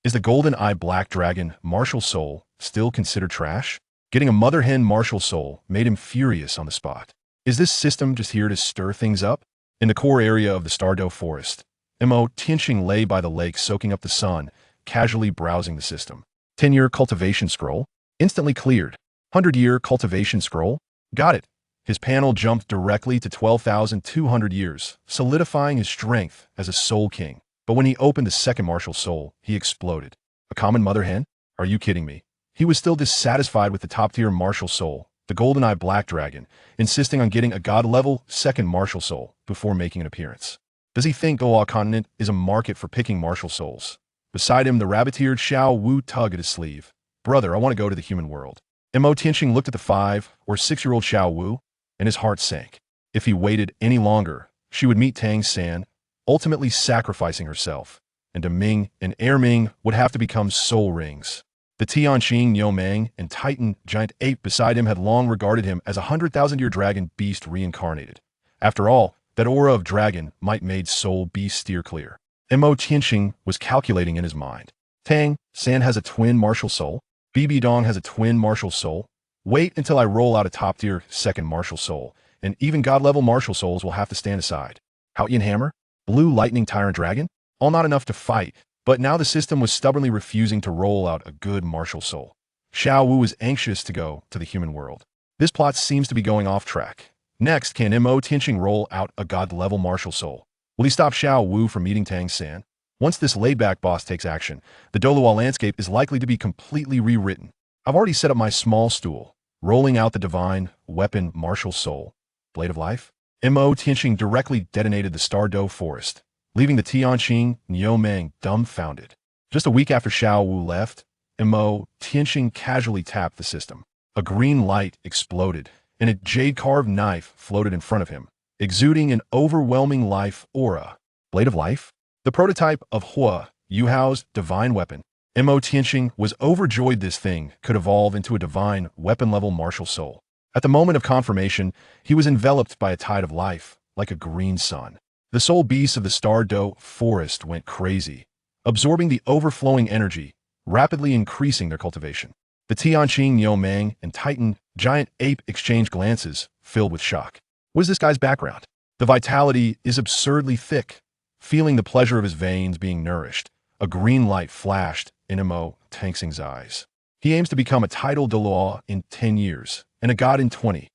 Is the golden-eyed black dragon martial soul still considered trash? Getting a mother hen martial soul made him furious on the spot. Is this system just here to stir things up? In the core area of the Stardow forest, Mo Tianqing lay by the lake soaking up the sun, casually browsing the system. 10-year cultivation scroll? Instantly cleared. 100-year cultivation scroll? Got it. His panel jumped directly to 12,200 years, solidifying his strength as a soul king. But when he opened the second martial soul, he exploded. A common mother hen? Are you kidding me? He was still dissatisfied with the top-tier martial soul, the golden-eyed black dragon, insisting on getting a god-level second martial soul before making an appearance. Does he think Douluo continent is a market for picking martial souls? Beside him, the rabbit-eared Xiao Wu tugged at his sleeve. Brother, I want to go to the human world. Mo Tianqing looked at the 5 or 6-year-old Xiao Wu, and his heart sank. If he waited any longer, she would meet Tang San, ultimately sacrificing herself, and Ming and Ming would have to become soul rings. The Tianqing Niumang and Titan giant ape beside him had long regarded him as a 100,000-year dragon beast reincarnated. After all, that aura of dragon might made soul beast steer clear. Mo Tianqing was calculating in his mind. Tang San has a twin martial soul. BB Dong has a twin martial soul. Wait until I roll out a top-tier second martial soul, and even god-level martial souls will have to stand aside. Hao-Yin Hammer? Blue Lightning Tyrant Dragon? All not enough to fight, but now the system was stubbornly refusing to roll out a good martial soul. Xiao Wu was anxious to go to the human world. This plot seems to be going off track. Next, can Mo Tianqing roll out a god-level martial soul? Will he stop Xiao Wu from meeting Tang San? Once this laid-back boss takes action, the Douluo landscape is likely to be completely rewritten. I've already set up my small stool, rolling out the divine weapon martial soul. Blade of Life? Mo Tianqing directly detonated the Stardow forest, leaving the Tianqing Niumang dumbfounded. Just a week after Xiao Wu left, Mo Tianqing casually tapped the system. A green light exploded, and a jade-carved knife floated in front of him, exuding an overwhelming life aura. Blade of Life? The prototype of Hua Yuhao's divine weapon. Mo Tianqing was overjoyed this thing could evolve into a divine weapon-level martial soul. At the moment of confirmation, he was enveloped by a tide of life, like a green sun. The soul beasts of the Stardow forest went crazy, absorbing the overflowing energy, rapidly increasing their cultivation. The Tianqing Niumang and Titan giant ape exchanged glances, filled with shock. What is this guy's background? The vitality is absurdly thick. Feeling the pleasure of his veins being nourished, a green light flashed in Mo Tianqing's eyes. He aims to become a titled Douluo in 10 years, and a god in 20.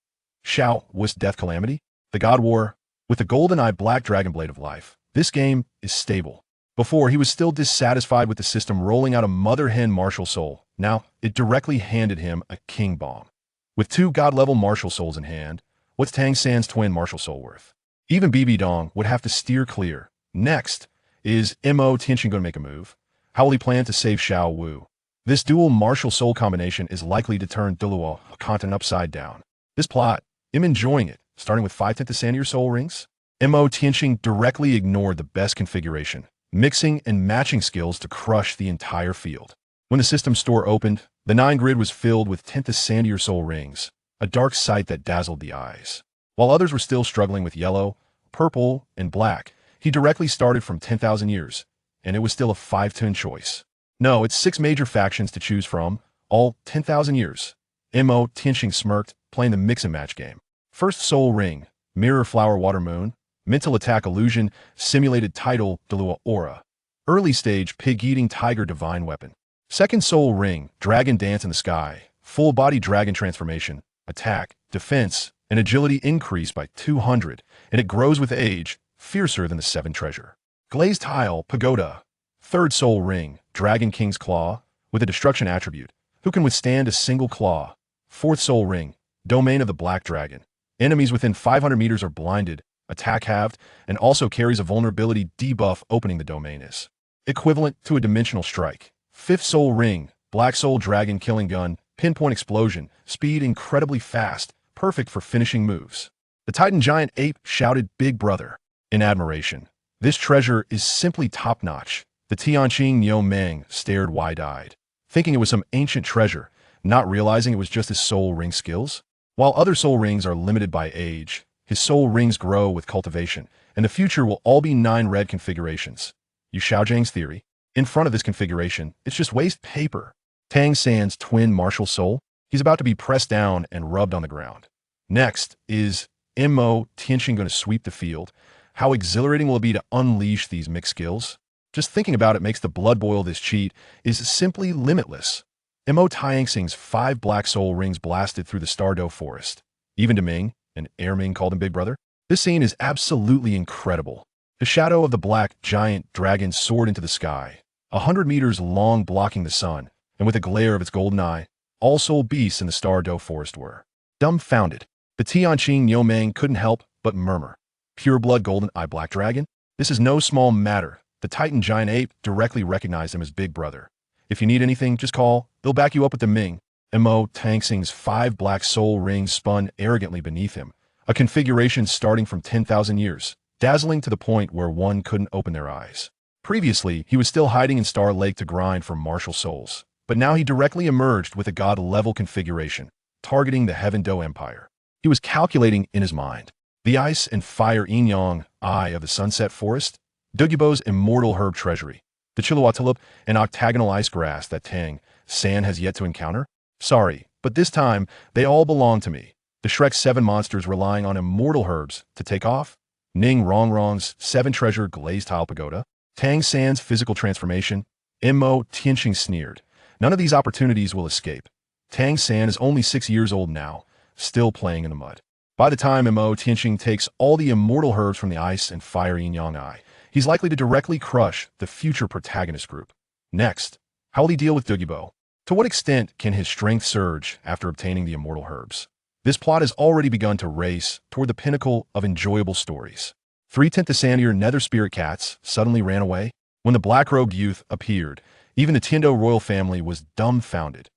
Xiao Wu's Death Calamity? The God War? With the golden-eyed black dragon blade of life, this game is stable. Before, he was still dissatisfied with the system rolling out a mother hen martial soul. Now, it directly handed him a king bomb. With 2 god-level martial souls in hand, what's Tang San's twin martial soul worth? Even BB Dong would have to steer clear. Next, is Mo Tianqing going to make a move? How will he plan to save Xiao Wu? This dual martial soul combination is likely to turn Douluo continent upside down. This plot, I'm enjoying it, starting with 5/10 Sandier soul rings. Mo Tianqing directly ignored the best configuration, mixing and matching skills to crush the entire field. When the system store opened, the 9 grid was filled with 10th Sandier soul rings, a dark sight that dazzled the eyes. While others were still struggling with yellow, purple, and black, he directly started from 10,000 years, and it was still a 5-10 choice. No, it's 6 major factions to choose from, all 10,000 years. Mo Tianqing smirked, playing the mix-and-match game. First soul ring, mirror flower water moon, mental attack illusion, simulated title Douluo aura. Early stage pig-eating tiger divine weapon. Second soul ring, dragon dance in the sky, full body dragon transformation, attack, defense, and agility increase by 200, and it grows with age, fiercer than the 7 treasure. Glazed tile, pagoda. Third soul ring, dragon king's claw, with a destruction attribute, who can withstand a single claw. Fourth soul ring, domain of the black dragon. Enemies within 500 meters are blinded, attack halved, and also carries a vulnerability debuff opening the domain is equivalent to a dimensional strike. Fifth soul ring, black soul dragon killing gun, pinpoint explosion, speed incredibly fast, perfect for finishing moves. The Titan giant ape shouted Big Brother in admiration. This treasure is simply top-notch. The Tianqing Niumang stared wide-eyed, thinking it was some ancient treasure, not realizing it was just his soul ring skills. While other soul rings are limited by age, his soul rings grow with cultivation, and the future will all be 9 red configurations. Yu Xiaojiang's theory. In front of this configuration, it's just waste paper. Tang San's twin martial soul, he's about to be pressed down and rubbed on the ground. Next is Mo Tianxing going to sweep the field. How exhilarating will it be to unleash these mixed skills? Just thinking about it makes the blood boil. This cheat is simply limitless. Mo Tianxing's 5 black soul rings blasted through the Stardo forest. Even to Ming, and Air Ming called him Big Brother. This scene is absolutely incredible. The shadow of the black giant dragon soared into the sky, 100 meters long, blocking the sun, and with a glare of its golden eye, all soul beasts in the Stardo forest were dumbfounded. The Tianqing Yomeng couldn't help but murmur. Pure blood golden-eyed black dragon? This is no small matter. The Titan giant ape directly recognized him as Big Brother. If you need anything, just call. They'll back you up with the Ming. Mo Tianxing's 5 black soul rings spun arrogantly beneath him, a configuration starting from 10,000 years, dazzling to the point where one couldn't open their eyes. Previously, he was still hiding in Star Lake to grind for martial souls, but now he directly emerged with a god-level configuration, targeting the Heaven Do Empire. He was calculating in his mind. The ice and fire yin-yang eye of the sunset forest, Dugu Bo's immortal herb treasury, the Chiluatulup and octagonal ice grass that Tang San has yet to encounter. Sorry, but this time, they all belong to me. The Shrek's 7 monsters relying on immortal herbs to take off. Ning Rongrong's 7 treasure glazed tile pagoda. Tang San's physical transformation. Mo Tianxing sneered. None of these opportunities will escape. Tang San is only 6 years old now, still playing in the mud. By the time Mo Tianxing takes all the immortal herbs from the ice and fire yin-yang eye, he's likely to directly crush the future protagonist group. Next, how will he deal with Dugu Bo? To what extent can his strength surge after obtaining the immortal herbs? This plot has already begun to race toward the pinnacle of enjoyable stories. 3 Tenthisanier nether spirit cats suddenly ran away. When the black-robed youth appeared, even the Tiando royal family was dumbfounded.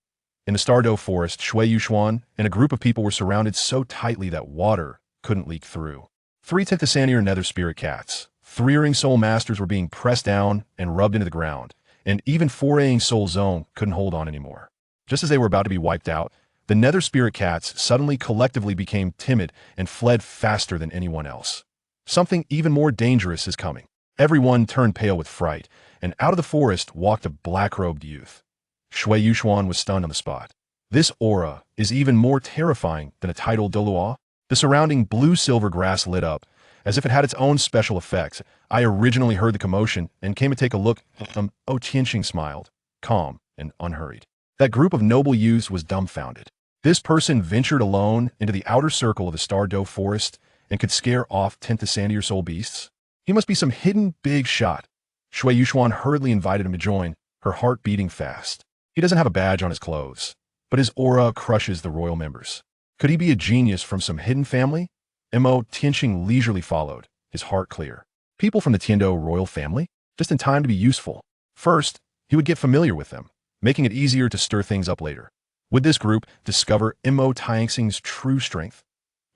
In the Stardo forest, Shui Yuxuan and a group of people were surrounded so tightly that water couldn't leak through. 3 Tenthisanier nether spirit cats, 3-ring soul masters were being pressed down and rubbed into the ground, and even 4-ring soul zone couldn't hold on anymore. Just as they were about to be wiped out, the nether spirit cats suddenly collectively became timid and fled faster than anyone else. Something even more dangerous is coming. Everyone turned pale with fright, and out of the forest walked a black-robed youth. Shui Yuxuan was stunned on the spot. This aura is even more terrifying than a tidal Douluo. The surrounding blue-silver grass lit up, as if it had its own special effects. I originally heard the commotion and came to take a look. Tianxing smiled, calm and unhurried. That group of noble youths was dumbfounded. This person ventured alone into the outer circle of the Stardo forest and could scare off Tenthisanier soul beasts. He must be some hidden big shot. Shui Yuxuan hurriedly invited him to join, her heart beating fast. He doesn't have a badge on his clothes, but his aura crushes the royal members. Could he be a genius from some hidden family? Mo Tianxing leisurely followed, his heart clear. People from the Tiando royal family? Just in time to be useful. First, he would get familiar with them, making it easier to stir things up later. Would this group discover Mo Tianxing's true strength?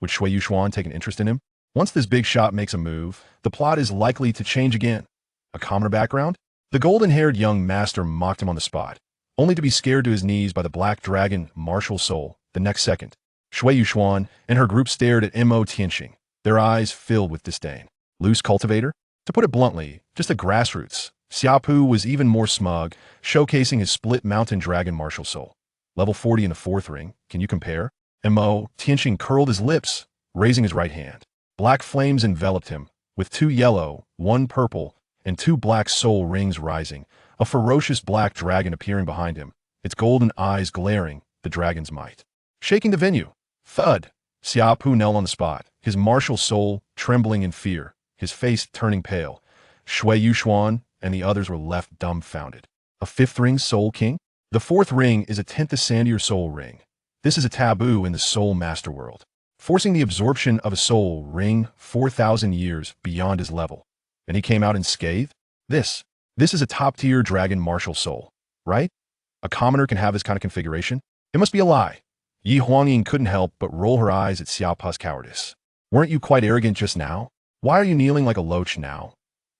Would Shui Yuxuan take an interest in him? Once this big shot makes a move, the plot is likely to change again. A commoner background? The golden-haired young master mocked him on the spot, only to be scared to his knees by the black dragon martial soul the next second. Shui Yuxuan and her group stared at Mo Tianxing, their eyes filled with disdain. Loose cultivator? To put it bluntly, just a grassroots. Xiao Wu was even more smug, showcasing his split mountain dragon martial soul. Level 40 in the 4th ring, can you compare? Mo Tianxing curled his lips, raising his right hand. Black flames enveloped him, with 2 yellow, 1 purple, and 2 black soul rings rising, a ferocious black dragon appearing behind him, its golden eyes glaring the dragon's might. Shaking the venue. Thud! Xiao Wu knelt on the spot, his martial soul trembling in fear, his face turning pale. Shui Yuxuan and the others were left dumbfounded. A 5th ring soul king? The 4th ring is a Tenthisanier soul ring. This is a taboo in the soul master world, forcing the absorption of a soul ring 4,000 years beyond his level. And he came out unscathed? This is a top-tier dragon martial soul, right? A commoner can have this kind of configuration? It must be a lie. Yi Huangying couldn't help but roll her eyes at Xiao Pu's cowardice. Weren't you quite arrogant just now? Why are you kneeling like a loach now?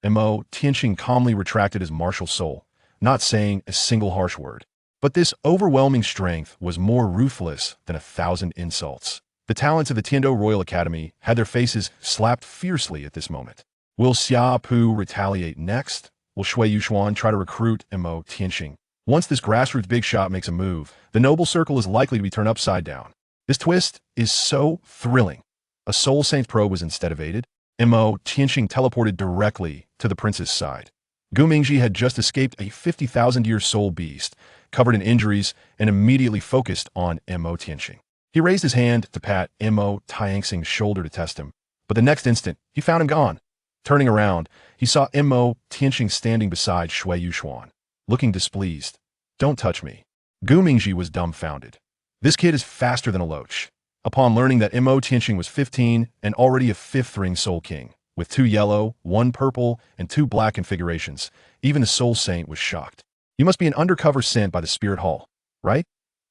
Mo Tianxing calmly retracted his martial soul, not saying a single harsh word. But this overwhelming strength was more ruthless than 1,000 insults. The talents of the Tiando Royal Academy had their faces slapped fiercely at this moment. Will Xiao Wu retaliate next, will Shui Yuxuan try to recruit Mo Tianxing? Once this grassroots big shot makes a move, the noble circle is likely to be turned upside down. This twist is so thrilling. A Soul Saint probe was instead evaded. Mo Tianxing teleported directly to the prince's side. Gu Mingji had just escaped a 50,000-year soul beast, covered in injuries, and immediately focused on Mo Tianxing. He raised his hand to pat Mo Tianxing's shoulder to test him, but the next instant, he found him gone. Turning around, he saw Mo Tianxing standing beside Shui Yuxuan, looking displeased. "Don't touch me." Gu Mingji was dumbfounded. This kid is faster than a loach. Upon learning that Mo Tianxing was 15 and already a fifth-ring Soul King, with 2 yellow, 1 purple, and 2 black configurations, even the Soul Saint was shocked. "You must be an undercover sent by the Spirit Hall, right?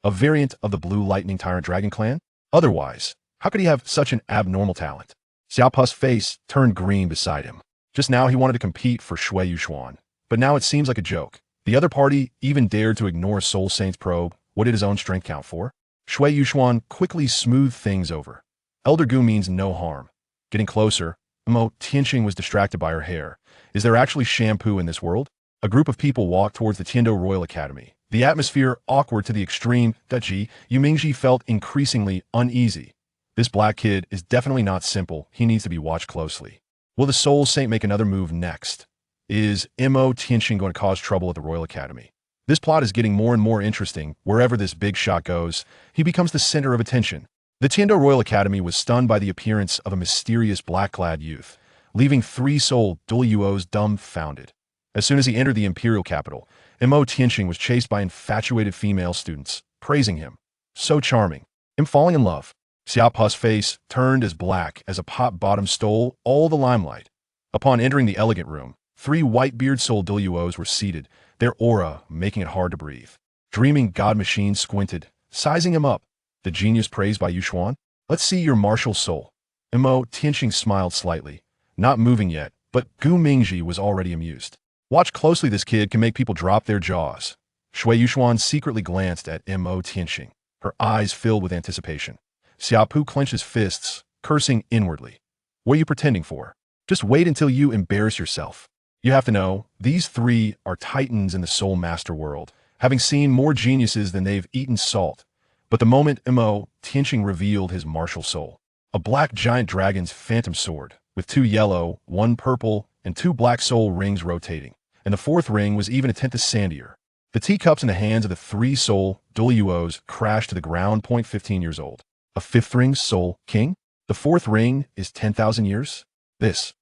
A variant of the Blue Lightning Tyrant Dragon clan? Otherwise, how could he have such an abnormal talent?" Xiao Pu's face turned green beside him. Just now he wanted to compete for Shui Yuxuan, but now it seems like a joke. The other party even dared to ignore Soul Saint's probe. What did his own strength count for? Shui Yuxuan quickly smoothed things over. Elder Gu means no harm. Getting closer, Mo Tianxing was distracted by her hair. Is there actually shampoo in this world? A group of people walked towards the Tiando Royal Academy. The atmosphere awkward to the extreme that Yu Mingji felt increasingly uneasy. This black kid is definitely not simple. He needs to be watched closely. Will the Soul Saint make another move next? Is Mo Tianxing going to cause trouble at the Royal Academy? This plot is getting more and more interesting. Wherever this big shot goes, he becomes the center of attention. The Tiando Royal Academy was stunned by the appearance of a mysterious black-clad youth, leaving 3 Soul Douluos dumbfounded. As soon as he entered the Imperial capital, Mo Tianxing was chased by infatuated female students, praising him. So charming. Him falling in love. Xiao Pu's face turned as black as a pot bottom stole all the limelight. Upon entering the elegant room, 3 white-beard Soul Douluos were seated, their aura making it hard to breathe. Dreaming God Machine squinted, sizing him up. The genius praised by Yuxuan? "Let's see your martial soul." Mo Tianxing smiled slightly, not moving yet, but Gu Mingji was already amused. Watch closely, this kid can make people drop their jaws. Shui Yuxuan secretly glanced at Mo Tianxing, her eyes filled with anticipation. Xiao Pu clenched his fists, cursing inwardly. "What are you pretending for? Just wait until you embarrass yourself." You have to know, these 3 are titans in the Soul Master world, having seen more geniuses than they've eaten salt. But the moment Mo Tianxing revealed his martial soul, a black giant dragon's phantom sword, with 2 yellow, 1 purple, and 2 black soul rings rotating, and the 4th ring was even a tenth sandier. The teacups in the hands of the 3 Soul Douluos crashed to the ground. 15 years old. A 5th ring Soul King? The 4th ring is 10,000 years? This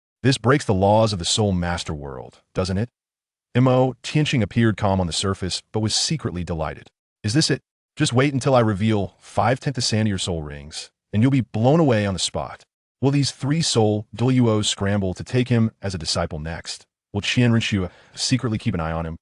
breaks the laws of the Soul Master world, doesn't it? Mo Tianxing appeared calm on the surface, but was secretly delighted. Is this it? Just wait until I reveal 5 sandier soul rings, and you'll be blown away on the spot. Will these 3 Soul Douluos scramble to take him as a disciple next? Will Qian Renxue secretly keep an eye on him?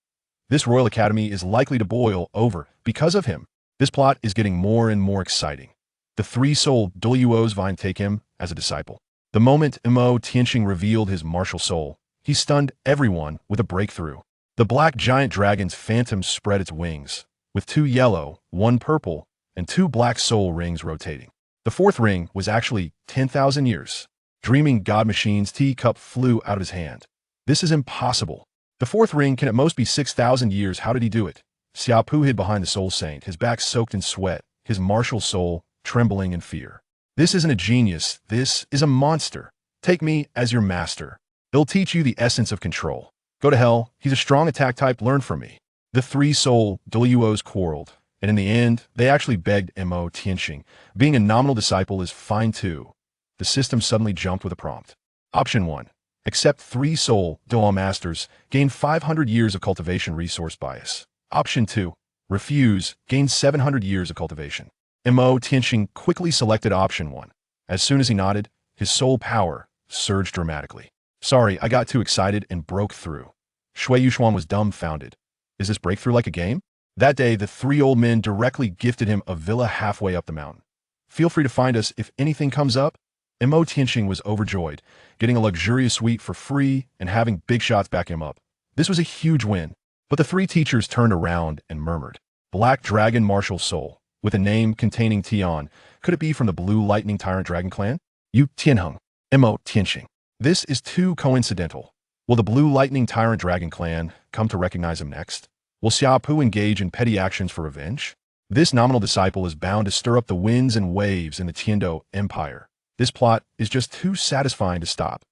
This Royal Academy is likely to boil over because of him. This plot is getting more and more exciting. The 3 Soul Douluos vine take him as a disciple. The moment Mo Tianxing revealed his martial soul, he stunned everyone with a breakthrough. The black giant dragon's phantom spread its wings, with 2 yellow, 1 purple, and 2 black soul rings rotating. The 4th ring was actually 10,000 years. Dreaming God Machine's teacup flew out of his hand. This is impossible. The 4th ring can at most be 6,000 years. How did he do it? Xiao Pu hid behind the Soul Saint, his back soaked in sweat, his martial soul trembling in fear. This isn't a genius, this is a monster. Take me as your master. It'll teach you the essence of control. Go to hell, he's a strong attack type, learn from me. The 3 Soul Douluos quarreled, and in the end, they actually begged Mo Tianxing. Being a nominal disciple is fine too. The system suddenly jumped with a prompt. Option 1. Accept 3 Soul Douluo Masters, gain 500 years of cultivation resource bias. Option 2. Refuse, gain 700 years of cultivation. Mo Tianxing quickly selected option 1. As soon as he nodded, his soul power surged dramatically. Sorry, I got too excited and broke through. Shui Yuxuan was dumbfounded. Is this breakthrough like a game? That day, the 3 old men directly gifted him a villa halfway up the mountain. Feel free to find us if anything comes up. Mo Tianxing was overjoyed, getting a luxurious suite for free and having big shots back him up. This was a huge win. But the 3 teachers turned around and murmured. Black Dragon Martial Soul. With a name containing Qian, could it be from the Blue Lightning Tyrant Dragon clan? Yu Tianheng, Mo Tianxing. This is too coincidental. Will the Blue Lightning Tyrant Dragon clan come to recognize him next? Will Xiao Wu engage in petty actions for revenge? This nominal disciple is bound to stir up the winds and waves in the Tiando Empire. This plot is just too satisfying to stop.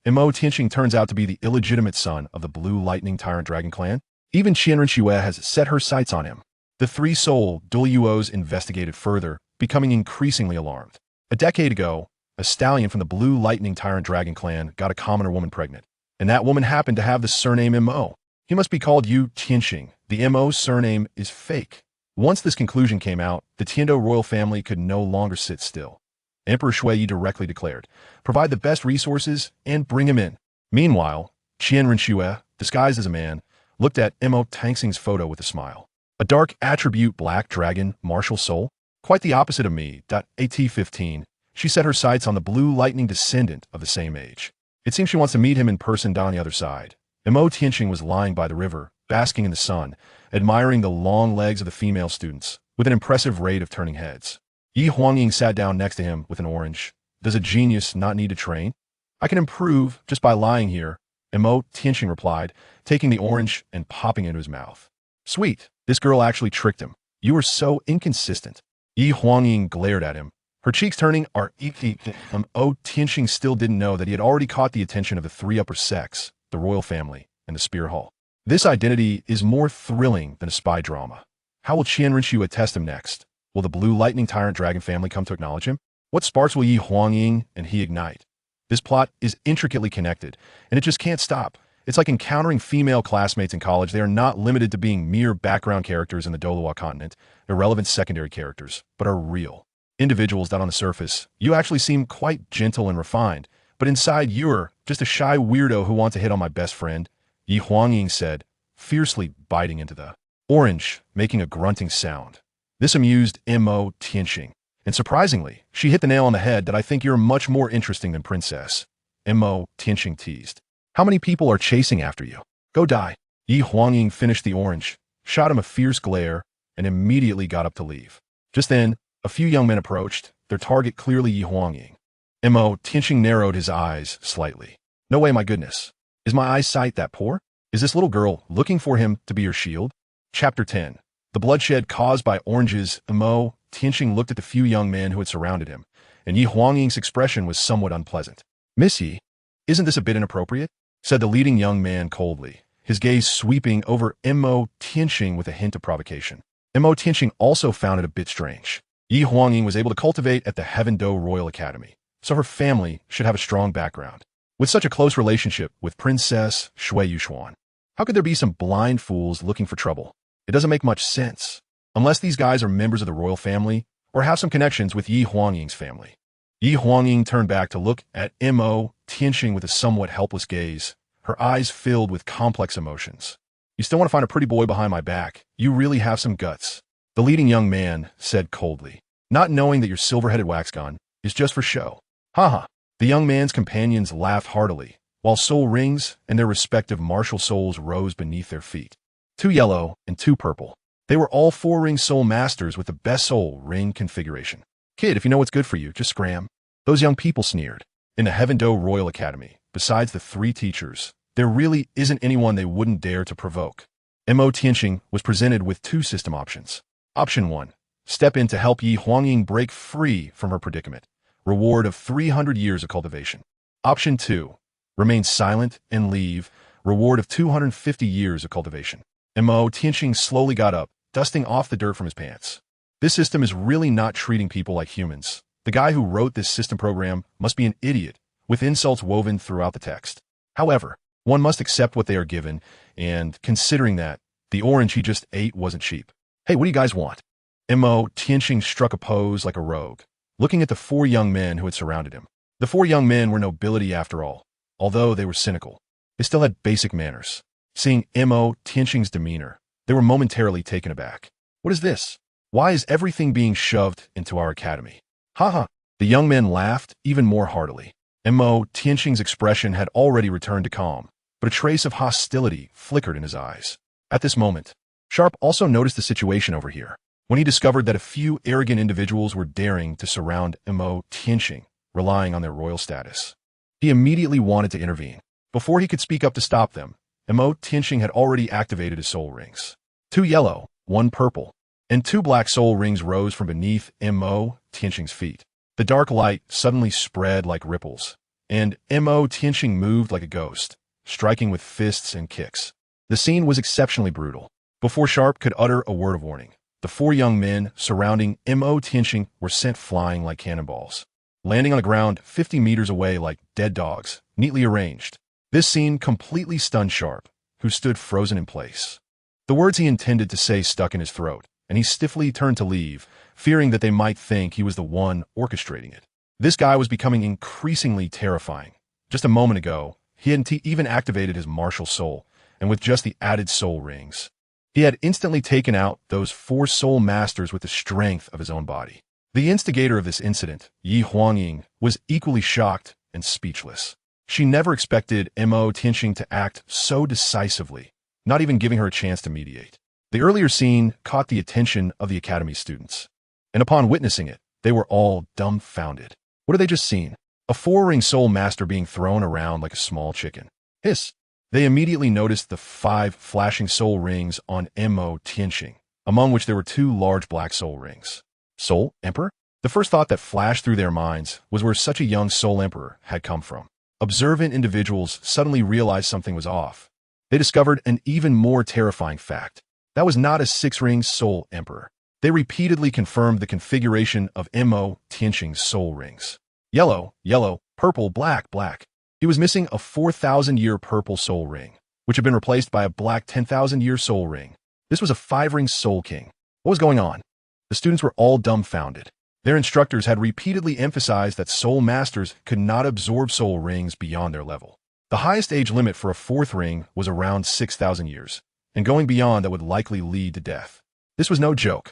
Mo Tianqing turns out to be the illegitimate son of the Blue Lightning Tyrant Dragon clan. Even Qian Renxue has set her sights on him. The three Soul Douluos investigated further, becoming increasingly alarmed. A decade ago, a stallion from the Blue Lightning Tyrant Dragon clan got a commoner woman pregnant, and that woman happened to have the surname Mo. He must be called Yu Tianqing. The Mo surname is fake. Once this conclusion came out, the Tiando royal family could no longer sit still. Emperor Shui directly declared, provide the best resources and bring him in. Meanwhile, Qian Renxue, disguised as a man, looked at Mo Tianqing's photo with a smile. A dark attribute black dragon, martial soul? Quite the opposite of me. At-15, she set her sights on the Blue Lightning descendant of the same age. It seems she wants to meet him in person on the other side. Mo Tianqing was lying by the river, basking in the sun, admiring the long legs of the female students, with an impressive rate of turning heads. Yi Huangying sat down next to him with an orange. Does a genius not need to train? I can improve just by lying here, Mo Tianqing replied, taking the orange and popping it into his mouth. Sweet, this girl actually tricked him. You are so inconsistent. Yi Huangying glared at him, her cheeks turning. Mo Tianqing still didn't know that he had already caught the attention of the three upper sects, the royal family, and the spear hall. This identity is more thrilling than a spy drama. How will Qian Renxue test him next? Will the Blue Lightning Tyrant Dragon family come to acknowledge him? What sparks will Yi Huangying and he ignite? This plot is intricately connected, and it just can't stop. It's like encountering female classmates in college. They are not limited to being mere background characters in the Douluo continent, irrelevant secondary characters, but are real. Individuals that on the surface, you actually seem quite gentle and refined, but inside you're just a shy weirdo who wants to hit on my best friend, Yi Huangying said, fiercely biting into the orange, making a grunting sound. This amused Mo Tianqing, and surprisingly, she hit the nail on the head that I think you're much more interesting than Princess. Mo Tianqing teased. How many people are chasing after you? Go die. Yi Huangying finished the orange, shot him a fierce glare, and immediately got up to leave. Just then, a few young men approached, their target clearly Yi Huangying. Mo Tianqing narrowed his eyes slightly. No way, my goodness. Is my eyesight that poor? Is this little girl looking for him to be her shield? Chapter 10. The bloodshed caused by oranges. Mo Tianqing looked at the few young men who had surrounded him, and Yi Huangying's expression was somewhat unpleasant. Miss Yi, isn't this a bit inappropriate? Said the leading young man coldly, his gaze sweeping over Mo Tianqing with a hint of provocation. Mo Tianqing also found it a bit strange. Yi Huangying was able to cultivate at the Heaven Do Royal Academy, so her family should have a strong background. With such a close relationship with Princess Shui Yuxuan, how could there be some blind fools looking for trouble? It doesn't make much sense, unless these guys are members of the royal family or have some connections with Yi Huangying's family. Yi Huangying turned back to look at Mo Tianqing with a somewhat helpless gaze, her eyes filled with complex emotions. You still want to find a pretty boy behind my back? You really have some guts. The leading young man said coldly, not knowing that your silver-headed wax gun is just for show. Haha. The young man's companions laughed heartily, while soul rings and their respective martial souls rose beneath their feet. 2 yellow and 2 purple. They were all 4-ring soul masters with the best soul ring configuration. Kid, if you know what's good for you, just scram. Those young people sneered. In the Heaven Do Royal Academy, besides the 3 teachers, there really isn't anyone they wouldn't dare to provoke. Mo Tianqing was presented with 2 system options. Option 1. Step in to help Yi Huangying break free from her predicament. Reward of 300 years of cultivation. Option 2. Remain silent and leave. Reward of 250 years of cultivation. Mo Tianqing slowly got up, dusting off the dirt from his pants. This system is really not treating people like humans. The guy who wrote this system program must be an idiot, with insults woven throughout the text. However, one must accept what they are given, and considering that, the orange he just ate wasn't cheap. Hey, what do you guys want? Mo Tianqing struck a pose like a rogue, looking at the 4 young men who had surrounded him. The 4 young men were nobility after all, although they were cynical. They still had basic manners. Seeing Mo Tianqing's demeanor, they were momentarily taken aback. What is this? Why is everything being shoved into our academy? Haha. The young men laughed even more heartily. Mo Tianqing's expression had already returned to calm, but a trace of hostility flickered in his eyes. At this moment, Sharp also noticed the situation over here, when he discovered that a few arrogant individuals were daring to surround Mo Tianqing, relying on their royal status. He immediately wanted to intervene, Before he could speak up to stop them, Mo Tianxing had already activated his soul rings. 2 yellow, 1 purple, and 2 black soul rings rose from beneath Mo Tianxing's feet. The dark light suddenly spread like ripples, and Mo Tianxing moved like a ghost, striking with fists and kicks. The scene was exceptionally brutal. Before Sharp could utter a word of warning, the 4 young men surrounding Mo Tianxing were sent flying like cannonballs, landing on the ground 50 meters away like dead dogs, neatly arranged. This scene completely stunned Sharp, who stood frozen in place. The words he intended to say stuck in his throat, and he stiffly turned to leave, fearing that they might think he was the one orchestrating it. This guy was becoming increasingly terrifying. Just a moment ago, he hadn't even activated his martial soul, and with just the added soul rings, he had instantly taken out those 4 soul masters with the strength of his own body. The instigator of this incident, Yi Huangying, was equally shocked and speechless. She never expected Mo Tianxing to act so decisively, not even giving her a chance to mediate. The earlier scene caught the attention of the academy students, and upon witnessing it, they were all dumbfounded. What had they just seen? A 4-ring soul master being thrown around like a small chicken. Hiss! They immediately noticed the 5 flashing soul rings on Mo Tianxing, among which there were 2 large black soul rings. Soul Emperor? The first thought that flashed through their minds was where such a young soul emperor had come from. Observant individuals suddenly realized something was off. They discovered an even more terrifying fact. That was not a 6-ring soul emperor. They repeatedly confirmed the configuration of Mo Tianxing's soul rings. Yellow, yellow, purple, black, black. He was missing a 4,000-year purple soul ring, which had been replaced by a black 10,000-year soul ring. This was a 5-ring soul king. What was going on? The students were all dumbfounded. Their instructors had repeatedly emphasized that soul masters could not absorb soul rings beyond their level. The highest age limit for a 4th ring was around 6,000 years, and going beyond that would likely lead to death. This was no joke.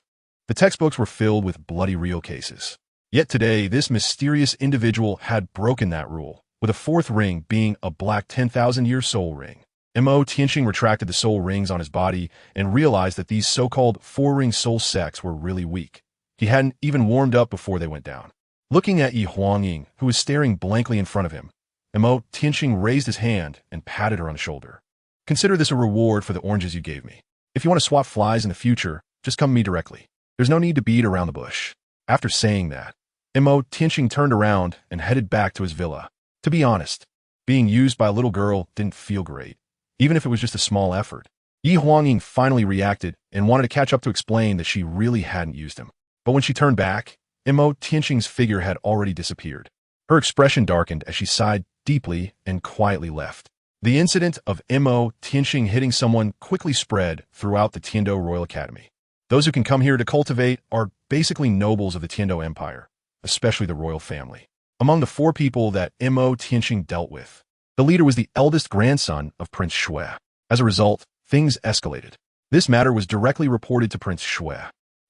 The textbooks were filled with bloody real cases. Yet today, this mysterious individual had broken that rule, with a 4th ring being a black 10,000-year soul ring. Mo Tianxing retracted the soul rings on his body and realized that these so-called 4-ring soul sects were really weak. He hadn't even warmed up before they went down. Looking at Yi Huangying, who was staring blankly in front of him, Mo Tianxing raised his hand and patted her on the shoulder. Consider this a reward for the oranges you gave me. If you want to swap flies in the future, just come to me directly. There's no need to beat around the bush. After saying that, Mo Tianxing turned around and headed back to his villa. To be honest, being used by a little girl didn't feel great, even if it was just a small effort. Yi Huangying finally reacted and wanted to catch up to explain that she really hadn't used him. But when she turned back, Mo Tianxing's figure had already disappeared. Her expression darkened as she sighed deeply and quietly left. The incident of Mo Tianxing hitting someone quickly spread throughout the Tiando Royal Academy. Those who can come here to cultivate are basically nobles of the Tiando Empire, especially the royal family. Among the 4 people that Mo Tianxing dealt with, the leader was the eldest grandson of Prince Shui. As a result, things escalated. This matter was directly reported to Prince Shui,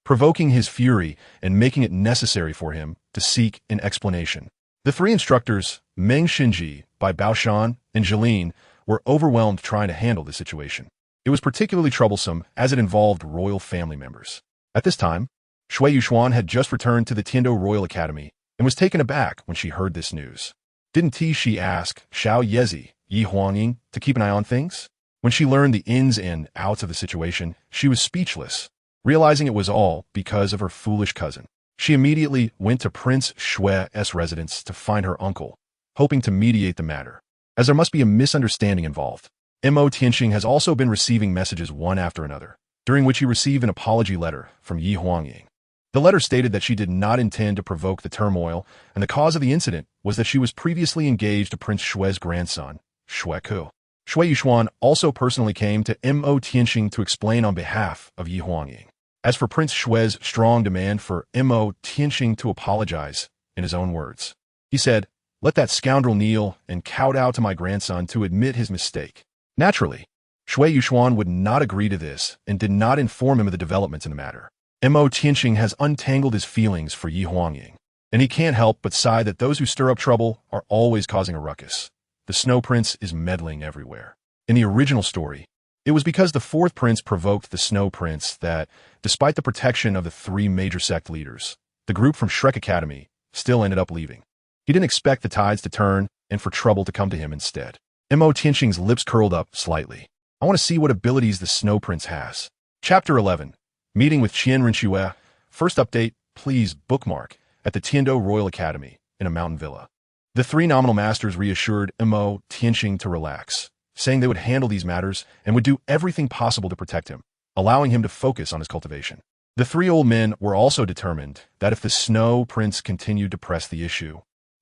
provoking his fury and making it necessary for him to seek an explanation. The 3 instructors, Meng Xinji, Bai Baoshan, and Jilin, were overwhelmed trying to handle the situation. It was particularly troublesome as it involved royal family members. At this time, Shui Yuxuan had just returned to the Tiando Royal Academy and was taken aback when she heard this news. Didn't she ask Xiao Yezi, Yi Huangying, to keep an eye on things? When she learned the ins and outs of the situation, she was speechless, realizing it was all because of her foolish cousin. She immediately went to Prince Shui's residence to find her uncle, hoping to mediate the matter, as there must be a misunderstanding involved. Mo Tianxing has also been receiving messages one after another, during which he received an apology letter from Yi Huangying. The letter stated that she did not intend to provoke the turmoil, and the cause of the incident was that she was previously engaged to Prince Shui's grandson, Shui Ku. Shui Yuxuan also personally came to Mo Tianxing to explain on behalf of Yi Huangying. As for Prince Shui's strong demand for Mo Tianxing to apologize, in his own words, he said, "Let that scoundrel kneel and kowtow to my grandson to admit his mistake." Naturally, Shui Yuxuan would not agree to this and did not inform him of the developments in the matter. Mo Tianxing has untangled his feelings for Yi Huangying, and he can't help but sigh that those who stir up trouble are always causing a ruckus. The Snow Prince is meddling everywhere. In the original story, it was because the 4th prince provoked the Snow Prince that, despite the protection of the 3 major sect leaders, the group from Shrek Academy still ended up leaving. He didn't expect the tides to turn and for trouble to come to him instead. Mo Tianqing's lips curled up slightly. I want to see what abilities the Snow Prince has. Chapter 11. Meeting with Qian Renxue. First update, please bookmark, at the Tiando Royal Academy, in a mountain villa. The three nominal masters reassured Mo Tianqing to relax, saying they would handle these matters and would do everything possible to protect him, allowing him to focus on his cultivation. The three old men were also determined that if the Snow Prince continued to press the issue,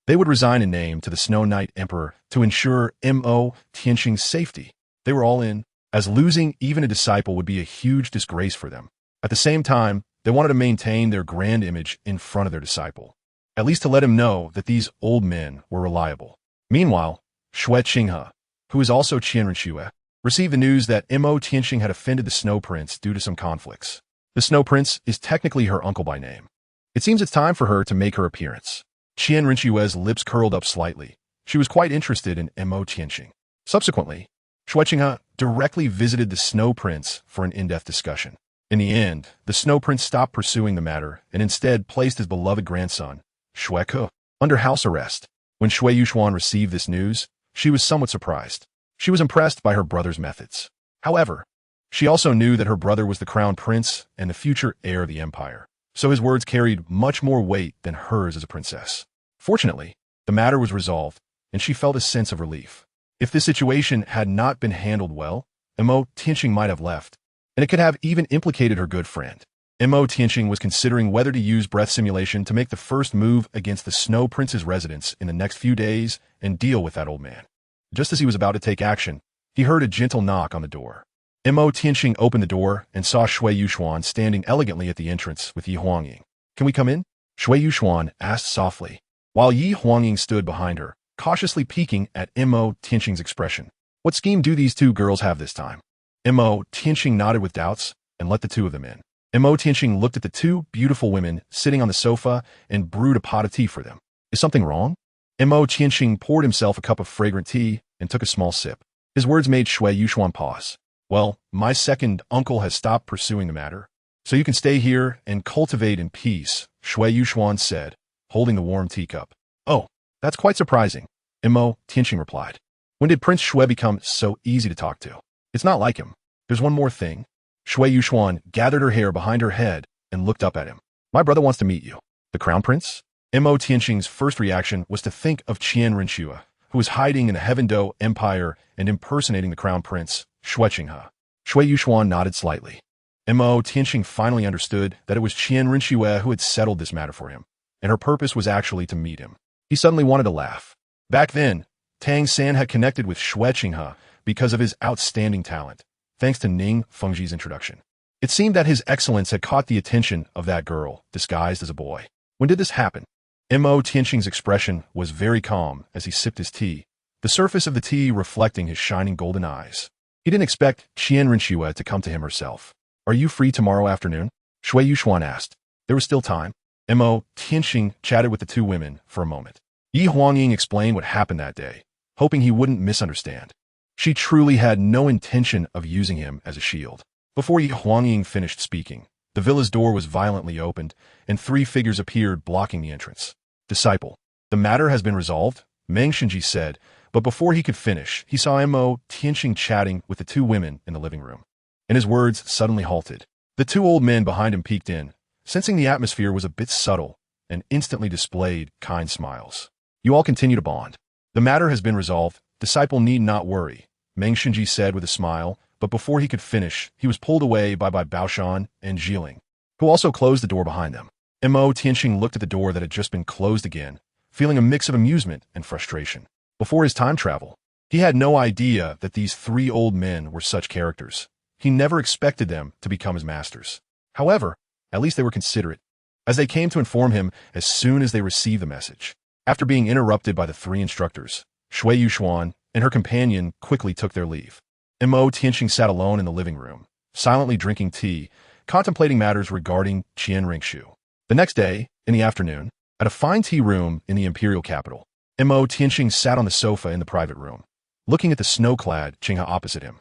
they would resign in name to the Snow Knight Emperor to ensure Mo Tianqing's safety. They were all in, as losing even a disciple would be a huge disgrace for them. At the same time, they wanted to maintain their grand image in front of their disciple, at least to let him know that these old men were reliable. Meanwhile, Xue Qinghe, who is also Qian Renxue, received the news that Mo Tianqing had offended the Snow Prince due to some conflicts. The Snow Prince is technically her uncle by name. It seems it's time for her to make her appearance. Qian Renxue's lips curled up slightly. She was quite interested in Mo Tianqing. Subsequently, Xue Qinghe directly visited the Snow Prince for an in-depth discussion. In the end, the Snow Prince stopped pursuing the matter and instead placed his beloved grandson, Xue Ke, under house arrest. When Xue Yuxuan received this news, she was somewhat surprised. She was impressed by her brother's methods. However, she also knew that her brother was the crown prince and the future heir of the empire, so his words carried much more weight than hers as a princess. Fortunately, the matter was resolved, and she felt a sense of relief. If this situation had not been handled well, Mo Tianqing might have left, and it could have even implicated her good friend. Mo Tianqing was considering whether to use breath simulation to make the first move against the Snow Prince's residence in the next few days and deal with that old man. Just as he was about to take action, he heard a gentle knock on the door. Mo Tianqing opened the door and saw Xue Yuxuan standing elegantly at the entrance with Yi Huangying. "Can we come in?" Xue Yuxuan asked softly, while Yi Huangying stood behind her, cautiously peeking at Mo Tianqing's expression. What scheme do these two girls have this time? Mo Tianqing nodded with doubts and let the two of them in. Mo Tianqing looked at the two beautiful women sitting on the sofa and brewed a pot of tea for them. Is something wrong? Mo Tianqing poured himself a cup of fragrant tea and took a small sip. His words made Xue Yuxuan pause. "Well, my second uncle has stopped pursuing the matter, so you can stay here and cultivate in peace," Xue Yuxuan said, holding the warm teacup. "Oh, that's quite surprising," Mo Tianqing replied. "When did Prince Xue become so easy to talk to? It's not like him. There's one more thing." Xue Yuxuan gathered her hair behind her head and looked up at him. "My brother wants to meet you." "The crown prince?" Mo Tianqing's first reaction was to think of Qian Renxue, who was hiding in the Heaven Do Empire and impersonating the crown prince, Xue Qinghe. Xue Yuxuan nodded slightly. Mo Tianqing finally understood that it was Qian Renxue who had settled this matter for him, and her purpose was actually to meet him. He suddenly wanted to laugh. Back then, Tang San had connected with Xue Qinghe because of his outstanding talent, thanks to Ning Fengji's introduction. It seemed that his excellence had caught the attention of that girl, disguised as a boy. When did this happen? Mo Tianqing's expression was very calm as he sipped his tea, the surface of the tea reflecting his shining golden eyes. He didn't expect Qian Renxue to come to him herself. "Are you free tomorrow afternoon?" Xue Yuxuan asked. There was still time. Mo Tianqing chatted with the two women for a moment. Yi Huangying explained what happened that day, hoping he wouldn't misunderstand. She truly had no intention of using him as a shield. Before Yi Huangying finished speaking, the villa's door was violently opened, and three figures appeared blocking the entrance. "Disciple, the matter has been resolved," Meng Shenji said, but before he could finish, he saw Mo Tianqing chatting with the two women in the living room, and his words suddenly halted. The two old men behind him peeked in, sensing the atmosphere was a bit subtle, and instantly displayed kind smiles. "You all continue to bond. The matter has been resolved. Disciple need not worry," Meng Shenji said with a smile, but before he could finish, he was pulled away by Baoshan and Jiling, who also closed the door behind them. Mo Tianqing looked at the door that had just been closed again, feeling a mix of amusement and frustration. Before his time travel, he had no idea that these three old men were such characters. He never expected them to become his masters. However, at least they were considerate, as they came to inform him as soon as they received the message. After being interrupted by the three instructors, Xue Yuxuan and her companion quickly took their leave. Mo Tianqing sat alone in the living room, silently drinking tea, contemplating matters regarding Qian Renxue. The next day, in the afternoon, at a fine tea room in the Imperial capital, Mo Tianqing sat on the sofa in the private room, looking at the snow-clad Qinghe opposite him.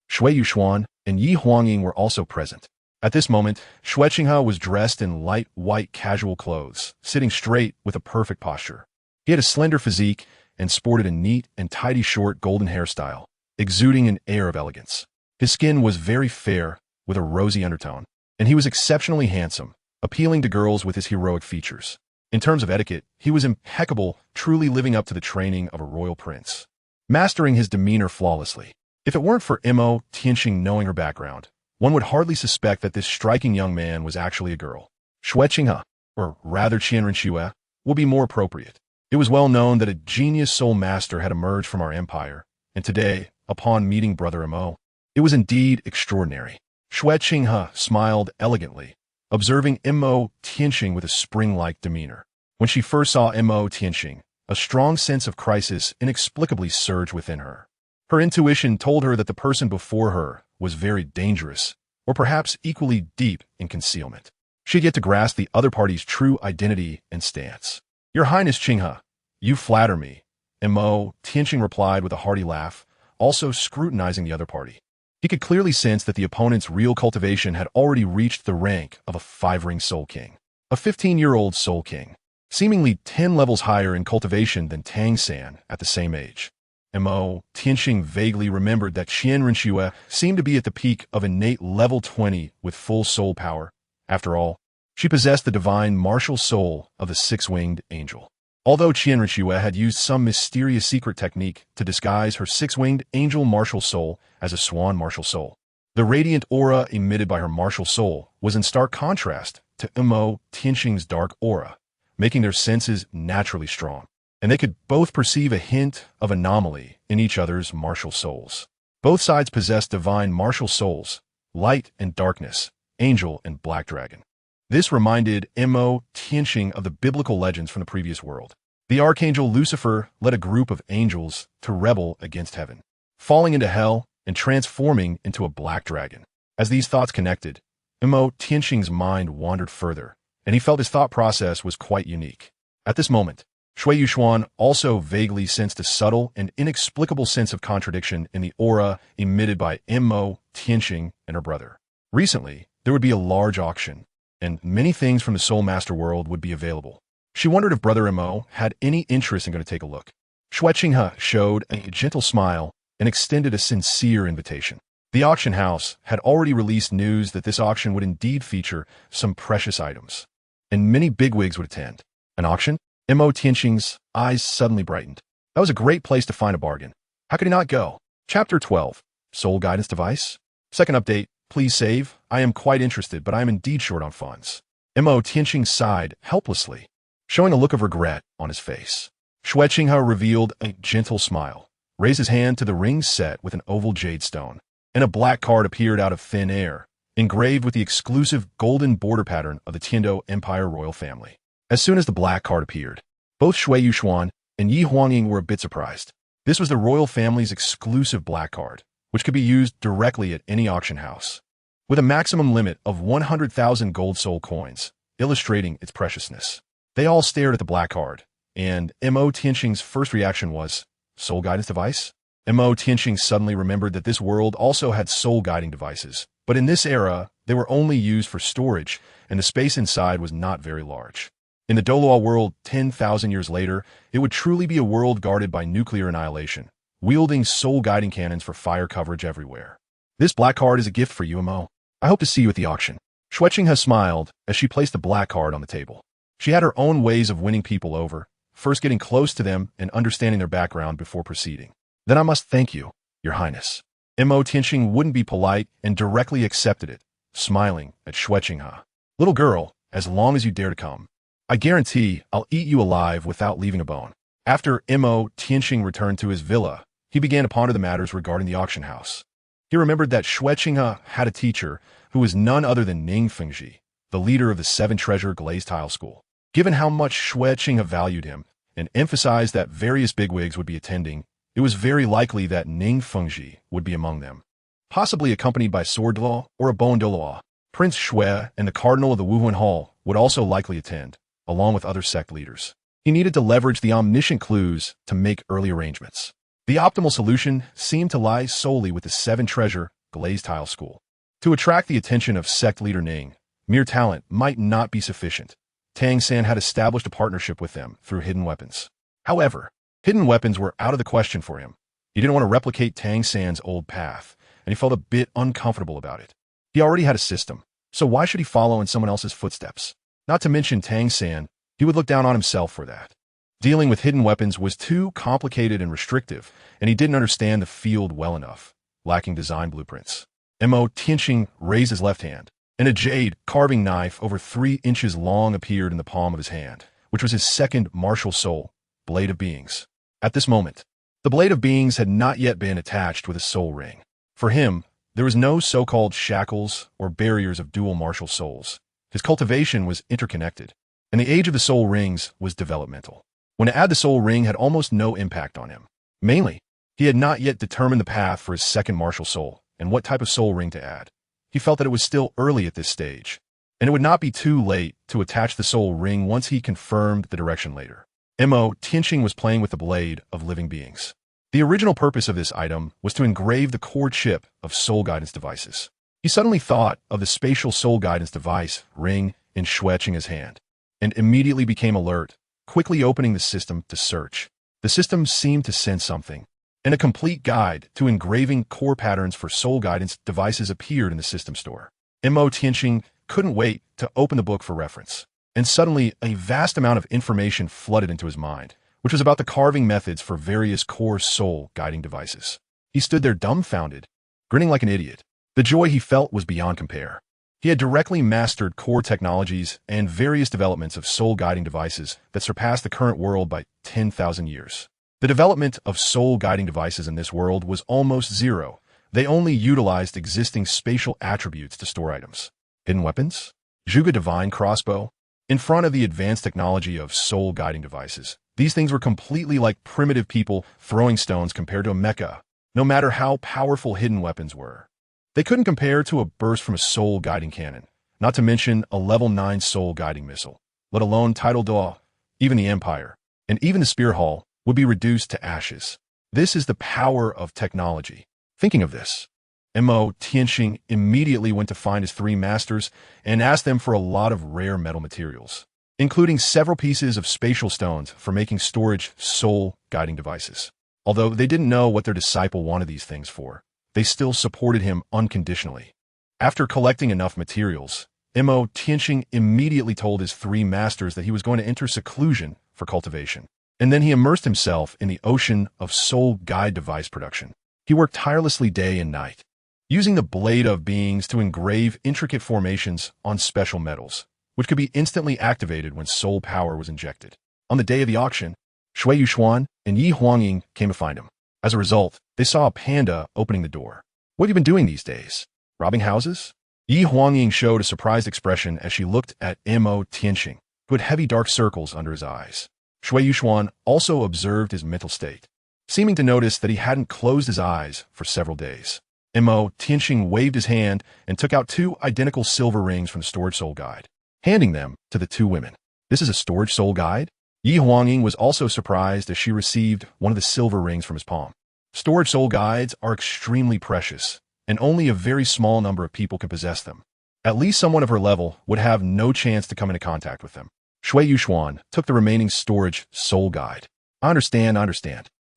Xue Yuxuan and Yi Huangying were also present. At this moment, Xue Qinghe was dressed in light white casual clothes, sitting straight with a perfect posture. He had a slender physique and sported a neat and tidy short golden hairstyle, exuding an air of elegance. His skin was very fair, with a rosy undertone, and he was exceptionally handsome, appealing to girls with his heroic features. In terms of etiquette, he was impeccable, truly living up to the training of a royal prince, mastering his demeanor flawlessly. If it weren't for Mo Tianxing knowing her background, one would hardly suspect that this striking young man was actually a girl. Xue Qinghe, or rather Qian Renxue, will be more appropriate. It was well known that a genius soul master had emerged from our empire, and today, upon meeting Brother Mo, it was indeed extraordinary. Xue Qinghe smiled elegantly, observing Mo Tianxing with a spring-like demeanor. When she first saw Mo Tianxing, a strong sense of crisis inexplicably surged within her. Her intuition told her that the person before her was very dangerous, or perhaps equally deep in concealment. She had yet to grasp the other party's true identity and stance. "Your Highness Qinghe, you flatter me," Mo Tianxing replied with a hearty laugh, also scrutinizing the other party. He could clearly sense that the opponent's real cultivation had already reached the rank of a 5-ring Soul King, a 15-year-old Soul King, seemingly 10 levels higher in cultivation than Tang San at the same age. Mo Tianxing vaguely remembered that Qian Renxue seemed to be at the peak of innate level 20 with full soul power. After all, she possessed the divine martial soul of the 6-winged angel. Although Qian Renxue had used some mysterious secret technique to disguise her 6-winged angel martial soul as a swan martial soul, the radiant aura emitted by her martial soul was in stark contrast to Mo Tianxing's dark aura, making their senses naturally strong, and they could both perceive a hint of anomaly in each other's martial souls. Both sides possessed divine martial souls, light and darkness, angel and black dragon. This reminded Mo Tianxing of the biblical legends from the previous world. The archangel Lucifer led a group of angels to rebel against heaven, falling into hell and transforming into a black dragon. As these thoughts connected, Mo Tianxing's mind wandered further, and he felt his thought process was quite unique. At this moment, Shui Yuxuan also vaguely sensed a subtle and inexplicable sense of contradiction in the aura emitted by Mo Tianxing and her brother. Recently, there would be a large auction, and many things from the Soul Master world would be available. She wondered if Brother Mo had any interest in going to take a look. Xue Qinghe showed a gentle smile and extended a sincere invitation. The auction house had already released news that this auction would indeed feature some precious items, and many bigwigs would attend. An auction? Mo Tianxing's eyes suddenly brightened. That was a great place to find a bargain. How could he not go? Chapter 12. Soul Guidance Device. Second update. Please save. I am quite interested, but I am indeed short on funds. Mo Tianxing sighed helplessly, showing a look of regret on his face. Xue Qinghe revealed a gentle smile, raised his hand to the ring set with an oval jade stone, and a black card appeared out of thin air, engraved with the exclusive golden border pattern of the Tiando Empire royal family. As soon as the black card appeared, both Shui Yuxuan and Yi Huangying were a bit surprised. This was the royal family's exclusive black card, which could be used directly at any auction house, with a maximum limit of 100,000 gold soul coins, illustrating its preciousness. They all stared at the black card, and Mo Tianxing's first reaction was, soul guidance device? Mo Tianxing suddenly remembered that this world also had soul guiding devices, but in this era, they were only used for storage, and the space inside was not very large. In the Douluo world 10,000 years later, it would truly be a world guarded by nuclear annihilation, wielding soul-guiding cannons for fire coverage everywhere. This black card is a gift for you, Mo. I hope to see you at the auction. Xue Qinghe smiled as she placed the black card on the table. She had her own ways of winning people over, first getting close to them and understanding their background before proceeding. Then I must thank you, Your Highness. Mo Tianxing wouldn't be polite and directly accepted it, smiling at Xue Qinghe. Little girl, as long as you dare to come, I guarantee I'll eat you alive without leaving a bone. After Mo Tianxing returned to his villa, he began to ponder the matters regarding the auction house. He remembered that Xue Qinghe had a teacher who was none other than Ning Fengji, the leader of the 7-treasure glazed tile school. Given how much Xue Qinghe valued him and emphasized that various bigwigs would be attending, it was very likely that Ning Fengji would be among them, possibly accompanied by Sword Duo or a Bon Douluo. Prince Xue and the Cardinal of the Wuhuan Hall would also likely attend, along with other sect leaders. He needed to leverage the omniscient clues to make early arrangements. The optimal solution seemed to lie solely with the 7-treasure glazed tile school. To attract the attention of sect leader Ning, mere talent might not be sufficient. Tang San had established a partnership with them through hidden weapons. However, Hidden weapons were out of the question for him. He didn't want to replicate Tang San's old path, and he felt a bit uncomfortable about it. He already had a system, so why should he follow in someone else's footsteps? Not to mention Tang San, he would look down on himself for that. Dealing with hidden weapons was too complicated and restrictive, and he didn't understand the field well enough, lacking design blueprints. Mo Tianqing raised his left hand, and a jade carving knife over 3 inches long appeared in the palm of his hand, which was his second martial soul, Blade of Beings. At this moment, the Blade of Beings had not yet been attached with a soul ring. For him, there was no so-called shackles or barriers of dual martial souls. His cultivation was interconnected, and the age of the soul rings was developmental. When to add the soul ring had almost no impact on him. Mainly, he had not yet determined the path for his second martial soul and what type of soul ring to add. He felt that it was still early at this stage, and it would not be too late to attach the soul ring once he confirmed the direction later. Mo Tianqing was playing with the Blade of Living Beings. The original purpose of this item was to engrave the core chip of soul guidance devices. He suddenly thought of the spatial soul guidance device ring in Xueqing's hand, and immediately became alert, quickly opening the system to search. The system seemed to sense something, and a complete guide to engraving core patterns for soul guidance devices appeared in the system store. Mo Tianqing couldn't wait to open the book for reference, and suddenly a vast amount of information flooded into his mind, which was about the carving methods for various core soul guiding devices. He stood there dumbfounded, grinning like an idiot. The joy he felt was beyond compare. He had directly mastered core technologies and various developments of soul guiding devices that surpassed the current world by 10,000 years. The development of soul guiding devices in this world was almost zero. They only utilized existing spatial attributes to store items. Hidden weapons? Zhuge Divine Crossbow? In front of the advanced technology of soul guiding devices, these things were completely like primitive people throwing stones compared to a mecha, no matter how powerful hidden weapons were. They couldn't compare to a burst from a soul guiding cannon, not to mention a level 9 soul guiding missile, let alone Tidal Daw, even the Empire, and even the Spear Hall would be reduced to ashes. This is the power of technology. Thinking of this, Mo Tianqing immediately went to find his 3 masters and asked them for a lot of rare metal materials, including several pieces of spatial stones for making storage soul guiding devices. Although they didn't know what their disciple wanted these things for, they still supported him unconditionally. After collecting enough materials, Mo Tianqing immediately told his 3 masters that he was going to enter seclusion for cultivation, and then he immersed himself in the ocean of soul guide device production. He worked tirelessly day and night, using the Blade of Beings to engrave intricate formations on special metals, which could be instantly activated when soul power was injected. On the day of the auction, Shui Yuxuan and Yi Huangying came to find him. As a result, they saw a panda opening the door. "What have you been doing these days? Robbing houses?" Yi Huangying showed a surprised expression as she looked at Mo Tianqing, who had heavy dark circles under his eyes. Shui Yuxuan also observed his mental state, seeming to notice that he hadn't closed his eyes for several days. Mo Tianqing waved his hand and took out 2 identical silver rings from the storage soul guide, handing them to the 2 women. "This is a storage soul guide?" Yi Huangying was also surprised as she received one of the silver rings from his palm. Storage soul guides are extremely precious, and only a very small number of people can possess them. At least someone of her level would have no chance to come into contact with them. Shui Yuxuan took the remaining storage soul guide. I understand.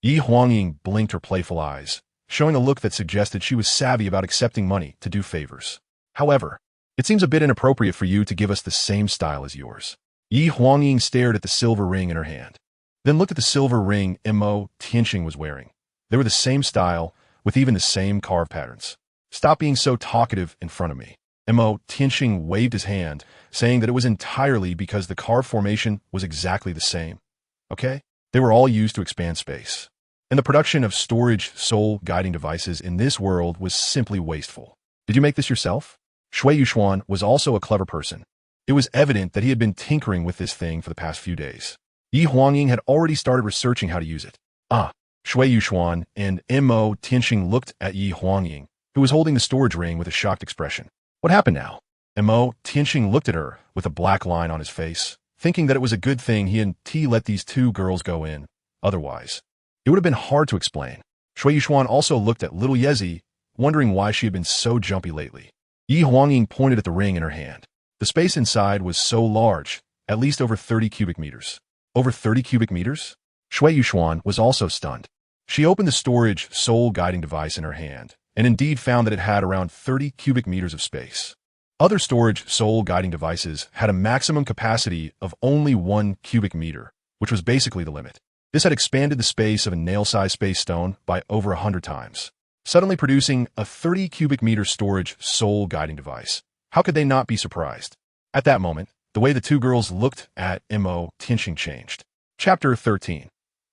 Yi Huangying blinked her playful eyes, showing a look that suggested she was savvy about accepting money to do favors. "However, it seems a bit inappropriate for you to give us the same style as yours." Yi Huangying stared at the silver ring in her hand, then looked at the silver ring Mo Tianqing was wearing. They were the same style, with even the same carve patterns. "Stop being so talkative in front of me." Mo Tianqing waved his hand, saying that it was entirely because the carve formation was exactly the same. Okay? They were all used to expand space, and the production of storage soul guiding devices in this world was simply wasteful. "Did you make this yourself?" Shui Yuxuan was also a clever person. It was evident that he had been tinkering with this thing for the past few days. Yi Huangying had already started researching how to use it. Shui Yuxuan and Mo Tianqing looked at Yi Huangying, who was holding the storage ring with a shocked expression. "What happened now?" Mo Tianqing looked at her with a black line on his face, thinking that it was a good thing he and T let these 2 girls go in. Otherwise, it would have been hard to explain. Shui Yuxuan also looked at little Yezi, wondering why she had been so jumpy lately. Yi Huangying pointed at the ring in her hand. The space inside was so large, at least over 30 cubic meters. Over 30 cubic meters? Shui Yushuan was also stunned. She opened the storage soul guiding device in her hand, and indeed found that it had around 30 cubic meters of space. Other storage soul guiding devices had a maximum capacity of only 1 cubic meter, which was basically the limit. This had expanded the space of a nail-sized space stone by over 100 times, suddenly producing a 30 cubic meter storage soul guiding device. How could they not be surprised? At that moment, the way the two girls looked at Mo Tianxing changed. Chapter 13.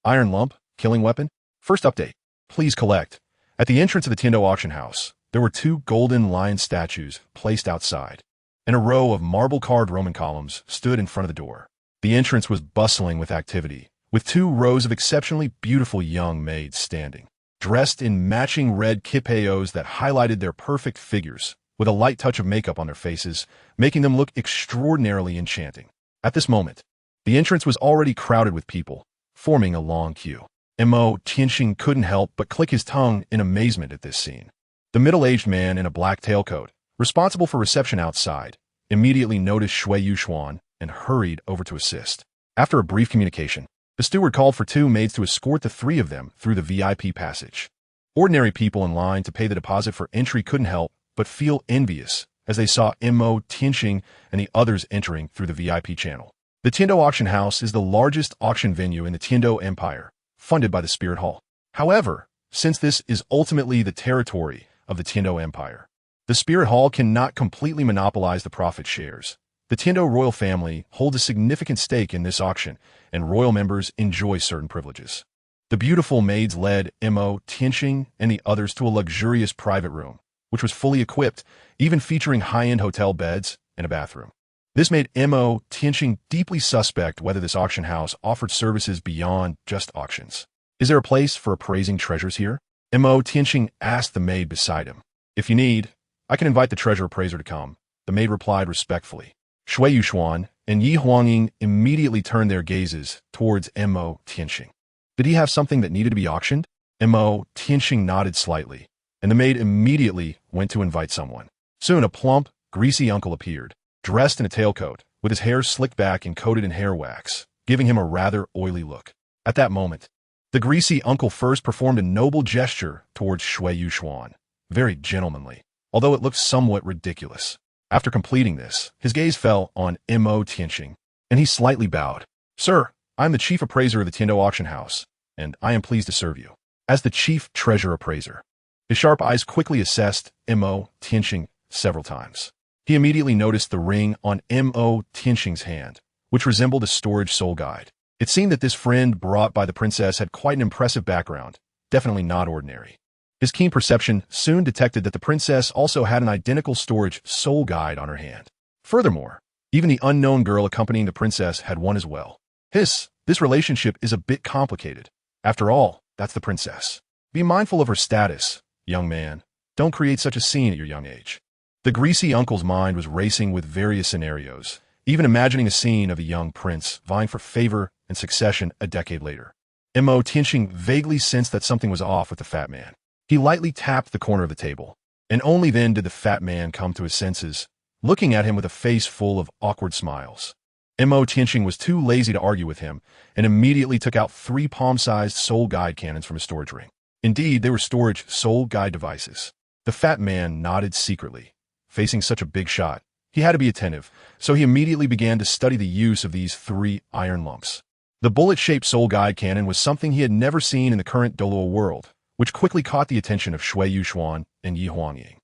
Iron Lump, Killing Weapon. First update. Please collect. At the entrance of the Tiando auction house, there were 2 golden lion statues placed outside, and a row of marble-carved Roman columns stood in front of the door. The entrance was bustling with activity, with 2 rows of exceptionally beautiful young maids standing, dressed in matching red kipayos that highlighted their perfect figures, with a light touch of makeup on their faces, making them look extraordinarily enchanting. At this moment, the entrance was already crowded with people, forming a long queue. Mo Tianxing couldn't help but click his tongue in amazement at this scene. The middle-aged man in a black tailcoat, responsible for reception outside, immediately noticed Shui Yushuan and hurried over to assist. After a brief communication, the steward called for 2 maids to escort the 3 of them through the VIP passage. Ordinary people in line to pay the deposit for entry couldn't help but feel envious as they saw Mo Tianxing and the others entering through the VIP channel. The Tiando Auction House is the largest auction venue in the Tiando Empire, funded by the Spirit Hall. However, since this is ultimately the territory of the Tiando Empire, the Spirit Hall cannot completely monopolize the profit shares. The Tiando royal family holds a significant stake in this auction, and royal members enjoy certain privileges. The beautiful maids led Mo Tianxing and the others to a luxurious private room, which was fully equipped, even featuring high-end hotel beds and a bathroom. This made Mo Tianxing deeply suspect whether this auction house offered services beyond just auctions. Is there a place for appraising treasures here? Mo Tianxing asked the maid beside him. If you need, I can invite the treasure appraiser to come, the maid replied respectfully. Shui Yushuan and Yi Huangying immediately turned their gazes towards Mo Tianxing. Did he have something that needed to be auctioned? Mo Tianxing nodded slightly, and the maid immediately went to invite someone. Soon a plump, greasy uncle appeared, dressed in a tailcoat, with his hair slicked back and coated in hair wax, giving him a rather oily look. At that moment, the greasy uncle first performed a noble gesture towards Shui Yushuan, very gentlemanly, although it looked somewhat ridiculous. After completing this, his gaze fell on Mo Tianxing, and he slightly bowed. Sir, I am the chief appraiser of the Tiando Auction House, and I am pleased to serve you. As the chief treasure appraiser, his sharp eyes quickly assessed Mo Tianxing several times. He immediately noticed the ring on Mo Tianxing's hand, which resembled a storage soul guide. It seemed that this friend brought by the princess had quite an impressive background, definitely not ordinary. His keen perception soon detected that the princess also had an identical storage soul guide on her hand. Furthermore, even the unknown girl accompanying the princess had one as well. This relationship is a bit complicated. After all, that's the princess. Be mindful of her status, young man. Don't create such a scene at your young age. The greasy uncle's mind was racing with various scenarios, even imagining a scene of a young prince vying for favor and succession a decade later. Mo Tianxing vaguely sensed that something was off with the fat man. He lightly tapped the corner of the table, and only then did the fat man come to his senses, looking at him with a face full of awkward smiles. Mo Tianxing was too lazy to argue with him, and immediately took out 3 palm-sized soul guide cannons from his storage ring. Indeed, they were storage soul guide devices. The fat man nodded secretly. Facing such a big shot, he had to be attentive, so he immediately began to study the use of these 3 iron lumps. The bullet-shaped soul guide cannon was something he had never seen in the current Douluo world, which quickly caught the attention of Shui Yushuan and Yi Huangying.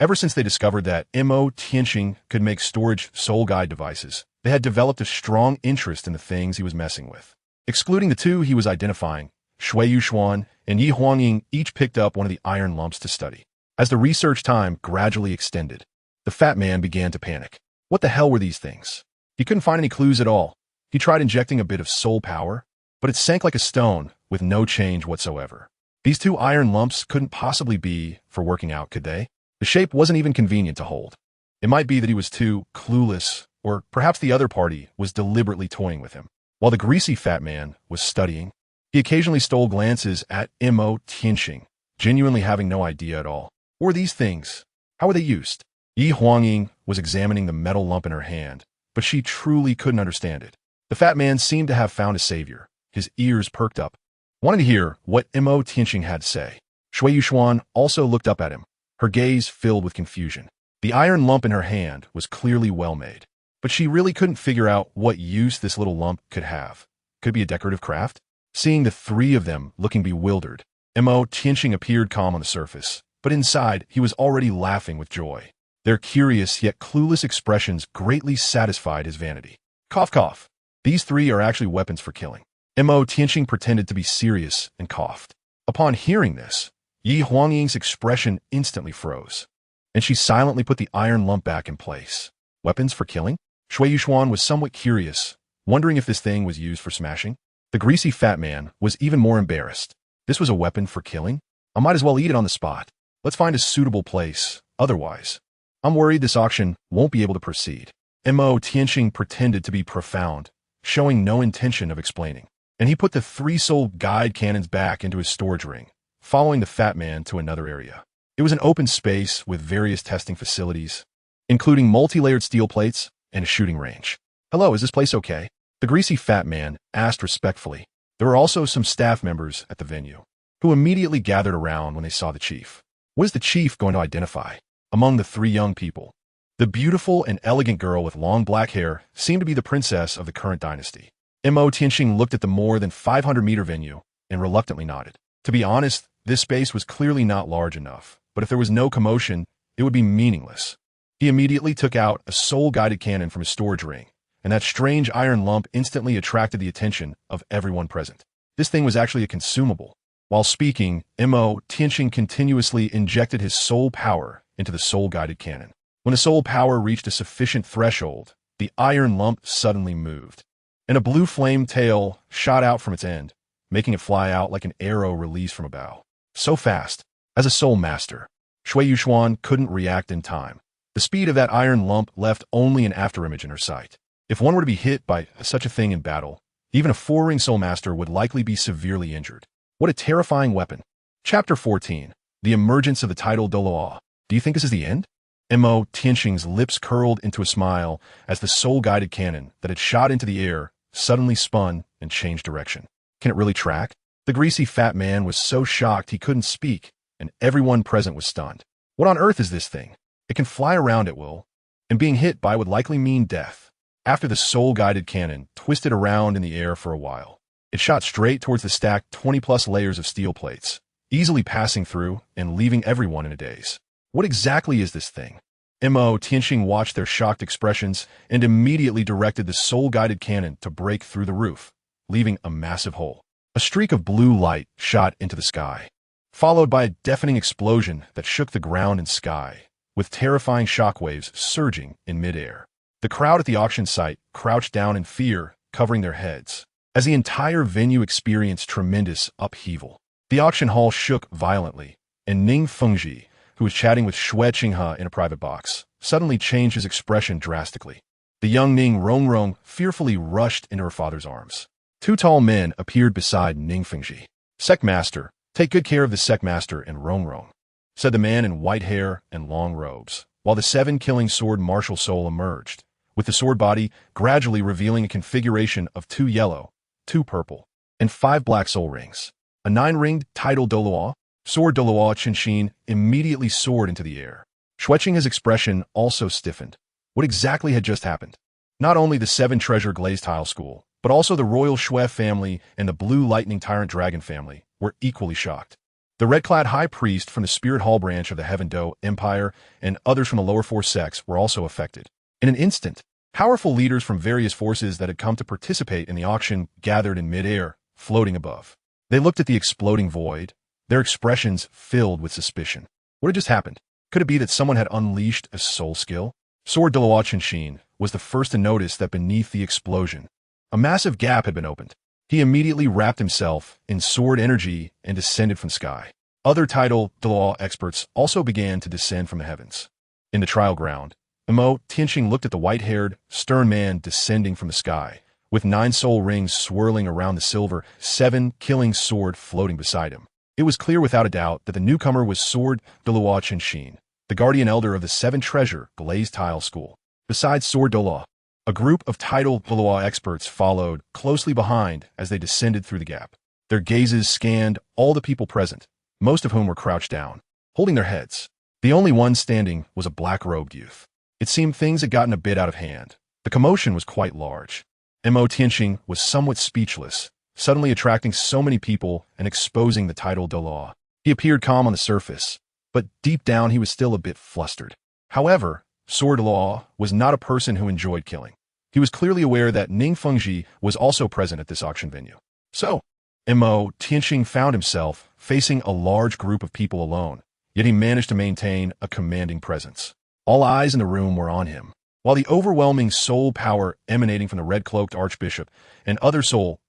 Ever since they discovered that Mo Tianxing could make storage soul guide devices, they had developed a strong interest in the things he was messing with. Excluding the 2 he was identifying, Shui Yushuan and Yi Huangying each picked up one of the iron lumps to study. As the research time gradually extended, the fat man began to panic. What the hell were these things? He couldn't find any clues at all. He tried injecting a bit of soul power, but it sank like a stone with no change whatsoever. These 2 iron lumps couldn't possibly be for working out, could they? The shape wasn't even convenient to hold. It might be that he was too clueless, or perhaps the other party was deliberately toying with him. While the greasy fat man was studying, he occasionally stole glances at Mo Tianxing, genuinely having no idea at all. What were these things? How were they used? Yi Huangying was examining the metal lump in her hand, but she truly couldn't understand it. The fat man seemed to have found a savior. his ears perked up, wanting to hear what Mo Tianqing had to say. Shui Yuxuan also looked up at him, her gaze filled with confusion. The iron lump in her hand was clearly well made, but she really couldn't figure out what use this little lump could have. Could it be a decorative craft? Seeing the three of them looking bewildered, Mo Tianqing appeared calm on the surface, but inside he was already laughing with joy. Their curious yet clueless expressions greatly satisfied his vanity. Cough, cough. These three are actually weapons for killing. Mo Tianqing pretended to be serious and coughed. Upon hearing this, Yi Huangying's expression instantly froze, and she silently put the iron lump back in place. Weapons for killing? Shui Yuxuan was somewhat curious, wondering if this thing was used for smashing. The greasy fat man was even more embarrassed. This was a weapon for killing? I might as well eat it on the spot. Let's find a suitable place. Otherwise, I'm worried this auction won't be able to proceed. Mo Tianqing pretended to be profound, showing no intention of explaining. And he put the 3 soul guide cannons back into his storage ring, following the fat man to another area. It was an open space with various testing facilities, including multi-layered steel plates and a shooting range. Hello, is this place okay? The greasy fat man asked respectfully. There were also some staff members at the venue, who immediately gathered around when they saw the chief. What is the chief going to identify? Among the 3 young people, the beautiful and elegant girl with long black hair seemed to be the princess of the current dynasty. Mo Tianqing looked at the more than 500-meter venue and reluctantly nodded. To be honest, this space was clearly not large enough, but if there was no commotion, it would be meaningless. He immediately took out a soul-guided cannon from his storage ring, and that strange iron lump instantly attracted the attention of everyone present. This thing was actually a consumable. While speaking, Mo Tianqing continuously injected his soul power into the soul-guided cannon. When the soul power reached a sufficient threshold, the iron lump suddenly moved, and a blue flame tail shot out from its end, making it fly out like an arrow released from a bow. So fast. As a soul master, Shui Yuxuan couldn't react in time. The speed of that iron lump left only an afterimage in her sight. If one were to be hit by such a thing in battle, even a 4-ring soul master would likely be severely injured. What a terrifying weapon. Chapter 14. The emergence of the title Douluo. Do you think this is the end? Mo Tianqing's lips curled into a smile as the soul-guided cannon that had shot into the air suddenly spun and changed direction. Can it really track? The greasy fat man was so shocked he couldn't speak, and everyone present was stunned. What on earth is this thing? It can fly around at will, and being hit by would likely mean death. After the soul-guided cannon twisted around in the air for a while, it shot straight towards the stacked 20-plus layers of steel plates, easily passing through and leaving everyone in a daze. What exactly is this thing? Mo Tianqing watched their shocked expressions and immediately directed the soul-guided cannon to break through the roof, leaving a massive hole. A streak of blue light shot into the sky, followed by a deafening explosion that shook the ground and sky, with terrifying shockwaves surging in midair. The crowd at the auction site crouched down in fear, covering their heads, as the entire venue experienced tremendous upheaval. The auction hall shook violently, and Ning Fengji, who was chatting with Xue Qinghe in a private box, suddenly changed his expression drastically. The young Ning Rongrong fearfully rushed into her father's arms. 2 tall men appeared beside Ning Fengji. "Sect Master, take good care of the Sect Master and Rongrong," said the man in white hair and long robes, while the 7 killing sword martial soul emerged, with the sword body gradually revealing a configuration of 2 yellow, 2 purple, and 5 black soul rings. A 9-ringed title Douluo, sword Douluo Qinshin immediately soared into the air. Xueqing's expression also stiffened. What exactly had just happened? Not only the 7 treasure glazed tile school, but also the royal Xue family and the blue lightning tyrant dragon family were equally shocked. The red-clad high priest from the Spirit Hall branch of the Heaven Do Empire and others from the lower 4 sects were also affected. In an instant, powerful leaders from various forces that had come to participate in the auction gathered in midair, floating above. They looked at the exploding void, their expressions filled with suspicion. What had just happened? Could it be that someone had unleashed a soul skill? Sword Douluo Qinshin was the first to notice that beneath the explosion, a massive gap had been opened. He immediately wrapped himself in sword energy and descended from the sky. Other title Douluo experts also began to descend from the heavens. In the trial ground, Mo Tianqing looked at the white-haired, stern man descending from the sky, with 9 soul rings swirling around the silver 7 killing sword floating beside him. It was clear without a doubt that the newcomer was Sword Douluo Qinshin, the guardian elder of the 7 treasure glazed tile school. Besides Sword Douluo, A group of title Douluo experts followed closely behind as they descended through the gap. Their gazes scanned all the people present, most of whom were crouched down, holding their heads. The only one standing was a black-robed youth. It seemed things had gotten a bit out of hand. The commotion was quite large. Mo Tianxing was somewhat speechless, suddenly attracting so many people and exposing the title Douluo. He appeared calm on the surface, but deep down he was still a bit flustered. However, Douluo was not a person who enjoyed killing. He was clearly aware that Ning Fengji was also present at this auction venue. So, Mo Tianxing found himself facing a large group of people alone, yet he managed to maintain a commanding presence. All eyes in the room were on him, while the overwhelming soul power emanating from the red-cloaked archbishop and other soul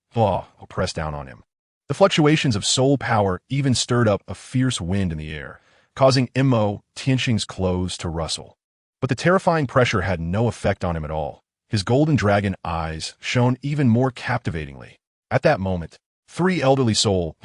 pressed down on him. The fluctuations of soul power even stirred up a fierce wind in the air, causing Mo Tianxing's clothes to rustle. But the terrifying pressure had no effect on him at all. His golden dragon eyes shone even more captivatingly. At that moment, 3 elderly soul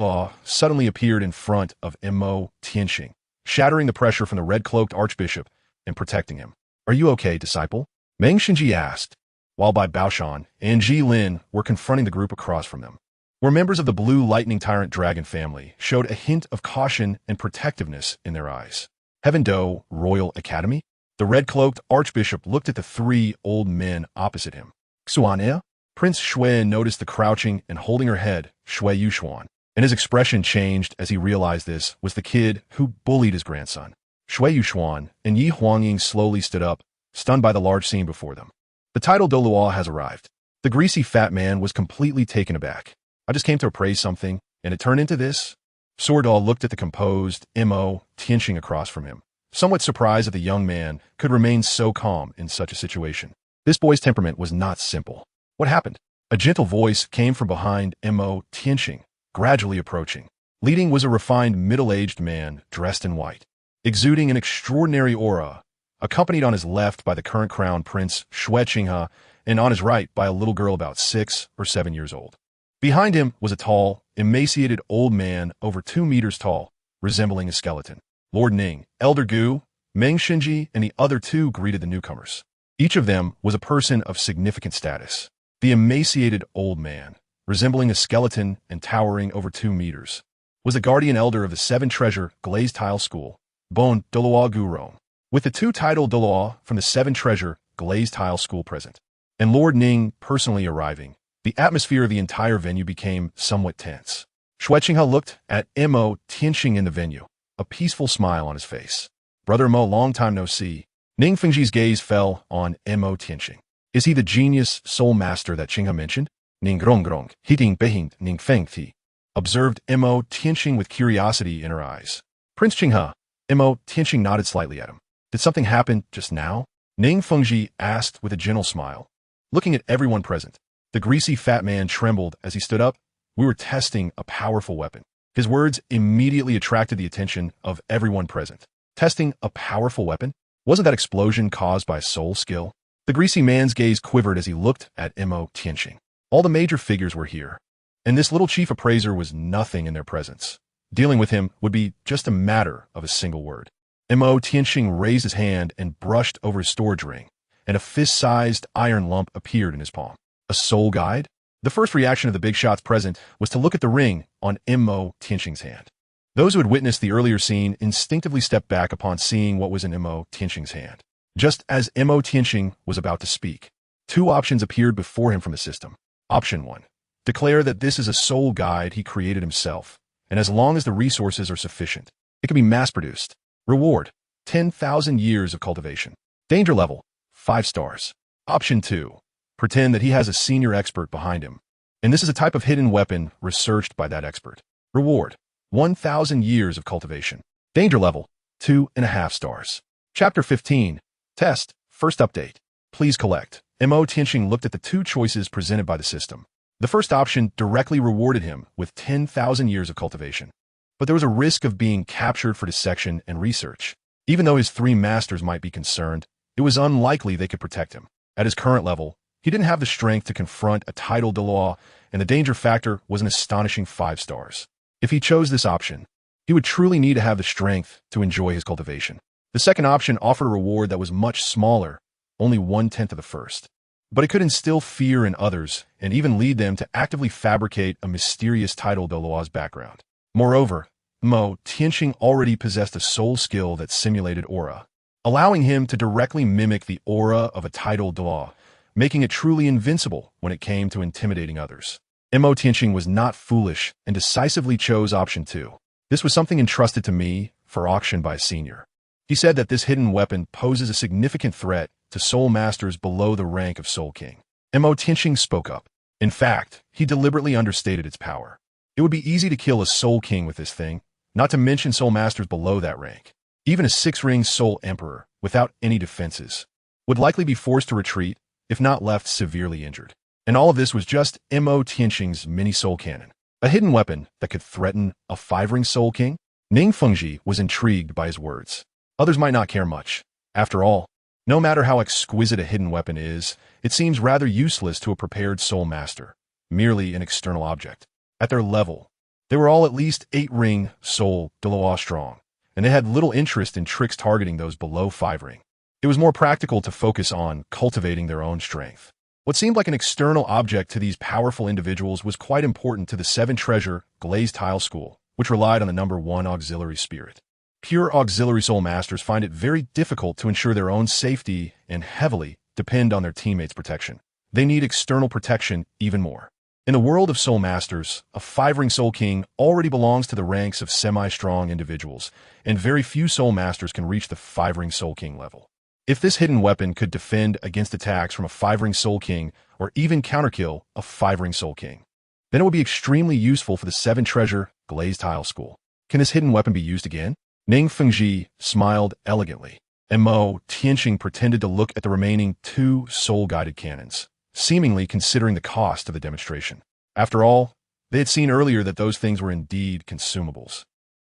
suddenly appeared in front of Mo Tianxing, shattering the pressure from the red-cloaked archbishop and protecting him. "Are you okay, disciple?" Meng Xinji asked, while Bai Baoshan and Ji Lin were confronting the group across from them. Where members of the Blue Lightning Tyrant Dragon family showed a hint of caution and protectiveness in their eyes. Heaven Do Royal Academy? The red-cloaked archbishop looked at the 3 old men opposite him. Xuan'e? Prince Shui noticed the crouching and holding her head, Shui Yushuan, and his expression changed as he realized this was the kid who bullied his grandson. Shui Yushuan and Yi Huangying slowly stood up, stunned by the large scene before them. The title Douluo has arrived. The greasy fat man was completely taken aback. "I just came to appraise something, and it turned into this?" Sordal looked at the composed Mo Tianxing across from him, somewhat surprised that the young man could remain so calm in such a situation. This boy's temperament was not simple. "What happened?" A gentle voice came from behind Mo Tianxing, gradually approaching. Leading was a refined middle-aged man dressed in white, exuding an extraordinary aura, accompanied on his left by the current crown prince Shui Qinghe and on his right by a little girl about 6 or 7 years old. Behind him was a tall, emaciated old man over 2 meters tall, resembling a skeleton. Lord Ning, Elder Gu, Meng Xinji, and the other 2 greeted the newcomers. Each of them was a person of significant status. The emaciated old man, resembling a skeleton and towering over 2 meters, was the guardian elder of the 7-treasure glazed tile school, Bon Douluo Guron, with the 2 title Douluo from the 7-treasure glazed tile school present, and Lord Ning personally arriving. The atmosphere of the entire venue became somewhat tense. Shui Qinghe looked at Mo Tianxing in the venue, a peaceful smile on his face. "Brother Mo, long time no see." Ning Fengji's gaze fell on Mo Tianxing. "Is he the genius soul master that Qinghe mentioned?" Ning Grongrong, Hiting Behind Ning Fengti, observed Mo Tianxing with curiosity in her eyes. "Prince Qinghe." Mo Tianxing nodded slightly at him. "Did something happen just now?" Ning Fengji asked with a gentle smile. Looking at everyone present, the greasy fat man trembled as he stood up. "We were testing a powerful weapon." His words immediately attracted the attention of everyone present. Testing a powerful weapon? Wasn't that explosion caused by soul skill? The greasy man's gaze quivered as he looked at Mo Tianxing. All the major figures were here, and this little chief appraiser was nothing in their presence. Dealing with him would be just a matter of a single word. Mo Tianxing raised his hand and brushed over his storage ring, and a fist-sized iron lump appeared in his palm. A soul guide? The first reaction of the big shots present was to look at the ring on Mo Tianxing's hand. Those who had witnessed the earlier scene instinctively stepped back upon seeing what was in Mo Tianxing's hand. Just as Mo Tianxing was about to speak, 2 options appeared before him from the system. Option 1. Declare that this is a soul guide he created himself, and as long as the resources are sufficient, it can be mass-produced. Reward: 10,000 years of cultivation. Danger level: 5 stars. Option 2. Pretend that he has a senior expert behind him, and this is a type of hidden weapon researched by that expert. Reward: 1,000 years of cultivation. Danger level: 2.5 stars. Chapter 15. Test. First update. Please collect. Mo Tianxing looked at the 2 choices presented by the system. The first option directly rewarded him with 10,000 years of cultivation, but there was a risk of being captured for dissection and research. Even though his 3 masters might be concerned, it was unlikely they could protect him. At his current level, he didn't have the strength to confront a title Douluo, and the danger factor was an astonishing 5 stars. If he chose this option, he would truly need to have the strength to enjoy his cultivation. The second option offered a reward that was much smaller, only 1/10 of the first. but it could instill fear in others and even lead them to actively fabricate a mysterious title Douluo's background. Moreover, Mo Tianqing already possessed a soul skill that simulated aura, allowing him to directly mimic the aura of a title Douluo, making it truly invincible when it came to intimidating others. Mo Tianqing was not foolish and decisively chose option 2. This was something entrusted to me for auction by a senior. He said that this hidden weapon poses a significant threat to soul masters below the rank of Soul King. Mo Tianqing spoke up. In fact, he deliberately understated its power. It would be easy to kill a Soul King with this thing, not to mention soul masters below that rank. Even a 6-ring Soul Emperor, without any defenses, would likely be forced to retreat, if not left severely injured. And all of this was just Mo Tianqing's mini soul cannon, a hidden weapon that could threaten a 5-ring Soul King. Ning Fengji was intrigued by his words. Others might not care much. After all, no matter how exquisite a hidden weapon is, it seems rather useless to a prepared soul master, merely an external object. At their level, they were all at least 8-ring soul Douluo strong, and they had little interest in tricks targeting those below 5-ring. It was more practical to focus on cultivating their own strength. What seemed like an external object to these powerful individuals was quite important to the 7-treasure glazed tile school, which relied on the number 1 auxiliary spirit. Pure auxiliary soul masters find it very difficult to ensure their own safety and heavily depend on their teammates' protection. They need external protection even more. In the world of soul masters, a 5-ring Soul King already belongs to the ranks of semi-strong individuals, and very few soul masters can reach the 5-ring Soul King level. If this hidden weapon could defend against attacks from a 5-ring Soul King or even counterkill a 5-ring Soul King, then it would be extremely useful for the 7-treasure glazed tile school. Can this hidden weapon be used again? Ning Fengji smiled elegantly, and Mo Tianqing pretended to look at the remaining 2 soul-guided cannons, seemingly considering the cost of the demonstration. After all, they had seen earlier that those things were indeed consumables,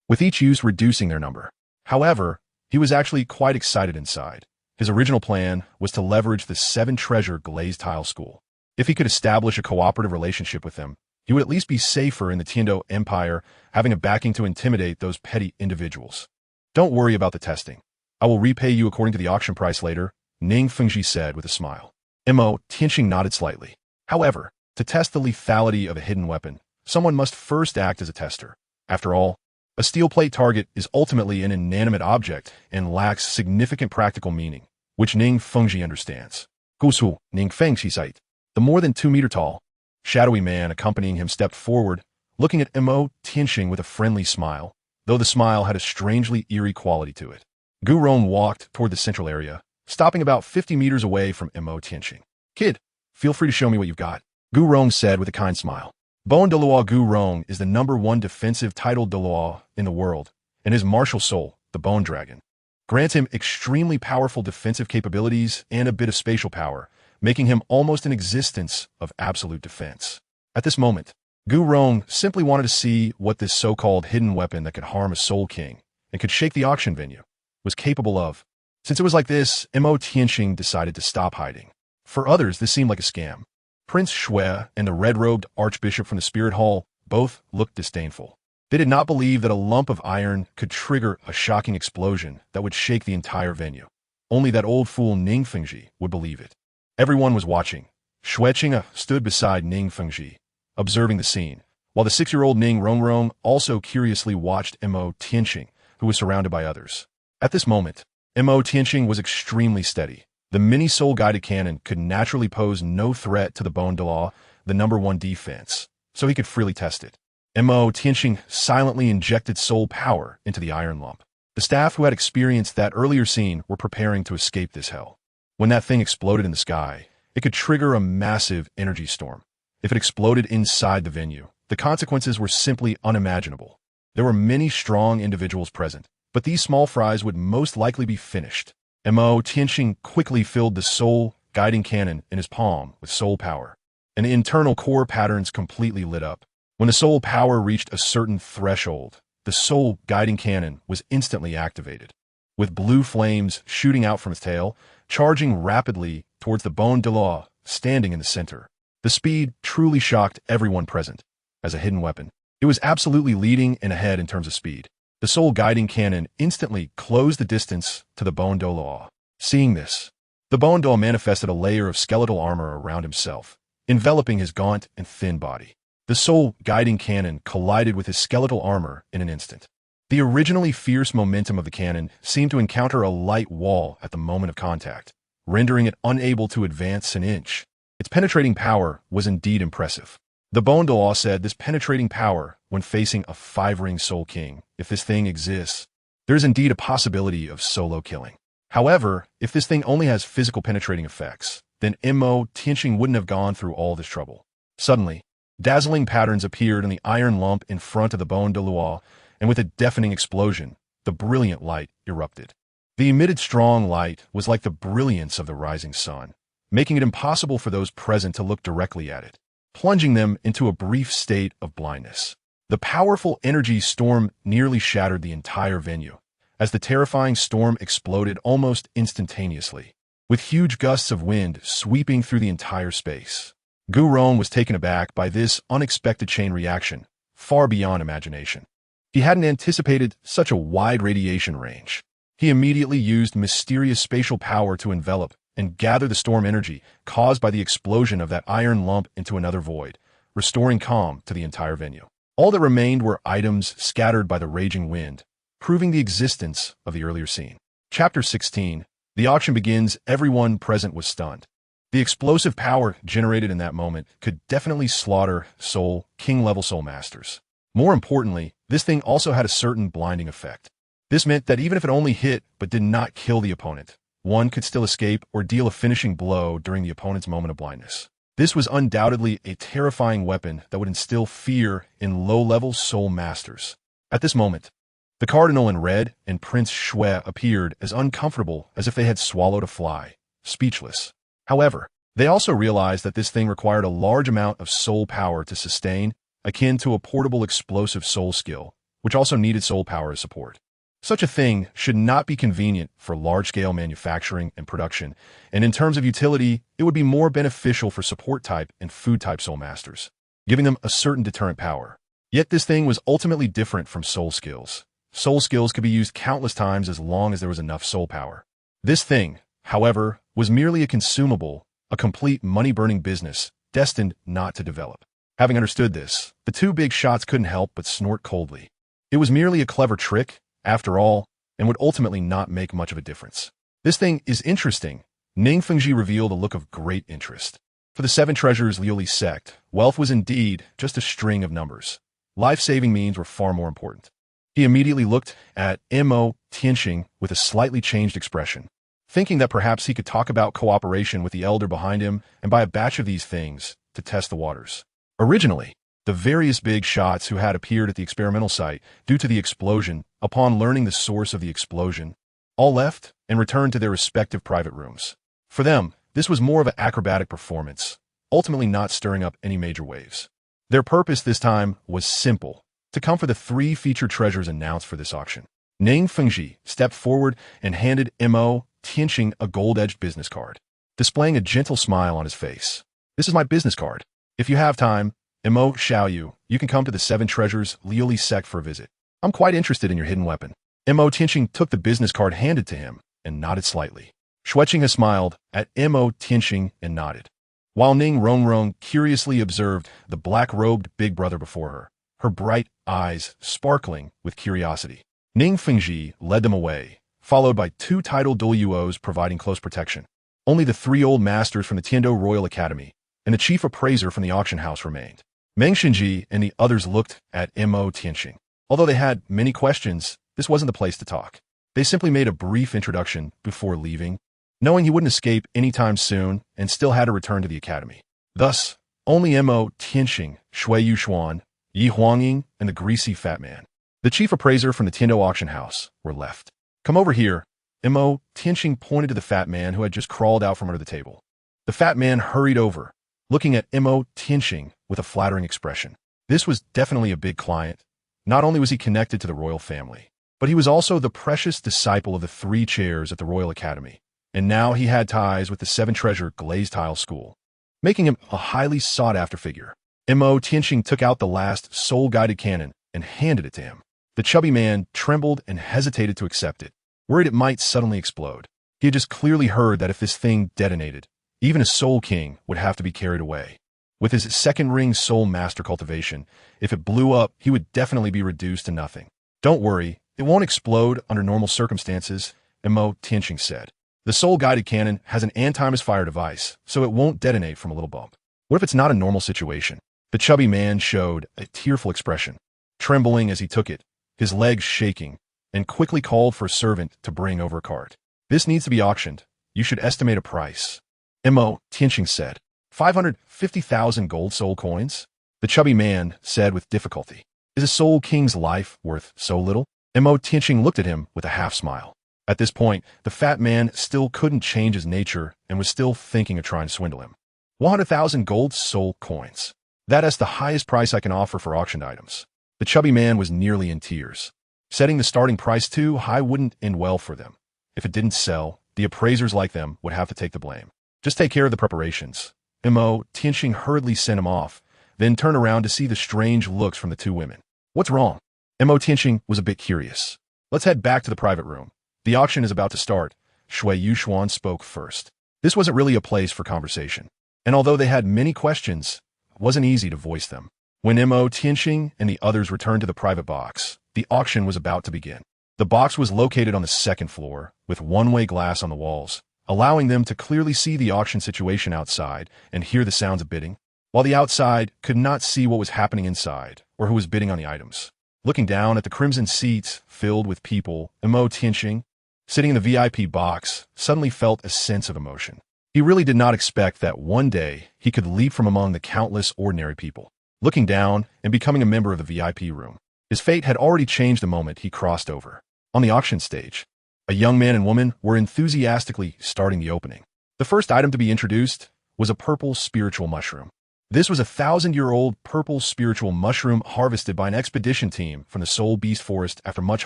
with each use reducing their number. However, he was actually quite excited inside. His original plan was to leverage the 7-treasure glazed tile school. If he could establish a cooperative relationship with them, he would at least be safer in the Tiando Empire, having a backing to intimidate those petty individuals. Don't worry about the testing. I will repay you according to the auction price later, Ning Fengji said with a smile. Mo Tianqing nodded slightly. However, to test the lethality of a hidden weapon, someone must first act as a tester. After all, a steel plate target is ultimately an inanimate object and lacks significant practical meaning, which Ning Fengji understands. Gusu Ning Fengji sight. The more than 2-meter tall, shadowy man accompanying him stepped forward, looking at Mo Tianqing with a friendly smile, though the smile had a strangely eerie quality to it. Gu Rong walked toward the central area, stopping about 50 meters away from Mo Tianqing. Kid, feel free to show me what you've got, Gu Rong said with a kind smile. Bon Douluo Gu Rong is the number 1 defensive title Douluo in the world, and his martial soul, the Bone Dragon, grants him extremely powerful defensive capabilities and a bit of spatial power, making him almost an existence of absolute defense. At this moment, Gu Rong simply wanted to see what this so-called hidden weapon that could harm a Soul King and could shake the auction venue was capable of. Since it was like this, Mo Tianqing decided to stop hiding. For others, this seemed like a scam. Prince Renxue and the red-robed archbishop from the Spirit Hall both looked disdainful. They did not believe that a lump of iron could trigger a shocking explosion that would shake the entire venue. Only that old fool Ning Fengji would believe it. Everyone was watching. Xueqing stood beside Ning Fengji, observing the scene, while the 6-year-old Ning Rongrong also curiously watched Mo Tianqing, who was surrounded by others. At this moment, Mo Tianqing was extremely steady. The mini soul-guided cannon could naturally pose no threat to the Bone Douluo, the number 1 defense, so he could freely test it. Mo Tianqing silently injected soul power into the iron lump. The staff who had experienced that earlier scene were preparing to escape this hell. When that thing exploded in the sky, it could trigger a massive energy storm. If it exploded inside the venue, the consequences were simply unimaginable. There were many strong individuals present, but these small fries would most likely be finished. Mo Tianqing quickly filled the soul-guiding cannon in his palm with soul power, and the internal core patterns completely lit up. When the soul power reached a certain threshold, the soul-guiding cannon was instantly activated, with blue flames shooting out from its tail, charging rapidly towards the Bone Douluo standing in the center. The speed truly shocked everyone present. As a hidden weapon, it was absolutely leading and ahead in terms of speed. The soul-guiding cannon instantly closed the distance to the Bone Douluo. Seeing this, The Dugu manifested a layer of skeletal armor around himself, enveloping his gaunt and thin body. The soul-guiding cannon collided with his skeletal armor in an instant. The originally fierce momentum of the cannon seemed to encounter a light wall at the moment of contact, rendering it unable to advance an inch. Its penetrating power was indeed impressive. The Douluo said this penetrating power, when facing a 5-ring Soul King, if this thing exists, there is indeed a possibility of solo killing. However, if this thing only has physical penetrating effects, then Tianqing wouldn't have gone through all this trouble. Suddenly, dazzling patterns appeared in the iron lump in front of the Douluo, and with a deafening explosion, the brilliant light erupted. The emitted strong light was like the brilliance of the rising sun, making it impossible for those present to look directly at it, plunging them into a brief state of blindness. The powerful energy storm nearly shattered the entire venue, as the terrifying storm exploded almost instantaneously, with huge gusts of wind sweeping through the entire space. Gu Ron was taken aback by this unexpected chain reaction, far beyond imagination. He hadn't anticipated such a wide radiation range. He immediately used mysterious spatial power to envelop and gather the storm energy caused by the explosion of that iron lump into another void, restoring calm to the entire venue. All that remained were items scattered by the raging wind, proving the existence of the earlier scene. Chapter 16. The auction begins. Everyone present was stunned. The explosive power generated in that moment could definitely slaughter Soul King-level Soul Masters. More importantly, this thing also had a certain blinding effect. This meant that even if it only hit but did not kill the opponent, one could still escape or deal a finishing blow during the opponent's moment of blindness. This was undoubtedly a terrifying weapon that would instill fear in low-level Soul Masters. At this moment, the Cardinal in red and Prince Shui appeared as uncomfortable as if they had swallowed a fly, speechless. However, they also realized that this thing required a large amount of soul power to sustain, akin to a portable explosive soul skill, which also needed soul power as support. Such a thing should not be convenient for large-scale manufacturing and production, and in terms of utility, it would be more beneficial for support-type and food-type Soul Masters, giving them a certain deterrent power. Yet this thing was ultimately different from soul skills. Soul skills could be used countless times as long as there was enough soul power. This thing, however, was merely a consumable, a complete money-burning business, destined not to develop. Having understood this, the two big shots couldn't help but snort coldly. It was merely a clever trick, after all, and would ultimately not make much of a difference. This thing is interesting. Ning Fengji revealed a look of great interest. For the 7 treasures Liuli sect, wealth was indeed just a string of numbers. Life-saving means were far more important. He immediately looked at Tianqing with a slightly changed expression, thinking that perhaps he could talk about cooperation with the elder behind him and buy a batch of these things to test the waters. Originally, the various big shots who had appeared at the experimental site due to the explosion, upon learning the source of the explosion, all left and returned to their respective private rooms. For them, this was more of an acrobatic performance, ultimately not stirring up any major waves. Their purpose this time was simple: to come for the 3 featured treasures announced for this auction. Ning Fengji stepped forward and handed Tianqing a gold-edged business card, displaying a gentle smile on his face. "This is my business card. If you have time, Xiao Wu, you can come to the 7 treasures Liuli sect for a visit. I'm quite interested in your hidden weapon." Tianqing took the business card handed to him and nodded slightly. Shuiqing smiled at Tianqing and nodded, while Ning Rongrong curiously observed the black-robed big brother before her bright eyes sparkling with curiosity. Ning Fengji led them away, followed by 2 titled Douluos providing close protection. Only the 3 old masters from the Tiando Royal Academy and the chief appraiser from the auction house remained. Meng Xinji and the others looked at Tianqing. Although they had many questions, this wasn't the place to talk. They simply made a brief introduction before leaving, knowing he wouldn't escape anytime soon and still had to return to the academy. Thus, only Tianqing, Shui Yuxuan, Yi Huangying, and the greasy fat man, the chief appraiser from the Tiando auction house, were left. "Come over here." Tianqing pointed to the fat man who had just crawled out from under the table. The fat man hurried over, looking at Tianqing with a flattering expression. This was definitely a big client. Not only was he connected to the royal family, but he was also the precious disciple of the 3 chairs at the Royal Academy, and now he had ties with the 7-treasure glazed tile school, making him a highly sought-after figure. Tianqing took out the last soul-guided cannon and handed it to him. The chubby man trembled and hesitated to accept it, worried it might suddenly explode. He had just clearly heard that if this thing detonated, even a soul king would have to be carried away. With his second ring soul master cultivation, if it blew up, he would definitely be reduced to nothing. Don't worry, it won't explode under normal circumstances, Mo Tianqing said. The soul-guided cannon has an anti-misfire device, so it won't detonate from a little bump. What if it's not a normal situation? The chubby man showed a tearful expression, trembling as he took it, his legs shaking, and quickly called for a servant to bring over a cart. This needs to be auctioned. You should estimate a price. Mo Tianqing said. 550,000 gold soul coins? The chubby man said with difficulty. Is a soul king's life worth so little? Mo Tianqing looked at him with a half-smile. At this point, the fat man still couldn't change his nature and was still thinking of trying to swindle him. 100,000 gold soul coins. That is the highest price I can offer for auctioned items. The chubby man was nearly in tears. Setting the starting price too high wouldn't end well for them. If it didn't sell, the appraisers like them would have to take the blame. Just take care of the preparations. Mo Tianqing hurriedly sent him off, then turned around to see the strange looks from the two women. What's wrong? Mo Tianqing was a bit curious. Let's head back to the private room. The auction is about to start. Shui Yushuan spoke first. This wasn't really a place for conversation. And although they had many questions, it wasn't easy to voice them. When Mo Tianqing and the others returned to the private box, the auction was about to begin. The box was located on the second floor, with one-way glass on the walls, allowing them to clearly see the auction situation outside and hear the sounds of bidding, while the outside could not see what was happening inside or who was bidding on the items. Looking down at the crimson seats filled with people, Mo Tianqing, sitting in the VIP box, suddenly felt a sense of emotion. He really did not expect that one day he could leap from among the countless ordinary people, looking down and becoming a member of the VIP room. His fate had already changed the moment he crossed over. On the auction stage, a young man and woman were enthusiastically starting the opening. The first item to be introduced was a purple spiritual mushroom. This was a 1,000-year-old purple spiritual mushroom harvested by an expedition team from the Soul Beast Forest after much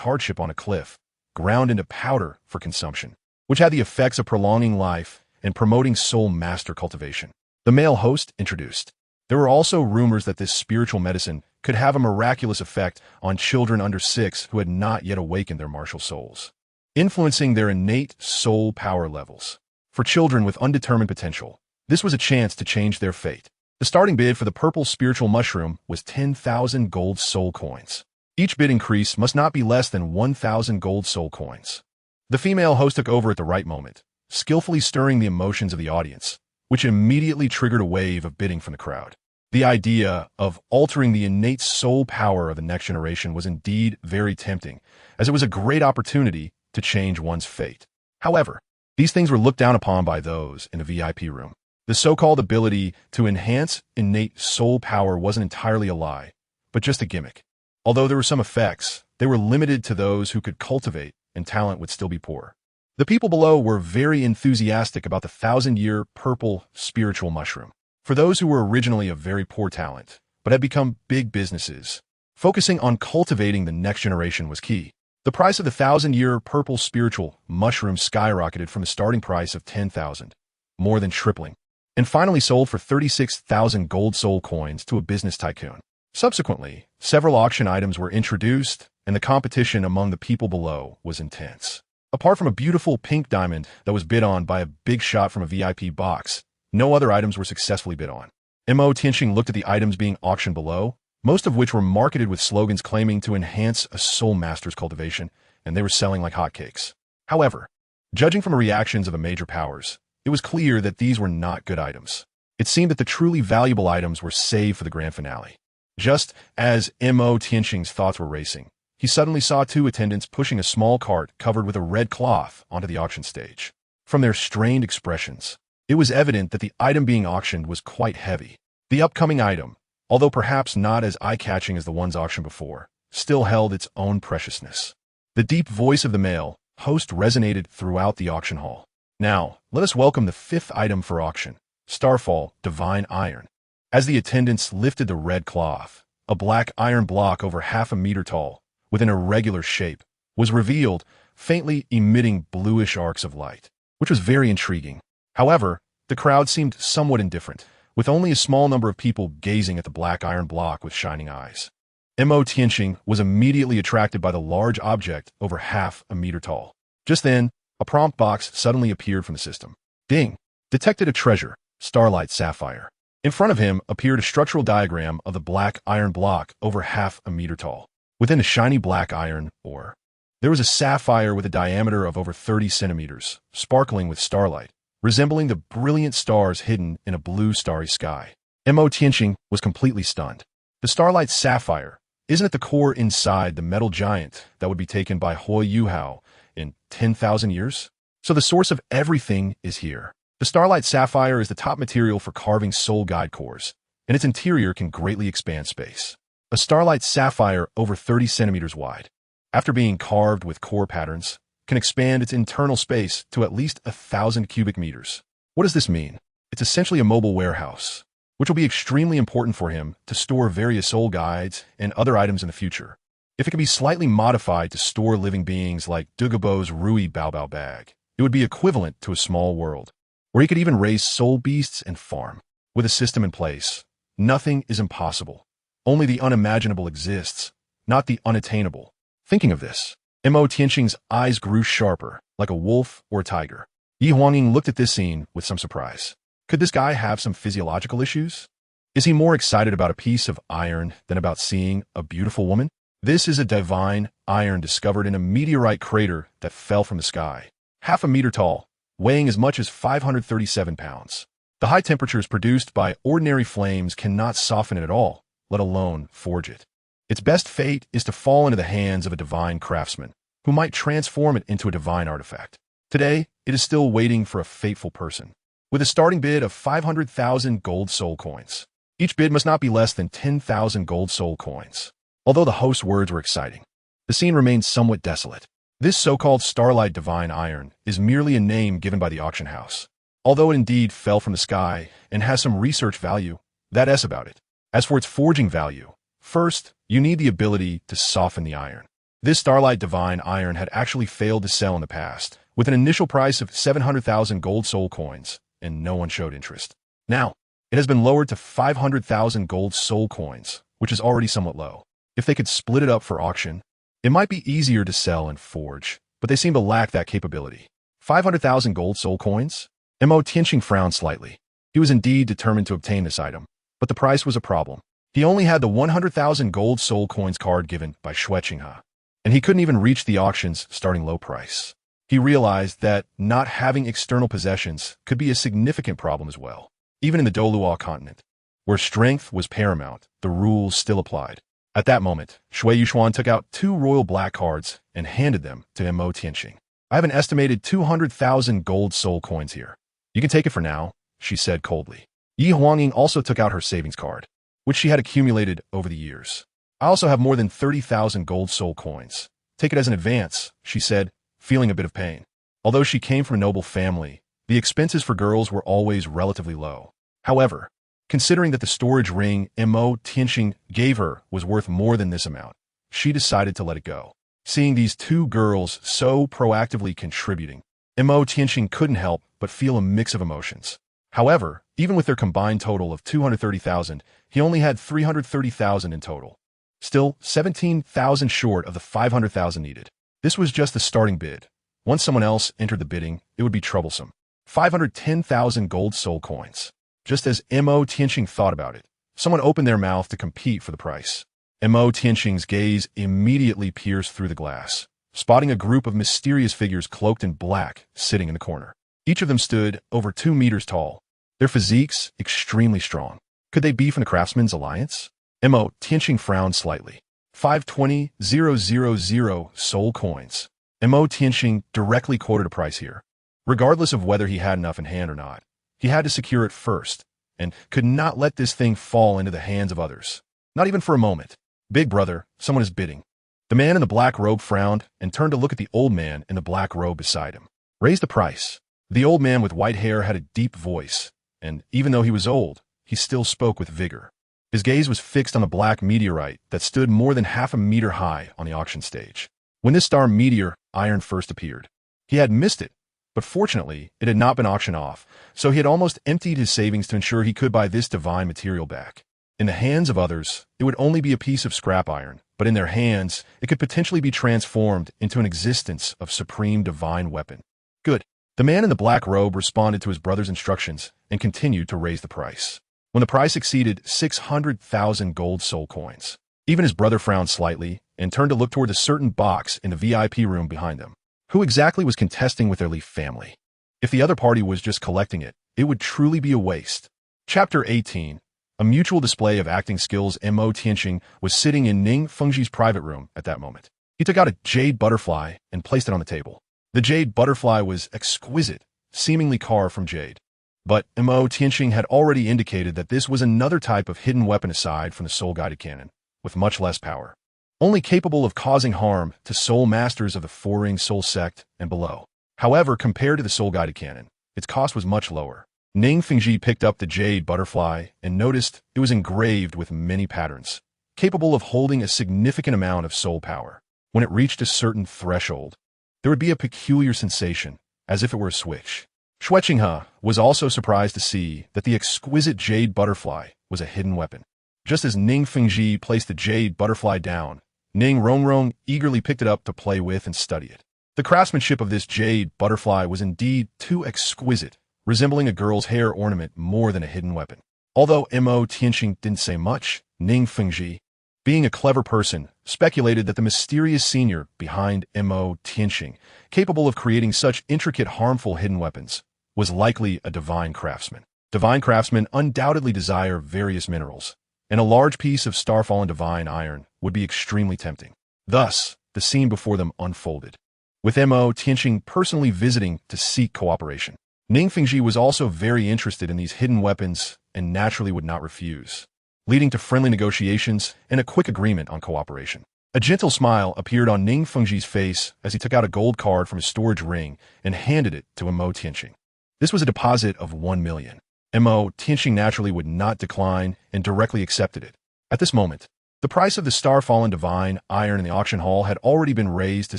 hardship on a cliff, ground into powder for consumption, which had the effects of prolonging life and promoting soul master cultivation. The male host introduced. There were also rumors that this spiritual medicine could have a miraculous effect on children under 6 who had not yet awakened their martial souls, influencing their innate soul power levels. For children with undetermined potential, this was a chance to change their fate. The starting bid for the purple spiritual mushroom was 10,000 gold soul coins. Each bid increase must not be less than 1,000 gold soul coins. The female host took over at the right moment, skillfully stirring the emotions of the audience, which immediately triggered a wave of bidding from the crowd. The idea of altering the innate soul power of the next generation was indeed very tempting, as it was a great opportunity to change one's fate. However, these things were looked down upon by those in the VIP room. The so-called ability to enhance innate soul power wasn't entirely a lie, but just a gimmick. Although there were some effects, they were limited to those who could cultivate, and talent would still be poor. The people below were very enthusiastic about the 1,000-year purple spiritual mushroom. For those who were originally of very poor talent, but had become big businesses, focusing on cultivating the next generation was key. The price of the 1,000-year purple spiritual mushroom skyrocketed from a starting price of 10,000, more than tripling, and finally sold for 36,000 gold soul coins to a business tycoon. Subsequently, several auction items were introduced, and the competition among the people below was intense. Apart from a beautiful pink diamond that was bid on by a big shot from a VIP box, no other items were successfully bid on. Mo Tianqing looked at the items being auctioned below, most of which were marketed with slogans claiming to enhance a soul master's cultivation, and they were selling like hotcakes. However, judging from the reactions of the major powers, it was clear that these were not good items. It seemed that the truly valuable items were saved for the grand finale. Just as Mo Tianqing's thoughts were racing, he suddenly saw two attendants pushing a small cart covered with a red cloth onto the auction stage. From their strained expressions, it was evident that the item being auctioned was quite heavy. The upcoming item, although perhaps not as eye-catching as the ones auctioned before, still held its own preciousness. The deep voice of the male host resonated throughout the auction hall. Now, let us welcome the 5th item for auction, Starfall Divine Iron. As the attendants lifted the red cloth, a black iron block over half a meter tall, with an irregular shape, was revealed, faintly emitting bluish arcs of light, which was very intriguing. However, the crowd seemed somewhat indifferent, with only a small number of people gazing at the black iron block with shining eyes. Mo Tianqing was immediately attracted by the large object over half a meter tall. Just then, A prompt box suddenly appeared from the system. Ding! Detected a treasure, starlight sapphire. In front of him appeared a structural diagram of the black iron block over half a meter tall. Within the shiny black iron ore, there was a sapphire with a diameter of over 30 centimeters, sparkling with starlight, resembling the brilliant stars hidden in a blue starry sky. Mo Tianqing was completely stunned. The starlight sapphire, isn't it the core inside the metal giant that would be taken by Hoi Yuhao in 10,000 years? So the source of everything is here. The starlight sapphire is the top material for carving soul guide cores, and its interior can greatly expand space. A starlight sapphire over 30 centimeters wide, after being carved with core patterns, can expand its internal space to at least 1,000 cubic meters. What does this mean? It's essentially a mobile warehouse, which will be extremely important for him to store various soul guides and other items in the future. If it can be slightly modified to store living beings like Dugu Bo's Rui Baobao bag, it would be equivalent to a small world, where he could even raise soul beasts and farm. With a system in place, nothing is impossible. Only the unimaginable exists, not the unattainable. Thinking of this, Mo Tianqing's eyes grew sharper, like a wolf or a tiger. Yi Huangying looked at this scene with some surprise. Could this guy have some physiological issues? Is he more excited about a piece of iron than about seeing a beautiful woman? This is a divine iron discovered in a meteorite crater that fell from the sky, half a meter tall, weighing as much as 537 pounds. The high temperatures produced by ordinary flames cannot soften it at all, let alone forge it. Its best fate is to fall into the hands of a divine craftsman, who might transform it into a divine artifact. Today, it is still waiting for a fateful person. With a starting bid of 500,000 gold soul coins. Each bid must not be less than 10,000 gold soul coins. Although the host's words were exciting, the scene remains somewhat desolate. This so-called starlight divine iron is merely a name given by the auction house. Although it indeed fell from the sky and has some research value, that's about it. As for its forging value, first, you need the ability to soften the iron. This starlight divine iron had actually failed to sell in the past, with an initial price of 700,000 gold soul coins, and no one showed interest. Now, it has been lowered to 500,000 gold soul coins, which is already somewhat low. If they could split it up for auction, it might be easier to sell and forge, but they seem to lack that capability. 500,000 gold soul coins? Mo Tianqing frowned slightly. He was indeed determined to obtain this item, but the price was a problem. He only had the 100,000 gold soul coins card given by Xue Qinghe, and he couldn't even reach the auction's starting low price. He realized that not having external possessions could be a significant problem as well. Even in the Douluo continent, where strength was paramount, the rules still applied. At that moment, Shui Yuxuan took out 2 royal black cards and handed them to Mo Tianqing. I have an estimated 200,000 gold soul coins here. You can take it for now, she said coldly. Yi Huangying also took out her savings card, which she had accumulated over the years. I also have more than 30,000 gold soul coins. Take it as an advance, she said, feeling a bit of pain. Although she came from a noble family, the expenses for girls were always relatively low. However, considering that the storage ring Mo Tianqing gave her was worth more than this amount, she decided to let it go. Seeing these 2 girls so proactively contributing, Mo Tianqing couldn't help but feel a mix of emotions. However, even with their combined total of 230,000, he only had 330,000 in total. Still, 17,000 short of the 500,000 needed. This was just the starting bid. Once someone else entered the bidding, it would be troublesome. 510,000 gold soul coins. Just as Mo Tianqing thought about it, someone opened their mouth to compete for the price. Mo Tianqing's gaze immediately pierced through the glass, spotting a group of mysterious figures cloaked in black sitting in the corner. Each of them stood over 2 meters tall, their physiques extremely strong. Could they be from the Craftsmen's Alliance? Mo Tianqing frowned slightly. 520,000 soul coins. Mo Tianqing directly quoted a price here. Regardless of whether he had enough in hand or not, he had to secure it first, and could not let this thing fall into the hands of others. Not even for a moment. Big brother, someone is bidding. The man in the black robe frowned and turned to look at the old man in the black robe beside him. Raise the price. The old man with white hair had a deep voice, and even though he was old, he still spoke with vigor. His gaze was fixed on a black meteorite that stood more than half a meter high on the auction stage. When this star meteor iron first appeared, he had missed it, but fortunately, it had not been auctioned off, so he had almost emptied his savings to ensure he could buy this divine material back. In the hands of others, it would only be a piece of scrap iron, but in their hands, it could potentially be transformed into an existence of supreme divine weapon. Good. The man in the black robe responded to his brother's instructions and continued to raise the price. When the price exceeded 600,000 gold soul coins, even his brother frowned slightly and turned to look toward a certain box in the VIP room behind them. Who exactly was contesting with their Leaf family? If the other party was just collecting it, it would truly be a waste. Chapter 18. A mutual display of acting skills. Mo Tianxing was sitting in Ning Fengji's private room at that moment. He took out a jade butterfly and placed it on the table. The jade butterfly was exquisite, seemingly carved from jade. But Mo Tianxing had already indicated that this was another type of hidden weapon aside from the soul-guided cannon, with much less power, only capable of causing harm to soul masters of the Four-Ring Soul Sect and below. However, compared to the soul-guided cannon, its cost was much lower. Ning Fengji picked up the jade butterfly and noticed it was engraved with many patterns, capable of holding a significant amount of soul power. When it reached a certain threshold, there would be a peculiar sensation, as if it were a switch. Xue Qinghe was also surprised to see that the exquisite jade butterfly was a hidden weapon. Just as Ning Fengji placed the jade butterfly down, Ning Rongrong eagerly picked it up to play with and study it. The craftsmanship of this jade butterfly was indeed too exquisite, resembling a girl's hair ornament more than a hidden weapon. Although Mo Tianxing didn't say much, Ning Fengji, being a clever person, speculated that the mysterious senior behind Mo Tianxing, capable of creating such intricate, harmful hidden weapons, was likely a divine craftsman. Divine craftsmen undoubtedly desire various minerals, and a large piece of star-fallen divine iron would be extremely tempting. Thus, the scene before them unfolded, with Mo Tianxing personally visiting to seek cooperation. Ning Fengji was also very interested in these hidden weapons and naturally would not refuse, leading to friendly negotiations and a quick agreement on cooperation. A gentle smile appeared on Ning Fengji's face as he took out a gold card from his storage ring and handed it to Mo Tianxing. This was a deposit of 1 million. Mo Tianxing naturally would not decline and directly accepted it. At this moment, the price of the star-fallen divine iron in the auction hall had already been raised to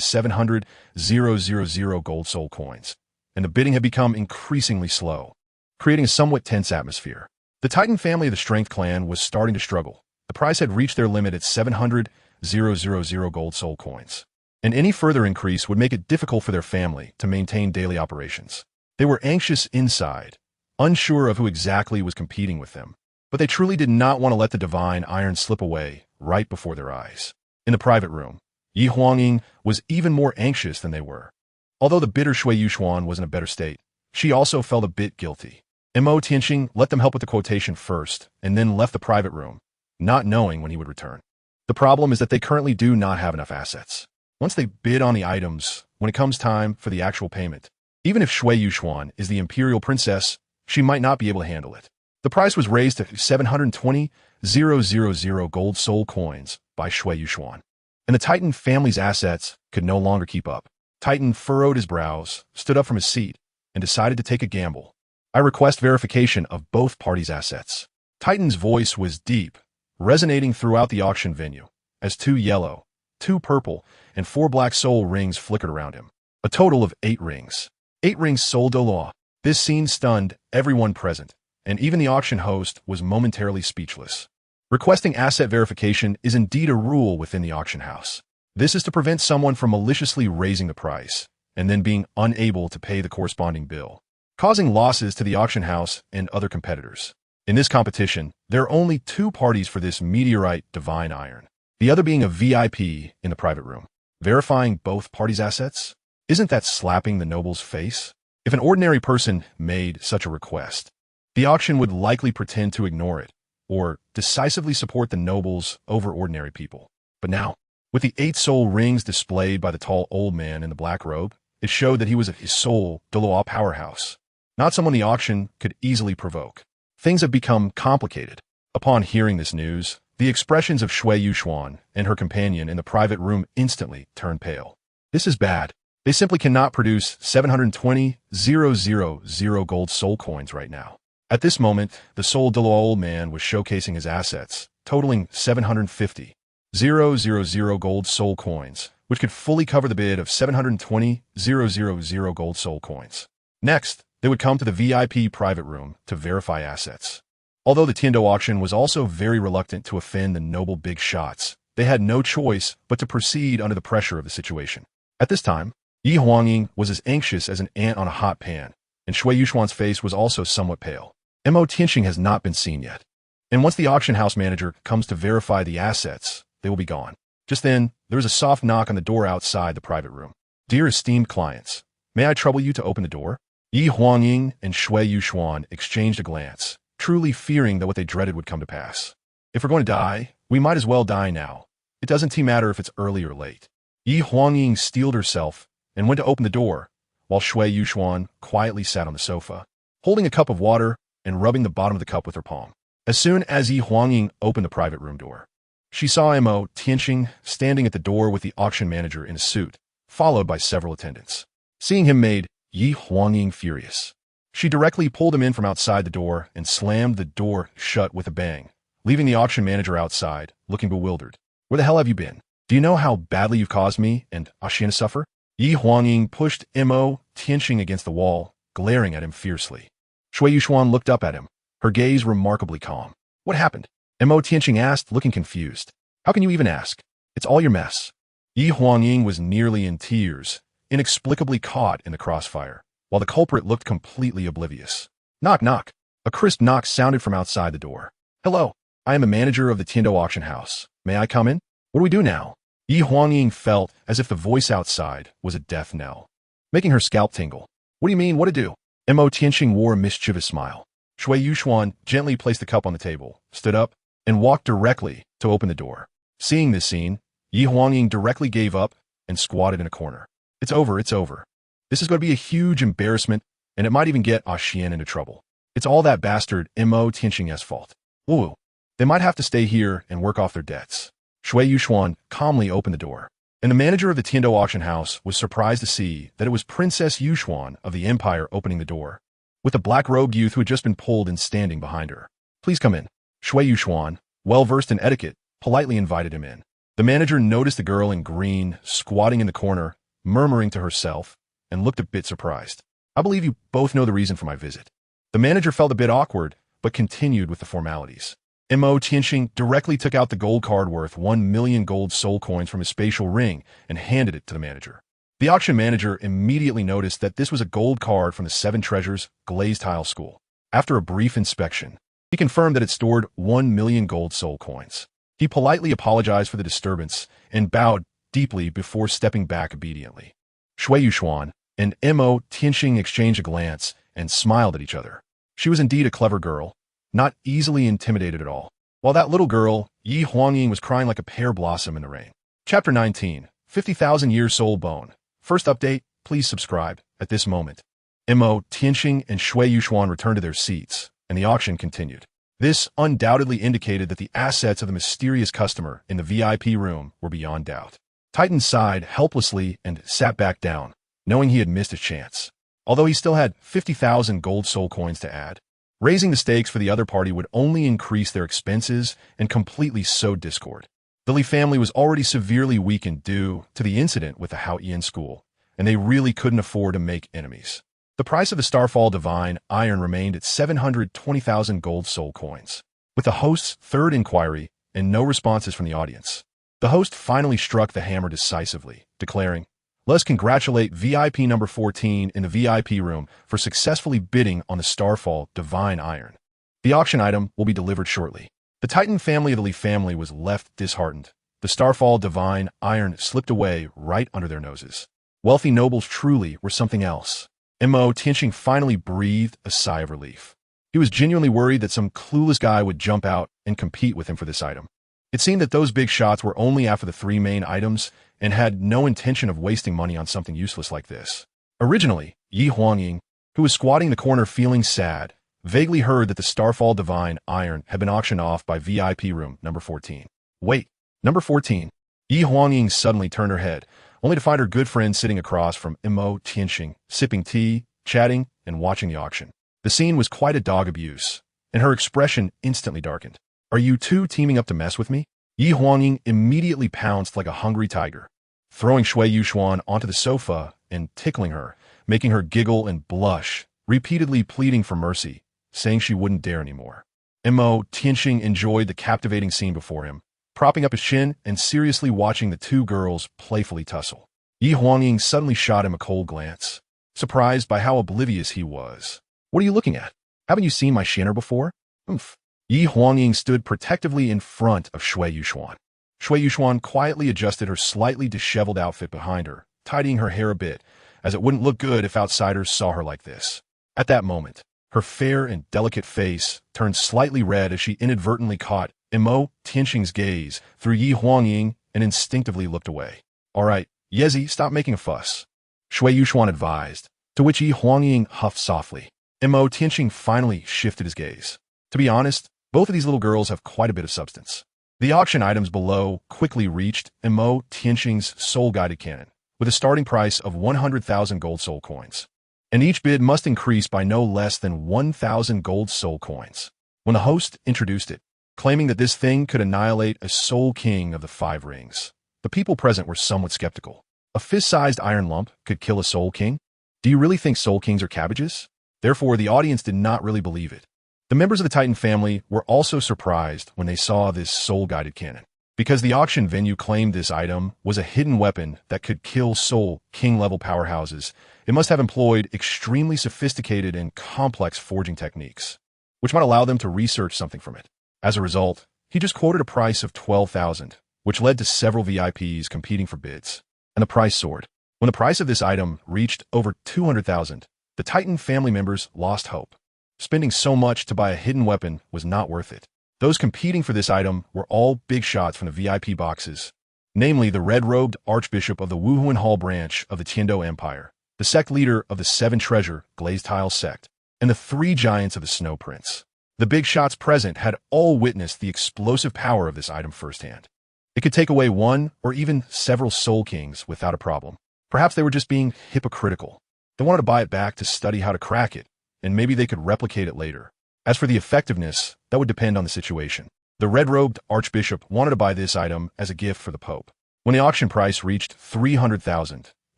700,000 gold soul coins, and the bidding had become increasingly slow, creating a somewhat tense atmosphere. The Titan family of the Strength clan was starting to struggle. The price had reached their limit at 700,000 gold soul coins, and any further increase would make it difficult for their family to maintain daily operations. They were anxious inside, unsure of who exactly was competing with them, but they truly did not want to let the divine iron slip away right before their eyes. In the private room, Yi Huangying was even more anxious than they were. Although the bitter Shui Yuxuan was in a better state, she also felt a bit guilty. Mo Tianxing let them help with the quotation first, and then left the private room, not knowing when he would return. The problem is that they currently do not have enough assets. Once they bid on the items, when it comes time for the actual payment, even if Shui Yuxuan is the Imperial princess, she might not be able to handle it. The price was raised to 720,000 gold soul coins by Shui Yuxuan, and the Titan family's assets could no longer keep up. Titan furrowed his brows, stood up from his seat, and decided to take a gamble. I request verification of both parties' assets. Titan's voice was deep, resonating throughout the auction venue, as 2 yellow, 2 purple, and 4 black soul rings flickered around him. A total of 8 rings. 8 rings sold Douluo. This scene stunned everyone present, and even the auction host was momentarily speechless. Requesting asset verification is indeed a rule within the auction house. This is to prevent someone from maliciously raising the price, and then being unable to pay the corresponding bill, causing losses to the auction house and other competitors. In this competition, there are only 2 parties for this meteorite divine iron, the other being a VIP in the private room. Verifying both parties' assets? Isn't that slapping the noble's face? If an ordinary person made such a request, the auction would likely pretend to ignore it, or decisively support the nobles over ordinary people. But now, with the 8 soul rings displayed by the tall old man in the black robe, it showed that he was a soul Douluo powerhouse, not someone the auction could easily provoke. Things have become complicated. Upon hearing this news, the expressions of Shui Yuxuan and her companion in the private room instantly turned pale. This is bad. They simply cannot produce 720,000 gold soul coins right now. At this moment, the soul Douluo old man was showcasing his assets, totaling 750,000 gold soul coins, which could fully cover the bid of 720,000 gold soul coins. Next, they would come to the VIP private room to verify assets. Although the Tiando auction was also very reluctant to offend the noble big shots, they had no choice but to proceed under the pressure of the situation. At this time, Yi Huangying was as anxious as an ant on a hot pan, and Shui Yuxuan's face was also somewhat pale. Mo Tianxing has not been seen yet, and once the auction house manager comes to verify the assets, they will be gone. Just then, there is a soft knock on the door outside the private room. Dear esteemed clients, may I trouble you to open the door? Yi Huangying and Shui Yuxuan exchanged a glance, truly fearing that what they dreaded would come to pass. If we're going to die, we might as well die now. It doesn't matter if it's early or late. Yi Huangying steeled herself and went to open the door, while Shui Yuxuan quietly sat on the sofa, holding a cup of water and rubbing the bottom of the cup with her palm. As soon as Yi Huangying opened the private room door, she saw Mo Tianxing standing at the door with the auction manager in a suit, followed by several attendants. Seeing him made Yi Huangying furious. She directly pulled him in from outside the door and slammed the door shut with a bang, leaving the auction manager outside, looking bewildered. Where the hell have you been? Do you know how badly you've caused me and Qian to suffer? Yi Huangying pushed Mo Tianxing against the wall, glaring at him fiercely. Shui Yuxuan looked up at him, her gaze remarkably calm. What happened? Mo Tianxing asked, looking confused. How can you even ask? It's all your mess. Yi Huangying was nearly in tears, inexplicably caught in the crossfire, while the culprit looked completely oblivious. Knock, knock. A crisp knock sounded from outside the door. Hello, I am a manager of the Tiando auction house. May I come in? What do we do now? Yi Huangying felt as if the voice outside was a death knell, making her scalp tingle. What do you mean, what to do? Mo Tianxing wore a mischievous smile. Shui Yuxuan gently placed the cup on the table, stood up, and walked directly to open the door. Seeing this scene, Yi Huangying directly gave up and squatted in a corner. It's over, it's over. This is going to be a huge embarrassment, and it might even get Qian into trouble. It's all that bastard Mo Tianxing's fault. Wu, they might have to stay here and work off their debts. Shui Yuxuan calmly opened the door, and the manager of the Tiando auction house was surprised to see that it was Princess Yuxuan of the Empire opening the door, with a black-robed youth who had just been pulled and standing behind her. Please come in. Shui Yuxuan, well-versed in etiquette, politely invited him in. The manager noticed the girl in green squatting in the corner, murmuring to herself, and looked a bit surprised. I believe you both know the reason for my visit. The manager felt a bit awkward, but continued with the formalities. Mo Tianxing directly took out the gold card worth 1 million gold soul coins from his spatial ring and handed it to the manager. The auction manager immediately noticed that this was a gold card from the Seven Treasures Glazed Tile School. After a brief inspection, he confirmed that it stored 1 million gold soul coins. He politely apologized for the disturbance and bowed deeply before stepping back obediently. Shui Yuxuan and Mo Tianxing exchanged a glance and smiled at each other. She was indeed a clever girl, not easily intimidated at all. While that little girl, Yi Huangying, was crying like a pear blossom in the rain. Chapter 19, 50,000 Year Soul Bone. First update, please subscribe at this moment. Mo Tianxing and Shui Yuxuan returned to their seats, and the auction continued. This undoubtedly indicated that the assets of the mysterious customer in the VIP room were beyond doubt. Titan sighed helplessly and sat back down, knowing he had missed his chance. Although he still had 50,000 gold soul coins to add, raising the stakes for the other party would only increase their expenses and completely sow discord. The Li family was already severely weakened due to the incident with the Qian school, and they really couldn't afford to make enemies. The price of the Starfall Divine Iron remained at 720,000 gold soul coins. With the host's third inquiry and no responses from the audience, the host finally struck the hammer decisively, declaring, "Let us congratulate VIP number 14 in the VIP room for successfully bidding on the Starfall Divine Iron. The auction item will be delivered shortly." The Titan family of the Li family was left disheartened. The Starfall Divine Iron slipped away right under their noses. Wealthy nobles truly were something else. Mo Tianxing finally breathed a sigh of relief. He was genuinely worried that some clueless guy would jump out and compete with him for this item. It seemed that those big shots were only after the three main items and had no intention of wasting money on something useless like this. Originally, Yi Huangying, who was squatting in the corner feeling sad, vaguely heard that the Starfall Divine Iron had been auctioned off by VIP room number 14. Wait, number 14? Yi Huangying suddenly turned her head, only to find her good friend sitting across from Mo Tianxing, sipping tea, chatting, and watching the auction. The scene was quite a dog abuse, and her expression instantly darkened. "Are you two teaming up to mess with me?" Yi Huangying immediately pounced like a hungry tiger, throwing Shui Yuxuan onto the sofa and tickling her, making her giggle and blush, repeatedly pleading for mercy, saying she wouldn't dare anymore. Mo Tianxing enjoyed the captivating scene before him, propping up his chin and seriously watching the two girls playfully tussle. Yi Huangying suddenly shot him a cold glance, surprised by how oblivious he was. What are you looking at? Haven't you seen my Qianer before? Oomph. Yi Huangying stood protectively in front of Shui Yuxuan. Shui Yuxuan quietly adjusted her slightly disheveled outfit behind her, tidying her hair a bit, as it wouldn't look good if outsiders saw her like this. At that moment, her fair and delicate face turned slightly red as she inadvertently caught Imo Tianxing's gaze through Yi Huangying and instinctively looked away. All right, Yezi, stop making a fuss, Shui Yuxuan advised, to which Yi Huangying huffed softly. Imo Tianxing finally shifted his gaze. To be honest, both of these little girls have quite a bit of substance. The auction items below quickly reached Imo Tianxing's soul-guided cannon, with a starting price of 100,000 gold soul coins. And each bid must increase by no less than 1,000 gold soul coins. When the host introduced it, claiming that this thing could annihilate a soul king of the 5 rings, the people present were somewhat skeptical. A fist-sized iron lump could kill a soul king? Do you really think soul kings are cabbages? Therefore, the audience did not really believe it. The members of the Titan family were also surprised when they saw this soul-guided cannon, because the auction venue claimed this item was a hidden weapon that could kill soul king-level powerhouses. It must have employed extremely sophisticated and complex forging techniques, which might allow them to research something from it. As a result, he just quoted a price of 12,000, which led to several VIPs competing for bids, and the price soared. When the price of this item reached over 200,000, the Titan family members lost hope. Spending so much to buy a hidden weapon was not worth it. Those competing for this item were all big shots from the VIP boxes, namely the red-robed Archbishop of the Wuhuan Hall branch of the Tiando Empire, the sect leader of the 7 Treasure Glazed Tile sect, and the 3 giants of the Snow Prince. The big shots present had all witnessed the explosive power of this item firsthand. It could take away 1 or even several soul kings without a problem. Perhaps they were just being hypocritical. They wanted to buy it back to study how to crack it, and maybe they could replicate it later. As for the effectiveness, that would depend on the situation. The red-robed Archbishop wanted to buy this item as a gift for the Pope. When the auction price reached 300,000,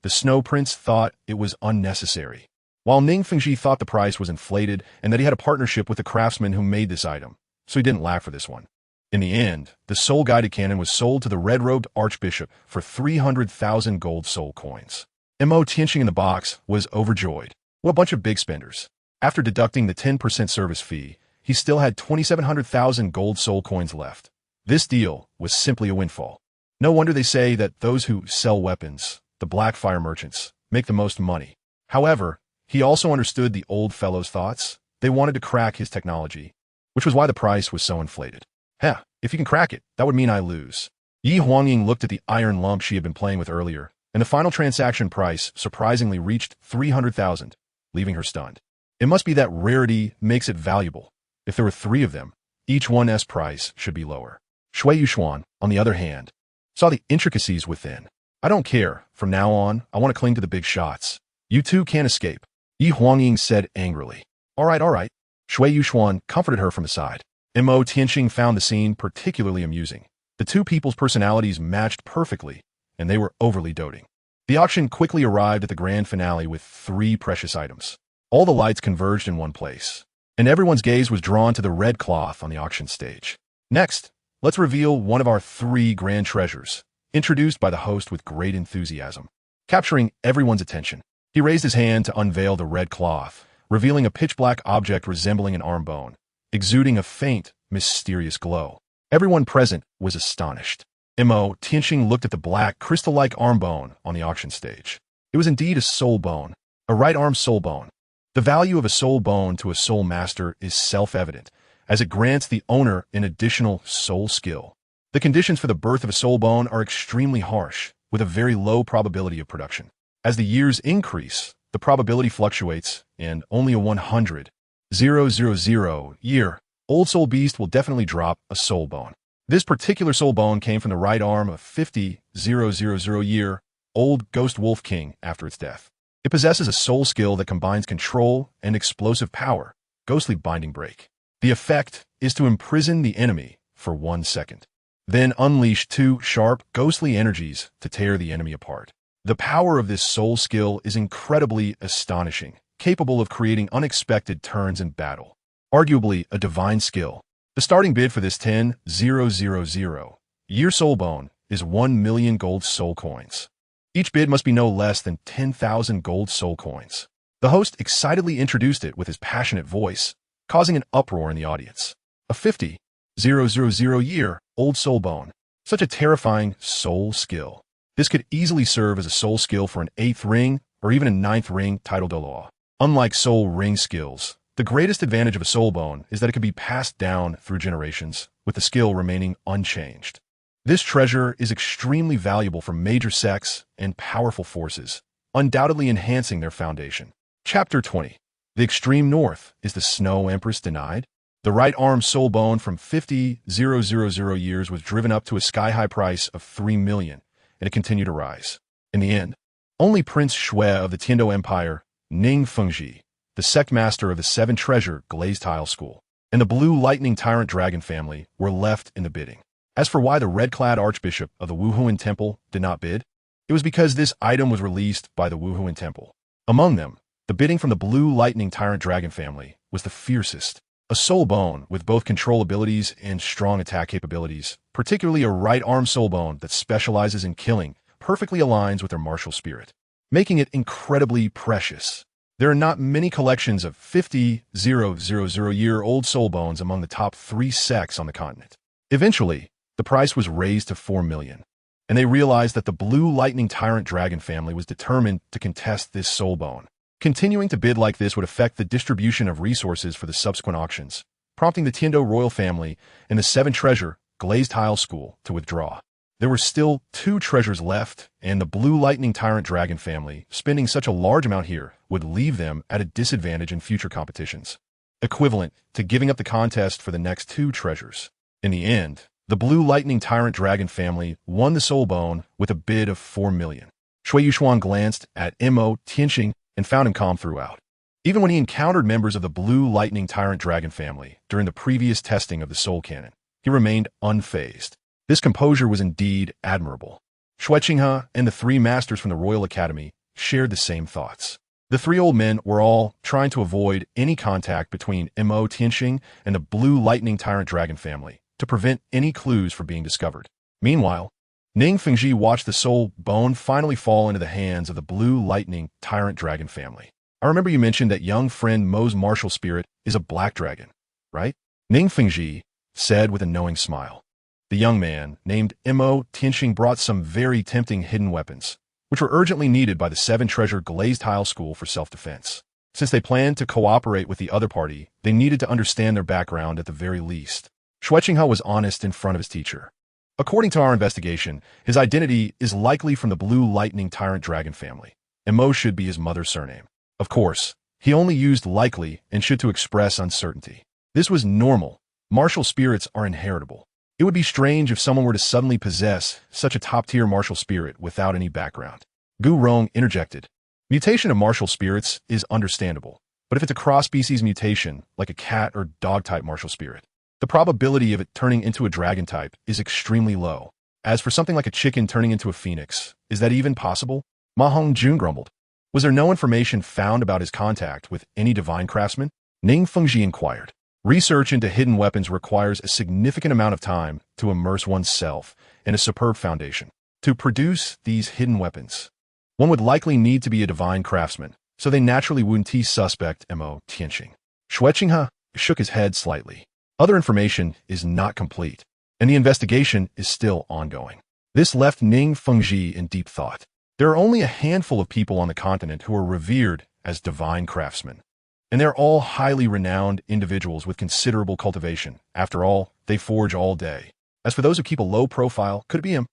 the Snow Prince thought it was unnecessary, while Ning Fengji thought the price was inflated and that he had a partnership with the craftsman who made this item, so he didn't laugh for this one. In the end, the soul-guided cannon was sold to the red-robed Archbishop for 300,000 gold soul coins. Imo Tianxing in the box was overjoyed. What a bunch of big spenders. After deducting the 10% service fee, he still had 2,700,000 gold soul coins left. This deal was simply a windfall. No wonder they say that those who sell weapons, the Blackfire merchants, make the most money. However, he also understood the old fellow's thoughts. They wanted to crack his technology, which was why the price was so inflated. Heh, if you can crack it, that would mean I lose. Yi Huangying looked at the iron lump she had been playing with earlier, and the final transaction price surprisingly reached 300,000, leaving her stunned. It must be that rarity makes it valuable. If there were 3 of them, each one's price should be lower. Shui Yuxuan, on the other hand, saw the intricacies within. I don't care. From now on, I want to cling to the big shots. You two can't escape, Yi Huangying said angrily. All right. Shui Yuxuan comforted her from the side. Imo Tianxing found the scene particularly amusing. The 2 people's personalities matched perfectly, and they were overly doting. The auction quickly arrived at the grand finale with 3 precious items. All the lights converged in one place, and everyone's gaze was drawn to the red cloth on the auction stage. Next, let's reveal one of our 3 grand treasures, introduced by the host with great enthusiasm. Capturing everyone's attention, he raised his hand to unveil the red cloth, revealing a pitch-black object resembling an arm bone, exuding a faint, mysterious glow. Everyone present was astonished. Imo Tianxing looked at the black, crystal-like arm bone on the auction stage. It was indeed a soul bone, a right-arm soul bone. The value of a soul bone to a soul master is self-evident, as it grants the owner an additional soul skill. The conditions for the birth of a soul bone are extremely harsh, with a very low probability of production. As the years increase, the probability fluctuates, and only a 100,000 year old soul beast will definitely drop a soul bone. This particular soul bone came from the right arm of 50,000 year old ghost wolf king after its death. It possesses a soul skill that combines control and explosive power, ghostly binding break. The effect is to imprison the enemy for 1 second, then unleash 2 sharp, ghostly energies to tear the enemy apart. The power of this soul skill is incredibly astonishing, capable of creating unexpected turns in battle. Arguably a divine skill. The starting bid for this 10,000 year soul bone is 1 million gold soul coins. Each bid must be no less than 10,000 gold soul coins. The host excitedly introduced it with his passionate voice, causing an uproar in the audience. A 50,000-year-old soul bone. Such a terrifying soul skill. This could easily serve as a soul skill for an 8th ring or even a 9th ring title Douluo. Unlike soul ring skills, the greatest advantage of a soul bone is that it can be passed down through generations, with the skill remaining unchanged. This treasure is extremely valuable for major sects and powerful forces, undoubtedly enhancing their foundation. Chapter 20. The extreme north. Is the Snow Empress denied? The right arm soul bone from 50,000 years was driven up to a sky-high price of 3 million, and it continued to rise. In the end, only Prince Shui of the Tiando Empire, Ning Fengji, the sect master of the 7 treasure glazed tile school, and the blue lightning tyrant dragon family were left in the bidding. As for why the red-clad archbishop of the Wuhuan temple did not bid, it was because this item was released by the Wuhuan temple. Among them, the bidding from the blue lightning tyrant dragon family was the fiercest. A soul bone with both control abilities and strong attack capabilities, particularly a right arm soul bone that specializes in killing, perfectly aligns with their martial spirit, making it incredibly precious. There are not many collections of 50,000-year-old soul bones among the top 3 sects on the continent. Eventually, the price was raised to 4 million, and they realized that the blue lightning tyrant dragon family was determined to contest this soul bone. Continuing to bid like this would affect the distribution of resources for the subsequent auctions, prompting the Tiando royal family and the 7 treasure glazed tile school to withdraw. There were still 2 treasures left, and the blue lightning tyrant dragon family spending such a large amount here would leave them at a disadvantage in future competitions, equivalent to giving up the contest for the next 2 treasures. In the end, the blue lightning tyrant dragon family won the soul bone with a bid of 4 million. Shui Yushuan glanced at Mo Tianxing and found him calm throughout. Even when he encountered members of the blue lightning tyrant dragon family during the previous testing of the soul cannon, he remained unfazed. This composure was indeed admirable. Shui Qinghe and the 3 masters from the Royal Academy shared the same thoughts. The 3 old men were all trying to avoid any contact between Mo Tianxing and the blue lightning tyrant dragon family to prevent any clues from being discovered. Meanwhile, Ning Fengji watched the soul bone finally fall into the hands of the blue lightning tyrant dragon family. I remember you mentioned that young friend Mo's martial spirit is a black dragon, right? Ning Fengji said with a knowing smile. The young man, named Mo Tianxing, brought some very tempting hidden weapons, which were urgently needed by the 7 treasure glazed tile school for self-defense. Since they planned to cooperate with the other party, they needed to understand their background at the very least. Shui Qinghe was honest in front of his teacher. According to our investigation, his identity is likely from the blue lightning tyrant dragon family, and Mo should be his mother's surname. Of course, he only used likely and should to express uncertainty. This was normal. Martial spirits are inheritable. It would be strange if someone were to suddenly possess such a top-tier martial spirit without any background. Gu Rong interjected. Mutation of martial spirits is understandable, but if it's a cross-species mutation, like a cat or dog-type martial spirit, the probability of it turning into a dragon type is extremely low. As for something like a chicken turning into a phoenix, is that even possible? Ma Hongjun grumbled. Was there no information found about his contact with any divine craftsman? Ning Fengji inquired. Research into hidden weapons requires a significant amount of time to immerse oneself in a superb foundation. To produce these hidden weapons, one would likely need to be a divine craftsman, so they naturally wouldn't suspect Mo Tianxing. Shui Qinghe shook his head slightly. Other information is not complete, and the investigation is still ongoing. This left Ning Fengji in deep thought. There are only a handful of people on the continent who are revered as divine craftsmen, and they're all highly renowned individuals with considerable cultivation. After all, they forge all day. As for those who keep a low profile, could it be him?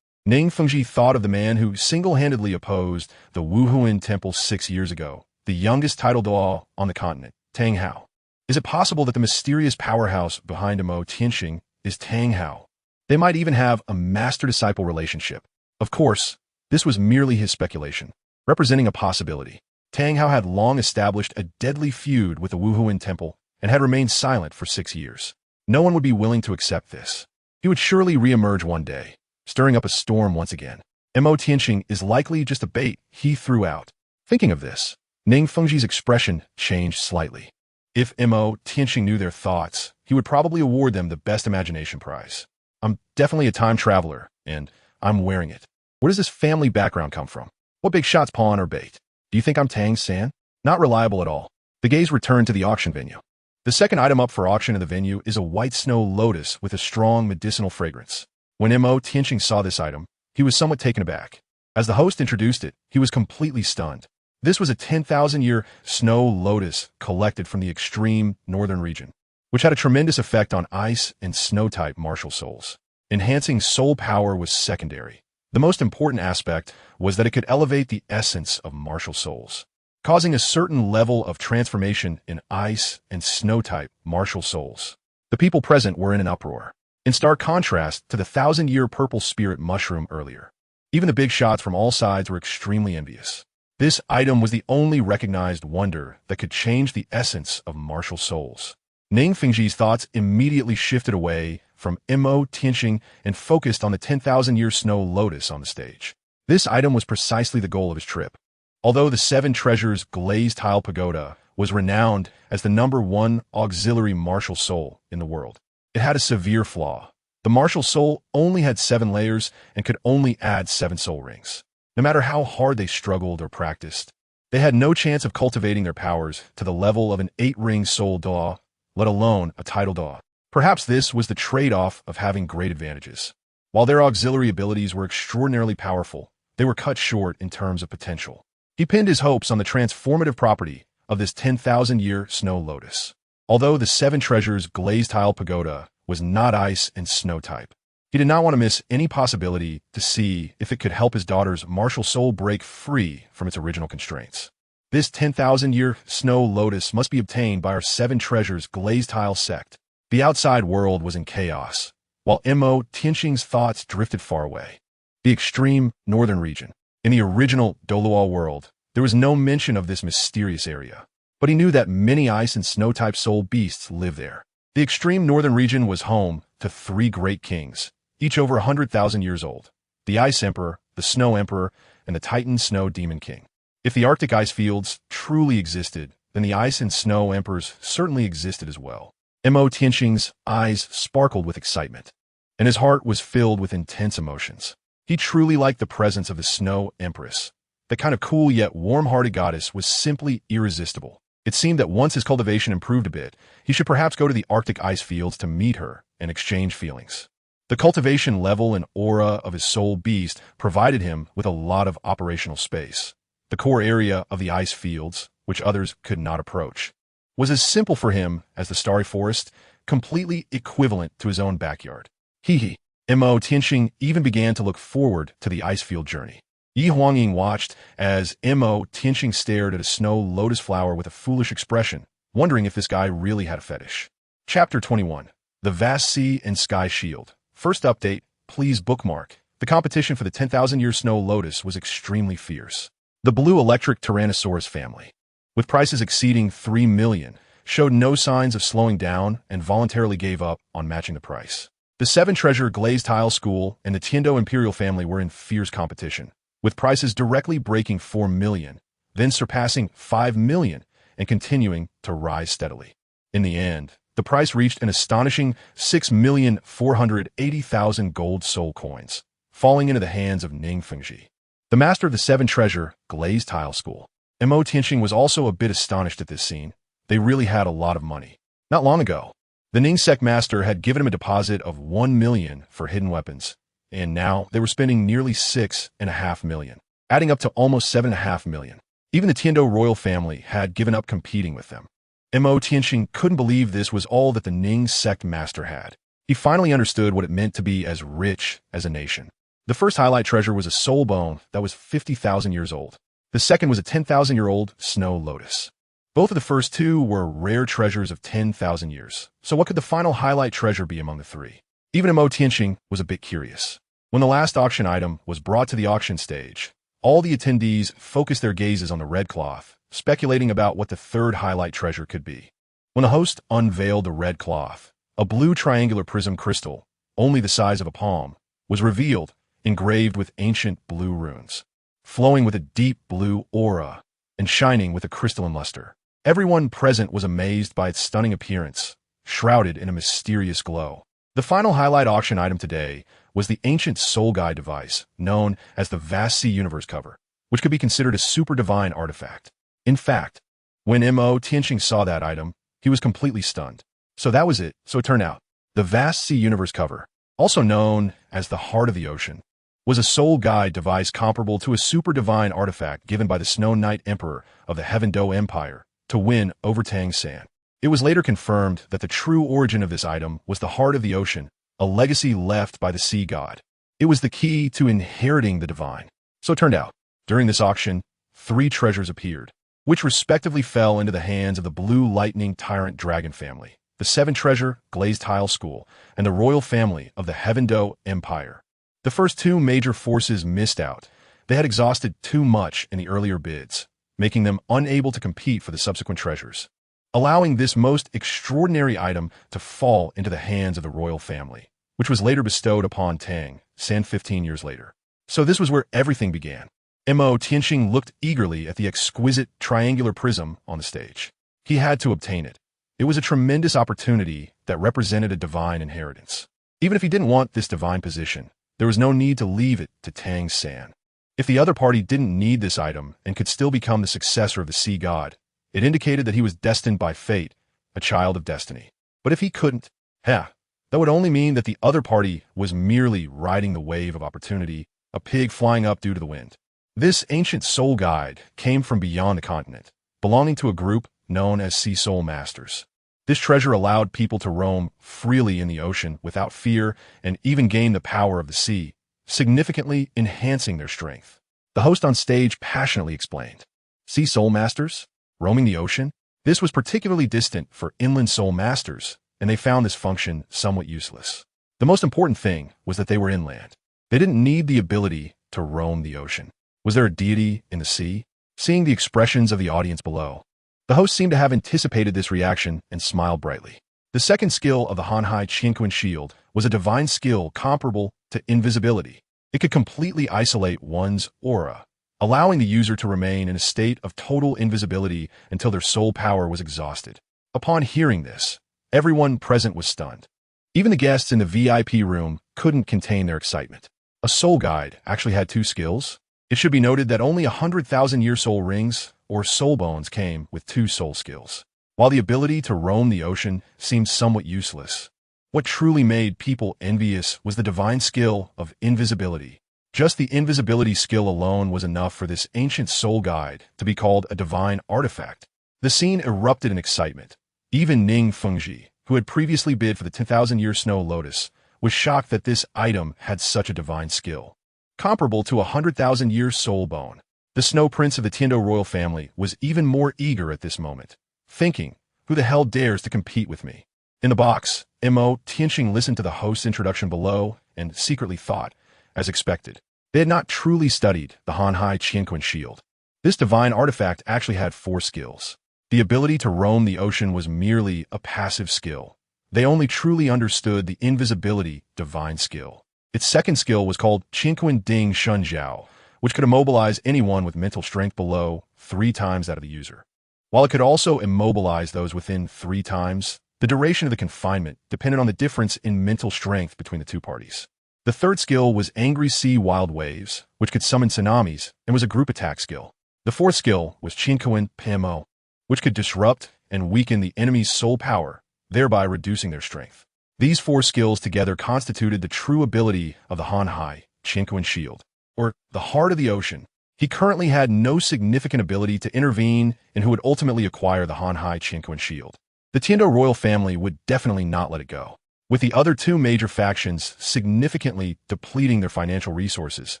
Ning Fengji thought of the man who single-handedly opposed the Wuhuan temple 6 years ago, the youngest title Douluo on the continent, Tang Hao. Is it possible that the mysterious powerhouse behind Mo Tianxing is Tang Hao? They might even have a master-disciple relationship. Of course, this was merely his speculation, representing a possibility. Tang Hao had long established a deadly feud with the Wuhuan temple and had remained silent for 6 years. No one would be willing to accept this. He would surely reemerge one day, stirring up a storm once again. Mo Tianxing is likely just a bait he threw out. Thinking of this, Ning Fengji's expression changed slightly. If Mo Tianxing knew their thoughts, he would probably award them the Best Imagination Prize. I'm definitely a time traveler, and I'm wearing it. Where does this family background come from? What big shots pawn or bait? Do you think I'm Tang San? Not reliable at all. The gaze returned to the auction venue. The second item up for auction in the venue is a white snow lotus with a strong medicinal fragrance. When Mo Tianqing saw this item, he was somewhat taken aback. As the host introduced it, he was completely stunned. This was a 10,000-year snow lotus collected from the extreme northern region, which had a tremendous effect on ice and snow-type martial souls. Enhancing soul power was secondary. The most important aspect was that it could elevate the essence of martial souls, causing a certain level of transformation in ice and snow-type martial souls. The people present were in an uproar, in stark contrast to the 1,000-year purple spirit mushroom earlier. Even the big shots from all sides were extremely envious. This item was the only recognized wonder that could change the essence of martial souls. Ning Fengji's thoughts immediately shifted away from Mo Tianqing and focused on the 10,000-year snow lotus on the stage. This item was precisely the goal of his trip. Although the Seven Treasures glazed tile pagoda was renowned as the #1 auxiliary martial soul in the world, it had a severe flaw. The martial soul only had 7 layers and could only add 7 soul rings. No matter how hard they struggled or practiced, they had no chance of cultivating their powers to the level of an 8-ring soul daw, let alone a title daw. Perhaps this was the trade-off of having great advantages. While their auxiliary abilities were extraordinarily powerful, they were cut short in terms of potential. He pinned his hopes on the transformative property of this 10,000-year snow lotus. Although the 7 Treasures glazed tile pagoda was not ice and snow type, he did not want to miss any possibility to see if it could help his daughter's martial soul break free from its original constraints. This 10,000-year snow lotus must be obtained by our 7 Treasures glazed tile sect. The outside world was in chaos, while Mo Tianqing's thoughts drifted far away. The extreme northern region. In the original Douluo world, there was no mention of this mysterious area, but he knew that many ice and snow-type soul beasts live there. The extreme northern region was home to 3 great kings, each over 100,000 years old: the Ice Emperor, the Snow Emperor, and the Titan Snow Demon King. If the Arctic ice fields truly existed, then the Ice and Snow Emperors certainly existed as well. Mo Tianqing's eyes sparkled with excitement, and his heart was filled with intense emotions. He truly liked the presence of the Snow Empress. The kind of cool yet warm-hearted goddess was simply irresistible. It seemed that once his cultivation improved a bit, he should perhaps go to the Arctic ice fields to meet her and exchange feelings. The cultivation level and aura of his soul beast provided him with a lot of operational space. The core area of the ice fields, which others could not approach, was as simple for him as the starry forest, completely equivalent to his own backyard. Hee. Mo Tianqing even began to look forward to the ice field journey. Yi Huangying watched as Mo Tianqing stared at a snow lotus flower with a foolish expression, wondering if this guy really had a fetish. Chapter 21. The Vast Sea and Sky Shield. First update, please bookmark. The competition for the 10,000-year snow lotus was extremely fierce. The blue electric Tyrannosaurus family, with prices exceeding 3 million, showed no signs of slowing down and voluntarily gave up on matching the price. The 7 Treasure glazed tile school and the Tiando Imperial family were in fierce competition, with prices directly breaking 4 million, then surpassing 5 million and continuing to rise steadily. In the end, the price reached an astonishing 6,480,000 gold soul coins, falling into the hands of Ning Fengji, the master of the 7 Treasure glazed tile school. Mo Tianqing was also a bit astonished at this scene. They really had a lot of money. Not long ago, the Ning sect master had given him a deposit of 1 million for hidden weapons, and now they were spending nearly 6.5 million, adding up to almost 7.5 million. Even the Tiando royal family had given up competing with them. Mo Tianqing couldn't believe this was all that the Ning sect master had. He finally understood what it meant to be as rich as a nation. The first highlight treasure was a soul bone that was 50,000 years old. The second was a 10,000-year-old snow lotus. Both of the first two were rare treasures of 10,000 years. So what could the final highlight treasure be among the three? Even Mo Tianqing was a bit curious. When the last auction item was brought to the auction stage, all the attendees focused their gazes on the red cloth, speculating about what the third highlight treasure could be. When the host unveiled the red cloth, a blue triangular prism crystal, only the size of a palm, was revealed, engraved with ancient blue runes, flowing with a deep blue aura and shining with a crystalline luster. Everyone present was amazed by its stunning appearance, shrouded in a mysterious glow. The final highlight auction item today was the ancient soul guide device, known as the Vast Sea Universe cover, which could be considered a super divine artifact. In fact, when Mo Tianqing saw that item, he was completely stunned. So that was it. So it turned out, the Vast Sea Universe cover, also known as the Heart of the Ocean, was a soul guide device comparable to a super divine artifact given by the Snow Knight Emperor of the Heaven Do Empire to win over Tang San. It was later confirmed that the true origin of this item was the Heart of the Ocean, a legacy left by the sea god. It was the key to inheriting the divine. So it turned out, during this auction, 3 treasures appeared, which respectively fell into the hands of the Blue Lightning Tyrant Dragon family, the 7 Treasure Glazed Tile School, and the royal family of the Heaven Do Empire. The first 2 major forces missed out. They had exhausted too much in the earlier bids, making them unable to compete for the subsequent treasures, allowing this most extraordinary item to fall into the hands of the royal family, which was later bestowed upon Tang San 15 years later. So this was where everything began. Mo Tianqing looked eagerly at the exquisite triangular prism on the stage. He had to obtain it. It was a tremendous opportunity that represented a divine inheritance. Even if he didn't want this divine position, there was no need to leave it to Tang San. If the other party didn't need this item and could still become the successor of the sea god, it indicated that he was destined by fate, a child of destiny. But if he couldn't, that would only mean that the other party was merely riding the wave of opportunity, a pig flying up due to the wind. This ancient soul guide came from beyond the continent, belonging to a group known as Sea Soul Masters. This treasure allowed people to roam freely in the ocean without fear and even gain the power of the sea, significantly enhancing their strength. The host on stage passionately explained, Sea Soul Masters? Roaming the ocean? This was particularly distant for inland soul masters, and they found this function somewhat useless. The most important thing was that they were inland. They didn't need the ability to roam the ocean. Was there a deity in the sea? Seeing the expressions of the audience below, the host seemed to have anticipated this reaction and smiled brightly. The second skill of the Hanhai Qian Shield was a divine skill comparable to invisibility. It could completely isolate one's aura, allowing the user to remain in a state of total invisibility until their soul power was exhausted. Upon hearing this, everyone present was stunned. Even the guests in the VIP room couldn't contain their excitement. A soul guide actually had 2 skills. It should be noted that only 100,000-year soul rings or soul bones came with 2 soul skills. While the ability to roam the ocean seemed somewhat useless, what truly made people envious was the divine skill of invisibility. Just the invisibility skill alone was enough for this ancient soul guide to be called a divine artifact. The scene erupted in excitement. Even Ning Fengji, who had previously bid for the 10,000-year snow lotus, was shocked that this item had such a divine skill, comparable to a 100,000-year soul bone. The snow prince of the Tiando royal family was even more eager at this moment, thinking, who the hell dares to compete with me? In the box, Mo Tianqing listened to the host's introduction below and secretly thought, as expected, they had not truly studied the Hanhai Qian Shield. This divine artifact actually had 4 skills. The ability to roam the ocean was merely a passive skill. They only truly understood the invisibility divine skill. Its second skill was called Qinquan Ding Shunjiao, which could immobilize anyone with mental strength below 3 times that of the user. While it could also immobilize those within 3 times, the duration of the confinement depended on the difference in mental strength between the 2 parties. The third skill was Angry Sea Wild Waves, which could summon tsunamis and was a group attack skill. The fourth skill was Qinquan PMO, which could disrupt and weaken the enemy's soul power, thereby reducing their strength. These 4 skills together constituted the true ability of the Hanhai Qian Shield, or the Heart of the Ocean. He currently had no significant ability to intervene in who would ultimately acquire the Hanhai Qian Shield. The Tiando royal family would definitely not let it go, with the other 2 major factions significantly depleting their financial resources,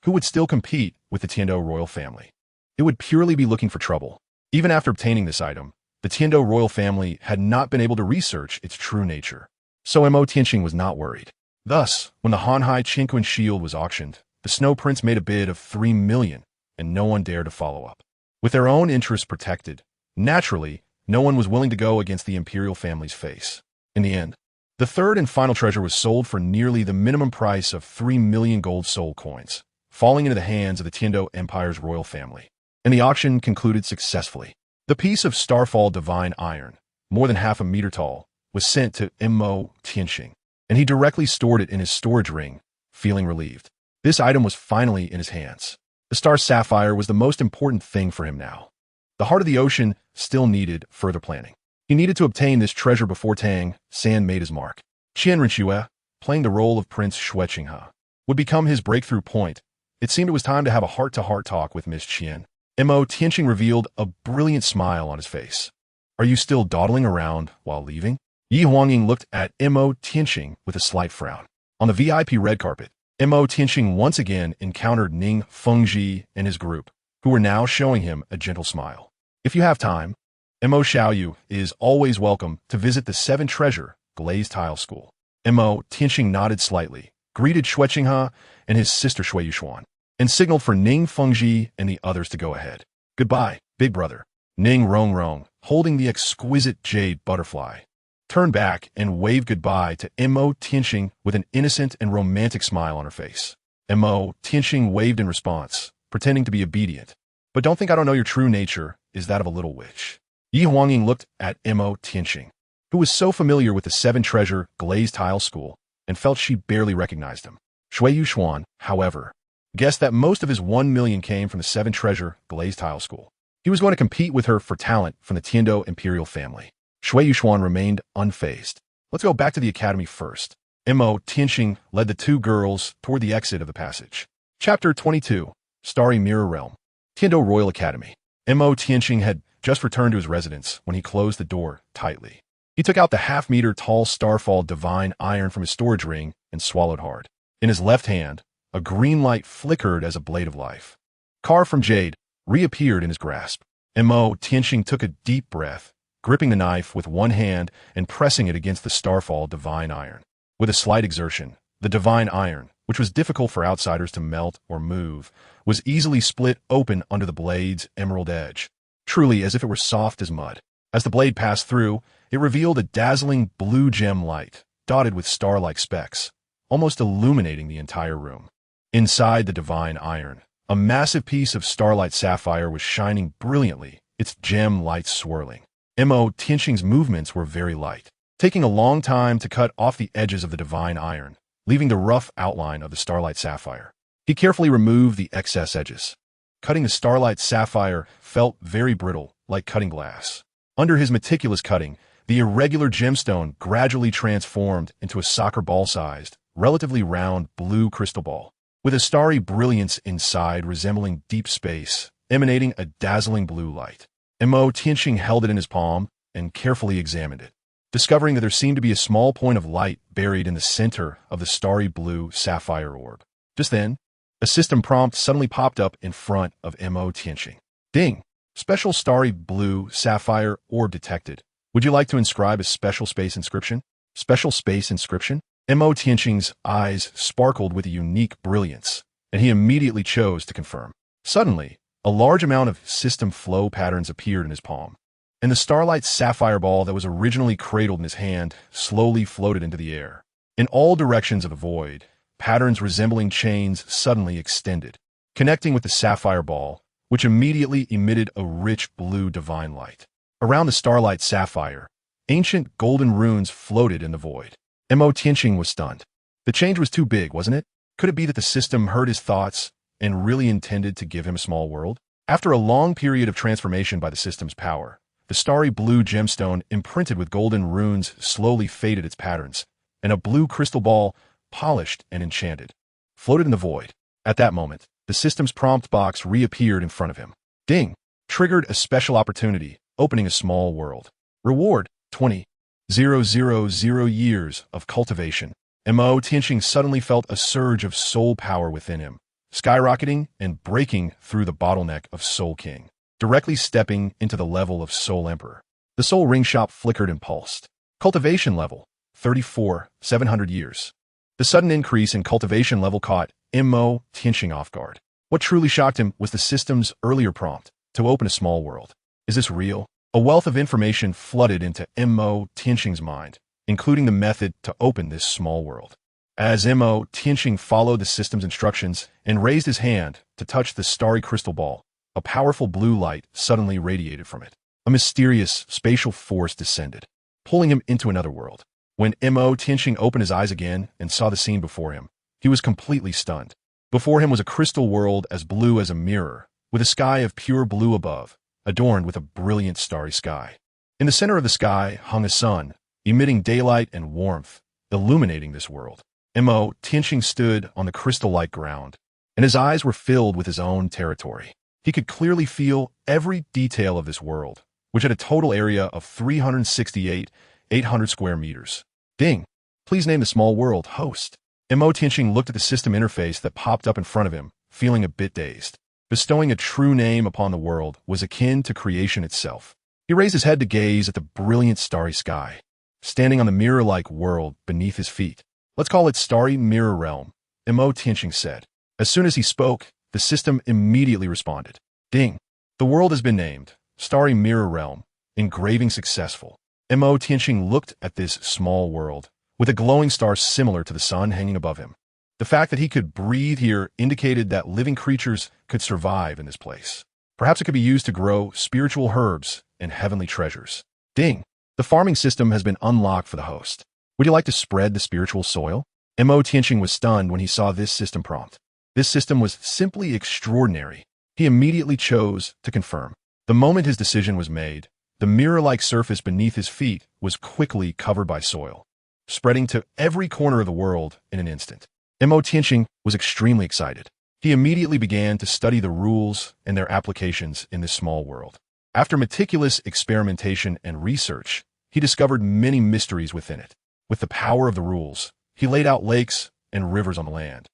who would still compete with the Tiando royal family. It would purely be looking for trouble. Even after obtaining this item, the Tiando royal family had not been able to research its true nature. So Mo Tianqing was not worried. Thus, when the Hanhai Qian Shield was auctioned, the Snow Prince made a bid of 3 million, and no one dared to follow up. With their own interests protected, naturally, no one was willing to go against the Imperial family's face. In the end, the third and final treasure was sold for nearly the minimum price of 3 million gold soul coins, falling into the hands of the Tiando Empire's royal family. And the auction concluded successfully. The piece of Starfall Divine Iron, more than half a meter tall, was sent to Mo Tianqing. and he directly stored it in his storage ring, feeling relieved. This item was finally in his hands. The star sapphire was the most important thing for him now. The heart of the ocean still needed further planning. He needed to obtain this treasure before Tang San made his mark. Qian Renxue, playing the role of Prince Xueqinghe, would become his breakthrough point. It seemed it was time to have a heart-to-heart talk with Miss Qian. Mo Tianqing revealed a brilliant smile on his face. Are you still dawdling around while leaving? Yi Huangying looked at Mo Tianqing with a slight frown. On the VIP red carpet, Mo Tianqing once again encountered Ning Fengji and his group, who were now showing him a gentle smile. If you have time, Mo Xiao Wu is always welcome to visit the Seven Treasure Glazed Tile School. Mo Tianqing nodded slightly, greeted Xueqinghe and his sister Shui Yushuan, and signaled for Ning Fengji and the others to go ahead. Goodbye, big brother. Ning Rongrong, holding the exquisite jade butterfly, turned back and waved goodbye to Mo Tianqing with an innocent and romantic smile on her face. Mo Tianqing waved in response, pretending to be obedient. But don't think I don't know your true nature is that of a little witch. Yi Huangying looked at Mo Tianqing, who was so familiar with the Seven Treasure Glazed Tile School, and felt she barely recognized him. Shui Yushuan, however, guessed that most of his 1 million came from the Seven Treasure Glazed Tile School. He was going to compete with her for talent from the Tiando Imperial family. Shui Yushuan remained unfazed. Let's go back to the academy first. Mo Tianqing led the two girls toward the exit of the passage. Chapter 22, Starry Mirror Realm. Tiando Royal Academy. Mo Tianqing had just returned to his residence when he closed the door tightly. He took out the half-meter tall Starfall Divine Iron from his storage ring and swallowed hard. In his left hand, a green light flickered as a blade of life. Carved from jade, reappeared in his grasp. Mo Tianqing took a deep breath, gripping the knife with one hand and pressing it against the Starfall Divine Iron. With a slight exertion, the Divine Iron, which was difficult for outsiders to melt or move, was easily split open under the blade's emerald edge, truly as if it were soft as mud. As the blade passed through, it revealed a dazzling blue gem light, dotted with star-like specks, almost illuminating the entire room. Inside the Divine Iron, a massive piece of starlight sapphire was shining brilliantly, its gem lights swirling. Mo Tianqing's movements were very light, taking a long time to cut off the edges of the Divine Iron, leaving the rough outline of the starlight sapphire. He carefully removed the excess edges. Cutting the starlight sapphire felt very brittle, like cutting glass. Under his meticulous cutting, the irregular gemstone gradually transformed into a soccer ball-sized, relatively round blue crystal ball, with a starry brilliance inside resembling deep space, emanating a dazzling blue light. Mo Tianqing held it in his palm and carefully examined it, discovering that there seemed to be a small point of light buried in the center of the starry blue sapphire orb. Just then, a system prompt suddenly popped up in front of Mo Tianqing. Ding! Special starry blue sapphire orb detected. Would you like to inscribe a special space inscription? Special space inscription? Mo Tianqing's eyes sparkled with a unique brilliance, and he immediately chose to confirm. Suddenly, a large amount of system flow patterns appeared in his palm, and the starlight sapphire ball that was originally cradled in his hand slowly floated into the air. In all directions of the void, patterns resembling chains suddenly extended, connecting with the sapphire ball, which immediately emitted a rich blue divine light. Around the starlight sapphire, ancient golden runes floated in the void. Mo Tianqing was stunned. The change was too big, wasn't it? Could it be that the system heard his thoughts and really intended to give him a small world? After a long period of transformation by the system's power, the starry blue gemstone imprinted with golden runes slowly faded its patterns, and a blue crystal ball, polished and enchanted, floated in the void. At that moment, the system's prompt box reappeared in front of him. Ding! Triggered a special opportunity, opening a small world. Reward, 20,000 years of cultivation. Mo Tianqing suddenly felt a surge of soul power within him, skyrocketing and breaking through the bottleneck of Soul King, directly stepping into the level of Soul Emperor. The soul ring shop flickered and pulsed. Cultivation level, 34,700 years. The sudden increase in cultivation level caught Mo Tianqing off guard. What truly shocked him was the system's earlier prompt to open a small world. Is this real? A wealth of information flooded into Mo Tianqing's mind, including the method to open this small world. As Mo Tianqing followed the system's instructions and raised his hand to touch the starry crystal ball, a powerful blue light suddenly radiated from it. A mysterious spatial force descended, pulling him into another world. When Mo Tianxing opened his eyes again and saw the scene before him, he was completely stunned. Before him was a crystal world as blue as a mirror, with a sky of pure blue above, adorned with a brilliant starry sky. In the center of the sky hung a sun, emitting daylight and warmth, illuminating this world. Mo Tianxing stood on the crystal-like ground, and his eyes were filled with his own territory. He could clearly feel every detail of this world, which had a total area of 368,800 square meters. Ding! Please name the small world host. Mo Tianxing looked at the system interface that popped up in front of him, feeling a bit dazed. Bestowing a true name upon the world was akin to creation itself. He raised his head to gaze at the brilliant starry sky, standing on the mirror-like world beneath his feet. Let's call it Starry Mirror Realm, Mo Tianxing said. As soon as he spoke, the system immediately responded. Ding! The world has been named, Starry Mirror Realm, engraving successful. Mo Tianxing looked at this small world, with a glowing star similar to the sun hanging above him. The fact that he could breathe here indicated that living creatures could survive in this place. Perhaps it could be used to grow spiritual herbs and heavenly treasures. Ding! The farming system has been unlocked for the host. Would you like to spread the spiritual soil? Mo Tianxing was stunned when he saw this system prompt. This system was simply extraordinary. He immediately chose to confirm. The moment his decision was made, the mirror-like surface beneath his feet was quickly covered by soil, spreading to every corner of the world in an instant. Mo Tianxing was extremely excited. He immediately began to study the rules and their applications in this small world. After meticulous experimentation and research, he discovered many mysteries within it. With the power of the rules, he laid out lakes and rivers on the land,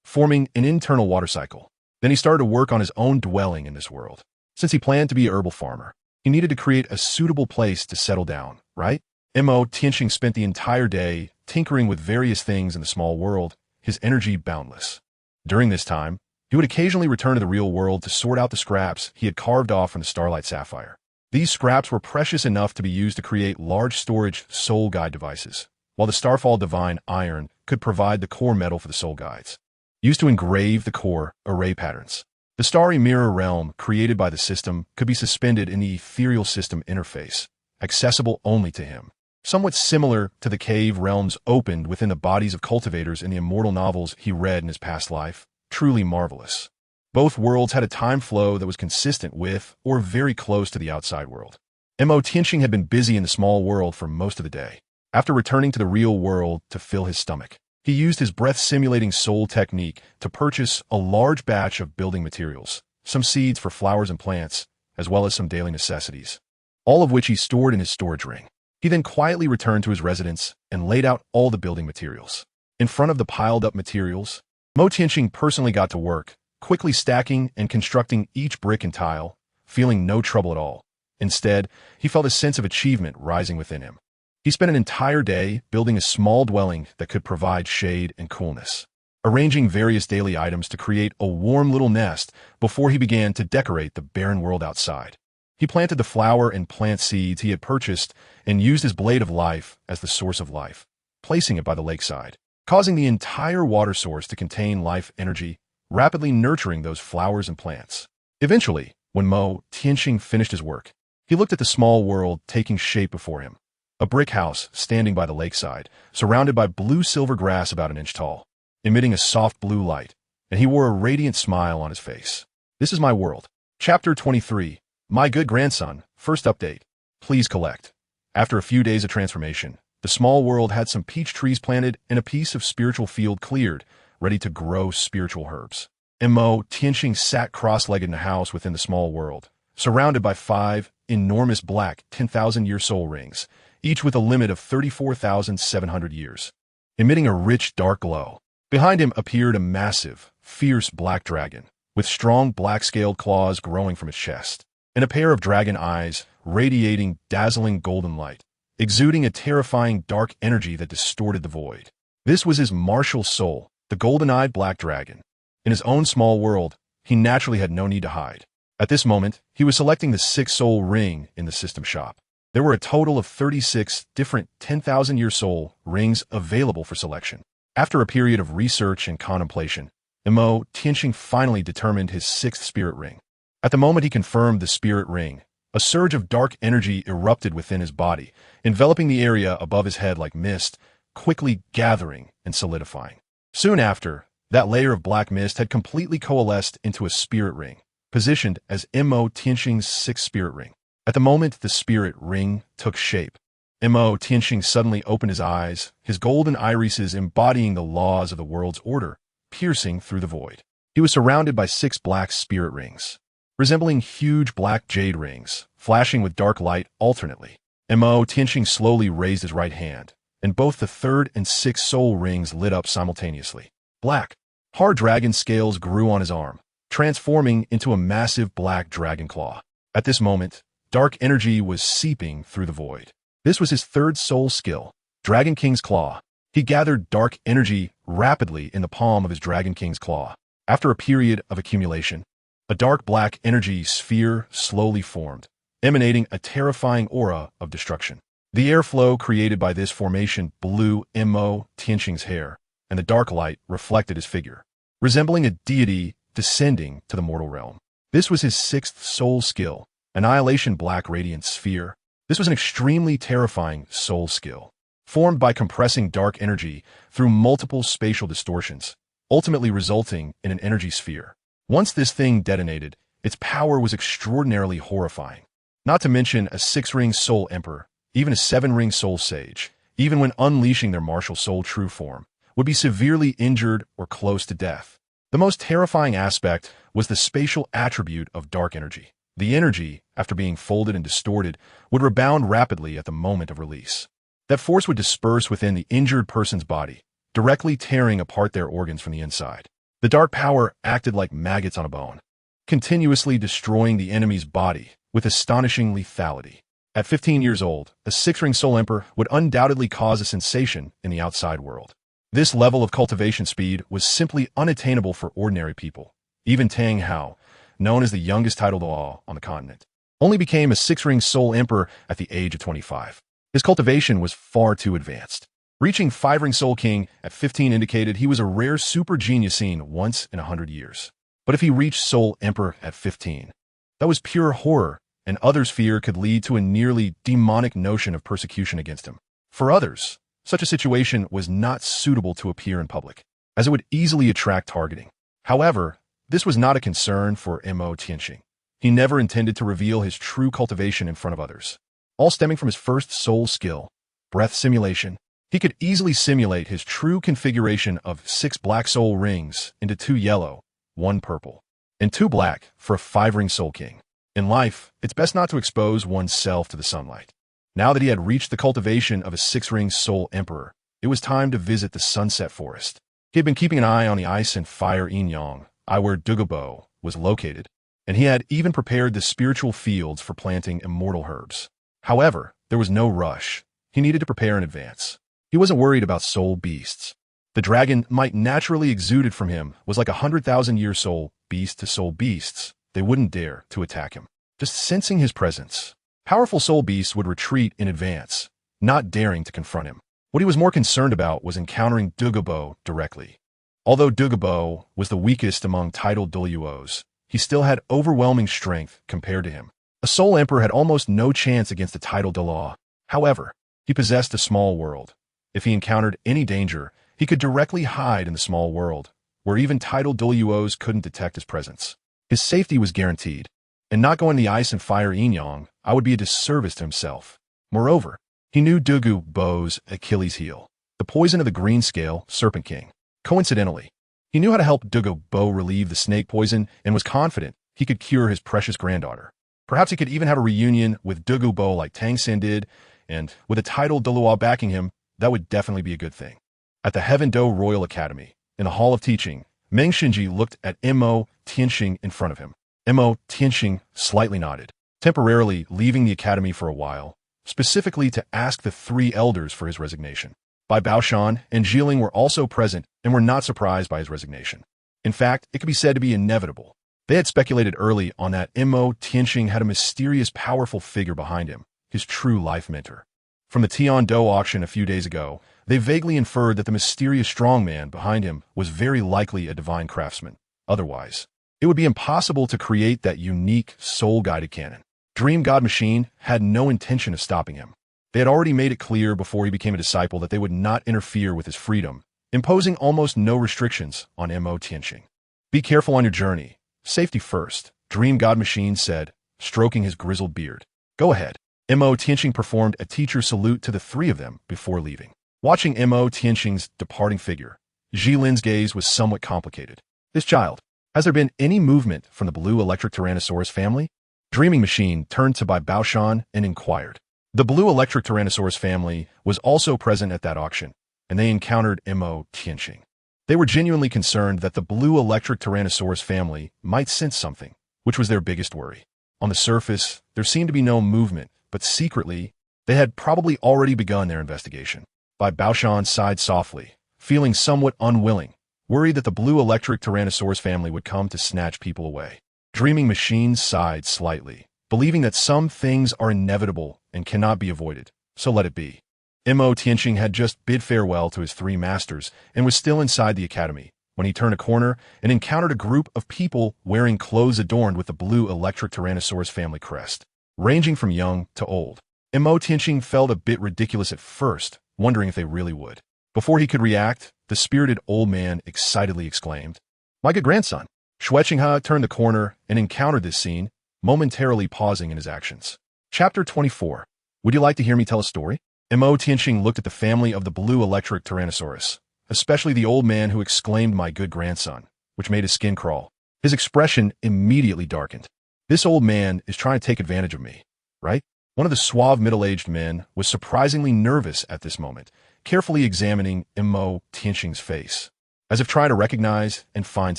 forming an internal water cycle. Then he started to work on his own dwelling in this world. Since he planned to be a herbal farmer, he needed to create a suitable place to settle down, right? Mo Tianxing spent the entire day tinkering with various things in the small world, his energy boundless. During this time, he would occasionally return to the real world to sort out the scraps he had carved off from the Starlight Sapphire. These scraps were precious enough to be used to create large storage soul guide devices, while the Starfall Divine Iron could provide the core metal for the soul guides, used to engrave the core array patterns. The Starry Mirror Realm created by the system could be suspended in the ethereal system interface, accessible only to him. Somewhat similar to the cave realms opened within the bodies of cultivators in the immortal novels he read in his past life. Truly marvelous. Both worlds had a time flow that was consistent with or very close to the outside world. Mo Tianxing had been busy in the small world for most of the day. After returning to the real world to fill his stomach, he used his breath-simulating soul technique to purchase a large batch of building materials, some seeds for flowers and plants, as well as some daily necessities, all of which he stored in his storage ring. He then quietly returned to his residence and laid out all the building materials. In front of the piled-up materials, Mo Tianxing personally got to work, quickly stacking and constructing each brick and tile, feeling no trouble at all. Instead, he felt a sense of achievement rising within him. He spent an entire day building a small dwelling that could provide shade and coolness, arranging various daily items to create a warm little nest before he began to decorate the barren world outside. He planted the flower and plant seeds he had purchased and used his blade of life as the source of life, placing it by the lakeside, causing the entire water source to contain life energy, rapidly nurturing those flowers and plants. Eventually, when Mo Tianxing finished his work, he looked at the small world taking shape before him. A brick house standing by the lakeside, surrounded by blue-silver grass about an inch tall, emitting a soft blue light, and he wore a radiant smile on his face. This is my world. Chapter 23. My good grandson, first update. Please collect. After a few days of transformation, the small world had some peach trees planted and a piece of spiritual field cleared, ready to grow spiritual herbs. Mo Tianxing sat cross-legged in the house within the small world, surrounded by 5 enormous black 10,000-year soul rings, each with a limit of 34,700 years, emitting a rich dark glow. Behind him appeared a massive, fierce black dragon, with strong black-scaled claws growing from its chest, and a pair of dragon eyes radiating dazzling golden light, exuding a terrifying dark energy that distorted the void. This was his martial soul, the golden-eyed black dragon. In his own small world, he naturally had no need to hide. At this moment, he was selecting the 6th soul ring in the system shop. There were a total of 36 different 10,000-year soul rings available for selection. After a period of research and contemplation, Mo Tianxing finally determined his 6th spirit ring. At the moment he confirmed the spirit ring, A surge of dark energy erupted within his body, enveloping the area above his head like mist, quickly gathering and solidifying. Soon after, that layer of black mist had completely coalesced into a spirit ring, positioned as Mo Tianxing's sixth spirit ring. At the moment the spirit ring took shape, Mo Tianxing suddenly opened his eyes, his golden irises embodying the laws of the world's order, piercing through the void. He was surrounded by 6 black spirit rings, resembling huge black jade rings, flashing with dark light alternately. Mo Tianxing slowly raised his right hand, and both the 3rd and 6th soul rings lit up simultaneously. Black, hard dragon scales grew on his arm, transforming into a massive black dragon claw. At this moment, dark energy was seeping through the void. This was his 3rd soul skill, Dragon King's Claw. He gathered dark energy rapidly in the palm of his Dragon King's Claw. After a period of accumulation, a dark black energy sphere slowly formed, emanating a terrifying aura of destruction. The airflow created by this formation blew Mo Tianxing's hair, and the dark light reflected his figure, resembling a deity descending to the mortal realm. This was his 6th soul skill, Annihilation Black Radiant Sphere. This was an extremely terrifying soul skill, formed by compressing dark energy through multiple spatial distortions, ultimately resulting in an energy sphere. Once this thing detonated, its power was extraordinarily horrifying. Not to mention a 6-ring soul emperor, even a 7-ring soul sage, even when unleashing their martial soul true form, would be severely injured or close to death. The most terrifying aspect was the spatial attribute of dark energy. The energy, after being folded and distorted, would rebound rapidly at the moment of release. That force would disperse within the injured person's body, directly tearing apart their organs from the inside. The dark power acted like maggots on a bone, continuously destroying the enemy's body with astonishing lethality. At 15 years old, a 6-ring soul emperor would undoubtedly cause a sensation in the outside world. This level of cultivation speed was simply unattainable for ordinary people. Even Tang Hao, known as the youngest titled Douluo on the continent, only became a 6-ring soul emperor at the age of 25. His cultivation was far too advanced. Reaching 5-ring soul king at 15 indicated he was a rare super genius seen once in 100 years. But if he reached soul emperor at 15, that was pure horror, and others' fear could lead to a nearly demonic notion of persecution against him. For others, such a situation was not suitable to appear in public, as it would easily attract targeting. However, this was not a concern for Mo Tianxing. He never intended to reveal his true cultivation in front of others. All stemming from his 1st soul skill, breath simulation. He could easily simulate his true configuration of 6 black soul rings into 2 yellow, 1 purple, and 2 black for a 5-ring soul king. In life, it's best not to expose oneself to the sunlight. Now that he had reached the cultivation of a 6-ring soul emperor, it was time to visit the sunset forest. He had been keeping an eye on the ice and fire yin-yang, where Dugu Bo was located, and he had even prepared the spiritual fields for planting immortal herbs. However, there was no rush. He needed to prepare in advance. He wasn't worried about soul beasts. The dragon might naturally exuded from him was like 100,000-year soul beast to soul beasts. They wouldn't dare to attack him. Just sensing his presence, powerful soul beasts would retreat in advance, not daring to confront him. What he was more concerned about was encountering Dugu Bo directly. Although Dugu Bo was the weakest among titled Douluos, he still had overwhelming strength compared to him. A soul emperor had almost no chance against a titled Douluo. However, he possessed a small world. If he encountered any danger, he could directly hide in the small world, where even titled Douluos couldn't detect his presence. His safety was guaranteed, and not going the ice and fire yin-yang, would be a disservice to himself. Moreover, he knew Dugu Bo's Achilles heel, the poison of the green scale Serpent King. Coincidentally, he knew how to help Dugu Bo relieve the snake poison and was confident he could cure his precious granddaughter. Perhaps he could even have a reunion with Dugu Bo like Tang San did, and with a titled Douluo backing him, that would definitely be a good thing. At the Heaven Do Royal Academy, in the Hall of Teaching, Meng Xinji looked at Mo Tianxing in front of him. Mo Tianxing slightly nodded, temporarily leaving the academy for a while, specifically to ask the 3 elders for his resignation. Bai Baoshan and Jiling were also present and were not surprised by his resignation. In fact, it could be said to be inevitable. They had speculated early on that Mo Tianxing had a mysterious, powerful figure behind him, his true life mentor. From the Tian Do auction a few days ago, they vaguely inferred that the mysterious strongman behind him was very likely a divine craftsman. Otherwise, it would be impossible to create that unique, soul-guided cannon. Dream God Machine had no intention of stopping him. They had already made it clear before he became a disciple that they would not interfere with his freedom, imposing almost no restrictions on Mo Tianqing. Be careful on your journey. Safety first, Dream God Machine said, stroking his grizzled beard. Go ahead. Mo Tianqing performed a teacher salute to the three of them before leaving. Watching Mo Tianqing's departing figure, Jilin's gaze was somewhat complicated. This child, has there been any movement from the blue electric Tyrannosaurus family? Dreaming Machine turned to Bai Baoshan and inquired. The blue electric Tyrannosaurus family was also present at that auction, and they encountered Mo Tianqing. They were genuinely concerned that the blue electric Tyrannosaurus family might sense something, which was their biggest worry. On the surface, there seemed to be no movement, but secretly, they had probably already begun their investigation. Bai Baoshan sighed softly, feeling somewhat unwilling, worried that the blue electric Tyrannosaurus family would come to snatch people away. Dreaming Machine sighed slightly, believing that some things are inevitable and cannot be avoided, so let it be. Mo Tianqing had just bid farewell to his three masters and was still inside the academy when he turned a corner and encountered a group of people wearing clothes adorned with the blue electric Tyrannosaurus family crest, ranging from young to old. Mo Tianqing felt a bit ridiculous at first, wondering if they really would. Before he could react, the spirited old man excitedly exclaimed, "My good grandson!" Xue Qinghe turned the corner and encountered this scene, momentarily pausing in his actions. Chapter 24. Would you like to hear me tell a story? Mo Tianqing looked at the family of the blue electric Tyrannosaurus, especially the old man who exclaimed "my good grandson," which made his skin crawl. His expression immediately darkened. This old man is trying to take advantage of me, right? One of the suave middle-aged men was surprisingly nervous at this moment, carefully examining Mo Tianqing's face, as if trying to recognize and find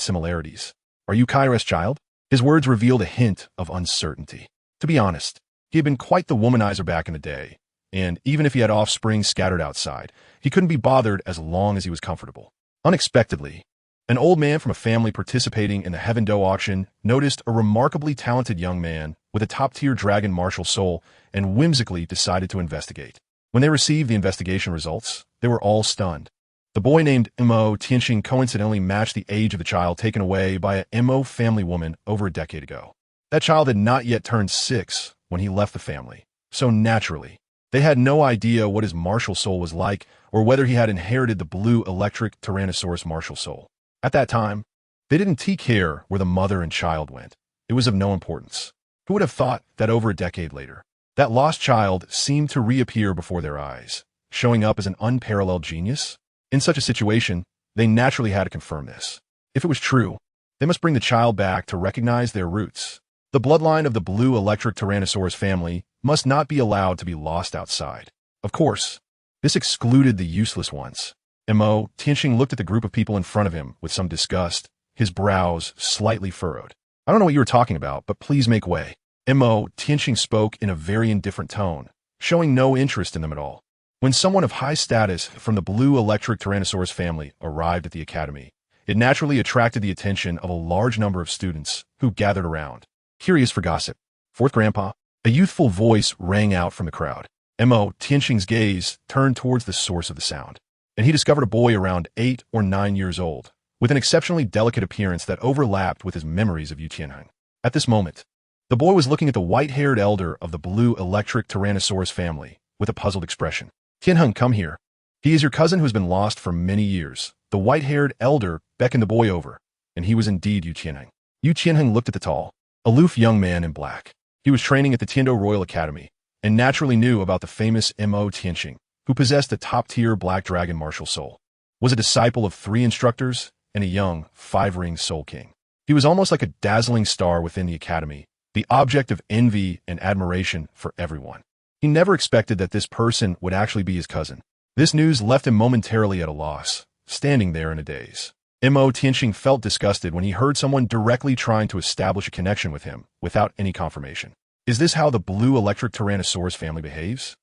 similarities. Are you Kairos' child? His words revealed a hint of uncertainty. To be honest, he had been quite the womanizer back in the day, and even if he had offspring scattered outside, he couldn't be bothered as long as he was comfortable. Unexpectedly, an old man from a family participating in the Heaven Do auction noticed a remarkably talented young man with a top-tier dragon martial soul and whimsically decided to investigate. When they received the investigation results, they were all stunned. The boy named Mo Tianqing coincidentally matched the age of the child taken away by a Mo family woman over a decade ago. That child had not yet turned 6 when he left the family, so naturally, they had no idea what his martial soul was like or whether he had inherited the blue electric Tyrannosaurus martial soul. At that time, they didn't take care where the mother and child went. It was of no importance. Who would have thought that over a decade later, that lost child seemed to reappear before their eyes, showing up as an unparalleled genius? In such a situation, they naturally had to confirm this. If it was true, they must bring the child back to recognize their roots. The bloodline of the blue electric Tyrannosaurus family must not be allowed to be lost outside. Of course, this excluded the useless ones. Mo Tianqing looked at the group of people in front of him with some disgust, his brows slightly furrowed. I don't know what you were talking about, but please make way. Mo Tianqing spoke in a very indifferent tone, showing no interest in them at all. When someone of high status from the blue electric Tyrannosaurus family arrived at the academy, it naturally attracted the attention of a large number of students who gathered around, curious for gossip. Fourth Grandpa, a youthful voice rang out from the crowd. Mo Tianqing's gaze turned towards the source of the sound, and he discovered a boy around 8 or 9 years old, with an exceptionally delicate appearance that overlapped with his memories of Yu Tianheng. At this moment, the boy was looking at the white-haired elder of the blue electric Tyrannosaurus family with a puzzled expression. Tianheng, come here. He is your cousin who has been lost for many years. The white-haired elder beckoned the boy over, and he was indeed Yu Tianheng. Yu Tianheng looked at the tall, aloof young man in black. He was training at the Tiando Royal Academy, and naturally knew about the famous Mo Tianqing, who possessed a top-tier black dragon martial soul, was a disciple of 3 instructors and a young 5-ring soul king. He was almost like a dazzling star within the academy, the object of envy and admiration for everyone. He never expected that this person would actually be his cousin. This news left him momentarily at a loss, standing there in a daze. Mo Tianqing felt disgusted when he heard someone directly trying to establish a connection with him without any confirmation. Is this how the blue electric Tyrannosaurus family behaves?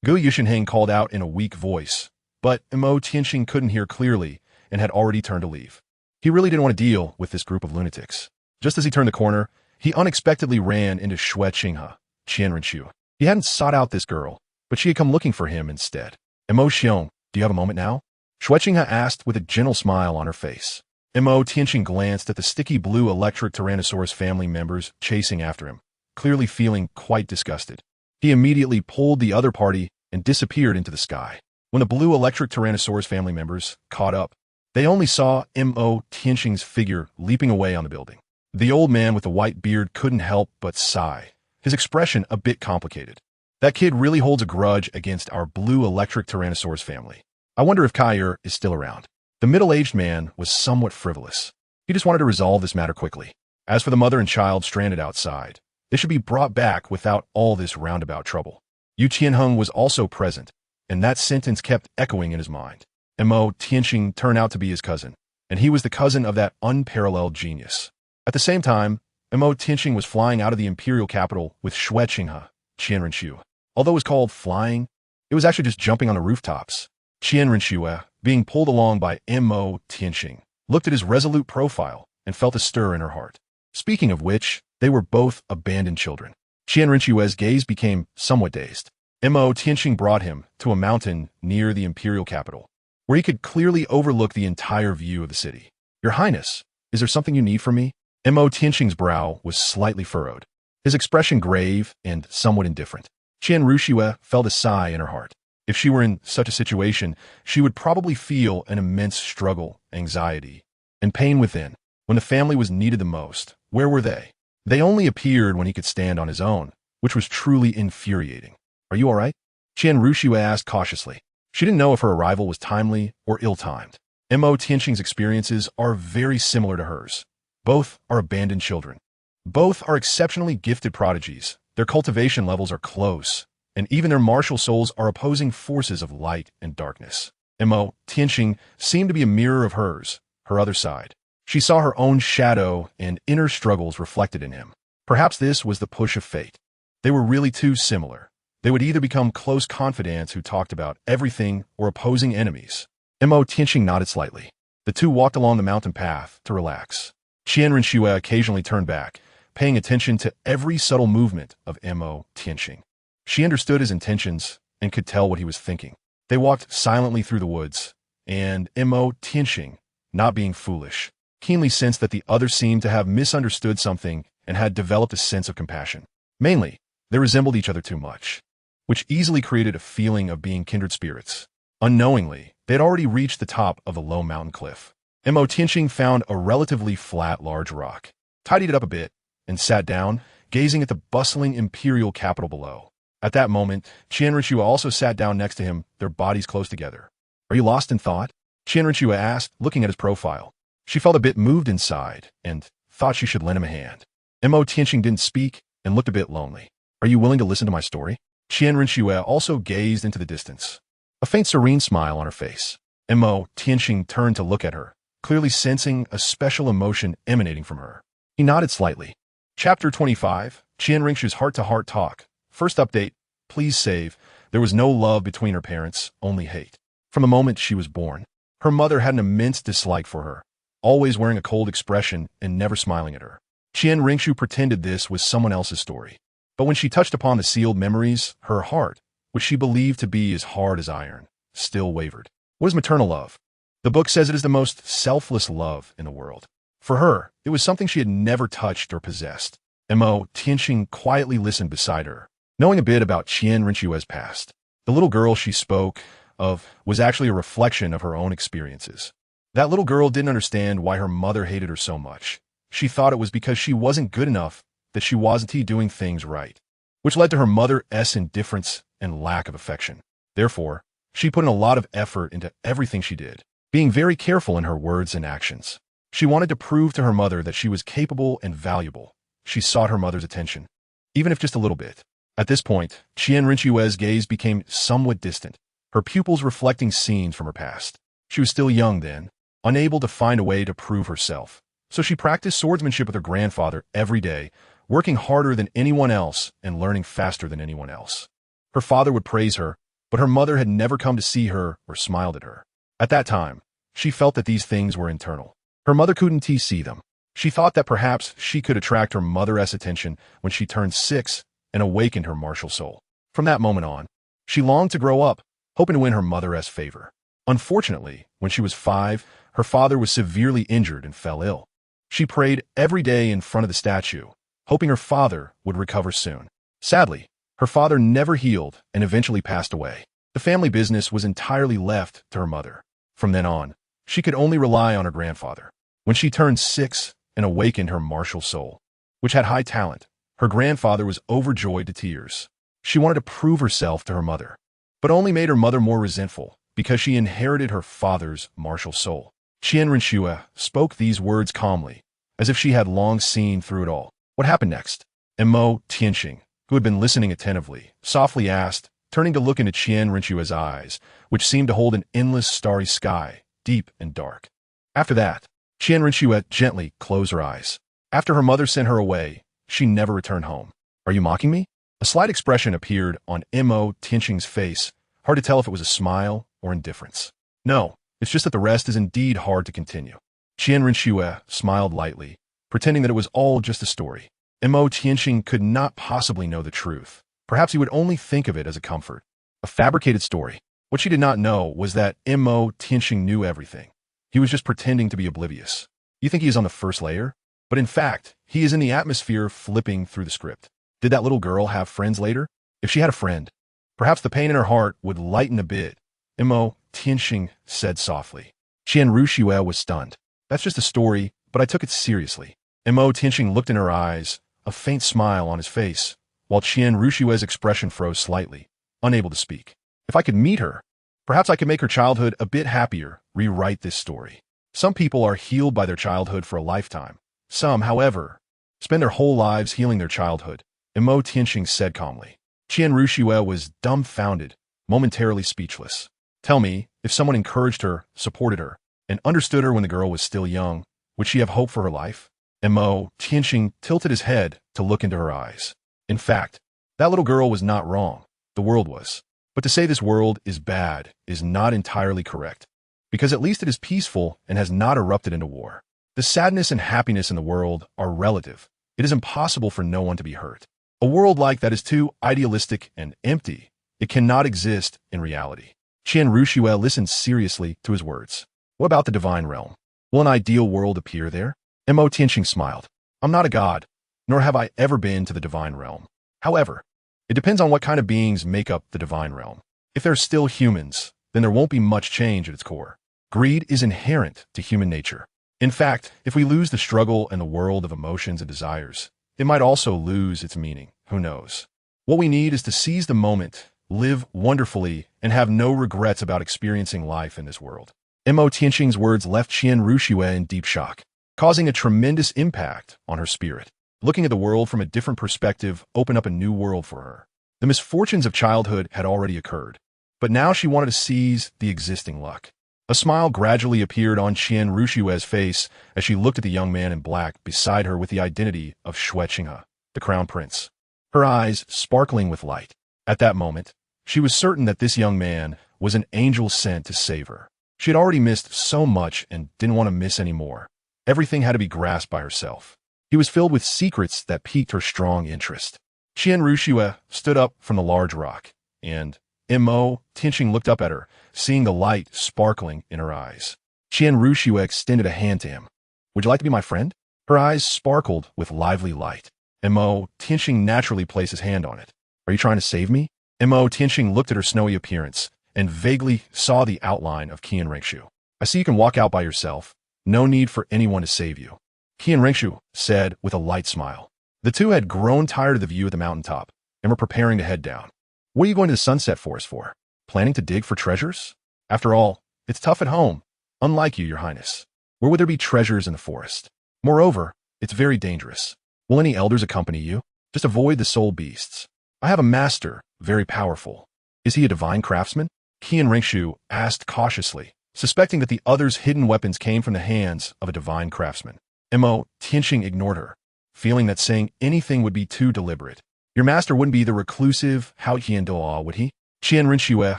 Gu Yushinheng called out in a weak voice, but Mo Tianqing couldn't hear clearly and had already turned to leave. He really didn't want to deal with this group of lunatics. Just as he turned the corner, he unexpectedly ran into Xue Qinghe, Qian Renxue. He hadn't sought out this girl, but she had come looking for him instead. Mo Xiong, do you have a moment now? Xue Qinghe asked with a gentle smile on her face. Mo Tianqing glanced at the sticky blue electric Tyrannosaurus family members chasing after him, clearly feeling quite disgusted. He immediately pulled the other party and disappeared into the sky. When the blue electric Tyrannosaurus family members caught up, they only saw Mo Tianxing's figure leaping away on the building. The old man with the white beard couldn't help but sigh, his expression a bit complicated. That kid really holds a grudge against our blue electric Tyrannosaurus family. I wonder if Qian is still around. The middle-aged man was somewhat frivolous. He just wanted to resolve this matter quickly. As for the mother and child stranded outside, they should be brought back without all this roundabout trouble. Yu Qianheng was also present, and that sentence kept echoing in his mind. Mo Tianxing turned out to be his cousin, and he was the cousin of that unparalleled genius. At the same time, Mo Tianxing was flying out of the Imperial capital with Xue Qinghe, Qian Renxue. Although it was called flying, it was actually just jumping on the rooftops. Qian Renxue, being pulled along by Mo Tianxing, looked at his resolute profile and felt a stir in her heart. Speaking of which, they were both abandoned children. Qian Renxue's gaze became somewhat dazed. Mo Tianxing brought him to a mountain near the Imperial capital, where he could clearly overlook the entire view of the city. Your Highness, is there something you need from me? Mo Tianxing's brow was slightly furrowed, his expression grave and somewhat indifferent. Qian Renxue felt a sigh in her heart. If she were in such a situation, she would probably feel an immense struggle, anxiety, and pain within. When the family was needed the most, where were they? They only appeared when he could stand on his own, which was truly infuriating. Are you all right? Qian Renxue asked cautiously. She didn't know if her arrival was timely or ill-timed. Mo Tianxing's experiences are very similar to hers. Both are abandoned children. Both are exceptionally gifted prodigies. Their cultivation levels are close, and even their martial souls are opposing forces of light and darkness. Mo Tianxing seemed to be a mirror of hers, her other side. She saw her own shadow and inner struggles reflected in him. Perhaps this was the push of fate. They were really too similar. They would either become close confidants who talked about everything or opposing enemies. Mo Tianxing nodded slightly. The two walked along the mountain path to relax. Qian Renxue occasionally turned back, paying attention to every subtle movement of Mo Tianxing. She understood his intentions and could tell what he was thinking. They walked silently through the woods, and Mo Tianxing, not being foolish, keenly sensed that the other seemed to have misunderstood something and had developed a sense of compassion. Mainly, they resembled each other too much, which easily created a feeling of being kindred spirits. Unknowingly, they had already reached the top of the low mountain cliff. Mo Tianxing found a relatively flat, large rock, tidied it up a bit, and sat down, gazing at the bustling Imperial capital below. At that moment, Qian Renxue also sat down next to him, their bodies close together. Are you lost in thought? Qian Renxue asked, looking at his profile. She felt a bit moved inside and thought she should lend him a hand. Mo Tianxing didn't speak and looked a bit lonely. Are you willing to listen to my story? Qian Renxue also gazed into the distance, a faint serene smile on her face. Mo Tianxing turned to look at her, clearly sensing a special emotion emanating from her. He nodded slightly. Chapter 25, Qian Renxue's heart-to-heart talk. First update, please save. There was no love between her parents, only hate. From the moment she was born, her mother had an immense dislike for her, always wearing a cold expression and never smiling at her. Qian Renxue pretended this was someone else's story. But when she touched upon the sealed memories, her heart, which she believed to be as hard as iron, still wavered. What is maternal love? The book says it is the most selfless love in the world. For her, it was something she had never touched or possessed. Mo Tianxing quietly listened beside her, knowing a bit about Qian Renxue's past. The little girl she spoke of was actually a reflection of her own experiences. That little girl didn't understand why her mother hated her so much. She thought it was because she wasn't good enough, that she wasn't doing things right, which led to her mother's indifference and lack of affection. Therefore, she put in a lot of effort into everything she did, being very careful in her words and actions. She wanted to prove to her mother that she was capable and valuable. She sought her mother's attention, even if just a little bit. At this point, Qian Renxue's gaze became somewhat distant, her pupils reflecting scenes from her past. She was still young then, unable to find a way to prove herself. So she practiced swordsmanship with her grandfather every day, working harder than anyone else and learning faster than anyone else. Her father would praise her, but her mother had never come to see her or smiled at her. At that time, she felt that these things were internal. Her mother couldn't see them. She thought that perhaps she could attract her mother's attention when she turned 6 and awakened her martial soul. From that moment on, she longed to grow up, hoping to win her mother's favor. Unfortunately, when she was 5, her father was severely injured and fell ill. She prayed every day in front of the statue, hoping her father would recover soon. Sadly, her father never healed and eventually passed away. The family business was entirely left to her mother. From then on, she could only rely on her grandfather. When she turned 6 and awakened her martial soul, which had high talent, her grandfather was overjoyed to tears. She wanted to prove herself to her mother, but only made her mother more resentful because she inherited her father's martial soul. Qian Renxue spoke these words calmly, as if she had long seen through it all. What happened next? Mo Tianxing, who had been listening attentively, softly asked, turning to look into Qian Renxue's eyes, which seemed to hold an endless starry sky, deep and dark. After that, Qian Renxue gently closed her eyes. After her mother sent her away, she never returned home. Are you mocking me? A slight expression appeared on Mo Tianxing's face, hard to tell if it was a smile or indifference. No, it's just that the rest is indeed hard to continue. Qian Renxue smiled lightly, pretending that it was all just a story. Mo Tianxing could not possibly know the truth. Perhaps he would only think of it as a comfort. A fabricated story. What she did not know was that Mo Tianxing knew everything. He was just pretending to be oblivious. You think he is on the first layer? But in fact, he is in the atmosphere flipping through the script. Did that little girl have friends later? If she had a friend, perhaps the pain in her heart would lighten a bit. Mo Tianxing said softly. Qian Renxue was stunned. That's just a story, but I took it seriously. Mo Tianxing looked in her eyes, a faint smile on his face, while Qian Renxue's expression froze slightly, unable to speak. If I could meet her, perhaps I could make her childhood a bit happier, rewrite this story. Some people are healed by their childhood for a lifetime. Some, however, spend their whole lives healing their childhood, Mo Tianxing said calmly. Qian Renxue was dumbfounded, momentarily speechless. Tell me, if someone encouraged her, supported her, and understood her when the girl was still young, would she have hope for her life? Mo Tianxing tilted his head to look into her eyes. In fact, that little girl was not wrong. The world was. But to say this world is bad is not entirely correct, because at least it is peaceful and has not erupted into war. The sadness and happiness in the world are relative. It is impossible for no one to be hurt. A world like that is too idealistic and empty. It cannot exist in reality. Qian Renxue listened seriously to his words. What about the divine realm? Will an ideal world appear there? Mo Tianxing smiled. I'm not a god, nor have I ever been to the divine realm. However, it depends on what kind of beings make up the divine realm. If they're still humans, then there won't be much change at its core. Greed is inherent to human nature. In fact, if we lose the struggle and the world of emotions and desires, it might also lose its meaning. Who knows? What we need is to seize the moment, live wonderfully, and have no regrets about experiencing life in this world. Mo Tianxing's words left Qian Renxue in deep shock, causing a tremendous impact on her spirit. Looking at the world from a different perspective opened up a new world for her. The misfortunes of childhood had already occurred, but now she wanted to seize the existing luck. A smile gradually appeared on Qian Renxue's face as she looked at the young man in black beside her with the identity of Gettinga, the crown prince, her eyes sparkling with light. At that moment, she was certain that this young man was an angel sent to save her. She had already missed so much and didn't want to miss any more. Everything had to be grasped by herself. He was filled with secrets that piqued her strong interest. Qian Renxue stood up from the large rock, and Mo Tianxing looked up at her, seeing the light sparkling in her eyes. Qian Renxue extended a hand to him. Would you like to be my friend? Her eyes sparkled with lively light. Mo Tianxing naturally placed his hand on it. Are you trying to save me? Mo Tianxing looked at her snowy appearance and vaguely saw the outline of Qian Renxue. I see you can walk out by yourself. No need for anyone to save you, Qian Renxue said with a light smile. The two had grown tired of the view at the mountaintop and were preparing to head down. What are you going to the sunset forest for? Planning to dig for treasures? After all, it's tough at home. Unlike you, Your Highness. Where would there be treasures in the forest? Moreover, it's very dangerous. Will any elders accompany you? Just avoid the soul beasts. I have a master, very powerful. Is he a divine craftsman? Qian Renxue asked cautiously, suspecting that the other's hidden weapons came from the hands of a divine craftsman. Mo Tianxing ignored her, feeling that saying anything would be too deliberate. Your master wouldn't be the reclusive Hao Douluo, would he? Qian Renxue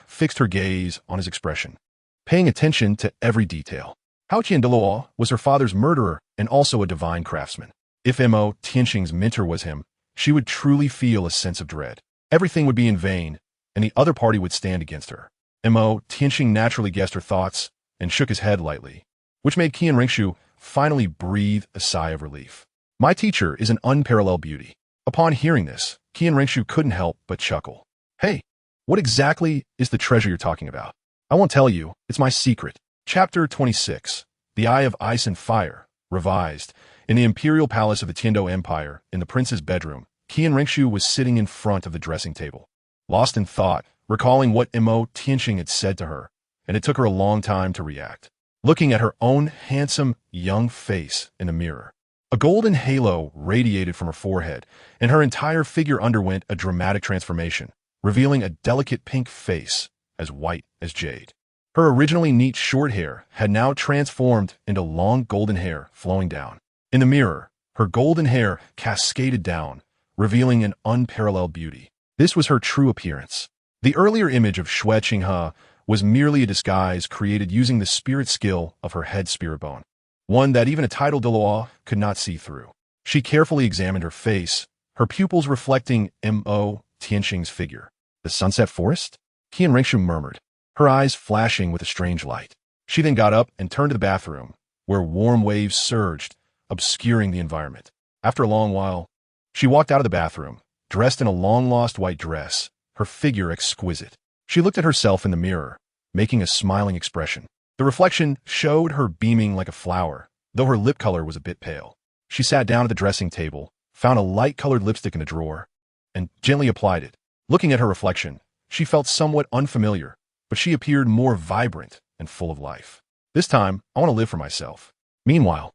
fixed her gaze on his expression, paying attention to every detail. Hao Douluo was her father's murderer and also a divine craftsman. If Mo Tianxing's mentor was him, she would truly feel a sense of dread. Everything would be in vain, and the other party would stand against her. Mo Tianxing naturally guessed her thoughts and shook his head lightly, which made Qian Renxue finally breathe a sigh of relief. My teacher is an unparalleled beauty. Upon hearing this, Qian Renxue couldn't help but chuckle. Hey, what exactly is the treasure you're talking about? I won't tell you, it's my secret. Chapter 26. The Eye of Ice and Fire, revised. In the Imperial Palace of the Tiando Empire, in the prince's bedroom, Qian Renxue was sitting in front of the dressing table, lost in thought, recalling what Mo Tianxing had said to her, and it took her a long time to react. Looking at her own handsome, young face in the mirror, a golden halo radiated from her forehead, and her entire figure underwent a dramatic transformation, revealing a delicate pink face, as white as jade. Her originally neat short hair had now transformed into long golden hair flowing down. In the mirror, her golden hair cascaded down, revealing an unparalleled beauty. This was her true appearance. The earlier image of Xue Qinghe was merely a disguise created using the spirit skill of her head spirit bone, one that even a titled Douluo could not see through. She carefully examined her face, her pupils reflecting Mo Tianxing's figure. The sunset forest? Qian Renxue murmured, her eyes flashing with a strange light. She then got up and turned to the bathroom, where warm waves surged, obscuring the environment. After a long while, she walked out of the bathroom, dressed in a long-lost white dress, her figure exquisite. She looked at herself in the mirror, making a smiling expression. The reflection showed her beaming like a flower, though her lip color was a bit pale. She sat down at the dressing table, found a light-colored lipstick in a drawer, and gently applied it. Looking at her reflection, she felt somewhat unfamiliar, but she appeared more vibrant and full of life. This time, I want to live for myself. Meanwhile,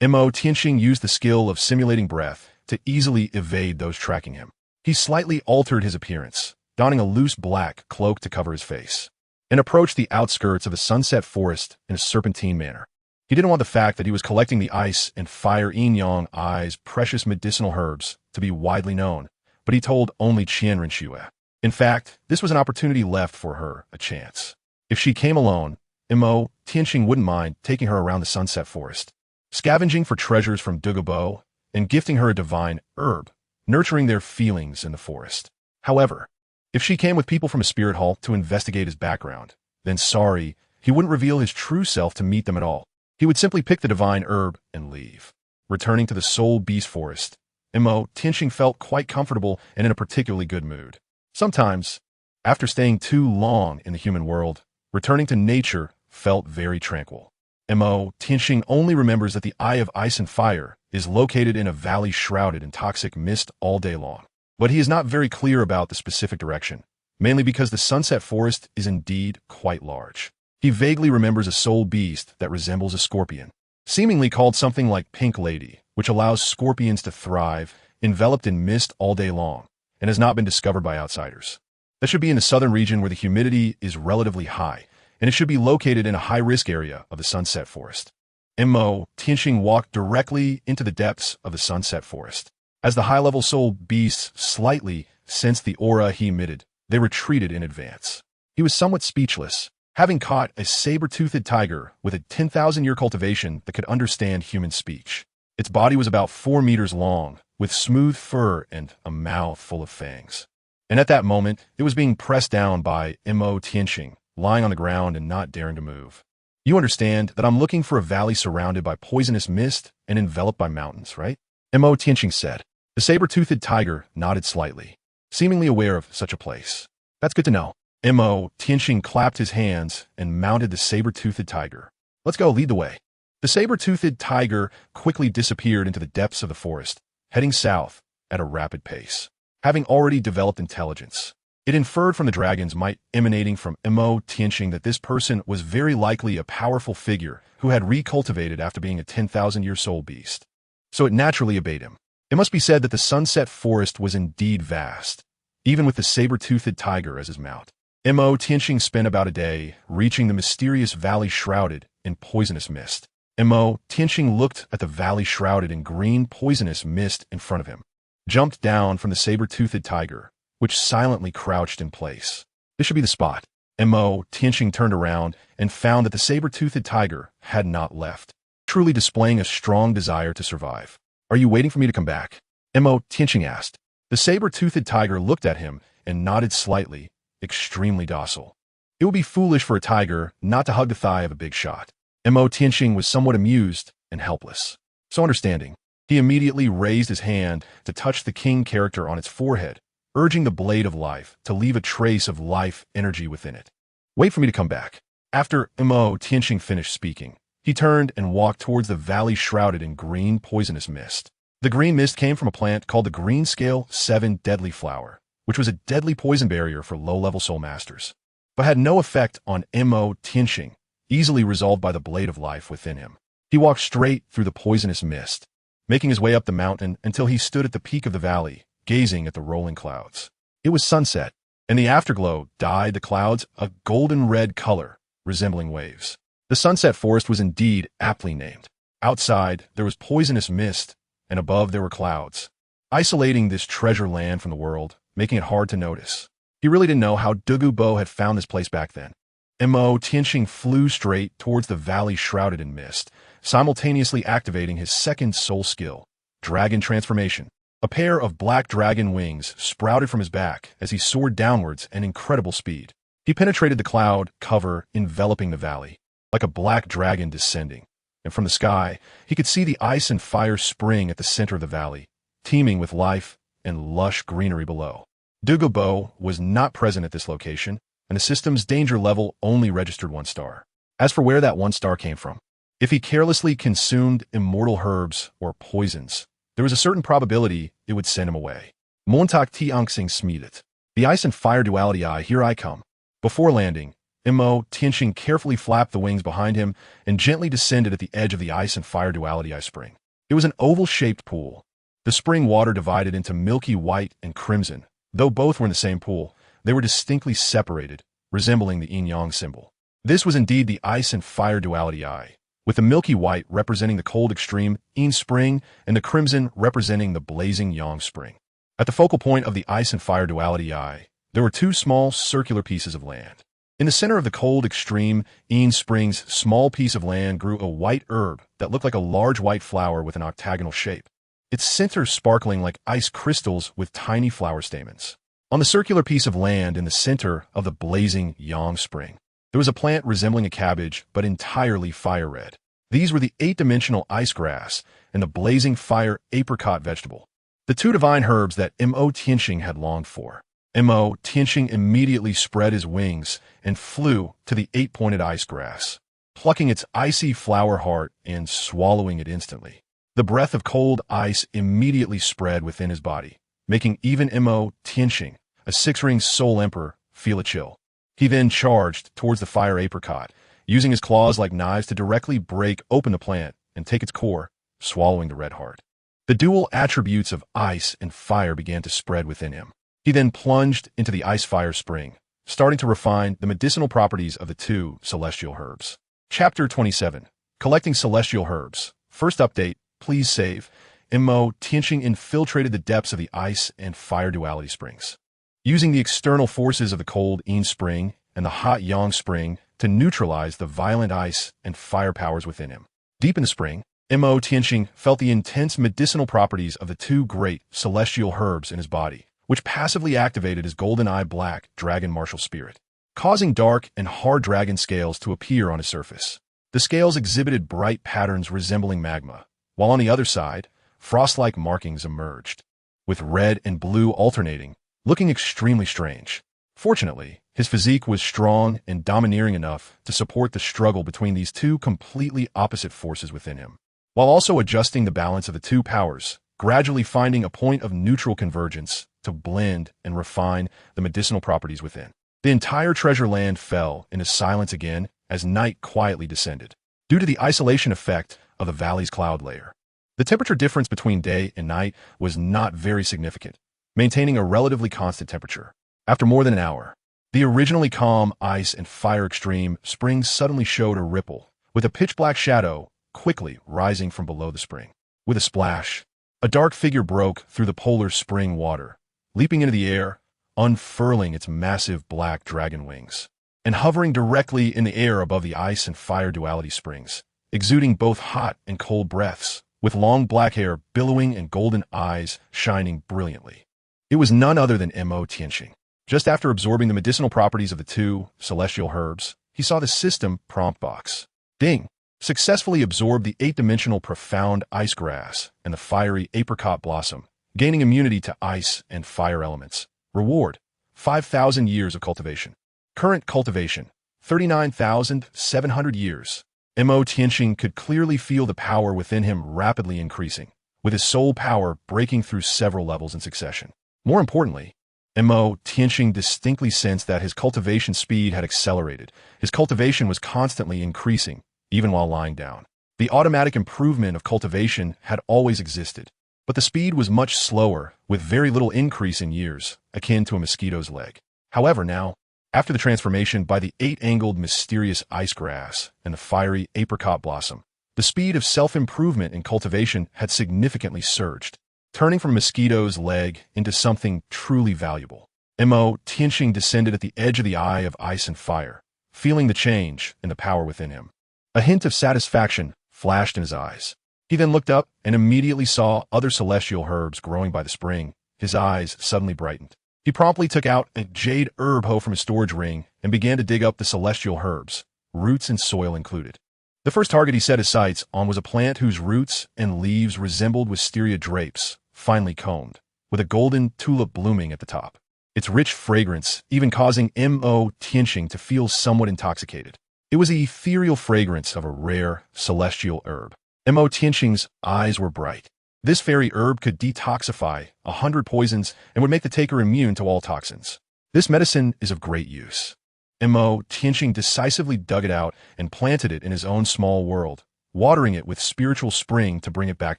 Mo Tianxing used the skill of simulating breath to easily evade those tracking him. He slightly altered his appearance, donning a loose black cloak to cover his face, and approached the outskirts of the sunset forest in a serpentine manner. He didn't want the fact that he was collecting the ice and fire yin-yang eyes precious medicinal herbs to be widely known, but he told only Qian Renxue. In fact, this was an opportunity left for her, a chance. If she came alone, Mo Tianxing wouldn't mind taking her around the sunset forest, scavenging for treasures from Dugu Bo, and gifting her a divine herb, nurturing their feelings in the forest. However, if she came with people from a spirit hall to investigate his background, then sorry, he wouldn't reveal his true self to meet them at all. He would simply pick the divine herb and leave. Returning to the Soul Beast Forest, Mo Tianxing felt quite comfortable and in a particularly good mood. Sometimes, after staying too long in the human world, returning to nature felt very tranquil. Mo Tianxing only remembers that the Eye of Ice and Fire is located in a valley shrouded in toxic mist all day long. But he is not very clear about the specific direction, mainly because the sunset forest is indeed quite large. He vaguely remembers a soul beast that resembles a scorpion, seemingly called something like Pink Lady, which allows scorpions to thrive, enveloped in mist all day long, and has not been discovered by outsiders. That should be in the southern region where the humidity is relatively high, and it should be located in a high-risk area of the sunset forest. Mo Tianxing walked directly into the depths of the sunset forest. As the high-level soul beasts slightly sensed the aura he emitted, they retreated in advance. He was somewhat speechless, having caught a saber-toothed tiger with a 10,000-year cultivation that could understand human speech. Its body was about 4 meters long, with smooth fur and a mouth full of fangs. And at that moment, it was being pressed down by Mo Tianxing, lying on the ground and not daring to move. You understand that I'm looking for a valley surrounded by poisonous mist and enveloped by mountains, right? Mo Tianxing said. The saber-toothed tiger nodded slightly, seemingly aware of such a place. That's good to know. Mo Tianxing clapped his hands and mounted the saber-toothed tiger. Let's go, lead the way. The saber-toothed tiger quickly disappeared into the depths of the forest, heading south at a rapid pace. Having already developed intelligence, it inferred from the dragon's might emanating from Mo Tianxing that this person was very likely a powerful figure who had recultivated after being a 10,000-year soul beast. So it naturally obeyed him. It must be said that the sunset forest was indeed vast, even with the saber-toothed tiger as his mount. Mo Tianxing spent about a day reaching the mysterious valley shrouded in poisonous mist. Mo Tianxing looked at the valley shrouded in green poisonous mist in front of him, jumped down from the saber-toothed tiger, which silently crouched in place. This should be the spot. Mo Tianxing turned around and found that the saber-toothed tiger had not left, truly displaying a strong desire to survive. Are you waiting for me to come back? Mo Tianxing asked. The saber-toothed tiger looked at him and nodded slightly, extremely docile. It would be foolish for a tiger not to hug the thigh of a big shot. Mo Tianxing was somewhat amused and helpless. So understanding. He immediately raised his hand to touch the king character on its forehead, urging the blade of life to leave a trace of life energy within it. Wait for me to come back. After Mo Tianxing finished speaking, he turned and walked towards the valley shrouded in green poisonous mist. The green mist came from a plant called the Green Scale 7 Deadly Flower, which was a deadly poison barrier for low-level soul masters, but had no effect on Mo Tianxing, easily resolved by the blade of life within him. He walked straight through the poisonous mist, making his way up the mountain until he stood at the peak of the valley, gazing at the rolling clouds. It was sunset, and the afterglow dyed the clouds a golden-red color, resembling waves. The sunset forest was indeed aptly named. Outside, there was poisonous mist, and above there were clouds, isolating this treasure land from the world, making it hard to notice. He really didn't know how Dugu Bo had found this place back then. Mo Tianxing flew straight towards the valley shrouded in mist, simultaneously activating his second soul skill, Dragon Transformation. A pair of black dragon wings sprouted from his back as he soared downwards at incredible speed. He penetrated the cloud cover enveloping the valley, like a black dragon descending, and from the sky, he could see the ice and fire spring at the center of the valley, teeming with life and lush greenery below. Dugu Bo was not present at this location, and the system's danger level only registered 1 star. As for where that 1 star came from, if he carelessly consumed immortal herbs or poisons, there was a certain probability it would send him away. Montak Tianxing Smeedet. The ice and fire duality eye, here I come. Before landing, Mo Tianxing carefully flapped the wings behind him and gently descended at the edge of the ice and fire duality eye spring. It was an oval-shaped pool. The spring water divided into milky white and crimson. Though both were in the same pool, they were distinctly separated, resembling the yin-yang symbol. This was indeed the ice and fire duality eye, with the milky white representing the cold extreme yin spring and the crimson representing the blazing yang spring. At the focal point of the ice and fire duality eye, there were 2 small circular pieces of land. In the center of the cold extreme yin spring's small piece of land grew a white herb that looked like a large white flower with an octagonal shape, its center sparkling like ice crystals with tiny flower stamens. On the circular piece of land in the center of the blazing yang spring, there was a plant resembling a cabbage but entirely fire red. These were the 8-dimensional ice grass and the blazing fire apricot vegetable, the 2 divine herbs that Mo Tianxing had longed for. Mo Tianxing immediately spread his wings and flew to the 8-pointed ice grass, plucking its icy flower heart and swallowing it instantly. The breath of cold ice immediately spread within his body, making even Mo Tianxing, a 6-ring soul emperor, feel a chill. He then charged towards the fire apricot, using his claws like knives to directly break open the plant and take its core, swallowing the red heart. The dual attributes of ice and fire began to spread within him. He then plunged into the ice-fire spring, starting to refine the medicinal properties of the 2 celestial herbs. Chapter 27. Collecting Celestial Herbs. First update, please save. Mo Tianxing infiltrated the depths of the ice and fire duality springs, using the external forces of the cold yin spring and the hot yang spring to neutralize the violent ice and fire powers within him. Deep in the spring, Mo Tianxing felt the intense medicinal properties of the 2 great celestial herbs in his body, which passively activated his golden-eyed black dragon martial spirit, causing dark and hard dragon scales to appear on his surface. The scales exhibited bright patterns resembling magma, while on the other side, frost-like markings emerged, with red and blue alternating, looking extremely strange. Fortunately, his physique was strong and domineering enough to support the struggle between these 2 completely opposite forces within him, while also adjusting the balance of the 2 powers, gradually finding a point of neutral convergence to blend and refine the medicinal properties within. The entire treasure land fell into silence again as night quietly descended, due to the isolation effect of the valley's cloud layer. The temperature difference between day and night was not very significant, maintaining a relatively constant temperature. After more than an hour, the originally calm ice and fire extreme spring suddenly showed a ripple, with a pitch-black shadow quickly rising from below the spring. With a splash, a dark figure broke through the polar spring water, leaping into the air, unfurling its massive black dragon wings, and hovering directly in the air above the ice and fire duality springs, exuding both hot and cold breaths, with long black hair billowing and golden eyes shining brilliantly. It was none other than Mo Tianxing. Just after absorbing the medicinal properties of the 2 celestial herbs, he saw the system prompt box. Ding! successfully absorbed the 8-dimensional profound ice grass and the fiery apricot blossom, gaining immunity to ice and fire elements. Reward: 5,000 years of cultivation. Current cultivation: 39,700 years. Mo Tianxing could clearly feel the power within him rapidly increasing, with his soul power breaking through several levels in succession. More importantly, Mo Tianxing distinctly sensed that his cultivation speed had accelerated. His cultivation was constantly increasing, even while lying down. The automatic improvement of cultivation had always existed, but the speed was much slower, with very little increase in years, akin to a mosquito's leg. However, now, after the transformation by the 8-angled mysterious ice grass and the fiery apricot blossom, the speed of self-improvement in cultivation had significantly surged, turning from a mosquito's leg into something truly valuable. Mo Tianxing descended at the edge of the eye of ice and fire, feeling the change in the power within him. A hint of satisfaction flashed in his eyes. He then looked up and immediately saw other celestial herbs growing by the spring. His eyes suddenly brightened. He promptly took out a jade herb hoe from his storage ring and began to dig up the celestial herbs, roots and soil included. The first target he set his sights on was a plant whose roots and leaves resembled wisteria drapes, finely combed, with a golden tulip blooming at the top. Its rich fragrance even causing Mo Tianxing to feel somewhat intoxicated. It was the ethereal fragrance of a rare, celestial herb. Mo Tianxing's eyes were bright. This fairy herb could detoxify 100 poisons and would make the taker immune to all toxins. This medicine is of great use. Mo Tianxing decisively dug it out and planted it in his own small world, watering it with spiritual spring to bring it back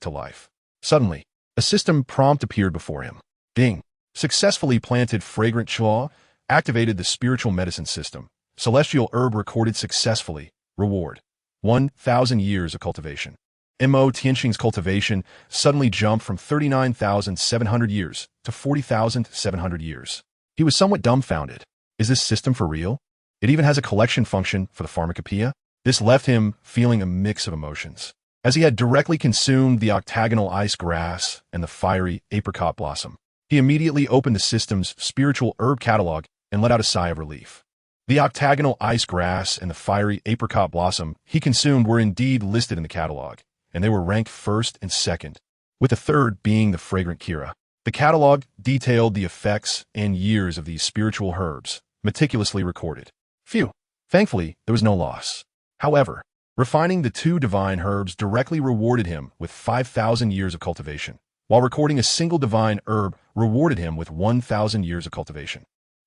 to life. Suddenly, a system prompt appeared before him. Ding! Successfully planted fragrant Qiu activated the spiritual medicine system. Celestial herb recorded successfully. Reward: 1,000 years of cultivation. Mo Tianxing's cultivation suddenly jumped from 39,700 years to 40,700 years. He was somewhat dumbfounded. Is this system for real? It even has a collection function for the pharmacopoeia? This left him feeling a mix of emotions. As he had directly consumed the octagonal ice grass and the fiery apricot blossom, he immediately opened the system's spiritual herb catalog and let out a sigh of relief. The octagonal ice grass and the fiery apricot blossom he consumed were indeed listed in the catalog, and they were ranked first and second, with the third being the fragrant Kira. The catalog detailed the effects and years of these spiritual herbs, meticulously recorded. Phew! Thankfully, there was no loss. However, refining the 2 divine herbs directly rewarded him with 5,000 years of cultivation, while recording a single divine herb rewarded him with 1,000 years of cultivation.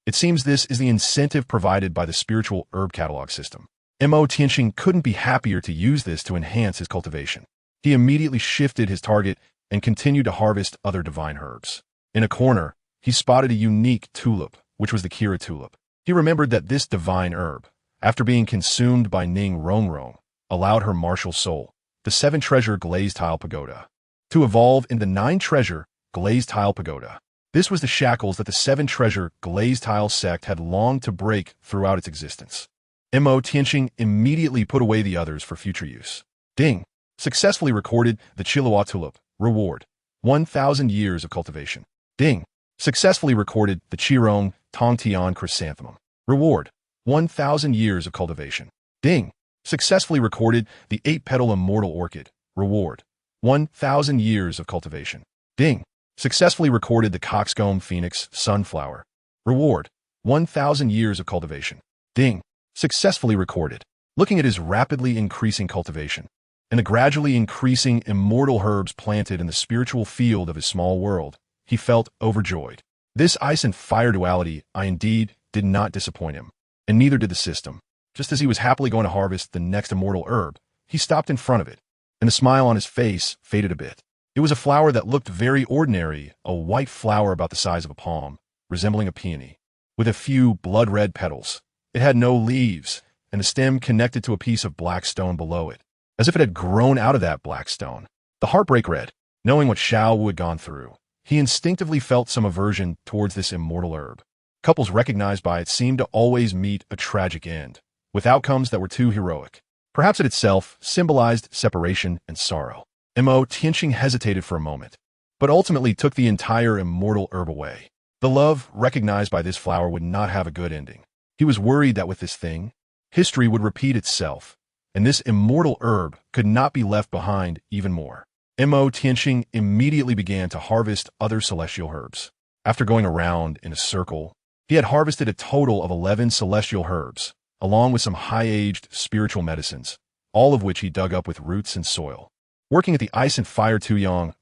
It seems this is the incentive provided by the spiritual herb catalog system. Mo Tianxing couldn't be happier to use this to enhance his cultivation. He immediately shifted his target and continued to harvest other divine herbs. In a corner, he spotted a unique tulip, which was the Kira tulip. He remembered that this divine herb, after being consumed by Ning Rongrong, allowed her martial soul, the 7-treasure glazed tile pagoda, to evolve in the 9-treasure glazed tile pagoda. This was the shackles that the 7-treasure glazed tile sect had longed to break throughout its existence. Mo Tianxing immediately put away the others for future use. Ding! Successfully recorded the Chihuahua tulip. Reward: 1,000 years of cultivation. Ding! Successfully recorded the Qirong Tongtian chrysanthemum. Reward: 1,000 years of cultivation. Ding! Successfully recorded the 8-petal immortal orchid. Reward: 1,000 years of cultivation. Ding! Successfully recorded the coxcomb phoenix sunflower. Reward: 1,000 years of cultivation. Ding! Successfully recorded. Looking at his rapidly increasing cultivation, and the gradually increasing immortal herbs planted in the spiritual field of his small world, he felt overjoyed. This ice and fire duality, indeed, did not disappoint him, and neither did the system. Just as he was happily going to harvest the next immortal herb, he stopped in front of it, and the smile on his face faded a bit. It was a flower that looked very ordinary, a white flower about the size of a palm, resembling a peony, with a few blood-red petals. It had no leaves, and the stem connected to a piece of black stone below it, as if it had grown out of that black stone. The heartbreak read, knowing what Xiao Wu had gone through, he instinctively felt some aversion towards this immortal herb. Couples recognized by it seemed to always meet a tragic end, with outcomes that were too heroic. Perhaps it itself symbolized separation and sorrow. Mo Tianxing hesitated for a moment, but ultimately took the entire immortal herb away. The love recognized by this flower would not have a good ending. He was worried that with this thing, history would repeat itself, and this immortal herb could not be left behind even more. Mo Tianxing immediately began to harvest other celestial herbs. After going around in a circle, he had harvested a total of 11 celestial herbs, along with some high-aged spiritual medicines, all of which he dug up with roots and soil. Working at the ice and fire Tuyang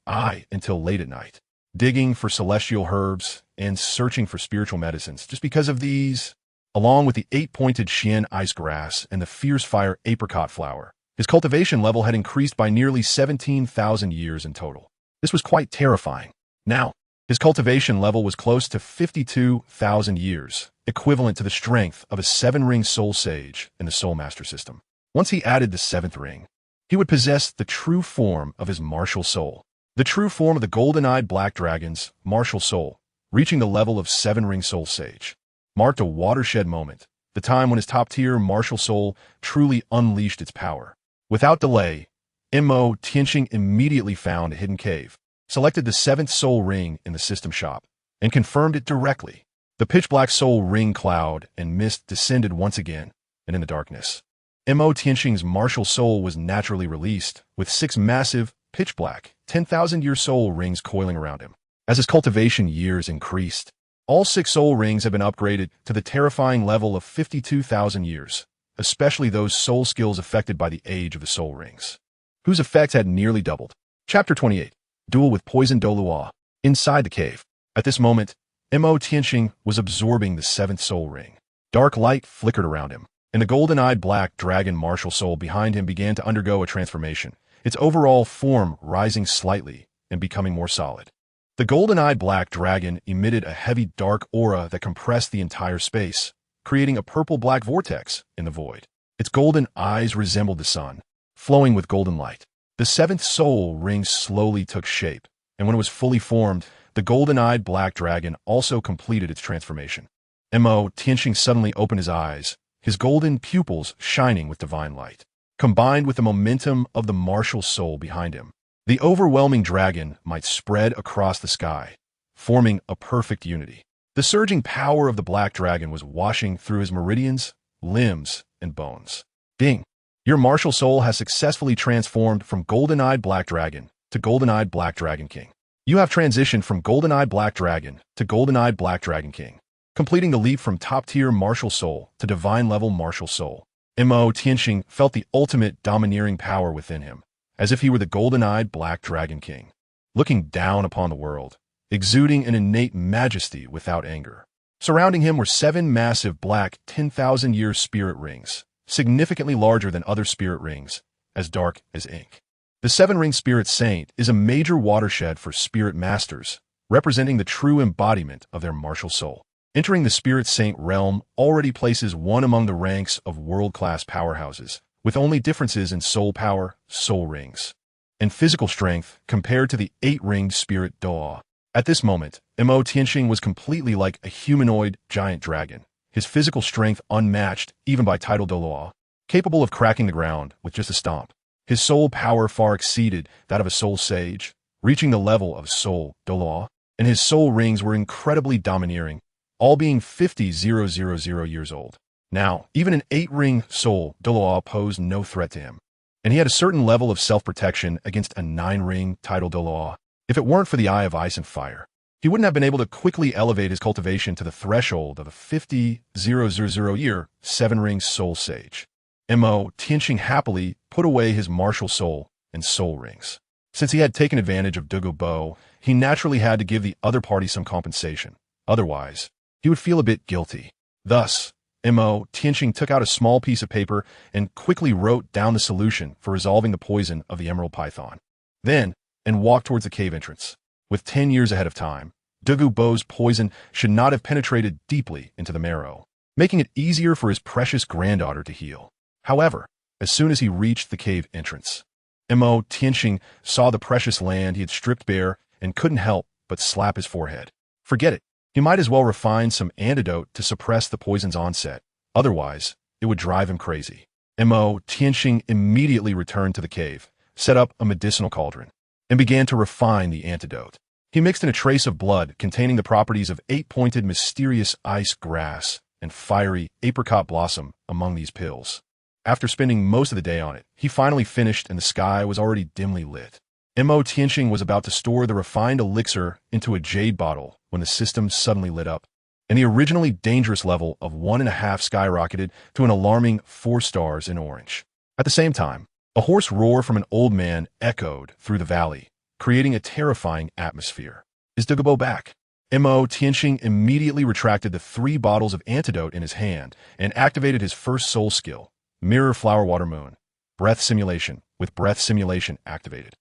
until late at night, digging for celestial herbs and searching for spiritual medicines just because of these, along with the 8-pointed Qian ice grass and the fierce fire apricot flower. His cultivation level had increased by nearly 17,000 years in total. This was quite terrifying. Now, his cultivation level was close to 52,000 years, equivalent to the strength of a 7-ring soul sage in the Soul Master system. Once he added the 7th ring, he would possess the true form of his martial soul. The true form of the golden-eyed black dragon's martial soul, reaching the level of 7-ring soul sage, marked a watershed moment, the time when his top-tier martial soul truly unleashed its power. Without delay, Mo Tianxing immediately found a hidden cave, selected the 7th soul ring in the system shop, and confirmed it directly. The pitch-black soul ring cloud and mist descended once again, and in the darkness, Mo Tianxing's martial soul was naturally released, with 6 massive, pitch-black, 10,000-year soul rings coiling around him. As his cultivation years increased, all 6 soul rings have been upgraded to the terrifying level of 52,000 years, especially those soul skills affected by the age of the soul rings, whose effects had nearly doubled. Chapter 28. Duel with Poison Douluo. Inside the cave. At this moment, Mo Tianxing was absorbing the 7th soul ring. Dark light flickered around him, and the golden-eyed black dragon martial soul behind him began to undergo a transformation, its overall form rising slightly and becoming more solid. The golden-eyed black dragon emitted a heavy dark aura that compressed the entire space, creating a purple-black vortex in the void. Its golden eyes resembled the sun, flowing with golden light. The 7th soul ring slowly took shape, and when it was fully formed, the golden-eyed black dragon also completed its transformation. Mo Tianxing suddenly opened his eyes, his golden pupils shining with divine light. Combined with the momentum of the martial soul behind him, the overwhelming dragon might spread across the sky, forming a perfect unity. The surging power of the black dragon was washing through his meridians, limbs, and bones. Ding! Your martial soul has successfully transformed from golden-eyed black dragon to golden-eyed black dragon king. You have transitioned from golden-eyed black dragon to golden-eyed black dragon king, completing the leap from top-tier martial soul to divine-level martial soul. Mo Tianxing felt the ultimate domineering power within him, as if he were the golden-eyed black dragon king, looking down upon the world, exuding an innate majesty without anger. Surrounding him were 7 massive black 10,000-year spirit rings, significantly larger than other spirit rings, as dark as ink. The 7-ring spirit saint is a major watershed for spirit masters, representing the true embodiment of their martial soul. Entering the spirit saint realm already places one among the ranks of world-class powerhouses, with only differences in soul power, soul rings, and physical strength compared to the 8-ringed spirit Douluo. At this moment, Mo Tianxing was completely like a humanoid giant dragon, his physical strength unmatched even by title Douluo, capable of cracking the ground with just a stomp. His soul power far exceeded that of a soul sage, reaching the level of soul Douluo, and his soul rings were incredibly domineering, all being 50,000 years old. Now, even an 8-ring soul Douluo posed no threat to him, and he had a certain level of self-protection against a 9-ring title Douluo. If it weren't for the Eye of Ice and Fire, he wouldn't have been able to quickly elevate his cultivation to the threshold of a 50,000-year 7-ring soul sage. Mo Tianxing happily put away his martial soul and soul rings. Since he had taken advantage of Dugu Bo, he naturally had to give the other party some compensation. Otherwise, he would feel a bit guilty. Thus, Mo Tianxing took out a small piece of paper and quickly wrote down the solution for resolving the poison of the emerald python. Then, and walked towards the cave entrance. With 10 years ahead of time, Dugu Bo's poison should not have penetrated deeply into the marrow, making it easier for his precious granddaughter to heal. However, as soon as he reached the cave entrance, Mo Tianxing saw the precious land he had stripped bare and couldn't help but slap his forehead. Forget it. He might as well refine some antidote to suppress the poison's onset. Otherwise, it would drive him crazy. Mo Tianxing immediately returned to the cave, set up a medicinal cauldron, and began to refine the antidote. He mixed in a trace of blood containing the properties of 8-pointed mysterious ice grass and fiery apricot blossom among these pills. After spending most of the day on it, he finally finished and the sky was already dimly lit. Mo Tianxing was about to store the refined elixir into a jade bottle when the system suddenly lit up, and the originally dangerous level of 1.5 skyrocketed to an alarming 4 stars in orange. At the same time, a hoarse roar from an old man echoed through the valley, creating a terrifying atmosphere. Is Dugu Bo back? Mo Tianxing immediately retracted the 3 bottles of antidote in his hand and activated his first soul skill, Mirror Flower Water Moon, Breath Simulation, with Breath Simulation activated.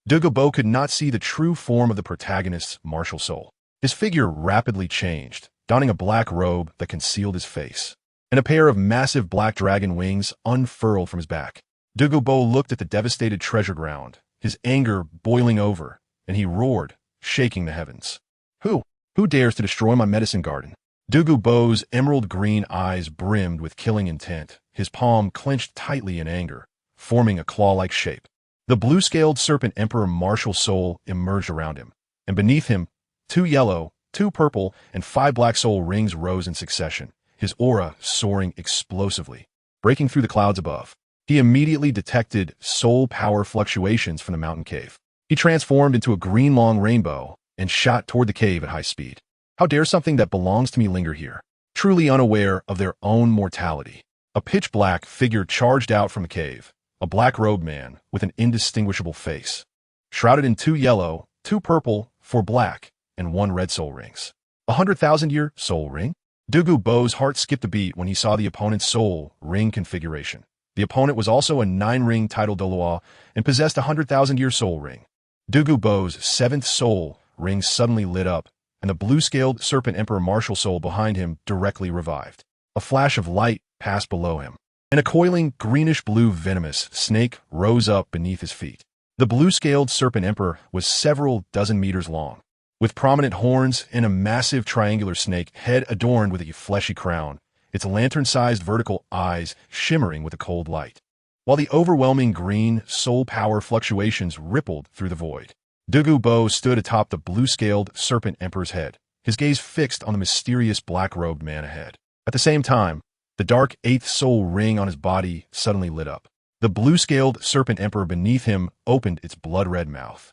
Dugu Bo could not see the true form of the protagonist's martial soul. His figure rapidly changed, donning a black robe that concealed his face, and a pair of massive black dragon wings unfurled from his back. Dugu Bo looked at the devastated treasure ground, his anger boiling over, and he roared, shaking the heavens. Who dares to destroy my medicine garden? Dugu Bo's emerald green eyes brimmed with killing intent, his palm clenched tightly in anger, forming a claw-like shape. The blue-scaled serpent emperor martial soul emerged around him, and beneath him, 2 yellow, 2 purple, and 5 black soul rings rose in succession, his aura soaring explosively, breaking through the clouds above. He immediately detected soul power fluctuations from the mountain cave. He transformed into a green long rainbow and shot toward the cave at high speed. How dare something that belongs to me linger here? Truly unaware of their own mortality. A pitch-black figure charged out from the cave, a black-robed man with an indistinguishable face, shrouded in 2 yellow, 2 purple, 4 black, and 1 red soul rings. 100,000-year soul ring? Dugu Bo's heart skipped a beat when he saw the opponent's soul ring configuration. The opponent was also a 9-ring title Douluo and possessed a 100,000-year soul ring. Dugu Bo's 7th soul ring suddenly lit up, and the blue-scaled serpent emperor martial soul behind him directly revived. A flash of light passed below him, and a coiling greenish-blue venomous snake rose up beneath his feet. The blue-scaled serpent emperor was several dozen meters long, with prominent horns and a massive triangular snake head adorned with a fleshy crown, its lantern-sized vertical eyes shimmering with a cold light, while the overwhelming green soul power fluctuations rippled through the void. Dugu Bo stood atop the blue-scaled serpent emperor's head, his gaze fixed on the mysterious black-robed man ahead. At the same time, the dark 8th soul ring on his body suddenly lit up. The blue-scaled serpent emperor beneath him opened its blood-red mouth,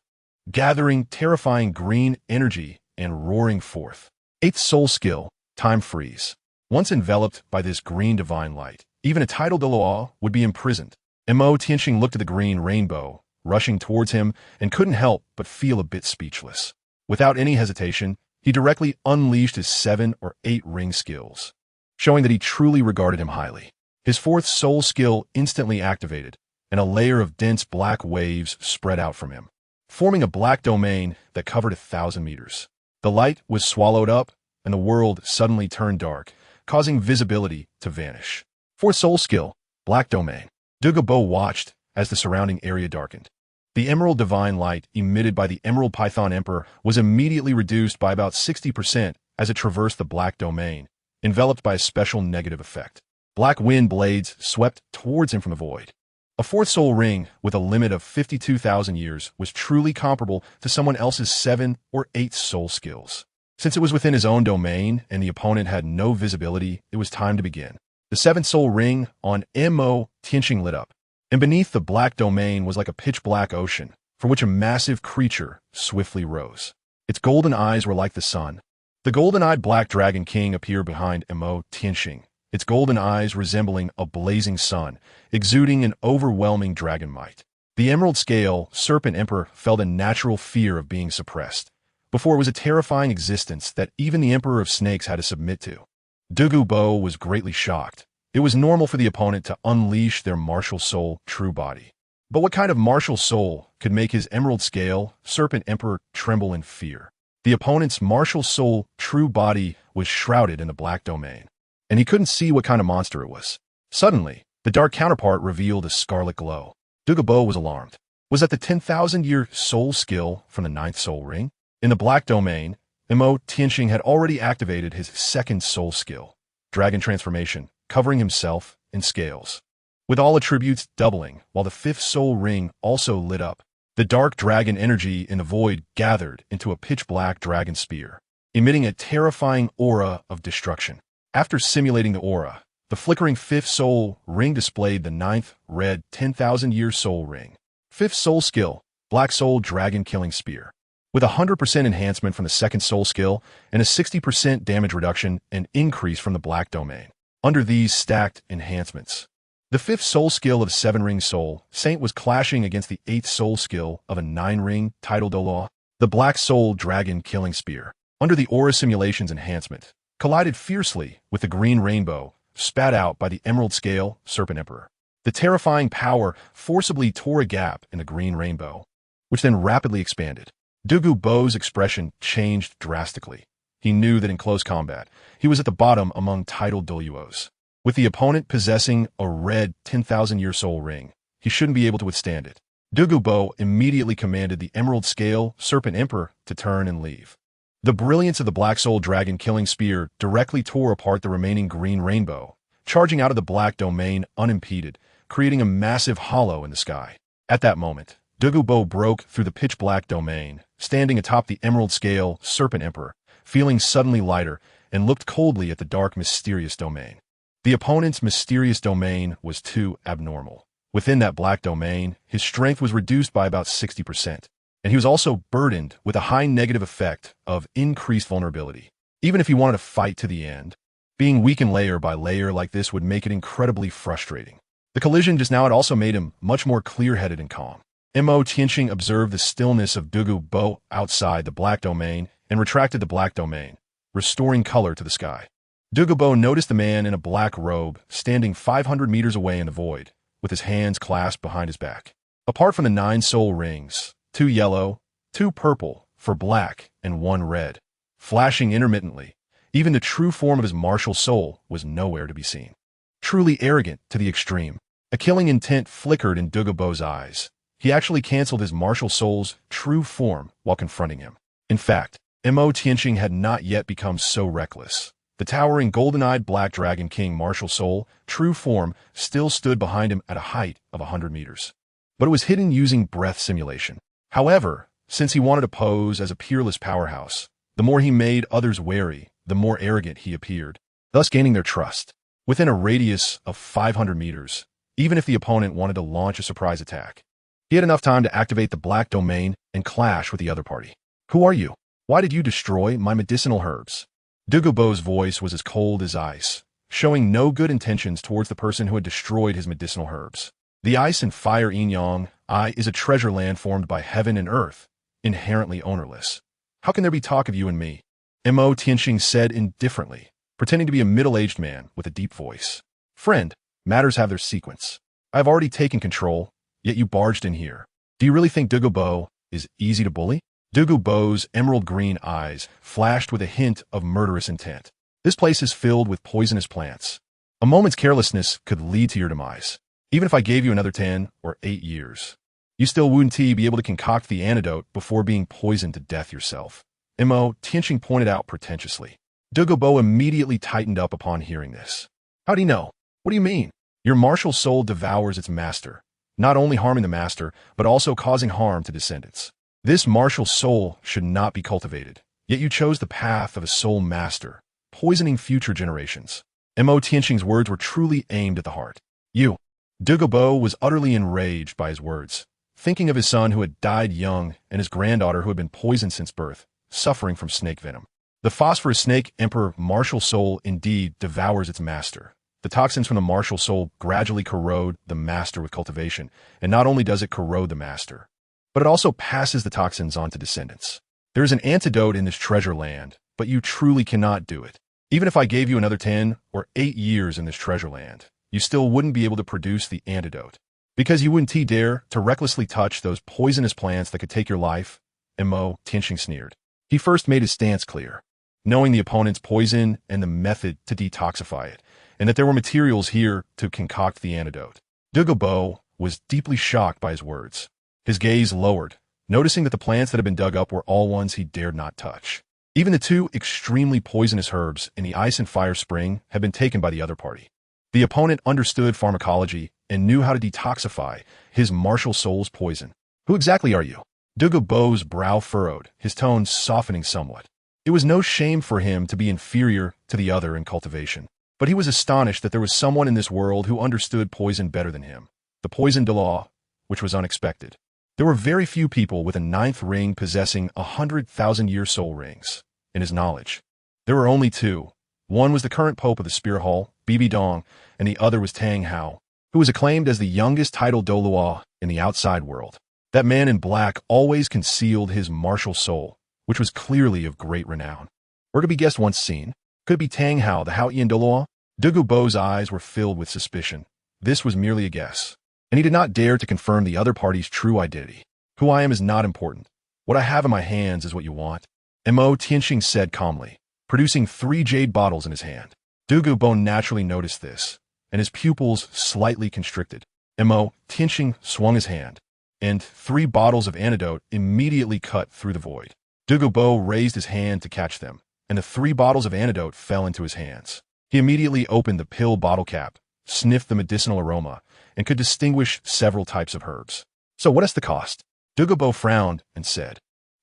gathering terrifying green energy and roaring forth. 8th soul skill, Time Freeze. Once enveloped by this green divine light, even a title Douluo would be imprisoned. Mo Tianxing looked at the green rainbow, rushing towards him, and couldn't help but feel a bit speechless. Without any hesitation, he directly unleashed his 7 or 8 ring skills, showing that he truly regarded him highly. His 4th soul skill instantly activated, and a layer of dense black waves spread out from him, forming a black domain that covered 1,000 meters. The light was swallowed up, and the world suddenly turned dark, causing visibility to vanish. 4th soul skill, Black Domain. Dugu Bo watched as the surrounding area darkened. The emerald divine light emitted by the Emerald Python Emperor was immediately reduced by about 60% as it traversed the black domain, enveloped by a special negative effect. Black wind blades swept towards him from the void. A 4th soul ring with a limit of 52,000 years was truly comparable to someone else's 7 or 8 soul skills. Since it was within his own domain and the opponent had no visibility, it was time to begin. The 7th soul ring on Mo Tianxing lit up, and beneath the black domain was like a pitch-black ocean, from which a massive creature swiftly rose. Its golden eyes were like the sun. The golden-eyed black dragon king appeared behind Mo Tianxing, its golden eyes resembling a blazing sun, exuding an overwhelming dragon might. The emerald scale serpent emperor felt a natural fear of being suppressed, before it was a terrifying existence that even the emperor of snakes had to submit to. Dugu Bo was greatly shocked. It was normal for the opponent to unleash their martial soul true body. But what kind of martial soul could make his emerald scale serpent emperor tremble in fear? The opponent's martial soul true body was shrouded in the black domain, and he couldn't see what kind of monster it was. Suddenly, the dark counterpart revealed a scarlet glow. Dugu Bo was alarmed. Was that the 10,000-year soul skill from the 9th soul ring? In the black domain, Mo Tianxing had already activated his 2nd soul skill, Dragon Transformation, covering himself in scales, with all attributes doubling, while the 5th soul ring also lit up. The dark dragon energy in the void gathered into a pitch-black dragon spear, emitting a terrifying aura of destruction. After simulating the aura, The flickering fifth soul ring displayed the ninth, red, 10,000-year soul ring. Fifth soul skill, Black Soul Dragon Killing Spear. With 100% enhancement from the second soul skill and a 60% damage reduction and increase from the black domain. Under these stacked enhancements, the fifth soul skill of 7-ring soul, Saint was clashing against the 8th soul skill of a 9-ring title Douluo. The Black Soul Dragon Killing Spear, under the Aura Simulations enhancement, collided fiercely with the green rainbow, spat out by the Emerald Scale Serpent Emperor. The terrifying power forcibly tore a gap in the green rainbow, which then rapidly expanded. Dugu Bo's expression changed drastically. He knew that in close combat, he was at the bottom among titled Douluos. With the opponent possessing a red 10,000-year soul ring, he shouldn't be able to withstand it. Dugu Bo immediately commanded the Emerald Scale Serpent Emperor to turn and leave. The brilliance of the Black Soul Dragon Killing Spear directly tore apart the remaining green rainbow, charging out of the black domain unimpeded, creating a massive hollow in the sky. At that moment, Dugu Bo broke through the pitch-black domain, standing atop the Emerald Scale Serpent Emperor, feeling suddenly lighter, and looked coldly at the dark, mysterious domain. The opponent's mysterious domain was too abnormal. Within that black domain, his strength was reduced by about 60%, and he was also burdened with a high negative effect of increased vulnerability. Even if he wanted to fight to the end, being weakened layer by layer like this would make it incredibly frustrating. The collision just now had also made him much more clear-headed and calm. Mo Tianxing observed the stillness of Dugu Bo outside the black domain and retracted the black domain, restoring color to the sky. Dugu Bo noticed the man in a black robe standing 500 meters away in the void, with his hands clasped behind his back. Apart from the 9 soul rings, 2 yellow, 2 purple, for black, and 1 red, flashing intermittently, even the true form of his martial soul was nowhere to be seen. Truly arrogant to the extreme, a killing intent flickered in Dugu Bo's eyes. He actually canceled his martial soul's true form while confronting him. In fact, Mo Tianxing had not yet become so reckless. The towering golden-eyed Black Dragon King martial soul, true form, still stood behind him at a height of 100 meters. But it was hidden using breath simulation. However, since he wanted to pose as a peerless powerhouse, the more he made others wary, the more arrogant he appeared, thus gaining their trust. Within a radius of 500 meters, even if the opponent wanted to launch a surprise attack, he had enough time to activate the black domain and clash with the other party. Who are you? Why did you destroy my medicinal herbs? Dugu Bo's voice was as cold as ice, showing no good intentions towards the person who had destroyed his medicinal herbs. The ice and fire yin-yang is a treasure land formed by heaven and earth, inherently ownerless. How can there be talk of you and me? Mo Tianxing said indifferently, pretending to be a middle-aged man with a deep voice. Friend, matters have their sequence. I have already taken control, yet you barged in here. Do you really think Dugu Bo is easy to bully? Dugu Bo's emerald green eyes flashed with a hint of murderous intent. This place is filled with poisonous plants. A moment's carelessness could lead to your demise. Even if I gave you another 10 or 8 years, you still wouldn't be able to concoct the antidote before being poisoned to death yourself. Mo Tianxing pointed out pretentiously. Dugu Bo immediately tightened up upon hearing this. How do you know? What do you mean? Your martial soul devours its master, not only harming the master, but also causing harm to descendants. This martial soul should not be cultivated, yet you chose the path of a soul master, poisoning future generations. Mo Tianxing's words were truly aimed at the heart. Dugu Bo was utterly enraged by his words, thinking of his son who had died young and his granddaughter who had been poisoned since birth, suffering from snake venom. The phosphorus snake emperor martial soul indeed devours its master. The toxins from the martial soul gradually corrode the master with cultivation, and not only does it corrode the master, but it also passes the toxins on to descendants. There is an antidote in this treasure land, but you truly cannot do it. Even if I gave you another 10 or 8 years in this treasure land, you still wouldn't be able to produce the antidote, because you wouldn't dare to recklessly touch those poisonous plants that could take your life. Mo Tianxing sneered. He first made his stance clear, knowing the opponent's poison and the method to detoxify it, and that there were materials here to concoct the antidote. Dugu Bo was deeply shocked by his words. His gaze lowered, noticing that the plants that had been dug up were all ones he dared not touch. Even the 2 extremely poisonous herbs in the ice and fire spring had been taken by the other party. The opponent understood pharmacology and knew how to detoxify his martial soul's poison. Who exactly are you? Dugu Bo's brow furrowed, his tone softening somewhat. It was no shame for him to be inferior to the other in cultivation. But he was astonished that there was someone in this world who understood poison better than him. The poison Douluo, which was unexpected. There were very few people with a 9th ring possessing 100,000-year soul rings. In his knowledge, there were only 2. One was the current pope of the Spear Hall, Bibi Dong, and the other was Tang Hao, who was acclaimed as the youngest titled Douluo in the outside world. That man in black always concealed his martial soul, which was clearly of great renown. Or to be guessed once seen, could it be Tang Hao, the Haotian Douluo? Dugu Bo's eyes were filled with suspicion. This was merely a guess, and he did not dare to confirm the other party's true identity. Who I am is not important. What I have in my hands is what you want, Mo Tianxing said calmly, producing 3 jade bottles in his hand. Dugu Bo naturally noticed this, and his pupils slightly constricted. Mo Tianxing swung his hand, and 3 bottles of antidote immediately cut through the void. Dugu Bo raised his hand to catch them, and the 3 bottles of antidote fell into his hands. He immediately opened the pill bottle cap, sniffed the medicinal aroma, and could distinguish several types of herbs. So what is the cost? Dugu Bo frowned and said,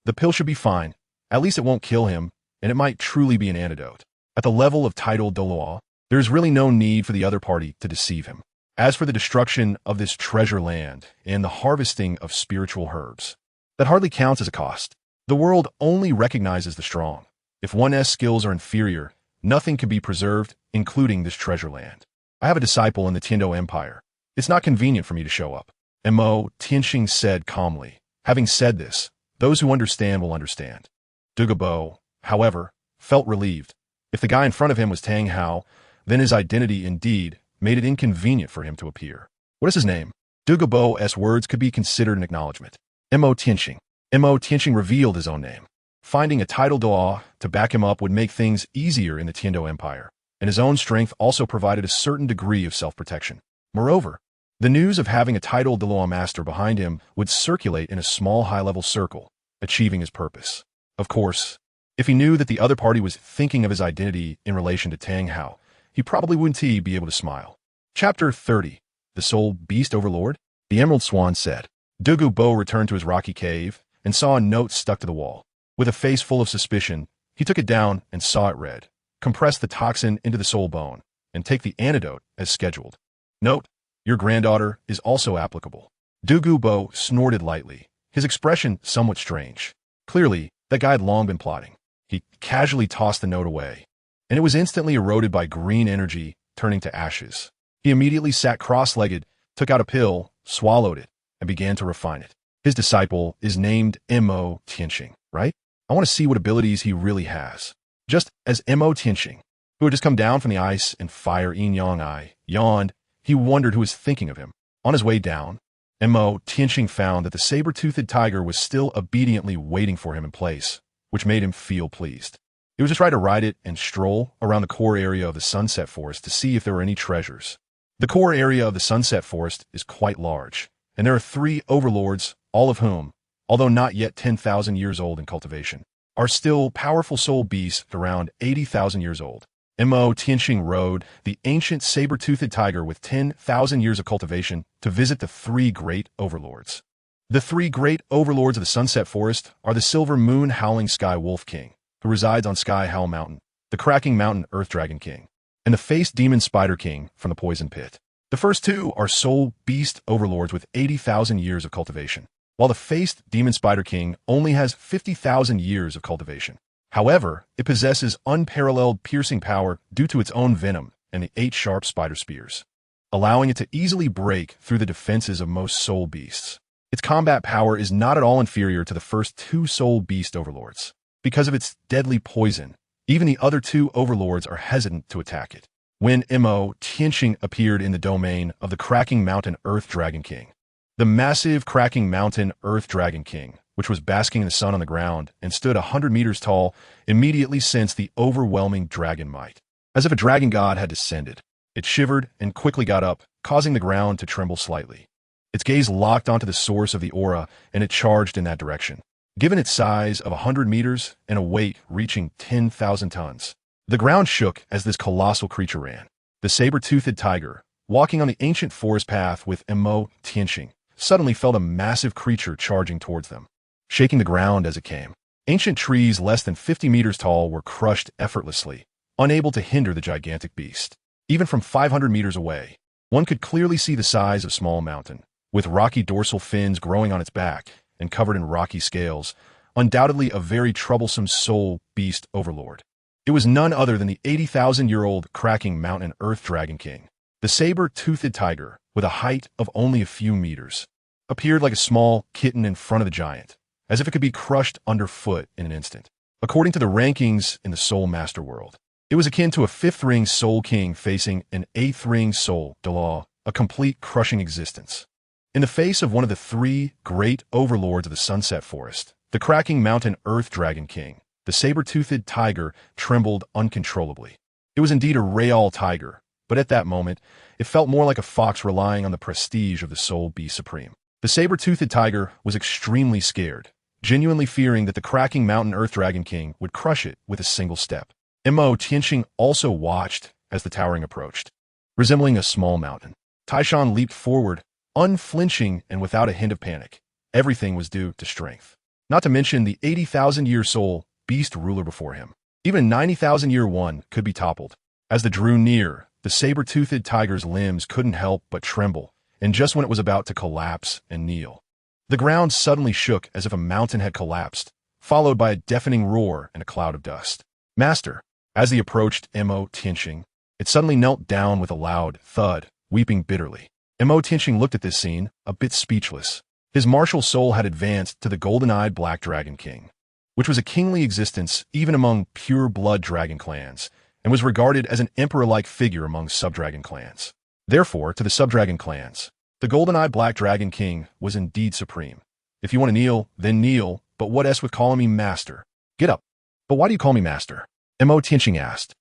the pill should be fine. At least it won't kill him, and it might truly be an antidote. At the level of titled Douluo, there is really no need for the other party to deceive him. As for the destruction of this treasure land and the harvesting of spiritual herbs, that hardly counts as a cost. The world only recognizes the strong. If one's skills are inferior, nothing can be preserved, including this treasure land. I have a disciple in the Tiando Empire. It's not convenient for me to show up. Mo Tianxing said calmly. Having said this, those who understand will understand. Dugu Bo, however, felt relieved. If the guy in front of him was Tang Hao, then his identity indeed made it inconvenient for him to appear. What is his name? Dugu Bo's words could be considered an acknowledgement. Mo Tianxing. Mo Tianxing revealed his own name. Finding a title Douluo to back him up would make things easier in the Tiando Empire, and his own strength also provided a certain degree of self-protection. Moreover, the news of having a titled Douluo master behind him would circulate in a small high-level circle, achieving his purpose. Of course, if he knew that the other party was thinking of his identity in relation to Tang Hao, he probably wouldn't be able to smile. Chapter 30. The Soul Beast Overlord? The Emerald Swan said. Dugu Bo returned to his rocky cave and saw a note stuck to the wall. With a face full of suspicion, he took it down and saw it read, compress the toxin into the soul bone, and take the antidote as scheduled. Note, your granddaughter is also applicable. Dugu Bo snorted lightly, his expression somewhat strange. Clearly, that guy had long been plotting. He casually tossed the note away, and it was instantly eroded by green energy, turning to ashes. He immediately sat cross-legged, took out a pill, swallowed it, and began to refine it. His disciple is named Mo Tianxing, right? I want to see what abilities he really has. Just as Mo Tianxing, who had just come down from the ice and fire yin-yang eye, yawned, he wondered who was thinking of him. On his way down, Mo Tianxing found that the saber-toothed tiger was still obediently waiting for him in place, which made him feel pleased. He was just trying to ride it and stroll around the core area of the Sunset Forest to see if there were any treasures. The core area of the Sunset Forest is quite large, and there are 3 overlords, all of whom, although not yet 10,000 years old in cultivation, are still powerful soul beasts around 80,000 years old. Mo Tianxing rode the ancient saber-toothed tiger with 10,000 years of cultivation to visit the 3 great overlords. The 3 great overlords of the Sunset Forest are the Silver Moon Howling Sky Wolf King, who resides on Sky Howl Mountain, the Cracking Mountain Earth Dragon King, and the Faced Demon Spider King from the Poison Pit. The first 2 are soul beast overlords with 80,000 years of cultivation, while the Faced Demon Spider King only has 50,000 years of cultivation. However, it possesses unparalleled piercing power due to its own venom and the 8 sharp spider spears, allowing it to easily break through the defenses of most soul beasts. Its combat power is not at all inferior to the first 2 soul beast overlords. Because of its deadly poison, even the other 2 overlords are hesitant to attack it. When Mo Tianxing appeared in the domain of the Cracking Mountain Earth Dragon King, the massive Cracking Mountain Earth Dragon King, which was basking in the sun on the ground and stood 100 meters tall, immediately sensed the overwhelming dragon might. As if a dragon god had descended, it shivered and quickly got up, causing the ground to tremble slightly. Its gaze locked onto the source of the aura, and it charged in that direction. Given its size of 100 meters and a weight reaching 10,000 tons, the ground shook as this colossal creature ran. The saber-toothed tiger, walking on the ancient forest path with Mo Tianxing, suddenly felt a massive creature charging towards them, shaking the ground as it came. Ancient trees less than 50 meters tall were crushed effortlessly, unable to hinder the gigantic beast. Even from 500 meters away, one could clearly see the size of small mountain, with rocky dorsal fins growing on its back and covered in rocky scales, undoubtedly a very troublesome soul beast overlord. It was none other than the 80,000-year-old cracking mountain earth dragon king. The saber-toothed tiger, with a height of only a few meters, appeared like a small kitten in front of the giant, as if it could be crushed underfoot in an instant. According to the rankings in the Soul Master world, it was akin to a 5th-ring Soul King facing an 8th-ring Soul Douluo, a complete crushing existence. In the face of one of the 3 great overlords of the Sunset Forest, the cracking mountain Earth Dragon King, the saber-toothed tiger trembled uncontrollably. It was indeed a real tiger, but at that moment, it felt more like a fox relying on the prestige of the Soul Beast Supreme. The saber-toothed tiger was extremely scared, genuinely fearing that the cracking mountain Earth Dragon King would crush it with a single step. Mo Tianxing also watched as the towering approached. Resembling a small mountain, Taishan leaped forward, unflinching and without a hint of panic. Everything was due to strength. Not to mention the 80,000-year soul beast ruler before him. Even 90,000-year one could be toppled. As they drew near, the saber-toothed tiger's limbs couldn't help but tremble, and just when it was about to collapse and kneel, the ground suddenly shook as if a mountain had collapsed, followed by a deafening roar and a cloud of dust. Master, as he approached Mo Tianxing, it suddenly knelt down with a loud thud, weeping bitterly. Mo Tianxing looked at this scene, a bit speechless. His martial soul had advanced to the golden-eyed Black Dragon King, which was a kingly existence even among pure-blood dragon clans, and was regarded as an emperor-like figure among sub-dragon clans. Therefore, to the sub-dragon clans, the golden-eyed Black Dragon King was indeed supreme. If you want to kneel, then kneel, but what else with calling me master? Get up. But why do you call me master? Mo Tianxing asked.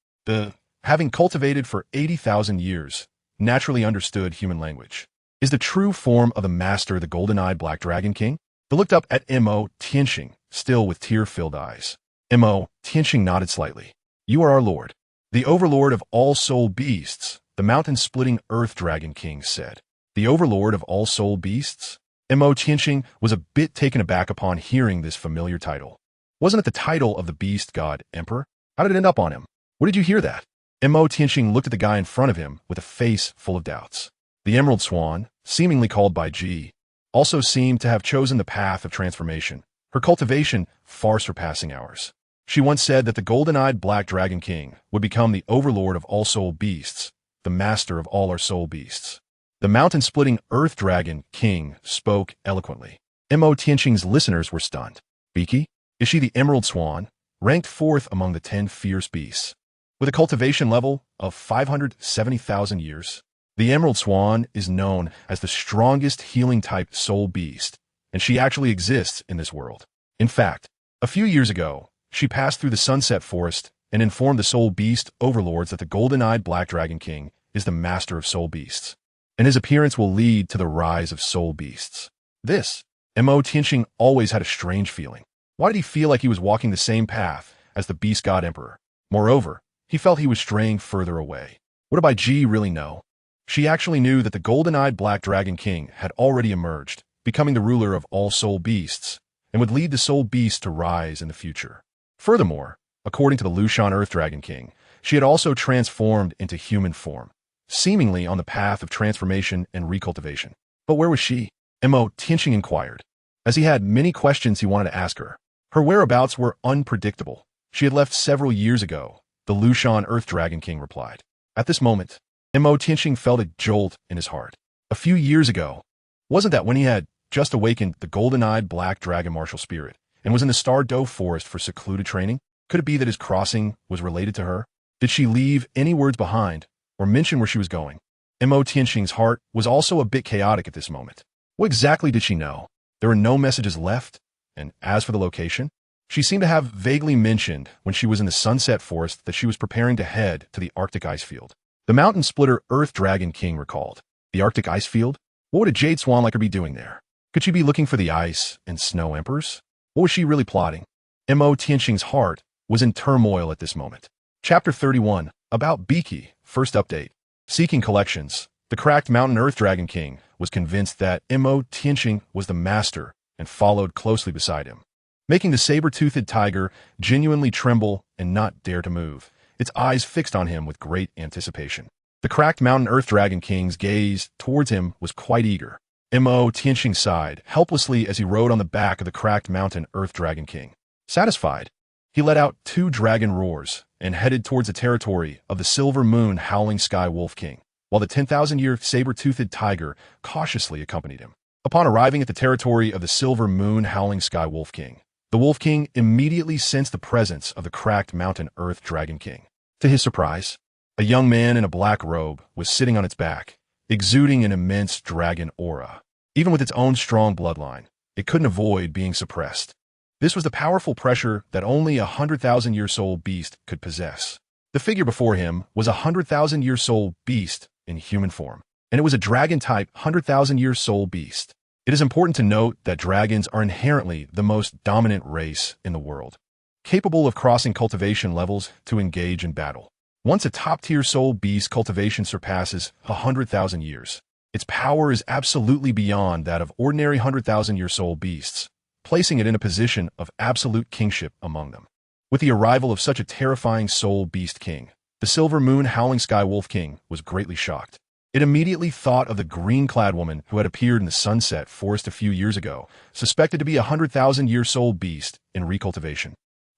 Having cultivated for 80,000 years, naturally understood human language. Is the true form of the master the golden-eyed Black Dragon King? They looked up at Mo Tianxing, still with tear-filled eyes. Mo Tianxing nodded slightly. You are our lord. The overlord of all soul beasts, the mountain-splitting Earth Dragon King said. The overlord of all soul beasts? Mo Tianxing was a bit taken aback upon hearing this familiar title. Wasn't it the title of the beast god emperor? How did it end up on him? Where did you hear that? Mo Tianxing looked at the guy in front of him with a face full of doubts. The Emerald Swan, seemingly called by Ji, also seemed to have chosen the path of transformation, her cultivation far surpassing ours. She once said that the golden-eyed Black Dragon King would become the overlord of all soul beasts, the master of all our soul beasts. The mountain-splitting Earth Dragon King spoke eloquently. Mo Tianxing's listeners were stunned. Biki? Is she the Emerald Swan, ranked 4th among the 10 fierce beasts? With a cultivation level of 570,000 years, the Emerald Swan is known as the strongest healing-type soul beast, and she actually exists in this world. In fact, a few years ago, she passed through the Sunset Forest and informed the soul beast overlords that the golden-eyed Black Dragon King is the master of soul beasts, and his appearance will lead to the rise of soul beasts. Mo Tianxing always had a strange feeling. Why did he feel like he was walking the same path as the beast god emperor? Moreover, he felt he was straying further away. What did Ji really know? She actually knew that the golden-eyed Black Dragon King had already emerged, becoming the ruler of all soul beasts, and would lead the soul beasts to rise in the future. Furthermore, according to the Lushan Earth Dragon King, she had also transformed into human form, seemingly on the path of transformation and recultivation. But where was she? Mo Tianxing inquired, as he had many questions he wanted to ask her. Her whereabouts were unpredictable. She had left several years ago, the Lushan Earth Dragon King replied. At this moment, Mo Tianxing felt a jolt in his heart. A few years ago, wasn't that when he had just awakened the golden-eyed Black Dragon martial spirit and was in the Star Doe forest for secluded training? Could it be that his crossing was related to her? Did she leave any words behind or mention where she was going? Mo Tianxing's heart was also a bit chaotic at this moment. What exactly did she know? There were no messages left, and as for the location, she seemed to have vaguely mentioned when she was in the Sunset Forest that she was preparing to head to the Arctic ice field. The mountain splitter Earth Dragon King recalled. The Arctic ice field? What would a jade swan like her be doing there? Could she be looking for the ice and snow emperors? What was she really plotting? Mo Tianxing's heart was in turmoil at this moment. Chapter 31, About Biki, First Update. Seeking collections, the cracked mountain Earth Dragon King was convinced that Mo Tianxing was the master and followed closely beside him, making the saber-toothed tiger genuinely tremble and not dare to move, its eyes fixed on him with great anticipation. The cracked mountain earth dragon king's gaze towards him was quite eager. Mo Tianxing sighed helplessly as he rode on the back of the cracked mountain earth dragon king. Satisfied, he let out 2 dragon roars and headed towards the territory of the silver moon howling sky wolf king, while the 10,000-year saber-toothed tiger cautiously accompanied him. Upon arriving at the territory of the silver moon howling sky wolf king, the wolf king immediately sensed the presence of the cracked mountain earth dragon king. To his surprise, a young man in a black robe was sitting on its back, exuding an immense dragon aura. Even with its own strong bloodline, it couldn't avoid being suppressed. This was the powerful pressure that only a 100,000-year-soul beast could possess. The figure before him was a 100,000-year-soul beast in human form, and it was a dragon-type 100,000-year-soul beast. It is important to note that dragons are inherently the most dominant race in the world, capable of crossing cultivation levels to engage in battle. Once a top-tier soul beast cultivation surpasses 100,000 years, its power is absolutely beyond that of ordinary 100,000-year soul beasts, placing it in a position of absolute kingship among them. With the arrival of such a terrifying soul beast king, the silver moon howling sky wolf king was greatly shocked. It immediately thought of the green-clad woman who had appeared in the sunset forest a few years ago, suspected to be a 100,000-year soul beast in recultivation,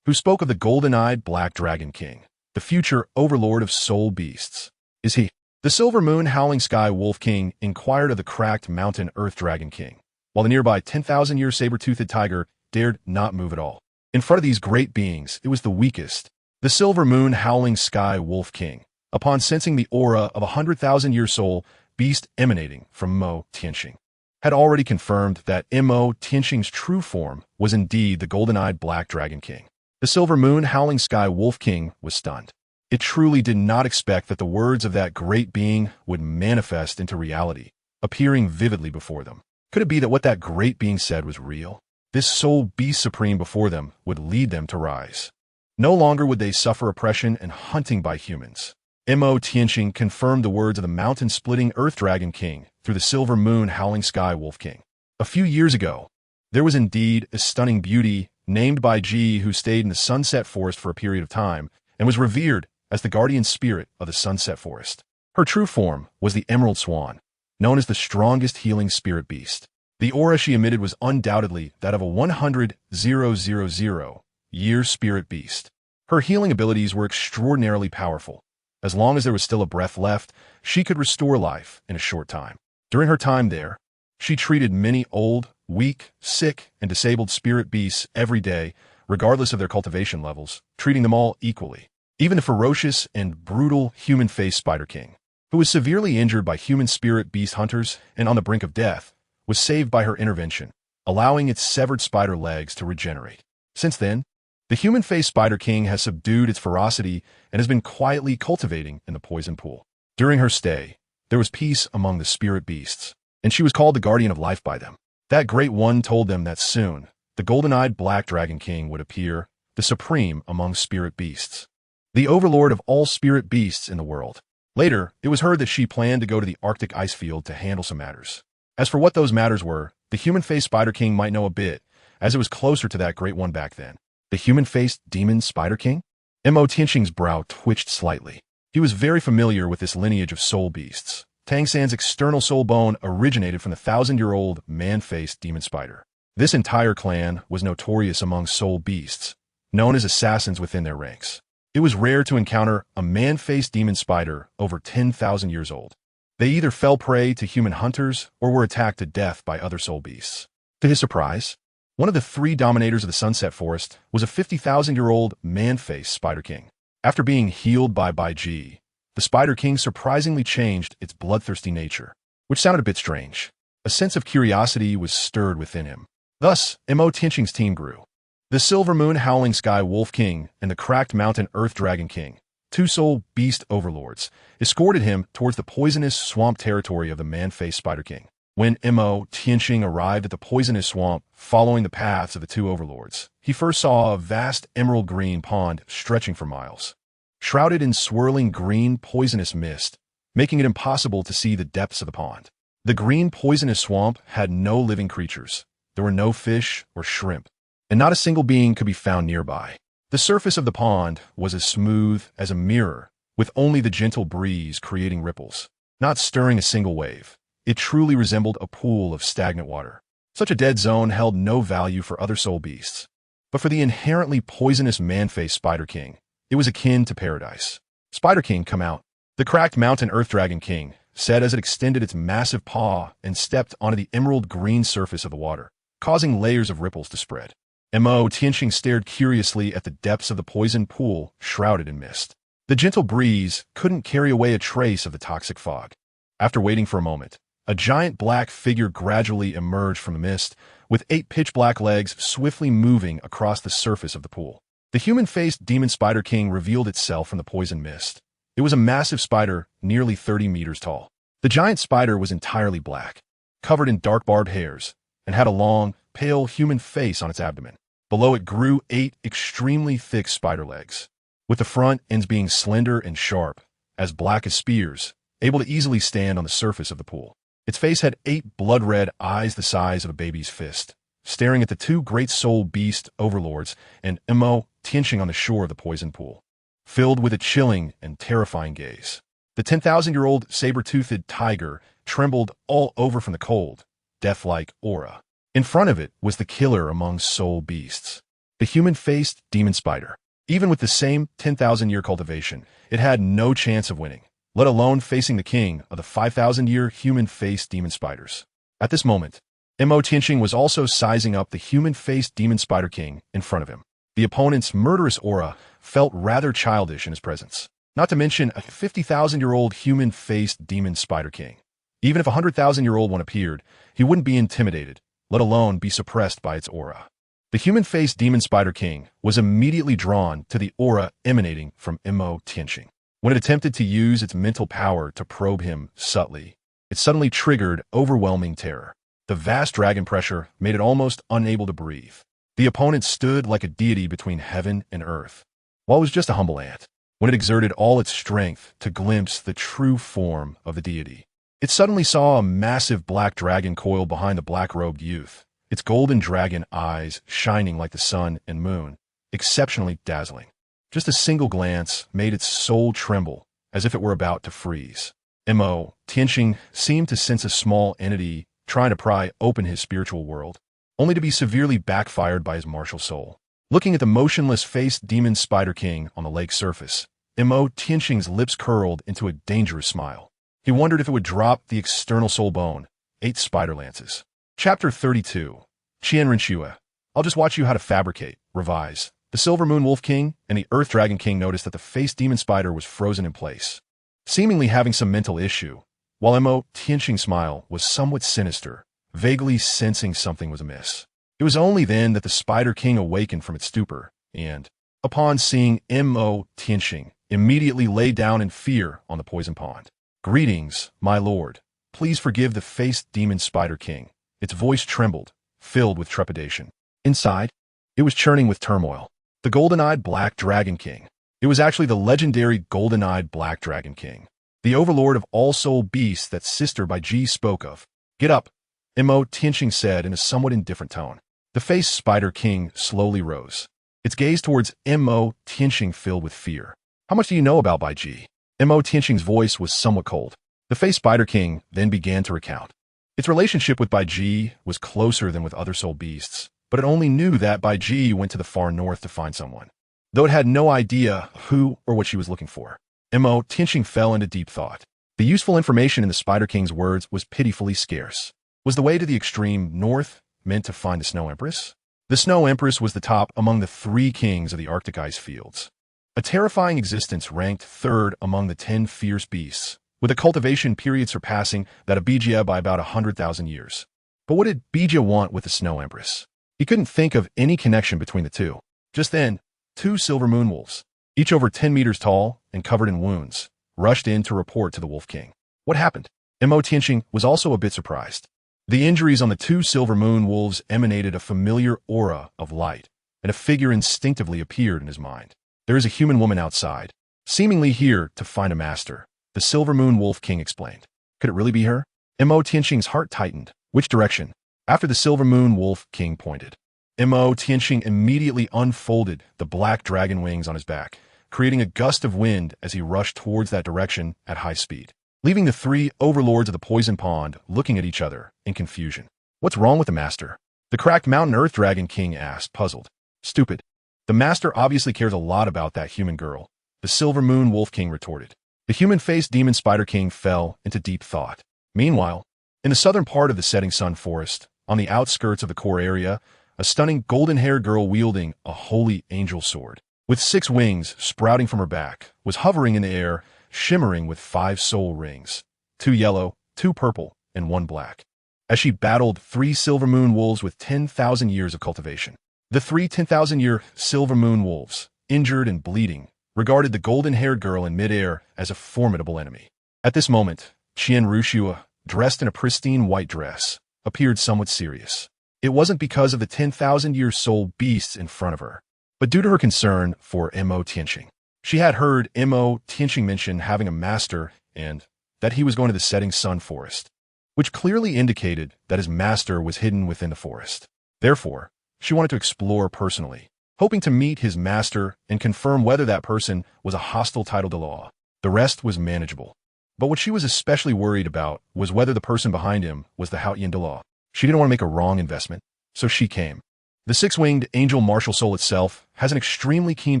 who spoke of the golden-eyed black dragon king, the future overlord of soul beasts. Is he? The silver moon howling sky wolf king inquired of the cracked mountain earth dragon king, while the nearby 10,000-year saber-toothed tiger dared not move at all. In front of these great beings, it was the weakest. The silver moon howling sky wolf king, upon sensing the aura of a 100,000-year soul beast emanating from Mo Tianxing, had already confirmed that Mo Tianxing's true form was indeed the golden-eyed black dragon king. The silver moon howling sky wolf king was stunned. It truly did not expect that the words of that great being would manifest into reality, appearing vividly before them. Could it be that what that great being said was real? This soul beast supreme before them would lead them to rise. No longer would they suffer oppression and hunting by humans. Mo Tianxing confirmed the words of the mountain-splitting earth dragon king through the silver moon howling sky wolf king. A few years ago, there was indeed a stunning beauty named by Ji who stayed in the sunset forest for a period of time and was revered as the guardian spirit of the sunset forest. Her true form was the emerald swan, known as the strongest healing spirit beast. The aura she emitted was undoubtedly that of a 100,000-year spirit beast. Her healing abilities were extraordinarily powerful. As long as there was still a breath left, she could restore life in a short time. During her time there, she treated many old, weak, sick, and disabled spirit beasts every day, regardless of their cultivation levels, treating them all equally. Even the ferocious and brutal human-faced Spider King, who was severely injured by human spirit beast hunters and on the brink of death, was saved by her intervention, allowing its severed spider legs to regenerate. Since then, the human-faced Spider King has subdued its ferocity and has been quietly cultivating in the poison pool. During her stay, there was peace among the spirit beasts, and she was called the guardian of life by them. That great one told them that soon, the golden-eyed black dragon king would appear, the supreme among spirit beasts, the overlord of all spirit beasts in the world. Later, it was heard that she planned to go to the Arctic ice field to handle some matters. As for what those matters were, the human-faced Spider King might know a bit, as it was closer to that great one back then. The human-faced demon Spider King? Mo Tianxing's brow twitched slightly. He was very familiar with this lineage of soul beasts. Tang San's external soul bone originated from the 1,000-year-old man-faced demon spider. This entire clan was notorious among soul beasts, known as assassins within their ranks. It was rare to encounter a man-faced demon spider over 10,000 years old. They either fell prey to human hunters or were attacked to death by other soul beasts. To his surprise, one of the 3 dominators of the Sunset Forest was a 50,000-year-old man-faced Spider King. After being healed by Ji, the Spider King surprisingly changed its bloodthirsty nature, which sounded a bit strange. A sense of curiosity was stirred within him. Thus, Mo Tianxing's team grew. The Silver Moon Howling Sky Wolf King and the Cracked Mountain Earth Dragon King, 2 soul beast overlords, escorted him towards the poisonous swamp territory of the man-faced Spider King. When Mo Tianxing arrived at the poisonous swamp following the paths of the 2 overlords, he first saw a vast emerald green pond stretching for miles, shrouded in swirling green poisonous mist, making it impossible to see the depths of the pond. The green poisonous swamp had no living creatures. There were no fish or shrimp, and not a single being could be found nearby. The surface of the pond was as smooth as a mirror, with only the gentle breeze creating ripples, not stirring a single wave. It truly resembled a pool of stagnant water. Such a dead zone held no value for other soul beasts. But for the inherently poisonous man-faced Spider King, it was akin to paradise. Spider King, come out. The cracked mountain Earth Dragon King said as it extended its massive paw and stepped onto the emerald green surface of the water, causing layers of ripples to spread. Mo Tianqing stared curiously at the depths of the poison pool shrouded in mist. The gentle breeze couldn't carry away a trace of the toxic fog. After waiting for a moment, a giant black figure gradually emerged from the mist, with 8 pitch-black legs swiftly moving across the surface of the pool. The human-faced demon Spider King revealed itself from the poison mist. It was a massive spider, nearly 30 meters tall. The giant spider was entirely black, covered in dark barbed hairs, and had a long, pale human face on its abdomen. Below it grew 8 extremely thick spider legs, with the front ends being slender and sharp, as black as spears, able to easily stand on the surface of the pool. Its face had 8 blood-red eyes the size of a baby's fist, staring at the 2 great soul beast overlords and Mo Tianqing on the shore of the poison pool, filled with a chilling and terrifying gaze. The 10,000-year-old saber-toothed tiger trembled all over from the cold, death-like aura. In front of it was the killer among soul beasts, the human-faced demon spider. Even with the same 10,000-year cultivation, it had no chance of winning, let alone facing the king of the 5,000-year human-faced demon spiders. At this moment, Mo Tianqing was also sizing up the human-faced demon spider king in front of him. The opponent's murderous aura felt rather childish in his presence, not to mention a 50,000-year-old human-faced demon spider king. Even if a 100,000-year-old one appeared, he wouldn't be intimidated, let alone be suppressed by its aura. The human-faced demon spider king was immediately drawn to the aura emanating from Mo Tianqing. When it attempted to use its mental power to probe him subtly, it suddenly triggered overwhelming terror. The vast dragon pressure made it almost unable to breathe. The opponent stood like a deity between heaven and earth, while it was just a humble ant. When it exerted all its strength to glimpse the true form of the deity, it suddenly saw a massive black dragon coiled behind the black-robed youth, its golden dragon eyes shining like the sun and moon, exceptionally dazzling. Just a single glance made its soul tremble, as if it were about to freeze. Mo Tianqing seemed to sense a small entity trying to pry open his spiritual world, only to be severely backfired by his martial soul. Looking at the motionless-faced demon Spider King on the lake's surface, Mo Tianqing's lips curled into a dangerous smile. He wondered if it would drop the external soul bone, 8 spider lances. Chapter 32. Qian Renxue. I'll just watch you how to fabricate, revise. The Silver Moon Wolf King and the Earth Dragon King noticed that the faced demon spider was frozen in place, seemingly having some mental issue, while Mo Tianqing's smile was somewhat sinister, vaguely sensing something was amiss. It was only then that the Spider King awakened from its stupor, and, upon seeing Mo Tianqing, immediately lay down in fear on the poison pond. "Greetings, my lord. Please forgive the faced demon Spider King." Its voice trembled, filled with trepidation. Inside, it was churning with turmoil. The golden-eyed Black Dragon King. It was actually the legendary golden-eyed Black Dragon King, the overlord of all soul beasts that Sister Bai Ji spoke of. "Get up," Mo Tianqing said in a somewhat indifferent tone. The faced Spider King slowly rose, its gaze towards Mo Tianqing filled with fear. "How much do you know about Bai Ji?" Mo Tianqing's voice was somewhat cold. The faced Spider King then began to recount. Its relationship with Bai Ji was closer than with other soul beasts, but it only knew that Bai Ji went to the far north to find someone, though it had no idea who or what she was looking for. Mo Tianqing fell into deep thought. The useful information in the Spider King's words was pitifully scarce. Was the way to the extreme north meant to find the Snow Empress? The Snow Empress was the top among the 3 kings of the Arctic ice fields, a terrifying existence ranked 3rd among the 10 fierce beasts, with a cultivation period surpassing that of Bijia by about 100,000 years. But what did Bijia want with the Snow Empress? He couldn't think of any connection between the two. Just then, 2 silver moon wolves, each over 10 meters tall and covered in wounds, rushed in to report to the Wolf King. What happened? Mo Tianqing was also a bit surprised. The injuries on the 2 silver moon wolves emanated a familiar aura of light, and a figure instinctively appeared in his mind. "There is a human woman outside, seemingly here to find a master," the Silver Moon Wolf King explained. Could it really be her? Mo Tianqing's heart tightened. Which direction? After the Silver Moon Wolf King pointed, Mo Tianqing immediately unfolded the black dragon wings on his back, creating a gust of wind as he rushed towards that direction at high speed, leaving the three overlords of the poison pond looking at each other in confusion. What's wrong with the master? The cracked mountain earth dragon king asked, puzzled. Stupid. The master obviously cares a lot about that human girl, the silver moon wolf king retorted. The human-faced demon spider king fell into deep thought. Meanwhile, in the southern part of the setting sun forest, on the outskirts of the core area, a stunning golden-haired girl wielding a holy angel sword, with 6 wings sprouting from her back, was hovering in the air, shimmering with 5 soul rings, 2 yellow, 2 purple, and 1 black, as she battled 3 silver moon wolves with 10,000 years of cultivation. The 3 10,000-year silver moon wolves, injured and bleeding, regarded the golden-haired girl in midair as a formidable enemy. At this moment, Renxue, dressed in a pristine white dress, appeared somewhat serious. It wasn't because of the 10,000-year soul beasts in front of her, but due to her concern for Mo Tianqing. She had heard Mo Tianqing mention having a master and that he was going to the setting sun forest, which clearly indicated that his master was hidden within the forest. Therefore, she wanted to explore personally, hoping to meet his master and confirm whether that person was a hostile title Douluo. The rest was manageable. But what she was especially worried about was whether the person behind him was the Qian Douluo. She didn't want to make a wrong investment, so she came. The 6-winged angel martial soul itself has an extremely keen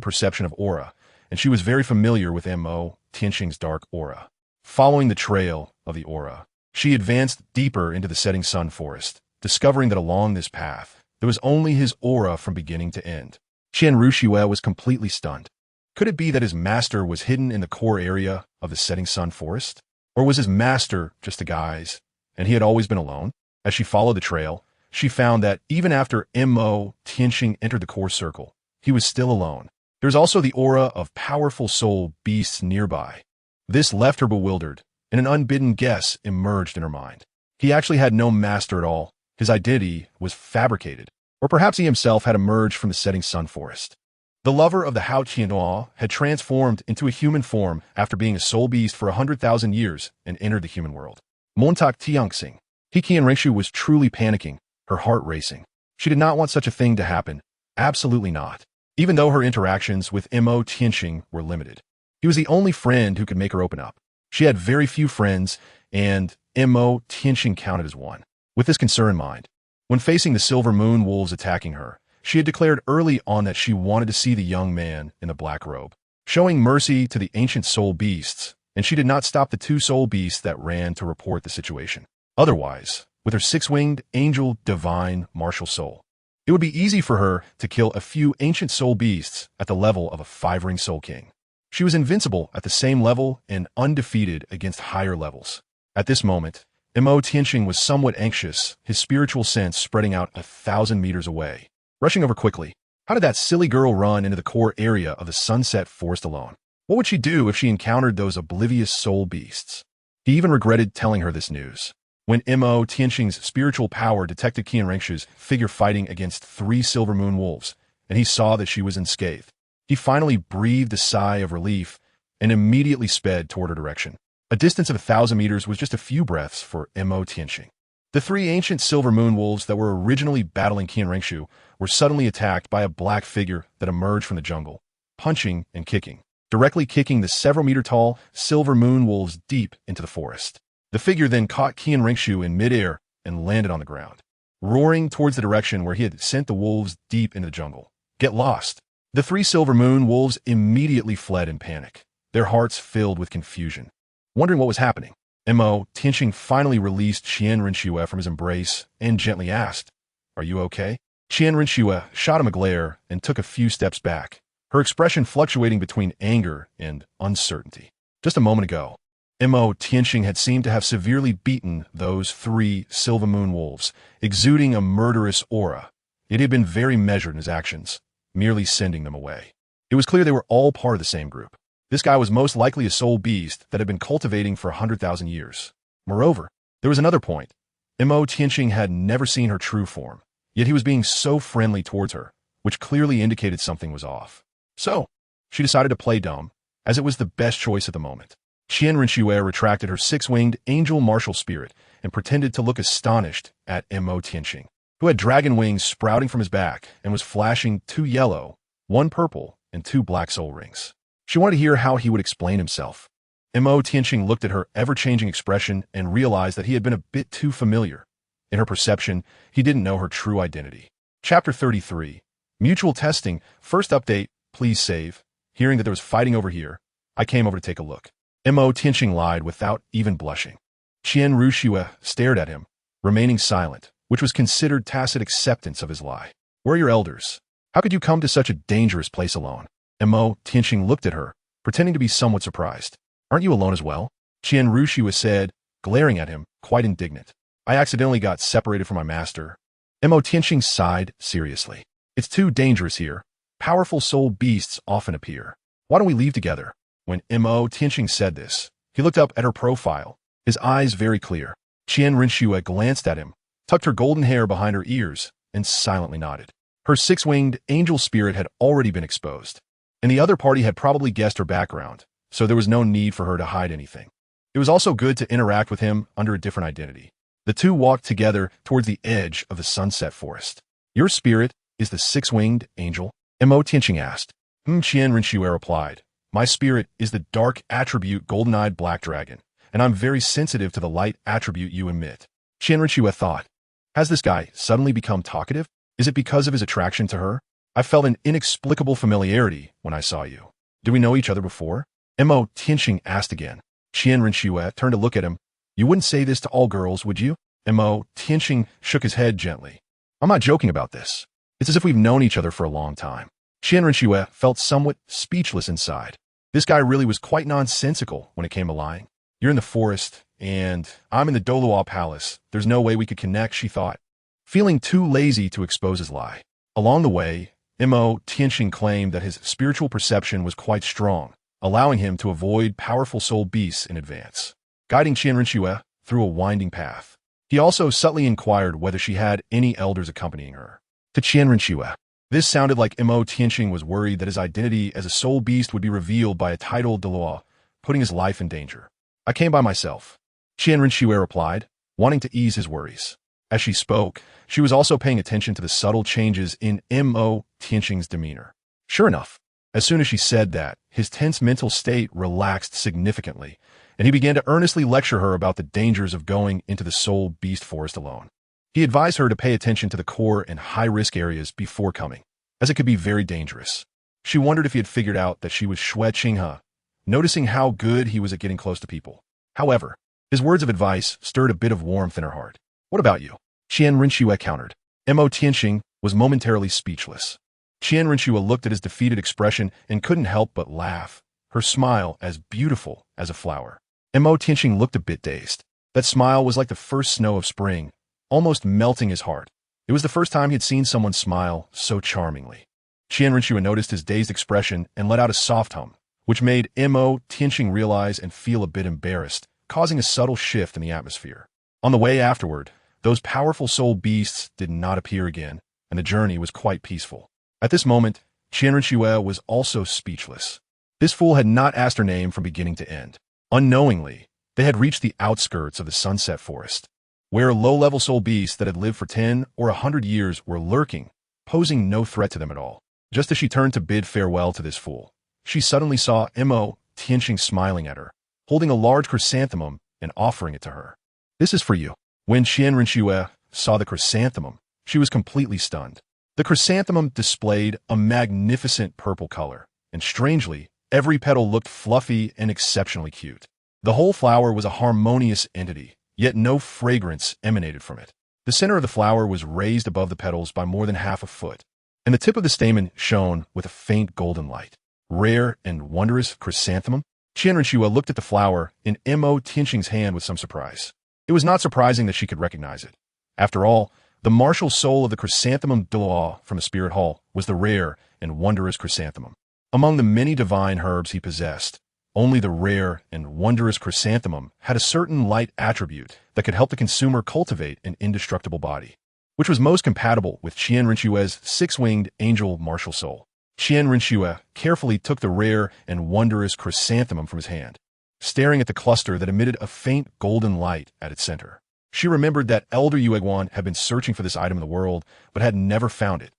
perception of aura, and she was very familiar with Mo Tianqing's dark aura. Following the trail of the aura, she advanced deeper into the setting sun forest, discovering that along this path, there was only his aura from beginning to end. Renxue was completely stunned. Could it be that his master was hidden in the core area of the setting sun forest? Or was his master just a guise, and he had always been alone? As she followed the trail, she found that even after Mo Tianqing entered the core circle, he was still alone. There's also the aura of powerful soul beasts nearby. This left her bewildered, and an unbidden guess emerged in her mind. He actually had no master at all. His identity was fabricated, or perhaps he himself had emerged from the setting sun forest. The lover of the Qian had transformed into a human form after being a soul beast for 100,000 years and entered the human world. Montak Tianxing. Qian Renxue was truly panicking, her heart racing. She did not want such a thing to happen. Absolutely not. Even though her interactions with Mo Tianqing were limited. He was the only friend who could make her open up. She had very few friends, and Mo Tianqing counted as one. With this concern in mind, when facing the silver moon wolves attacking her, she had declared early on that she wanted to see the young man in the black robe, showing mercy to the ancient soul beasts, and she did not stop the 2 soul beasts that ran to report the situation. Otherwise, with her 6-winged angel divine martial soul, it would be easy for her to kill a few ancient soul beasts at the level of a 5-ring soul king. She was invincible at the same level and undefeated against higher levels. At this moment, Mo Tianqing was somewhat anxious, his spiritual sense spreading out 1,000 meters away. Rushing over quickly, how did that silly girl run into the core area of the sunset forest alone? What would she do if she encountered those oblivious soul beasts? He even regretted telling her this news. When Mo Tianqing's spiritual power detected Qian Renxue's figure fighting against 3 silver moon wolves, and he saw that she was unscathed, he finally breathed a sigh of relief and immediately sped toward her direction. A distance of 1,000 meters was just a few breaths for Mo Tianqing. The 3 ancient silver moon wolves that were originally battling Qian Renxue were suddenly attacked by a black figure that emerged from the jungle, punching and kicking, directly kicking the several-meter-tall silver moon wolves deep into the forest. The figure then caught Qian Renxue in midair and landed on the ground, roaring towards the direction where he had sent the wolves deep into the jungle. Get lost! The 3 silver moon wolves immediately fled in panic, their hearts filled with confusion. Wondering what was happening, Mo Tianqing finally released Qian Renxue from his embrace and gently asked, "Are you okay?" Qian Renxue shot him a glare and took a few steps back, her expression fluctuating between anger and uncertainty. Just a moment ago, Mo Tianqing had seemed to have severely beaten those 3 silver moon wolves, exuding a murderous aura. Yet he had been very measured in his actions, merely sending them away. It was clear they were all part of the same group. This guy was most likely a soul beast that had been cultivating for 100,000 years. Moreover, there was another point. Mo Tianqing had never seen her true form, yet he was being so friendly towards her, which clearly indicated something was off. So, she decided to play dumb, as it was the best choice at the moment. Qian Renxue retracted her 6-winged angel martial spirit and pretended to look astonished at Mo Tianqing, who had dragon wings sprouting from his back and was flashing 2 yellow, 1 purple, and 2 black soul rings. She wanted to hear how he would explain himself. Mo Tianqing looked at her ever-changing expression and realized that he had been a bit too familiar. In her perception, he didn't know her true identity. Chapter 33. Mutual Testing. First update, please save. Hearing that there was fighting over here, I came over to take a look. Mo Tianqing lied without even blushing. Renxue stared at him, remaining silent, which was considered tacit acceptance of his lie. Where are your elders? How could you come to such a dangerous place alone? Mo Tianqing looked at her, pretending to be somewhat surprised. Aren't you alone as well? Renxue said, glaring at him, quite indignant. I accidentally got separated from my master. Mo Tianqing sighed seriously. It's too dangerous here. Powerful soul beasts often appear. Why don't we leave together? When Mo Tianqing said this, he looked up at her profile, his eyes very clear. Renxue glanced at him, tucked her golden hair behind her ears, and silently nodded. Her six-winged angel spirit had already been exposed, and the other party had probably guessed her background, so there was no need for her to hide anything. It was also good to interact with him under a different identity. The two walked together towards the edge of the sunset forest. Your spirit is the six-winged angel? Mo Tianqing asked. Renxue replied. My spirit is the dark attribute golden-eyed black dragon, and I'm very sensitive to the light attribute you emit. Renxue thought. Has this guy suddenly become talkative? Is it because of his attraction to her? I felt an inexplicable familiarity when I saw you. Did we know each other before? Mo Tianqing asked again. Renxue turned to look at him. You wouldn't say this to all girls, would you? Mo Tianqing shook his head gently. I'm not joking about this. It's as if we've known each other for a long time. Renxue felt somewhat speechless inside. This guy really was quite nonsensical when it came to lying. You're in the forest, and I'm in the Douluo palace. There's no way we could connect, she thought, feeling too lazy to expose his lie. Along the way, Mo Tianqing claimed that his spiritual perception was quite strong, allowing him to avoid powerful soul beasts in advance, guiding Renxue through a winding path. He also subtly inquired whether she had any elders accompanying her. To Renxue, this sounded like Mo Tianqing was worried that his identity as a soul beast would be revealed by a titled Douluo, putting his life in danger. I came by myself, Renxue replied, wanting to ease his worries. As she spoke, she was also paying attention to the subtle changes in Mo Tianqing's demeanor. Sure enough, as soon as she said that, his tense mental state relaxed significantly, and he began to earnestly lecture her about the dangers of going into the soul beast forest alone. He advised her to pay attention to the core and high-risk areas before coming, as it could be very dangerous. She wondered if he had figured out that she was Xue Qinghe, noticing how good he was at getting close to people. However, his words of advice stirred a bit of warmth in her heart. What about you? Renxue countered. Mo Tianqing was momentarily speechless. Renxue looked at his defeated expression and couldn't help but laugh, her smile as beautiful as a flower. Mo Tianqing looked a bit dazed. That smile was like the first snow of spring, almost melting his heart. It was the first time he had seen someone smile so charmingly. Renxue noticed his dazed expression and let out a soft hum, which made Mo Tianqing realize and feel a bit embarrassed, causing a subtle shift in the atmosphere. On the way afterward, those powerful soul beasts did not appear again, and the journey was quite peaceful. At this moment, Renxue was also speechless. This fool had not asked her name from beginning to end. Unknowingly, they had reached the outskirts of the sunset forest, where low-level soul beasts that had lived for 10 or 100 years were lurking, posing no threat to them at all. Just as she turned to bid farewell to this fool, she suddenly saw Mo Tianqing smiling at her, holding a large chrysanthemum and offering it to her. This is for you. When Renxue saw the chrysanthemum, she was completely stunned. The chrysanthemum displayed a magnificent purple color, and strangely, every petal looked fluffy and exceptionally cute. The whole flower was a harmonious entity, yet no fragrance emanated from it. The center of the flower was raised above the petals by more than half a foot, and the tip of the stamen shone with a faint golden light. Rare and wondrous chrysanthemum? Renxue looked at the flower in Mo Tianqing's hand with some surprise. It was not surprising that she could recognize it. After all, the martial soul of the chrysanthemum Douluo from the spirit hall was the rare and wondrous chrysanthemum. Among the many divine herbs he possessed, only the rare and wondrous chrysanthemum had a certain light attribute that could help the consumer cultivate an indestructible body, which was most compatible with Renxue's six-winged angel martial soul. Renxue carefully took the rare and wondrous chrysanthemum from his hand, staring at the cluster that emitted a faint golden light at its center. She remembered that Elder Yueguan had been searching for this item in the world, but had never found it,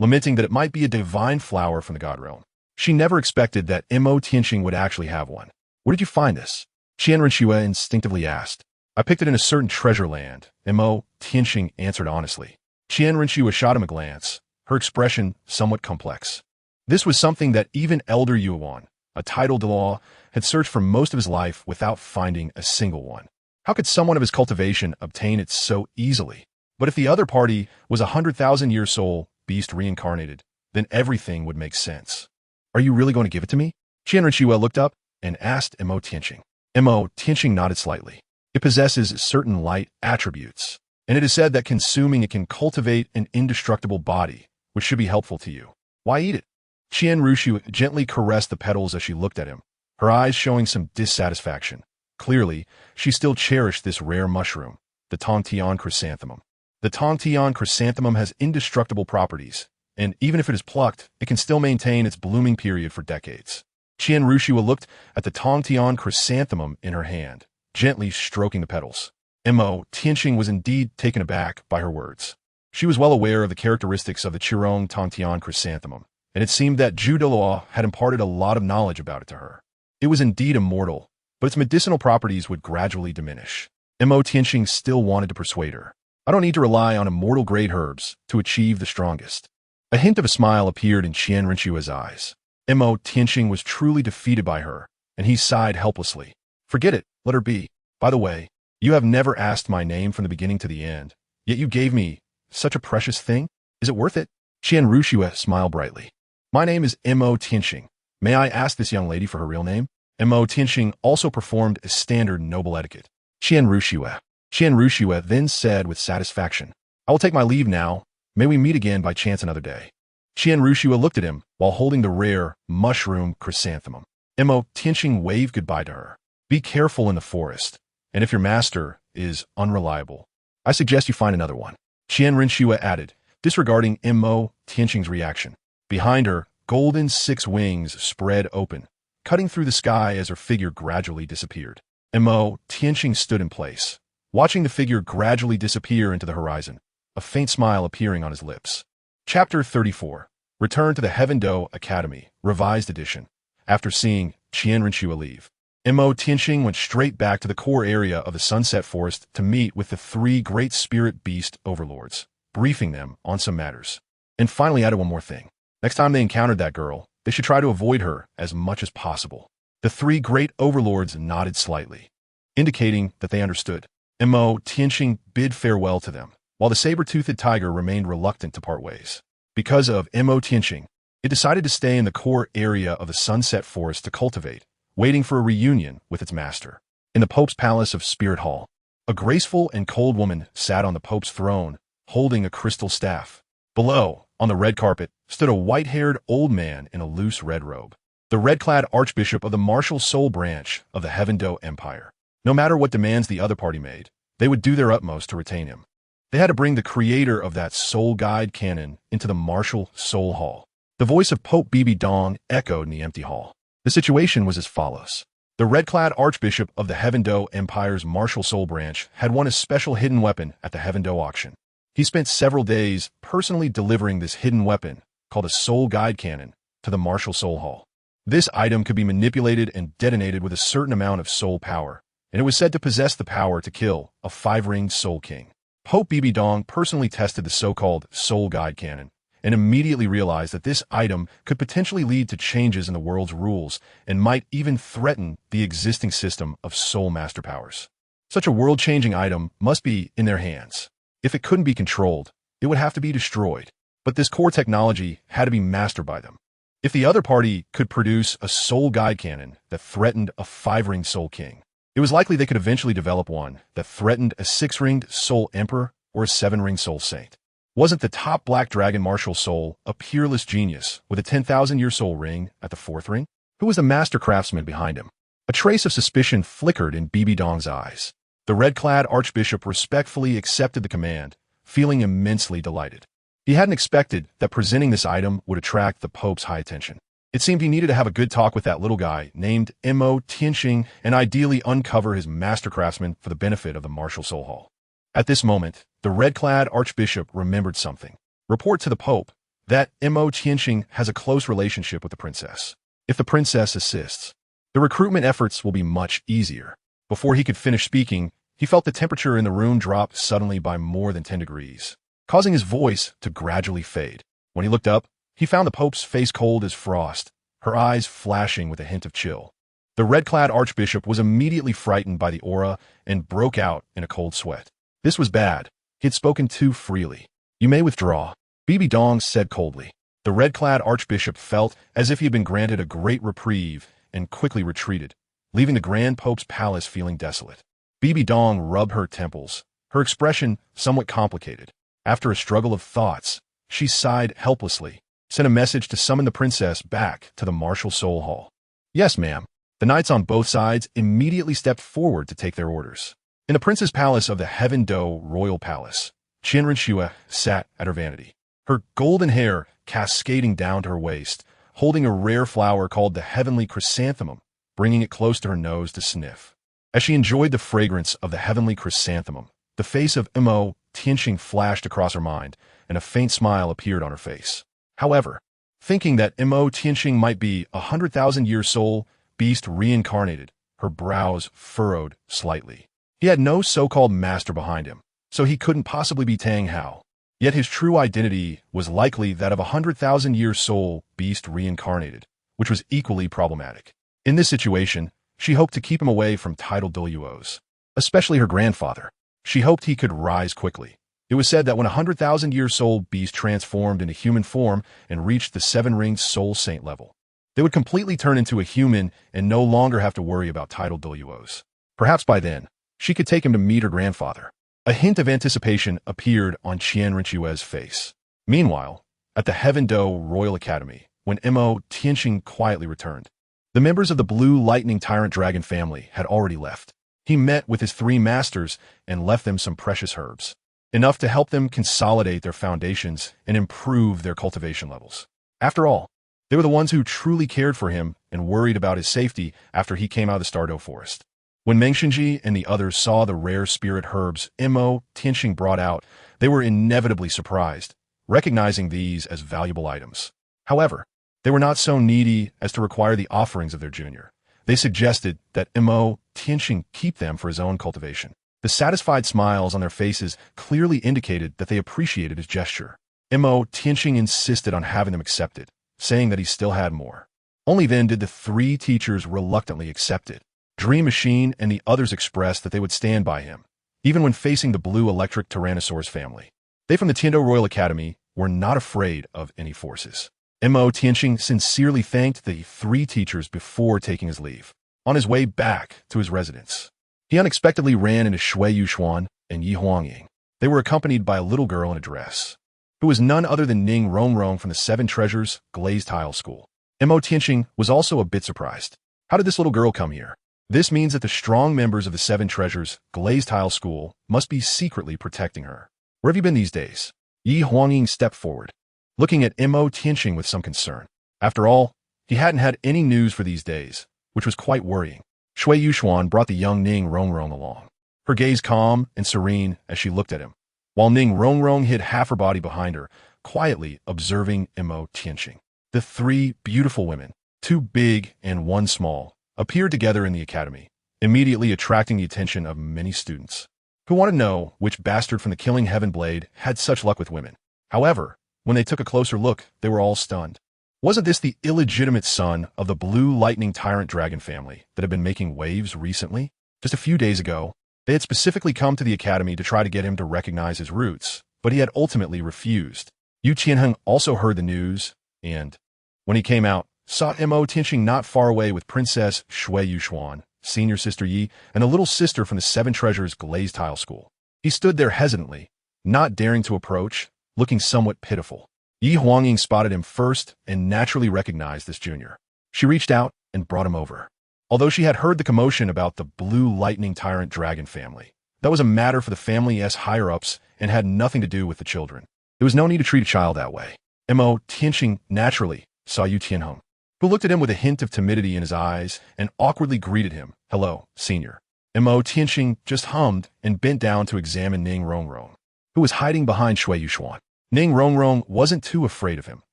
lamenting that it might be a divine flower from the god realm. She never expected that Mo Tianqing would actually have one. Where did you find this? Qian Renxue instinctively asked. I picked it in a certain treasure land, Mo Tianqing answered honestly. Qian Renxue shot him a glance, her expression somewhat complex. This was something that even Elder Yuan, a titled Douluo, had searched for most of his life without finding a single one. How could someone of his cultivation obtain it so easily? But if the other party was a 100,000-year soul beast reincarnated, then everything would make sense. Are you really going to give it to me? Qian Renxue looked up and asked Mo Tianqing. Mo Tianqing nodded slightly. It possesses certain light attributes, and it is said that consuming it can cultivate an indestructible body, which should be helpful to you. Why eat it? Qian Renxue gently caressed the petals as she looked at him, her eyes showing some dissatisfaction. Clearly, she still cherished this rare mushroom, the Tongtian chrysanthemum. The Tongtian chrysanthemum has indestructible properties, and even if it is plucked, it can still maintain its blooming period for decades. Qian Renxue looked at the Tongtian chrysanthemum in her hand, gently stroking the petals. Mo Tianqing was indeed taken aback by her words. She was well aware of the characteristics of the Qirong Tongtian chrysanthemum, and it seemed that Douluo had imparted a lot of knowledge about it to her. It was indeed immortal, but its medicinal properties would gradually diminish. Mo Tianqing still wanted to persuade her. I don't need to rely on immortal-grade herbs to achieve the strongest. A hint of a smile appeared in Qian Renxue's eyes. Mo Tianqing was truly defeated by her, and he sighed helplessly. Forget it, let her be. By the way, you have never asked my name from the beginning to the end, yet you gave me such a precious thing. Is it worth it? Qian Renxue smiled brightly. My name is Mo Tianqing. May I ask this young lady for her real name? Mo Tianqing also performed a standard noble etiquette. Qian Renxue then said with satisfaction, I will take my leave now. May we meet again by chance another day. Qian Renxue looked at him while holding the rare mushroom chrysanthemum. Mo Tianqing waved goodbye to her. Be careful in the forest, and if your master is unreliable, I suggest you find another one. Qian Renxue added, disregarding Mo Tianqing's reaction. Behind her, golden six wings spread open, cutting through the sky as her figure gradually disappeared. Mo Tianqing stood in place, watching the figure gradually disappear into the horizon, a faint smile appearing on his lips. Chapter 34. Return to the Heaven Do Academy, Revised Edition. After seeing Qian Renxue leave, Mo Tianqing went straight back to the core area of the Sunset Forest to meet with the three great spirit beast overlords, briefing them on some matters. And finally added one more thing. Next time they encountered that girl, they should try to avoid her as much as possible. The three great overlords nodded slightly, indicating that they understood. Mo Tianqing bid farewell to them, while the saber-toothed tiger remained reluctant to part ways. Because of Mo Tianqing, it decided to stay in the core area of the Sunset Forest to cultivate, waiting for a reunion with its master. In the Pope's Palace of Spirit Hall, a graceful and cold woman sat on the Pope's throne, holding a crystal staff. Below, on the red carpet, stood a white-haired old man in a loose red robe, the red-clad archbishop of the martial soul branch of the Heaven Do Empire. No matter what demands the other party made, they would do their utmost to retain him. They had to bring the creator of that soul guide canon into the martial soul hall. The voice of Pope Bibi Dong echoed in the empty hall. The situation was as follows. The red-clad archbishop of the Heaven Do Empire's martial soul branch had won a special hidden weapon at the Heaven Do auction. He spent several days personally delivering this hidden weapon, called a soul guide cannon, to the martial soul hall. This item could be manipulated and detonated with a certain amount of soul power, and it was said to possess the power to kill a five-ringed soul king. Pope Bibi Dong personally tested the so-called soul guide cannon, and immediately realized that this item could potentially lead to changes in the world's rules and might even threaten the existing system of soul master powers. Such a world-changing item must be in their hands. If it couldn't be controlled, it would have to be destroyed. But this core technology had to be mastered by them. If the other party could produce a soul guide cannon that threatened a five-ringed soul king, it was likely they could eventually develop one that threatened a six-ringed soul emperor or a seven-ringed soul saint. Wasn't the top black dragon martial soul a peerless genius with a 10,000-year soul ring at the fourth ring? Who was the master craftsman behind him? A trace of suspicion flickered in Bibi Dong's eyes. The red-clad archbishop respectfully accepted the command, feeling immensely delighted. He hadn't expected that presenting this item would attract the Pope's high attention. It seemed he needed to have a good talk with that little guy named Mo Tianqing and ideally uncover his master craftsman for the benefit of the martial soul hall. At this moment, the red-clad archbishop remembered something. Report to the Pope. that Mo Tianxing has a close relationship with the princess. If the princess assists, the recruitment efforts will be much easier. Before he could finish speaking, he felt the temperature in the room drop suddenly by more than 10 degrees, causing his voice to gradually fade. When he looked up, he found the Pope's face cold as frost, her eyes flashing with a hint of chill. The red-clad archbishop was immediately frightened by the aura and broke out in a cold sweat. This was bad. He had spoken too freely. "You may withdraw," Bibi Dong said coldly. The red-clad archbishop felt as if he had been granted a great reprieve and quickly retreated, leaving the Grand Pope's palace feeling desolate. Bibi Dong rubbed her temples, her expression somewhat complicated. After a struggle of thoughts, she sighed helplessly, sent a message to summon the princess back to the martial soul hall. "Yes, ma'am." The knights on both sides immediately stepped forward to take their orders. In the prince's palace of the Heaven Do Royal Palace, Qian Renxue sat at her vanity, her golden hair cascading down to her waist, holding a rare flower called the heavenly chrysanthemum, bringing it close to her nose to sniff. As she enjoyed the fragrance of the heavenly chrysanthemum, the face of Mo Tianxing flashed across her mind, and a faint smile appeared on her face. However, thinking that Mo Tianxing might be 100,000-year soul beast reincarnated, her brows furrowed slightly. He had no so-called master behind him, so he couldn't possibly be Tang Hao. Yet his true identity was likely that of a 100,000-year soul beast reincarnated, which was equally problematic. In this situation, she hoped to keep him away from titled Douluos, especially her grandfather. She hoped he could rise quickly. It was said that when a 100,000-year soul beast transformed into human form and reached the seven-ringed soul saint level, they would completely turn into a human and no longer have to worry about titled Douluos. Perhaps by then, she could take him to meet her grandfather. A hint of anticipation appeared on Qian Renxue's face. Meanwhile, at the Heaven Do Royal Academy, when Mo Tianxing quietly returned, the members of the Blue Lightning Tyrant Dragon family had already left. He met with his three masters and left them some precious herbs, enough to help them consolidate their foundations and improve their cultivation levels. After all, they were the ones who truly cared for him and worried about his safety after he came out of the Stardew Forest. When Mengxinji and the others saw the rare spirit herbs Mo Tianxing brought out, they were inevitably surprised, recognizing these as valuable items. However, they were not so needy as to require the offerings of their junior. They suggested that Mo Tianxing keep them for his own cultivation. The satisfied smiles on their faces clearly indicated that they appreciated his gesture. Mo Tianxing insisted on having them accepted, saying that he still had more. Only then did the three teachers reluctantly accept it. Dream Machine and the others expressed that they would stand by him, even when facing the blue electric Tyrannosaurus family. They from the Tiando Royal Academy were not afraid of any forces. Mo Tianxing sincerely thanked the three teachers before taking his leave. On his way back to his residence, he unexpectedly ran into Shui Yuxuan and Yi Huangying. They were accompanied by a little girl in a dress, who was none other than Ning Rongrong from the Seven Treasures Glazed Tile School. Mo Tianxing was also a bit surprised. How did this little girl come here? This means that the strong members of the Seven Treasures Glazed Tile School must be secretly protecting her. Where have you been these days? Yi Huangying stepped forward, looking at Mo Tianxing with some concern. After all, he hadn't had any news for these days, which was quite worrying. Shui Yuxuan brought the young Ning Rongrong along, her gaze calm and serene as she looked at him, while Ning Rongrong hid half her body behind her, quietly observing Mo Tianxing. The three beautiful women, two big and one small, appeared together in the academy, immediately attracting the attention of many students, who wanted to know which bastard from the Killing Heaven Blade had such luck with women. However, when they took a closer look, they were all stunned. Wasn't this the illegitimate son of the Blue Lightning Tyrant Dragon family that had been making waves recently? Just a few days ago, they had specifically come to the academy to try to get him to recognize his roots, but he had ultimately refused. Yu Qianheng also heard the news, and, when he came out, sought Mo Tianxing not far away with Princess Shui Yuxuan, senior sister Yi, and a little sister from the Seven Treasures Glazed Tile School. He stood there hesitantly, not daring to approach, looking somewhat pitiful. Yi Huangying spotted him first and naturally recognized this junior. She reached out and brought him over. Although she had heard the commotion about the Blue Lightning Tyrant Dragon family, that was a matter for the family's higher-ups and had nothing to do with the children. There was no need to treat a child that way. Mo Tianxing naturally saw Yu Tianheng, who looked at him with a hint of timidity in his eyes and awkwardly greeted him. "Hello, senior." Mo Tianxing just hummed and bent down to examine Ning Rongrong, who was hiding behind Shui Yuxuan. Ning Rongrong wasn't too afraid of him.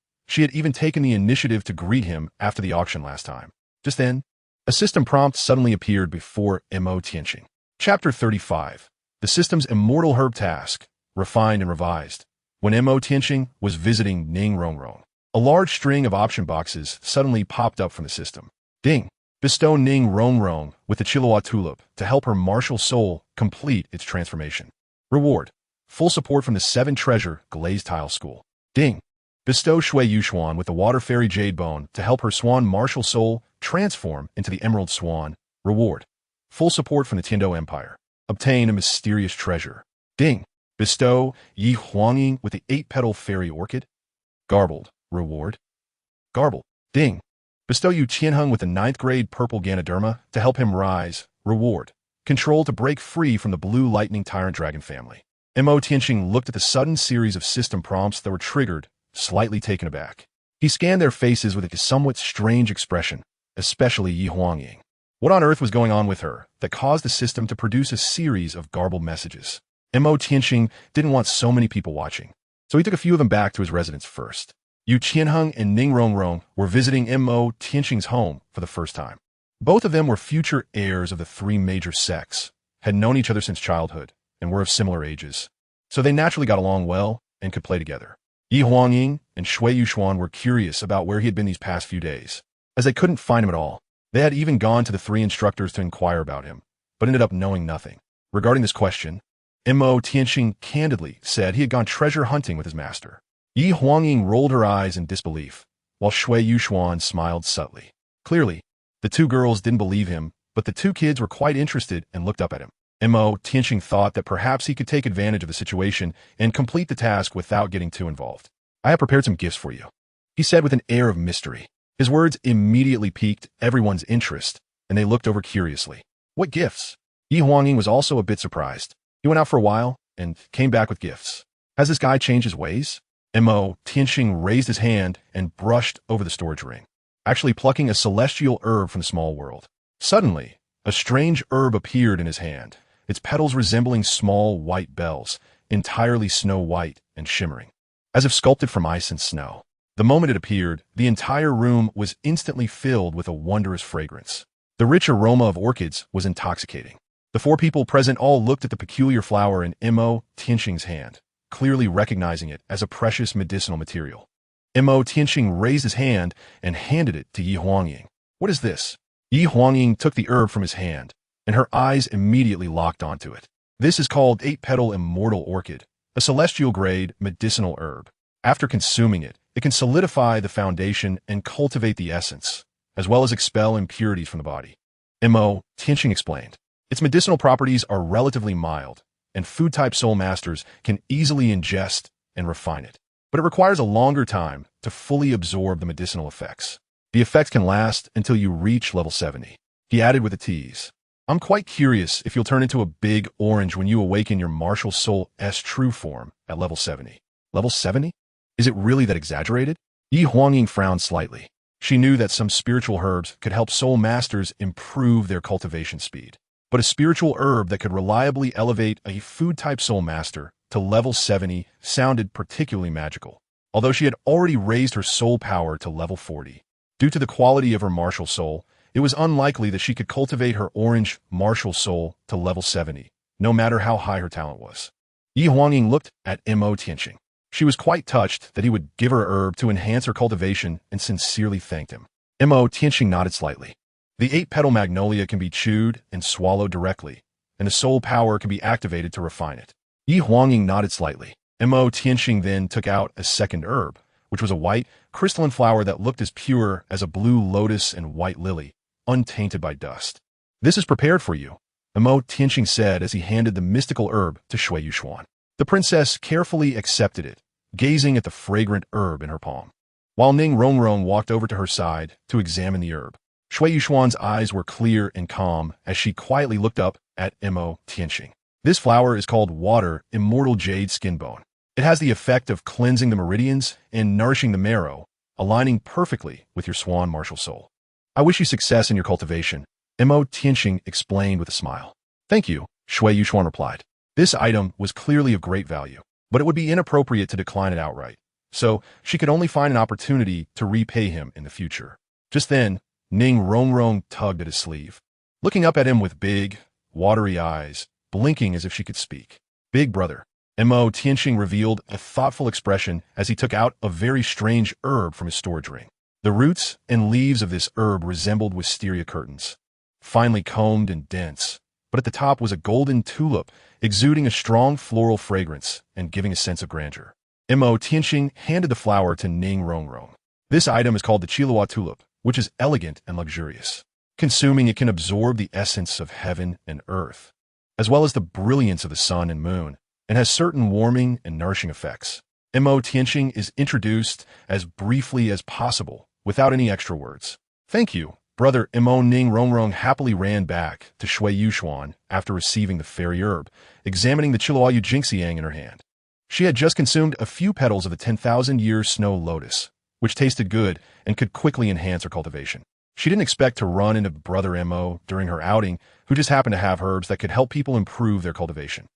She had even taken the initiative to greet him after the auction last time. Just then, a system prompt suddenly appeared before Mo Tianqing. Chapter 35. The system's immortal herb task, refined and revised. When Mo Tianqing was visiting Ning Rongrong, a large string of option boxes suddenly popped up from the system. Ding! Bestow Ning Rongrong with the Chihuahua tulip to help her martial soul complete its transformation. Reward. Full support from the 7 Treasure Glazed Tile School. Ding! Bestow Shui Yuxuan with the Water Fairy Jade Bone to help her swan martial soul transform into the Emerald Swan. Reward. Full support from the Tiando Empire. Obtain a mysterious treasure. Ding! Bestow Yi Huangying with the 8-petal fairy orchid. Garbled. Reward. Garble. Ding! Bestow Yu Qianheng with the 9th grade purple Ganoderma to help him rise. Reward. Control to break free from the blue lightning tyrant dragon family. Mo Tianqing looked at the sudden series of system prompts that were triggered, slightly taken aback. He scanned their faces with a somewhat strange expression, especially Yi Huangying. What on earth was going on with her that caused the system to produce a series of garbled messages? Mo Tianqing didn't want so many people watching, so he took a few of them back to his residence first. Yu Qianheng and Ning Rongrong were visiting Mo Tianqing's home for the first time. Both of them were future heirs of the 3 major sects, had known each other since childhood, and were of similar ages, so they naturally got along well and could play together. Yi Huangying and Shui Yuxuan were curious about where he had been these past few days. As they couldn't find him at all, they had even gone to the 3 instructors to inquire about him, but ended up knowing nothing. Regarding this question, Mo Tianqing candidly said he had gone treasure hunting with his master. Yi Huangying rolled her eyes in disbelief, while Shui Yuxuan smiled subtly. Clearly, the 2 girls didn't believe him, but the 2 kids were quite interested and looked up at him. Mo Tianqing thought that perhaps he could take advantage of the situation and complete the task without getting too involved. I have prepared some gifts for you, he said with an air of mystery. His words immediately piqued everyone's interest, and they looked over curiously. What gifts? Yi Huangying was also a bit surprised. He went out for a while and came back with gifts. Has this guy changed his ways? Mo Tianqing raised his hand and brushed over the storage ring, actually plucking a celestial herb from the small world. Suddenly, a strange herb appeared in his hand, its petals resembling small white bells, entirely snow-white and shimmering, as if sculpted from ice and snow. The moment it appeared, the entire room was instantly filled with a wondrous fragrance. The rich aroma of orchids was intoxicating. The 4 people present all looked at the peculiar flower in Mo Tianqing's hand, clearly recognizing it as a precious medicinal material. Mo Tianqing raised his hand and handed it to Yi Huangying. What is this? Yi Huangying took the herb from his hand, and her eyes immediately locked onto it. This is called 8-petal immortal orchid, a celestial-grade medicinal herb. After consuming it, it can solidify the foundation and cultivate the essence, as well as expel impurities from the body. Mo Tianqing explained. Its medicinal properties are relatively mild, and food-type soul masters can easily ingest and refine it. But it requires a longer time to fully absorb the medicinal effects. The effects can last until you reach level 70. He added with a tease. I'm quite curious if you'll turn into a big orange when you awaken your martial soul's true form at level 70. Level 70? Is it really that exaggerated? Yi Huangying frowned slightly. She knew that some spiritual herbs could help soul masters improve their cultivation speed. But a spiritual herb that could reliably elevate a food-type soul master to level 70 sounded particularly magical, although she had already raised her soul power to level 40. Due to the quality of her martial soul, it was unlikely that she could cultivate her orange martial soul to level 70, no matter how high her talent was. Yi Huangying looked at Mo Tianqing. She was quite touched that he would give her herb to enhance her cultivation and sincerely thanked him. Mo Tianqing nodded slightly. The 8-petal magnolia can be chewed and swallowed directly, and the soul power can be activated to refine it. Yi Huangying nodded slightly. Mo Tianqing then took out a second herb, which was a white, crystalline flower that looked as pure as a blue lotus and white lily, untainted by dust. This is prepared for you, Mo Tianqing said as he handed the mystical herb to Shui Yuxuan. The princess carefully accepted it, gazing at the fragrant herb in her palm, while Ning Rongrong walked over to her side to examine the herb. Shui Yuxuan's eyes were clear and calm as she quietly looked up at Mo Tianqing. This flower is called water immortal jade skin bone. It has the effect of cleansing the meridians and nourishing the marrow, aligning perfectly with your swan martial soul. I wish you success in your cultivation, Mo Tianqing explained with a smile. Thank you, Shui Yuxuan replied. This item was clearly of great value. but it would be inappropriate to decline it outright. So she could only find an opportunity to repay him in the future. Just then, Ning Rongrong tugged at his sleeve, looking up at him with big, watery eyes, blinking as if she could speak. Big brother. Mo Tianxing revealed a thoughtful expression as he took out a very strange herb from his storage ring. The roots and leaves of this herb resembled wisteria curtains, finely combed and dense, but at the top was a golden tulip, exuding a strong floral fragrance and giving a sense of grandeur. Mo Tianxing handed the flower to Ning Rongrong. This item is called the Chiluo tulip, which is elegant and luxurious. Consuming it can absorb the essence of heaven and earth, as well as the brilliance of the sun and moon, and has certain warming and nourishing effects. Mo Tianxing is introduced as briefly as possible, without any extra words. Thank you, brother. Mo Ning Rongrong happily ran back to Shui Yushuan after receiving the fairy herb, examining the Chiluo Jinxiang in her hand. She had just consumed a few petals of the 10,000-year snow lotus, which tasted good and could quickly enhance her cultivation. She didn't expect to run into brother Mo during her outing, who just happened to have herbs that could help people improve their cultivation.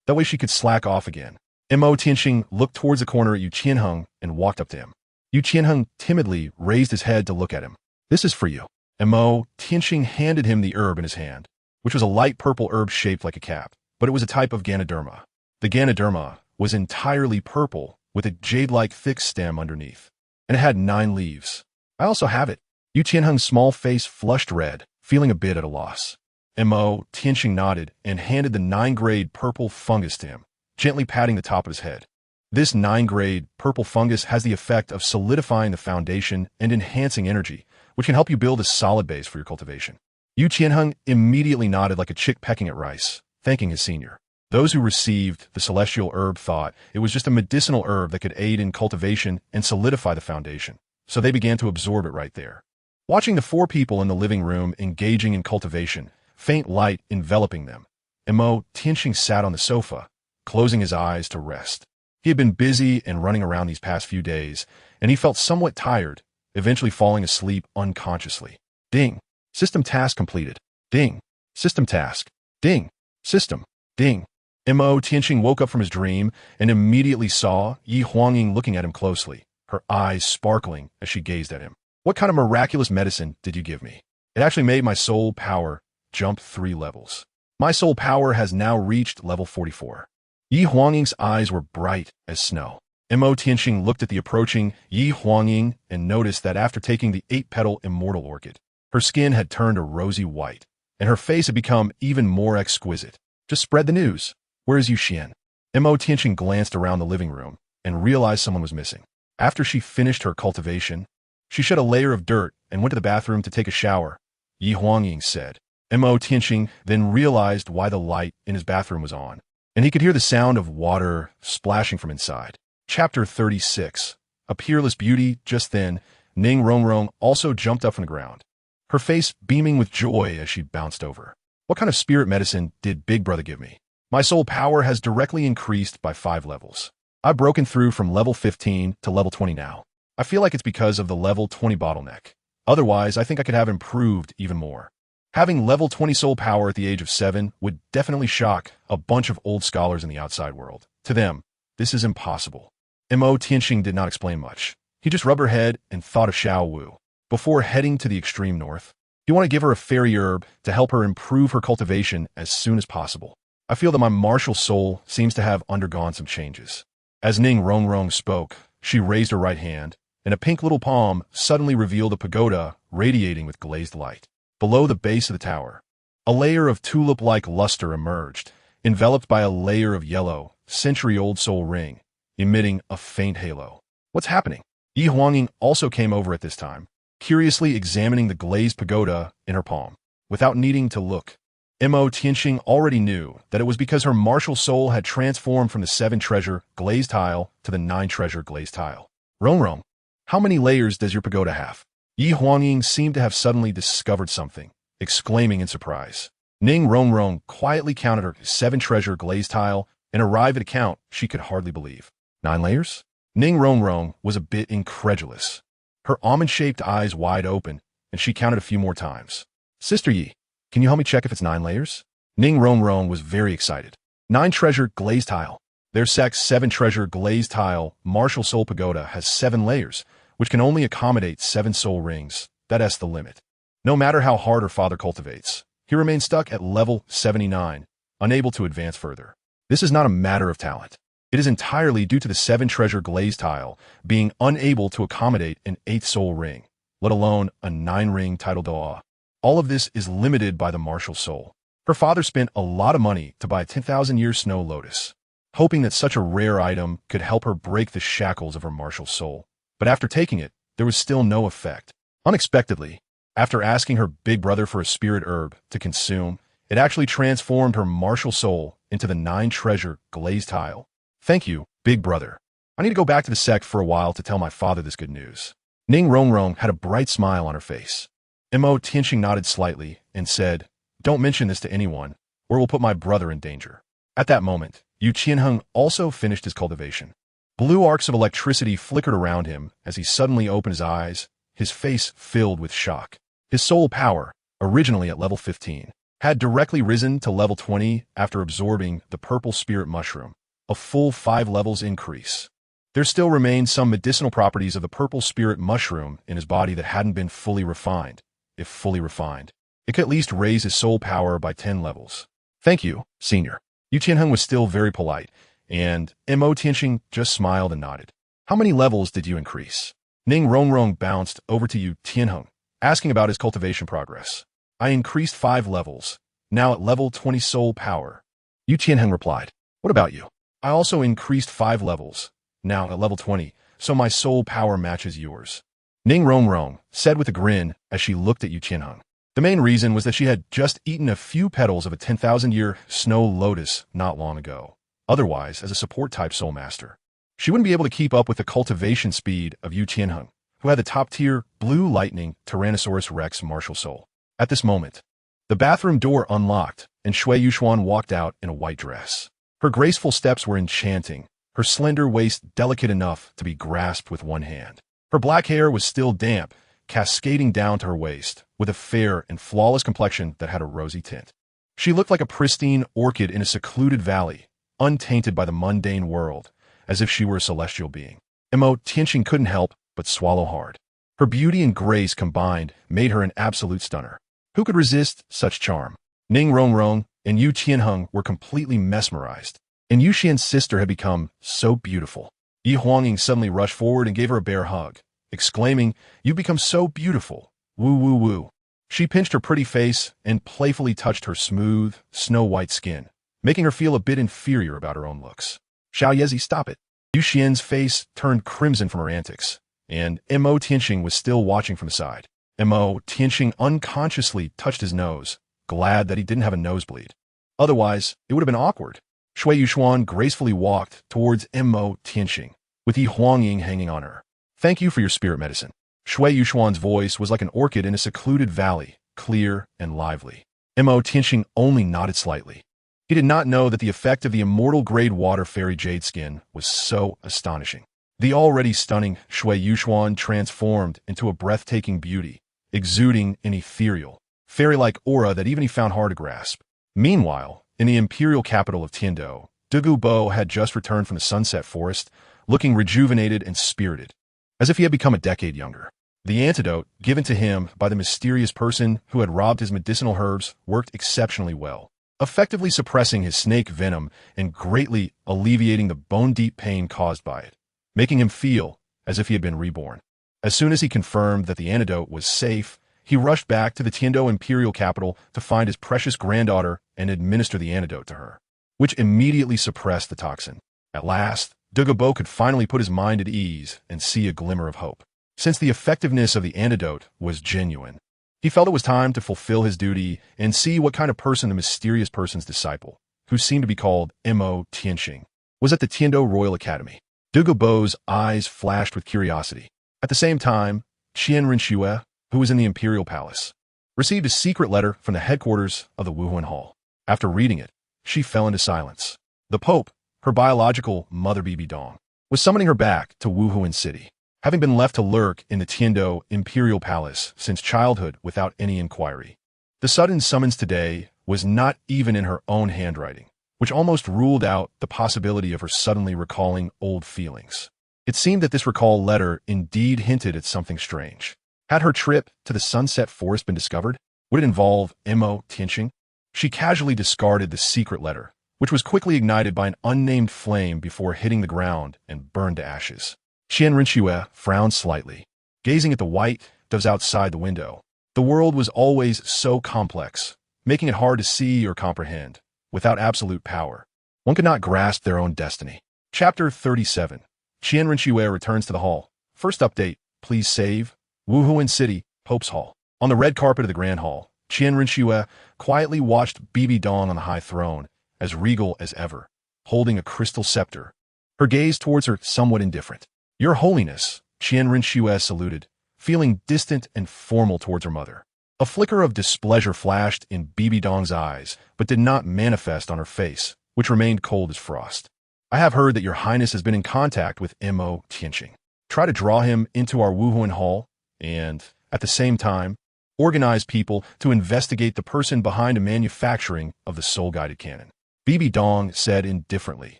That way she could slack off again. Mo Tianxing looked towards the corner at Yu Qianheng and walked up to him. Yu Qianheng timidly raised his head to look at him. This is for you. Mo Tianxing handed him the herb in his hand, which was a light purple herb shaped like a cap, but it was a type of Ganoderma. The Ganoderma was entirely purple with a jade-like thick stem underneath, and it had 9 leaves. I also have it. Yu Qianheng's small face flushed red, feeling a bit at a loss. Mo Tianxing nodded and handed the 9-grade purple fungus to him, gently patting the top of his head. This 9-grade purple fungus has the effect of solidifying the foundation and enhancing energy, which can help you build a solid base for your cultivation. Yu Qianheng immediately nodded like a chick pecking at rice, thanking his senior. Those who received the celestial herb thought it was just a medicinal herb that could aid in cultivation and solidify the foundation, so they began to absorb it right there. Watching the 4 people in the living room engaging in cultivation, faint light enveloping them, Mo Tianxing sat on the sofa, closing his eyes to rest. He had been busy and running around these past few days, and he felt somewhat tired, eventually falling asleep unconsciously. Ding. System task completed. Ding. System task. Ding. System. Ding. Mo Tianxing woke up from his dream and immediately saw Yi Huangying looking at him closely, her eyes sparkling as she gazed at him. What kind of miraculous medicine did you give me? It actually made my soul power jump 3 levels. My soul power has now reached level 44. Yi Huangying's eyes were bright as snow. Mo Tianxing looked at the approaching Yi Huangying and noticed that after taking the 8-petal immortal orchid, her skin had turned a rosy white, and her face had become even more exquisite. Just spread the news. Where is Yu Xian? Mo Tianxing glanced around the living room and realized someone was missing. After she finished her cultivation, she shed a layer of dirt and went to the bathroom to take a shower, Yi Huangying said. Mo Tianxing then realized why the light in his bathroom was on, and he could hear the sound of water splashing from inside. Chapter 36. A peerless beauty. Just then, Ning Rongrong also jumped up from the ground, her face beaming with joy as she bounced over. What kind of spirit medicine did Big Brother give me? My soul power has directly increased by 5 levels. I've broken through from level 15 to level 20 now. I feel like it's because of the level 20 bottleneck. Otherwise, I think I could have improved even more. Having level 20 soul power at the age of 7 would definitely shock a bunch of old scholars in the outside world. To them, this is impossible. Mo Tianxing did not explain much. He just rubbed her head and thought of Xiao Wu. Before heading to the extreme north, he wanted to give her a fairy herb to help her improve her cultivation as soon as possible. I feel that my martial soul seems to have undergone some changes. As Ning Rongrong spoke, she raised her right hand, and a pink little palm suddenly revealed a pagoda radiating with glazed light. Below the base of the tower, a layer of tulip-like luster emerged, enveloped by a layer of yellow, century-old soul ring, emitting a faint halo. What's happening? Yi Huangying also came over at this time, curiously examining the glazed pagoda in her palm. Without needing to look, Mo Tianxing already knew that it was because her martial soul had transformed from the 7-treasure glazed tile to the 9-treasure glazed tile. Rongrong, how many layers does your pagoda have? Yi Huangying seemed to have suddenly discovered something, exclaiming in surprise. Ning Rongrong quietly counted her 7-treasure glazed tile and arrived at a count she could hardly believe. 9 layers? Ning Rongrong was a bit incredulous, her almond-shaped eyes wide open, and she counted a few more times. Sister Yi, can you help me check if it's 9 layers? Ning Rongrong was very excited. 9-treasure glazed tile. Their sect's 7-treasure glazed tile, Martial Soul Pagoda, has 7 layers, which can only accommodate 7 soul rings. That's the limit. No matter how hard her father cultivates, he remains stuck at level 79, unable to advance further. This is not a matter of talent. It is entirely due to the 7-treasure glazed tile being unable to accommodate an 8th soul ring, let alone a 9-ring title Douluo. All of this is limited by the martial soul. Her father spent a lot of money to buy a 10,000-year snow lotus, hoping that such a rare item could help her break the shackles of her martial soul. But after taking it, there was still no effect. Unexpectedly, after asking her big brother for a spirit herb to consume, it actually transformed her martial soul into the 9-treasure glazed tile. Thank you, big brother. I need to go back to the sect for a while to tell my father this good news. Ning Rongrong had a bright smile on her face. Mo Tianxing nodded slightly and said, "Don't mention this to anyone, or it will put my brother in danger." At that moment, Yu Qianheng also finished his cultivation. Blue arcs of electricity flickered around him as he suddenly opened his eyes, his face filled with shock. His soul power, originally at level 15, had directly risen to level 20 after absorbing the purple spirit mushroom, a full 5 levels increase. There still remained some medicinal properties of the purple spirit mushroom in his body that hadn't been fully refined. If fully refined, it could at least raise his soul power by 10 levels. Thank you, senior. Yu Qianheng was still very polite, and Mo Tianxing just smiled and nodded. How many levels did you increase? Ning Rongrong bounced over to Yu Qianheng, asking about his cultivation progress. I increased 5 levels, now at level 20 soul power. Yu Qianheng replied. What about you? I also increased 5 levels, now at level 20, so my soul power matches yours. Ning Rongrong said with a grin as she looked at Yu Qianheng. The main reason was that she had just eaten a few petals of a 10,000-year snow lotus not long ago. Otherwise, as a support-type soul master, she wouldn't be able to keep up with the cultivation speed of Yu Qianheng, who had the top-tier blue lightning Tyrannosaurus Rex martial soul. At this moment, the bathroom door unlocked, and Shui Yuxuan walked out in a white dress. Her graceful steps were enchanting, her slender waist delicate enough to be grasped with one hand. Her black hair was still damp, cascading down to her waist, with a fair and flawless complexion that had a rosy tint. She looked like a pristine orchid in a secluded valley, untainted by the mundane world, as if she were a celestial being. Mo Tianxing couldn't help but swallow hard. Her beauty and grace combined made her an absolute stunner. Who could resist such charm? Ning Rongrong and Yu Qianheng were completely mesmerized, and Yu Xian's sister had become so beautiful. Yi Huanging suddenly rushed forward and gave her a bear hug, exclaiming, "You've become so beautiful. Woo woo woo." She pinched her pretty face and playfully touched her smooth, snow-white skin, making her feel a bit inferior about her own looks. Xiao Yezi, stop it. Yu Xian's face turned crimson from her antics, and Mo Tianxing was still watching from the side. Mo Tianxing unconsciously touched his nose, glad that he didn't have a nosebleed. Otherwise, it would have been awkward. Shui Yuxuan gracefully walked towards Mo Tianxing, with Yi Huanging hanging on her. Thank you for your spirit medicine. Shui Yuxuan's voice was like an orchid in a secluded valley, clear and lively. Mo Tianxing only nodded slightly. He did not know that the effect of the immortal-grade water fairy jade skin was so astonishing. The already stunning Shui Yuxuan transformed into a breathtaking beauty, exuding an ethereal, fairy-like aura that even he found hard to grasp. Meanwhile, in the Imperial capital of Tiando, Dugu Bo had just returned from the Sunset Forest, looking rejuvenated and spirited, as if he had become a decade younger. The antidote given to him by the mysterious person who had robbed his medicinal herbs worked exceptionally well, effectively suppressing his snake venom and greatly alleviating the bone-deep pain caused by it, making him feel as if he had been reborn. As soon as he confirmed that the antidote was safe, he rushed back to the Tiando Imperial capital to find his precious granddaughter and administer the antidote to her, which immediately suppressed the toxin. At last, Dugu Bo could finally put his mind at ease and see a glimmer of hope. Since the effectiveness of the antidote was genuine, he felt it was time to fulfill his duty and see what kind of person the mysterious person's disciple, who seemed to be called Mo Tianxing, was at the Tiando Royal Academy. Dugu Bo's eyes flashed with curiosity. At the same time, Qian Renxue, who was in the Imperial Palace, received a secret letter from the headquarters of the Wuhuan Hall. After reading it, she fell into silence. The Pope, her biological mother Bibi Dong, was summoning her back to Wuhuan City, having been left to lurk in the Tiando Imperial Palace since childhood without any inquiry. The sudden summons today was not even in her own handwriting, which almost ruled out the possibility of her suddenly recalling old feelings. It seemed that this recall letter indeed hinted at something strange. Had her trip to the Sunset Forest been discovered? Would it involve Imo Tianqing? She casually discarded the secret letter, which was quickly ignited by an unnamed flame before hitting the ground and burned to ashes. Qian Renxue frowned slightly, gazing at the white doves outside the window. The world was always so complex, making it hard to see or comprehend. Without absolute power, one could not grasp their own destiny. Chapter 37. Qian Renxue returns to the hall. First update, please save. Wuhuan City, Pope's Hall. On the red carpet of the Grand Hall, Qian Renxue quietly watched Bibi Dong on the high throne, as regal as ever, holding a crystal scepter. Her gaze towards her somewhat indifferent. Your Holiness, Qian Renxue saluted, feeling distant and formal towards her mother. A flicker of displeasure flashed in Bibi Dong's eyes, but did not manifest on her face, which remained cold as frost. I have heard that your Highness has been in contact with Imo Tianqing. Try to draw him into our Wuhuan Hall, and, at the same time, organize people to investigate the person behind the manufacturing of the soul-guided cannon. Bibi Dong said indifferently,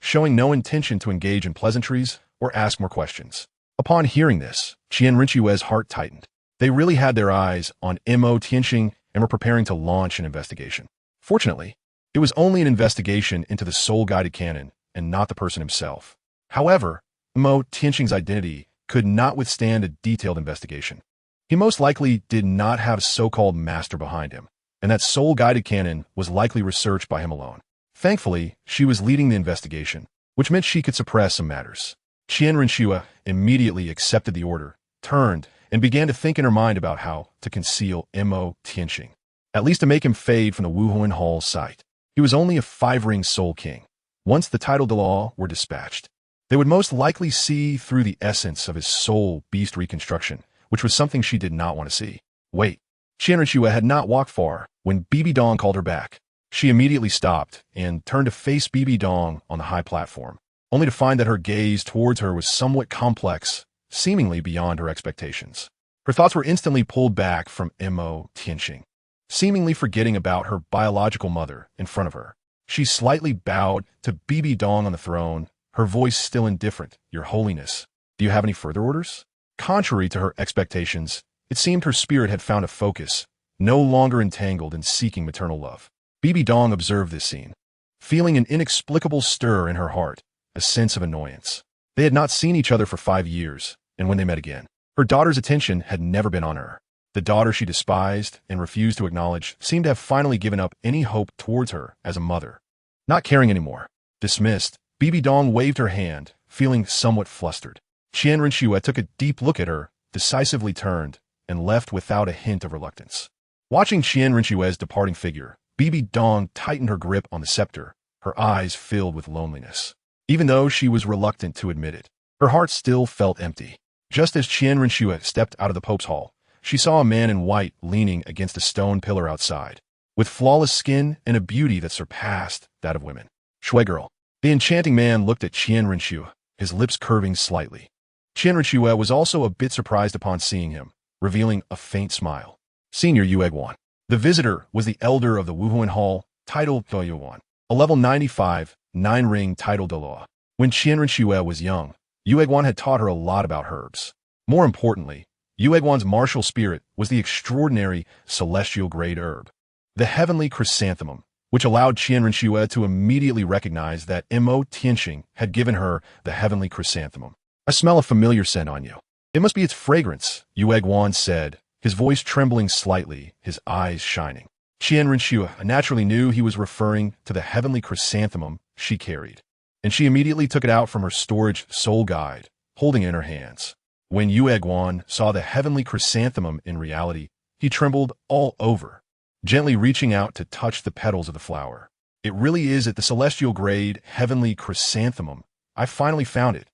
showing no intention to engage in pleasantries or ask more questions. Upon hearing this, Qian Renxue's heart tightened. They really had their eyes on Imo Tianqing and were preparing to launch an investigation. Fortunately, it was only an investigation into the soul-guided cannon and not the person himself. However, Imo Tianqing's identity could not withstand a detailed investigation. He most likely did not have a so-called master behind him, and that soul-guided cannon was likely researched by him alone. Thankfully, she was leading the investigation, which meant she could suppress some matters. Qian Renxue immediately accepted the order, turned, and began to think in her mind about how to conceal Imo Tianqing, at least to make him fade from the Wuhuan Hall's sight. He was only a 5-ring soul king. Once the title Douluo were dispatched, they would most likely see through the essence of his soul beast reconstruction, which was something she did not want to see. Wait. Qian Renxue had not walked far when Bibi Dong called her back. She immediately stopped and turned to face Bibi Dong on the high platform, only to find that her gaze towards her was somewhat complex, seemingly beyond her expectations. Her thoughts were instantly pulled back from Imo Tianqing, seemingly forgetting about her biological mother in front of her. She slightly bowed to Bibi Dong on the throne, her voice still indifferent. Your Holiness, do you have any further orders? Contrary to her expectations, it seemed her spirit had found a focus, no longer entangled in seeking maternal love. Bibi Dong observed this scene, feeling an inexplicable stir in her heart, a sense of annoyance. They had not seen each other for 5 years, and when they met again, her daughter's attention had never been on her. The daughter she despised and refused to acknowledge seemed to have finally given up any hope towards her as a mother. Not caring anymore. Dismissed, Bibi Dong waved her hand, feeling somewhat flustered. Qian Renxue took a deep look at her, decisively turned, and left without a hint of reluctance. Watching Qian Renxue's departing figure, Bibi Dong tightened her grip on the scepter, her eyes filled with loneliness. Even though she was reluctant to admit it, her heart still felt empty. Just as Qian Renxue stepped out of the Pope's Hall, she saw a man in white leaning against a stone pillar outside, with flawless skin and a beauty that surpassed that of women. Shui girl. The enchanting man looked at Qian Renxue, his lips curving slightly. Qian Renxue was also a bit surprised upon seeing him, revealing a faint smile. Senior Yueguan. The visitor was the elder of the Wuhuan Hall, titled Douluo, a level 95, 9-ring title Douluo. When Qian Renxue was young, Yueguan had taught her a lot about herbs. More importantly, Yueguan's martial spirit was the extraordinary celestial-grade herb, the heavenly chrysanthemum, which allowed Qian Renxue to immediately recognize that Imo Tianqing had given her the heavenly chrysanthemum. I smell a familiar scent on you. It must be its fragrance, Yueguan said, his voice trembling slightly, his eyes shining. Qian Renxue naturally knew he was referring to the heavenly chrysanthemum she carried, and she immediately took it out from her storage soul guide, holding it in her hands. When Yueguan saw the heavenly chrysanthemum in reality, he trembled all over, gently reaching out to touch the petals of the flower. It really is at the celestial-grade heavenly chrysanthemum. I finally found it.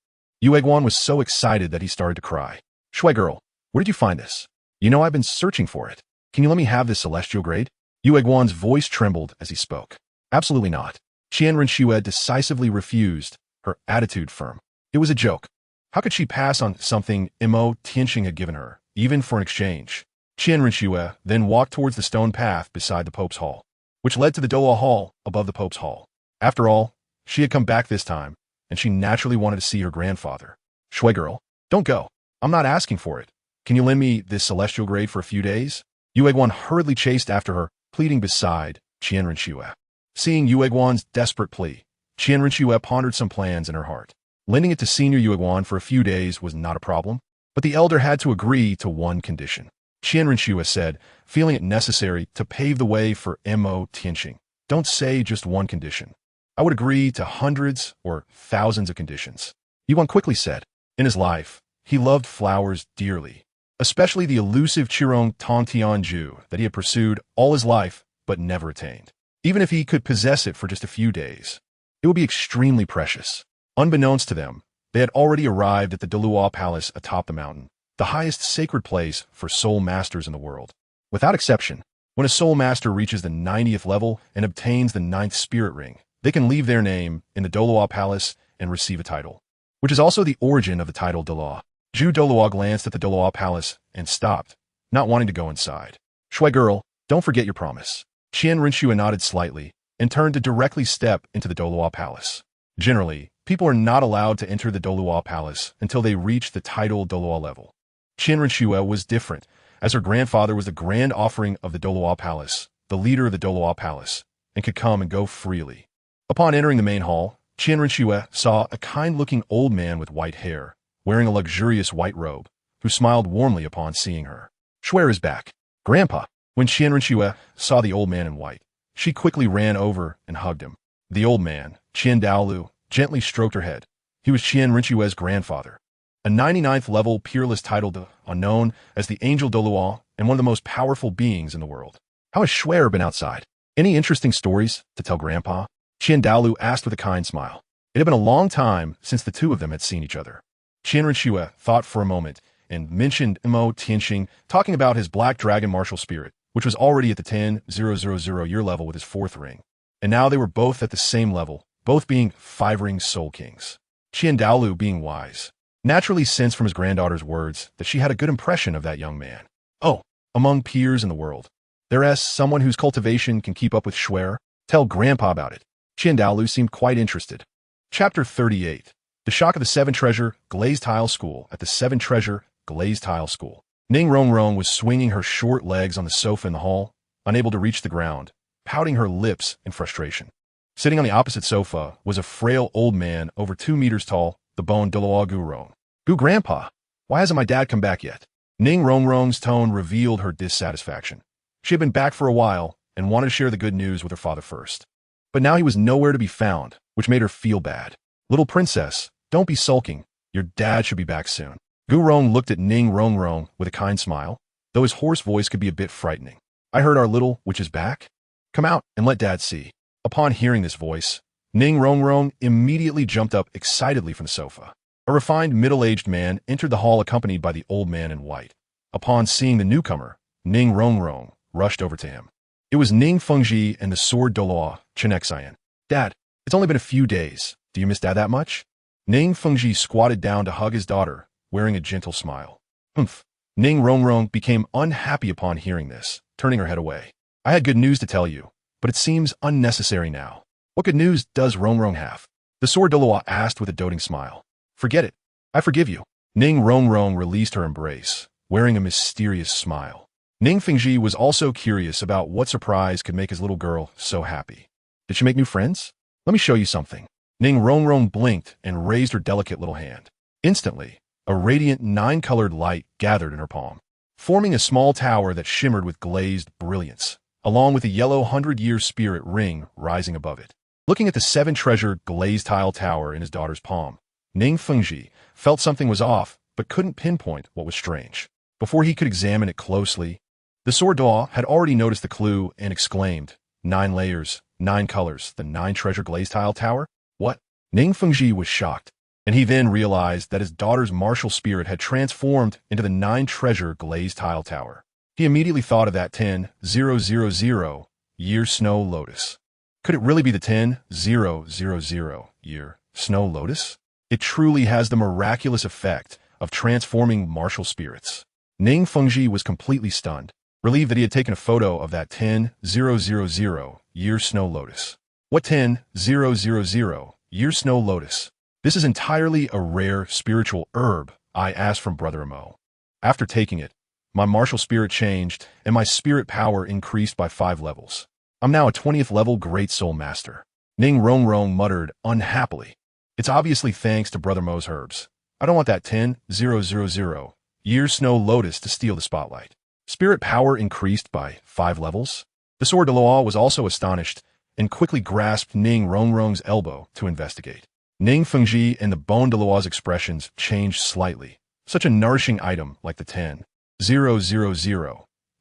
Yueguan was so excited that he started to cry. Shui girl, where did you find this? You know I've been searching for it. Can you let me have this celestial grade? Yueguan's voice trembled as he spoke. Absolutely not. Qian Renxue decisively refused, her attitude firm. It was a joke. How could she pass on something Imo Tianqing had given her, even for an exchange? Qian Renxue then walked towards the stone path beside the Pope's Hall, which led to the Douluo Hall above the Pope's Hall. After all, she had come back this time, and she naturally wanted to see her grandfather. Shui girl, don't go. I'm not asking for it. Can you lend me this celestial grade for a few days? Yueguan hurriedly chased after her, pleading beside Qian Renxue. Seeing Yueguan's desperate plea, Qian Renxue pondered some plans in her heart. Lending it to Senior Yueguan for a few days was not a problem, but the elder had to agree to one condition. Qian Renxue said, feeling it necessary to pave the way for Mo Tianqing. Don't say just one condition. I would agree to hundreds or thousands of conditions. Yuan quickly said. In his life, he loved flowers dearly, especially the elusive Qirong Tongtianju that he had pursued all his life but never attained. Even if he could possess it for just a few days, it would be extremely precious. Unbeknownst to them, they had already arrived at the Douluo Palace atop the mountain, the highest sacred place for soul masters in the world. Without exception, when a soul master reaches the 90th level and obtains the 9th spirit ring, they can leave their name in the Douluo Palace and receive a title, which is also the origin of the title Douluo. Zhu Douluo glanced at the Douluo Palace and stopped, not wanting to go inside. Shui girl, don't forget your promise. Qian Renxue nodded slightly and turned to directly step into the Douluo Palace. Generally, people are not allowed to enter the Douluo Palace until they reach the title Douluo level. Qian Renxue was different, as her grandfather was the grand offering of the Douluo Palace, the leader of the Douluo Palace, and could come and go freely. Upon entering the main hall, Qian Renxue saw a kind-looking old man with white hair, wearing a luxurious white robe, who smiled warmly upon seeing her. Shui is back. Grandpa. When Qian Renxue saw the old man in white, she quickly ran over and hugged him. The old man, Qian Douluo, gently stroked her head. He was Qian Renxue's grandfather, a 99th level peerless title known as the Angel Douluo and one of the most powerful beings in the world. How has Shui been outside? Any interesting stories to tell Grandpa? Qian Douluo asked with a kind smile. It had been a long time since the two of them had seen each other. Qian Renxue thought for a moment and mentioned Mo Tianqing, talking about his black dragon martial spirit, which was already at the 10,000 year level with his 4th ring. And now they were both at the same level, both being 5-ring soul kings. Qian Douluo, being wise, naturally sensed from his granddaughter's words that she had a good impression of that young man. Oh, among peers in the world, there is someone whose cultivation can keep up with Shui. Tell Grandpa about it. Qian Douluo seemed quite interested. Chapter 38. The Shock of the 7 Treasure Glazed Tile School. At the 7 Treasure Glazed Tile School, Ning Rongrong was swinging her short legs on the sofa in the hall, unable to reach the ground, pouting her lips in frustration. Sitting on the opposite sofa was a frail old man over 2 meters tall, the bone Douluo Gurong. Gu Grandpa, why hasn't my dad come back yet? Ning Rongrong's tone revealed her dissatisfaction. She had been back for a while and wanted to share the good news with her father first. But now he was nowhere to be found, which made her feel bad. Little princess, don't be sulking. Your dad should be back soon. Gu Rong looked at Ning Rongrong with a kind smile, though his hoarse voice could be a bit frightening. I heard our little witch is back. Come out and let Dad see. Upon hearing this voice, Ning Rongrong immediately jumped up excitedly from the sofa. A refined middle-aged man entered the hall accompanied by the old man in white. Upon seeing the newcomer, Ning Rongrong rushed over to him. It was Ning Fengji and the sword Douluo, Renxue. Dad, it's only been a few days. Do you miss Dad that much? Ning Fengji squatted down to hug his daughter, wearing a gentle smile. Humph. Ning Rongrong became unhappy upon hearing this, turning her head away. I had good news to tell you, but it seems unnecessary now. What good news does Rongrong have? The sword Douluo asked with a doting smile. Forget it. I forgive you. Ning Rongrong released her embrace, wearing a mysterious smile. Ning Fengji was also curious about what surprise could make his little girl so happy. Did she make new friends? Let me show you something. Ning Rongrong blinked and raised her delicate little hand. Instantly, a radiant 9-colored light gathered in her palm, forming a small tower that shimmered with glazed brilliance, along with a yellow 100-year spirit ring rising above it. Looking at the 7-treasure glazed tile tower in his daughter's palm, Ning Fengji felt something was off but couldn't pinpoint what was strange. Before he could examine it closely, the sword Douluo had already noticed the clue and exclaimed, 9 layers, 9 colors, the 9-treasure glazed tile tower? What? Ning Fengji was shocked, and he then realized that his daughter's martial spirit had transformed into the 9-treasure glazed tile tower. He immediately thought of that 10,000 year snow lotus. Could it really be the 10,000 year snow lotus? It truly has the miraculous effect of transforming martial spirits. Ning Fengji was completely stunned, relieved that he had taken a photo of that 10,000 year snow lotus. What 10,000 year snow lotus? This is entirely a rare spiritual herb, I asked from Brother Imo. After taking it, my martial spirit changed, and my spirit power increased by 5 levels. I'm now a 20th level Great Soul Master. Ning Rongrong muttered unhappily. It's obviously thanks to Brother Mo's herbs. I don't want that 10,000 year snow lotus to steal the spotlight. Spirit power increased by 5 levels? The sword Douluo was also astonished and quickly grasped Ning Rongrong's elbow to investigate. Ning Fengji and the bone Douluo's expressions changed slightly. Such a nourishing item like the 10,000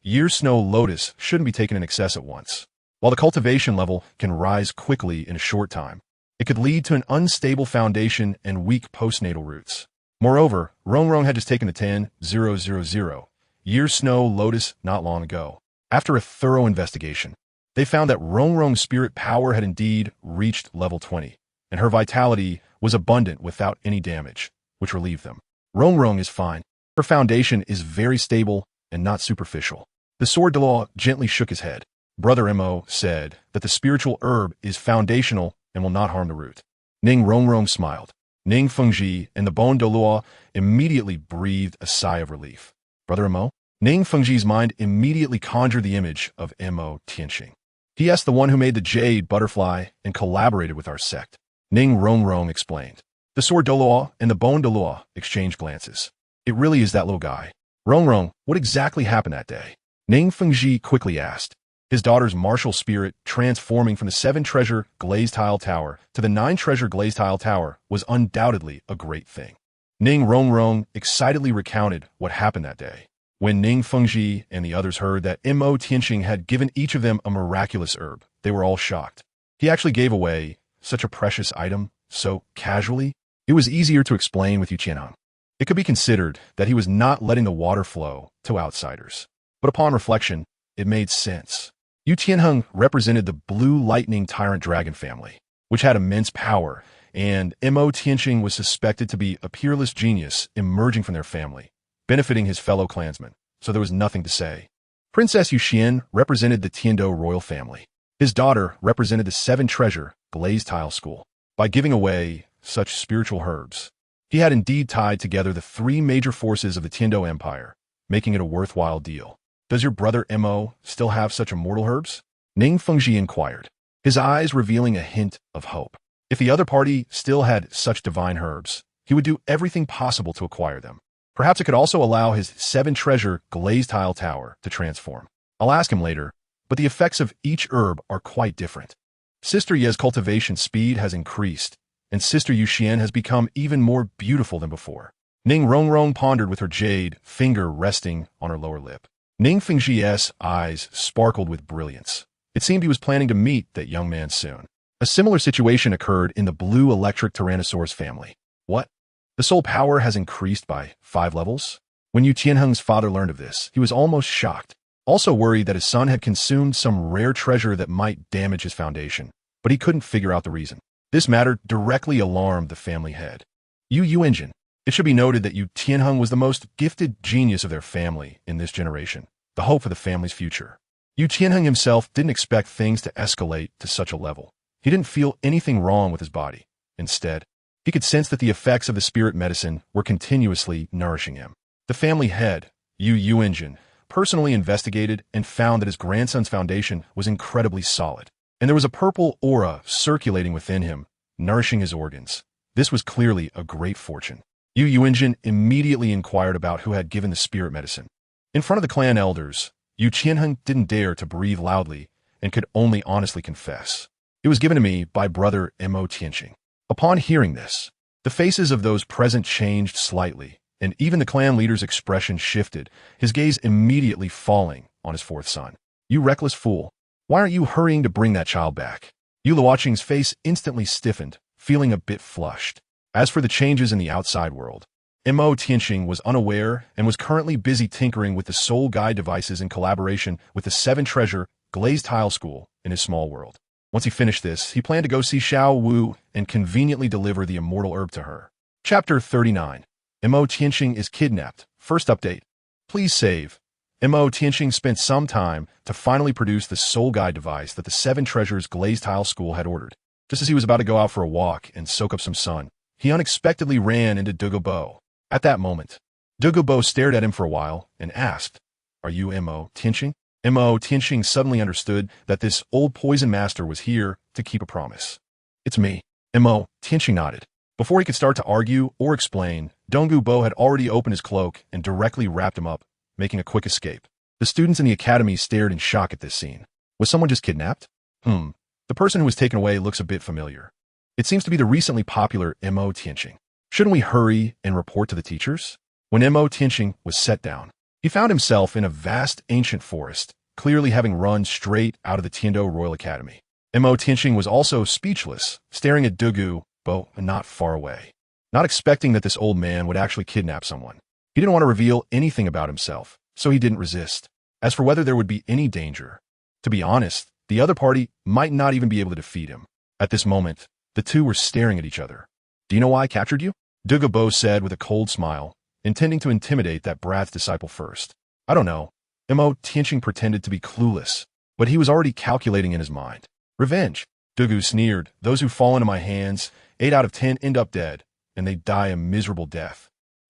year snow lotus shouldn't be taken in excess at once. While the cultivation level can rise quickly in a short time, it could lead to an unstable foundation and weak postnatal roots. Moreover, Rongrong had just taken the 10,000 year snow lotus not long ago. After a thorough investigation, they found that Rongrong's spirit power had indeed reached level 20, and her vitality was abundant without any damage, which relieved them. Rongrong is fine. Her foundation is very stable and not superficial. The sword Douluo gently shook his head. Brother Imo said that the spiritual herb is foundational and will not harm the root. Ning Rongrong smiled. Ning Fengji and the bone Douluo immediately breathed a sigh of relief. Brother Imo? Ning Fengji's mind immediately conjured the image of Imo Tianxing. He asked the one who made the jade butterfly and collaborated with our sect. Ning Rongrong explained. The sword Douluo and the bone Douluo exchanged glances. It really is that little guy. Rongrong, what exactly happened that day? Ning Fengji quickly asked. His daughter's martial spirit transforming from the 7-treasure glazed tile tower to the 9-treasure glazed tile tower was undoubtedly a great thing. Ning Rongrong excitedly recounted what happened that day. When Ning Fengji and the others heard that Imo Tianxing had given each of them a miraculous herb, they were all shocked. He actually gave away such a precious item so casually. It was easier to explain with Qian. It could be considered that he was not letting the water flow to outsiders. But upon reflection, it made sense. Yu Tianheng represented the Blue Lightning Tyrant Dragon family, which had immense power, and Imo Tianxing was suspected to be a peerless genius emerging from their family, benefiting his fellow clansmen, so there was nothing to say. Princess Yu represented the Tiando royal family. His daughter represented the 7-treasure glazed tile school. By giving away such spiritual herbs, he had indeed tied together the 3 major forces of the Tiando Empire, making it a worthwhile deal. Does your brother Imo still have such immortal herbs? Ning Fengji inquired, his eyes revealing a hint of hope. If the other party still had such divine herbs, he would do everything possible to acquire them. Perhaps it could also allow his 7-treasure glazed tile tower to transform. I'll ask him later, but the effects of each herb are quite different. Sister Ye's cultivation speed has increased, and Sister Yu has become even more beautiful than before. Ning Rongrong pondered with her jade finger resting on her lower lip. Ning Fengji's eyes sparkled with brilliance. It seemed he was planning to meet that young man soon. A similar situation occurred in the blue electric Tyrannosaurus family. What? The soul power has increased by 5 levels? When Yu Tianheng's father learned of this, he was almost shocked, also worried that his son had consumed some rare treasure that might damage his foundation, but he couldn't figure out the reason. This matter directly alarmed the family head. Yu Engine. It should be noted that Yu Tianheng was the most gifted genius of their family in this generation, the hope for the family's future. Yu Tianheng himself didn't expect things to escalate to such a level. He didn't feel anything wrong with his body. Instead, he could sense that the effects of the spirit medicine were continuously nourishing him. The family head, Yu Engine, personally investigated and found that his grandson's foundation was incredibly solid, and there was a purple aura circulating within him, nourishing his organs. This was clearly a great fortune. Yu Engine immediately inquired about who had given the spirit medicine. In front of the clan elders, Yu Tianheng didn't dare to breathe loudly and could only honestly confess. It was given to me by brother Imo Tianxing. Upon hearing this, the faces of those present changed slightly, and even the clan leader's expression shifted, his gaze immediately falling on his 4th son. You reckless fool. Why aren't you hurrying to bring that child back? Yu Luoqing's face instantly stiffened, feeling a bit flushed. As for the changes in the outside world, Imo Tianxing was unaware and was currently busy tinkering with the soul guide devices in collaboration with the 7-treasure glazed tile school in his small world. Once he finished this, he planned to go see Xiao Wu and conveniently deliver the immortal herb to her. Chapter 39. Imo Tianxing is kidnapped. First update. Please save. Mo Tianxing spent some time to finally produce the soul guide device that the Seven Treasures Glazed Tile School had ordered. Just as he was about to go out for a walk and soak up some sun, he unexpectedly ran into Dugu Bo. At that moment, Dugu Bo stared at him for a while and asked, "Are you Mo Tianxing?" Mo Tianxing suddenly understood that this old poison master was here to keep a promise. "It's me." Mo Tianxing nodded. Before he could start to argue or explain, Dugu Bo had already opened his cloak and directly wrapped him up, making a quick escape. The students in the academy stared in shock at this scene. Was someone just kidnapped? The person who was taken away looks a bit familiar. It seems to be the recently popular Mo Tianxing. Shouldn't we hurry and report to the teachers? When Mo Tianxing was set down, he found himself in a vast ancient forest, clearly having run straight out of the Tiando Royal Academy. Mo Tianxing was also speechless, staring at Dugu Bo not far away, not expecting that this old man would actually kidnap someone. He didn't want to reveal anything about himself, so he didn't resist. As for whether there would be any danger, to be honest, the other party might not even be able to defeat him. At this moment, the two were staring at each other. "Do you know why I captured you?" Dugu Bo said with a cold smile, intending to intimidate that brat's disciple first. "I don't know." Mo Tianxing pretended to be clueless, but he was already calculating in his mind. "Revenge." Dugu sneered. "Those who fall into my hands, 8 out of 10 end up dead, and they die a miserable death."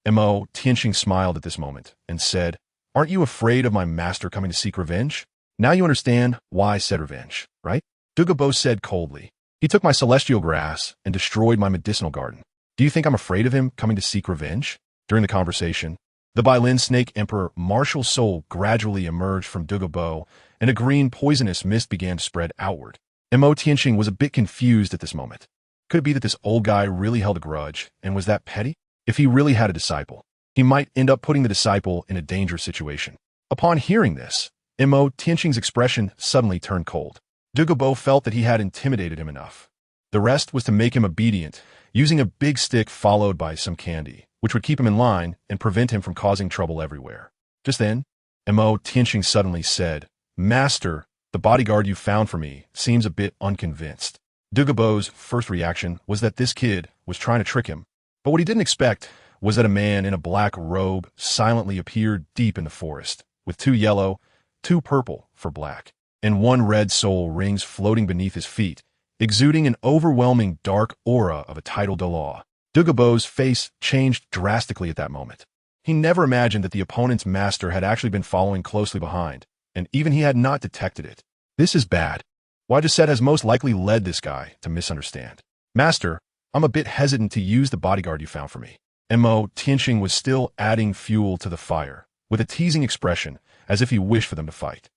Mo Tianxing smiled at this moment and said, "Aren't you afraid of my master coming to seek revenge? Now you understand why I said revenge, right?" Dugu Bo said coldly. "He took my celestial grass and destroyed my medicinal garden. Do you think I'm afraid of him coming to seek revenge?" During the conversation, the Bailin Snake Emperor martial soul gradually emerged from Dugu Bo, and a green poisonous mist began to spread outward. Mo Tianxing was a bit confused at this moment. Could it be that this old guy really held a grudge and was that petty? If he really had a disciple, he might end up putting the disciple in a dangerous situation. Upon hearing this, Mo Tianxing's expression suddenly turned cold. Dugu Bo felt that he had intimidated him enough. The rest was to make him obedient, using a big stick followed by some candy, which would keep him in line and prevent him from causing trouble everywhere. Just then, Mo Tianxing suddenly said, "Master, the bodyguard you found for me seems a bit unconvinced." Dugu Bo's first reaction was that this kid was trying to trick him, but what he didn't expect was that a man in a black robe silently appeared deep in the forest, with 2 yellow, 2 purple for black, and 1 red soul rings floating beneath his feet, exuding an overwhelming dark aura of a title Douluo. Dugu Bo's face changed drastically at that moment. He never imagined that the opponent's master had actually been following closely behind, and even he had not detected it. This is bad. Wijasset has most likely led this guy to misunderstand. "Master, I'm a bit hesitant to use the bodyguard you found for me." Mo Tianxing was still adding fuel to the fire, with a teasing expression, as if he wished for them to fight.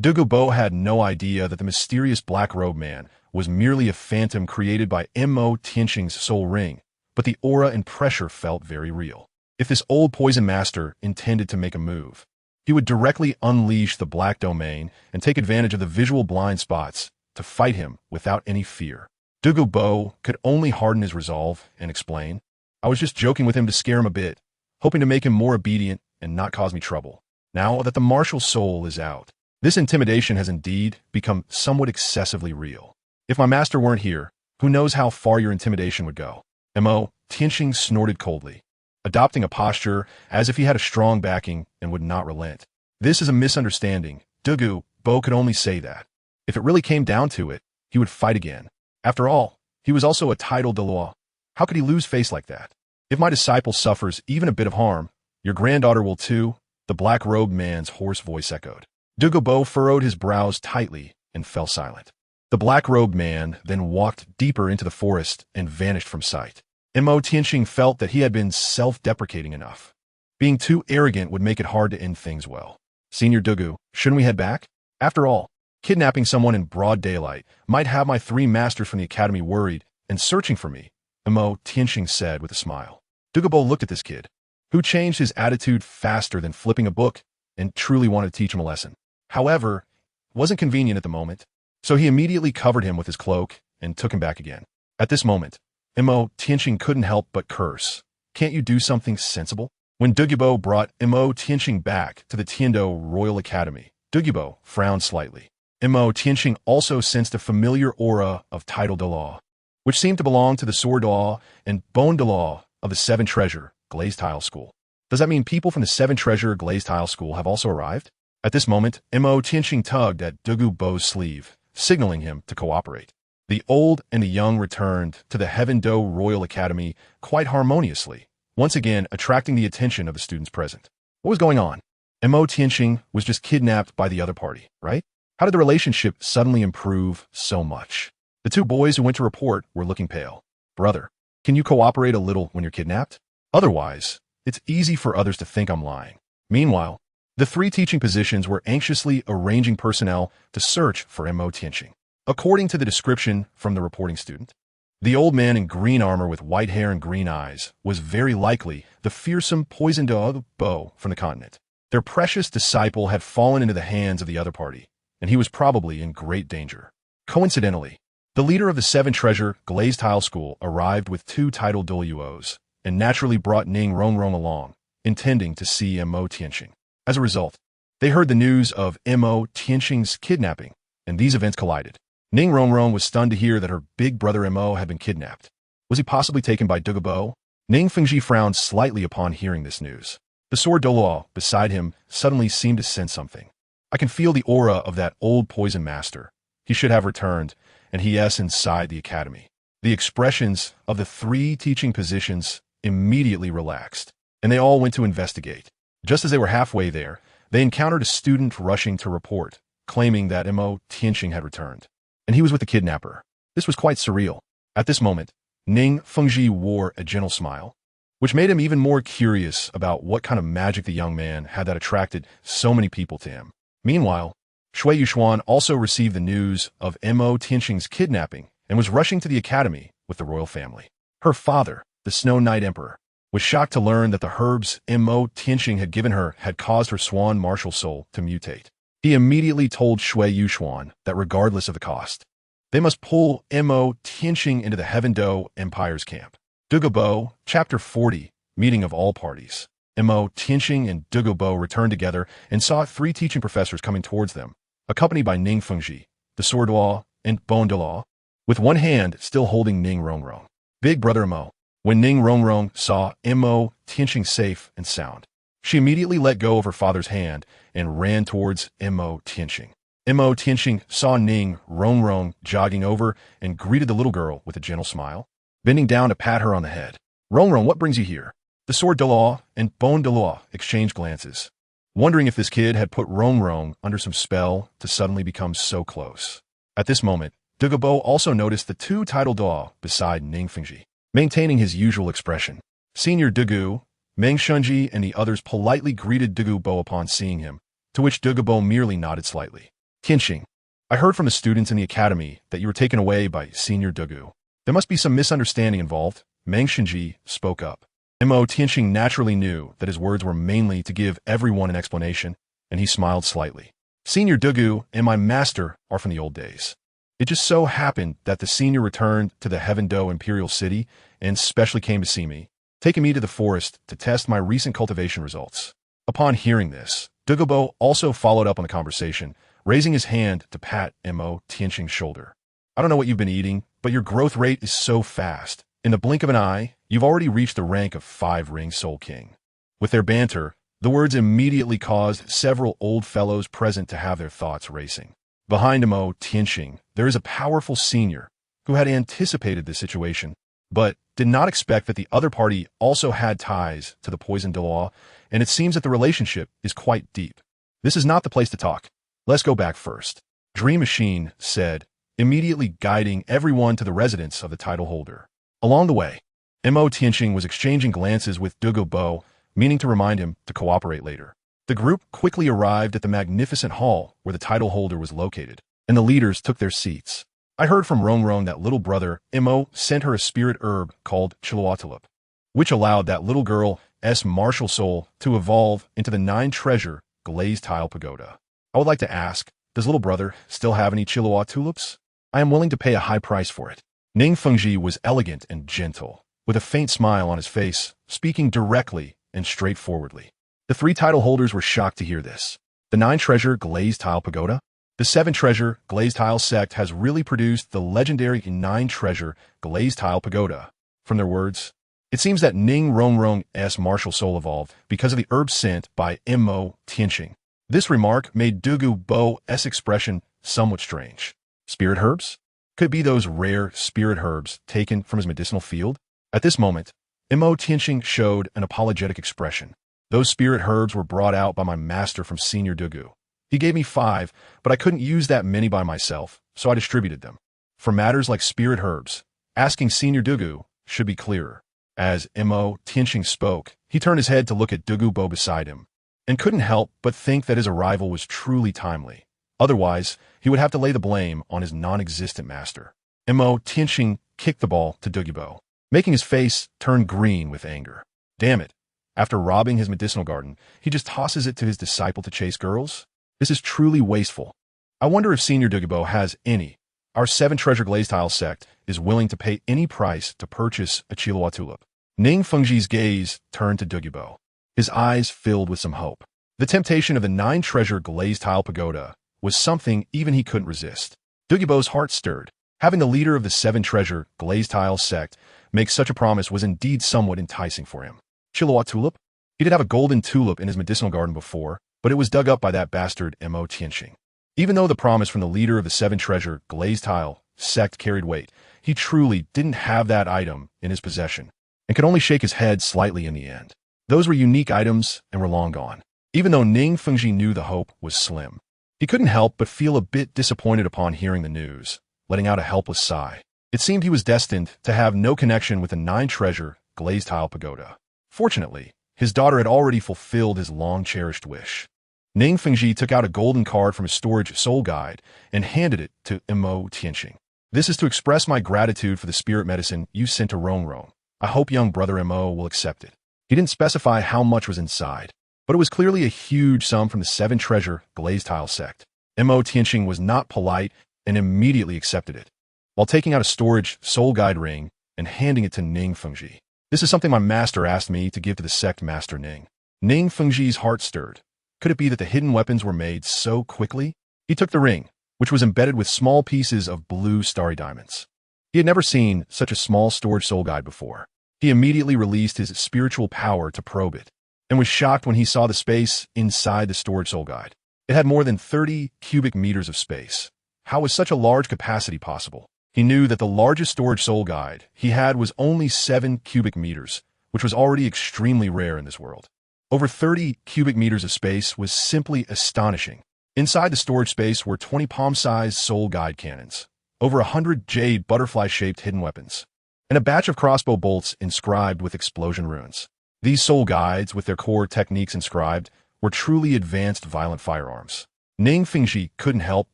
Dugu Bo had no idea that the mysterious black-robed man was merely a phantom created by Mo Tianxing's soul ring, but the aura and pressure felt very real. If this old poison master intended to make a move, he would directly unleash the black domain and take advantage of the visual blind spots to fight him without any fear. Dugu Bo could only harden his resolve and explain, "I was just joking with him to scare him a bit, hoping to make him more obedient and not cause me trouble. Now that the martial soul is out, this intimidation has indeed become somewhat excessively real. If my master weren't here, who knows how far your intimidation would go?" Mo Tianxing snorted coldly, adopting a posture as if he had a strong backing and would not relent. "This is a misunderstanding." Dugu Bo could only say that. If it really came down to it, he would fight again. After all, he was also a titled Douluo. How could he lose face like that? "If my disciple suffers even a bit of harm, your granddaughter will too," the black-robed man's hoarse voice echoed. Dugu Bo furrowed his brows tightly and fell silent. The black-robed man then walked deeper into the forest and vanished from sight. Mo Tianxing felt that he had been self-deprecating enough. Being too arrogant would make it hard to end things well. "Senior Dugu, shouldn't we head back? After all, kidnapping someone in broad daylight might have my 3 masters from the academy worried and searching for me," Mo Tianxing said with a smile. Dugu Bo looked at this kid, who changed his attitude faster than flipping a book and truly wanted to teach him a lesson. However, it wasn't convenient at the moment, so he immediately covered him with his cloak and took him back again. At this moment, Mo Tianxing couldn't help but curse. "Can't you do something sensible?" When Dugu Bo brought Mo Tianxing back to the Tiando Royal Academy, Dugu Bo frowned slightly. Mo Tianxing also sensed a familiar aura of title Douluo, which seemed to belong to the Sword Douluo and Bone Douluo of the Seven Treasure Glazed Tile School. Does that mean people from the Seven Treasure Glazed Tile School have also arrived? At this moment, Mo Tianxing tugged at Dugu Bo's sleeve, signaling him to cooperate. The old and the young returned to the Heaven Do Royal Academy quite harmoniously, once again attracting the attention of the students present. What was going on? Mo Tianxing was just kidnapped by the other party, right? How did the relationship suddenly improve so much? The two boys who went to report were looking pale. Brother, can you cooperate a little when you're kidnapped? Otherwise, it's easy for others to think I'm lying. Meanwhile, the three teaching positions were anxiously arranging personnel to search for Mo Tianxing. According to the description from the reporting student, the old man in green armor with white hair and green eyes was very likely the fearsome poison Dugu Bo from the continent. Their precious disciple had fallen into the hands of the other party, and he was probably in great danger. Coincidentally, the leader of the Seven Treasure Glazed Tile School arrived with two titled Douluos, and naturally brought Ning Rongrong along, intending to see Mo Tianxing. As a result, they heard the news of Mo Tianxing's kidnapping, and these events collided. Ning Rongrong was stunned to hear that her big brother Mo had been kidnapped. Was he possibly taken by Dugu Bo? Ning Fengji frowned slightly upon hearing this news. The sword Douluo beside him suddenly seemed to sense something. I can feel the aura of that old poison master. He should have returned, and he is inside the academy. The expressions of the three teaching positions immediately relaxed, and they all went to investigate. Just as they were halfway there, they encountered a student rushing to report, claiming that Mo Tianxing had returned, and he was with the kidnapper. This was quite surreal. At this moment, Ning Fengji wore a gentle smile, which made him even more curious about what kind of magic the young man had that attracted so many people to him. Meanwhile, Shui Yuxuan also received the news of Mo Tianxing's kidnapping and was rushing to the academy with the royal family. Her father, the Snow Knight Emperor, was shocked to learn that the herbs Mo Tianxing had given her had caused her swan martial soul to mutate. He immediately told Shui Yuxuan that regardless of the cost, they must pull Mo Tianxing into the Heaven Do Empire's camp. Dugu Bo, Chapter 40, Meeting of All Parties. Mo Tianxing and Dugu Bo returned together and saw three teaching professors coming towards them, accompanied by Ning Fengji, the Sword Law, and Bon Douluo, with one hand still holding Ning Rongrong. Big brother Mo. When Ning Rongrong saw Mo Tianxing safe and sound, she immediately let go of her father's hand and ran towards Mo Tianxing. Mo Tianxing saw Ning Rongrong jogging over and greeted the little girl with a gentle smile, bending down to pat her on the head. Rongrong, what brings you here? The Sword Douluo and Bon Douluo exchanged glances, wondering if this kid had put Rongrong under some spell to suddenly become so close. At this moment, Dugu Bo also noticed the two titled Douluo beside Ning Fengji, maintaining his usual expression. Senior Dugu, Meng Shunji, and the others politely greeted Dugu Bo upon seeing him, to which Dugu Bo merely nodded slightly. Tianxing, I heard from the students in the academy that you were taken away by Senior Dugu. There must be some misunderstanding involved. Meng Shunji spoke up. Mo Tianxing naturally knew that his words were mainly to give everyone an explanation, and he smiled slightly. Senior Dugu and my master are from the old days. It just so happened that the senior returned to the Heaven Do Imperial City and specially came to see me, taking me to the forest to test my recent cultivation results. Upon hearing this, Dugu Bo also followed up on the conversation, raising his hand to pat Mo Tianxing's shoulder. I don't know what you've been eating, but your growth rate is so fast. In the blink of an eye, you've already reached the rank of 5-ring Soul King. With their banter, the words immediately caused several old fellows present to have their thoughts racing. Behind Mo Tianxing, there is a powerful senior who had anticipated this situation, but did not expect that the other party also had ties to the poison Douluo, and it seems that the relationship is quite deep. This is not the place to talk. Let's go back first. Dream Machine said, immediately guiding everyone to the residence of the title holder. Along the way, Mo Tianxing was exchanging glances with Dugu Bo, meaning to remind him to cooperate later. The group quickly arrived at the magnificent hall where the title holder was located, and the leaders took their seats. I heard from Rongrong that little brother Mo sent her a spirit herb called Chiluatulup, which allowed that little girl's martial soul to evolve into the 9-treasure glazed tile pagoda. I would like to ask, does little brother still have any Chiluat tulips? I am willing to pay a high price for it. Ning Fengji was elegant and gentle, with a faint smile on his face, speaking directly and straightforwardly. The 3 title holders were shocked to hear this. The 9-treasure glazed tile pagoda? The 7-treasure glazed tile sect has really produced the legendary 9-treasure glazed tile pagoda. From their words, it seems that Ning Rongrong's martial soul evolved because of the herb sent by Mo Tianxing. This remark made Dugu Bo's expression somewhat strange. Spirit herbs? Could it be those rare spirit herbs taken from his medicinal field? At this moment, Mo Tianqing showed an apologetic expression. Those spirit herbs were brought out by my master from Senior Dugu. He gave me 5, but I couldn't use that many by myself, so I distributed them. For matters like spirit herbs, asking Senior Dugu should be clearer. As Mo Tianqing spoke, he turned his head to look at Dugu Bo beside him, and couldn't help but think that his arrival was truly timely. Otherwise, he would have to lay the blame on his non-existent master. Mo Tianqing kicked the ball to Dugu Bo, making his face turn green with anger. Damn it. After robbing his medicinal garden, he just tosses it to his disciple to chase girls? This is truly wasteful. I wonder if Senior Dugu Bo has any. Our 7-treasure glazed tile sect is willing to pay any price to purchase a Chiu tulip. Ning Fengji's gaze turned to Dugu Bo. His eyes filled with some hope. The temptation of the 9-treasure glazed tile pagoda was something even he couldn't resist. Dugu Bo's heart stirred. Having the leader of the 7-treasure glazed tile sect make such a promise was indeed somewhat enticing for him. Chiu tulip? He did have a golden tulip in his medicinal garden before, but it was dug up by that bastard Mo Tianqing. Even though the promise from the leader of the 7-treasure glazed tile sect carried weight, he truly didn't have that item in his possession, and could only shake his head slightly in the end. Those were unique items and were long gone. Even though Ning Fengji knew the hope was slim, he couldn't help but feel a bit disappointed upon hearing the news, letting out a helpless sigh. It seemed he was destined to have no connection with the 9-treasure glazed tile pagoda. Fortunately, his daughter had already fulfilled his long-cherished wish. Ning Fengji took out a golden card from his storage soul guide and handed it to Mo Tianqing. This is to express my gratitude for the spirit medicine you sent to Renxue. I hope young brother Mo will accept it. He didn't specify how much was inside, but it was clearly a huge sum from the 7-treasure glazed tile sect. Mo Tianqing was not polite and immediately accepted it, while taking out a storage soul guide ring and handing it to Ning Fengji. This is something my master asked me to give to the sect master Ning. Ning Fengji's heart stirred. Could it be that the hidden weapons were made so quickly? He took the ring, which was embedded with small pieces of blue starry diamonds. He had never seen such a small storage soul guide before. He immediately released his spiritual power to probe it, and was shocked when he saw the space inside the storage soul guide. It had more than 30 cubic meters of space. How was such a large capacity possible? He knew that the largest storage soul guide he had was only 7 cubic meters, which was already extremely rare in this world. Over 30 cubic meters of space was simply astonishing. Inside the storage space were 20 palm-sized soul guide cannons, over 100 jade butterfly-shaped hidden weapons, and a batch of crossbow bolts inscribed with explosion runes. These soul guides, with their core techniques inscribed, were truly advanced violent firearms. Ning Fengji couldn't help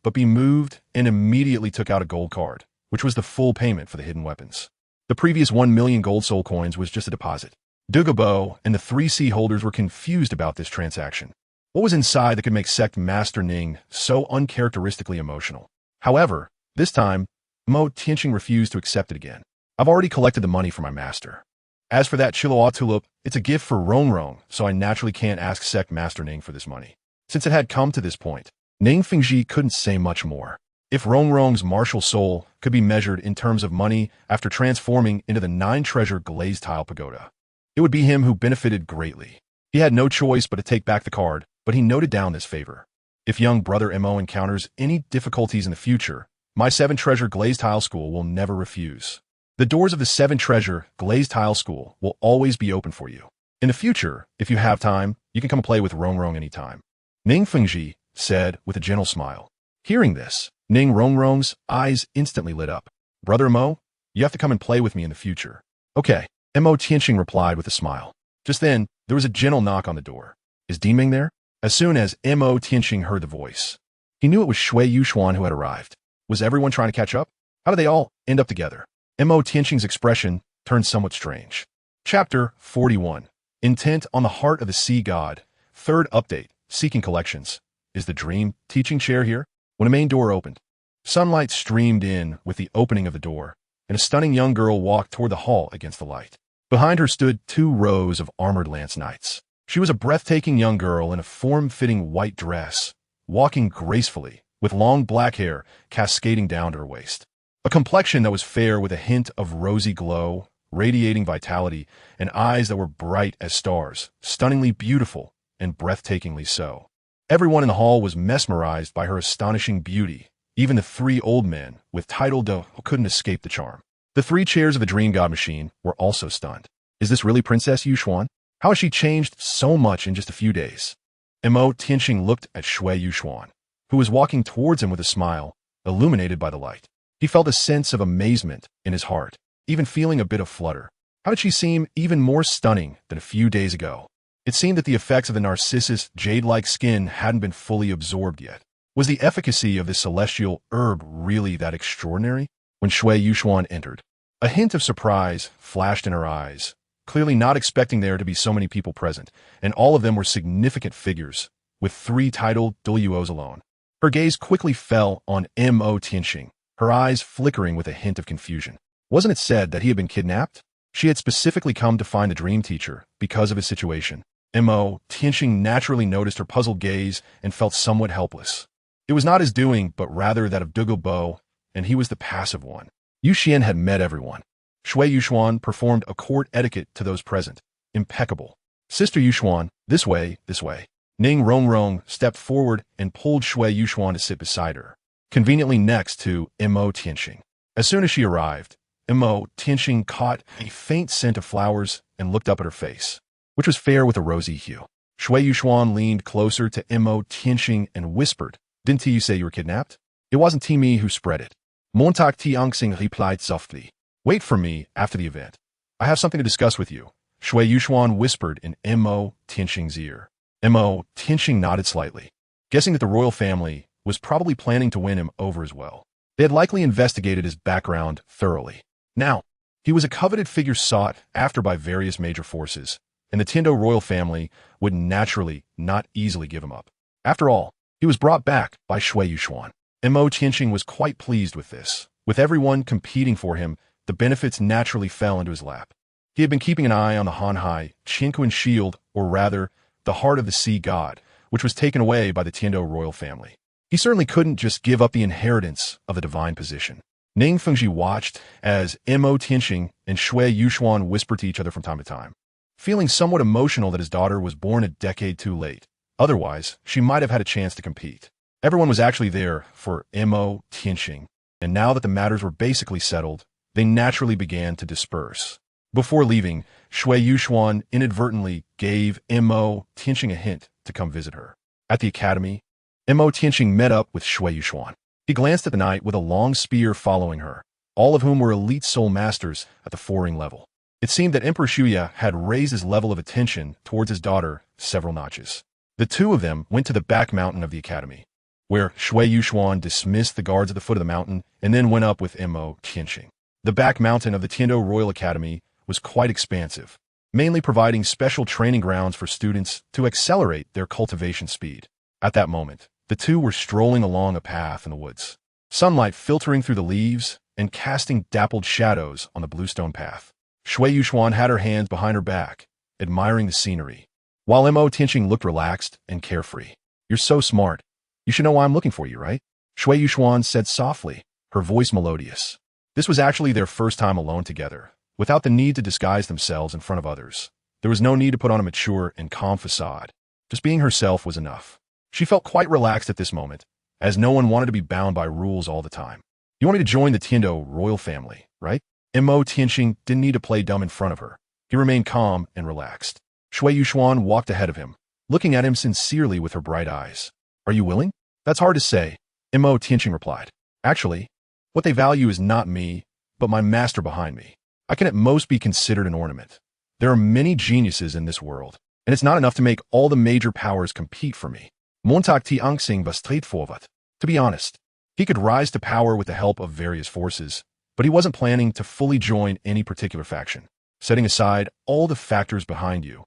but be moved and immediately took out a gold card, which was the full payment for the hidden weapons. The previous 1 million gold soul coins was just a deposit. Dugu Bo and the 3C holders were confused about this transaction. What was inside that could make Sect Master Ning so uncharacteristically emotional? However, this time, Mo Tianqing refused to accept it again. I've already collected the money for my master. As for that Chiu tulip, it's a gift for Renxue, so I naturally can't ask Sect Master Ning for this money. Since it had come to this point, Ning Fengji couldn't say much more. If Renxue's martial soul could be measured in terms of money after transforming into the 9-treasure glazed tile pagoda, it would be him who benefited greatly. He had no choice but to take back the card, but he noted down this favor. If young brother Mo encounters any difficulties in the future, my 7-treasure glazed tile school will never refuse. The doors of the 7-treasure glazed tile school will always be open for you. In the future, if you have time, you can come play with Renxue anytime. Ning Fengji said with a gentle smile. Hearing this, Ning Renxue's eyes instantly lit up. Brother Mo, you have to come and play with me in the future. Okay. Mo Tianqing replied with a smile. Just then, there was a gentle knock on the door. Is Diming there? As soon as Mo Tianqing heard the voice, he knew it was Shui Yuxuan who had arrived. Was everyone trying to catch up? How did they all end up together? Mo Tianqing's expression turned somewhat strange. Chapter 41. Intent on the Heart of the Sea God. Third update. Seeking collections. Is the dream teaching chair here? When a main door opened, sunlight streamed in with the opening of the door, and a stunning young girl walked toward the hall against the light. Behind her stood 2 rows of armored lance knights. She was a breathtaking young girl in a form-fitting white dress, walking gracefully, with long black hair cascading down to her waist. A complexion that was fair with a hint of rosy glow, radiating vitality, and eyes that were bright as stars, stunningly beautiful and breathtakingly so. Everyone in the hall was mesmerized by her astonishing beauty. Even the three old men, with title Douluo, couldn't escape the charm. The three chairs of the dream god machine were also stunned. Is this really Princess Yuxuan? How has she changed so much in just a few days? Mo Tianxing looked at Shui Yuxuan, who was walking towards him with a smile, illuminated by the light. He felt a sense of amazement in his heart, even feeling a bit of flutter. How did she seem even more stunning than a few days ago? It seemed that the effects of the narcissus jade-like skin hadn't been fully absorbed yet. Was the efficacy of this celestial herb really that extraordinary? When Shui Yuxuan entered, a hint of surprise flashed in her eyes, clearly not expecting there to be so many people present, and all of them were significant figures, with 3 titled Douluos alone. Her gaze quickly fell on Mo Tianxing, her eyes flickering with a hint of confusion. Wasn't it said that he had been kidnapped? She had specifically come to find the dream teacher because of his situation. Mo Tianxing naturally noticed her puzzled gaze and felt somewhat helpless. It was not his doing, but rather that of Dugu Bo, and he was the passive one. Qian had met everyone. Shui Yuxuan performed a court etiquette to those present. Impeccable. Sister Yuxuan, this way, this way. Ning Rongrong stepped forward and pulled Shui Yuxuan to sit beside her, conveniently next to Mo Tianxing. As soon as she arrived, Mo Tianxing caught a faint scent of flowers and looked up at her face, which was fair with a rosy hue. Shui Yuxuan leaned closer to Mo Tianxing and whispered, "Didn't you say you were kidnapped?" "It wasn't me who spread it." Montauk Tianxing replied softly. "Wait for me after the event. I have something to discuss with you," Shui Yuxuan whispered in Mo Tianxing's ear. Mo Tianxing nodded slightly, guessing that the royal family was probably planning to win him over as well. They had likely investigated his background thoroughly. Now, he was a coveted figure sought after by various major forces, and the Tindo royal family would naturally not easily give him up. After all, he was brought back by Shui Yuxuan. Mo Tianxing was quite pleased with this. With everyone competing for him, the benefits naturally fell into his lap. He had been keeping an eye on the Hanhai Qinquan shield, or rather, the heart of the sea god, which was taken away by the Tindo royal family. He certainly couldn't just give up the inheritance of the divine position. Ning Fengji watched as Mo Tianxing and Shui Yuxuan whispered to each other from time to time, feeling somewhat emotional that his daughter was born a decade too late. Otherwise, she might have had a chance to compete. Everyone was actually there for Mo Tianxing, and now that the matters were basically settled, they naturally began to disperse. Before leaving, Shui Yuxuan inadvertently gave Mo Tianxing a hint to come visit her. At the academy, Mo Tianxing met up with Shui Yuxuan. He glanced at the knight with a long spear following her, all of whom were elite soul masters at the 4-ring level. It seemed that Emperor Qiu had raised his level of attention towards his daughter several notches. The two of them went to the back mountain of the academy, where Shui Yuxuan dismissed the guards at the foot of the mountain and then went up with Mo Tianxing. The back mountain of the Tindo Royal Academy was quite expansive, mainly providing special training grounds for students to accelerate their cultivation speed. At that moment, the two were strolling along a path in the woods, sunlight filtering through the leaves and casting dappled shadows on the bluestone path. Shui Yuxuan had her hands behind her back, admiring the scenery, while Mo Tianxing looked relaxed and carefree. "You're so smart. You should know why I'm looking for you, right?" Shui Yuxuan said softly, her voice melodious. This was actually their first time alone together, without the need to disguise themselves in front of others. There was no need to put on a mature and calm facade. Just being herself was enough. She felt quite relaxed at this moment, as no one wanted to be bound by rules all the time. "You want me to join the Tindo royal family, right?" Mo Tianxing didn't need to play dumb in front of her. He remained calm and relaxed. Shui Yuxuan walked ahead of him, looking at him sincerely with her bright eyes. "Are you willing?" "That's hard to say," Mo Tianxing replied. "Actually, what they value is not me, but my master behind me. I can at most be considered an ornament. There are many geniuses in this world, and it's not enough to make all the major powers compete for me. Montag Tianxing was straightforward. To be honest, he could rise to power with the help of various forces, but he wasn't planning to fully join any particular faction. Setting aside all the factors behind you,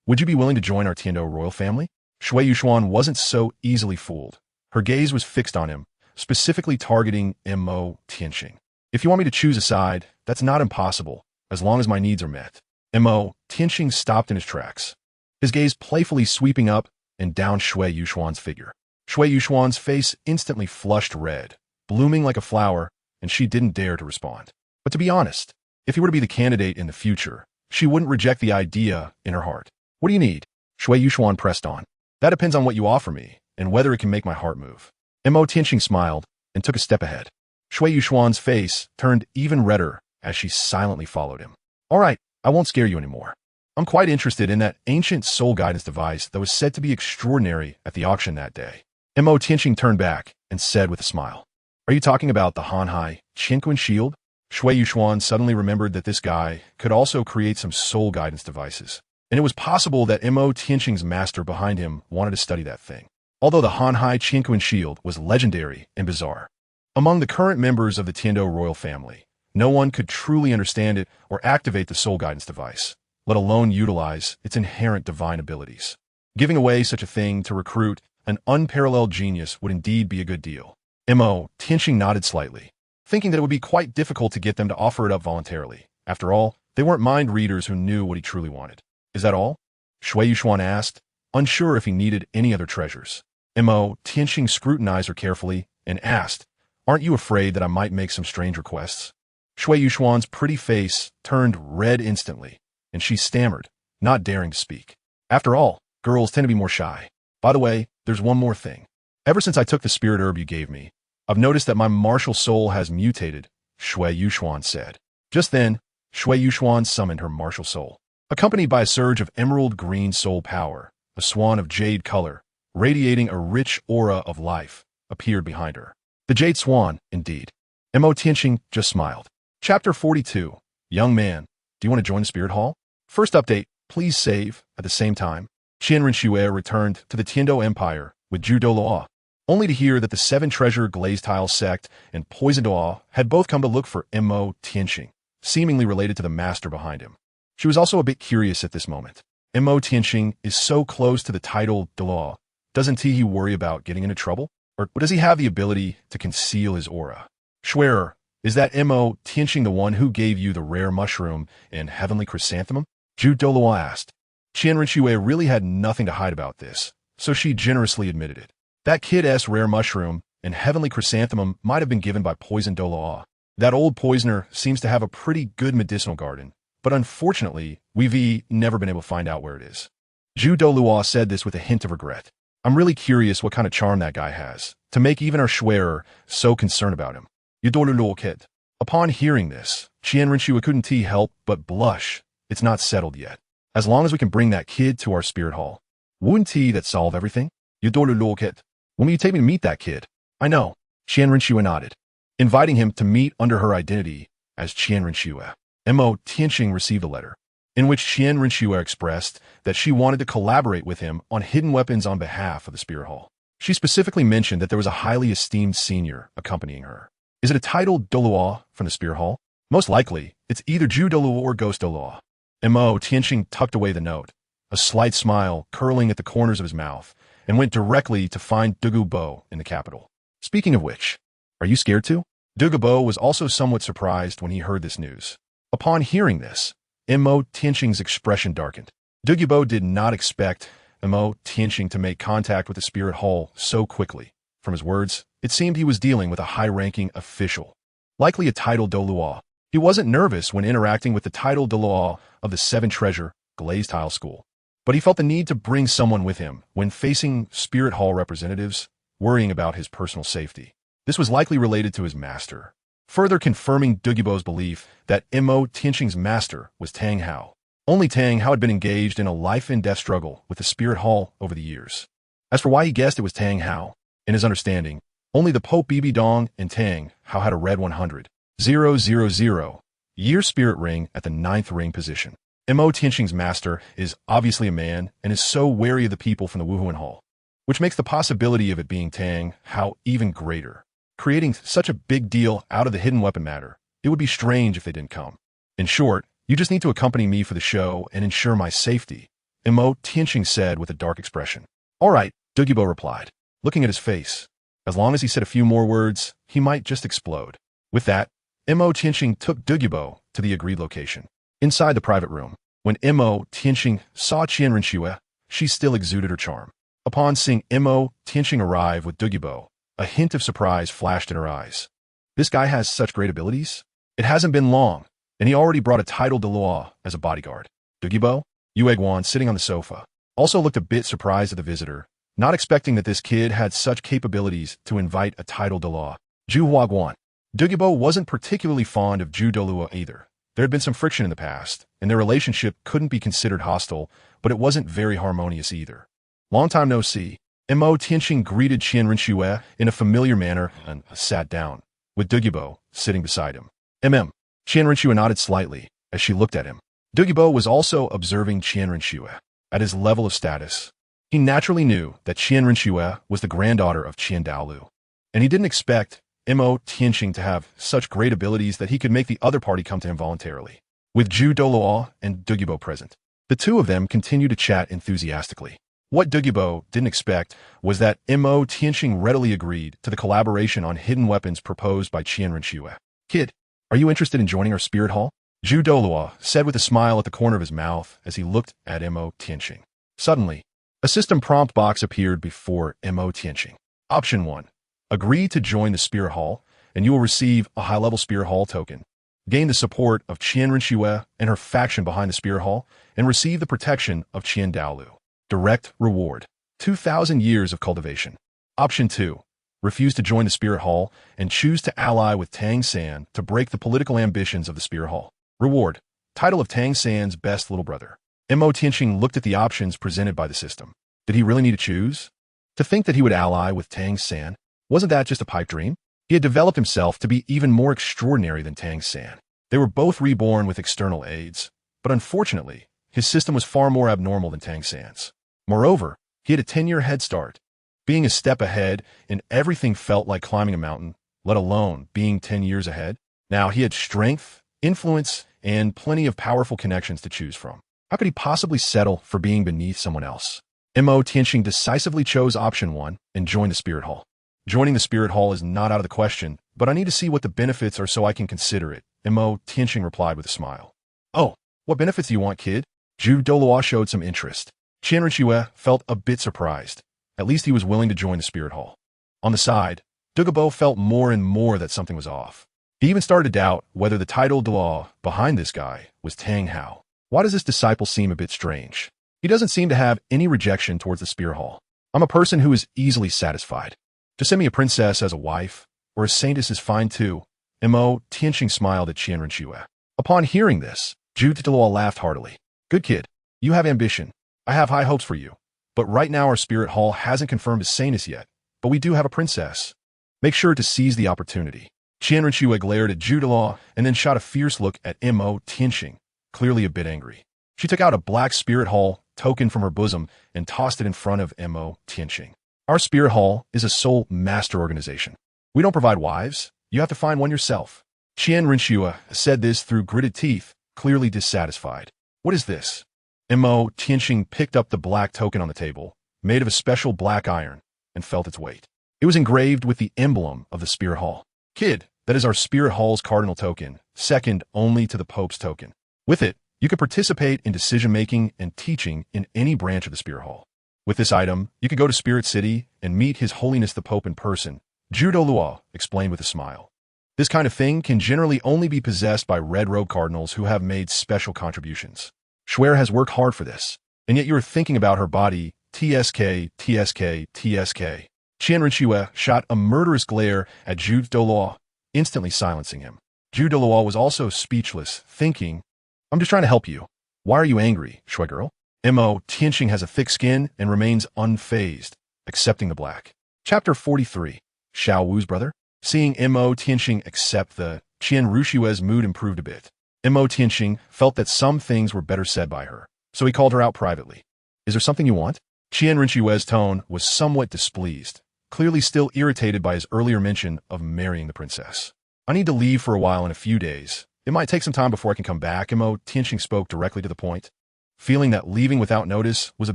would you be willing to join our Tiando royal family?" Shui Yuxuan wasn't so easily fooled. Her gaze was fixed on him, specifically targeting Mo Tianxing. "If you want me to choose a side, that's not impossible, as long as my needs are met." Mo Tianxing stopped in his tracks, his gaze playfully sweeping up and down Shui Yuxuan's figure. Shui Yuxuan's face instantly flushed red, blooming like a flower, and she didn't dare to respond. But to be honest, if he were to be the candidate in the future, she wouldn't reject the idea in her heart. "What do you need?" Shui Yuxuan pressed on. That depends on what you offer me, and whether it can make my heart move. Mo Tianqing smiled and took a step ahead. Shui Yushuan's face turned even redder as she silently followed him. All right, I won't scare you anymore. I'm quite interested in that ancient soul guidance device that was said to be extraordinary at the auction that day. Mo Tianqing turned back and said with a smile, Are you talking about the Hanhai Qinquan shield? Shui Yushuan suddenly remembered that this guy could also create some soul guidance devices, and it was possible that Mo Tianqing's master behind him wanted to study that thing. Although the Hanhai Qinquan shield was legendary and bizarre, among the current members of the Tiando royal family, no one could truly understand it or activate the soul guidance device, let alone utilize its inherent divine abilities. Giving away such a thing to recruit an unparalleled genius would indeed be a good deal. Mo Tianqing nodded slightly, thinking that it would be quite difficult to get them to offer it up voluntarily. After all, they weren't mind readers who knew what he truly wanted. Is that all? Shui Yushuan asked, unsure if he needed any other treasures. Mo Tianqing scrutinized her carefully and asked, Aren't you afraid that I might make some strange requests? Shui Yushuan's pretty face turned red instantly, and she stammered, not daring to speak. After all, girls tend to be more shy. By the way, there's one more thing. Ever since I took the spirit herb you gave me, I've noticed that my martial soul has mutated, Shui Yushuan said. Just then, Shui Yushuan summoned her martial soul. Accompanied by a surge of emerald green soul power, a swan of jade color, radiating a rich aura of life, appeared behind her. The jade swan, indeed. Mo Tianqing just smiled. Chapter 42. Young man, do you want to join the spirit hall? First update, please save. At the same time, Qian Renxue returned to the Tiando Empire with Douluo, only to hear that the seven treasure glazed tile sect and poisoned Douluo had both come to look for Mo Tianqing, seemingly related to the master behind him. She was also a bit curious at this moment. Mo Tianqing is so close to the title Douluo. Doesn't he worry about getting into trouble? Or does he have the ability to conceal his aura? Schwerer, is that Mo Tianqing the one who gave you the rare mushroom and heavenly chrysanthemum? Douluo asked. Qian Renxue really had nothing to hide about this, so she generously admitted it. That kid's rare mushroom and heavenly chrysanthemum might have been given by poisoned Douluo. That old poisoner seems to have a pretty good medicinal garden, but unfortunately, we've never been able to find out where it is. Douluo said this with a hint of regret. I'm really curious what kind of charm that guy has, to make even our Schwerer so concerned about him. Douluo kid. Upon hearing this, Qian Renxue couldn't help but blush. It's not settled yet. As long as we can bring that kid to our spirit hall. Wouldn't that solve everything? Douluo kid. When will you take me to meet that kid? I know. Qian Renxue nodded, inviting him to meet under her identity as Qian Renxue. Mo Tianqing received a letter, in which Qian Renxue expressed that she wanted to collaborate with him on hidden weapons on behalf of the Spirit Hall. She specifically mentioned that there was a highly esteemed senior accompanying her. Is it a titled Douluo from the Spirit Hall? Most likely, it's either Douluo or Ghost Douluo. Mo Tianqing tucked away the note, a slight smile curling at the corners of his mouth, and went directly to find Dugu Bo in the capital. Speaking of which, are you scared too? Dugu Bo was also somewhat surprised when he heard this news. Upon hearing this, Mo Tianqing's expression darkened. Dugu Bo did not expect Mo Tianqing to make contact with the spirit hall so quickly. From his words, it seemed he was dealing with a high-ranking official, likely a titled Douluo. He wasn't nervous when interacting with the titled Douluo of the Seven Treasure Glazed Tile School, but he felt the need to bring someone with him when facing spirit hall representatives, worrying about his personal safety. This was likely related to his master, further confirming Dugu Bo's belief that Mo Tianqing's master was Tang Hao. Only Tang Hao had been engaged in a life-and-death struggle with the Spirit Hall over the years. As for why he guessed it was Tang Hao, in his understanding, only the Pope Bibi Dong and Tang Hao had a red 100,000 year spirit ring at the 9th ring position. Mo Tianqing's master is obviously a man and is so wary of the people from the Wuhuan Hall, which makes the possibility of it being Tang Hao even greater. Creating such a big deal out of the hidden weapon matter, it would be strange if they didn't come. In short, you just need to accompany me for the show and ensure my safety, Mo Tianqing said with a dark expression. All right, Dugu Bo replied, looking at his face. As long as he said a few more words, he might just explode. With that, Mo Tianqing took Dugu Bo to the agreed location. Inside the private room, when Mo Tianqing saw Qian Renxue, she still exuded her charm. Upon seeing Mo Tianqing arrive with Dugu Bo, a hint of surprise flashed in her eyes. This guy has such great abilities? It hasn't been long, and he already brought a titled Douluo as a bodyguard. Dugu Bo, Yueguan sitting on the sofa, also looked a bit surprised at the visitor not expecting that this kid had such capabilities to invite a title Douluo. Ju Huaguan. Dugu Bo wasn't particularly fond of Ju Douluo either. There had been some friction in the past, and their relationship couldn't be considered hostile, but it wasn't very harmonious either. Long time no see. Mo Tianxing greeted Qian Renxue in a familiar manner and sat down, with Dugu Bo sitting beside him. Qian Renxue nodded slightly as she looked at him. Dugu Bo was also observing Qian Renxue. At his level of status, he naturally knew that Qian Renxue was the granddaughter of Qian Douluo, and he didn't expect Mo Tianxing to have such great abilities that he could make the other party come to him voluntarily. With Ju Douluo and Dugu Bo present, the two of them continued to chat enthusiastically. What Dugu Bo didn't expect was that Mo Tianxing readily agreed to the collaboration on hidden weapons proposed by Qian Renxue. Kid, are you interested in joining our spirit hall? Ju Douluo said with a smile at the corner of his mouth as he looked at Mo Tianxing. Suddenly, a system prompt box appeared before Mo Tianxing. Option 1. Agree to join the Spirit Hall, and you will receive a high-level Spirit Hall token. Gain the support of Qian Renxue and her faction behind the Spirit Hall, and receive the protection of Qian Douluo. Direct reward. 2,000 years of cultivation. Option 2. Refuse to join the Spirit Hall and choose to ally with Tang San to break the political ambitions of the Spirit Hall. Reward. Title of Tang San's best little brother. Mo Tianxing looked at the options presented by the system. Did he really need to choose? To think that he would ally with Tang San? Wasn't that just a pipe dream? He had developed himself to be even more extraordinary than Tang San. They were both reborn with external aids, but unfortunately, his system was far more abnormal than Tang San's. Moreover, he had a 10-year head start. Being a step ahead in everything felt like climbing a mountain, let alone being 10 years ahead. Now he had strength, influence, and plenty of powerful connections to choose from. How could he possibly settle for being beneath someone else? Mo Tianxing decisively chose option 1 and joined the Spirit Hall. Joining the Spirit Hall is not out of the question, but I need to see what the benefits are so I can consider it, Mo Tianxing replied with a smile. Oh, what benefits do you want, kid? Ju Douluo showed some interest. Qian Renxue felt a bit surprised. At least he was willing to join the Spirit Hall. On the side, Dugu Bo felt more and more that something was off. He even started to doubt whether the title Douluo behind this guy was Tang Hao. Why does this disciple seem a bit strange? He doesn't seem to have any rejection towards the Spirit Hall. I'm a person who is easily satisfied. To send me a princess as a wife, or a saintess is fine too. Mo Tianxing smiled at Qian Renxue. Upon hearing this, Ju Douluo laughed heartily. Good kid, you have ambition. I have high hopes for you. But right now our Spirit Hall hasn't confirmed a saintess yet, but we do have a princess. Make sure to seize the opportunity. Qian Renxue glared at Ju Douluo and then shot a fierce look at Mo Tianxing, clearly a bit angry. She took out a black Spirit Hall token from her bosom and tossed it in front of Mo Tianxing. Our Spirit Hall is a sole master organization. We don't provide wives. You have to find one yourself. Qian Renxue said this through gritted teeth, clearly dissatisfied. What is this? Mo Tianxing picked up the black token on the table, made of a special black iron, and felt its weight. It was engraved with the emblem of the Spirit Hall. Kid, that is our Spirit Hall's cardinal token, second only to the Pope's token. With it, you can participate in decision-making and teaching in any branch of the Spirit Hall. With this item, you can go to Spirit City and meet His Holiness the Pope in person, Ju Douluo explained with a smile. This kind of thing can generally only be possessed by red-robe cardinals who have made special contributions. Schwer has worked hard for this, and yet you are thinking about her body, TSK, TSK, TSK. Qian Renxue shot a murderous glare at Ju Douluo, instantly silencing him. Ju Douluo was also speechless, thinking, I'm just trying to help you. Why are you angry, Shui girl? Mo Tianxing has a thick skin and remains unfazed, accepting the black. Chapter 43. Xiao Wu's brother? Seeing Mo Tianxing accept the Qian Renxue's mood improved a bit. Mo Tianxing felt that some things were better said by her, so he called her out privately. Is there something you want? Qian Renxue's tone was somewhat displeased, clearly still irritated by his earlier mention of marrying the princess. I need to leave for a while in a few days. It might take some time before I can come back. Mo Tianxing spoke directly to the point, feeling that leaving without notice was a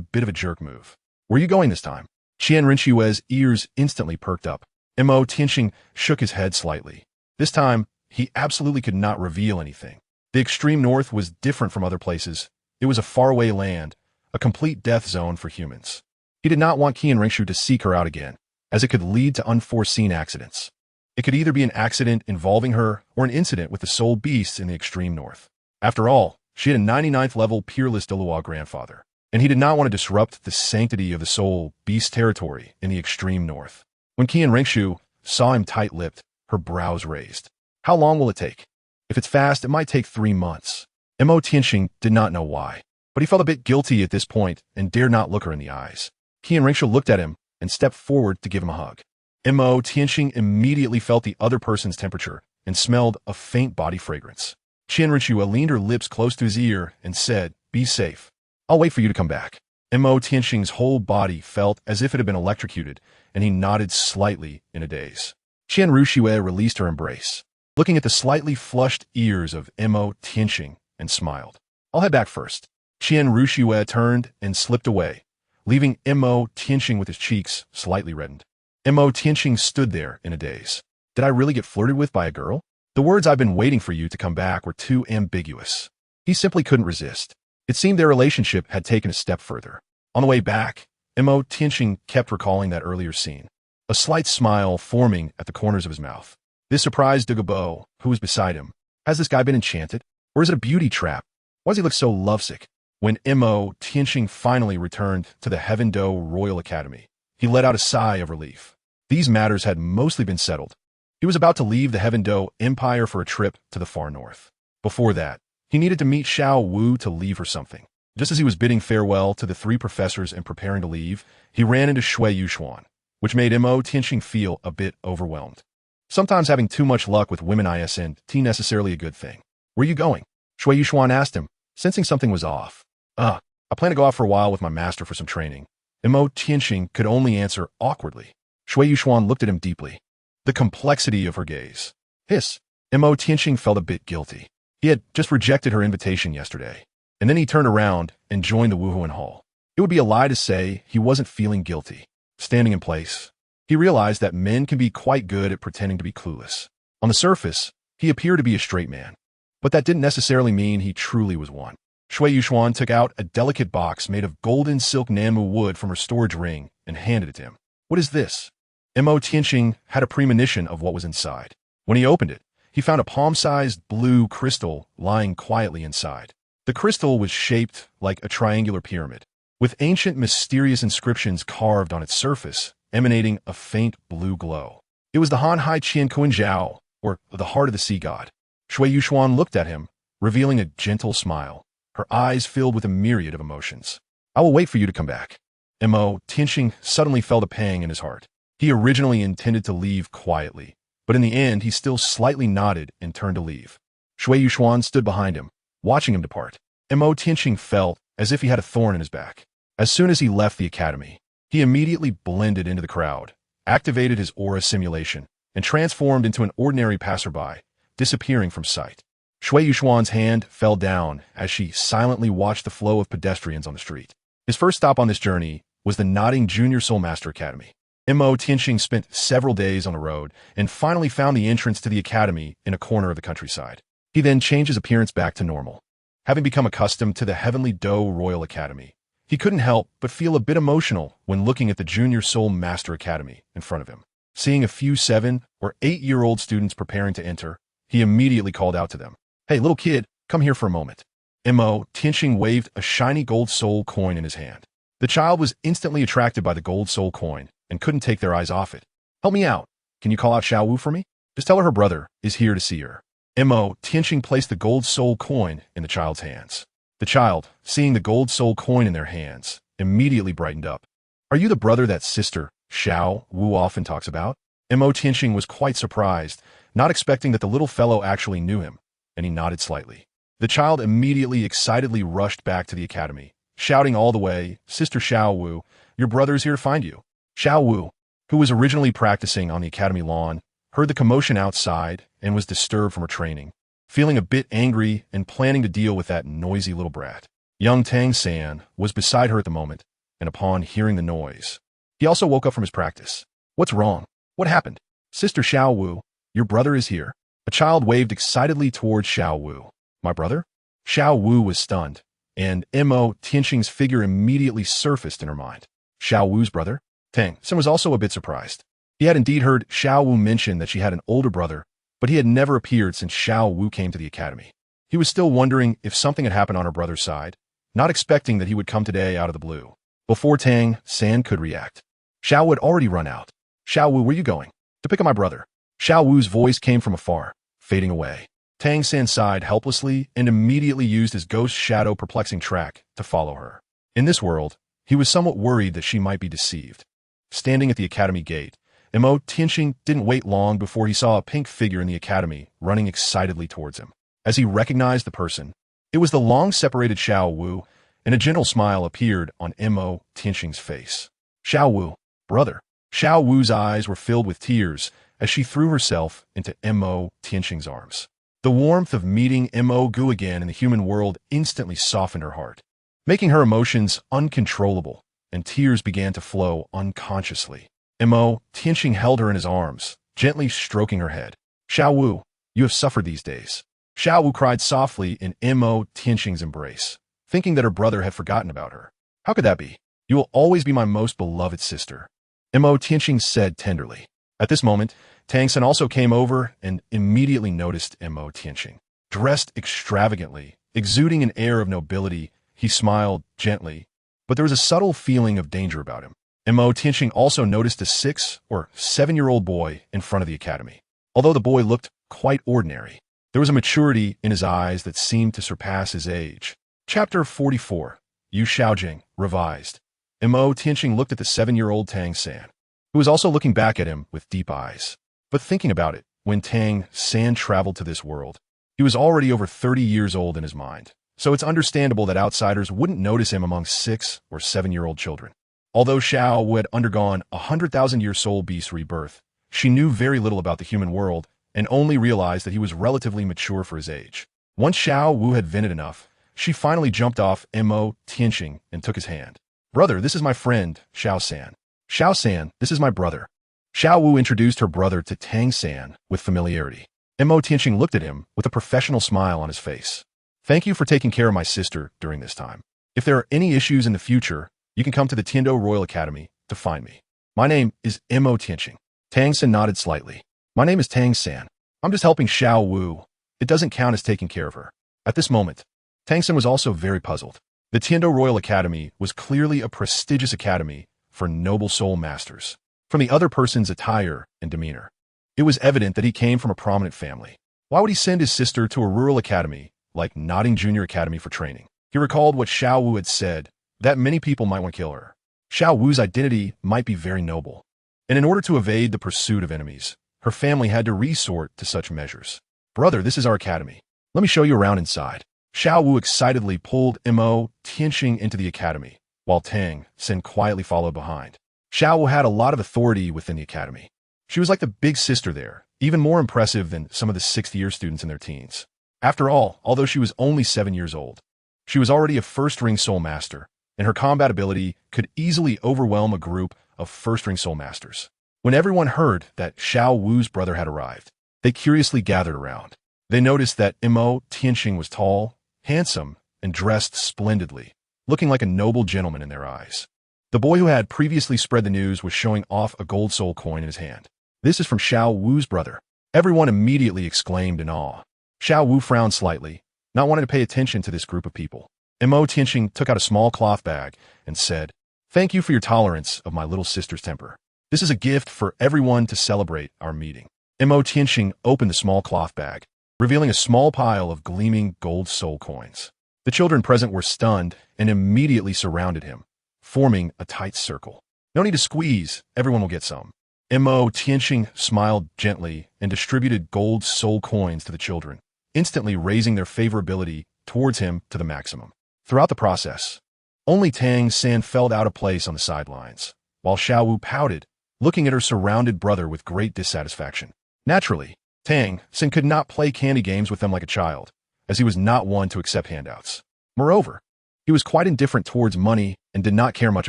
bit of a jerk move. Where are you going this time? Qian Renxue's ears instantly perked up. Mo Tianxing shook his head slightly. This time, he absolutely could not reveal anything. The extreme north was different from other places. It was a faraway land, a complete death zone for humans. He did not want Qian Renxue to seek her out again, as it could lead to unforeseen accidents. It could either be an accident involving her or an incident with the soul beasts in the extreme north. After all, she had a 99th level peerless Douluo grandfather. and he did not want to disrupt the sanctity of the soul beast territory in the extreme north. When Qian Renxue saw him tight-lipped, her brows raised. How long will it take? If it's fast, it might take 3 months. Mo Tianxing did not know why, but he felt a bit guilty at this point and dared not look her in the eyes. Qian Renxue looked at him and stepped forward to give him a hug. Mo Tianxing immediately felt the other person's temperature and smelled a faint body fragrance. Qian Renxue leaned her lips close to his ear and said, "Be safe. I'll wait for you to come back." Mo Tianxing's whole body felt as if it had been electrocuted, and he nodded slightly in a daze. Qian Renxue released her embrace, looking at the slightly flushed ears of Mo Tianxing, and smiled. "I'll head back first." Qian Renxue turned and slipped away, leaving Mo Tianxing with his cheeks slightly reddened. Mo Tianxing stood there in a daze. Did I really get flirted with by a girl? The words "I've been waiting for you to come back" were too ambiguous. He simply couldn't resist. It seemed their relationship had taken a step further. On the way back, Mo Tianxing kept recalling that earlier scene, a slight smile forming at the corners of his mouth. This surprised Dugu Bo, who was beside him. Has this guy been enchanted? Or is it a beauty trap? Why does he look so lovesick? When Mo Tianxing finally returned to the Heaven Do Royal Academy, he let out a sigh of relief. These matters had mostly been settled. He was about to leave the Heaven Do Empire for a trip to the far north. Before that, he needed to meet Xiao Wu to leave her something. Just as he was bidding farewell to the 3 professors and preparing to leave, he ran into Shui Yuxuan, which made Mo Tianxing feel a bit overwhelmed. Sometimes having too much luck with women isn't necessarily a good thing. Where are you going? Shui Yuxuan asked him, sensing something was off. I plan to go out for a while with my master for some training. Mo Tianxing could only answer awkwardly. Shui Yuxuan looked at him deeply. The complexity of her gaze. Hiss. Mo Tianxing felt a bit guilty. He had just rejected her invitation yesterday, and then he turned around and joined the Wuhuan Hall. It would be a lie to say he wasn't feeling guilty. Standing in place, he realized that men can be quite good at pretending to be clueless. On the surface, he appeared to be a straight man, but that didn't necessarily mean he truly was one. Shui Yuxuan took out a delicate box made of golden silk Nanmu wood from her storage ring and handed it to him. What is this? Mo Tianxing had a premonition of what was inside. When he opened it, he found a palm-sized blue crystal lying quietly inside. The crystal was shaped like a triangular pyramid, with ancient mysterious inscriptions carved on its surface, emanating a faint blue glow. It was the Han Hai Qian Kuan Zhao, or the heart of the sea god. Shui Yuxuan looked at him, revealing a gentle smile, her eyes filled with a myriad of emotions. I will wait for you to come back. Mo Tianxing suddenly felt a pang in his heart. He originally intended to leave quietly, but in the end he still slightly nodded and turned to leave. Shui Yuxuan stood behind him, watching him depart. Mo Tianxing felt as if he had a thorn in his back. As soon as he left the academy, he immediately blended into the crowd, activated his aura simulation, and transformed into an ordinary passerby, disappearing from sight. Shui Yuxuan's hand fell down as she silently watched the flow of pedestrians on the street. His first stop on this journey was the nodding Junior Soul Master Academy. Mo Tianxing spent several days on the road and finally found the entrance to the academy in a corner of the countryside. He then changed his appearance back to normal. Having become accustomed to the Heavenly Do Royal Academy, he couldn't help but feel a bit emotional when looking at the Junior Soul Master Academy in front of him. Seeing a few 7- or 8-year-old students preparing to enter, he immediately called out to them. Hey, little kid, come here for a moment. Mo Tianxing waved a shiny gold soul coin in his hand. The child was instantly attracted by the gold soul coin and couldn't take their eyes off it. Help me out. Can you call out Xiao Wu for me? Just tell her brother is here to see her. Mo Tianxing placed the gold soul coin in the child's hands. The child, seeing the gold soul coin in their hands, immediately brightened up. Are you the brother that sister Xiao Wu often talks about? Mo Tianxing was quite surprised, not expecting that the little fellow actually knew him, and he nodded slightly. The child immediately excitedly rushed back to the academy, shouting all the way, Sister Xiao Wu, your brother is here to find you. Xiao Wu, who was originally practicing on the academy lawn, heard the commotion outside and was disturbed from her training, feeling a bit angry and planning to deal with that noisy little brat. Young Tang San was beside her at the moment, and upon hearing the noise, he also woke up from his practice. What's wrong? What happened? Sister Xiao Wu, your brother is here. A child waved excitedly towards Xiao Wu. My brother? Xiao Wu was stunned, and Mo Tianxing's figure immediately surfaced in her mind. Xiao Wu's brother? Tang San was also a bit surprised. He had indeed heard Xiao Wu mention that she had an older brother, but he had never appeared since Xiao Wu came to the academy. He was still wondering if something had happened on her brother's side, not expecting that he would come today out of the blue. Before Tang San could react, Xiao Wu had already run out. "Xiao Wu, where you going?" "To pick up my brother." Xiao Wu's voice came from afar, fading away. Tang San sighed helplessly and immediately used his ghost shadow perplexing track to follow her. In this world, he was somewhat worried that she might be deceived. Standing at the academy gate, Mo Tianxing didn't wait long before he saw a pink figure in the academy running excitedly towards him. As he recognized the person, it was the long-separated Xiao Wu, and a gentle smile appeared on Mo Tianxing's face. "Xiao Wu, brother." Xiao Wu's eyes were filled with tears as she threw herself into Mo Tianxing's arms. The warmth of meeting Mo Gu again in the human world instantly softened her heart, making her emotions uncontrollable, and tears began to flow unconsciously. Mo Tianxing held her in his arms, gently stroking her head. "Xiao Wu, you have suffered these days." Xiao Wu cried softly in Mo Tianxing's embrace, thinking that her brother had forgotten about her. "How could that be? You will always be my most beloved sister," Mo Tianxing said tenderly. At this moment, Tang San also came over and immediately noticed Mo Tianxing. Dressed extravagantly, exuding an air of nobility, he smiled gently, but there was a subtle feeling of danger about him. Mo Tianxing also noticed a 6- or 7-year-old boy in front of the academy. Although the boy looked quite ordinary, there was a maturity in his eyes that seemed to surpass his age. Chapter 44, Yu Xiaojing, Revised. Mo Tianxing looked at the 7-year-old Tang San, who was also looking back at him with deep eyes. But thinking about it, when Tang San traveled to this world, he was already over 30 years old in his mind, so it's understandable that outsiders wouldn't notice him among 6- or 7-year-old children. Although Xiao Wu had undergone a 100,000-year soul beast rebirth, she knew very little about the human world and only realized that he was relatively mature for his age. Once Xiao Wu had vented enough, she finally jumped off Mo Tianxing and took his hand. "Brother, this is my friend, Xiao San." "Xiao San, this is my brother." Xiao Wu introduced her brother to Tang San with familiarity. Mo Tianxing looked at him with a professional smile on his face. "Thank you for taking care of my sister during this time. If there are any issues in the future, you can come to the Tiando Royal Academy to find me. My name is Mo Tianxing." Tang San nodded slightly. "My name is Tang San. I'm just helping Xiao Wu. It doesn't count as taking care of her." At this moment, Tang San was also very puzzled. The Tiando Royal Academy was clearly a prestigious academy for noble soul masters. From the other person's attire and demeanor, it was evident that he came from a prominent family. Why would he send his sister to a rural academy like Notting Junior Academy for training? He recalled what Xiao Wu had said, that many people might want to kill her. Xiao Wu's identity might be very noble, and in order to evade the pursuit of enemies, her family had to resort to such measures. "Brother, this is our academy. Let me show you around inside." Xiao Wu excitedly pulled Mo Tianxing into the academy, while Tang San quietly followed behind. Xiao Wu had a lot of authority within the academy. She was like the big sister there, even more impressive than some of the 6th-year students in their teens. After all, although she was only 7 years old, she was already a first-ring soul master, and her combat ability could easily overwhelm a group of first-ring soul masters. When everyone heard that Xiao Wu's brother had arrived, they curiously gathered around. They noticed that Mo Tianxing was tall, handsome, and dressed splendidly, looking like a noble gentleman in their eyes. The boy who had previously spread the news was showing off a gold soul coin in his hand. "This is from Xiao Wu's brother." Everyone immediately exclaimed in awe. Xiao Wu frowned slightly, not wanting to pay attention to this group of people. Mo Tianxing took out a small cloth bag and said, "Thank you for your tolerance of my little sister's temper. This is a gift for everyone to celebrate our meeting." Mo Tianxing opened the small cloth bag, revealing a small pile of gleaming gold soul coins. The children present were stunned and immediately surrounded him, forming a tight circle. "No need to squeeze, everyone will get some." Mo Tianxing smiled gently and distributed gold soul coins to the children, instantly raising their favorability towards him to the maximum. Throughout the process, only Tang San felt out of place on the sidelines, while Xiao Wu pouted, looking at her surrounded brother with great dissatisfaction. Naturally, Tang San could not play candy games with them like a child, as he was not one to accept handouts. Moreover, he was quite indifferent towards money and did not care much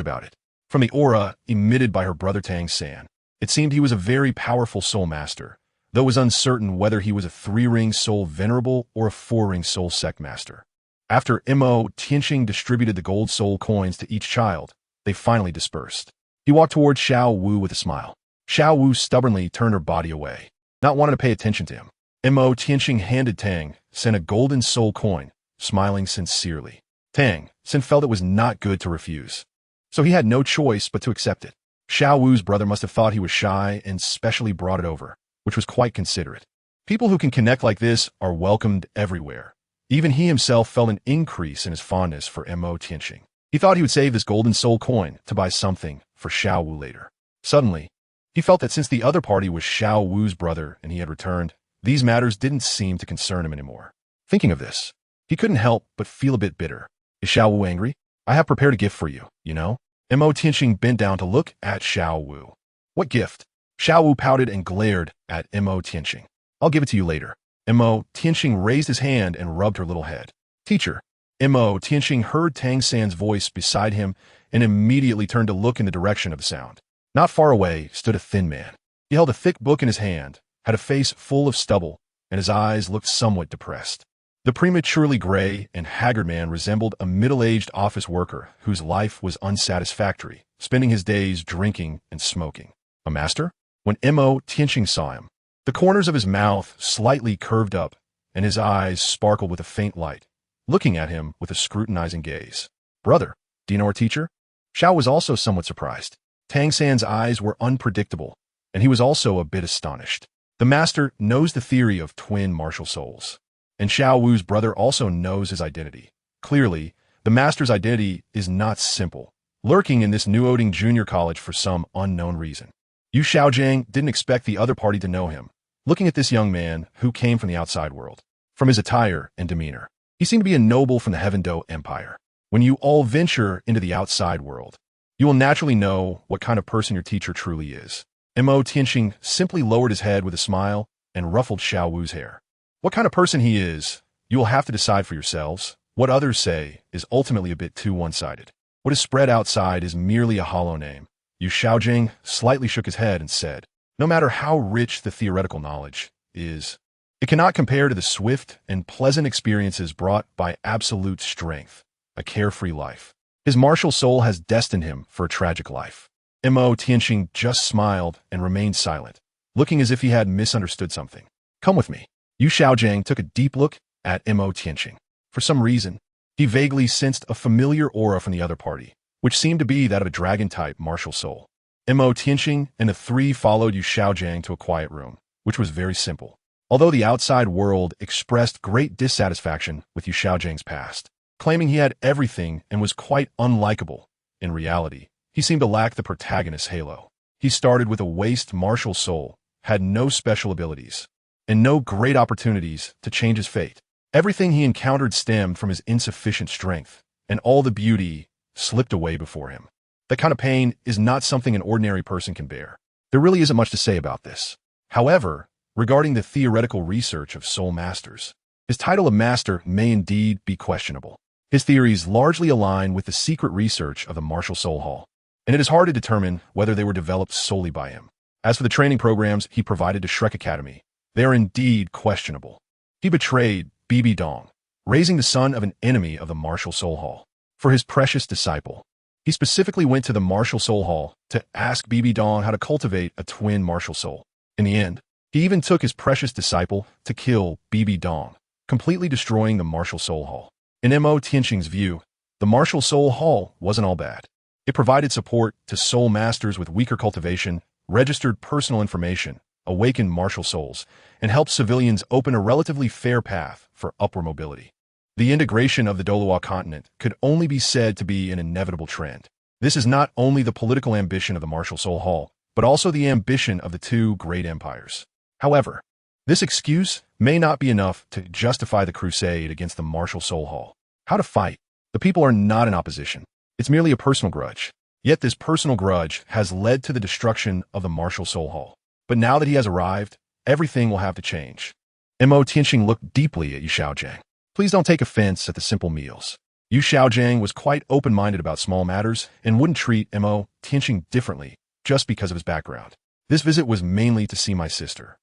about it. From the aura emitted by her brother Tang San, it seemed he was a very powerful soul master, though it was uncertain whether he was a 3-ring soul venerable or a 4-ring soul sect master. After Mo Tianxing distributed the gold soul coins to each child, they finally dispersed. He walked toward Xiao Wu with a smile. Xiao Wu stubbornly turned her body away, not wanting to pay attention to him. Mo Tianxing handed Tang San a golden soul coin, smiling sincerely. Tang Xin felt it was not good to refuse. So he had no choice but to accept it. Xiao Wu's brother must have thought he was shy and specially brought it over, which was quite considerate. People who can connect like this are welcomed everywhere. Even he himself felt an increase in his fondness for Mo Tianqing. He thought he would save this golden soul coin to buy something for Xiao Wu later. Suddenly, he felt that since the other party was Xiao Wu's brother and he had returned, these matters didn't seem to concern him anymore. Thinking of this, he couldn't help but feel a bit bitter. Is Xiao Wu angry? I have prepared a gift for you, you know? Mo Tianqing bent down to look at Xiao Wu. What gift? Xiao Wu pouted and glared at Mo Tianqing. I'll give it to you later. Mo Tianqing raised his hand and rubbed her little head. Teacher. Mo Tianqing heard Tang San's voice beside him and immediately turned to look in the direction of the sound. Not far away stood a thin man. He held a thick book in his hand, had a face full of stubble, and his eyes looked somewhat depressed. The prematurely gray and haggard man resembled a middle-aged office worker whose life was unsatisfactory, spending his days drinking and smoking. A master? When Mo Tianqing saw him, the corners of his mouth slightly curved up, and his eyes sparkled with a faint light, looking at him with a scrutinizing gaze. Brother, do you know our teacher? Xiao was also somewhat surprised. Tang San's eyes were unpredictable, and he was also a bit astonished. The master knows the theory of twin martial souls, and Xiao Wu's brother also knows his identity. Clearly, the master's identity is not simple, lurking in this New Oding Junior College for some unknown reason. Yu Xiaojiang didn't expect the other party to know him, looking at this young man who came from the outside world. From his attire and demeanor, he seemed to be a noble from the Heaven Do Empire. When you all venture into the outside world, you will naturally know what kind of person your teacher truly is. Mo Tianqing simply lowered his head with a smile and ruffled Xiao Wu's hair. What kind of person he is, you will have to decide for yourselves. What others say is ultimately a bit too one-sided. What is spread outside is merely a hollow name. Yu Xiaojing slightly shook his head and said, no matter how rich the theoretical knowledge is, it cannot compare to the swift and pleasant experiences brought by absolute strength, a carefree life. His martial soul has destined him for a tragic life. Mo Tianqing just smiled and remained silent, looking as if he had misunderstood something. Come with me. Yu Xiaojiang took a deep look at Mo Tianqing. For some reason, he vaguely sensed a familiar aura from the other party, which seemed to be that of a dragon-type martial soul. Mo Tianqing and the three followed Yu Xiaojiang to a quiet room, which was very simple. Although the outside world expressed great dissatisfaction with Yu Xiaojiang's past, claiming he had everything and was quite unlikable, in reality, he seemed to lack the protagonist's halo. He started with a waste martial soul, had no special abilities, and no great opportunities to change his fate. Everything he encountered stemmed from his insufficient strength, and all the beauty slipped away before him. That kind of pain is not something an ordinary person can bear. There really isn't much to say about this. However, regarding the theoretical research of soul masters, his title of master may indeed be questionable. His theories largely align with the secret research of the Martial Soul Hall, and it is hard to determine whether they were developed solely by him. As for the training programs he provided to Shrek Academy, they are indeed questionable. He betrayed Bibi Dong, raising the son of an enemy of the Martial Soul Hall. For his precious disciple, he specifically went to the Martial Soul Hall to ask Bibi Dong how to cultivate a twin martial soul. In the end, he even took his precious disciple to kill Bibi Dong, completely destroying the Martial Soul Hall. In Mo Tianqing's view, the Martial Soul Hall wasn't all bad. It provided support to soul masters with weaker cultivation, registered personal information, awakened martial souls, and helped civilians open a relatively fair path for upward mobility. The integration of the Douluo continent could only be said to be an inevitable trend. This is not only the political ambition of the Martial Soul Hall, but also the ambition of the two great empires. However, this excuse may not be enough to justify the crusade against the Martial Soul Hall. How to fight? The people are not in opposition. It's merely a personal grudge. Yet this personal grudge has led to the destruction of the Martial Soul Hall. But now that he has arrived, everything will have to change. Mo Tianqing looked deeply at Yu Xiaojiang. Please don't take offense at the simple meals. Yu Xiaojiang was quite open-minded about small matters and wouldn't treat Mo Tianqing differently just because of his background. This visit was mainly to see my sister.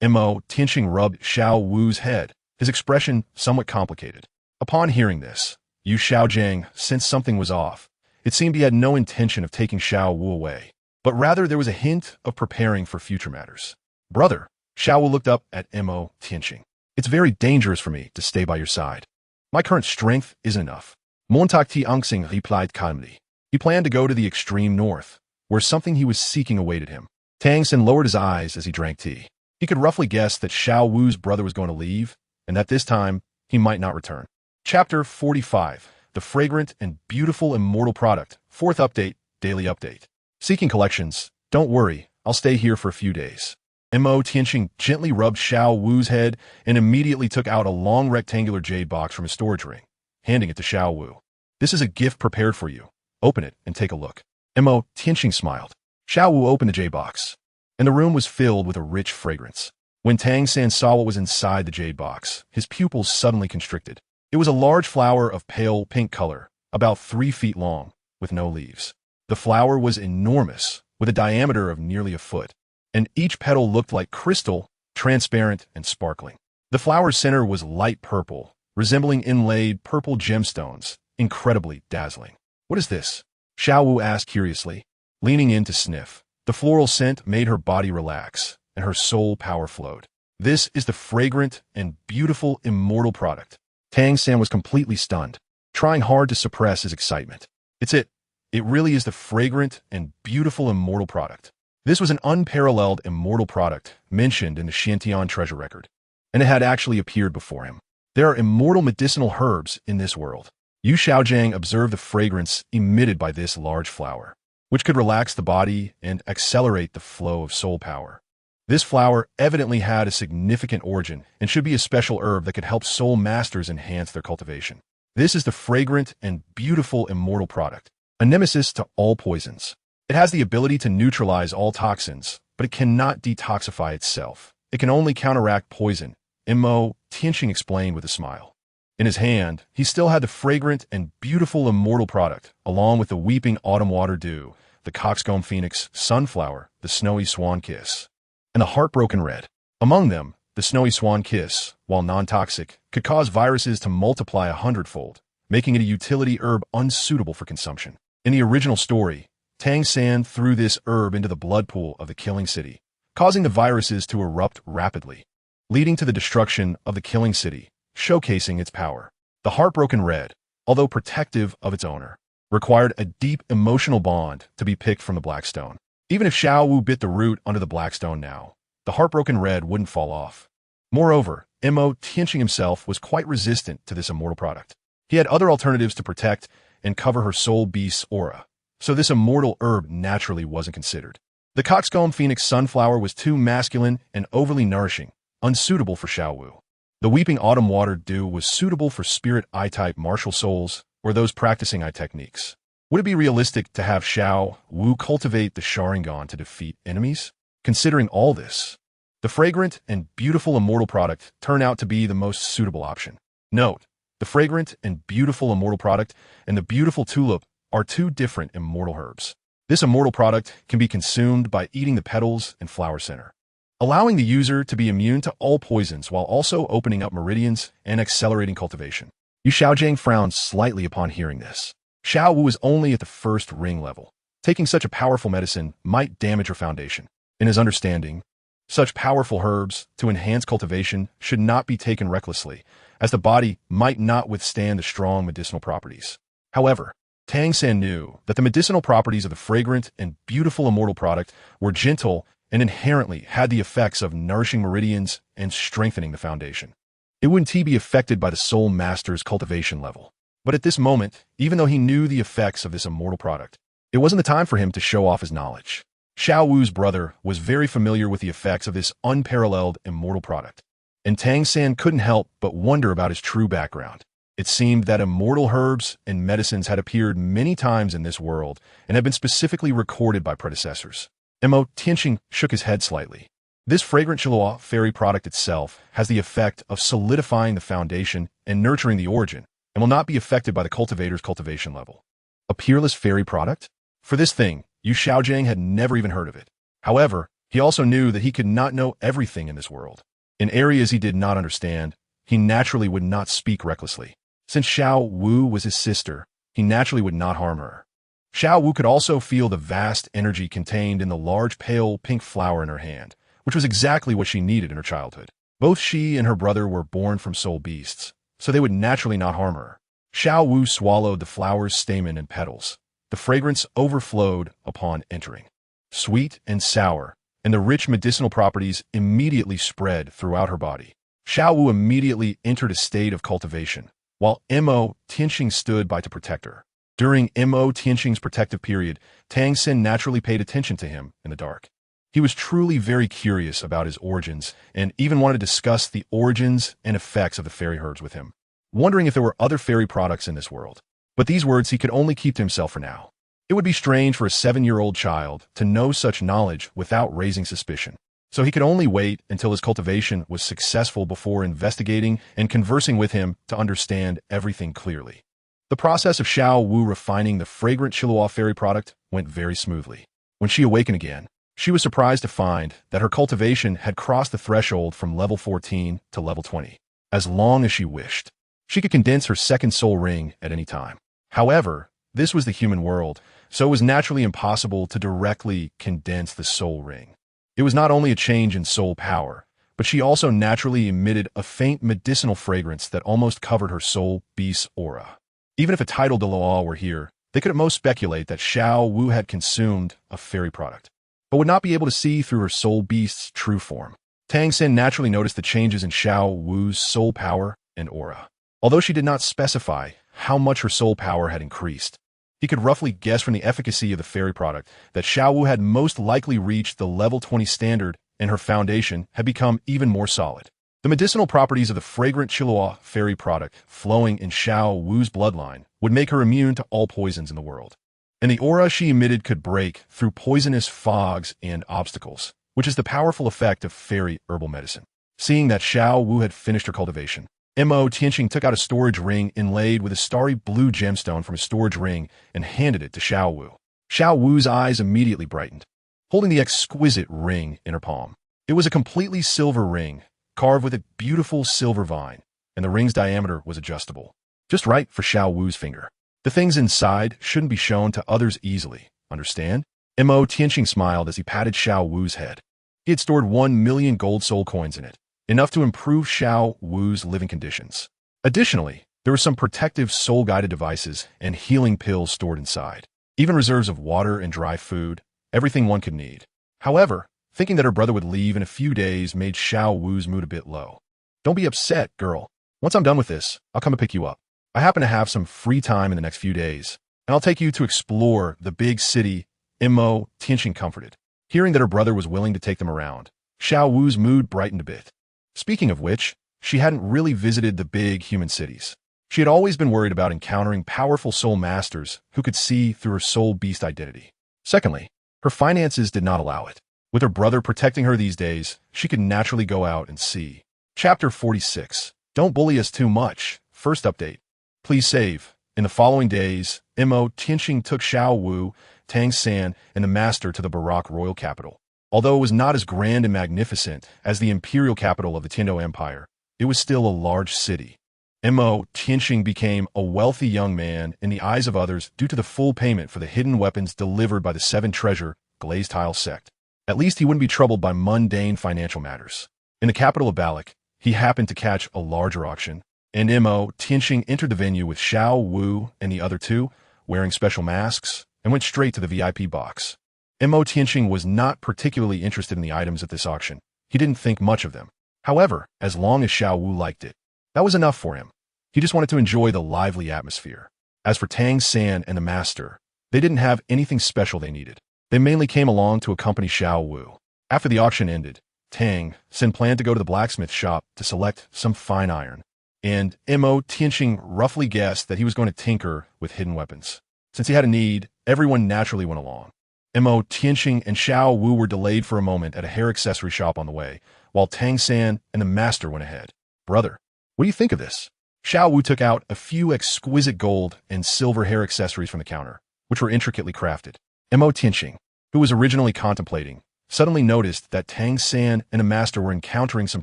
Mo Tianqing rubbed Xiao Wu's head, his expression somewhat complicated. Upon hearing this, Yu Xiaojiang sensed something was off. It seemed he had no intention of taking Xiao Wu away, but rather there was a hint of preparing for future matters. Brother, Xiao Wu looked up at Mo Tianqing. It's very dangerous for me to stay by your side. My current strength isn't enough. Montak Ti Angsing replied calmly. He planned to go to the extreme north, where something he was seeking awaited him. Tang San lowered his eyes as he drank tea. He could roughly guess that Xiao Wu's brother was going to leave, and that this time, he might not return. Chapter 45. The Fragrant and Beautiful Immortal Product. Fourth update, daily update. Seeking collections. Don't worry, I'll stay here for a few days. Mo Tianxing gently rubbed Xiao Wu's head and immediately took out a long rectangular jade box from his storage ring, handing it to Xiao Wu. This is a gift prepared for you. Open it and take a look. Mo Tianxing smiled. Xiao Wu opened the jade box, and the room was filled with a rich fragrance. When Tang San saw what was inside the jade box, his pupils suddenly constricted. It was a large flower of pale pink color, about 3 feet long, with no leaves. The flower was enormous, with a diameter of nearly a foot, and each petal looked like crystal, transparent and sparkling. The flower's center was light purple, resembling inlaid purple gemstones, incredibly dazzling. What is this? Xiao Wu asked curiously, leaning in to sniff. The floral scent made her body relax, and her soul power flowed. This is the fragrant and beautiful immortal product. Tang San was completely stunned, trying hard to suppress his excitement. It's it. It really is the fragrant and beautiful immortal product. This was an unparalleled immortal product mentioned in the Xian treasure record, and it had actually appeared before him. There are immortal medicinal herbs in this world. Yu Xiaojiang observed the fragrance emitted by this large flower, which could relax the body and accelerate the flow of soul power. This flower evidently had a significant origin and should be a special herb that could help soul masters enhance their cultivation. This is the fragrant and beautiful immortal product, a nemesis to all poisons. It has the ability to neutralize all toxins, but it cannot detoxify itself. It can only counteract poison, Mo Tianxing explained with a smile. In his hand, he still had the fragrant and beautiful immortal product, along with the weeping autumn water dew, the coxcomb phoenix, sunflower, the snowy swan kiss, and the heartbroken red. Among them, the snowy swan kiss, while non-toxic, could cause viruses to multiply 100-fold, making it a utility herb unsuitable for consumption. In the original story, Tang San threw this herb into the blood pool of the killing city, causing the viruses to erupt rapidly, leading to the destruction of the killing city, showcasing its power. The heartbroken red, although protective of its owner, required a deep emotional bond to be picked from the black stone. Even if Xiao Wu bit the root under the black stone now, the heartbroken red wouldn't fall off. Moreover, Mo Tianxing himself was quite resistant to this immortal product. He had other alternatives to protect and cover her soul beast's aura, so this immortal herb naturally wasn't considered. The coxcomb phoenix sunflower was too masculine and overly nourishing, unsuitable for Xiao Wu. The weeping autumn water dew was suitable for spirit I-type martial souls or those practicing I techniques. Would it be realistic to have Xiao Wu cultivate the Sharingan to defeat enemies? Considering all this, the fragrant and beautiful immortal product turned out to be the most suitable option. Note, the fragrant and beautiful immortal product and the beautiful tulip are two different immortal herbs. This immortal product can be consumed by eating the petals and flower center, allowing the user to be immune to all poisons while also opening up meridians and accelerating cultivation. Yu Xiaojiang frowned slightly upon hearing this. Xiao Wu was only at the first ring level. Taking such a powerful medicine might damage her foundation. In his understanding, such powerful herbs to enhance cultivation should not be taken recklessly, as the body might not withstand the strong medicinal properties. However, Tang San knew that the medicinal properties of the fragrant and beautiful immortal product were gentle and inherently had the effects of nourishing meridians and strengthening the foundation. It wouldn't be affected by the soul master's cultivation level. But at this moment, even though he knew the effects of this immortal product, it wasn't the time for him to show off his knowledge. Xiao Wu's brother was very familiar with the effects of this unparalleled immortal product, and Tang San couldn't help but wonder about his true background. It seemed that immortal herbs and medicines had appeared many times in this world and had been specifically recorded by predecessors. Mo Tianxing shook his head slightly. This fragrant Douluo fairy product itself has the effect of solidifying the foundation and nurturing the origin, and will not be affected by the cultivator's cultivation level. A peerless fairy product? For this thing, Yu Xiaojiang had never even heard of it. However, he also knew that he could not know everything in this world. In areas he did not understand, he naturally would not speak recklessly. Since Xiao Wu was his sister, he naturally would not harm her. Xiao Wu could also feel the vast energy contained in the large pale pink flower in her hand, which was exactly what she needed in her childhood. Both she and her brother were born from soul beasts, so they would naturally not harm her. Xiao Wu swallowed the flower's stamen and petals. The fragrance overflowed upon entering. Sweet and sour, and the rich medicinal properties immediately spread throughout her body. Xiao Wu immediately entered a state of cultivation, while Mo Tianxing stood by to protect her. During Mo Tianxing's protective period, Tang Xin naturally paid attention to him in the dark. He was truly very curious about his origins, and even wanted to discuss the origins and effects of the fairy herbs with him, wondering if there were other fairy products in this world. But these words he could only keep to himself for now. It would be strange for a 7-year-old child to know such knowledge without raising suspicion. So he could only wait until his cultivation was successful before investigating and conversing with him to understand everything clearly. The process of Xiao Wu refining the fragrant Douluo fairy product went very smoothly. When she awakened again, she was surprised to find that her cultivation had crossed the threshold from level 14 to level 20. As long as she wished, she could condense her second soul ring at any time. However, this was the human world, so it was naturally impossible to directly condense the soul ring. It was not only a change in soul power, but she also naturally emitted a faint medicinal fragrance that almost covered her soul beast's aura. Even if a titled Douluo were here, they could at most speculate that Xiao Wu had consumed a fairy product, but would not be able to see through her soul beast's true form. Tang Xin naturally noticed the changes in Xiao Wu's soul power and aura. Although she did not specify how much her soul power had increased, he could roughly guess from the efficacy of the fairy product that Xiao Wu had most likely reached the level 20 standard, and her foundation had become even more solid. The medicinal properties of the fragrant Douluo fairy product flowing in Xiao Wu's bloodline would make her immune to all poisons in the world. And the aura she emitted could break through poisonous fogs and obstacles, which is the powerful effect of fairy herbal medicine. Seeing that Xiao Wu had finished her cultivation, Mo Tianxing took out a storage ring inlaid with a starry blue gemstone from a storage ring and handed it to Xiao Wu. Xiao Wu's eyes immediately brightened, holding the exquisite ring in her palm. It was a completely silver ring, carved with a beautiful silver vine, and the ring's diameter was adjustable, just right for Xiao Wu's finger. The things inside shouldn't be shown to others easily, understand? Mo Tianxing smiled as he patted Xiao Wu's head. He had stored 1 million gold soul coins in it, enough to improve Xiao Wu's living conditions. Additionally, there were some protective soul-guided devices and healing pills stored inside, even reserves of water and dry food, everything one could need. However, thinking that her brother would leave in a few days made Xiao Wu's mood a bit low. Don't be upset, girl. Once I'm done with this, I'll come and pick you up. I happen to have some free time in the next few days, and I'll take you to explore the big city. Mo Tianxing comforted. Hearing that her brother was willing to take them around, Xiao Wu's mood brightened a bit. Speaking of which, she hadn't really visited the big human cities. She had always been worried about encountering powerful soul masters who could see through her soul beast identity. Secondly, her finances did not allow it. With her brother protecting her these days, she could naturally go out and see. Chapter 46. Don't bully us too much. First update. Please save. In the following days, Mo Tianxing took Xiao Wu, Tang San, and the master to the Baroque royal capital. Although it was not as grand and magnificent as the imperial capital of the Tiando Empire, it was still a large city. Mo Tianxing became a wealthy young man in the eyes of others due to the full payment for the hidden weapons delivered by the Seven Treasure Glazed Tile sect. At least he wouldn't be troubled by mundane financial matters. In the capital of Balak, he happened to catch a larger auction, and Mo Tianxing entered the venue with Xiao Wu and the other two, wearing special masks, and went straight to the VIP box. Mo Tianxing was not particularly interested in the items at this auction. He didn't think much of them. However, as long as Xiao Wu liked it, that was enough for him. He just wanted to enjoy the lively atmosphere. As for Tang San and the master, they didn't have anything special they needed. They mainly came along to accompany Xiao Wu. After the auction ended, Tang San planned to go to the blacksmith shop to select some fine iron, and Mo Tianxing roughly guessed that he was going to tinker with hidden weapons. Since he had a need, everyone naturally went along. Mo Tianxing and Xiao Wu were delayed for a moment at a hair accessory shop on the way, while Tang San and the master went ahead. Brother, what do you think of this? Xiao Wu took out a few exquisite gold and silver hair accessories from the counter, which were intricately crafted. Mo Tianxing, who was originally contemplating, suddenly noticed that Tang San and the master were encountering some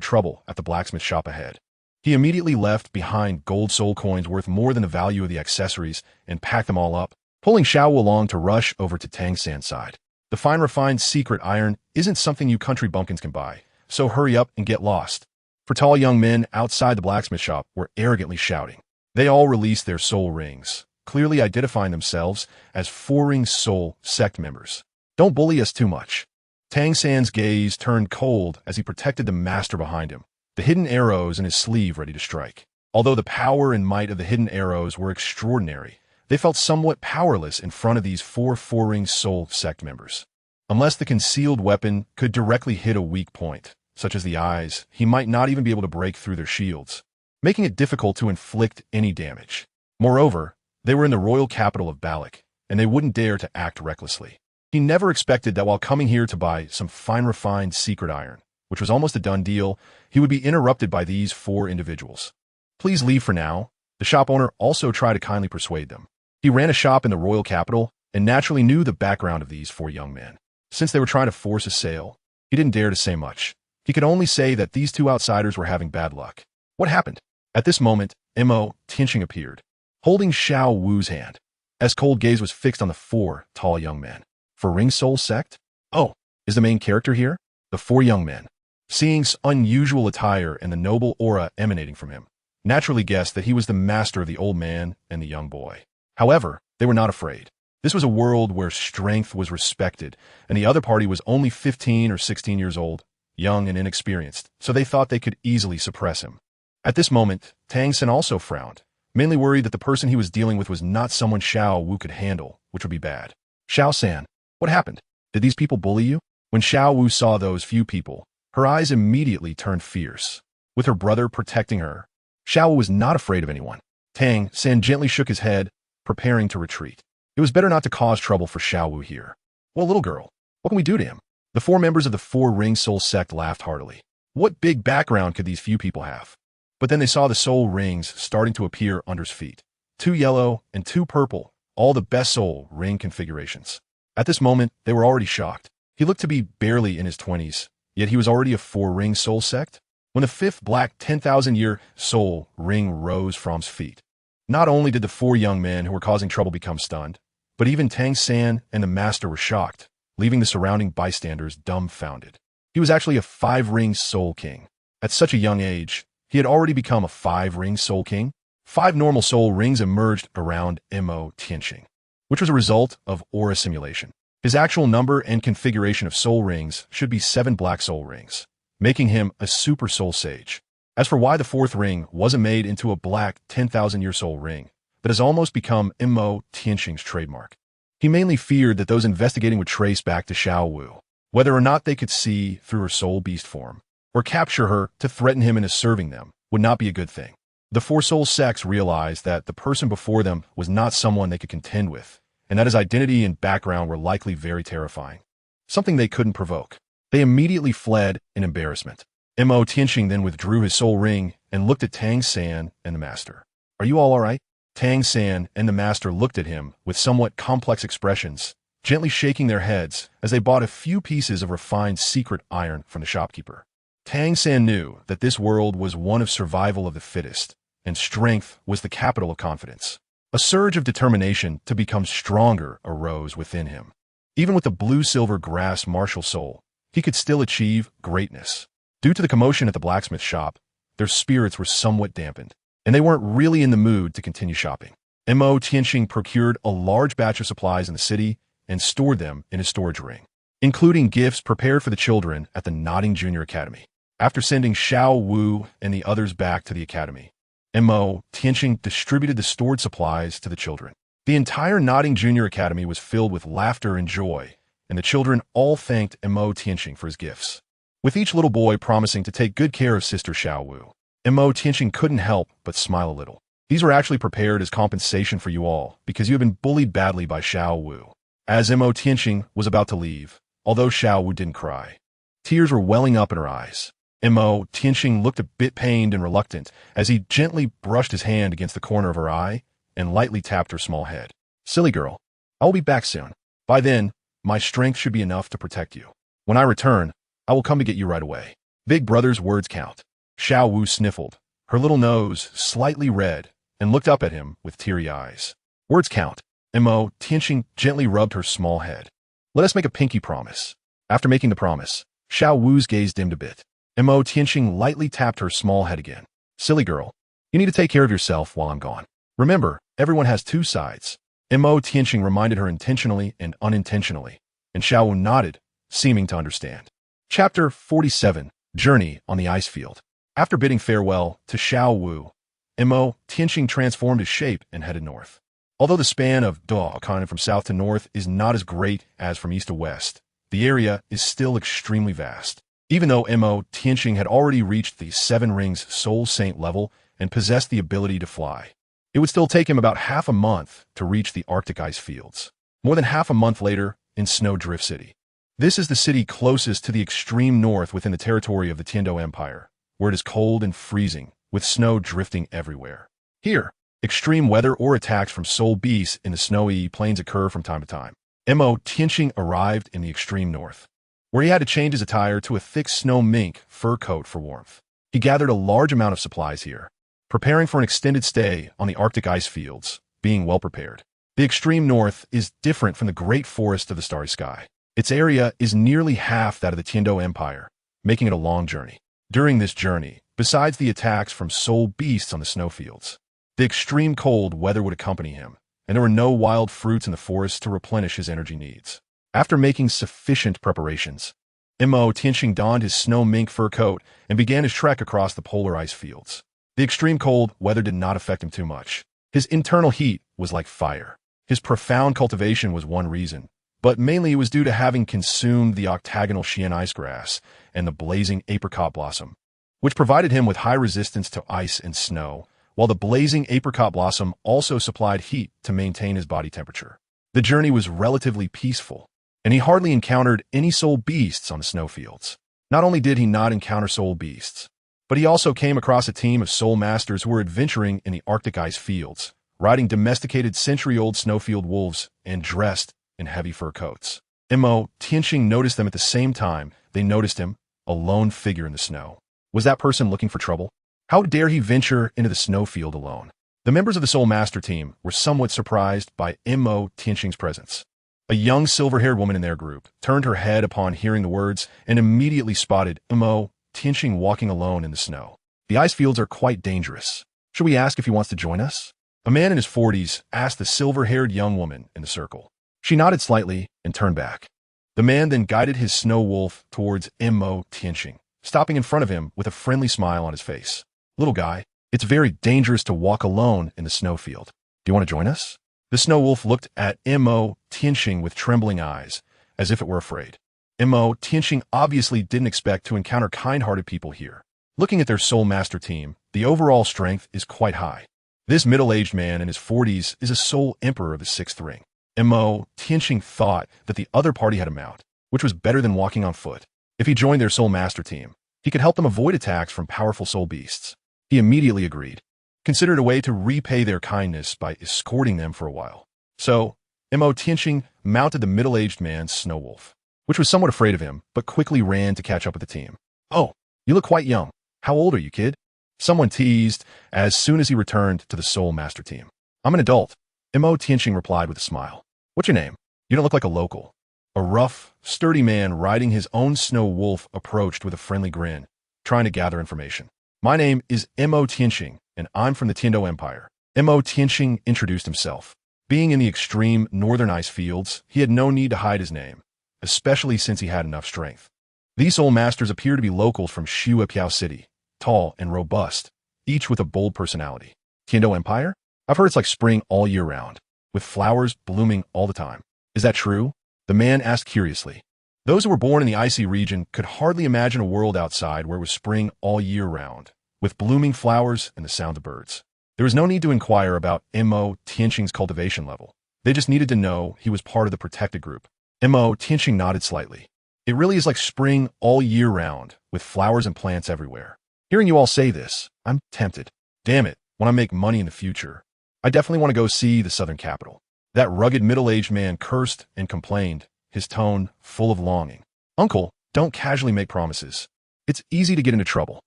trouble at the blacksmith shop ahead. He immediately left behind gold soul coins worth more than the value of the accessories and packed them all up, pulling Xiao Wu along to rush over to Tang San's side. The fine refined secret iron isn't something you country bumpkins can buy, so hurry up and get lost. For tall young men outside the blacksmith shop were arrogantly shouting. They all released their soul rings, clearly identifying themselves as four-ring soul sect members. Don't bully us too much. Tang San's gaze turned cold as he protected the master behind him, the hidden arrows in his sleeve ready to strike. Although the power and might of the hidden arrows were extraordinary, they felt somewhat powerless in front of these four-ring soul sect members. Unless the concealed weapon could directly hit a weak point, such as the eyes, he might not even be able to break through their shields, making it difficult to inflict any damage. Moreover, they were in the royal capital of Balak, and they wouldn't dare to act recklessly. He never expected that while coming here to buy some fine refined secret iron, which was almost a done deal, he would be interrupted by these four individuals. Please leave for now. The shop owner also tried to kindly persuade them. He ran a shop in the royal capital and naturally knew the background of these four young men. Since they were trying to force a sale, he didn't dare to say much. He could only say that these two outsiders were having bad luck. What happened? At this moment, Mo Tianqing appeared, holding Xiao Wu's hand. As cold gaze was fixed on the four tall young men. For Ring Soul Sect? Oh, is the main character here? The four young men, seeing unusual attire and the noble aura emanating from him, naturally guessed that he was the master of the old man and the young boy. However, they were not afraid. This was a world where strength was respected, and the other party was only 15 or 16 years old, young and inexperienced, so they thought they could easily suppress him. At this moment, Tang San also frowned, mainly worried that the person he was dealing with was not someone Xiao Wu could handle, which would be bad. Xiao San, what happened? Did these people bully you? When Xiao Wu saw those few people, her eyes immediately turned fierce. With her brother protecting her, Xiao Wu was not afraid of anyone. Tang San gently shook his head, preparing to retreat. It was better not to cause trouble for Xiao Wu here. Well, little girl, what can we do to him? The four members of the four-ring soul sect laughed heartily. What big background could these few people have? But then they saw the soul rings starting to appear under his feet. 2 yellow and 2 purple, all the best soul ring configurations. At this moment, they were already shocked. He looked to be barely in his 20s, yet he was already a four-ring soul sect. When the 5th black 10,000-year soul ring rose from his feet, not only did the four young men who were causing trouble become stunned, but even Tang San and the master were shocked, leaving the surrounding bystanders dumbfounded. He was actually a 5-ring soul king. At such a young age, he had already become a 5-ring soul king. 5 normal soul rings emerged around Mo Tianqing, which was a result of aura simulation. His actual number and configuration of soul rings should be 7 black soul rings, making him a super soul sage. As for why the 4th ring wasn't made into a black 10,000-year soul ring, that has almost become Mo Tianqing's trademark. He mainly feared that those investigating would trace back to Xiao Wu, whether or not they could see through her soul beast form, or capture her to threaten him into serving them, would not be a good thing. The four soul sects realized that the person before them was not someone they could contend with, and that his identity and background were likely very terrifying, something they couldn't provoke. They immediately fled in embarrassment. Mo Tianqing then withdrew his soul ring and looked at Tang San and the master. Are you all right? Tang San and the master looked at him with somewhat complex expressions, gently shaking their heads as they bought a few pieces of refined secret iron from the shopkeeper. Tang San knew that this world was one of survival of the fittest, and strength was the capital of confidence. A surge of determination to become stronger arose within him. Even with the blue-silver grass martial soul, he could still achieve greatness. Due to the commotion at the blacksmith shop, their spirits were somewhat dampened, and they weren't really in the mood to continue shopping. Mo Tianqing procured a large batch of supplies in the city and stored them in his storage ring, including gifts prepared for the children at the Nodding Junior Academy. After sending Xiao Wu and the others back to the academy, Mo Tianqing distributed the stored supplies to the children. The entire Nodding Junior Academy was filled with laughter and joy, and the children all thanked Mo Tianqing for his gifts, with each little boy promising to take good care of Sister Xiao Wu. Mo Tianqing couldn't help but smile a little. These were actually prepared as compensation for you all, because you have been bullied badly by Xiao Wu. As Mo Tianqing was about to leave, although Xiao Wu didn't cry, tears were welling up in her eyes. Mo Tianqing looked a bit pained and reluctant as he gently brushed his hand against the corner of her eye and lightly tapped her small head. Silly girl, I will be back soon. By then, my strength should be enough to protect you. When I return, I will come to get you right away. Big brother's words count. Xiao Wu sniffled, her little nose slightly red, and looked up at him with teary eyes. Words count. Mo Tianqing gently rubbed her small head. Let us make a pinky promise. After making the promise, Xiao Wu's gaze dimmed a bit. Mo Tianqing lightly tapped her small head again. Silly girl, You need to take care of yourself while I'm gone. Remember, everyone has two sides. Mo Tianqing reminded her intentionally and unintentionally, and Xiao Wu nodded, seeming to understand. Chapter 47, Journey on the Ice Field. After bidding farewell to Xiao Wu, Mo Tianqing transformed his shape and headed north. Although the span of Douluo from south to north is not as great as from east to west, the area is still extremely vast. Even though Mo Tianqing had already reached the Seven Rings Soul Saint level and possessed the ability to fly, it would still take him about half a month to reach the Arctic ice fields. More than half a month later, in Snowdrift City. This is the city closest to the extreme north within the territory of the Tiando Empire, where it is cold and freezing, with snow drifting everywhere. Here, extreme weather or attacks from soul beasts in the snowy plains occur from time to time. Mo Tianqing arrived in the extreme north, where he had to change his attire to a thick snow mink fur coat for warmth. He gathered a large amount of supplies here, preparing for an extended stay on the Arctic ice fields, being well prepared. The extreme north is different from the great forest of the starry sky. Its area is nearly half that of the Tiando Empire, making it a long journey. During this journey, besides the attacks from soul beasts on the snowfields, the extreme cold weather would accompany him, and there were no wild fruits in the forest to replenish his energy needs. After making sufficient preparations, Mo Tianqing donned his snow mink fur coat and began his trek across the polar ice fields. The extreme cold weather did not affect him too much. His internal heat was like fire. His profound cultivation was one reason, but mainly it was due to having consumed the octagonal Qian ice grass and the blazing apricot blossom, which provided him with high resistance to ice and snow, while the blazing apricot blossom also supplied heat to maintain his body temperature. The journey was relatively peaceful, and he hardly encountered any soul beasts on the snowfields. Not only did he not encounter soul beasts, but he also came across a team of soul masters who were adventuring in the Arctic ice fields, riding domesticated century-old snowfield wolves and dressed in heavy fur coats. Mo Tianqing noticed them at the same time they noticed him, a lone figure in the snow. Was that person looking for trouble? How dare he venture into the snowfield alone? The members of the Soul Master team were somewhat surprised by Mo Tianqing's presence. A young silver-haired woman in their group turned her head upon hearing the words and immediately spotted Mo Tianqing walking alone in the snow. The ice fields are quite dangerous. Should we ask if he wants to join us? A man in his 40s asked the silver-haired young woman in the circle. She nodded slightly and turned back. The man then guided his snow wolf towards Mo Tianqing, stopping in front of him with a friendly smile on his face. Little guy, it's very dangerous to walk alone in the snowfield. Do you want to join us? The snow wolf looked at Mo Tianqing with trembling eyes, as if it were afraid. Mo Tianqing obviously didn't expect to encounter kind-hearted people here. Looking at their Soul Master team, the overall strength is quite high. This middle-aged man in his 40s is a Soul Emperor of the Sixth Ring. Mo Tianqing thought that the other party had a mount, which was better than walking on foot. If he joined their Soul Master team, he could help them avoid attacks from powerful soul beasts. He immediately agreed, considered a way to repay their kindness by escorting them for a while. So, Mo Tianqing mounted the middle-aged man's snow wolf, which was somewhat afraid of him, but quickly ran to catch up with the team. Oh, you look quite young. How old are you, kid? Someone teased as soon as he returned to the Soul Master team. I'm an adult, Mo Tianqing replied with a smile. What's your name? You don't look like a local. A rough, sturdy man riding his own snow wolf approached with a friendly grin, trying to gather information. My name is Mo Tianqing, and I'm from the Tiando Empire. Mo Tianqing introduced himself. Being in the extreme northern ice fields, he had no need to hide his name, especially since he had enough strength. These soul masters appear to be locals from Xiu City, tall and robust, each with a bold personality. Tiando Empire? I've heard it's like spring all year round, with flowers blooming all the time. Is that true? The man asked curiously. Those who were born in the icy region could hardly imagine a world outside where it was spring all year round, with blooming flowers and the sound of birds. There was no need to inquire about Mo Tianqing's cultivation level. They just needed to know he was part of the protected group. Mo Tianqing nodded slightly. It really is like spring all year round, with flowers and plants everywhere. Hearing you all say this, I'm tempted. Damn it, when I make money in the future, I definitely want to go see the southern capital. That rugged middle-aged man cursed and complained, his tone full of longing. Uncle, don't casually make promises. It's easy to get into trouble.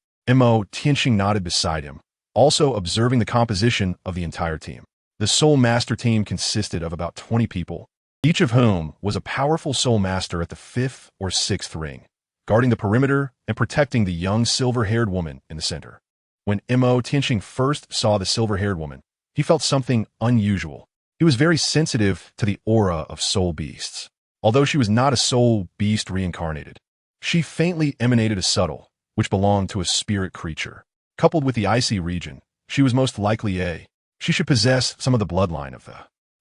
Mo Tianqing nodded beside him, also observing the composition of the entire team. The Soul Master team consisted of about 20 people, each of whom was a powerful Soul Master at the 5th or 6th ring, guarding the perimeter and protecting the young silver-haired woman in the center. When Mo Tianqing first saw the silver-haired woman, he felt something unusual. He was very sensitive to the aura of soul beasts. Although she was not a soul beast reincarnated, she faintly emanated a subtle, which belonged to a spirit creature. Coupled with the icy region, she was most likely she should possess some of the bloodline of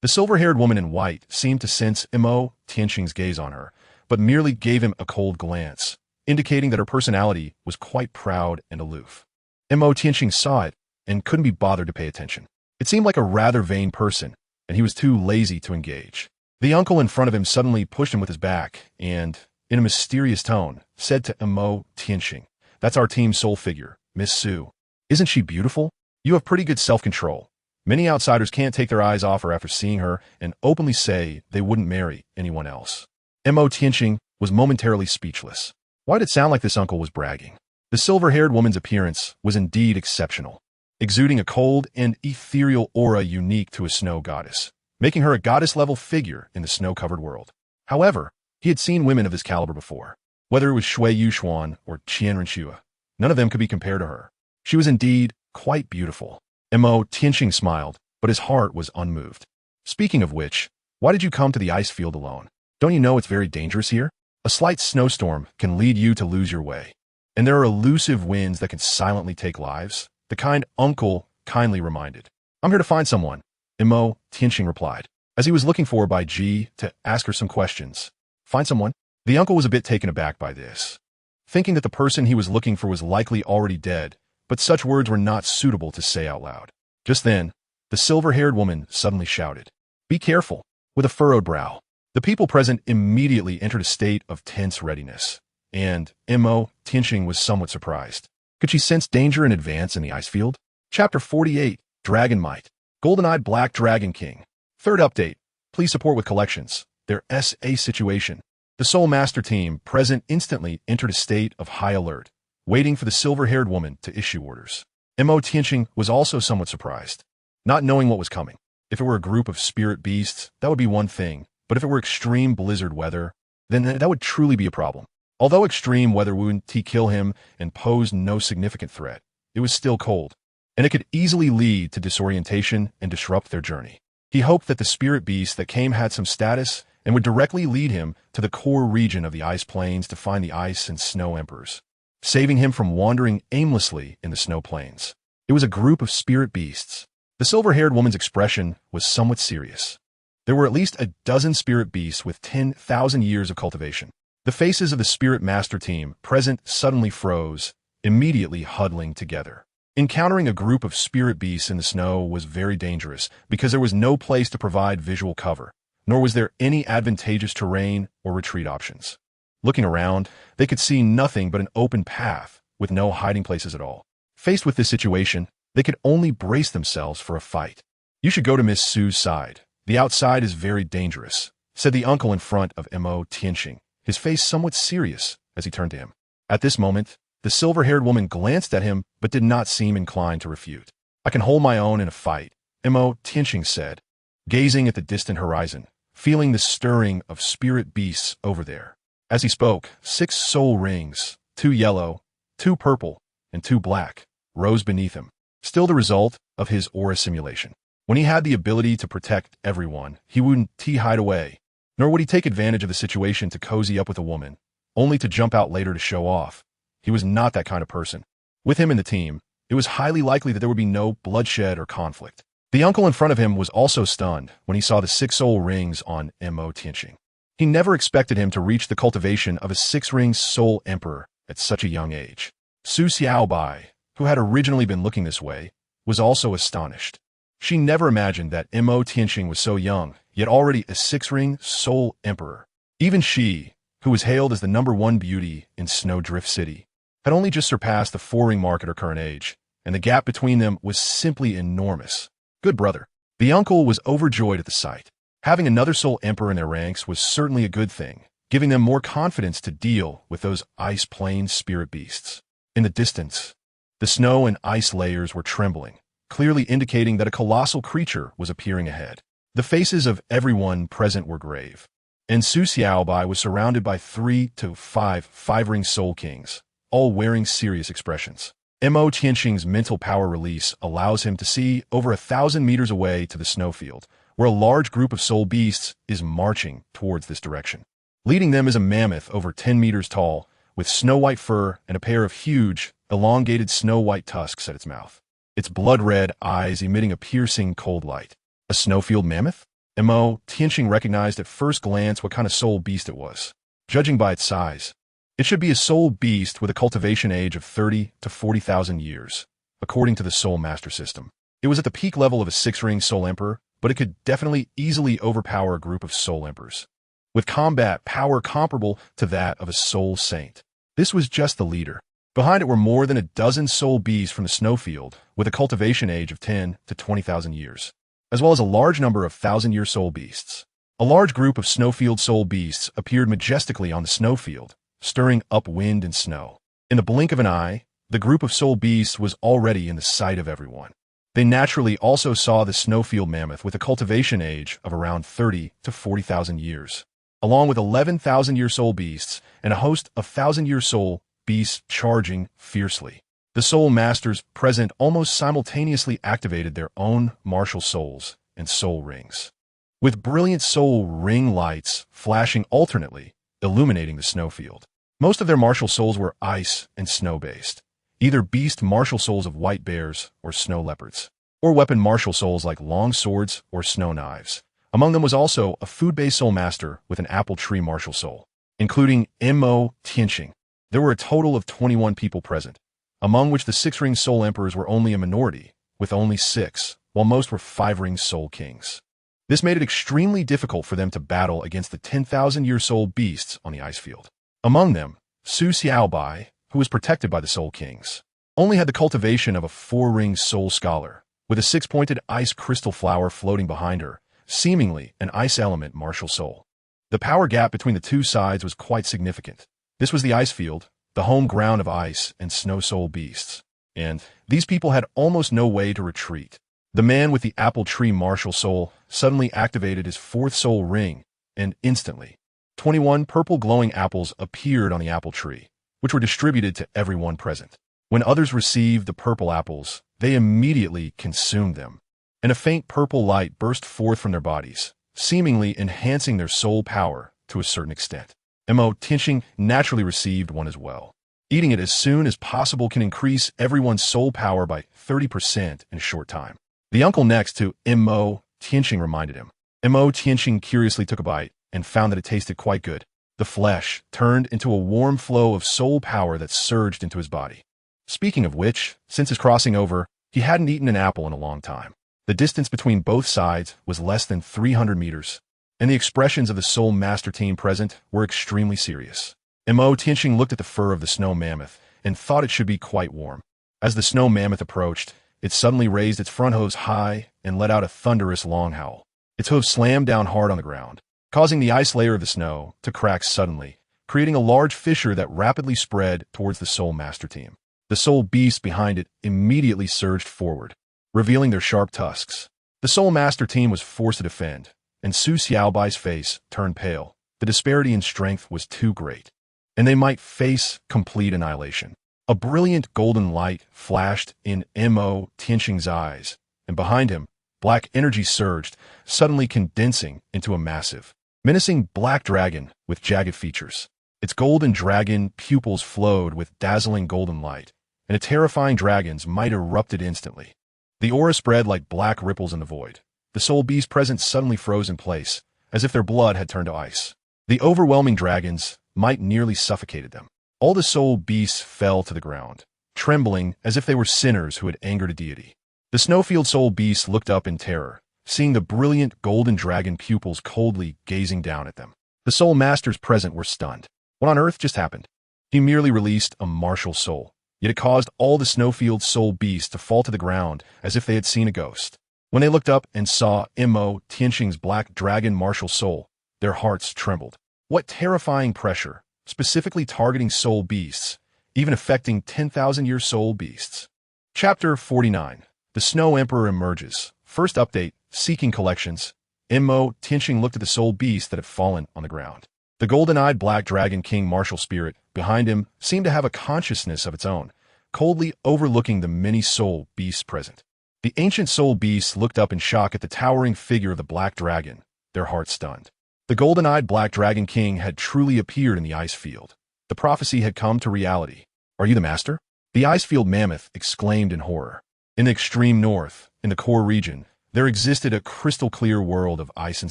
the silver-haired woman in white seemed to sense Mo Tianqing's gaze on her, but merely gave him a cold glance, indicating that her personality was quite proud and aloof. Mo Tianqing saw it and couldn't be bothered to pay attention. It seemed like a rather vain person, and he was too lazy to engage. The uncle in front of him suddenly pushed him with his back and, in a mysterious tone, said to Mo Tianqing, "That's our team soul figure, Miss Su. Isn't she beautiful? You have pretty good self-control. Many outsiders can't take their eyes off her after seeing her and openly say they wouldn't marry anyone else." Mo Tianqing was momentarily speechless. Why did it sound like this uncle was bragging? The silver-haired woman's appearance was indeed exceptional, exuding a cold and ethereal aura unique to a snow goddess, making her a goddess-level figure in the snow-covered world. However, he had seen women of this caliber before. Whether it was Shui Yuxuan or Qian Renxue, none of them could be compared to her. She was indeed quite beautiful. Mo Tianqing smiled, but his heart was unmoved. "Speaking of which, why did you come to the ice field alone? Don't you know it's very dangerous here? A slight snowstorm can lead you to lose your way. And there are elusive winds that can silently take lives," the kind uncle kindly reminded. "I'm here to find someone," Mo Tianqing replied, as he was looking for Bai Ji to ask her some questions. "Find someone?" The uncle was a bit taken aback by this, thinking that the person he was looking for was likely already dead, but such words were not suitable to say out loud. Just then, the silver-haired woman suddenly shouted, "Be careful," with a furrowed brow. The people present immediately entered a state of tense readiness, and Mo Tianqing was somewhat surprised. Could she sense danger in advance in the ice field? Chapter 48, Dragon Might, Golden-Eyed Black Dragon King. Third update, please support with collections. Their SA situation. The Soul Master team present instantly entered a state of high alert, waiting for the silver-haired woman to issue orders. Mo Tianqing was also somewhat surprised, not knowing what was coming. If it were a group of spirit beasts, that would be one thing, but if it were extreme blizzard weather, then that would truly be a problem. Although extreme weather wouldn't kill him and posed no significant threat, it was still cold, and it could easily lead to disorientation and disrupt their journey. He hoped that the spirit beast that came had some status and would directly lead him to the core region of the ice plains to find the ice and snow emperors, saving him from wandering aimlessly in the snow plains. It was a group of spirit beasts. The silver-haired woman's expression was somewhat serious. There were at least a dozen spirit beasts with 10,000 years of cultivation. The faces of the spirit master team present suddenly froze, immediately huddling together. Encountering a group of spirit beasts in the snow was very dangerous because there was no place to provide visual cover, nor was there any advantageous terrain or retreat options. Looking around, they could see nothing but an open path with no hiding places at all. Faced with this situation, they could only brace themselves for a fight. "You should go to Miss Su's side. The outside is very dangerous," said the uncle in front of Mo Tianqing, his face somewhat serious as he turned to him. At this moment, the silver-haired woman glanced at him but did not seem inclined to refute. "I can hold my own in a fight," Mo Tianqing said, gazing at the distant horizon, feeling the stirring of spirit beasts over there. As he spoke, 6 soul rings, 2 yellow, 2 purple, and 2 black, rose beneath him, still the result of his aura simulation. When he had the ability to protect everyone, he wouldn't hide away, nor would he take advantage of the situation to cozy up with a woman, only to jump out later to show off. He was not that kind of person. With him in the team, it was highly likely that there would be no bloodshed or conflict. The uncle in front of him was also stunned when he saw the 6 soul rings on Mo Tianqing. He never expected him to reach the cultivation of a 6-ring soul emperor at such a young age. Su Xiaobai, who had originally been looking this way, was also astonished. She never imagined that Mo Tianqing was so young, yet already a 6-ring soul emperor. Even she, who was hailed as the #1 beauty in Snowdrift City, had only just surpassed the 4-ring mark at her current age, and the gap between them was simply enormous. Good brother. The uncle was overjoyed at the sight. Having another soul emperor in their ranks was certainly a good thing, giving them more confidence to deal with those ice plain spirit beasts. In the distance, the snow and ice layers were trembling, clearly indicating that a colossal creature was appearing ahead. The faces of everyone present were grave, and Su Xiaobai was surrounded by 3 to 5 5-ring soul kings, all wearing serious expressions. Mo Tianqing's mental power release allows him to see over 1,000 meters away to the snowfield, where a large group of soul beasts is marching towards this direction. Leading them is a mammoth over 10 meters tall, with snow-white fur and a pair of huge, elongated snow-white tusks at its mouth. Its blood-red eyes emitting a piercing cold light. A snowfield mammoth? Mo Tianqing recognized at first glance what kind of soul beast it was. Judging by its size, it should be a soul beast with a cultivation age of 30 to 40,000 years, according to the Soul Master system. It was at the peak level of a six-ring Soul Emperor, but it could definitely easily overpower a group of Soul Emperors, with combat power comparable to that of a Soul Saint. This was just the leader. Behind it were more than a dozen soul beasts from the snowfield, with a cultivation age of 10 to 20,000 years, as well as a large number of thousand-year soul beasts. A large group of snowfield soul beasts appeared majestically on the snowfield, stirring up wind and snow. In the blink of an eye, the group of soul beasts was already in the sight of everyone. They naturally also saw the snowfield mammoth with a cultivation age of around 30 to 40,000 years, along with 11,000-year soul beasts and a host of thousand-year soul beasts charging fiercely. The soul masters present almost simultaneously activated their own martial souls and soul rings, with brilliant soul ring lights flashing alternately, illuminating the snowfield. Most of their martial souls were ice and snow-based, either beast martial souls of white bears or snow leopards, or weapon martial souls like long swords or snow knives. Among them was also a food-based soul master with an apple tree martial soul, including Mo Tianqing. There were a total of 21 people present, among which the six-ring soul emperors were only a minority, with only 6, while most were 5-ring soul kings. This made it extremely difficult for them to battle against the 10,000-year soul beasts on the ice field. Among them, Su Xiaobai, who was protected by the soul kings, only had the cultivation of a 4-ring soul scholar, with a 6-pointed ice crystal flower floating behind her, seemingly an ice element martial soul. The power gap between the two sides was quite significant. This was the ice field, the home ground of ice and snow soul beasts, and these people had almost no way to retreat. The man with the apple tree martial soul suddenly activated his 4th soul ring, and instantly, 21 purple glowing apples appeared on the apple tree, which were distributed to everyone present. When others received the purple apples, they immediately consumed them, and a faint purple light burst forth from their bodies, seemingly enhancing their soul power to a certain extent. Mo Tianqing naturally received one as well. Eating it as soon as possible can increase everyone's soul power by 30% in a short time. The uncle next to Mo Tianqing reminded him. Mo Tianqing curiously took a bite and found that it tasted quite good. The flesh turned into a warm flow of soul power that surged into his body. Speaking of which, since his crossing over, he hadn't eaten an apple in a long time. The distance between both sides was less than 300 meters, and the expressions of the soul master team present were extremely serious. Mo Tianqing looked at the fur of the snow mammoth and thought it should be quite warm. As the snow mammoth approached, it suddenly raised its front hooves high and let out a thunderous long howl. Its hooves slammed down hard on the ground, causing the ice layer of the snow to crack suddenly, creating a large fissure that rapidly spread towards the soul master team. The soul beasts behind it immediately surged forward, revealing their sharp tusks. The soul master team was forced to defend, and Su Xiaobai's face turned pale. The disparity in strength was too great, and they might face complete annihilation. A brilliant golden light flashed in Mo Tianqing's eyes, and behind him, black energy surged, suddenly condensing into a massive, menacing black dragon with jagged features. Its golden dragon pupils flowed with dazzling golden light, and a terrifying dragon's might erupted instantly. The aura spread like black ripples in the void. The soul beasts present suddenly froze in place, as if their blood had turned to ice. The overwhelming dragon's might nearly suffocated them. All the soul beasts fell to the ground, trembling as if they were sinners who had angered a deity. The snowfield soul beasts looked up in terror, seeing the brilliant golden dragon pupils coldly gazing down at them. The soul masters present were stunned. What on earth just happened? He merely released a martial soul, yet it caused all the snowfield soul beasts to fall to the ground as if they had seen a ghost. When they looked up and saw Mo Tianqing's black dragon martial soul, their hearts trembled. What terrifying pressure, specifically targeting soul beasts, even affecting 10,000-year soul beasts. Chapter 49. The Snow Emperor emerges. First update, Seeking Collections. Mo Tianqing looked at the soul beast that had fallen on the ground. The golden-eyed black dragon king martial spirit behind him seemed to have a consciousness of its own, coldly overlooking the many soul beasts present. The ancient soul beasts looked up in shock at the towering figure of the black dragon, their hearts stunned. The golden-eyed black dragon king had truly appeared in the ice field. The prophecy had come to reality. "Are you the master?" The ice field mammoth exclaimed in horror. In the extreme north, in the core region, there existed a crystal-clear world of ice and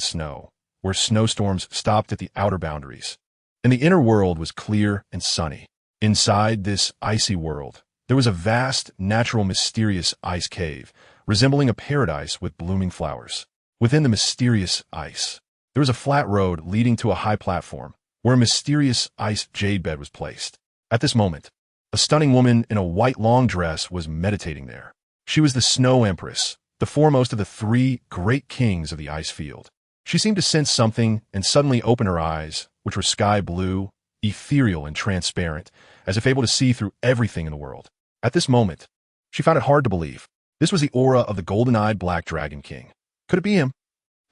snow, where snowstorms stopped at the outer boundaries. And the inner world was clear and sunny. Inside this icy world, there was a vast, natural, mysterious ice cave, resembling a paradise with blooming flowers. Within the mysterious ice, there was a flat road leading to a high platform, where a mysterious ice jade bed was placed. At this moment, a stunning woman in a white long dress was meditating there. She was the Snow Empress, the foremost of the three great kings of the ice field. She seemed to sense something and suddenly open her eyes, which were sky blue, ethereal and transparent, as if able to see through everything in the world. At this moment, she found it hard to believe. This was the aura of the golden-eyed black dragon king. Could it be him?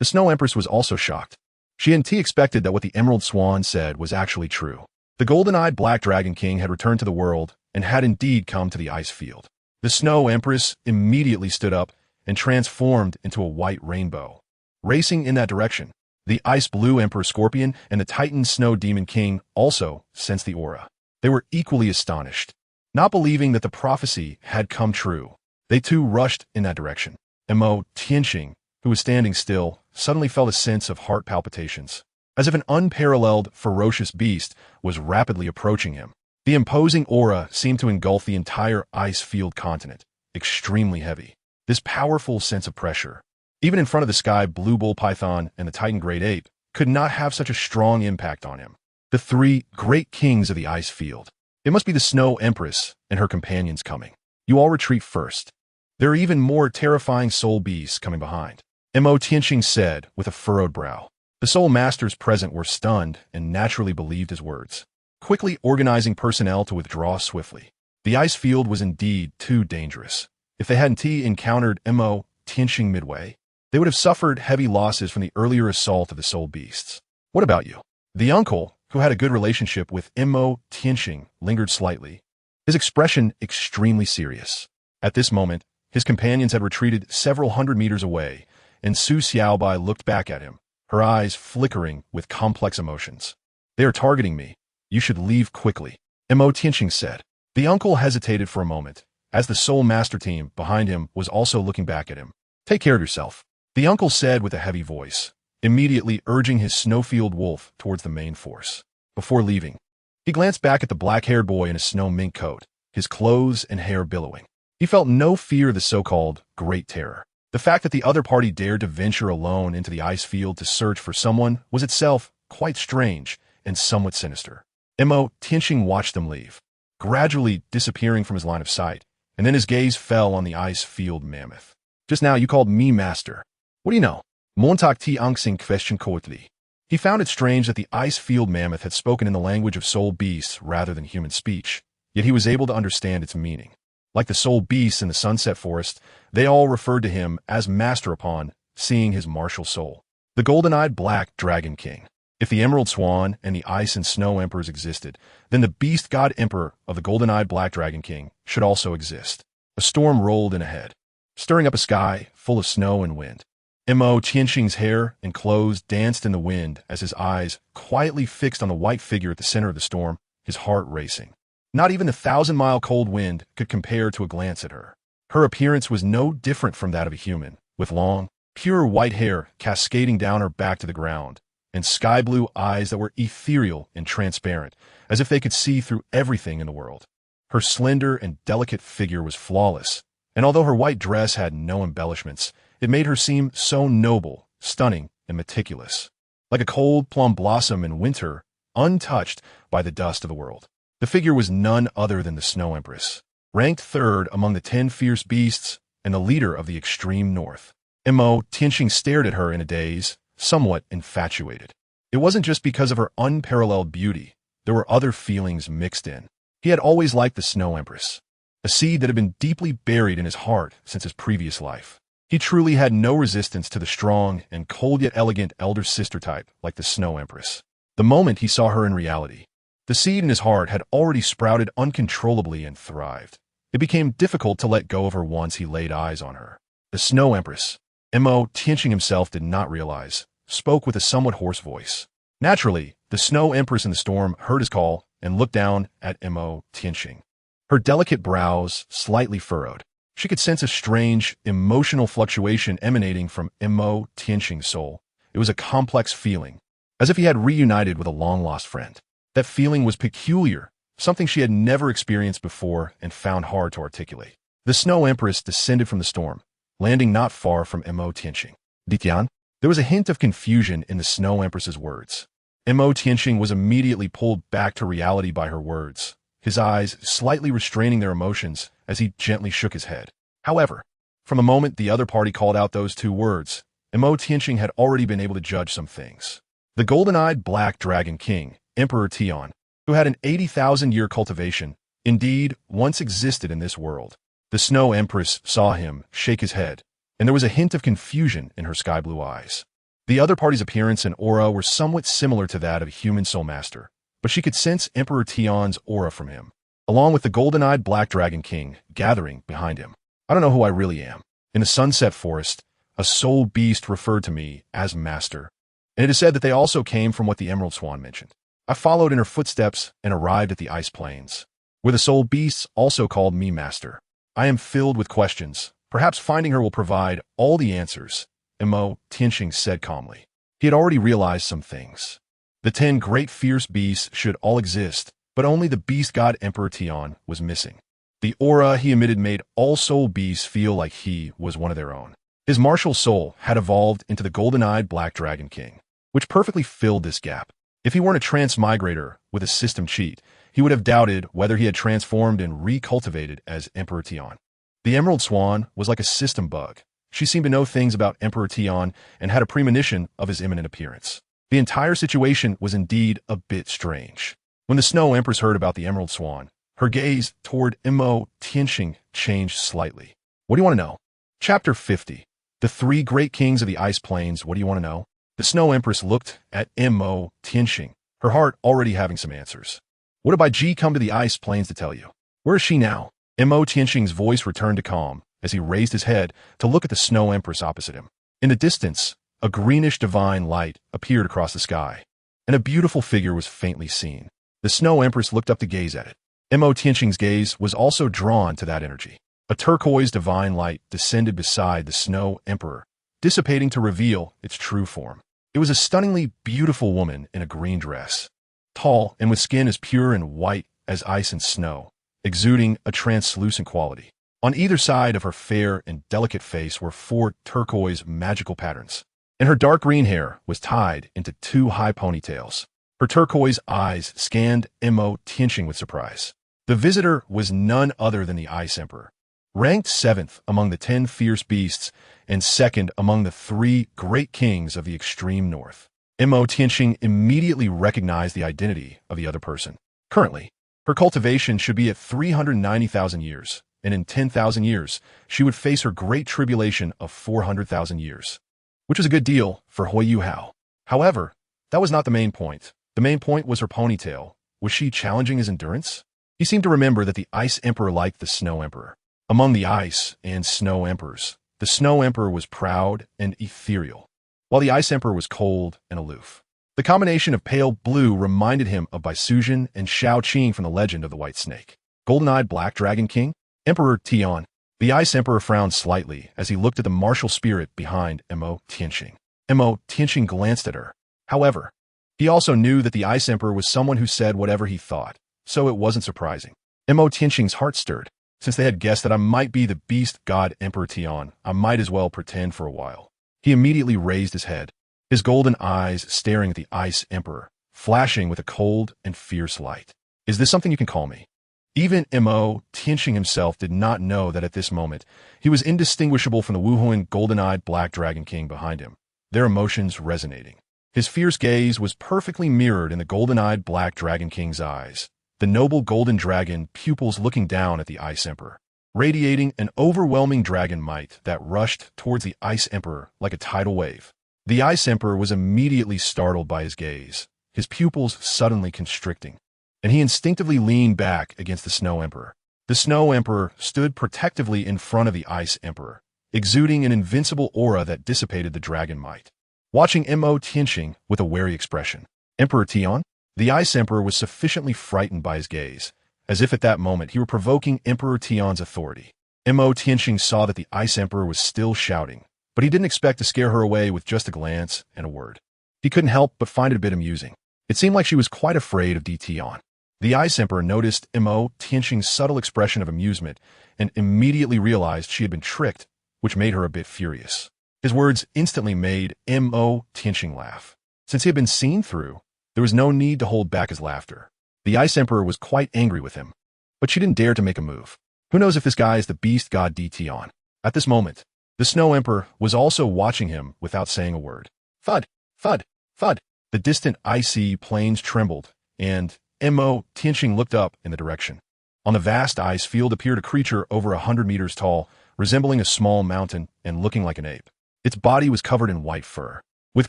The Snow Empress was also shocked. She hadn't expected that what the Emerald Swan said was actually true. The golden-eyed black dragon king had returned to the world and had indeed come to the ice field. The Snow Empress immediately stood up and transformed into a white rainbow. Racing in that direction, the Ice Blue Emperor Scorpion and the Titan Snow Demon King also sensed the aura. They were equally astonished. Not believing that the prophecy had come true, they too rushed in that direction. Mo Tianxing, who was standing still, suddenly felt a sense of heart palpitations, as if an unparalleled, ferocious beast was rapidly approaching him. The imposing aura seemed to engulf the entire ice field continent, extremely heavy. This powerful sense of pressure, even in front of the sky blue bull python and the Titan great ape, could not have such a strong impact on him. The three great kings of the ice field. It must be the Snow Empress and her companions coming. You all retreat first. There are even more terrifying soul beasts coming behind. Mo Tianxing said with a furrowed brow. The soul masters present were stunned and naturally believed his words, quickly organizing personnel to withdraw swiftly. The ice field was indeed too dangerous. If they hadn't encountered Mo Tianxing midway, they would have suffered heavy losses from the earlier assault of the soul beasts. What about you? The uncle, who had a good relationship with Mo Tianxing, lingered slightly, his expression extremely serious. At this moment, his companions had retreated several hundred meters away, and Su Xiaobai looked back at him, her eyes flickering with complex emotions. "They are targeting me. You should leave quickly," Mo Tianxing said. The uncle hesitated for a moment, as the soul master team behind him was also looking back at him. "Take care of yourself," the uncle said with a heavy voice, immediately urging his snowfield wolf towards the main force. Before leaving, he glanced back at the black-haired boy in a snow mink coat, his clothes and hair billowing. He felt no fear of the so-called Great Terror. The fact that the other party dared to venture alone into the ice field to search for someone was itself quite strange and somewhat sinister. Mo Tianxing watched them leave, gradually disappearing from his line of sight, and then his gaze fell on the ice field mammoth. "Just now you called me master. What do you know?" Montak ti angsing question coatli. He found it strange that the ice field mammoth had spoken in the language of soul beasts rather than human speech, yet he was able to understand its meaning. Like the soul beasts in the Sunset Forest, they all referred to him as master upon seeing his martial soul. The golden-eyed black dragon king. If the Emerald Swan and the Ice and Snow Emperors existed, then the beast god emperor of the golden-eyed black dragon king should also exist. A storm rolled in ahead, stirring up a sky full of snow and wind. Mo Tianxing's hair and clothes danced in the wind as his eyes quietly fixed on the white figure at the center of the storm, his heart racing. Not even the 1,000-mile cold wind could compare to a glance at her. Her appearance was no different from that of a human, with long, pure white hair cascading down her back to the ground, and sky-blue eyes that were ethereal and transparent, as if they could see through everything in the world. Her slender and delicate figure was flawless, and although her white dress had no embellishments, it made her seem so noble, stunning, and meticulous, like a cold plum blossom in winter, untouched by the dust of the world. The figure was none other than the Snow Empress, ranked third among the 10 fierce beasts and the leader of the extreme north. Mo Tianxing stared at her in a daze, somewhat infatuated. It wasn't just because of her unparalleled beauty. There were other feelings mixed in. He had always liked the Snow Empress, a seed that had been deeply buried in his heart since his previous life. He truly had no resistance to the strong and cold yet elegant elder sister type like the Snow Empress. The moment he saw her in reality, the seed in his heart had already sprouted uncontrollably and thrived. It became difficult to let go of her once he laid eyes on her. The Snow Empress, Mo Tianqing himself did not realize, spoke with a somewhat hoarse voice. Naturally, the Snow Empress in the storm heard his call and looked down at Mo Tianqing. Her delicate brows slightly furrowed. She could sense a strange, emotional fluctuation emanating from Mo Tianqing's soul. It was a complex feeling, as if he had reunited with a long-lost friend. That feeling was peculiar, something she had never experienced before and found hard to articulate. The Snow Empress descended from the storm, landing not far from Mo Tianqing. Qian? There was a hint of confusion in the Snow Empress's words. Mo Tianqing was immediately pulled back to reality by her words, his eyes slightly restraining their emotions as he gently shook his head. However, from the moment the other party called out those two words, Mo Tianqing had already been able to judge some things. The golden-eyed Black Dragon King, Emperor Qian, who had an 80,000-year cultivation, indeed once existed in this world. The Snow Empress saw him shake his head, and there was a hint of confusion in her sky-blue eyes. The other party's appearance and aura were somewhat similar to that of a human soul master, but she could sense Emperor Tian's aura from him, along with the golden-eyed Black Dragon King gathering behind him. I don't know who I really am. In the Sunset Forest, a soul beast referred to me as Master, and it is said that they also came from what the Emerald Swan mentioned. I followed in her footsteps and arrived at the Ice Plains, where the soul beasts also called me Master. I am filled with questions. Perhaps finding her will provide all the answers, Mo Tianqing said calmly. He had already realized some things. The 10 great fierce beasts should all exist, but only the beast god Emperor Qian was missing. The aura he emitted made all soul beasts feel like he was one of their own. His martial soul had evolved into the golden-eyed Black Dragon King, which perfectly filled this gap. If he weren't a transmigrator with a system cheat, he would have doubted whether he had transformed and recultivated as Emperor Qian. The Emerald Swan was like a system bug. She seemed to know things about Emperor Qian and had a premonition of his imminent appearance. The entire situation was indeed a bit strange. When the Snow Empress heard about the Emerald Swan, her gaze toward Mo Tianqing changed slightly. What do you want to know? Chapter 50. The 3 Great Kings of the Ice Plains. What do you want to know? The Snow Empress looked at Mo Tianqing, her heart already having some answers. What did Bai Ji come to the Ice Plains to tell you? Where is she now? Mo Tianqing's voice returned to calm as he raised his head to look at the Snow Empress opposite him. In the distance, a greenish divine light appeared across the sky, and a beautiful figure was faintly seen. The Snow Empress looked up to gaze at it. Mo Tianqing's gaze was also drawn to that energy. A turquoise divine light descended beside the Snow Emperor, dissipating to reveal its true form. It was a stunningly beautiful woman in a green dress, tall and with skin as pure and white as ice and snow, exuding a translucent quality. On either side of her fair and delicate face were 4 turquoise magical patterns, and her dark green hair was tied into 2 high ponytails. Her turquoise eyes scanned Mo Tianqing with surprise. The visitor was none other than the Ice Emperor, ranked 7th among the 10 fierce beasts and 2nd among the 3 great kings of the extreme north. Mo Tianqing immediately recognized the identity of the other person. Currently, her cultivation should be at 390,000 years, and in 10,000 years, she would face her great tribulation of 400,000 years, which was a good deal for Hui Hao. However, that was not the main point. The main point was her ponytail. Was she challenging his endurance? He seemed to remember that the Ice Emperor liked the Snow Emperor. Among the Ice and Snow Emperors, the Snow Emperor was proud and ethereal, while the Ice Emperor was cold and aloof. The combination of pale blue reminded him of Baisuzhen and Shao Qing from the legend of the White Snake. Golden-eyed Black Dragon King? Emperor Qian. The Ice Emperor frowned slightly as he looked at the martial spirit behind Mo Tianqing. Mo Tianqing glanced at her. However, he also knew that the Ice Emperor was someone who said whatever he thought, so it wasn't surprising. Mo Tianqing's heart stirred. Since they had guessed that I might be the beast god Emperor Qian, I might as well pretend for a while. He immediately raised his head, his golden eyes staring at the Ice Emperor, flashing with a cold and fierce light. Is this something you can call me? Even Mo Tianqing himself did not know that at this moment, he was indistinguishable from the Wuhuan golden-eyed Black Dragon King behind him, their emotions resonating. His fierce gaze was perfectly mirrored in the golden-eyed Black Dragon King's eyes, the noble golden dragon pupils looking down at the Ice Emperor, radiating an overwhelming dragon might that rushed towards the Ice Emperor like a tidal wave. The Ice Emperor was immediately startled by his gaze, his pupils suddenly constricting, and he instinctively leaned back against the Snow Emperor. The Snow Emperor stood protectively in front of the Ice Emperor, exuding an invincible aura that dissipated the dragon might. Watching Mo Tianqing with a wary expression. Emperor Qian? The Ice Emperor was sufficiently frightened by his gaze, as if at that moment he were provoking Emperor Tian's authority. Mo Tianqing saw that the Ice Emperor was still shouting, but he didn't expect to scare her away with just a glance and a word. He couldn't help but find it a bit amusing. It seemed like she was quite afraid of Tian. The Ice Emperor noticed Mo Tianqing's subtle expression of amusement and immediately realized she had been tricked, which made her a bit furious. His words instantly made Mo Tianqing laugh. Since he had been seen through, there was no need to hold back his laughter. The Ice Emperor was quite angry with him, but she didn't dare to make a move. Who knows if this guy is the beast god Tian? At this moment, the Snow Emperor was also watching him without saying a word. Thud, thud, thud. The distant icy plains trembled, and Mo Tianqing looked up in the direction. On the vast ice field appeared a creature over 100 meters tall, resembling a small mountain and looking like an ape. Its body was covered in white fur, with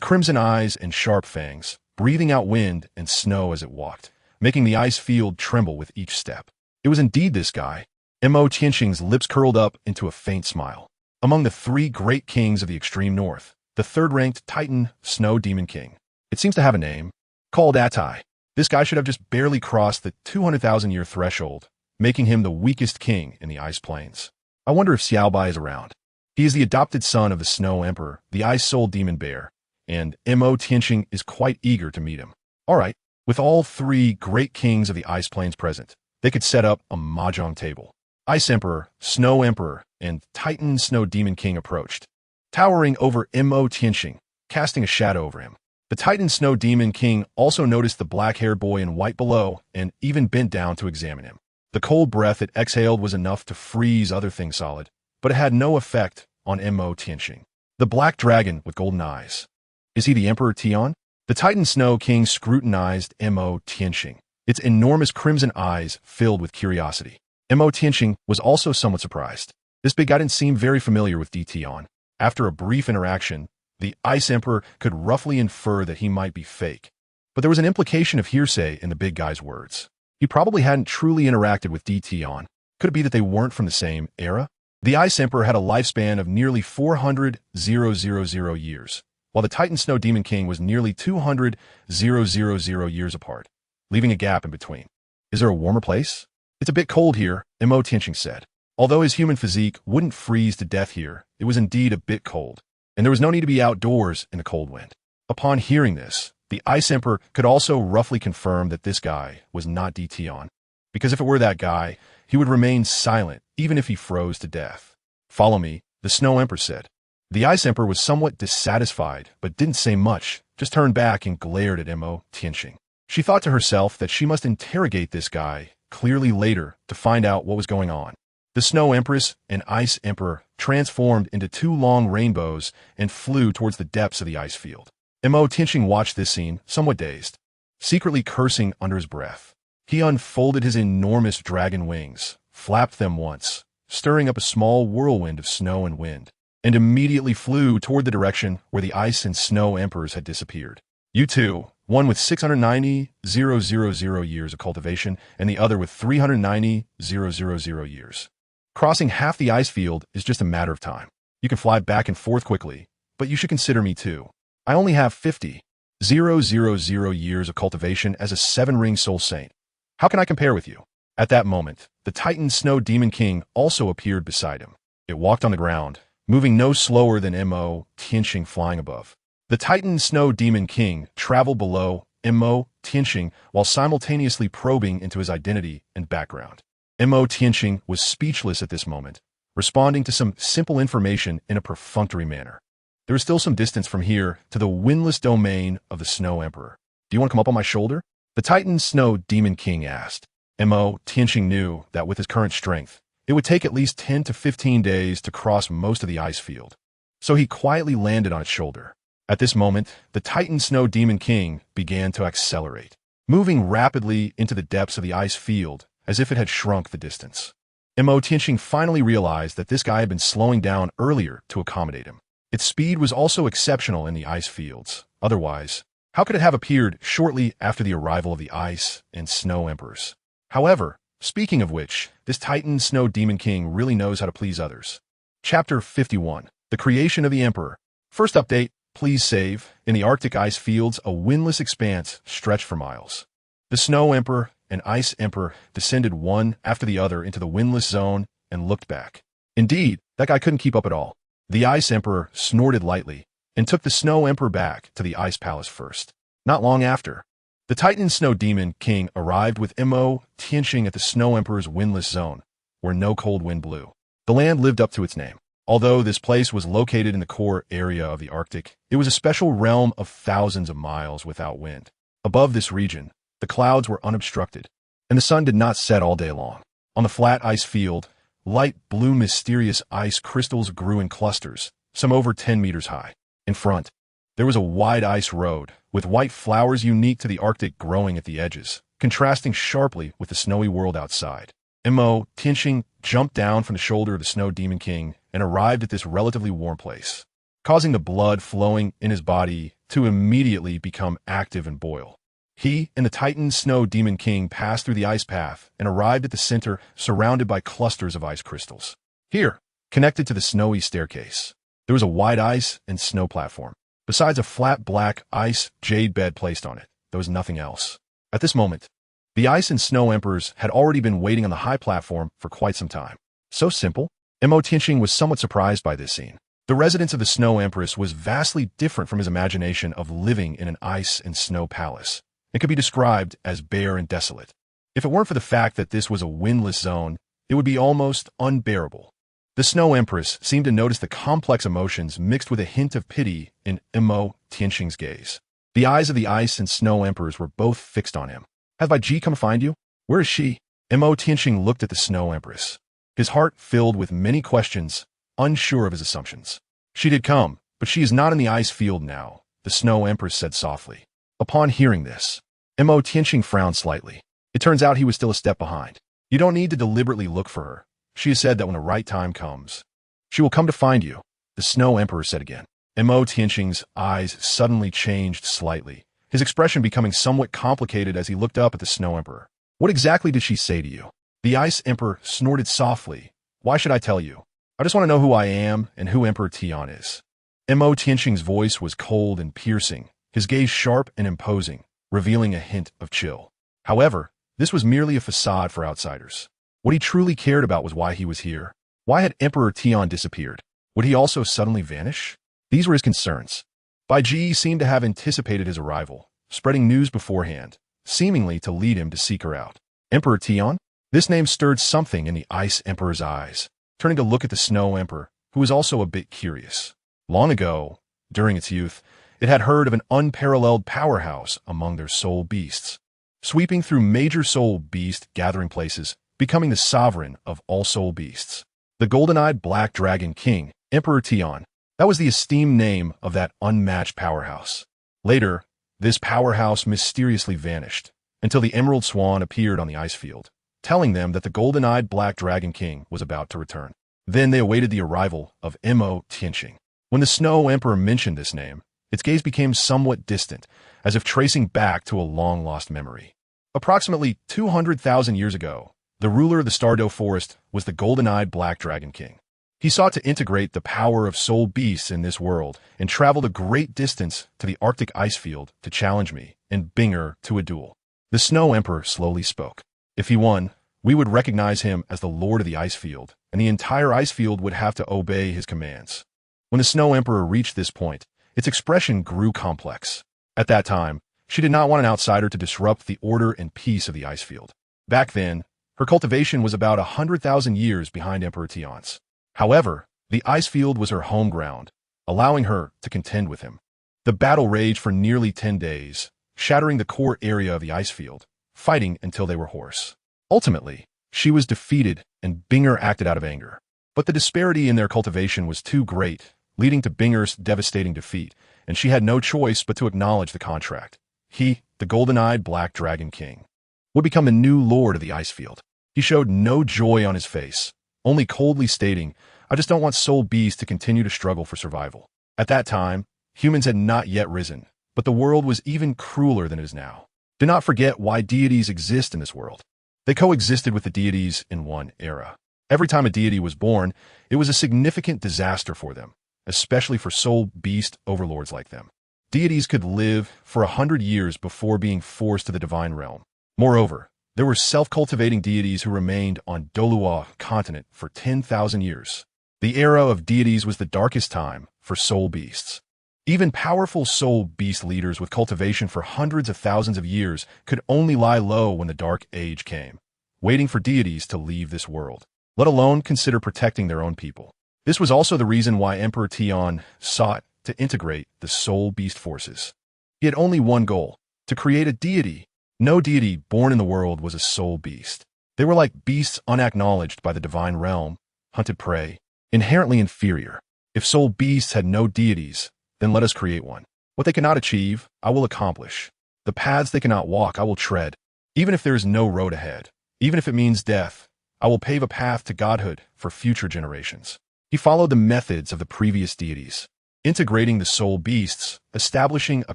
crimson eyes and sharp fangs, breathing out wind and snow as it walked, making the ice field tremble with each step. It was indeed this guy. Mo Tianqing's lips curled up into a faint smile. Among the three great kings of the extreme north, the third-ranked Titan Snow Demon King. It seems to have a name, called Atai. This guy should have just barely crossed the 200,000-year threshold, making him the weakest king in the Ice Plains. I wonder if Xiao Bai is around. He is the adopted son of the Snow Emperor, the Ice-Soul Demon Bear, and Mo Tianqing is quite eager to meet him. All right, with all three great kings of the Ice Plains present, they could set up a mahjong table. Ice Emperor, Snow Emperor, and Titan Snow Demon King approached, towering over Mo Tianqing, casting a shadow over him. The Titan Snow Demon King also noticed the black-haired boy in white below and even bent down to examine him. The cold breath it exhaled was enough to freeze other things solid, but it had no effect on Mo Tianqing. The black dragon with golden eyes. Is he the Emperor Tian? The Titan Snow King scrutinized Mo Tianqing, its enormous crimson eyes filled with curiosity. Mo Tianqing was also somewhat surprised. This big guy didn't seem very familiar with Tian. After a brief interaction, the Ice Emperor could roughly infer that he might be fake. But there was an implication of hearsay in the big guy's words. He probably hadn't truly interacted with Tian. Could it be that they weren't from the same era? The Ice Emperor had a lifespan of nearly 400,000 years, while the Titan Snow Demon King was nearly 200,000 years apart, leaving a gap in between. Is there a warmer place? It's a bit cold here, Mo Tianqing said. Although his human physique wouldn't freeze to death here, it was indeed a bit cold, and there was no need to be outdoors in the cold wind. Upon hearing this, the Ice Emperor could also roughly confirm that this guy was not Tian, because if it were that guy, he would remain silent even if he froze to death. Follow me, the Snow Emperor said. The Ice Emperor was somewhat dissatisfied, but didn't say much, just turned back and glared at Mo Tianqing. She thought to herself that she must interrogate this guy clearly later to find out what was going on. The Snow Empress and Ice Emperor transformed into two long rainbows and flew towards the depths of the ice field. Mo Tianqing watched this scene, somewhat dazed, secretly cursing under his breath. He unfolded his enormous dragon wings, flapped them once, stirring up a small whirlwind of snow and wind, and immediately flew toward the direction where the Ice and Snow Emperors had disappeared. You two, one with 690,000 years of cultivation, and the other with 390,000 years. Crossing half the ice field is just a matter of time. You can fly back and forth quickly, but you should consider me too. I only have 50,000 years of cultivation as a 7-ring soul saint. How can I compare with you? At that moment, the Titan Snow Demon King also appeared beside him. It walked on the ground, moving no slower than Mo Tianqing flying above. The Titan Snow Demon King traveled below Mo Tianqing while simultaneously probing into his identity and background. Mo Tianqing was speechless at this moment, responding to some simple information in a perfunctory manner. There is still some distance from here to the windless domain of the Snow Emperor. Do you want to come up on my shoulder? The Titan Snow Demon King asked. Mo Tianqing knew that with his current strength, it would take at least 10 to 15 days to cross most of the ice field. So he quietly landed on its shoulder. At this moment, the Titan Snow Demon King began to accelerate, moving rapidly into the depths of the ice field as if it had shrunk the distance. Mo Tianqing finally realized that this guy had been slowing down earlier to accommodate him. Its speed was also exceptional in the ice fields. Otherwise, how could it have appeared shortly after the arrival of the Ice and Snow Emperors? However, Speaking of which, this Titan Snow Demon King really knows how to please others. Chapter 51. The Creation of the Emperor. First update, please save. In the Arctic ice fields, a windless expanse stretched for miles. The Snow Emperor and Ice Emperor descended one after the other into the windless zone and looked back. Indeed, that guy couldn't keep up at all. The Ice Emperor snorted lightly and took the Snow Emperor back to the Ice Palace first. Not long after, the Titan Snow Demon King arrived with Mo Tianxing at the Snow Emperor's windless zone, where no cold wind blew. The land lived up to its name. Although this place was located in the core area of the Arctic, it was a special realm of thousands of miles without wind. Above this region, the clouds were unobstructed, and the sun did not set all day long. On the flat ice field, light blue mysterious ice crystals grew in clusters, some over 10 meters high. In front, there was a wide ice road, with white flowers unique to the Arctic growing at the edges, contrasting sharply with the snowy world outside. Mo Tianxing jumped down from the shoulder of the Snow Demon King and arrived at this relatively warm place, causing the blood flowing in his body to immediately become active and boil. He and the Titan Snow Demon King passed through the ice path and arrived at the center, surrounded by clusters of ice crystals. Here, connected to the snowy staircase, there was a wide ice and snow platform. Besides a flat black ice jade bed placed on it, there was nothing else. At this moment, the Ice and Snow Emperors had already been waiting on the high platform for quite some time. So simple? Mo Tianxing was somewhat surprised by this scene. The residence of the Snow Empress was vastly different from his imagination of living in an ice and snow palace. It could be described as bare and desolate. If it weren't for the fact that this was a windless zone, it would be almost unbearable. The Snow Empress seemed to notice the complex emotions mixed with a hint of pity in Mo Tianxing's gaze. The eyes of the Ice and Snow Emperors were both fixed on him. "Have my Ji come find you? Where is she?" Mo Tianxing looked at the Snow Empress, his heart filled with many questions, unsure of his assumptions. "She did come, but she is not in the ice field now," the Snow Empress said softly. Upon hearing this, Mo Tianxing frowned slightly. It turns out he was still a step behind. "You don't need to deliberately look for her. She has said that when the right time comes, she will come to find you," the Snow Emperor said again. Mo Tianxing's eyes suddenly changed slightly, his expression becoming somewhat complicated as he looked up at the Snow Emperor. "What exactly did she say to you?" The Ice Emperor snorted softly. "Why should I tell you? I just want to know who I am and who Emperor Qian is." Mo Tianxing's voice was cold and piercing, his gaze sharp and imposing, revealing a hint of chill. However, this was merely a facade for outsiders. What he truly cared about was why he was here. Why had Emperor Qian disappeared? Would he also suddenly vanish? These were his concerns. Bai Ji seemed to have anticipated his arrival, spreading news beforehand, seemingly to lead him to seek her out. Emperor Qian? This name stirred something in the Ice Emperor's eyes, turning to look at the Snow Emperor, who was also a bit curious. Long ago, during its youth, it had heard of an unparalleled powerhouse among their soul beasts, sweeping through major soul beast gathering places, becoming the sovereign of all soul beasts. The golden-eyed black dragon king, Emperor Qian. That was the esteemed name of that unmatched powerhouse. Later, this powerhouse mysteriously vanished, until the Emerald Swan appeared on the ice field, telling them that the golden-eyed black dragon king was about to return. Then they awaited the arrival of Mo Tianxing. When the Snow Emperor mentioned this name, its gaze became somewhat distant, as if tracing back to a long-lost memory. Approximately 200,000 years ago, the ruler of the Stardow Forest was the golden-eyed black dragon king. He sought to integrate the power of soul beasts in this world and traveled a great distance to the Arctic ice field to challenge me and Binger to a duel. The Snow Emperor slowly spoke. If he won, we would recognize him as the Lord of the ice field, and the entire ice field would have to obey his commands. When the Snow Emperor reached this point, its expression grew complex. At that time, she did not want an outsider to disrupt the order and peace of the ice field. Back then, her cultivation was about 100,000 years behind Emperor Tian's. However, the ice field was her home ground, allowing her to contend with him. The battle raged for nearly 10 days, shattering the core area of the ice field, fighting until they were hoarse. Ultimately, she was defeated and Binger acted out of anger. But the disparity in their cultivation was too great, leading to Binger's devastating defeat, and she had no choice but to acknowledge the contract. He, the golden-eyed black dragon king, would become the new lord of the ice field. He showed no joy on his face, only coldly stating, "I just don't want soul beasts to continue to struggle for survival." At that time, humans had not yet risen, but the world was even crueler than it is now. Do not forget why deities exist in this world. They coexisted with the deities in one era. Every time a deity was born, it was a significant disaster for them, especially for soul beast overlords like them. Deities could live for 100 years before being forced to the divine realm. Moreover, there were self-cultivating deities who remained on Douluo continent for 10,000 years. The era of deities was the darkest time for soul beasts. Even powerful soul beast leaders with cultivation for hundreds of thousands of years could only lie low when the dark age came, waiting for deities to leave this world, let alone consider protecting their own people. This was also the reason why Emperor Qian sought to integrate the soul beast forces. He had only one goal: to create a deity. No deity born in the world was a soul beast. They were like beasts unacknowledged by the divine realm, hunted prey, inherently inferior. If soul beasts had no deities, then let us create one. What they cannot achieve, I will accomplish. The paths they cannot walk, I will tread. Even if there is no road ahead, even if it means death, I will pave a path to godhood for future generations. He followed the methods of the previous deities, integrating the soul beasts, establishing a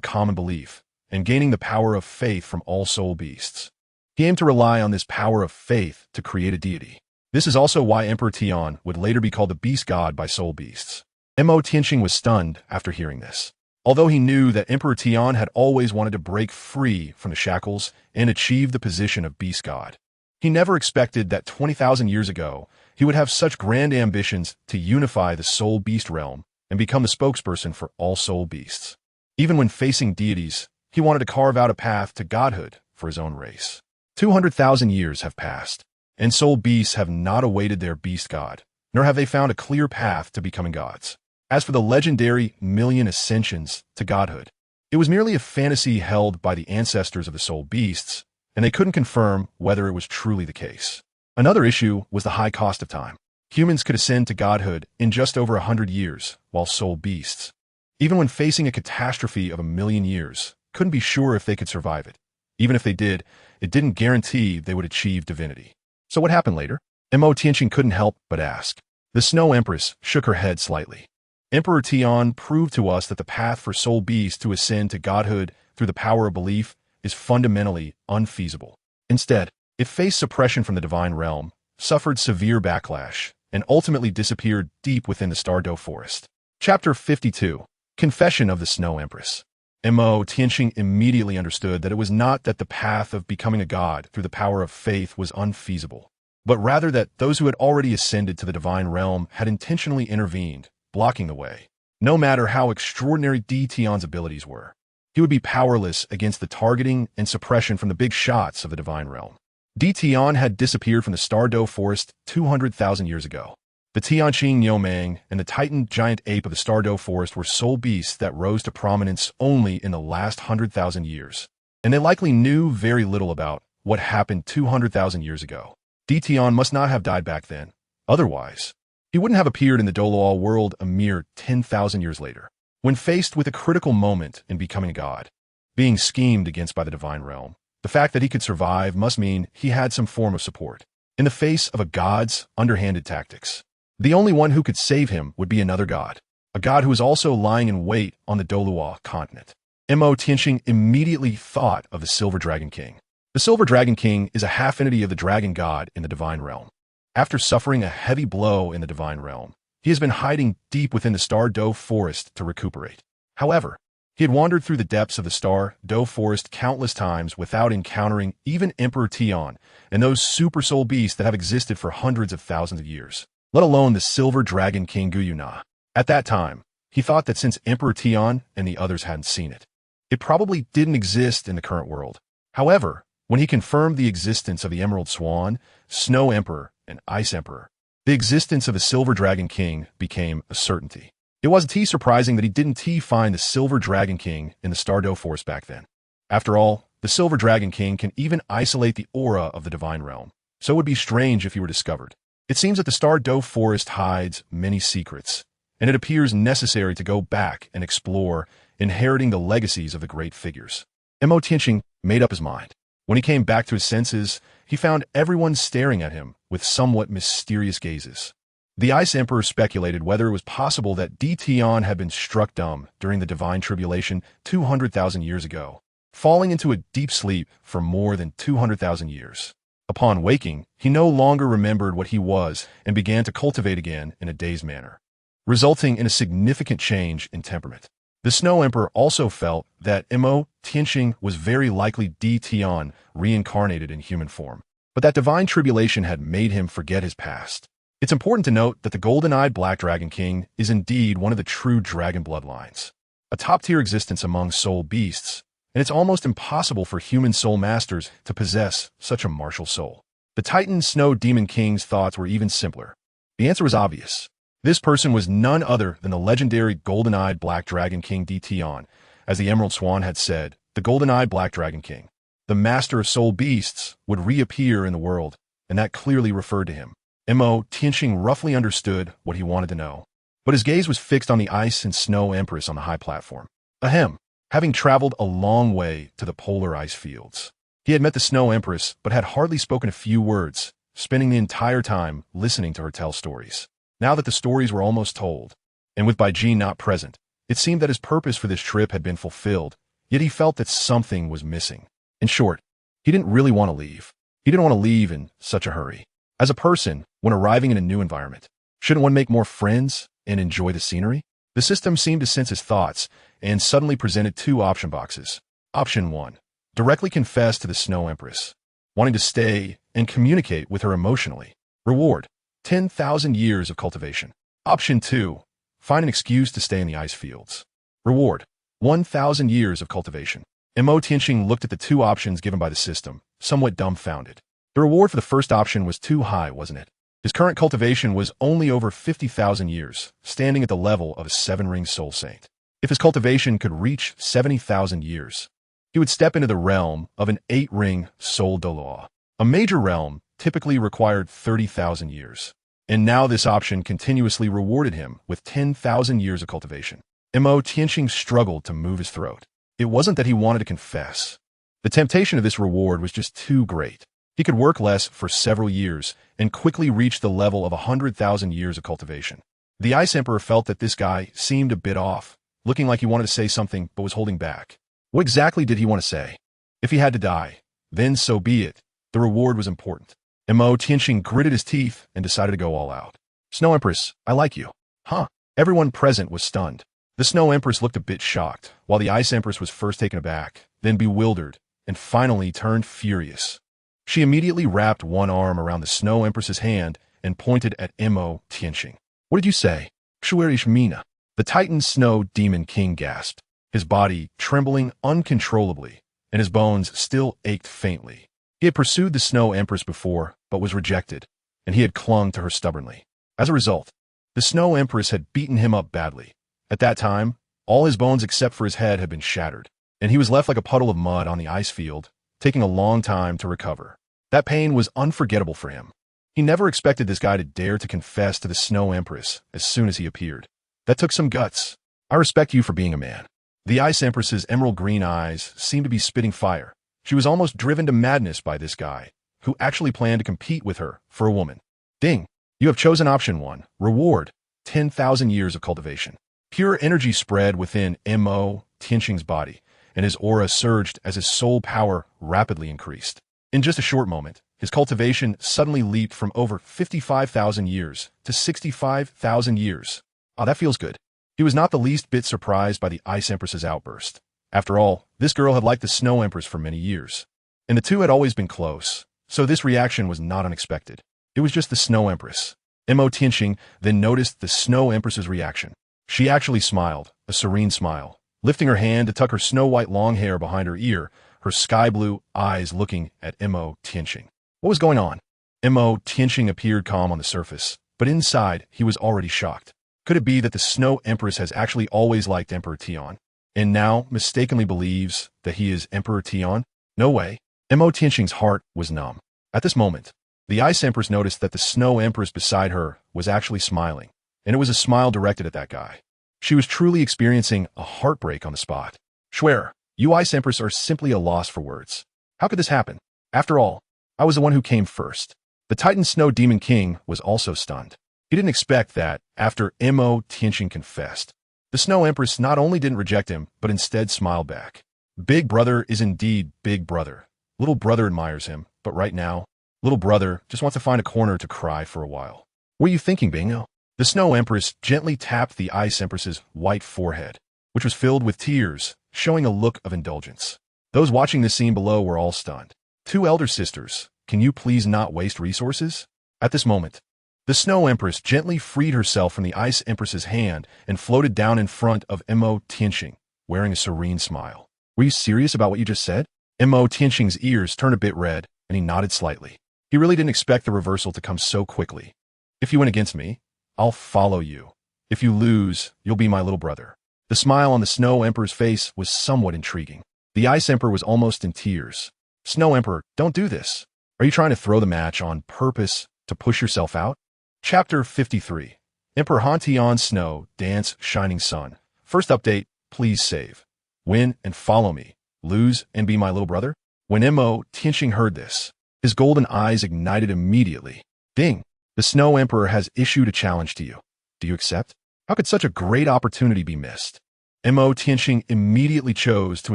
common belief, and gaining the power of faith from all soul beasts. He aimed to rely on this power of faith to create a deity. This is also why Emperor Qian would later be called the beast god by soul beasts. Mo Tianqing was stunned after hearing this. Although he knew that Emperor Qian had always wanted to break free from the shackles and achieve the position of beast god, he never expected that 20,000 years ago, he would have such grand ambitions to unify the soul beast realm and become the spokesperson for all soul beasts. Even when facing deities, he wanted to carve out a path to godhood for his own race. 200,000 years have passed, and soul beasts have not awaited their beast god, nor have they found a clear path to becoming gods. As for the legendary million ascensions to godhood, it was merely a fantasy held by the ancestors of the soul beasts, and they couldn't confirm whether it was truly the case. Another issue was the high cost of time. Humans could ascend to godhood in just over 100 years, while soul beasts, even when facing a catastrophe of 1,000,000 years, couldn't be sure if they could survive it. Even if they did, it didn't guarantee they would achieve divinity. So what happened later? Mo Tianqing couldn't help but ask. The Snow Empress shook her head slightly. Emperor Qian proved to us that the path for soul beasts to ascend to godhood through the power of belief is fundamentally unfeasible. Instead, it faced suppression from the divine realm, suffered severe backlash, and ultimately disappeared deep within the Stardo forest. Chapter 52. Confession of the Snow Empress. Mo Tianqing immediately understood that it was not that the path of becoming a god through the power of faith was unfeasible, but rather that those who had already ascended to the divine realm had intentionally intervened, blocking the way. No matter how extraordinary Tian's abilities were, he would be powerless against the targeting and suppression from the big shots of the divine realm. Tian had disappeared from the Stardo forest 200,000 years ago. The Tianqing Yomang and the Titan giant ape of the Stardo forest were soul beasts that rose to prominence only in the last 100,000 years, and they likely knew very little about what happened 200,000 years ago. Tian must not have died back then. Otherwise, he wouldn't have appeared in the Douluo world a mere 10,000 years later. When faced with a critical moment in becoming a god, being schemed against by the divine realm, the fact that he could survive must mean he had some form of support. In the face of a god's underhanded tactics, the only one who could save him would be another god, a god who was also lying in wait on the Douluo continent. Mo Tianqing immediately thought of the Silver Dragon King. The Silver Dragon King is a half-entity of the dragon god in the divine realm. After suffering a heavy blow in the divine realm, he has been hiding deep within the Stardo forest to recuperate. However, he had wandered through the depths of the Stardo forest countless times without encountering even Emperor Qian and those super soul beasts that have existed for hundreds of thousands of years, let alone the Silver Dragon King Guyuna. At that time, he thought that since Emperor Qian and the others hadn't seen it, it probably didn't exist in the current world. However, when he confirmed the existence of the Emerald Swan, Snow Emperor, and Ice Emperor, the existence of the Silver Dragon King became a certainty. It wasn't surprising that he didn't find the Silver Dragon King in the Stardo Forest back then. After all, the Silver Dragon King can even isolate the aura of the divine realm, so it would be strange if he were discovered. It seems that the Stardo Forest hides many secrets, and it appears necessary to go back and explore, inheriting the legacies of the great figures. Mo Tianqing made up his mind. When he came back to his senses, he found everyone staring at him with somewhat mysterious gazes. The Ice Emperor speculated whether it was possible that Tian had been struck dumb during the Divine Tribulation 200,000 years ago, falling into a deep sleep for more than 200,000 years. Upon waking, he no longer remembered what he was and began to cultivate again in a dazed manner, resulting in a significant change in temperament. The Snow Emperor also felt that Mo Tianqing was very likely Qian reincarnated in human form, but that divine tribulation had made him forget his past. It's important to note that the golden-eyed Black Dragon King is indeed one of the true dragon bloodlines, a top-tier existence among soul beasts, and it's almost impossible for human soul masters to possess such a martial soul. The Titan Snow Demon King's thoughts were even simpler. The answer was obvious. This person was none other than the legendary golden-eyed Black Dragon King Qian. As the Emerald Swan had said, the golden-eyed Black Dragon King, the master of soul beasts, would reappear in the world, and that clearly referred to him. Mo Tianqing roughly understood what he wanted to know, but his gaze was fixed on the Ice and Snow Empress on the high platform. Ahem. Having traveled a long way to the polar ice fields, he had met the Snow Empress but had hardly spoken a few words, spending the entire time listening to her tell stories. Now that the stories were almost told, and with Baijin not present, it seemed that his purpose for this trip had been fulfilled, yet he felt that something was missing. In short, he didn't really want to leave. He didn't want to leave in such a hurry. As a person, when arriving in a new environment, shouldn't one make more friends and enjoy the scenery? The system seemed to sense his thoughts and suddenly presented two option boxes. Option 1. Directly confess to the Snow Empress, wanting to stay and communicate with her emotionally. Reward: 10,000 years of cultivation. Option 2. Find an excuse to stay in the ice fields. Reward: 1,000 years of cultivation. Mo Tianqing looked at the two options given by the system, somewhat dumbfounded. The reward for the first option was too high, wasn't it? His current cultivation was only over 50,000 years, standing at the level of a 7-ring soul saint. If his cultivation could reach 70,000 years, he would step into the realm of an 8-ring soul Douluo. A major realm typically required 30,000 years, and now this option continuously rewarded him with 10,000 years of cultivation. Mo Tianqing struggled to move his throat. It wasn't that he wanted to confess. The temptation of this reward was just too great. He could work less for several years and quickly reach the level of 100,000 years of cultivation. The Ice Emperor felt that this guy seemed a bit off, looking like he wanted to say something but was holding back. What exactly did he want to say? If he had to die, then so be it. The reward was important. Mo Tianqing gritted his teeth and decided to go all out. Snow Empress, I like you. Huh? Everyone present was stunned. The Snow Empress looked a bit shocked, while the Ice Empress was first taken aback, then bewildered, and finally turned furious. She immediately wrapped one arm around the Snow Empress's hand and pointed at Mo Tianqing. What did you say? Shuerish Mina. The Titan Snow Demon King gasped, his body trembling uncontrollably, and his bones still ached faintly. He had pursued the Snow Empress before, but was rejected, and he had clung to her stubbornly. As a result, the Snow Empress had beaten him up badly. At that time, all his bones except for his head had been shattered, and he was left like a puddle of mud on the ice field, taking a long time to recover. That pain was unforgettable for him. He never expected this guy to dare to confess to the Snow Empress as soon as he appeared. That took some guts. I respect you for being a man. The Ice Empress's emerald green eyes seemed to be spitting fire. She was almost driven to madness by this guy, who actually planned to compete with her for a woman. Ding! You have chosen option 1. Reward: 10,000 years of cultivation. Pure energy spread within Mo Tianqing's body, and his aura surged as his soul power rapidly increased. In just a short moment, his cultivation suddenly leaped from over 55,000 years to 65,000 years. Ah, that feels good. He was not the least bit surprised by the Ice Empress's outburst. After all, this girl had liked the Snow Empress for many years, and the two had always been close, so this reaction was not unexpected. It was just the Snow Empress. Mo Tianqing then noticed the Snow Empress's reaction. She actually smiled, a serene smile, lifting her hand to tuck her snow-white long hair behind her ear, her sky-blue eyes looking at Mo Tianqing. What was going on? Mo Tianqing appeared calm on the surface, but inside he was already shocked. Could it be that the Snow Empress has actually always liked Emperor Qian, and now mistakenly believes that he is Emperor Qian? No way. Mo Tianqing's heart was numb. At this moment, the Ice Empress noticed that the Snow Empress beside her was actually smiling, and it was a smile directed at that guy. She was truly experiencing a heartbreak on the spot. Schwer, you Ice Empress are simply a loss for words. How could this happen? After all, I was the one who came first. The Titan Snow Demon King was also stunned. He didn't expect that, after Mo Tianqing confessed, the Snow Empress not only didn't reject him, but instead smiled back. Big brother is indeed big brother. Little brother admires him, but right now, Little brother just wants to find a corner to cry for a while. What are you thinking, Bingo? The Snow Empress gently tapped the Ice Empress's white forehead, which was filled with tears, showing a look of indulgence. Those watching this scene below were all stunned. Two elder sisters, can you please not waste resources? At this moment, the Snow Empress gently freed herself from the Ice Empress's hand and floated down in front of Mo Tianxing, wearing a serene smile. Were you serious about what you just said? Mo Tianxing's ears turned a bit red, and he nodded slightly. He really didn't expect the reversal to come so quickly. If you win against me, I'll follow you. If you lose, you'll be my little brother. The smile on the Snow Emperor's face was somewhat intriguing. The Ice Emperor was almost in tears. Snow Emperor, don't do this. Are you trying to throw the match on purpose to push yourself out? Chapter 53. Emperor Han Tian Snow, Dance, Shining Sun. First update, please save. Win and follow me. Lose and be my little brother? When Mo Tianxing heard this, his golden eyes ignited immediately. Ding! The Snow Emperor has issued a challenge to you. Do you accept? How could such a great opportunity be missed? Mo Tianxing immediately chose to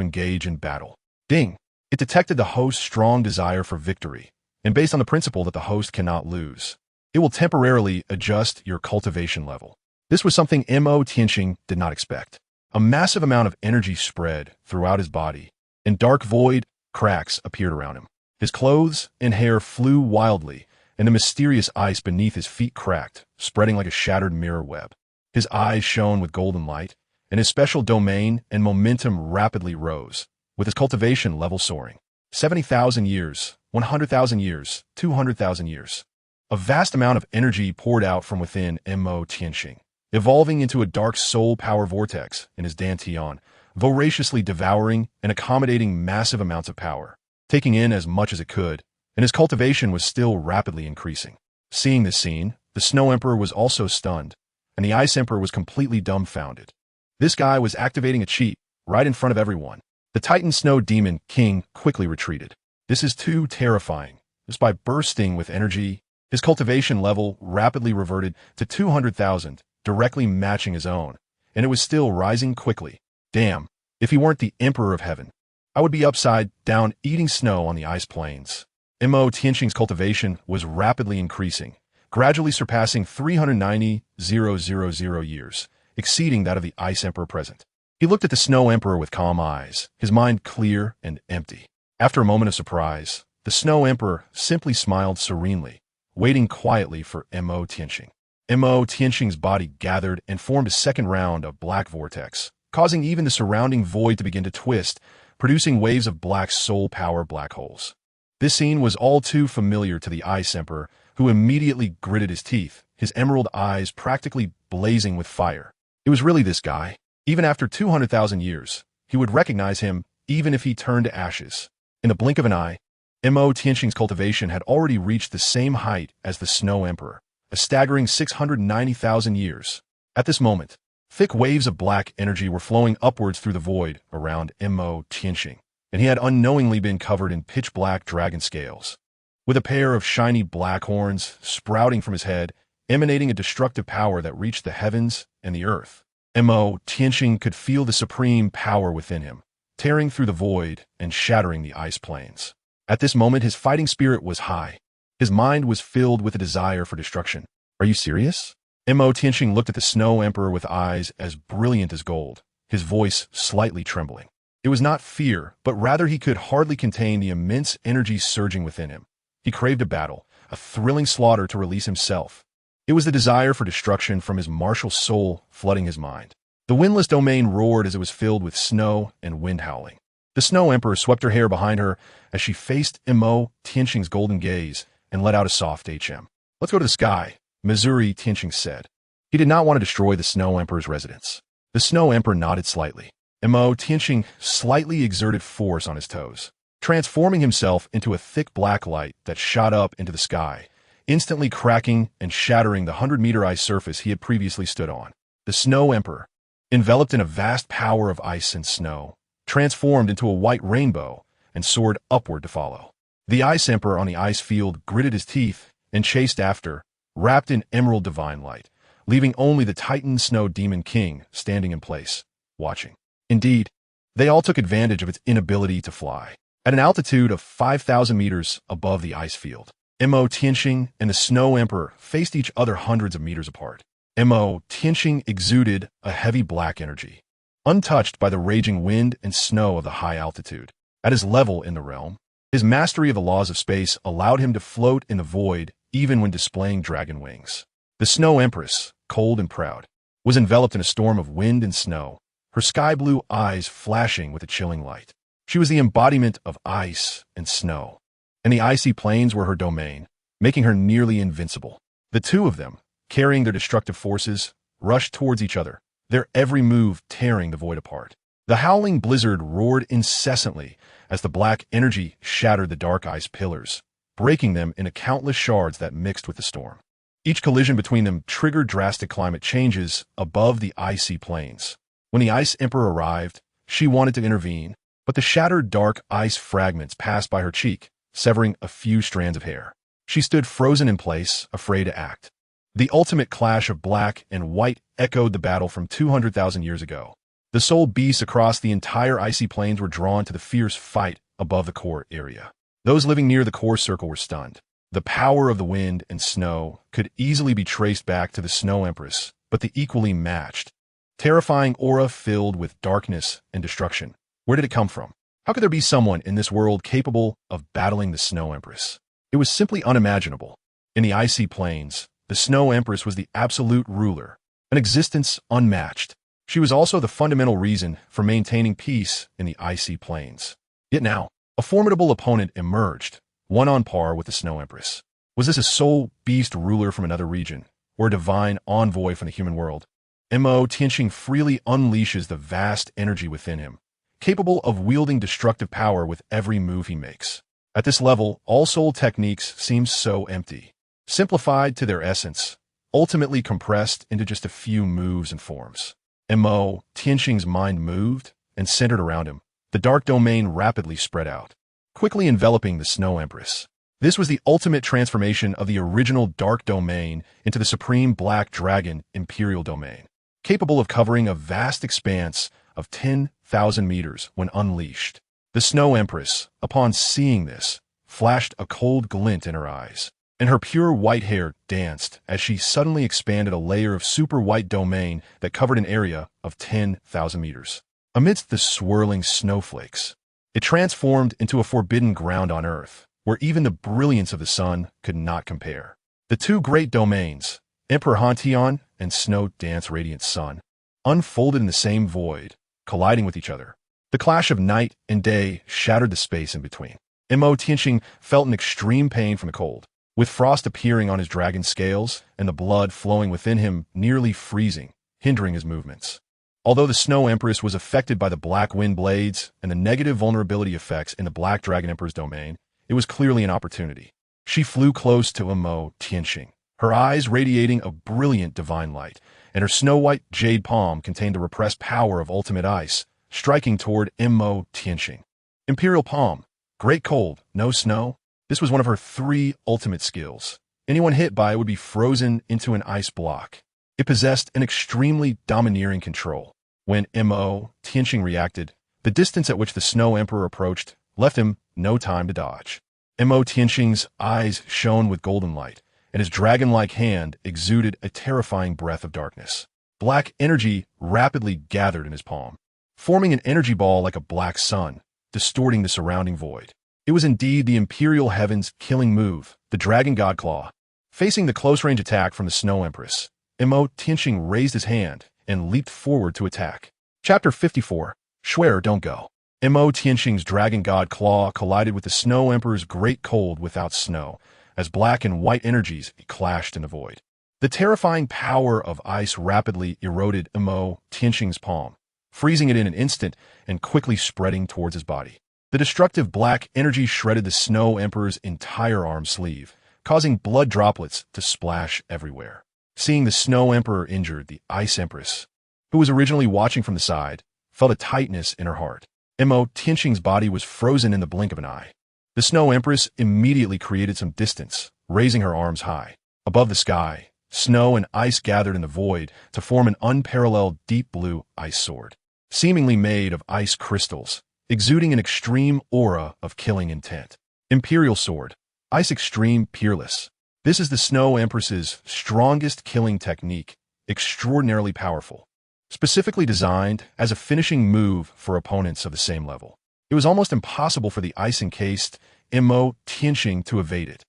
engage in battle. Ding! It detected the host's strong desire for victory, and based on the principle that the host cannot lose, it will temporarily adjust your cultivation level. This was something Mo Tianxing did not expect. A massive amount of energy spread throughout his body, and dark void cracks appeared around him. His clothes and hair flew wildly, and the mysterious ice beneath his feet cracked, spreading like a shattered mirror web. His eyes shone with golden light, and his special domain and momentum rapidly rose, with his cultivation level soaring. 70,000 years, 100,000 years, 200,000 years. A vast amount of energy poured out from within Mo Tianxing, evolving into a dark soul power vortex in his dantian, voraciously devouring and accommodating massive amounts of power, taking in as much as it could, and his cultivation was still rapidly increasing. Seeing this scene, the Snow Emperor was also stunned, and the Ice Emperor was completely dumbfounded. This guy was activating a cheat right in front of everyone. The Titan Snow Demon King quickly retreated. This is too terrifying. Just by bursting with energy, his cultivation level rapidly reverted to 200,000, directly matching his own, and it was still rising quickly. Damn, if he weren't the Emperor of Heaven, I would be upside down eating snow on the ice plains. Mo Tianxing's cultivation was rapidly increasing, gradually surpassing 390,000 years, exceeding that of the Ice Emperor present. He looked at the Snow Emperor with calm eyes, his mind clear and empty. After a moment of surprise, the Snow Emperor simply smiled serenely, waiting quietly for Mo Tianxing. Mo Tianxing's body gathered and formed a second round of black vortex, causing even the surrounding void to begin to twist, producing waves of black soul power black holes. This scene was all too familiar to the Ice Emperor, who immediately gritted his teeth, his emerald eyes practically blazing with fire. It was really this guy. Even after 200,000 years, he would recognize him even if he turned to ashes. In the blink of an eye, Mo Tianxing's cultivation had already reached the same height as the Snow Emperor, a staggering 690,000 years. At this moment, thick waves of black energy were flowing upwards through the void around Mo Tianxing, and he had unknowingly been covered in pitch-black dragon scales. With a pair of shiny black horns sprouting from his head, emanating a destructive power that reached the heavens and the earth. Mo Tianxing could feel the supreme power within him, tearing through the void and shattering the ice plains. At this moment, his fighting spirit was high. His mind was filled with a desire for destruction. Are you serious? Mo Tianxing looked at the Snow Emperor with eyes as brilliant as gold, his voice slightly trembling. It was not fear, but rather he could hardly contain the immense energy surging within him. He craved a battle, a thrilling slaughter to release himself. It was the desire for destruction from his martial soul flooding his mind. The windless domain roared as it was filled with snow and wind howling. The Snow Emperor swept her hair behind her as she faced Mo Tianxing's golden gaze and let out a soft HM. Let's go to the sky, Missouri Tianxing said. He did not want to destroy the Snow Emperor's residence. The Snow Emperor nodded slightly. Mo Tianxing slightly exerted force on his toes, transforming himself into a thick black light that shot up into the sky, instantly cracking and shattering the 100-meter ice surface he had previously stood on. The Snow Emperor, enveloped in a vast power of ice and snow, transformed into a white rainbow and soared upward to follow. The Ice Emperor on the ice field gritted his teeth and chased after, wrapped in emerald divine light, leaving only the Titan Snow Demon King standing in place, watching. Indeed, they all took advantage of its inability to fly. At an altitude of 5,000 meters above the ice field, Mo Tianxing and the Snow Emperor faced each other hundreds of meters apart. Mo Tianxing exuded a heavy black energy, untouched by the raging wind and snow of the high altitude. At his level in the realm, his mastery of the laws of space allowed him to float in the void even when displaying dragon wings. The Snow Empress, cold and proud, was enveloped in a storm of wind and snow, her sky-blue eyes flashing with a chilling light. She was the embodiment of ice and snow, and the icy plains were her domain, making her nearly invincible. The two of them, carrying their destructive forces, rushed towards each other, their every move tearing the void apart. The howling blizzard roared incessantly as the black energy shattered the dark ice pillars, breaking them into countless shards that mixed with the storm. Each collision between them triggered drastic climate changes above the icy plains. When the Ice Emperor arrived, she wanted to intervene, but the shattered dark ice fragments passed by her cheek, severing a few strands of hair. She stood frozen in place, afraid to act. The ultimate clash of black and white echoed the battle from 200,000 years ago. The soul beasts across the entire icy plains were drawn to the fierce fight above the core area. Those living near the core circle were stunned. The power of the wind and snow could easily be traced back to the Snow Empress, but the equally matched, terrifying aura filled with darkness and destruction. Where did it come from? How could there be someone in this world capable of battling the Snow Empress? It was simply unimaginable. In the icy plains, the Snow Empress was the absolute ruler, an existence unmatched. She was also the fundamental reason for maintaining peace in the icy plains. Yet now, a formidable opponent emerged, one on par with the Snow Empress. Was this a soul beast ruler from another region, or a divine envoy from the human world? Mo Tianxing freely unleashes the vast energy within him, capable of wielding destructive power with every move he makes. At this level, all soul techniques seem so empty, simplified to their essence, ultimately compressed into just a few moves and forms. Mo Tianxing's mind moved and centered around him. The dark domain rapidly spread out, quickly enveloping the Snow Empress. This was the ultimate transformation of the original dark domain into the supreme black dragon Imperial domain, capable of covering a vast expanse of 10,000 meters when unleashed. The Snow Empress, upon seeing this, flashed a cold glint in her eyes, and her pure white hair danced as she suddenly expanded a layer of super white domain that covered an area of 10,000 meters. Amidst the swirling snowflakes, it transformed into a forbidden ground on Earth, where even the brilliance of the sun could not compare. The two great domains, Emperor Hantian and Snow Dance Radiant Sun, unfolded in the same void, colliding with each other. The clash of night and day shattered the space in between. Mo Tianxing felt an extreme pain from the cold, with frost appearing on his dragon scales and the blood flowing within him nearly freezing, hindering his movements. Although the Snow Empress was affected by the black wind blades and the negative vulnerability effects in the Black Dragon Emperor's domain, it was clearly an opportunity. She flew close to Mo Tianxing, her eyes radiating a brilliant divine light, and her snow-white jade palm contained the repressed power of ultimate ice, striking toward Mo Tianxing. Imperial Palm, great cold, no snow. This was one of her 3 ultimate skills. Anyone hit by it would be frozen into an ice block. It possessed an extremely domineering control. When Mo Tianxing reacted, the distance at which the Snow Emperor approached left him no time to dodge. Mo Tianxing's eyes shone with golden light, and his dragon-like hand exuded a terrifying breath of darkness. Black energy rapidly gathered in his palm, forming an energy ball like a black sun, distorting the surrounding void. It was indeed the Imperial Heaven's killing move, the Dragon God Claw. Facing the close-range attack from the Snow Empress, Mo Tianxing raised his hand and leaped forward to attack. Chapter 54, Swear Don't Go. Mo Tianxing's Dragon God Claw collided with the Snow Emperor's Great Cold without snow, as black and white energies clashed in the void. The terrifying power of ice rapidly eroded Mo Tianxing's palm, freezing it in an instant and quickly spreading towards his body. The destructive black energy shredded the Snow Emperor's entire arm sleeve, causing blood droplets to splash everywhere. Seeing the Snow Emperor injured, the Ice Empress, who was originally watching from the side, felt a tightness in her heart. Mo Tianxing's body was frozen in the blink of an eye. The Snow Empress immediately created some distance, raising her arms high. Above the sky, snow and ice gathered in the void to form an unparalleled deep blue ice sword, seemingly made of ice crystals, exuding an extreme aura of killing intent. Imperial Sword, Ice Extreme Peerless. This is the Snow Empress's strongest killing technique, extraordinarily powerful. Specifically designed as a finishing move for opponents of the same level. It was almost impossible for the ice-encased Mo Tianxing to evade it.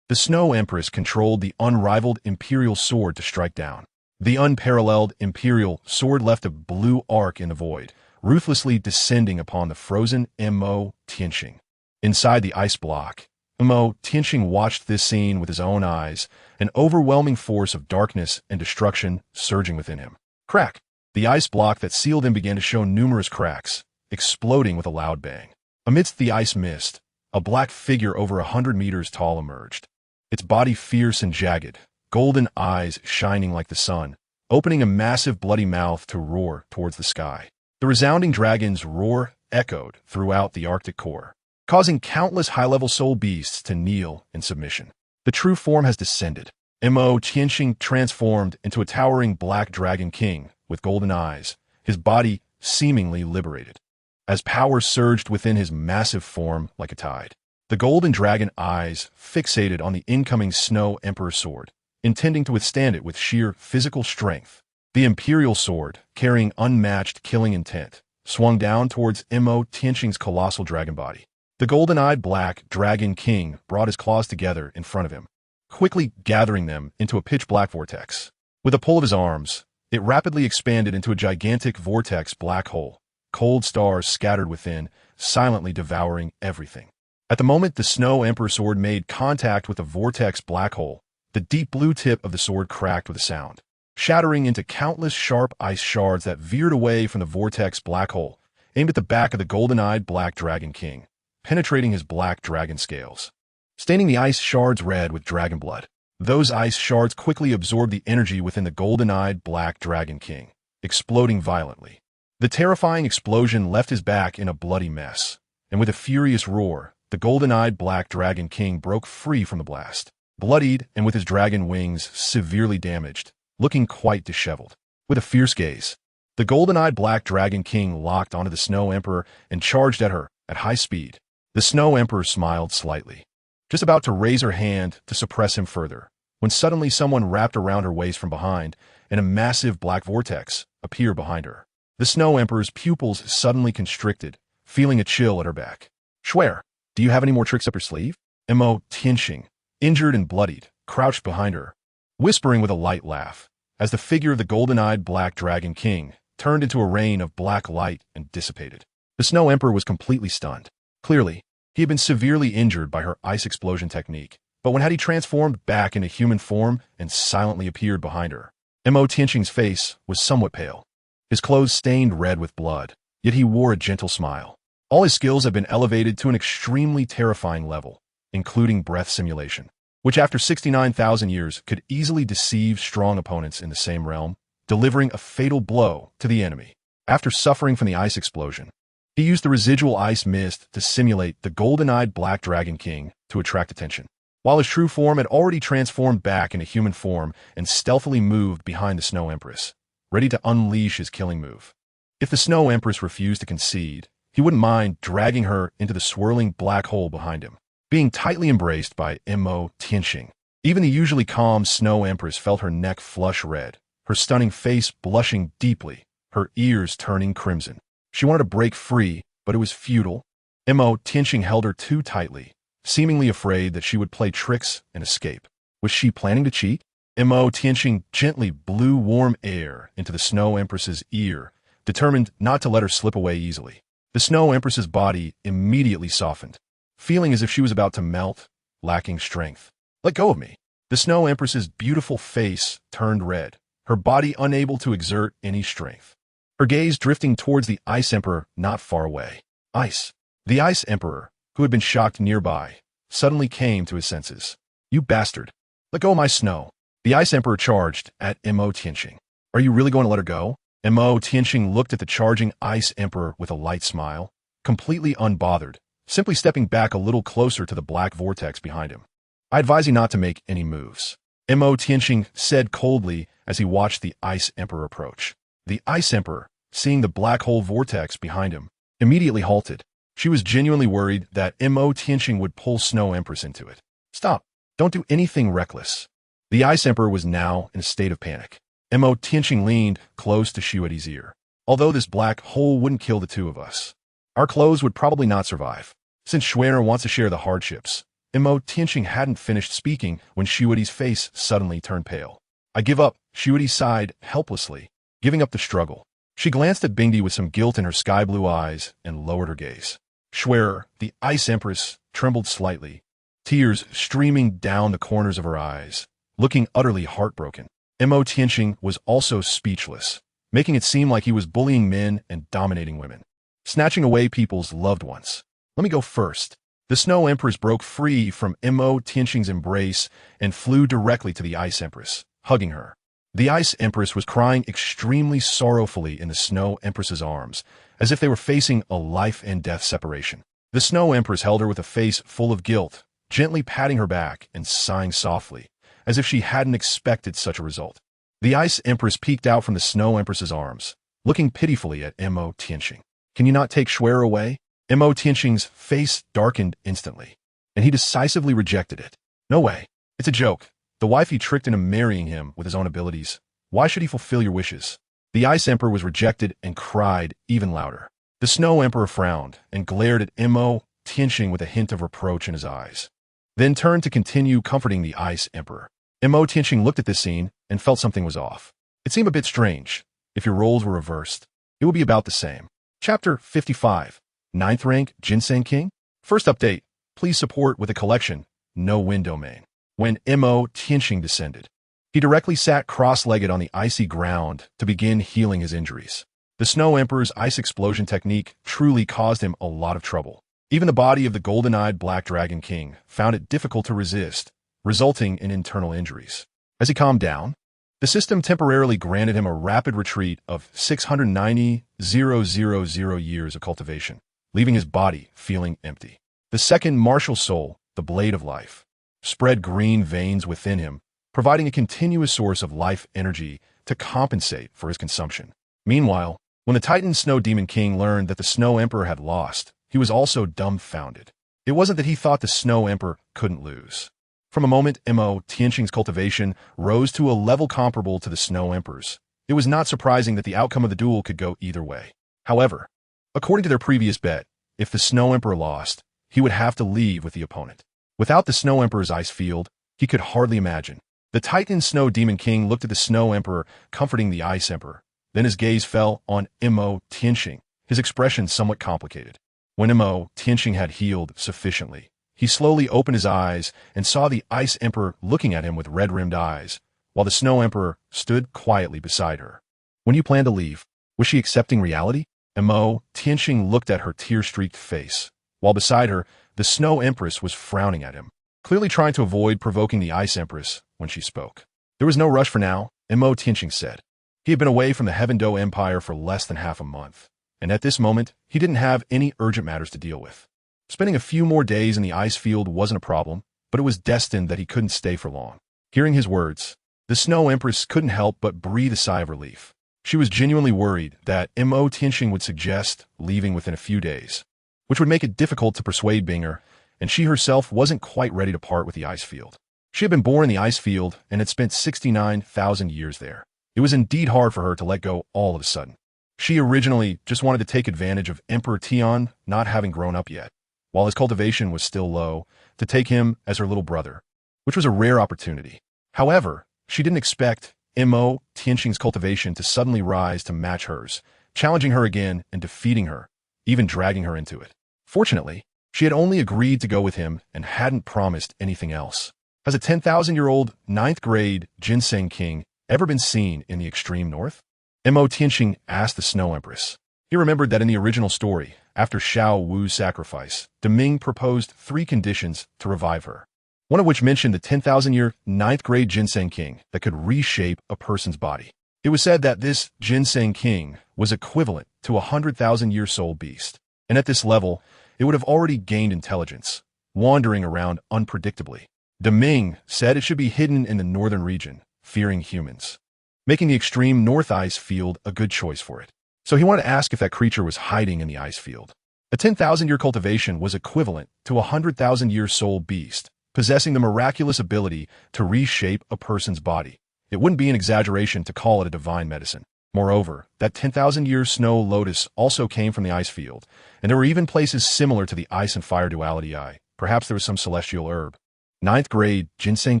The Snow Empress controlled the unrivaled Imperial sword to strike down. The unparalleled Imperial sword left a blue arc in the void, ruthlessly descending upon the frozen Mo Tianxing. Inside the ice block, Mo Tianxing watched this scene with his own eyes, an overwhelming force of darkness and destruction surging within him. Crack! The ice block that sealed him began to show numerous cracks, exploding with a loud bang. Amidst the ice mist, a black figure over 100 meters tall emerged. Its body fierce and jagged, golden eyes shining like the sun, opening a massive bloody mouth to roar towards the sky. The resounding dragon's roar echoed throughout the Arctic core, causing countless high-level soul beasts to kneel in submission. The true form has descended. Mo Tianxing transformed into a towering black dragon king with golden eyes, his body seemingly liberated. As power surged within his massive form like a tide, the golden dragon eyes fixated on the incoming Snow Emperor sword, intending to withstand it with sheer physical strength. The Imperial sword, carrying unmatched killing intent, swung down towards Mo Tianxing's colossal dragon body. The golden-eyed black dragon king brought his claws together in front of him, quickly gathering them into a pitch-black vortex. With a pull of his arms, it rapidly expanded into a gigantic vortex black hole, cold stars scattered within, silently devouring everything. At the moment the Snow Emperor sword made contact with the vortex black hole, the deep blue tip of the sword cracked with a sound, shattering into countless sharp ice shards that veered away from the vortex black hole, aimed at the back of the golden-eyed black dragon king, penetrating his black dragon scales, staining the ice shards red with dragon blood. Those ice shards quickly absorbed the energy within the golden-eyed black dragon king, exploding violently. The terrifying explosion left his back in a bloody mess, and with a furious roar, the golden-eyed black dragon king broke free from the blast, bloodied and with his dragon wings severely damaged, looking quite disheveled. With a fierce gaze, the golden-eyed black dragon king locked onto the Snow Emperor and charged at her at high speed. The Snow Emperor smiled slightly, just about to raise her hand to suppress him further, when suddenly someone wrapped around her waist from behind, and a massive black vortex appeared behind her. The Snow Emperor's pupils suddenly constricted, feeling a chill at her back. "Schwer, do you have any more tricks up your sleeve?" Mo Tianxing, injured and bloodied, crouched behind her, whispering with a light laugh, as the figure of the golden-eyed black dragon king turned into a rain of black light and dissipated. The Snow Emperor was completely stunned. Clearly, he had been severely injured by her ice explosion technique, but when had he transformed back into human form and silently appeared behind her? Mo Tianxing's face was somewhat pale, his clothes stained red with blood, yet he wore a gentle smile. All his skills had been elevated to an extremely terrifying level, including breath simulation, which after 69,000 years could easily deceive strong opponents in the same realm, delivering a fatal blow to the enemy. After suffering from the ice explosion, he used the residual ice mist to simulate the golden-eyed black dragon king to attract attention, while his true form had already transformed back into human form and stealthily moved behind the Snow Empress, ready to unleash his killing move. If the Snow Empress refused to concede, he wouldn't mind dragging her into the swirling black hole behind him, being tightly embraced by Mo Tianxing. Even the usually calm Snow Empress felt her neck flush red, her stunning face blushing deeply, her ears turning crimson. She wanted to break free, but it was futile. Mo Tianxing held her too tightly, seemingly afraid that she would play tricks and escape. Was she planning to cheat? Mo Tianxing gently blew warm air into the Snow Empress's ear, determined not to let her slip away easily. The Snow Empress's body immediately softened, feeling as if she was about to melt, lacking strength. "Let go of me." The Snow Empress's beautiful face turned red, her body unable to exert any strength. Her gaze drifting towards the Ice Emperor not far away. Ice. The Ice Emperor, who had been shocked nearby, suddenly came to his senses. "You bastard. Let go of my snow." The Ice Emperor charged at Mo Tianxing. "Are you really going to let her go?" Mo Tianxing looked at the charging Ice Emperor with a light smile, completely unbothered, simply stepping back a little closer to the black vortex behind him. "I advise you not to make any moves," Mo Tianxing said coldly as he watched the Ice Emperor approach. The Ice Emperor, seeing the black hole vortex behind him, immediately halted. She was genuinely worried that Mo Tianqing would pull Snow Empress into it. Stop. Don't do anything reckless. The Ice Emperor was now in a state of panic. Mo Tianqing leaned close to Xiu's ear. Although this black hole wouldn't kill the two of us, our clothes would probably not survive. Since Schwerer wants to share the hardships, Mo Tianqing hadn't finished speaking when Xiu's face suddenly turned pale. I give up, Xiu sighed helplessly, giving up the struggle. She glanced at Bingdi with some guilt in her sky-blue eyes and lowered her gaze. Schwerer, the Ice Empress, trembled slightly, tears streaming down the corners of her eyes, looking utterly heartbroken. Mo Tianqing was also speechless, making it seem like he was bullying men and dominating women, snatching away people's loved ones. Let me go first. The Snow Empress broke free from Mo Tianqing's embrace and flew directly to the Ice Empress, hugging her. The Ice Empress was crying extremely sorrowfully in the Snow Empress's arms, as if they were facing a life-and-death separation. The Snow Empress held her with a face full of guilt, gently patting her back and sighing softly, as if she hadn't expected such a result. The Ice Empress peeked out from the Snow Empress's arms, looking pitifully at Mo Tianqing. Can you not take Schwerer away? Mo Tianqing's face darkened instantly, and he decisively rejected it. No way. It's a joke. The wife he tricked into marrying him with his own abilities. Why should he fulfill your wishes? The Ice Emperor was rejected and cried even louder. The Snow Emperor frowned and glared at Mo Tianqing with a hint of reproach in his eyes, then turned to continue comforting the Ice Emperor. Mo Tianqing looked at this scene and felt something was off. It seemed a bit strange. If your roles were reversed, it would be about the same. Chapter 55. 9th rank Ginseng King? First update. Please support with a collection. No wind domain. When Mo Tianqing descended, he directly sat cross-legged on the icy ground to begin healing his injuries. The Snow Emperor's ice explosion technique truly caused him a lot of trouble. Even the body of the golden-eyed Black Dragon King found it difficult to resist, resulting in internal injuries. As he calmed down, the system temporarily granted him a rapid retreat of 690,000 years of cultivation, leaving his body feeling empty. The second martial soul, the Blade of Life, spread green veins within him, providing a continuous source of life energy to compensate for his consumption. Meanwhile, when the Titan Snow Demon King learned that the Snow Emperor had lost, he was also dumbfounded. It wasn't that he thought the Snow Emperor couldn't lose. From a moment Mo Tianqing's cultivation rose to a level comparable to the Snow Emperor's, it was not surprising that the outcome of the duel could go either way. However, according to their previous bet, if the Snow Emperor lost, he would have to leave with the opponent. Without the Snow Emperor's ice field, he could hardly imagine. The Titan Snow Demon King looked at the Snow Emperor comforting the Ice Emperor. Then his gaze fell on Mo Tianqing, his expression somewhat complicated. When Mo Tianqing had healed sufficiently, he slowly opened his eyes and saw the Ice Emperor looking at him with red-rimmed eyes, while the Snow Emperor stood quietly beside her. When you plan to leave, was she accepting reality? Mo Tianqing looked at her tear-streaked face, while beside her, the Snow Empress was frowning at him, clearly trying to avoid provoking the Ice Empress when she spoke. There was no rush for now, Mo Tianqing said. He had been away from the Heaven Do Empire for less than half a month, and at this moment, he didn't have any urgent matters to deal with. Spending a few more days in the ice field wasn't a problem, but it was destined that he couldn't stay for long. Hearing his words, the Snow Empress couldn't help but breathe a sigh of relief. She was genuinely worried that Mo Tianqing would suggest leaving within a few days, which would make it difficult to persuade Binger, and she herself wasn't quite ready to part with the ice field. She had been born in the ice field and had spent 69,000 years there. It was indeed hard for her to let go all of a sudden. She originally just wanted to take advantage of Emperor Qian not having grown up yet, while his cultivation was still low, to take him as her little brother, which was a rare opportunity. However, she didn't expect Mo Tianqing's cultivation to suddenly rise to match hers, challenging her again and defeating her, even dragging her into it. Fortunately, she had only agreed to go with him and hadn't promised anything else. Has a 10,000-year-old 9th grade Ginseng King ever been seen in the extreme north? Mo Tianqing asked the Snow Empress. He remembered that in the original story, after Xiao Wu's sacrifice, Deming proposed 3 conditions to revive her, one of which mentioned the 10,000-year 9th grade Ginseng King that could reshape a person's body. It was said that this Ginseng King was equivalent to a 100,000-year soul beast, and at this level, it would have already gained intelligence, wandering around unpredictably. Deming said it should be hidden in the northern region, fearing humans, making the extreme north ice field a good choice for it. So he wanted to ask if that creature was hiding in the ice field. A 10,000-year cultivation was equivalent to a 100,000-year soul beast, possessing the miraculous ability to reshape a person's body. It wouldn't be an exaggeration to call it a divine medicine. Moreover, that 10,000-year snow lotus also came from the ice field, and there were even places similar to the ice and fire duality eye. Perhaps there was some celestial herb. Ninth grade ginseng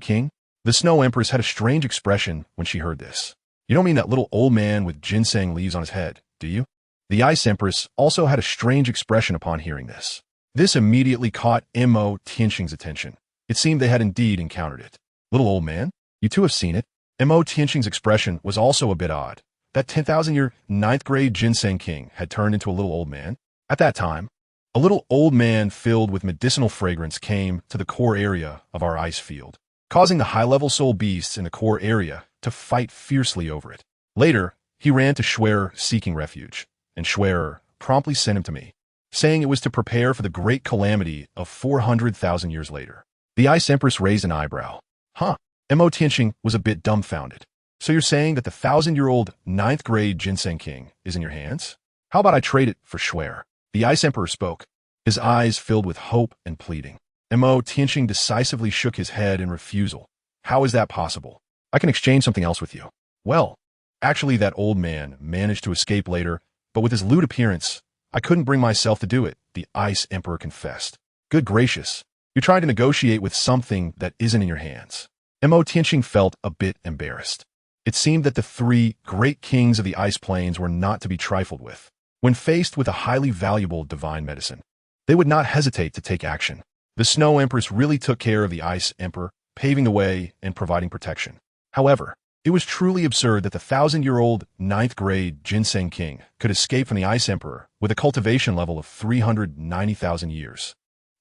king? The Snow Empress had a strange expression when she heard this. You don't mean that little old man with ginseng leaves on his head, do you? The Ice Empress also had a strange expression upon hearing this. This immediately caught Mo Tianxing's attention. It seemed they had indeed encountered it. Little old man? You two have seen it. Mo Tianxing's expression was also a bit odd. That 10,000-year ninth grade ginseng king had turned into a little old man. At that time, a little old man filled with medicinal fragrance came to the core area of our ice field, causing the high-level soul beasts in the core area to fight fiercely over it. Later, he ran to Schwerer seeking refuge, and Schwerer promptly sent him to me, saying it was to prepare for the great calamity of 400,000 years later. The Ice Empress raised an eyebrow. Huh? Mo Tianxing was a bit dumbfounded. So you're saying that the 1,000-year-old ninth grade ginseng king is in your hands? How about I trade it for Schwerer? The Ice Emperor spoke, his eyes filled with hope and pleading. Mo Tianxing decisively shook his head in refusal. How is that possible? I can exchange something else with you. Well, actually that old man managed to escape later, but with his lewd appearance, I couldn't bring myself to do it, the Ice Emperor confessed. Good gracious, you're trying to negotiate with something that isn't in your hands. Mo Tianxing felt a bit embarrassed. It seemed that the three great kings of the ice plains were not to be trifled with. When faced with a highly valuable divine medicine, they would not hesitate to take action. The Snow Empress really took care of the Ice Emperor, paving the way and providing protection. However, it was truly absurd that the 1,000-year-old ninth grade ginseng king could escape from the Ice Emperor with a cultivation level of 390,000 years.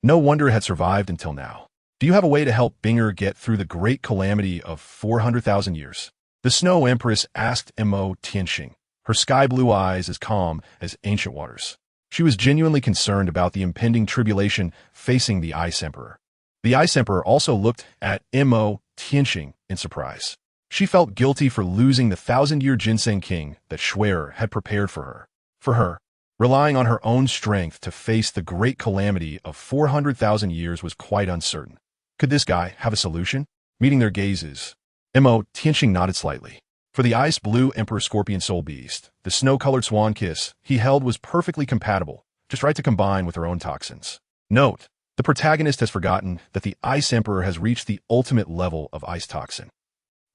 No wonder it had survived until now. Do you have a way to help Binger get through the great calamity of 400,000 years? The Snow Empress asked Mo Tianxing, her sky-blue eyes as calm as ancient waters. She was genuinely concerned about the impending tribulation facing the Ice Emperor. The Ice Emperor also looked at Mo Tianxing in surprise. She felt guilty for losing the 1,000-year ginseng king that Schwerer had prepared for her. For her, relying on her own strength to face the great calamity of 400,000 years was quite uncertain. Could this guy have a solution? Meeting their gazes, Mo Tianxing nodded slightly. For the ice-blue Emperor Scorpion Soul Beast, the snow-colored swan kiss he held was perfectly compatible, just right to combine with her own toxins. Note, the protagonist has forgotten that the Ice Emperor has reached the ultimate level of ice toxin.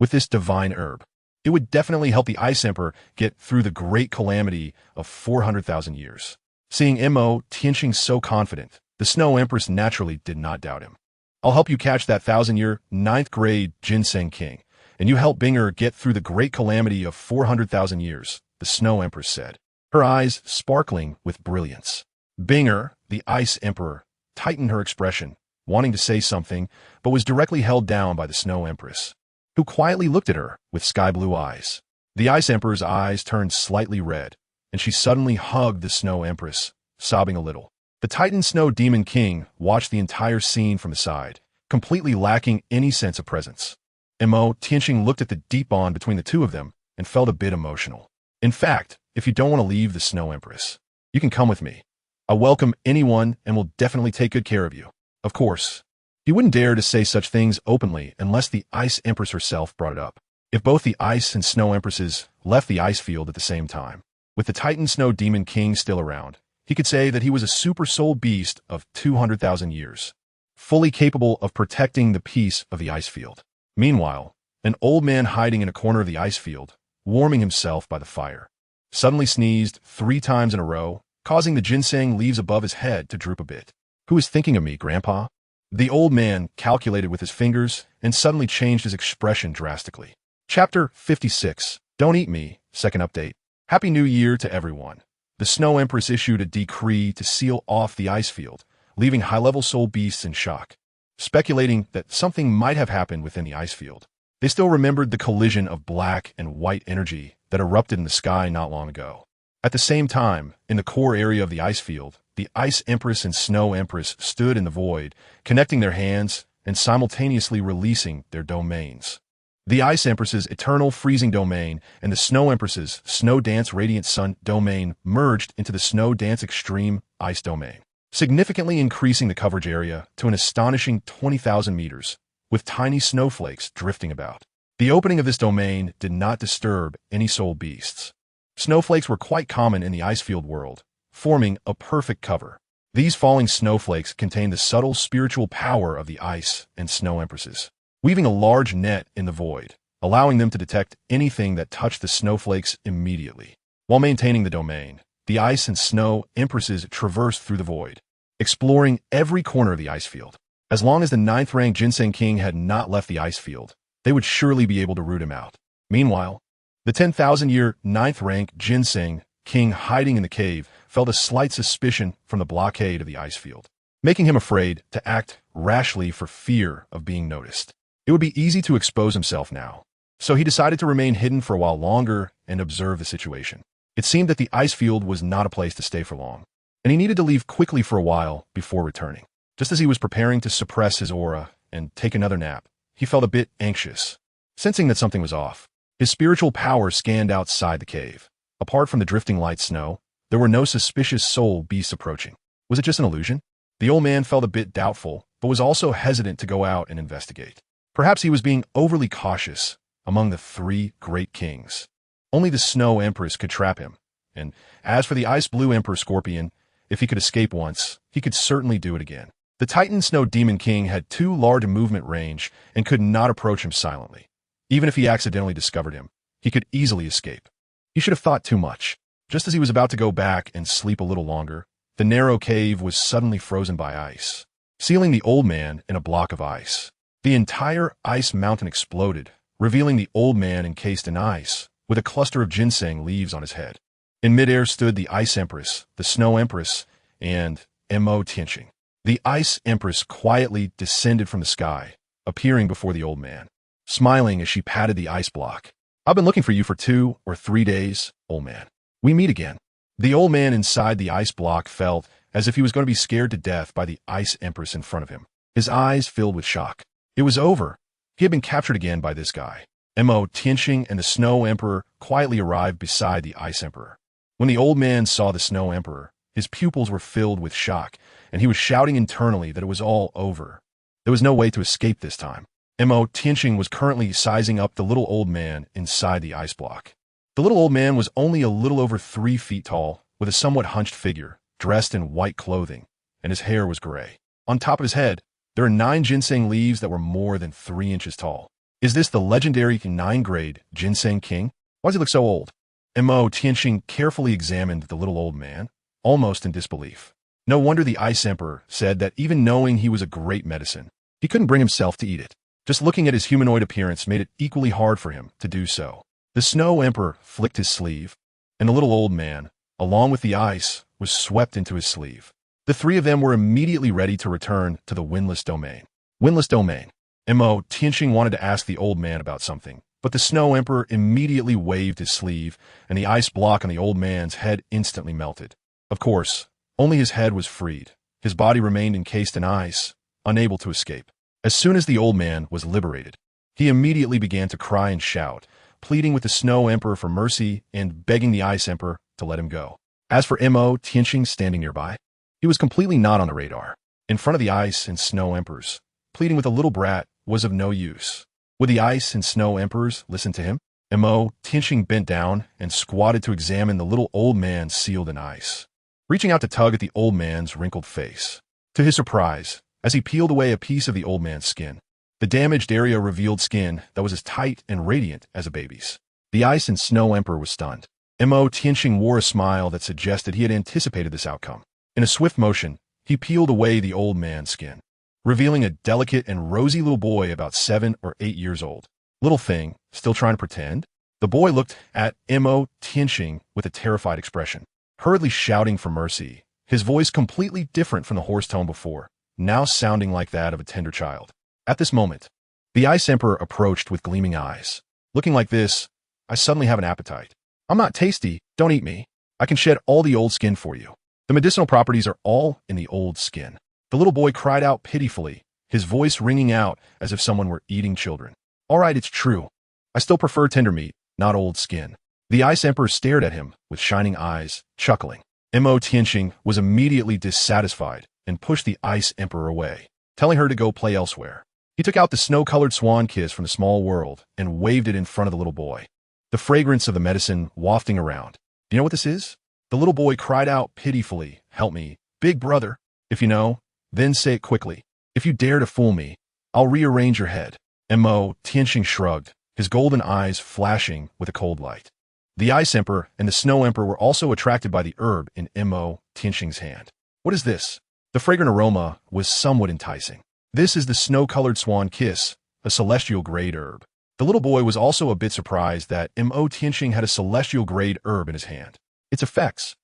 With this divine herb, it would definitely help the Ice Emperor get through the great calamity of 400,000 years. Seeing Mo Tianxing so confident, the Snow Empress naturally did not doubt him. I'll help you catch that 1,000-year ninth grade ginseng king, and you help Binger get through the great calamity of 400,000 years, the Snow Empress said, her eyes sparkling with brilliance. Binger, the Ice Emperor, tightened her expression, wanting to say something, but was directly held down by the Snow Empress, who quietly looked at her with sky-blue eyes. The Ice Emperor's eyes turned slightly red, and she suddenly hugged the Snow Empress, sobbing a little. The Titan Snow Demon King watched the entire scene from the side, completely lacking any sense of presence. Mo Tianxing looked at the deep bond between the two of them and felt a bit emotional. In fact, if you don't want to leave the Snow Empress, you can come with me. I welcome anyone and will definitely take good care of you. Of course, he wouldn't dare to say such things openly unless the Ice Empress herself brought it up. If both the Ice and Snow Empresses left the ice field at the same time, with the Titan Snow Demon King still around, he could say that he was a super soul beast of 200,000 years, fully capable of protecting the peace of the ice field. Meanwhile, an old man hiding in a corner of the ice field, warming himself by the fire, suddenly sneezed 3 times in a row, causing the ginseng leaves above his head to droop a bit. Who is thinking of me, Grandpa? The old man calculated with his fingers and suddenly changed his expression drastically. Chapter 56. Don't Eat Me, second update. Happy New Year to everyone. The Snow Empress issued a decree to seal off the ice field, leaving high-level soul beasts in shock, speculating that something might have happened within the ice field. They still remembered the collision of black and white energy that erupted in the sky not long ago. At the same time, in the core area of the ice field, the Ice Empress and Snow Empress stood in the void, connecting their hands and simultaneously releasing their domains. The Ice Empress's eternal freezing domain and the Snow Empress's Snow Dance Radiant Sun domain merged into the Snow Dance Extreme Ice domain, significantly increasing the coverage area to an astonishing 20,000 meters, with tiny snowflakes drifting about. The opening of this domain did not disturb any soul beasts. Snowflakes were quite common in the icefield world, forming a perfect cover. These falling snowflakes contained the subtle spiritual power of the Ice and Snow Empresses, weaving a large net in the void, allowing them to detect anything that touched the snowflakes immediately. While maintaining the domain, the Ice and Snow Empresses traversed through the void, exploring every corner of the ice field. As long as the 9th rank Ginseng King had not left the ice field, they would surely be able to root him out. Meanwhile, the 10,000-year 9th rank Ginseng King hiding in the cave felt a slight suspicion from the blockade of the ice field, making him afraid to act rashly for fear of being noticed. It would be easy to expose himself now, so he decided to remain hidden for a while longer and observe the situation. It seemed that the ice field was not a place to stay for long, and he needed to leave quickly for a while before returning. Just as he was preparing to suppress his aura and take another nap, he felt a bit anxious, sensing that something was off. His spiritual power scanned outside the cave. Apart from the drifting light snow, there were no suspicious soul beasts approaching. Was it just an illusion? The old man felt a bit doubtful, but was also hesitant to go out and investigate. Perhaps he was being overly cautious among the 3 great kings. Only the Snow Empress could trap him, and as for the Ice Blue Emperor Scorpion, if he could escape once, he could certainly do it again. The Titan Snow Demon King had too large a movement range and could not approach him silently. Even if he accidentally discovered him, he could easily escape. He should have thought too much. Just as he was about to go back and sleep a little longer, the narrow cave was suddenly frozen by ice, sealing the old man in a block of ice. The entire ice mountain exploded, revealing the old man encased in ice, with a cluster of ginseng leaves on his head. In midair stood the Ice Empress, the Snow Empress, and Mo Tianqing. The Ice Empress quietly descended from the sky, appearing before the old man, smiling as she patted the ice block. "I've been looking for you for 2 or 3 days, old man. We meet again." The old man inside the ice block felt as if he was going to be scared to death by the Ice Empress in front of him. His eyes filled with shock. It was over. He had been captured again by this guy. Mo Tianqing and the Snow Emperor quietly arrived beside the Ice Emperor. When the old man saw the Snow Emperor, his pupils were filled with shock, and he was shouting internally that it was all over. There was no way to escape this time. Mo Tianqing was currently sizing up the little old man inside the ice block. The little old man was only a little over 3 feet tall, with a somewhat hunched figure, dressed in white clothing, and his hair was gray. On top of his head, there are 9 ginseng leaves that were more than 3 inches tall. Is this the legendary 9th-grade Ginseng King? Why does he look so old? Mo Tianqing carefully examined the little old man, almost in disbelief. No wonder the Ice Emperor said that even knowing he was a great medicine, he couldn't bring himself to eat it. Just looking at his humanoid appearance made it equally hard for him to do so. The Snow Emperor flicked his sleeve, and the little old man, along with the ice, was swept into his sleeve. The 3 of them were immediately ready to return to the Windless Domain. Windless Domain. Mo Tianqing wanted to ask the old man about something, but the Snow Emperor immediately waved his sleeve, and the ice block on the old man's head instantly melted. Of course, only his head was freed. His body remained encased in ice, unable to escape. As soon as the old man was liberated, he immediately began to cry and shout, pleading with the Snow Emperor for mercy and begging the Ice Emperor to let him go. As for Mo Tianqing standing nearby, he was completely not on the radar. In front of the Ice and Snow Emperors, pleading with a little brat was of no use. Would the Ice and Snow Emperors listen to him? Mo Tianqing bent down and squatted to examine the little old man sealed in ice, reaching out to tug at the old man's wrinkled face. To his surprise, as he peeled away a piece of the old man's skin, the damaged area revealed skin that was as tight and radiant as a baby's. The Ice and Snow Emperor was stunned. Mo Tianqing wore a smile that suggested he had anticipated this outcome. In a swift motion, he peeled away the old man's skin, revealing a delicate and rosy little boy about 7 or 8 years old. Little thing, still trying to pretend? The boy looked at Mo Tianqing with a terrified expression, hurriedly shouting for mercy, his voice completely different from the hoarse tone before, now sounding like that of a tender child. At this moment, the Ice Emperor approached with gleaming eyes. Looking like this, I suddenly have an appetite. I'm not tasty, don't eat me. I can shed all the old skin for you. The medicinal properties are all in the old skin. The little boy cried out pitifully, his voice ringing out as if someone were eating children. All right, it's true. I still prefer tender meat, not old skin. The Ice Emperor stared at him with shining eyes, chuckling. Mo Tianqing was immediately dissatisfied and pushed the Ice Emperor away, telling her to go play elsewhere. He took out the snow-colored swan kiss from the small world and waved it in front of the little boy, the fragrance of the medicine wafting around. Do you know what this is? The little boy cried out pitifully, "Help me, big brother. If you know, then say it quickly. If you dare to fool me, I'll rearrange your head." Mo Tianqing shrugged, his golden eyes flashing with a cold light. The Ice Emperor and the Snow Emperor were also attracted by the herb in Mo Tianqing's hand. What is this? The fragrant aroma was somewhat enticing. This is the snow-colored swan kiss, a celestial-grade herb. The little boy was also a bit surprised that Mo Tianqing had a celestial-grade herb in his hand. Its effects.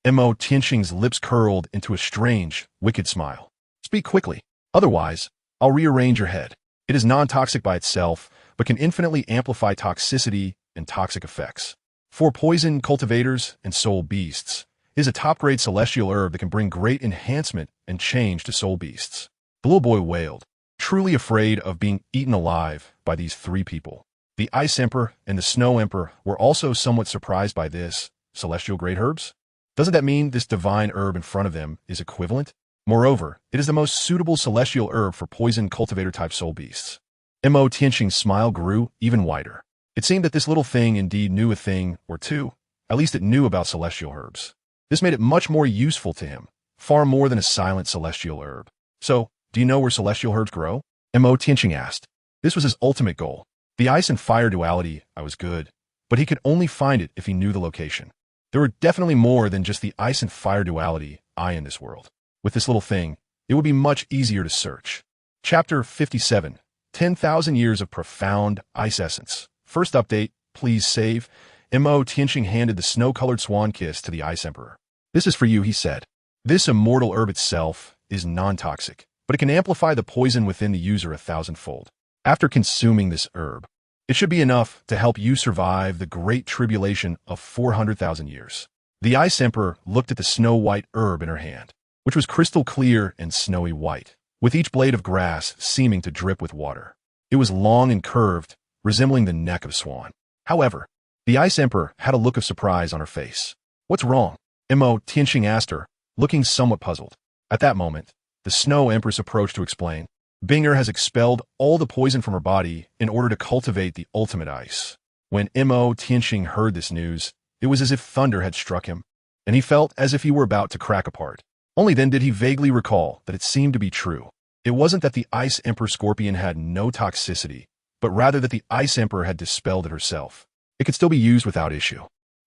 Mo Tianqing's lips curled into a strange, wicked smile. Speak quickly. Otherwise, I'll rearrange your head. It is non-toxic by itself, but can infinitely amplify toxicity and toxic effects. For poison cultivators and soul beasts, it is a top-grade celestial herb that can bring great enhancement and change to soul beasts. The little boy wailed, truly afraid of being eaten alive by these three people. The Ice Emperor and the Snow Emperor were also somewhat surprised by this celestial-grade herbs. Doesn't that mean this divine herb in front of them is equivalent? Moreover, it is the most suitable celestial herb for poison cultivator-type soul beasts. Mo Tianqing's smile grew even wider. It seemed that this little thing indeed knew a thing or two. At least it knew about celestial herbs. This made it much more useful to him, far more than a silent celestial herb. So, do you know where celestial herbs grow? Mo Tianqing asked. This was his ultimate goal. The ice and fire duality, I was good, but he could only find it if he knew the location. There were definitely more than just the ice and fire duality in this world. With this little thing, it would be much easier to search. Chapter 57, 10,000 Years of Profound Ice Essence. First update, please save. Mo Tianqing handed the snow-colored swan kiss to the Ice Emperor. This is for you, he said. This immortal herb itself is non-toxic, but it can amplify the poison within the user 1,000-fold. After consuming this herb, it should be enough to help you survive the great tribulation of 400,000 years. The Ice Emperor looked at the snow-white herb in her hand, which was crystal clear and snowy white, with each blade of grass seeming to drip with water. It was long and curved, resembling the neck of a swan. However, the Ice Emperor had a look of surprise on her face. What's wrong? Mo Tianqing asked her, looking somewhat puzzled. At that moment, the Snow Empress approached to explain. Binger has expelled all the poison from her body in order to cultivate the ultimate ice. When Mo Tianqing heard this news, it was as if thunder had struck him, and he felt as if he were about to crack apart. Only then did he vaguely recall that it seemed to be true. It wasn't that the Ice Emperor Scorpion had no toxicity, but rather that the Ice Emperor had dispelled it herself. It could still be used without issue.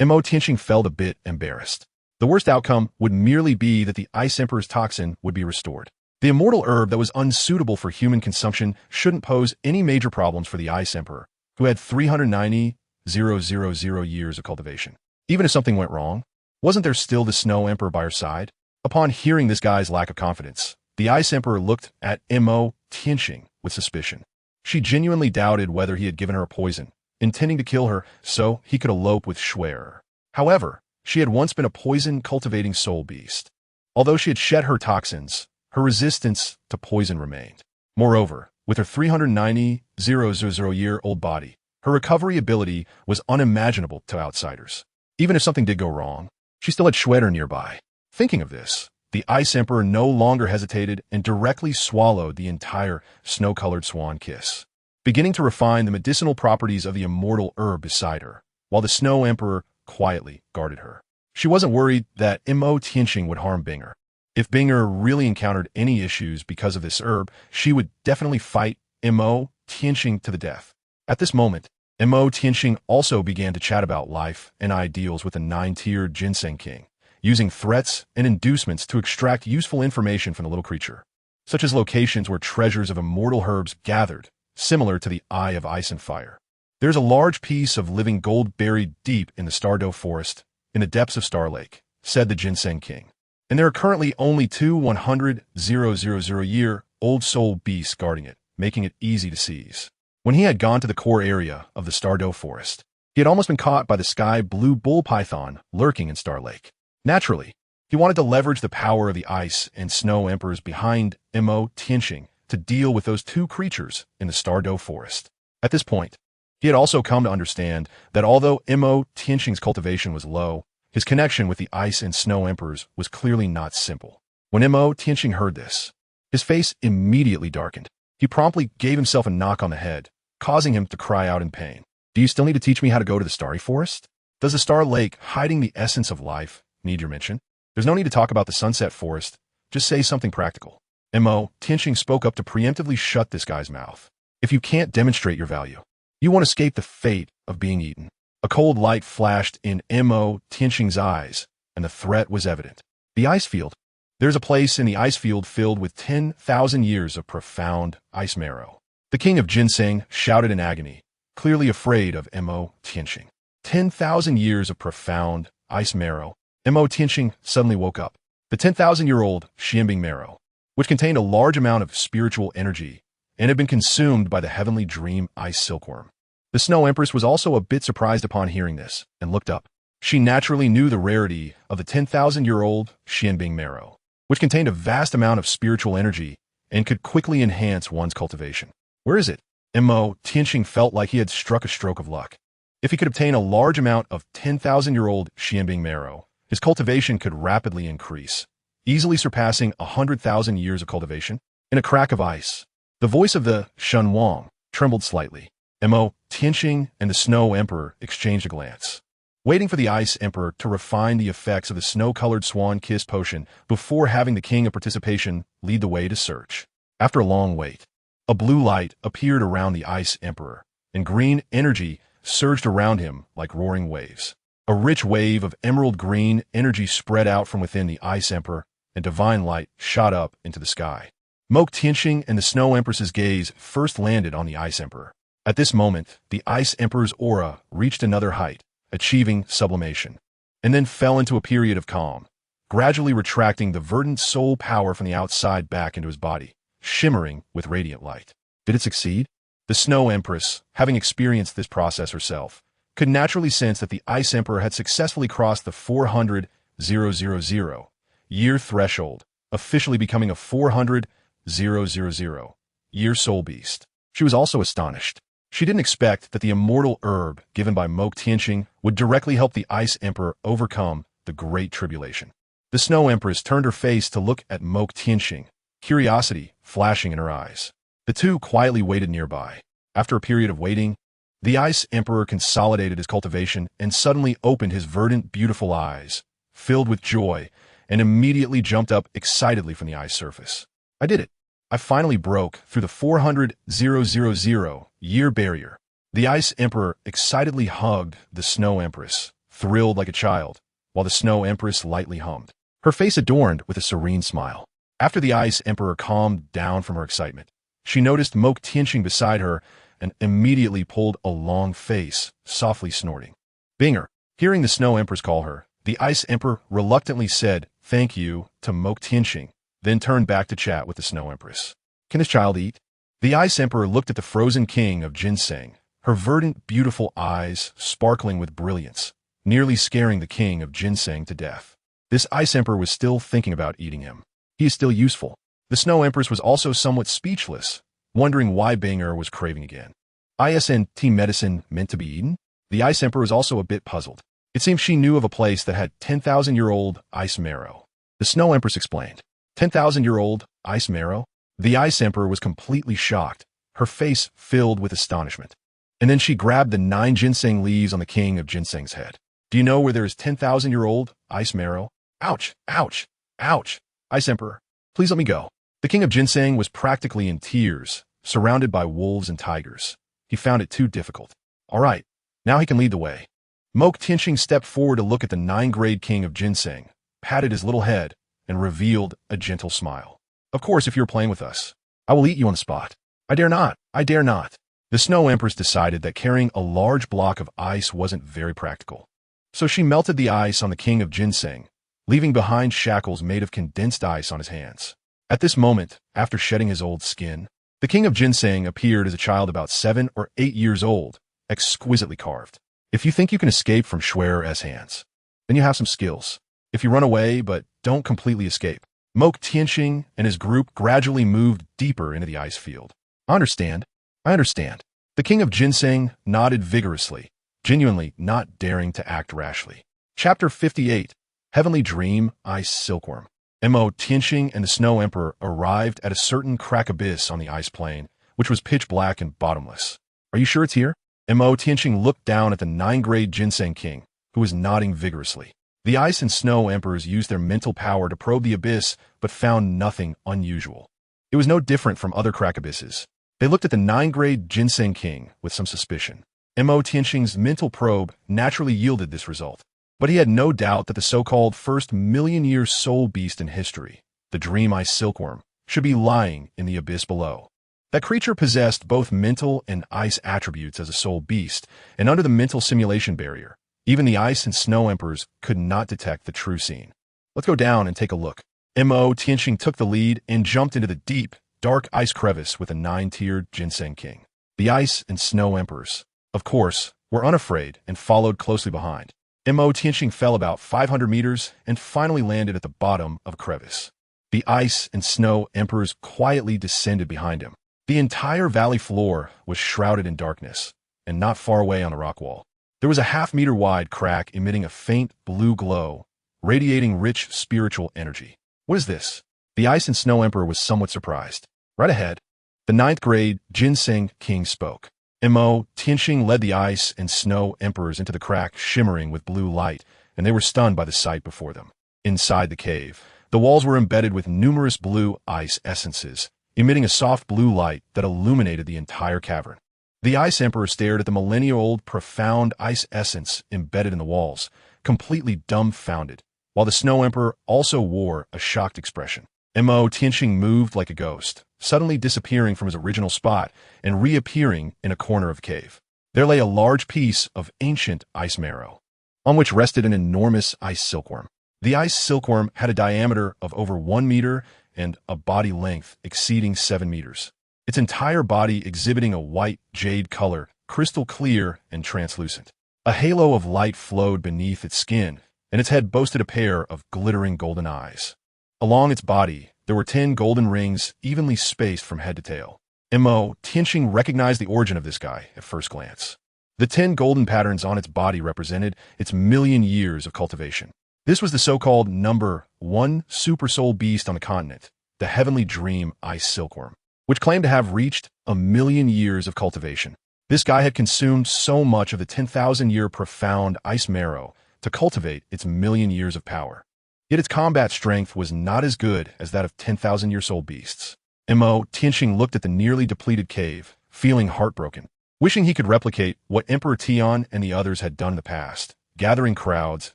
Mo Tianqing felt a bit embarrassed. The worst outcome would merely be that the Ice Emperor's toxin would be restored. The immortal herb that was unsuitable for human consumption shouldn't pose any major problems for the Ice Emperor, who had 390,000 years of cultivation. Even if something went wrong, wasn't there still the Snow Emperor by her side? Upon hearing this guy's lack of confidence, the Ice Emperor looked at Mo Tianqing with suspicion. She genuinely doubted whether he had given her a poison, intending to kill her so he could elope with Renxue. However, she had once been a poison-cultivating soul beast. Although she had shed her toxins, her resistance to poison remained. Moreover, with her 390,000-year-old body, her recovery ability was unimaginable to outsiders. Even if something did go wrong, she still had Renxue nearby. Thinking of this, the Ice Emperor no longer hesitated and directly swallowed the entire snow-colored swan kiss, beginning to refine the medicinal properties of the immortal herb beside her, while the Snow Emperor quietly guarded her. She wasn't worried that Mo Tianqing would harm Binger. If Binger really encountered any issues because of this herb, she would definitely fight Mo Tianqing to the death. At this moment, Mo Tianqing also began to chat about life and ideals with the 9-tiered Ginseng King, using threats and inducements to extract useful information from the little creature, such as locations where treasures of immortal herbs gathered, similar to the Eye of Ice and Fire. There's a large piece of living gold buried deep in the Douluo forest, in the depths of Star Lake, said the Ginseng King. And there are currently only 2 100,000-year-old soul beasts guarding it, making it easy to seize. When he had gone to the core area of the Douluo forest, he had almost been caught by the sky-blue bull python lurking in Star Lake. Naturally, he wanted to leverage the power of the Ice and Snow Emperors behind Mo Tianqing to deal with those two creatures in the Douluo forest. At this point, He had also come to understand that although Mo Tianqing's cultivation was low, his connection with the ice and snow emperors was clearly not simple. When Mo Tianqing heard this, his face immediately darkened. He promptly gave himself a knock on the head, causing him to cry out in pain. Do you still need to teach me how to go to the starry forest? Does the star lake, hiding the essence of life, need your mention? There's no need to talk about the sunset forest. Just say something practical. Mo Tianqing spoke up to preemptively shut this guy's mouth. If you can't demonstrate your value, you won't escape the fate of being eaten. A cold light flashed in Mo Tianqing's eyes, and the threat was evident. The ice field. There's a place in the ice field filled with 10,000 years of profound ice marrow. The king of Ginseng shouted in agony, clearly afraid of Mo Tianqing. 10,000 years of profound ice marrow. Mo Tianqing suddenly woke up. The 10,000-year-old Xianbing marrow, which contained a large amount of spiritual energy and had been consumed by the heavenly dream ice silkworm. The Snow Empress was also a bit surprised upon hearing this and looked up. She naturally knew the rarity of the 10,000-year-old Xianbing marrow, which contained a vast amount of spiritual energy and could quickly enhance one's cultivation. Where is it? Mo Tianqing felt like he had struck a stroke of luck. If he could obtain a large amount of 10,000-year-old Xianbing marrow, his cultivation could rapidly increase, easily surpassing 100,000 years of cultivation. In a crack of ice, the voice of the Shen Wang trembled slightly. Mo Tianqing and the Snow Emperor exchanged a glance, waiting for the Ice Emperor to refine the effects of the snow-colored swan kiss potion before having the King of Participation lead the way to search. After a long wait, a blue light appeared around the Ice Emperor, and green energy surged around him like roaring waves. A rich wave of emerald green energy spread out from within the Ice Emperor, and divine light shot up into the sky. Mo Tianqing and the Snow Empress's gaze first landed on the Ice Emperor. At this moment, the Ice Emperor's aura reached another height, achieving sublimation, and then fell into a period of calm, gradually retracting the verdant soul power from the outside back into his body, shimmering with radiant light. Did it succeed? The Snow Empress, having experienced this process herself, could naturally sense that the Ice Emperor had successfully crossed the 400,000 year threshold, officially becoming a 400,000 year soul beast. She was also astonished. She didn't expect that the immortal herb given by Mo Tianqing would directly help the Ice Emperor overcome the Great Tribulation. The Snow Empress turned her face to look at Mo Tianqing, curiosity flashing in her eyes. The two quietly waited nearby. After a period of waiting, the Ice Emperor consolidated his cultivation and suddenly opened his verdant, beautiful eyes, filled with joy, and immediately jumped up excitedly from the ice surface. I did it. I finally broke through the 400,000 year barrier. The Ice Emperor excitedly hugged the Snow Empress, thrilled like a child, while the Snow Empress lightly hummed, her face adorned with a serene smile. After the Ice Emperor calmed down from her excitement, she noticed Mo Tianqing beside her and immediately pulled a long face, softly snorting. Binger. Hearing the Snow Empress call her, the Ice Emperor reluctantly said thank you to Mo Tianqing, then turned back to chat with the Snow Empress. Can this child eat? The Ice Emperor looked at the frozen king of Ginseng, her verdant, beautiful eyes sparkling with brilliance, nearly scaring the king of Ginseng to death. This Ice Emperor was still thinking about eating him. He is still useful. The Snow Empress was also somewhat speechless, wondering why Binger was craving again. ISNT medicine meant to be eaten? The Ice Emperor was also a bit puzzled. It seemed she knew of a place that had 10,000-year-old ice marrow. The Snow Empress explained. 10,000-year-old ice marrow? The Ice Emperor was completely shocked, her face filled with astonishment. And then she grabbed the 9 ginseng leaves on the king of Ginseng's head. Do you know where there is 10,000-year-old ice marrow? Ouch, ouch, ouch. Ice Emperor, please let me go. The king of Ginseng was practically in tears, surrounded by wolves and tigers. He found it too difficult. All right, now he can lead the way. Mo Tianqing stepped forward to look at the 9-grade king of Ginseng, patted his little head, and revealed a gentle smile. Of course, if you're playing with us, I will eat you on the spot. I dare not. I dare not. The Snow Empress decided that carrying a large block of ice wasn't very practical. So she melted the ice on the king of Ginseng, leaving behind shackles made of condensed ice on his hands. At this moment, after shedding his old skin, the king of Ginseng appeared as a child about 7 or 8 years old, exquisitely carved. If you think you can escape from Xue's hands, then you have some skills. If you run away but don't completely escape, Mo Tianqing and his group gradually moved deeper into the ice field. I understand. The The king of ginseng nodded vigorously, genuinely not daring to act rashly. Chapter 58. Heavenly Dream, Ice Silkworm. Mo Tianxing and the Snow Emperor arrived at a certain crack abyss on the ice plain, which was pitch black and bottomless. Are you sure it's here? Mo Tianxing looked down at the 9th-grade ginseng king, who was nodding vigorously. The Ice and Snow Emperors used their mental power to probe the abyss, but found nothing unusual. It was no different from other crack abysses. They looked at the 9th-grade ginseng king with some suspicion. Mo Tianxing's mental probe naturally yielded this result. But he had no doubt that the so-called first million-year soul beast in history, the Dream Ice Silkworm, should be lying in the abyss below. That creature possessed both mental and ice attributes as a soul beast, and under the mental simulation barrier, even the Ice and Snow Emperors could not detect the true scene. Let's go down and take a look. Mo Tianxing took the lead and jumped into the deep, dark ice crevice with the 9-tiered ginseng king. The Ice and Snow Emperors, of course, were unafraid and followed closely behind. Mo Tianxing fell about 500 meters and finally landed at the bottom of a crevice. The Ice and Snow Emperors quietly descended behind him. The entire valley floor was shrouded in darkness, and not far away on the rock wall, there was a half-meter-wide crack emitting a faint blue glow, radiating rich spiritual energy. What is this? The Ice and Snow Emperor was somewhat surprised. Right ahead, the 9th-grade ginseng king spoke. Mo Tianxing led the Ice and Snow Emperors into the crack shimmering with blue light, and they were stunned by the sight before them. Inside the cave, the walls were embedded with numerous blue ice essences, emitting a soft blue light that illuminated the entire cavern. The Ice Emperor stared at the millennia-old profound ice essence embedded in the walls, completely dumbfounded, while the Snow Emperor also wore a shocked expression. Mo Tianxing moved like a ghost, suddenly disappearing from his original spot and reappearing in a corner of the cave. There lay a large piece of ancient ice marrow, on which rested an enormous ice silkworm. The ice silkworm had a diameter of over 1 meter and a body length exceeding 7 meters. Its entire body exhibiting a white jade color, crystal clear and translucent. A halo of light flowed beneath its skin, and its head boasted a pair of glittering golden eyes. Along its body, there were 10 golden rings evenly spaced from head to tail. Mo Tianxing recognized the origin of this guy at first glance. The 10 golden patterns on its body represented its million years of cultivation. This was the so-called number 1 super soul beast on the continent, the Heavenly Dream Ice Silkworm, which claimed to have reached 1,000,000 years of cultivation. This guy had consumed so much of the 10,000-year profound ice marrow to cultivate its 1,000,000 years of power. Yet its combat strength was not as good as that of 10,000-year soul beasts. Mo Tianxing looked at the nearly depleted cave, feeling heartbroken, wishing he could replicate what Emperor Qian and the others had done in the past, gathering crowds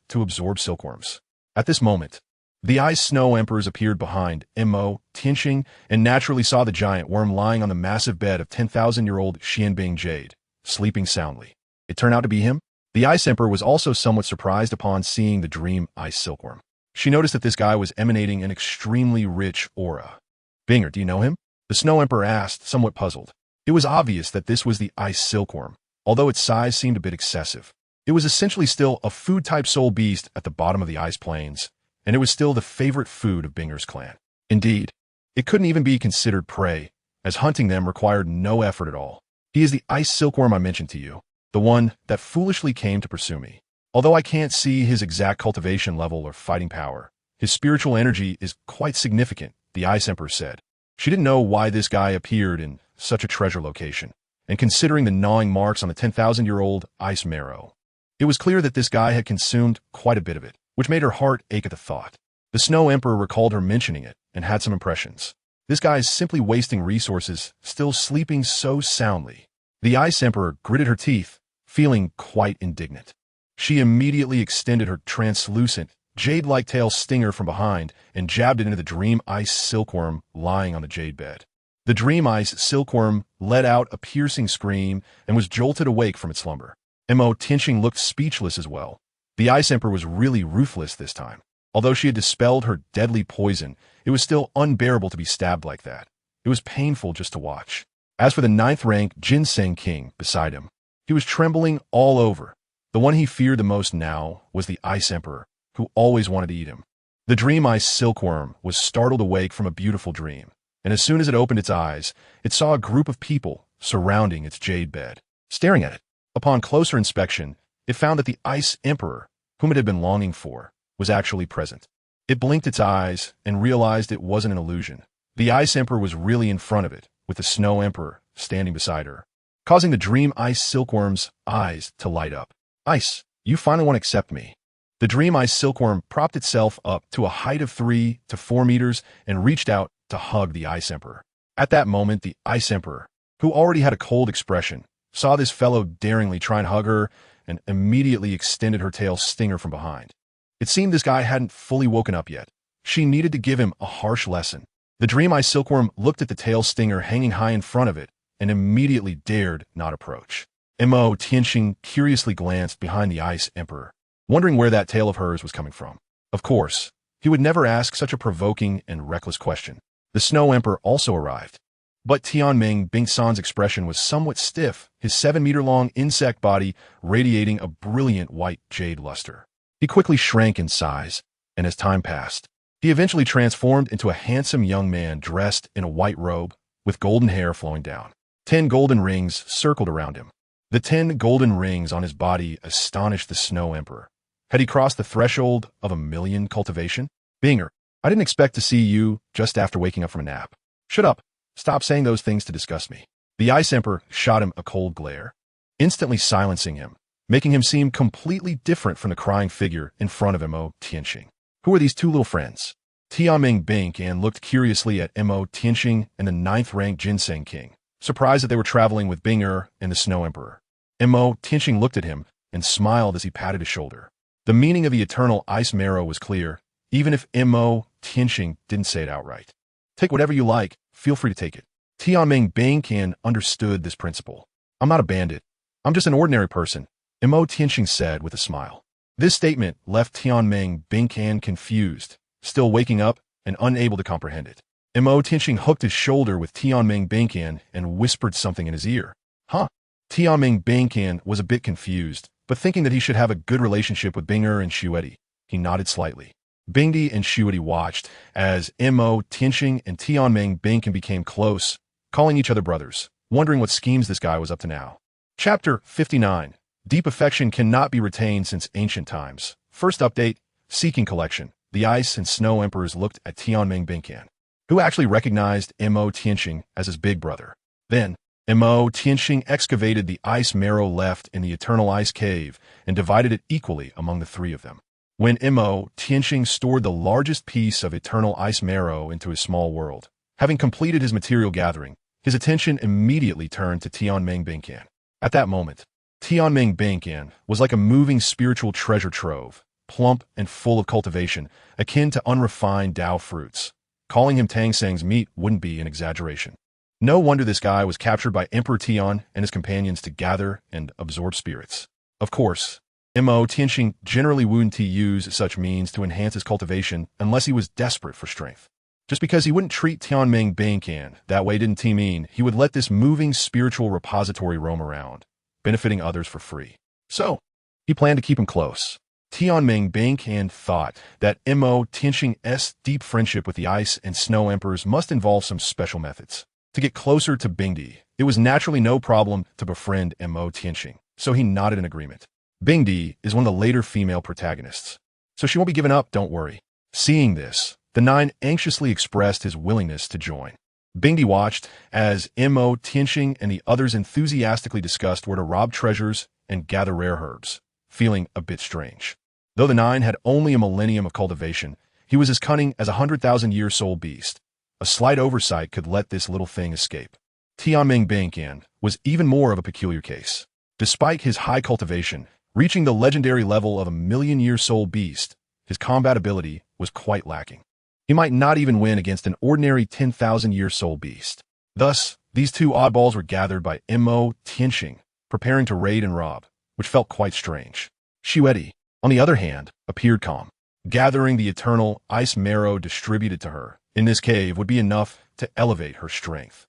to absorb silkworms. At this moment, the Ice Snow Emperors appeared behind Mo Tianxing and naturally saw the giant worm lying on the massive bed of 10,000-year-old Xianbing jade, sleeping soundly. It turned out to be him. The Ice Emperor was also somewhat surprised upon seeing the Dream Ice Silkworm. She noticed that this guy was emanating an extremely rich aura. "Binger, do you know him?" the Snow Emperor asked, somewhat puzzled. It was obvious that this was the Ice Silkworm, although its size seemed a bit excessive. It was essentially still a food-type soul beast at the bottom of the ice plains, and it was still the favorite food of Binger's clan. Indeed, it couldn't even be considered prey, as hunting them required no effort at all. He is the Ice Silkworm I mentioned to you, the one that foolishly came to pursue me. Although I can't see his exact cultivation level or fighting power, his spiritual energy is quite significant, the Ice Emperor said. She didn't know why this guy appeared in such a treasure location, and considering the gnawing marks on the 10,000-year-old ice marrow, it was clear that this guy had consumed quite a bit of it, which made her heart ache at the thought. The Snow Emperor recalled her mentioning it and had some impressions. This guy is simply wasting resources, still sleeping so soundly. The Ice Emperor gritted her teeth, feeling quite indignant. She immediately extended her translucent, jade-like tail stinger from behind and jabbed it into the Dream Ice Silkworm lying on the jade bed. The Dream Ice Silkworm let out a piercing scream and was jolted awake from its slumber. Mo Tianxing looked speechless as well. The Ice Emperor was really ruthless this time. Although she had dispelled her deadly poison, it was still unbearable to be stabbed like that. It was painful just to watch. As for the 9th-rank Ginseng King beside him, he was trembling all over. The one he feared the most now was the Ice Emperor, who always wanted to eat him. The Dream Ice Silkworm was startled awake from a beautiful dream, and as soon as it opened its eyes, it saw a group of people surrounding its jade bed. Staring at it, upon closer inspection, it found that the Ice Emperor, whom it had been longing for, was actually present. It blinked its eyes and realized it wasn't an illusion. The Ice Emperor was really in front of it, with the Snow Emperor standing beside her, causing the Dream Ice Silkworm's eyes to light up. Ice, you finally want to accept me. The Dream Ice Silkworm propped itself up to a height of 3 to 4 meters and reached out to hug the Ice Emperor. At that moment, the Ice Emperor, who already had a cold expression, saw this fellow daringly try and hug her and immediately extended her tail stinger from behind. It seemed this guy hadn't fully woken up yet. She needed to give him a harsh lesson. The Dream Ice Silkworm looked at the tail stinger hanging high in front of it and immediately dared not approach. Mo Tianxing curiously glanced behind the Ice Emperor, wondering where that tail of hers was coming from. Of course, he would never ask such a provoking and reckless question. The Snow Emperor also arrived. But Tianming Bingsan's expression was somewhat stiff, his 7-meter-long insect body radiating a brilliant white jade luster. He quickly shrank in size, and as time passed, he eventually transformed into a handsome young man dressed in a white robe with golden hair flowing down. 10 golden rings circled around him. The 10 golden rings on his body astonished the Snow Emperor. Had he crossed the threshold of 1,000,000 cultivation? Binger, I didn't expect to see you just after waking up from a nap. Shut up. Stop saying those things to disgust me. The Ice Emperor shot him a cold glare, instantly silencing him, making him seem completely different from the crying figure in front of Mo Tianxing. Who are these two little friends? Tianming Bingsan looked curiously at Mo Tianxing and the 9th-ranked Ginseng King, surprised that they were traveling with Binger and the Snow Emperor. Mo Tianxing looked at him and smiled as he patted his shoulder. The meaning of the eternal ice marrow was clear, even if Mo Tianxing didn't say it outright. Take whatever you like, feel free to take it. Tianming Bingsan understood this principle. I'm not a bandit. I'm just an ordinary person, Mo Tianxing said with a smile. This statement left Tianming Bingsan confused, still waking up and unable to comprehend it. Mo Tianxing hooked his shoulder with Tianming Bingsan and whispered something in his ear. Huh? Tianming Bingsan was a bit confused, but thinking that he should have a good relationship with Binger and Xiu, he nodded slightly. Bingdi and Xiu watched as Mo Tianxing and Tianming Bingsan became close, calling each other brothers, wondering what schemes this guy was up to now. Chapter 59. Deep affection cannot be retained since ancient times. First update, Seeking Collection. The Ice and Snow Emperors looked at Tianming Bingsan, who actually recognized Mo Tianxing as his big brother. Then, Mo Tianxing excavated the ice marrow left in the Eternal Ice Cave and divided it equally among the three of them. When Mo Tianxing stored the largest piece of Eternal Ice marrow into his small world, having completed his material gathering, his attention immediately turned to Tianming Bingsan. At that moment, Tianming Bingsan was like a moving spiritual treasure trove, plump and full of cultivation, akin to unrefined Dao fruits. Calling him Tang Seng's meat wouldn't be an exaggeration. No wonder this guy was captured by Emperor Tian and his companions to gather and absorb spirits. Of course, Mo Tianxing generally wouldn't use such means to enhance his cultivation unless he was desperate for strength. Just because he wouldn't treat Tianming Bingsan that way didn't mean he would let this moving spiritual repository roam around, benefiting others for free. So, he planned to keep him close. Tianming Bingsan thought that Mo Tianxing's deep friendship with the Ice and Snow Emperors must involve some special methods. To get closer to Bingdi, it was naturally no problem to befriend Mo Tianxing, so he nodded in agreement. Bingdi is one of the later female protagonists, so she won't be given up, don't worry. Seeing this, the 9 anxiously expressed his willingness to join. Bingdi watched as Mo Tianxing and the others enthusiastically discussed where to rob treasures and gather rare herbs, feeling a bit strange. Though the 9 had only a millennium of cultivation, he was as cunning as a 100,000-year soul beast. A slight oversight could let this little thing escape. Tianming Bingsan was even more of a peculiar case. Despite his high cultivation, reaching the legendary level of a 1,000,000-year soul beast, his combat ability was quite lacking. He might not even win against an ordinary 10,000-year soul beast. Thus, these two oddballs were gathered by Mo Tianxing, preparing to raid and rob, which felt quite strange. Xiu, on the other hand, appeared calm. Gathering the eternal ice marrow distributed to her in this cave would be enough to elevate her strength,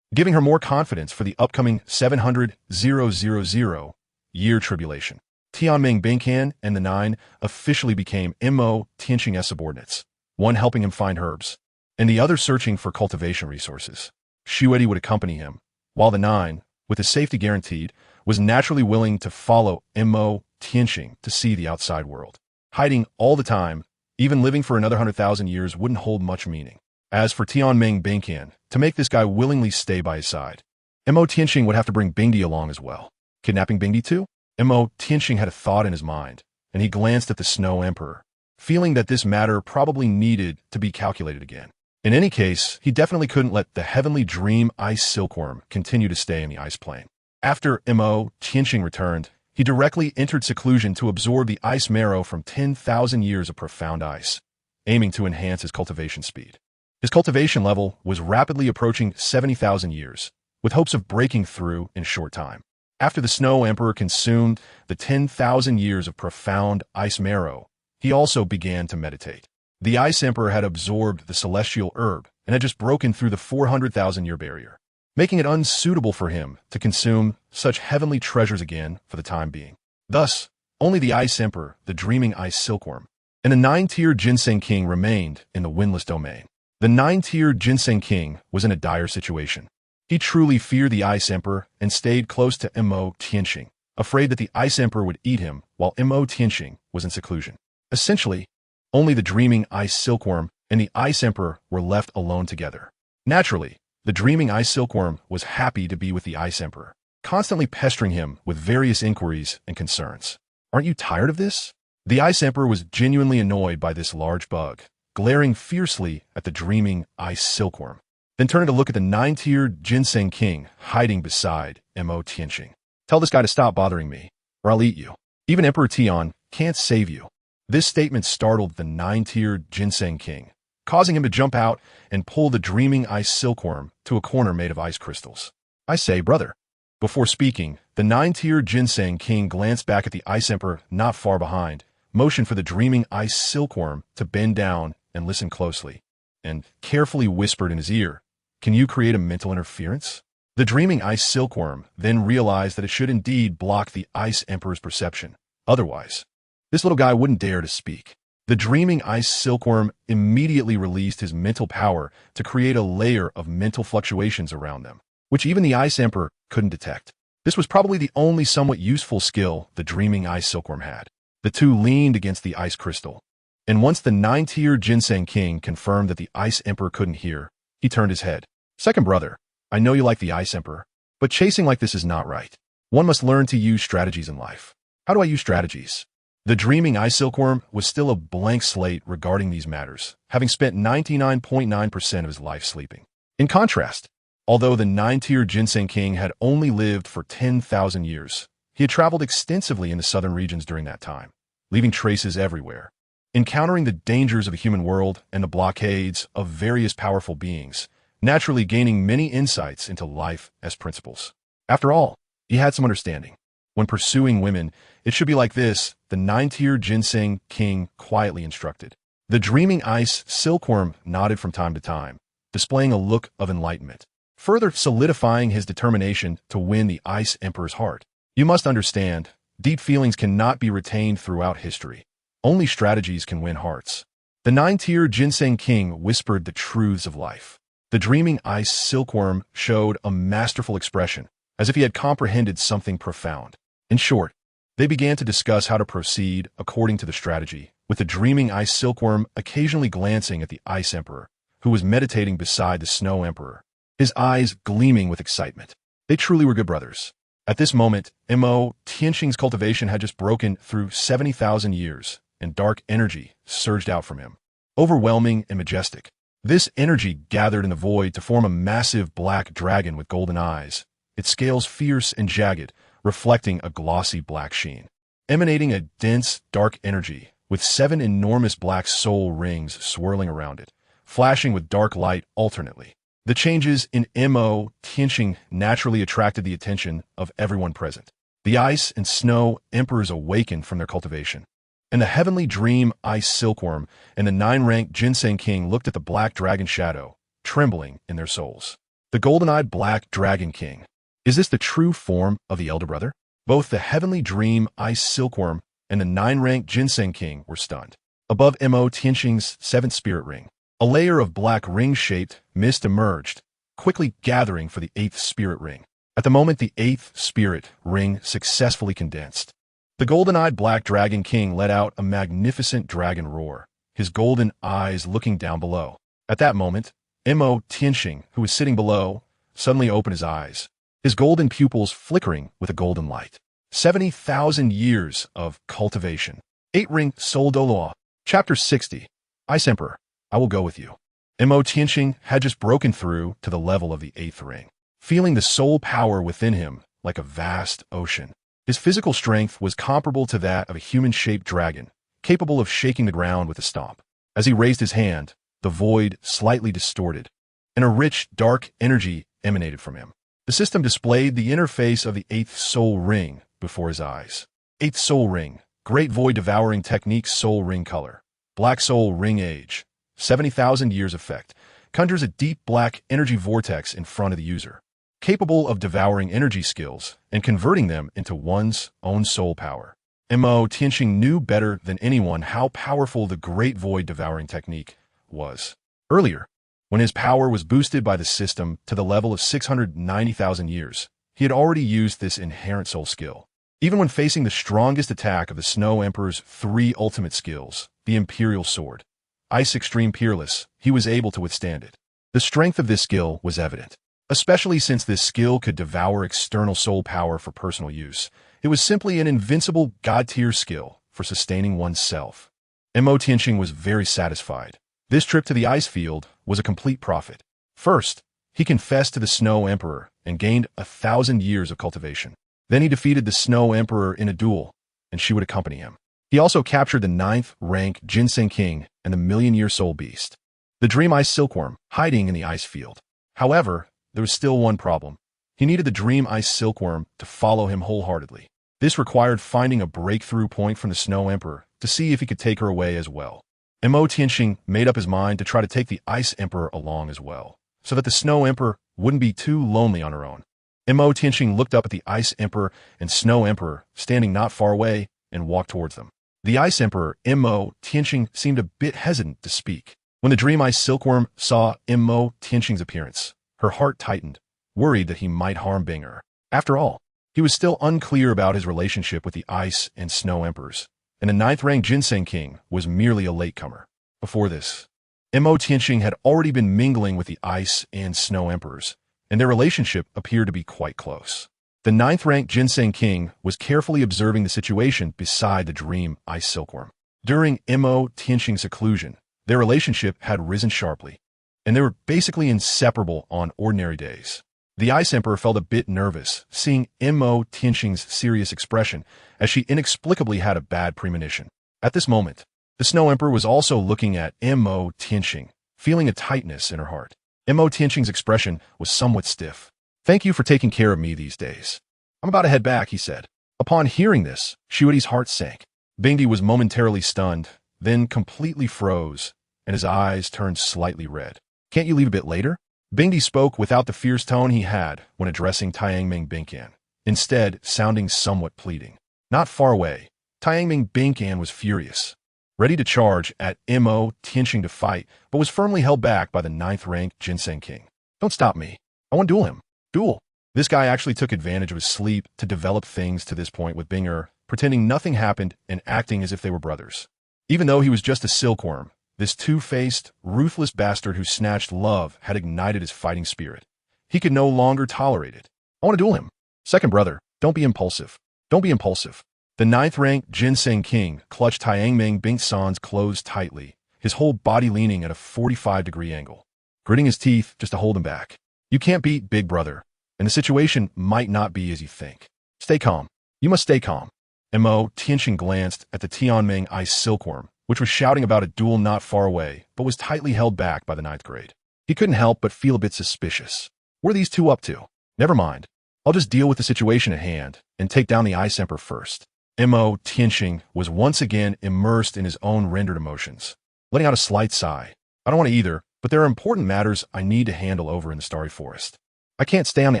giving her more confidence for the upcoming 700,000-year tribulation. Tianming Bingsan and the 9 officially became Mo Tianxing's subordinates, one helping him find herbs, and the other searching for cultivation resources. Xiu would accompany him, while the 9, with his safety guaranteed, was naturally willing to follow Mo Tianxing to see the outside world. Hiding all the time, even living for another 100,000 years, wouldn't hold much meaning. As for Tianming Bingqian, to make this guy willingly stay by his side, Mo Tianxing would have to bring Bingdi along as well. Kidnapping Bingdi too? Mo Tianxing had a thought in his mind, and he glanced at the Snow Emperor, feeling that this matter probably needed to be calculated again. In any case, he definitely couldn't let the heavenly dream ice silkworm continue to stay in the ice plane. After Mo Tianxing returned, he directly entered seclusion to absorb the ice marrow from 10,000 years of profound ice, aiming to enhance his cultivation speed. His cultivation level was rapidly approaching 70,000 years, with hopes of breaking through in a short time. After the Snow Emperor consumed the 10,000 years of profound ice marrow, he also began to meditate. The Ice Emperor had absorbed the celestial herb and had just broken through the 400,000-year barrier, making it unsuitable for him to consume such heavenly treasures again for the time being. Thus, only the Ice Emperor, the dreaming ice silkworm, and the 9-tiered Ginseng King remained in the windless domain. The 9-tiered Ginseng King was in a dire situation. He truly feared the Ice Emperor and stayed close to Mo Tianxing, afraid that the Ice Emperor would eat him while Mo Tianxing was in seclusion. Essentially, only the dreaming ice silkworm and the Ice Emperor were left alone together. Naturally, the dreaming ice silkworm was happy to be with the Ice Emperor, constantly pestering him with various inquiries and concerns. "Aren't you tired of this?" The Ice Emperor was genuinely annoyed by this large bug, glaring fiercely at the dreaming ice silkworm, then turning to look at the 9-tiered Ginseng King hiding beside Mo Tianxing. "Tell this guy to stop bothering me, or I'll eat you. Even Emperor Tian can't save you." This statement startled the 9-tiered Ginseng King, causing him to jump out and pull the dreaming ice silkworm to a corner made of ice crystals. "I say, brother." Before speaking, the 9-tiered Ginseng King glanced back at the Ice Emperor not far behind, motioned for the dreaming ice silkworm to bend down and listen closely, and carefully whispered in his ear, "Can you create a mental interference?" The dreaming ice silkworm then realized that it should indeed block the Ice Emperor's perception. Otherwise, this little guy wouldn't dare to speak. The dreaming ice silkworm immediately released his mental power to create a layer of mental fluctuations around them, which even the Ice Emperor couldn't detect. This was probably the only somewhat useful skill the dreaming ice silkworm had. The two leaned against the ice crystal, and once the 9-tiered Ginseng King confirmed that the Ice Emperor couldn't hear, he turned his head. "Second brother, I know you like the Ice Emperor, but chasing like this is not right. One must learn to use strategies in life." "How do I use strategies?" The dreaming ice silkworm was still a blank slate regarding these matters, having spent 99.9% of his life sleeping. In contrast, although the 9-tiered Ginseng King had only lived for 10,000 years, he had traveled extensively in the southern regions during that time, leaving traces everywhere. Encountering the dangers of the human world and the blockades of various powerful beings, naturally gaining many insights into life as principles. After all, he had some understanding. When pursuing women, it should be like this, the 9-tiered Ginseng King quietly instructed. The dreaming ice silkworm nodded from time to time, displaying a look of enlightenment, further solidifying his determination to win the Ice Emperor's heart. "You must understand, deep feelings cannot be retained throughout history. Only strategies can win hearts." The 9-tiered Ginseng King whispered the truths of life. The dreaming ice silkworm showed a masterful expression, as if he had comprehended something profound. In short, they began to discuss how to proceed according to the strategy, with the dreaming ice silkworm occasionally glancing at the Ice Emperor, who was meditating beside the Snow Emperor, his eyes gleaming with excitement. They truly were good brothers. At this moment, Mo Tianxing's cultivation had just broken through 70,000 years, and dark energy surged out from him, overwhelming and majestic. This energy gathered in the void to form a massive black dragon with golden eyes, its scales fierce and jagged, reflecting a glossy black sheen. Emanating a dense, dark energy, with 7 enormous black soul rings swirling around it, flashing with dark light alternately. The changes in Mo Tianxing naturally attracted the attention of everyone present. The Ice and Snow Emperors awakened from their cultivation, and the heavenly dream ice silkworm and the 9-ranked Ginseng King looked at the black dragon shadow, trembling in their souls. The golden-eyed black dragon king. Is this the true form of the elder brother? Both the heavenly dream ice silkworm and the 9-ranked Ginseng King were stunned. Above Mo Tianxing's 7th spirit ring, a layer of black ring-shaped mist emerged, quickly gathering for the 8th spirit ring. At the moment, the 8th spirit ring successfully condensed. The golden-eyed black dragon king let out a magnificent dragon roar, his golden eyes looking down below. At that moment, Mo Tianxing, who was sitting below, suddenly opened his eyes, his golden pupils flickering with a golden light. 70,000 years of cultivation. 8-ring soul Douluo. Chapter 60. Ice Emperor, I will go with you. Mo Tianxing had just broken through to the level of the 8th ring, feeling the soul power within him like a vast ocean. His physical strength was comparable to that of a human-shaped dragon, capable of shaking the ground with a stomp. As he raised his hand, the void slightly distorted, and a rich, dark energy emanated from him. The system displayed the interface of the 8th soul ring before his eyes. 8th soul ring, great void devouring technique soul ring color, black soul ring age, 70,000 years effect, conjures a deep black energy vortex in front of the user, capable of devouring energy skills and converting them into one's own soul power. Mo Tianxing knew better than anyone how powerful the great void devouring technique was. Earlier, when his power was boosted by the system to the level of 690,000 years, he had already used this inherent soul skill. Even when facing the strongest attack of the Snow Emperor's 3 ultimate skills, the Imperial Sword, Ice Extreme Peerless, he was able to withstand it. The strength of this skill was evident, especially since this skill could devour external soul power for personal use. It was simply an invincible god-tier skill for sustaining oneself. Mo Tianxing was very satisfied. This trip to the ice field was a complete profit. First, he confessed to the Snow Emperor and gained 1,000 years of cultivation. Then he defeated the Snow Emperor in a duel, and she would accompany him. He also captured the 9th rank Ginseng King and the Million-Year Soul Beast, the Dream Ice Silkworm, hiding in the ice field. However, there was still one problem. He needed the Dream Ice Silkworm to follow him wholeheartedly. This required finding a breakthrough point from the Snow Emperor to see if he could take her away as well. Mo Tianxing made up his mind to try to take the Ice Emperor along as well, so that the Snow Emperor wouldn't be too lonely on her own. Mo Tianxing looked up at the Ice Emperor and Snow Emperor standing not far away and walked towards them. The Ice Emperor, Mo Tianxing, seemed a bit hesitant to speak. When the Dream Ice Silkworm saw Mo Tianxing's appearance, her heart tightened, worried that he might harm Binger. After all, he was still unclear about his relationship with the Ice and Snow Emperors, and the 9th rank Ginseng King was merely a latecomer. Before this, Mo Tianxing had already been mingling with the Ice and Snow Emperors, and their relationship appeared to be quite close. The 9th rank Ginseng King was carefully observing the situation beside the Dream Ice Silkworm. During Mo Tianxing's seclusion, their relationship had risen sharply, and they were basically inseparable on ordinary days. The Ice Emperor felt a bit nervous, seeing Mo Tianxing's serious expression, as she inexplicably had a bad premonition. At this moment, the Snow Emperor was also looking at Mo Tianxing, feeling a tightness in her heart. Mo Tianxing's expression was somewhat stiff. "Thank you for taking care of me these days. I'm about to head back," he said. Upon hearing this, Shuidi's heart sank. Bingdi was momentarily stunned, then completely froze, and his eyes turned slightly red. "Can't you leave a bit later?" Bingdi spoke without the fierce tone he had when addressing Tiangming Binkan, instead sounding somewhat pleading. Not far away, Tiangming Binkan was furious, ready to charge at Mo Tianxing to fight, but was firmly held back by the 9th rank Ginseng King. "Don't stop me. I want to duel him." Duel. This guy actually took advantage of his sleep to develop things to this point with Binger, pretending nothing happened and acting as if they were brothers. Even though he was just a silkworm, this two-faced, ruthless bastard who snatched love had ignited his fighting spirit. He could no longer tolerate it. "I want to duel him." "Second brother, don't be impulsive. Don't be impulsive." The 9th rank Ginseng King clutched Tiangming Bingsan's clothes tightly, his whole body leaning at a 45-degree angle, gritting his teeth just to hold him back. "You can't beat Big Brother, and the situation might not be as you think. Stay calm. You must stay calm." Mo Tianxing glanced at the Tianming Ice Silkworm, which was shouting about a duel not far away, but was tightly held back by the 9th grade. He couldn't help but feel a bit suspicious. What are these two up to? Never mind. I'll just deal with the situation at hand and take down the Ice Emperor first. Mo Tianxing was once again immersed in his own rendered emotions, letting out a slight sigh. "I don't want to either, but there are important matters I need to handle over in the Starry Forest. I can't stay on the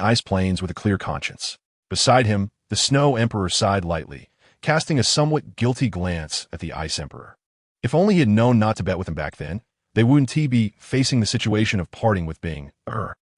ice plains with a clear conscience." Beside him, the Snow Emperor sighed lightly, casting a somewhat guilty glance at the Ice Emperor. If only he had known not to bet with him back then, they wouldn't be facing the situation of parting with Bing.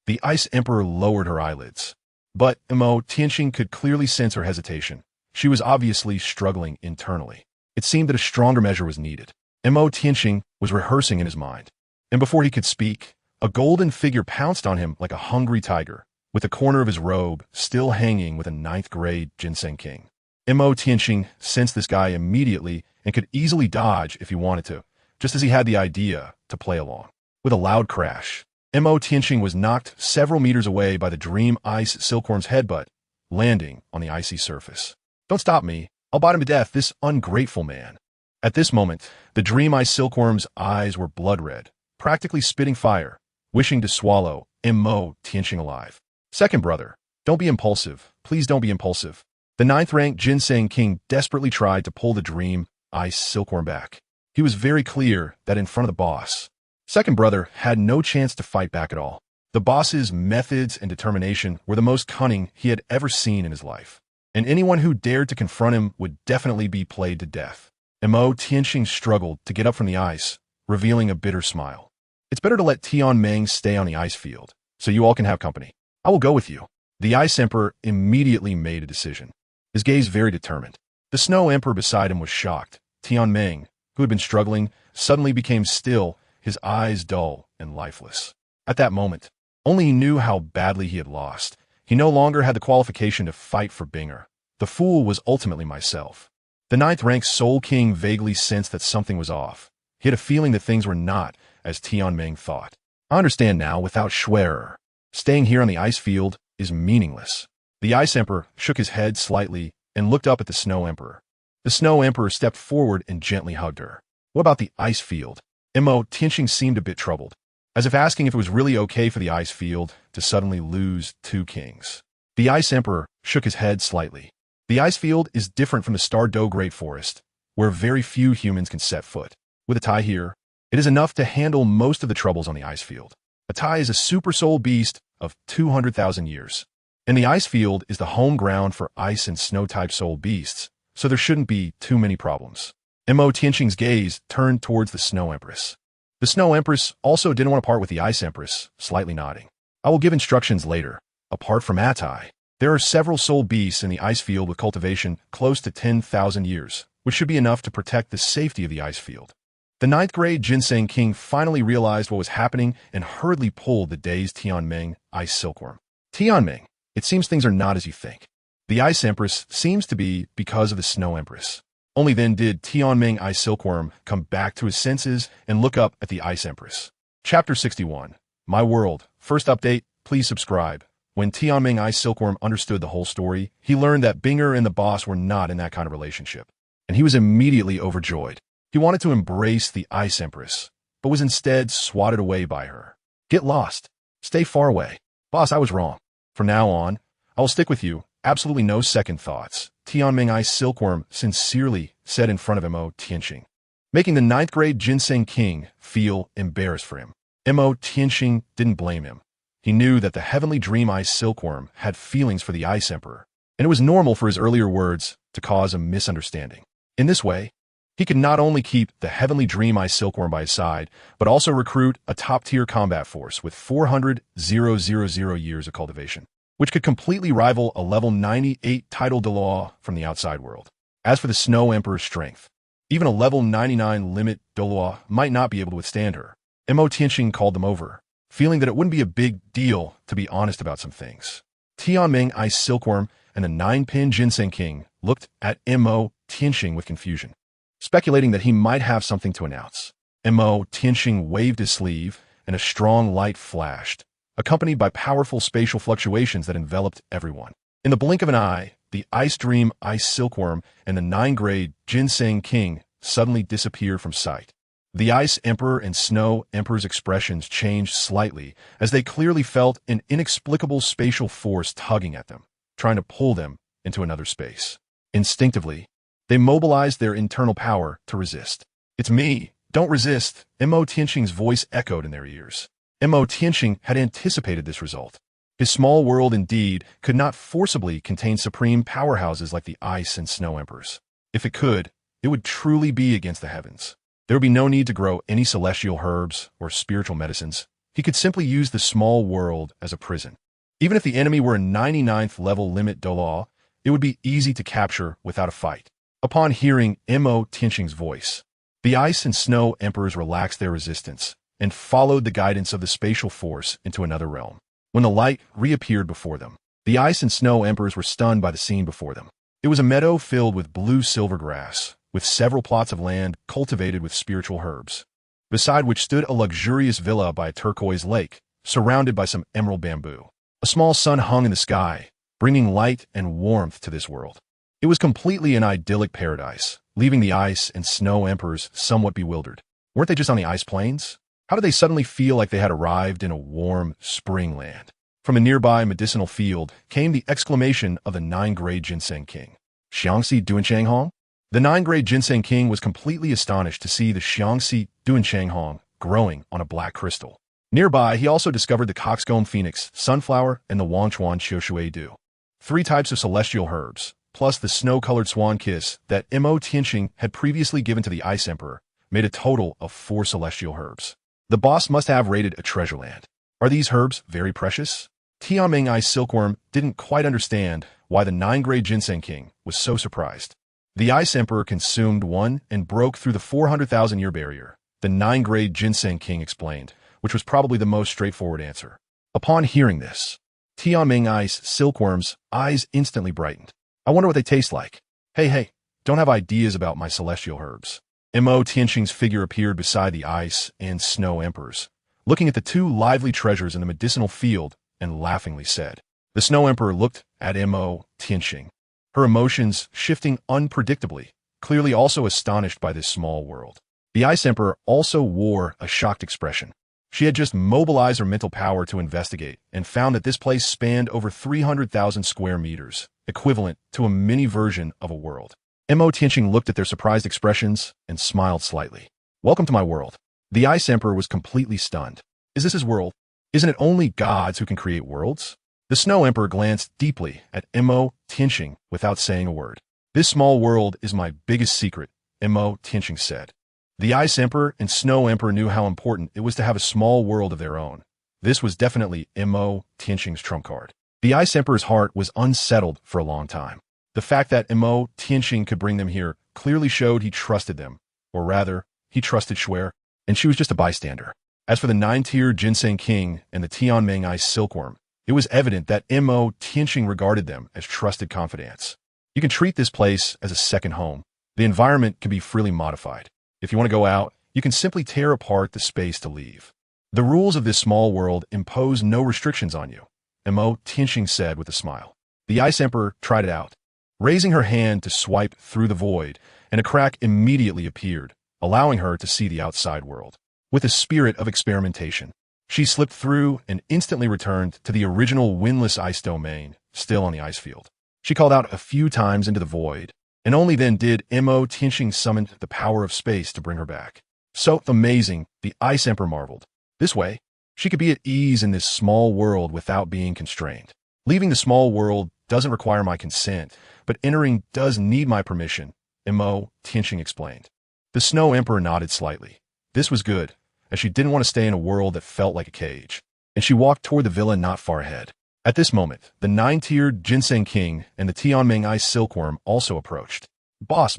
The Ice Emperor lowered her eyelids. But Mo Tianxing could clearly sense her hesitation. She was obviously struggling internally. It seemed that a stronger measure was needed. Mo Tianxing was rehearsing in his mind. And before he could speak, a golden figure pounced on him like a hungry tiger, with the corner of his robe still hanging with a ninth-grade ginseng king. Mo Tianxing sensed this guy immediately and could easily dodge if he wanted to, just as he had the idea to play along. With a loud crash, Mo Tianxing was knocked several meters away by the dream ice silkworm's headbutt, landing on the icy surface. "Don't stop me. I'll bite him to death, this ungrateful man." At this moment, the dream ice silkworm's eyes were blood red, practically spitting fire, wishing to swallow Mo Tianxing alive. "Second brother, don't be impulsive. Please don't be impulsive." The ninth-ranked ginseng king desperately tried to pull the dream ice silkworm back. He was very clear that in front of the boss, second brother had no chance to fight back at all. The boss's methods and determination were the most cunning he had ever seen in his life, and anyone who dared to confront him would definitely be played to death. Mo Tianxing struggled to get up from the ice, revealing a bitter smile. "It's better to let Tianmeng stay on the ice field, so you all can have company. I will go with you." The Ice Emperor immediately made a decision, his gaze very determined. The Snow Emperor beside him was shocked. Tianmeng, who had been struggling, suddenly became still, his eyes dull and lifeless. At that moment, only he knew how badly he had lost. He no longer had the qualification to fight for Binger. The fool was ultimately myself. The ninth-ranked Soul King vaguely sensed that something was off. He had a feeling that things were not as Tianmeng thought. "I understand now without Schwerer. Staying here on the ice field is meaningless." The Ice Emperor shook his head slightly and looked up at the Snow Emperor. The Snow Emperor stepped forward and gently hugged her. "What about the ice field?" Mo Tianxing seemed a bit troubled, as if asking if it was really okay for the ice field to suddenly lose two kings. The Ice Emperor shook his head slightly. "The ice field is different from the Stardo Great Forest, where very few humans can set foot. With a Tai here, it is enough to handle most of the troubles on the ice field. A Tai is a super soul beast of 200,000 years, and the ice field is the home ground for ice and snow-type soul beasts, so there shouldn't be too many problems." Mo Tianxing's gaze turned towards the Snow Empress. The Snow Empress also didn't want to part with the Ice Empress, slightly nodding. "I will give instructions later. Apart from Atai, there are several soul beasts in the ice field with cultivation close to 10,000 years, which should be enough to protect the safety of the ice field." The ninth-grade Ginseng King finally realized what was happening and hurriedly pulled the dazed Tianmeng ice silkworm. "Tianmeng, it seems things are not as you think. The Ice Empress seems to be because of the Snow Empress." Only then did Tianmeng Ice Silkworm come back to his senses and look up at the Ice Empress. Chapter 61. My World. First update, please subscribe. When Tianmeng Ice Silkworm understood the whole story, he learned that Binger and the boss were not in that kind of relationship, and he was immediately overjoyed. He wanted to embrace the Ice Empress, but was instead swatted away by her. "Get lost. Stay far away. Boss, I was wrong. From now on, I will stick with you. Absolutely no second thoughts," Tianmeng Ice Silkworm sincerely said in front of Mo Tianxing, making the ninth-grade Ginseng King feel embarrassed for him. Mo Tianxing didn't blame him. He knew that the heavenly dream ice silkworm had feelings for the Ice Emperor, and it was normal for his earlier words to cause a misunderstanding. In this way, he could not only keep the heavenly dream ice silkworm by his side, but also recruit a top-tier combat force with 400,000 years of cultivation, which could completely rival a level 98 title Douluo from the outside world. As for the Snow Emperor's strength, even a level 99 limit Douluo might not be able to withstand her. Mo Tianxing called them over, feeling that it wouldn't be a big deal to be honest about some things. Tianmeng Ice Silkworm and the 9-pin Ginseng King looked at Mo Tianxing with confusion, speculating that he might have something to announce. Mo Tianxing waved his sleeve, and a strong light flashed, accompanied by powerful spatial fluctuations that enveloped everyone. In the blink of an eye, the Ice Dream Ice Silkworm and the 9-grade Ginseng King suddenly disappeared from sight. The Ice Emperor and Snow Emperor's expressions changed slightly as they clearly felt an inexplicable spatial force tugging at them, trying to pull them into another space. Instinctively, they mobilized their internal power to resist. "It's me! Don't resist!" Mo Tianxing's voice echoed in their ears. Mo Tianxing had anticipated this result. His small world indeed could not forcibly contain supreme powerhouses like the Ice and Snow Emperors. If it could, it would truly be against the heavens. There would be no need to grow any celestial herbs or spiritual medicines. He could simply use the small world as a prison. Even if the enemy were a 99th level limit Douluo, it would be easy to capture without a fight. Upon hearing Mo Tianqing's voice, the Ice and Snow Emperors relaxed their resistance and followed the guidance of the spatial force into another realm. When the light reappeared before them, the Ice and Snow Emperors were stunned by the scene before them. It was a meadow filled with blue-silver grass, with several plots of land cultivated with spiritual herbs, beside which stood a luxurious villa by a turquoise lake, surrounded by some emerald bamboo. A small sun hung in the sky, bringing light and warmth to this world. It was completely an idyllic paradise, leaving the Ice and Snow Emperors somewhat bewildered. Weren't they just on the ice plains? How did they suddenly feel like they had arrived in a warm spring land? From a nearby medicinal field came the exclamation of the 9-grade Ginseng King. Xiangxi Duanshanghong? The 9-grade Ginseng King was completely astonished to see the Xiangxi Duanshanghong growing on a black crystal. Nearby, he also discovered the coxcomb phoenix, sunflower, and the Wangchuan Qiushui Du. 3 types of celestial herbs, plus the snow-colored swan kiss that Mo Tianqing had previously given to the Ice Emperor, made a total of 4 celestial herbs. The boss must have raided a treasure land. Are these herbs very precious? Tianmeng's silkworm didn't quite understand why the 9-grade Ginseng King was so surprised. The Ice Emperor consumed one and broke through the 400,000-year barrier, the 9-grade Ginseng King explained, which was probably the most straightforward answer. Upon hearing this, Tianmeng's silkworm's eyes instantly brightened. I wonder what they taste like. Hey, don't have ideas about my celestial herbs. Mo Tianqing's figure appeared beside the Ice and Snow Emperors, looking at the 2 lively treasures in the medicinal field, and laughingly said. The Snow Emperor looked at Mo Tianqing, her emotions shifting unpredictably, clearly also astonished by this small world. The Ice Emperor also wore a shocked expression. She had just mobilized her mental power to investigate and found that this place spanned over 300,000 square meters, equivalent to a mini version of a world. Mo Tianqing looked at their surprised expressions and smiled slightly. Welcome to my world. The Ice Emperor was completely stunned. Is this his world? Isn't it only gods who can create worlds? The Snow Emperor glanced deeply at Mo Tianqing without saying a word. This small world is my biggest secret, Mo Tianqing said. The Ice Emperor and Snow Emperor knew how important it was to have a small world of their own. This was definitely Mo Tianqing's trump card. The Ice Emperor's heart was unsettled for a long time. The fact that Mo Tianqing could bring them here clearly showed he trusted them, or rather, he trusted Shuer, and she was just a bystander. As for the 9-tier Ginseng King and the Tianmeng's silkworm, it was evident that Mo Tianqing regarded them as trusted confidants. You can treat this place as a second home. The environment can be freely modified. If you want to go out, you can simply tear apart the space to leave. The rules of this small world impose no restrictions on you, Mo Tianqing said with a smile. The Ice Emperor tried it out, raising her hand to swipe through the void, and a crack immediately appeared, allowing her to see the outside world. With a spirit of experimentation, she slipped through and instantly returned to the original windless ice domain, still on the ice field. She called out a few times into the void, and only then did Mo Tianqing summon the power of space to bring her back. So amazing, the Ice Emperor marveled. This way, she could be at ease in this small world without being constrained. Leaving the small world doesn't require my consent, but entering does need my permission, Mo Tianqing explained. The Snow Emperor nodded slightly. This was good, as she didn't want to stay in a world that felt like a cage, and she walked toward the villa not far ahead. At this moment, the 9-tiered Ginseng King and the Tianmeng's silkworm also approached. Boss,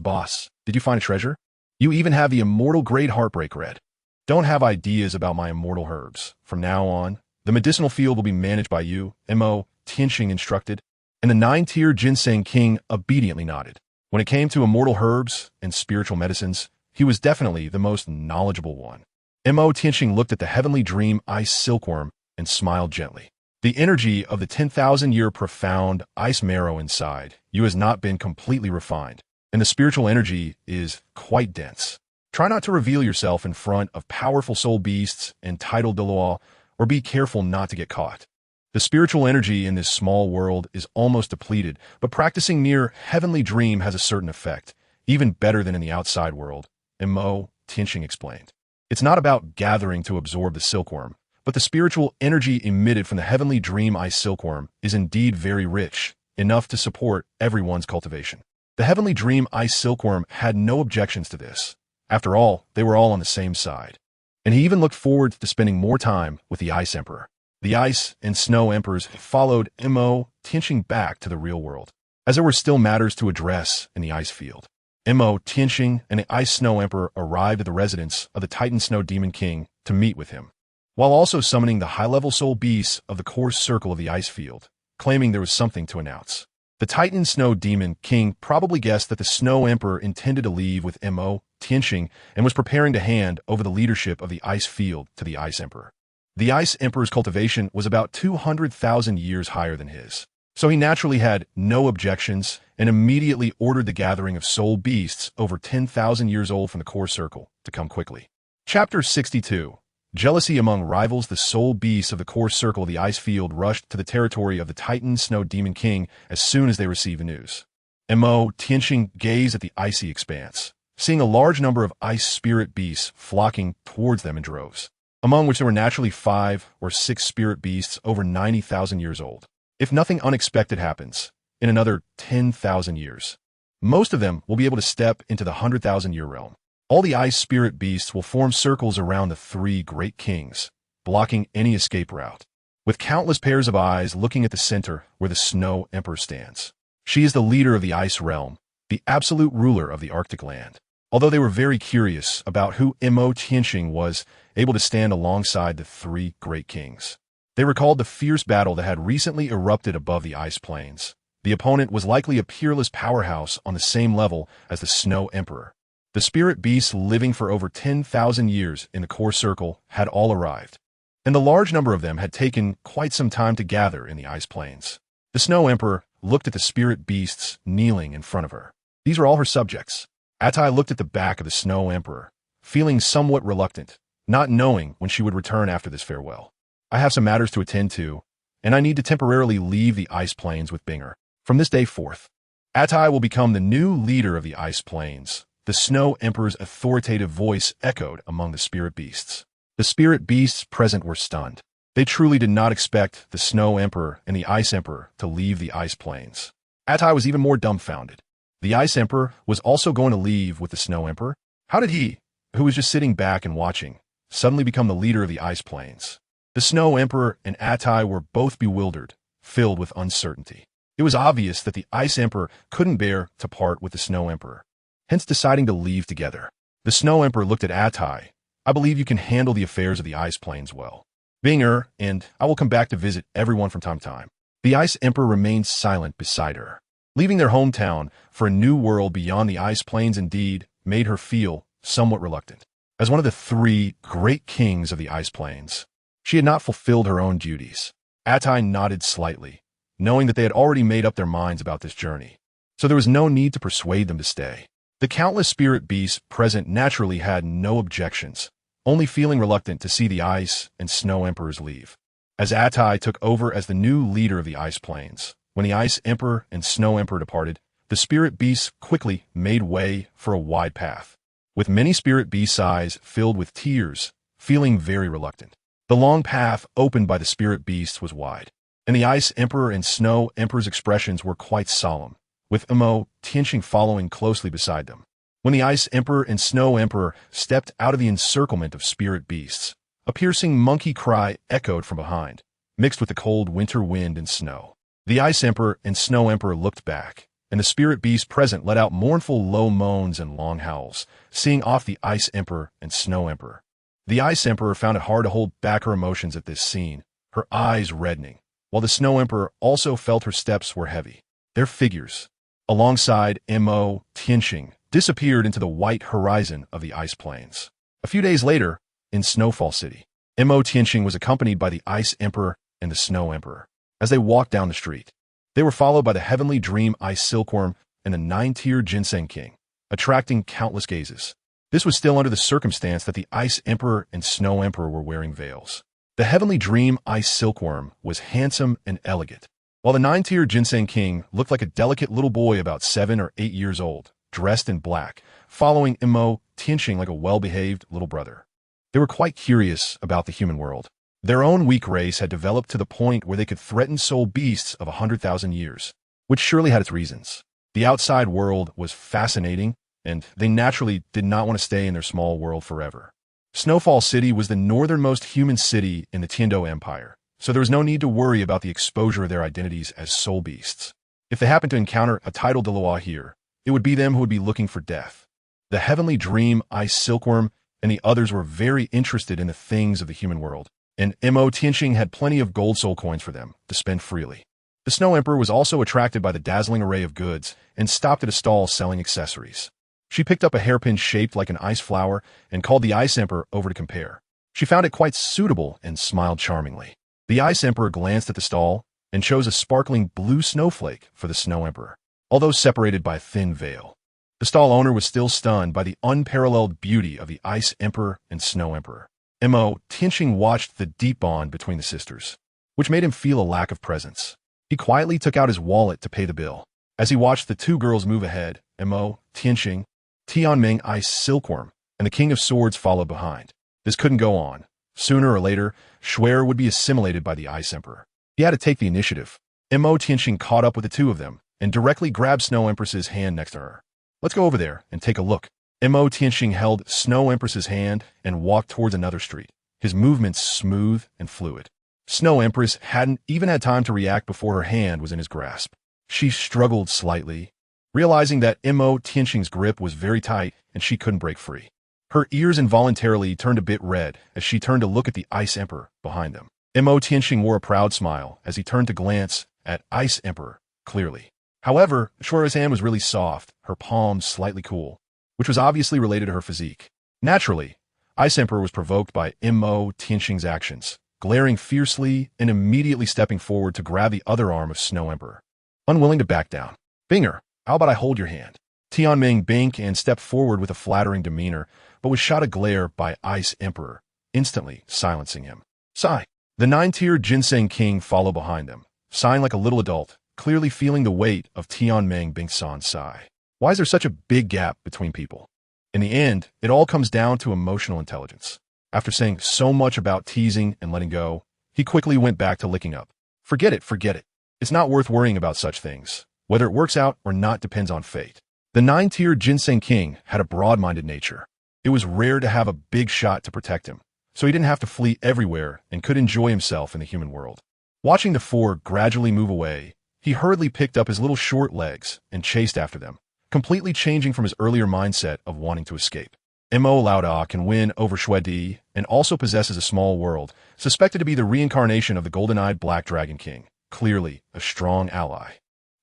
did you find a treasure? You even have the immortal Great Heartbreak Red. Don't have ideas about my immortal herbs. From now on, the medicinal field will be managed by you, Mo Tianqing instructed, and the 9-tiered Ginseng King obediently nodded. When it came to immortal herbs and spiritual medicines, he was definitely the most knowledgeable one. Mo Tianqing looked at the heavenly dream ice silkworm and smiled gently. The energy of the 10,000-year profound ice marrow inside you has not been completely refined, and the spiritual energy is quite dense. Try not to reveal yourself in front of powerful soul beasts and titled Douluo, or be careful not to get caught. The spiritual energy in this small world is almost depleted, but practicing near heavenly dream has a certain effect, even better than in the outside world, Mo Tianqing explained. It's not about gathering to absorb the silkworm, but the spiritual energy emitted from the heavenly dream ice silkworm is indeed very rich, enough to support everyone's cultivation. The heavenly dream ice silkworm had no objections to this. After all, they were all on the same side. And he even looked forward to spending more time with the Ice Emperor. The Ice and Snow Emperors followed Mo Tianqing back to the real world, as there were still matters to address in the ice field. Mo Tianqing and the Ice Snow Emperor arrived at the residence of the Titan Snow Demon King to meet with him, while also summoning the high-level soul beasts of the core circle of the ice field, claiming there was something to announce. The Titan Snow Demon King probably guessed that the Snow Emperor intended to leave with Mo Tianqing and was preparing to hand over the leadership of the ice field to the Ice Emperor. The Ice Emperor's cultivation was about 200,000 years higher than his, so he naturally had no objections and immediately ordered the gathering of soul beasts over 10,000 years old from the core circle to come quickly. Chapter 62. Jealousy among rivals. The soul beasts of the core circle of the ice field rushed to the territory of the Titan Snow Demon King as soon as they received the news. Mo Tianqing gazed at the icy expanse, seeing a large number of ice spirit beasts flocking towards them in droves, among which there were naturally 5 or 6 spirit beasts over 90,000 years old. If nothing unexpected happens, in another 10,000 years, most of them will be able to step into the 100,000-year realm. All the ice spirit beasts will form circles around the 3 great kings, blocking any escape route, with countless pairs of eyes looking at the center where the Snow Emperor stands. She is the leader of the ice realm, the absolute ruler of the Arctic land. Although they were very curious about who Mo Tianqing was able to stand alongside the 3 great kings, they recalled the fierce battle that had recently erupted above the ice plains. The opponent was likely a peerless powerhouse on the same level as the Snow Emperor. The spirit beasts living for over 10,000 years in the core circle had all arrived, and the large number of them had taken quite some time to gather in the ice plains. The Snow Emperor looked at the spirit beasts kneeling in front of her. These were all her subjects. Atai looked at the back of the Snow Emperor, feeling somewhat reluctant, not knowing when she would return after this farewell. I have some matters to attend to, and I need to temporarily leave the ice plains with Binger. From this day forth, Atai will become the new leader of the ice plains. The Snow Emperor's authoritative voice echoed among the spirit beasts. The spirit beasts present were stunned. They truly did not expect the Snow Emperor and the Ice Emperor to leave the ice plains. Atai was even more dumbfounded. The Ice Emperor was also going to leave with the Snow Emperor? How did he, who was just sitting back and watching, suddenly become the leader of the ice plains? The Snow Emperor and Atai were both bewildered, filled with uncertainty. It was obvious that the Ice Emperor couldn't bear to part with the Snow Emperor, hence deciding to leave together. The Snow Emperor looked at Atai. I believe you can handle the affairs of the ice plains well. Binger, and I will come back to visit everyone from time to time. The Ice Emperor remained silent beside her. Leaving their hometown for a new world beyond the ice plains indeed made her feel somewhat reluctant. As one of the 3 great kings of the ice plains, she had not fulfilled her own duties. Atai nodded slightly, knowing that they had already made up their minds about this journey, so there was no need to persuade them to stay. The countless spirit beasts present naturally had no objections, only feeling reluctant to see the Ice and Snow Emperors leave. As Atai took over as the new leader of the ice plains, when the Ice Emperor and Snow Emperor departed, the spirit beasts quickly made way for a wide path, with many spirit beasts' eyes filled with tears, feeling very reluctant. The long path opened by the spirit beasts was wide, and the Ice Emperor and Snow Emperor's expressions were quite solemn, with Mo Tianqing following closely beside them. When the Ice Emperor and Snow Emperor stepped out of the encirclement of spirit beasts, a piercing monkey cry echoed from behind, mixed with the cold winter wind and snow. The Ice Emperor and Snow Emperor looked back, and the spirit beasts present let out mournful low moans and long howls, seeing off the Ice Emperor and Snow Emperor. The Ice Emperor found it hard to hold back her emotions at this scene, her eyes reddening, while the Snow Emperor also felt her steps were heavy. Their figures, alongside Mo Tianqing, disappeared into the white horizon of the ice plains. A few days later, in Snowfall City, Mo Tianqing was accompanied by the Ice Emperor and the Snow Emperor. As they walked down the street, they were followed by the Heavenly Dream Ice Silkworm and the 9-tiered Ginseng King, attracting countless gazes. This was still under the circumstance that the Ice Emperor and Snow Emperor were wearing veils. The Heavenly Dream Ice Silkworm was handsome and elegant, while the 9-tiered Ginseng King looked like a delicate little boy about 7 or 8 years old, dressed in black, following Mo Tianqing like a well-behaved little brother. They were quite curious about the human world. Their own weak race had developed to the point where they could threaten soul beasts of 100,000 years, which surely had its reasons. The outside world was fascinating, and they naturally did not want to stay in their small world forever. Snowfall City was the northernmost human city in the Tiando Empire, so there was no need to worry about the exposure of their identities as soul beasts. If they happened to encounter a tidal Douluo here, it would be them who would be looking for death. The heavenly dream, ice silkworm, and the others were very interested in the things of the human world, and Mo Tianqing had plenty of gold soul coins for them to spend freely. The Snow Emperor was also attracted by the dazzling array of goods and stopped at a stall selling accessories. She picked up a hairpin shaped like an ice flower and called the Ice Emperor over to compare. She found it quite suitable and smiled charmingly. The Ice Emperor glanced at the stall and chose a sparkling blue snowflake for the Snow Emperor, although separated by a thin veil. The stall owner was still stunned by the unparalleled beauty of the Ice Emperor and Snow Emperor. Mo Tianqing watched the deep bond between the sisters, which made him feel a lack of presence. He quietly took out his wallet to pay the bill. As he watched the two girls move ahead, Mo Tianqing, Tianming Ice Silkworm, and the King of Swords followed behind. This couldn't go on. Sooner or later, Xuer would be assimilated by the Ice Emperor. He had to take the initiative. Mo Tianqing caught up with the two of them and directly grabbed Snow Empress's hand next to her. Let's go over there and take a look. Mo Tianqing held Snow Empress's hand and walked towards another street, his movements smooth and fluid. Snow Empress hadn't even had time to react before her hand was in his grasp. She struggled slightly, realizing that Mo Tianqing's grip was very tight and she couldn't break free. Her ears involuntarily turned a bit red as she turned to look at the Ice Emperor behind them. Mo Tianqing wore a proud smile as he turned to glance at Ice Emperor clearly. However, Xuer's hand was really soft, her palms slightly cool, which was obviously related to her physique. Naturally, Ice Emperor was provoked by Mo Tianqing's actions, glaring fiercely and immediately stepping forward to grab the other arm of Snow Emperor. Unwilling to back down. Binger, how about I hold your hand? Tianming binked and stepped forward with a flattering demeanor, but was shot a glare by Ice Emperor, instantly silencing him. Sigh. The 9-tier Ginseng King followed behind them, sighing like a little adult, clearly feeling the weight of Tianming Bingsan's sigh. Why is there such a big gap between people? In the end, it all comes down to emotional intelligence. After saying so much about teasing and letting go, he quickly went back to licking up. Forget it, forget it. It's not worth worrying about such things. Whether it works out or not depends on fate. The 9-tier Ginseng King had a broad-minded nature. It was rare to have a big shot to protect him, so he didn't have to flee everywhere and could enjoy himself in the human world. Watching the four gradually move away, he hurriedly picked up his little short legs and chased after them, completely changing from his earlier mindset of wanting to escape. Mo Laoda can win over Shuedi and also possesses a small world, suspected to be the reincarnation of the golden-eyed Black Dragon King, clearly a strong ally.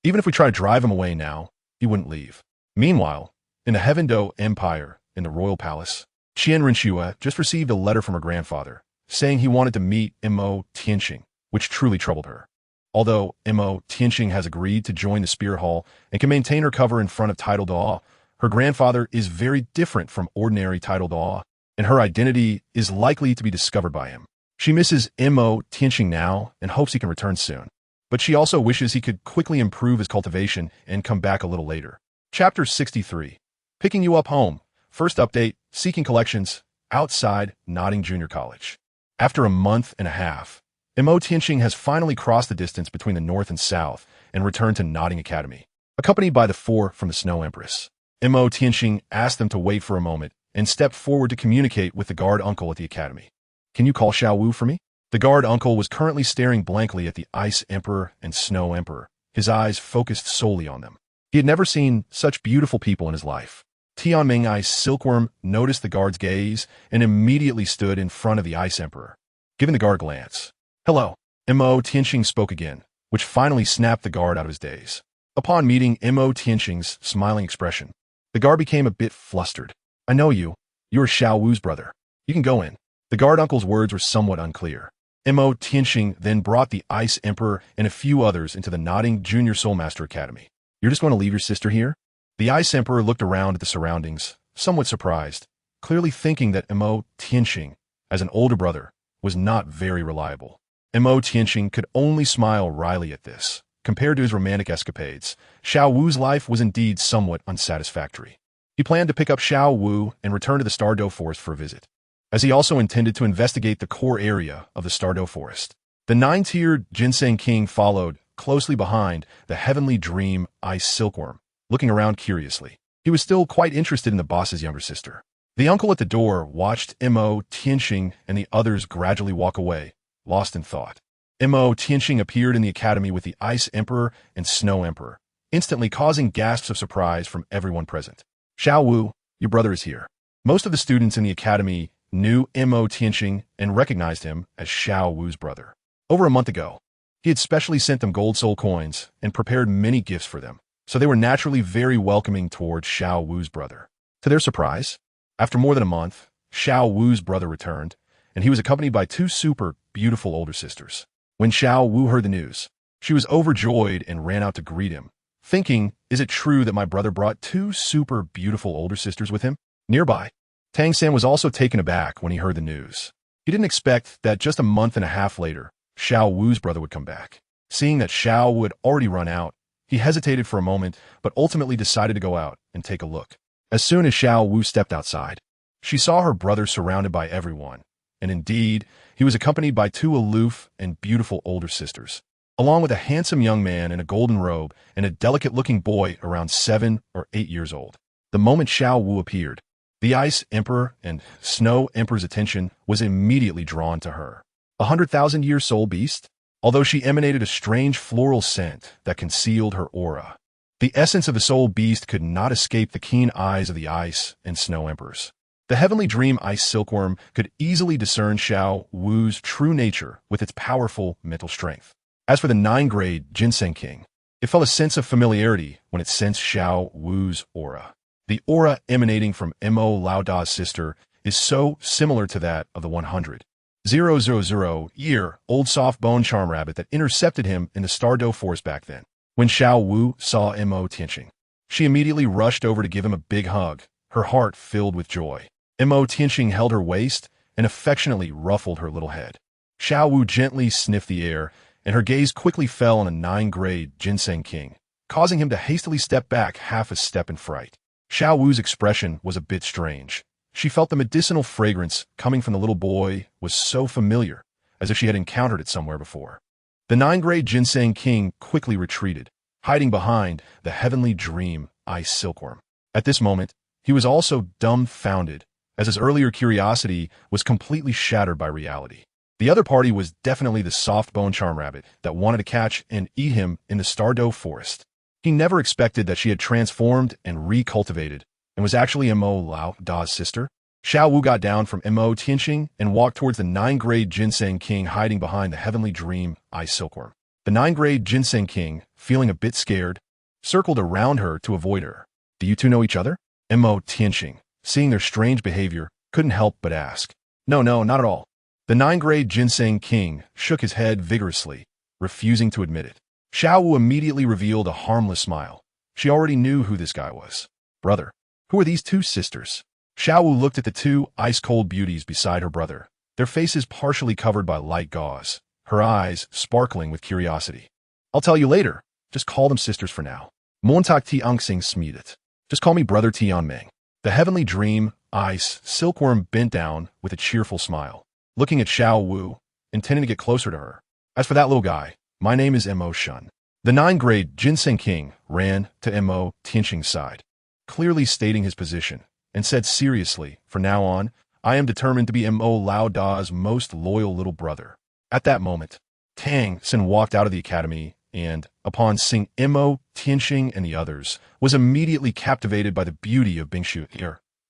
Even if we try to drive him away now, he wouldn't leave. Meanwhile, in the Heavendo Empire, in the royal palace, Qian Renxue just received a letter from her grandfather, saying he wanted to meet Mo Tianqing, which truly troubled her. Although Mo Tianqing has agreed to join the Spear Hall and can maintain her cover in front of Tidal Daw, her grandfather is very different from ordinary Tidal Daw, and her identity is likely to be discovered by him. She misses Mo Tianqing now and hopes he can return soon, but she also wishes he could quickly improve his cultivation and come back a little later. Chapter 63. Picking you up home. First update, Seeking Collections, outside Notting Junior College. After a month and a half, Mo Tianqing has finally crossed the distance between the north and south and returned to Notting Academy, accompanied by the four from the Snow Empress. Mo Tianqing asked them to wait for a moment and stepped forward to communicate with the guard uncle at the academy. Can you call Xiao Wu for me? The guard uncle was currently staring blankly at the Ice Emperor and Snow Emperor, his eyes focused solely on them. He had never seen such beautiful people in his life. Tianming Ice Silkworm noticed the guard's gaze and immediately stood in front of the Ice Emperor, giving the guard a glance. Hello. Mo Tianqing spoke again, which finally snapped the guard out of his daze. Upon meeting Mo Tianqing's smiling expression, the guard became a bit flustered. I know you. You're Xiao Wu's brother. You can go in. The guard uncle's words were somewhat unclear. Mo Tianqing then brought the Ice Emperor and a few others into the Notting Junior Soulmaster Academy. You're just going to leave your sister here? The Ice Emperor looked around at the surroundings, somewhat surprised, clearly thinking that Mo Tianqing, as an older brother, was not very reliable. Mo Tianqing could only smile wryly at this. Compared to his romantic escapades, Xiao Wu's life was indeed somewhat unsatisfactory. He planned to pick up Xiao Wu and return to the Stardow Forest for a visit, as he also intended to investigate the core area of the Stardow Forest. The 9-tier Ginseng King followed, closely behind the Heavenly Dream Ice Silkworm, looking around curiously. He was still quite interested in the boss's younger sister. The uncle at the door watched Mo Tianqing and the others gradually walk away, lost in thought. Mo Tianqing appeared in the academy with the Ice Emperor and Snow Emperor, instantly causing gasps of surprise from everyone present. Xiao Wu, your brother is here. Most of the students in the academy knew Mo Tianqing and recognized him as Xiao Wu's brother. Over a month ago, he had specially sent them gold soul coins and prepared many gifts for them, so they were naturally very welcoming towards Xiao Wu's brother. To their surprise, after more than a month, Xiao Wu's brother returned, and he was accompanied by two super beautiful older sisters. When Xiao Wu heard the news, she was overjoyed and ran out to greet him, thinking, is it true that my brother brought two super beautiful older sisters with him? Nearby, Tang San was also taken aback when he heard the news. He didn't expect that just a month and a half later, Xiao Wu's brother would come back. Seeing that Xiao Wu had already run out, he hesitated for a moment, but ultimately decided to go out and take a look. As soon as Xiao Wu stepped outside, she saw her brother surrounded by everyone, and indeed, he was accompanied by two aloof and beautiful older sisters, along with a handsome young man in a golden robe and a delicate-looking boy around 7 or 8 years old. The moment Xiao Wu appeared, the Ice Emperor and Snow Emperor's attention was immediately drawn to her. 100,000-year soul beast? Although she emanated a strange floral scent that concealed her aura, the essence of the soul beast could not escape the keen eyes of the Ice and Snow Emperors. The heavenly dream ice silkworm could easily discern Xiao Wu's true nature with its powerful mental strength. As for the 9th-grade Ginseng King, it felt a sense of familiarity when it sensed Xiao Wu's aura. The aura emanating from Mo Lao Da's sister is so similar to that of the 100,000-year-old soft bone charm rabbit that intercepted him in the Stardo Forest back then. When Xiao Wu saw Mo Tianqing, she immediately rushed over to give him a big hug, her heart filled with joy. Mo Tianqing held her waist and affectionately ruffled her little head. Xiao Wu gently sniffed the air, and her gaze quickly fell on the 9th-grade Ginseng King, causing him to hastily step back half a step in fright. Xiao Wu's expression was a bit strange. She felt the medicinal fragrance coming from the little boy was so familiar, as if she had encountered it somewhere before. The 9th-grade Ginseng King quickly retreated, hiding behind the heavenly dream ice silkworm. At this moment, he was also dumbfounded, as his earlier curiosity was completely shattered by reality. The other party was definitely the soft bone charm rabbit that wanted to catch and eat him in the Stardo Forest. He never expected that she had transformed and recultivated and was actually Mo Lao Da's sister. Xiao Wu got down from Mo Tianqing and walked towards the 9th-grade Ginseng King hiding behind the heavenly dream ice silkworm. The 9th-grade Ginseng King, feeling a bit scared, circled around her to avoid her. Do you two know each other? Mo Tianqing, seeing their strange behavior, couldn't help but ask. No, not at all. The 9th-grade Ginseng King shook his head vigorously, refusing to admit it. Xiao Wu immediately revealed a harmless smile. She already knew who this guy was. Brother, who are these two sisters? Xiao Wu looked at the two ice-cold beauties beside her brother, their faces partially covered by light gauze, her eyes sparkling with curiosity. I'll tell you later. Just call them sisters for now. Montak Ti Angsing Smeedet. Just call me Brother Tianming. The heavenly dream, ice, silkworm bent down with a cheerful smile, looking at Xiao Wu, intending to get closer to her. As for that little guy, my name is Mo Shun. The 9th-grade Ginseng King ran to Mo Tianqing's side, clearly stating his position, and said seriously, from now on, I am determined to be Mo Lao Da's most loyal little brother. At that moment, Tang San walked out of the academy and, upon seeing Mo Tianqing and the others, was immediately captivated by the beauty of Renxue,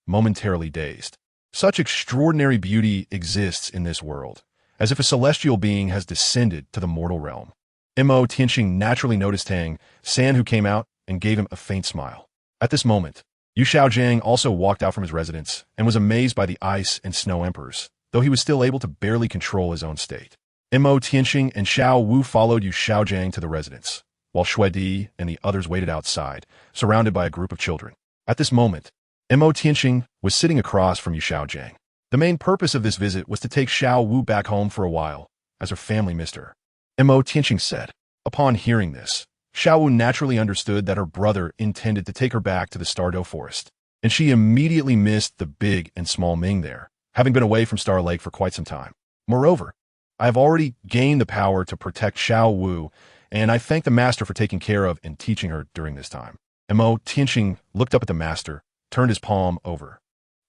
momentarily dazed. Such extraordinary beauty exists in this world, as if a celestial being has descended to the mortal realm. Mo Tianqing naturally noticed Tang San, who came out and gave him a faint smile. At this moment, Yu Xiaojiang also walked out from his residence and was amazed by the Ice and Snow Emperors, though he was still able to barely control his own state. Mo Tianqing and Xiao Wu followed Yu Xiaojiang to the residence, while Xue Di and the others waited outside, surrounded by a group of children. At this moment, Mo Tianqing was sitting across from Yu Xiaojiang. The main purpose of this visit was to take Xiao Wu back home for a while, as her family missed her. Mo Tianqing said. Upon hearing this, Xiao Wu naturally understood that her brother intended to take her back to the Stardo Forest, and she immediately missed the big and small Ming there, having been away from Star Lake for quite some time. Moreover, I have already gained the power to protect Xiao Wu, and I thank the master for taking care of and teaching her during this time. Mo Tianqing looked up at the master, turned his palm over,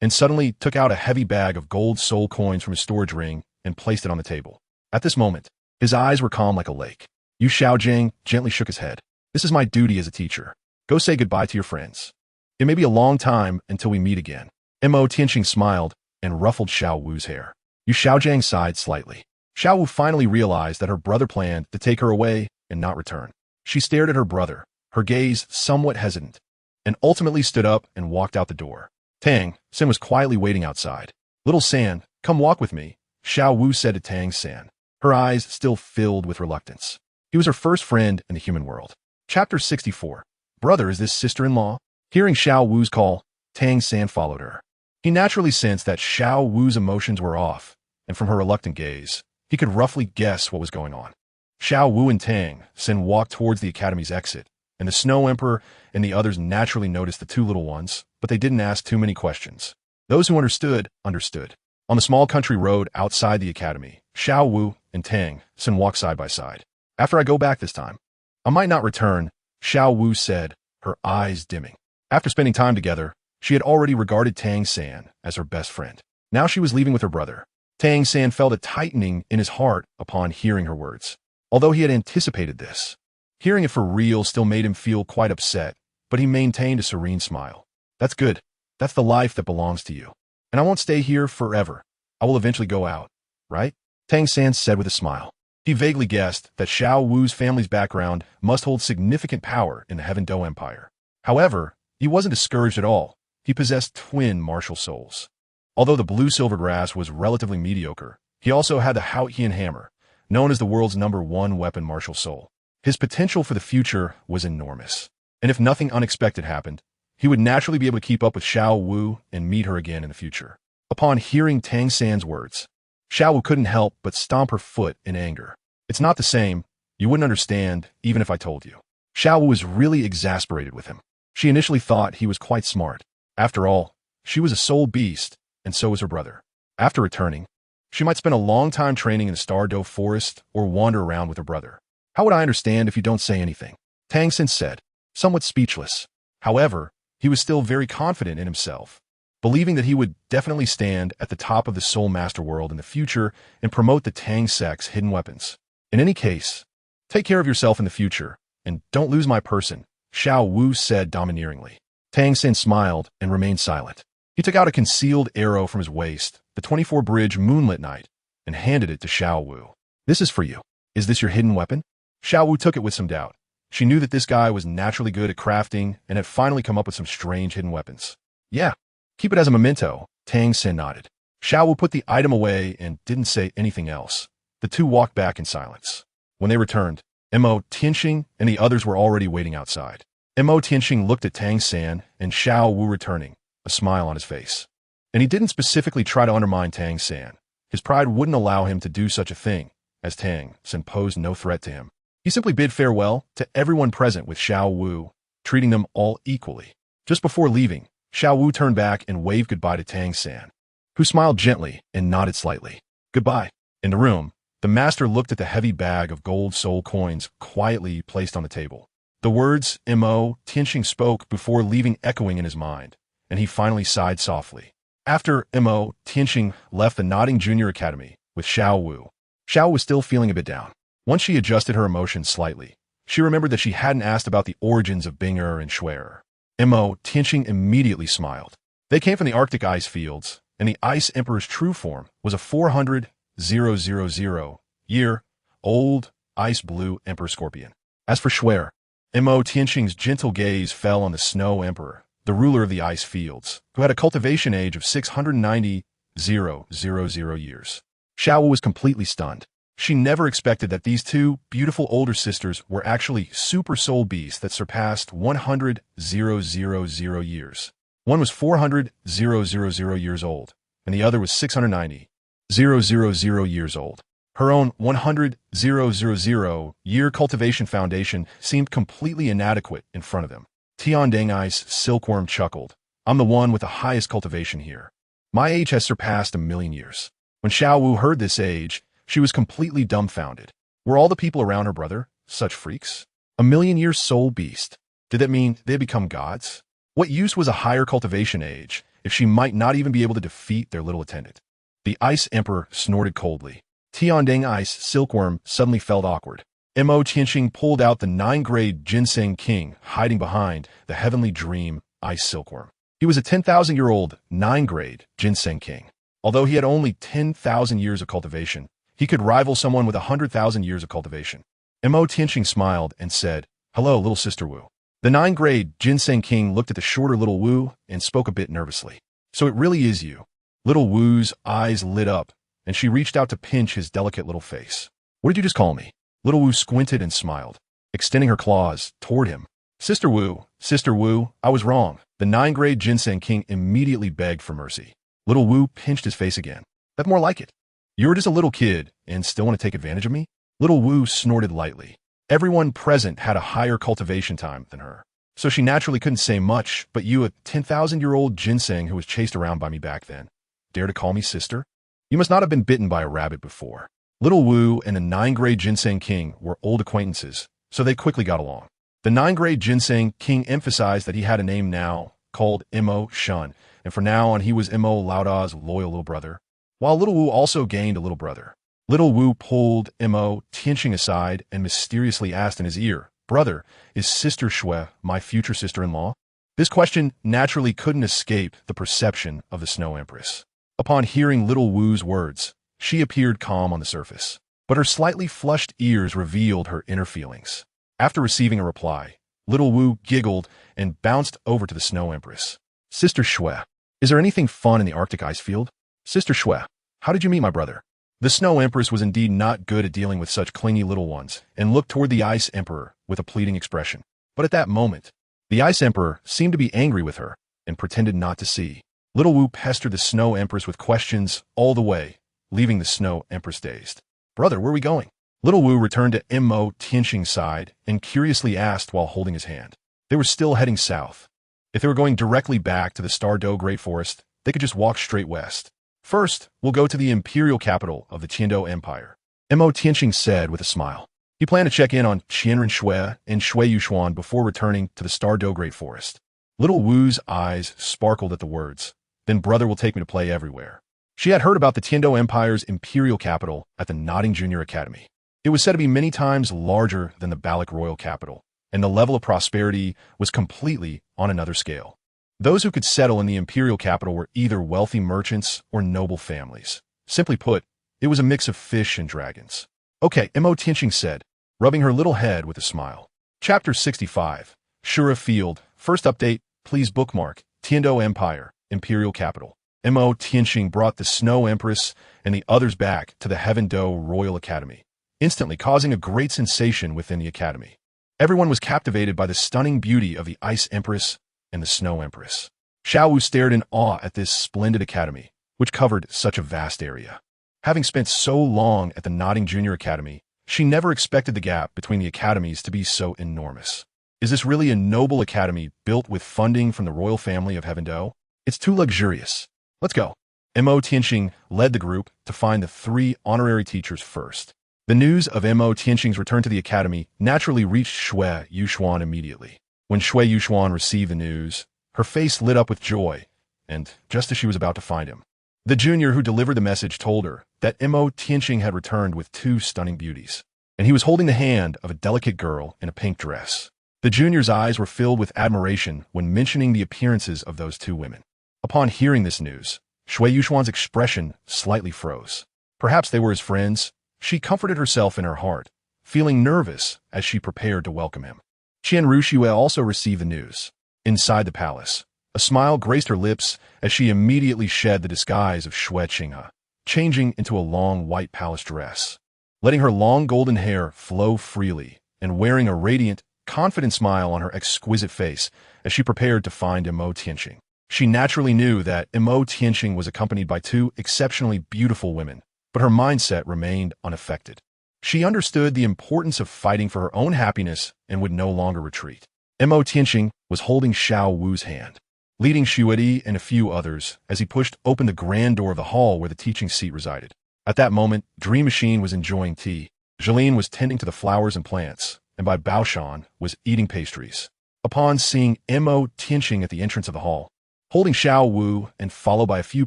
and suddenly took out a heavy bag of gold soul coins from his storage ring and placed it on the table. At this moment, His eyes were calm like a lake. Yu Xiaojing gently shook his head. This is my duty as a teacher. Go say goodbye to your friends. It may be a long time until we meet again. Mo Tianqing smiled and ruffled Xiao Wu's hair. Yu Xiaojing sighed slightly. Xiao Wu finally realized that her brother planned to take her away and not return. She stared at her brother, her gaze somewhat hesitant, and ultimately stood up and walked out the door. Tang San was quietly waiting outside. Little San, come walk with me, Xiao Wu said to Tang San, her eyes still filled with reluctance. He was her first friend in the human world. Chapter 64. Brother, is this sister-in-law? Hearing Xiao Wu's call, Tang San followed her. He naturally sensed that Xiao Wu's emotions were off, and from her reluctant gaze, he could roughly guess what was going on. Xiao Wu and Tang San walked towards the academy's exit, and the Snow Emperor and the others naturally noticed the two little ones, but they didn't ask too many questions. Those who understood, understood. On the small country road outside the academy, Xiao Wu and Tang San walked side by side. After I go back this time, I might not return, Xiao Wu said, her eyes dimming. After spending time together, she had already regarded Tang San as her best friend. Now she was leaving with her brother. Tang San felt a tightening in his heart upon hearing her words. Although he had anticipated this, hearing it for real still made him feel quite upset, but he maintained a serene smile. That's good. That's the life that belongs to you. And I won't stay here forever. I will eventually go out, right? Tang San said with a smile. He vaguely guessed that Xiao Wu's family's background must hold significant power in the Heaven Do Empire. However, he wasn't discouraged at all. He possessed twin martial souls. Although the blue-silver grass was relatively mediocre, he also had the Qian hammer, known as the world's #1 weapon martial soul. His potential for the future was enormous, and if nothing unexpected happened, he would naturally be able to keep up with Xiao Wu and meet her again in the future. Upon hearing Tang San's words, Xiao Wu couldn't help but stomp her foot in anger. It's not the same. You wouldn't understand, even if I told you. Xiao Wu was really exasperated with him. She initially thought he was quite smart. After all, she was a soul beast, and so was her brother. After returning, she might spend a long time training in the Stardo forest or wander around with her brother. How would I understand if you don't say anything? Tang San said, somewhat speechless. However, he was still very confident in himself, believing that he would definitely stand at the top of the Soul Master world in the future and promote the Tang sect's hidden weapons. In any case, take care of yourself in the future, and don't lose my person, Xiao Wu said domineeringly. Tang San smiled and remained silent. He took out a concealed arrow from his waist, the 24-bridge moonlit night, and handed it to Xiao Wu. This is for you. Is this your hidden weapon? Xiao Wu took it with some doubt. She knew that this guy was naturally good at crafting and had finally come up with some strange hidden weapons. Yeah, keep it as a memento, Tang San nodded. Xiao Wu put the item away and didn't say anything else. The two walked back in silence. When they returned, Mo Tianqing and the others were already waiting outside. Mo Tianqing looked at Tang San and Xiao Wu returning, a smile on his face. And he didn't specifically try to undermine Tang San. His pride wouldn't allow him to do such a thing, as Tang San posed no threat to him. He simply bid farewell to everyone present with Xiao Wu, treating them all equally. Just before leaving, Xiao Wu turned back and waved goodbye to Tang San, who smiled gently and nodded slightly. Goodbye. In the room, the master looked at the heavy bag of gold soul coins quietly placed on the table. The words Mo Tianqing spoke before leaving echoing in his mind, and he finally sighed softly. After Mo Tianqing left the Nodding Junior Academy with Xiao Wu, Xiao was still feeling a bit down. Once she adjusted her emotions slightly, she remembered that she hadn't asked about the origins of Binger and Shuer. Mo Tianqing immediately smiled. They came from the Arctic ice fields, and the Ice Emperor's true form was a 400,000-year-old ice blue Emperor Scorpion. As for Shuer, Mo Tianqing's gentle gaze fell on the Snow Emperor, the ruler of the ice fields, who had a cultivation age of 690,000 years. Xiao Wu was completely stunned. She never expected that these two beautiful older sisters were actually super soul beasts that surpassed 100,000 years. One was 400,000 years old, and the other was 690,000 years old. Her own 100,000-year cultivation foundation seemed completely inadequate in front of them. Tiandangai's silkworm chuckled. I'm the one with the highest cultivation here. My age has surpassed 1,000,000 years. When Xiao Wu heard this age, she was completely dumbfounded. Were all the people around her brother such freaks? 1,000,000 years soul beast. Did that mean they had become gods? What use was a higher cultivation age if she might not even be able to defeat their little attendant? The Ice Emperor snorted coldly. Tianding Ice Silkworm suddenly felt awkward. Mo Tianxing pulled out the 9th-grade Ginseng King hiding behind the Heavenly Dream Ice Silkworm. He was a 10,000-year-old 9th-grade Ginseng King. Although he had only 10,000 years of cultivation, he could rival someone with 100,000 years of cultivation. Mo Tianxing smiled and said, "Hello, little Sister Wu." The 9th-grade Ginseng King looked at the shorter little Wu and spoke a bit nervously. "So it really is you." Little Wu's eyes lit up, and she reached out to pinch his delicate little face. "What did you just call me?" Little Wu squinted and smiled, extending her claws toward him. Sister Wu, I was wrong." The 9th-grade Ginseng King immediately begged for mercy. Little Wu pinched his face again. "That's more like it. You're just a little kid and still want to take advantage of me?" Little Wu snorted lightly. Everyone present had a higher cultivation time than her, so she naturally couldn't say much, but you, a 10,000-year-old ginseng who was chased around by me back then, dare to call me sister? You must not have been bitten by a rabbit before. Little Wu and the 9th-grade Ginseng King were old acquaintances, so they quickly got along. The 9th-grade Ginseng King emphasized that he had a name now called Mo Shun, and from now on he was Mo Laoda's loyal little brother, while Little Wu also gained a little brother. Little Wu pulled Mo Tianxing aside and mysteriously asked in his ear, "Brother, is Sister Xue my future sister-in-law?" This question naturally couldn't escape the perception of the Snow Empress. Upon hearing Little Wu's words, she appeared calm on the surface, but her slightly flushed ears revealed her inner feelings. After receiving a reply, Little Wu giggled and bounced over to the Snow Empress. "Sister Xue, is there anything fun in the Arctic ice field?" "Sister Xue, how did you meet my brother?" The Snow Empress was indeed not good at dealing with such clingy little ones and looked toward the Ice Emperor with a pleading expression. But at that moment, the Ice Emperor seemed to be angry with her and pretended not to see. Little Wu pestered the Snow Empress with questions all the way, leaving the Snow Empress dazed. "Brother, where are we going?" Little Wu returned to Mo Tianxing's side and curiously asked while holding his hand. They were still heading south. If they were going directly back to the Stardo Great Forest, they could just walk straight west. "First, we'll go to the Imperial capital of the Qian Empire," Mo Tianxing said with a smile. He planned to check in on Qian Renxue and Shui Yuxuan before returning to the Stardo Great Forest. Little Wu's eyes sparkled at the words, "Then brother will take me to play everywhere." She had heard about the Qian Empire's Imperial capital at the Nodding Junior Academy. It was said to be many times larger than the Balik Royal capital, and the level of prosperity was completely on another scale. Those who could settle in the Imperial capital were either wealthy merchants or noble families. Simply put, it was a mix of fish and dragons. "Okay," Mo Tianxing said, rubbing her little head with a smile. Chapter 65, Shura Field. First update, please bookmark, Qian Empire, Imperial capital. Mo Tianxing brought the Snow Empress and the others back to the Heaven Do Royal Academy, instantly causing a great sensation within the academy. Everyone was captivated by the stunning beauty of the Ice Empress and the Snow Empress. Xiao Wu stared in awe at this splendid academy, which covered such a vast area. Having spent so long at the Nodding Junior Academy, she never expected the gap between the academies to be so enormous. Is this really a noble academy built with funding from the royal family of Heaven Do? It's too luxurious. Let's go. Mo Tianxing led the group to find the 3 honorary teachers first. The news of Mo Tianxing's return to the academy naturally reached Shui Yuxuan immediately. When Shui Yuxuan received the news, her face lit up with joy, and just as she was about to find him, the junior who delivered the message told her that Mo Tianxing had returned with 2 stunning beauties, and he was holding the hand of a delicate girl in a pink dress. The junior's eyes were filled with admiration when mentioning the appearances of those 2 women. Upon hearing this news, Shui Yuxuan's expression slightly froze. Perhaps they were his friends. She comforted herself in her heart, feeling nervous as she prepared to welcome him. Qian Renxue also received the news. Inside the palace, a smile graced her lips as she immediately shed the disguise of Xue Qinghe, changing into a long white palace dress, letting her long golden hair flow freely and wearing a radiant, confident smile on her exquisite face as she prepared to find Mo Tianxing. She naturally knew that Mo Tianxing was accompanied by 2 exceptionally beautiful women, but her mindset remained unaffected. She understood the importance of fighting for her own happiness and would no longer retreat. Mo Tianxing was holding Xiao Wu's hand, leading Xuedi and a few others as he pushed open the grand door of the hall where the teaching seat resided. At that moment, Dream Machine was enjoying tea, Jeline was tending to the flowers and plants, and Bai Baoshan was eating pastries. Upon seeing Mo Tianxing at the entrance of the hall, holding Xiao Wu and followed by a few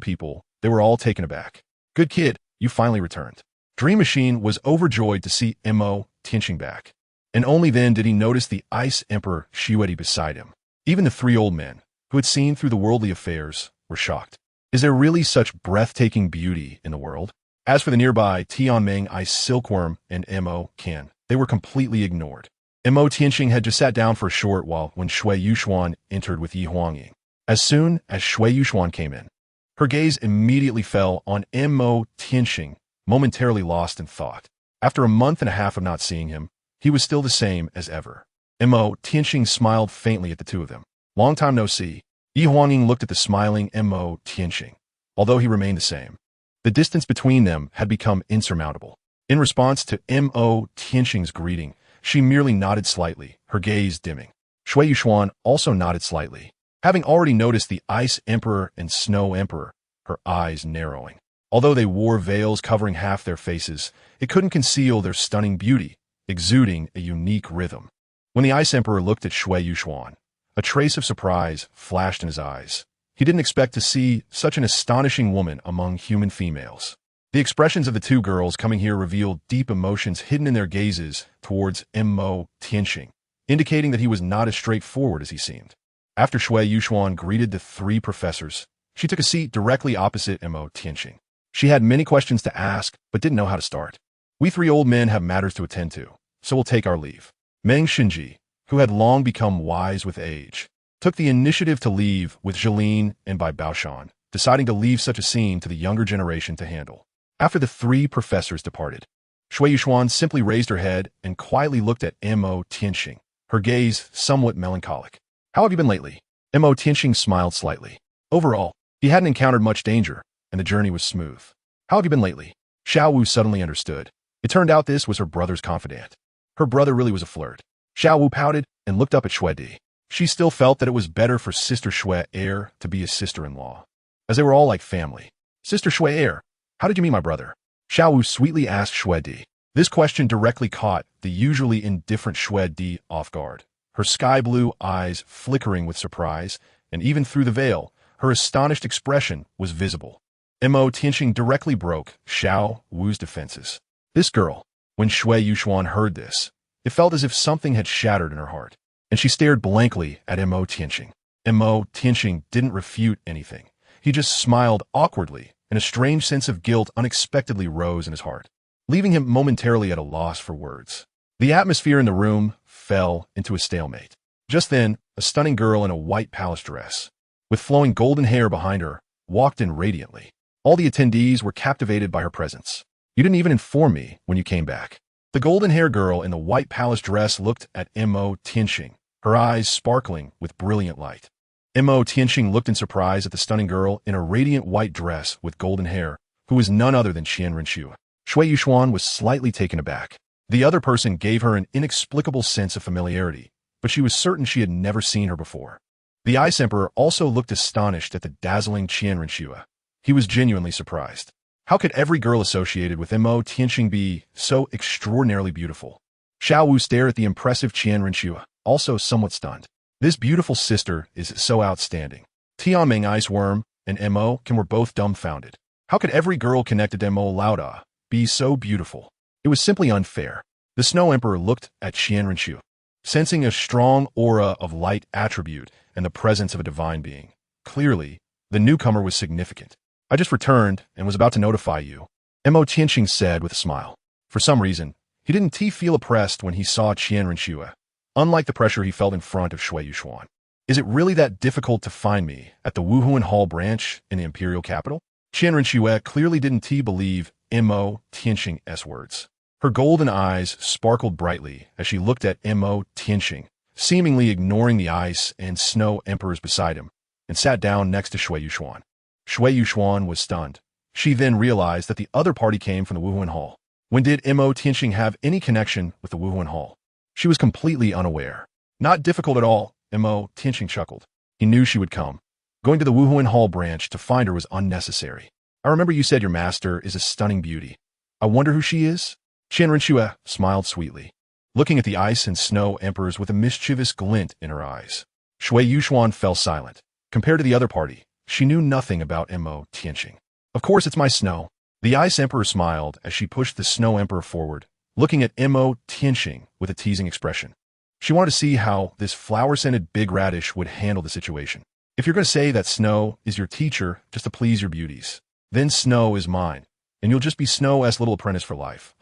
people, they were all taken aback. "Good kid, you finally returned." Dream Machine was overjoyed to see Mo Tianqing back. And only then did he notice the Ice Emperor Xiu beside him. Even the three old men, who had seen through the worldly affairs, were shocked. Is there really such breathtaking beauty in the world? As for the nearby Tianming Ice Silkworm and Mo Qian, they were completely ignored. Mo Tianqing had just sat down for a short while when Shui Yuxuan entered with Yi Huangying. As soon as Shui Yuxuan came in, her gaze immediately fell on Mo Tianqing, momentarily lost in thought. After a month and a half of not seeing him, he was still the same as ever. Mo Tianqing smiled faintly at the two of them. Long time no see. Yi Huangying looked at the smiling Mo Tianqing. Although he remained the same, the distance between them had become insurmountable. In response to Mo Tianqing's greeting, she merely nodded slightly, her gaze dimming. Shui Yuxuan also nodded slightly. Having already noticed the Ice Emperor and Snow Emperor, her eyes narrowing. Although they wore veils covering half their faces, it couldn't conceal their stunning beauty, exuding a unique rhythm. When the Ice Emperor looked at Shui Yuxuan, a trace of surprise flashed in his eyes. He didn't expect to see such an astonishing woman among human females. The expressions of the two girls coming here revealed deep emotions hidden in their gazes towards Mo Tianqing, indicating that he was not as straightforward as he seemed. After Shui Yuxuan greeted the three professors, she took a seat directly opposite Mo Tianqing. She had many questions to ask, but didn't know how to start. We three old men have matters to attend to, so we'll take our leave. Meng Xinji, who had long become wise with age, took the initiative to leave with Jolene and Bai Baoshan, deciding to leave such a scene to the younger generation to handle. After the three professors departed, Shui Yuxuan simply raised her head and quietly looked at Mo Tianqing, her gaze somewhat melancholic. How have you been lately? Mo Tianqing smiled slightly. Overall, he hadn't encountered much danger, and the journey was smooth. How have you been lately? Xiao Wu suddenly understood. It turned out this was her brother's confidant. Her brother really was a flirt. Xiao Wu pouted and looked up at Shui Di. She still felt that it was better for Sister Shui Er to be his sister-in-law, as they were all like family. Sister Shui Er, how did you meet my brother? Xiao Wu sweetly asked Shui Di. This question directly caught the usually indifferent Shui Di off guard. Her sky-blue eyes flickering with surprise, and even through the veil, her astonished expression was visible. Mo Tianqing directly broke Xiao Wu's defenses. This girl, when Shui Yuxuan heard this, it felt as if something had shattered in her heart, and she stared blankly at Mo Tianqing. Mo Tianqing didn't refute anything. He just smiled awkwardly, and a strange sense of guilt unexpectedly rose in his heart, leaving him momentarily at a loss for words. The atmosphere in the room fell into a stalemate. Just then, a stunning girl in a white palace dress, with flowing golden hair behind her, walked in radiantly. All the attendees were captivated by her presence. You didn't even inform me when you came back. The golden-haired girl in the white palace dress looked at Mo Tianqing, her eyes sparkling with brilliant light. Mo Tianqing looked in surprise at the stunning girl in a radiant white dress with golden hair, who was none other than Qian Renxue. Shui Yuxuan was slightly taken aback. The other person gave her an inexplicable sense of familiarity, but she was certain she had never seen her before. The Ice Emperor also looked astonished at the dazzling Qian Renxue. He was genuinely surprised. How could every girl associated with Mo Tianqing be so extraordinarily beautiful? Xiao Wu stared at the impressive Qian Renxue, also somewhat stunned. This beautiful sister is so outstanding. Tianming Ice Worm and Mo Qian were both dumbfounded. How could every girl connected to Mo Lauda be so beautiful? It was simply unfair. The Snow Emperor looked at Qian Renxue, sensing a strong aura of light attribute and the presence of a divine being. Clearly, the newcomer was significant. I just returned and was about to notify you, Mo Tianqing said with a smile. For some reason, he didn't feel oppressed when he saw Qian Renxue, unlike the pressure he felt in front of Shui Yuxuan. Is it really that difficult to find me at the Wuhuan Hall branch in the Imperial capital? Qian Renxue clearly didn't believe Mo Tianqing's words. Her golden eyes sparkled brightly as she looked at Mo Tianqing, seemingly ignoring the Ice and Snow Emperors beside him, and sat down next to Shui Yuxuan. Shui Yuxuan was stunned. She then realized that the other party came from the Wuhuan Hall. When did Mo Tianqing have any connection with the Wuhuan Hall? She was completely unaware. Not difficult at all, Mo Tianqing chuckled. He knew she would come. Going to the Wuhuan Hall branch to find her was unnecessary. I remember you said your master is a stunning beauty. I wonder who she is? Qian Renxue smiled sweetly, looking at the Ice and Snow Emperors with a mischievous glint in her eyes. Shui Yuxuan fell silent. Compared to the other party, she knew nothing about Mo Tianqing. Of course it's my Snow. The Ice Emperor smiled as she pushed the Snow Emperor forward, looking at Mo Tianxing with a teasing expression. She wanted to see how this flower-scented big radish would handle the situation. If you're going to say that Snow is your teacher just to please your beauties, then Snow is mine, and you'll just be Snow's little apprentice for life.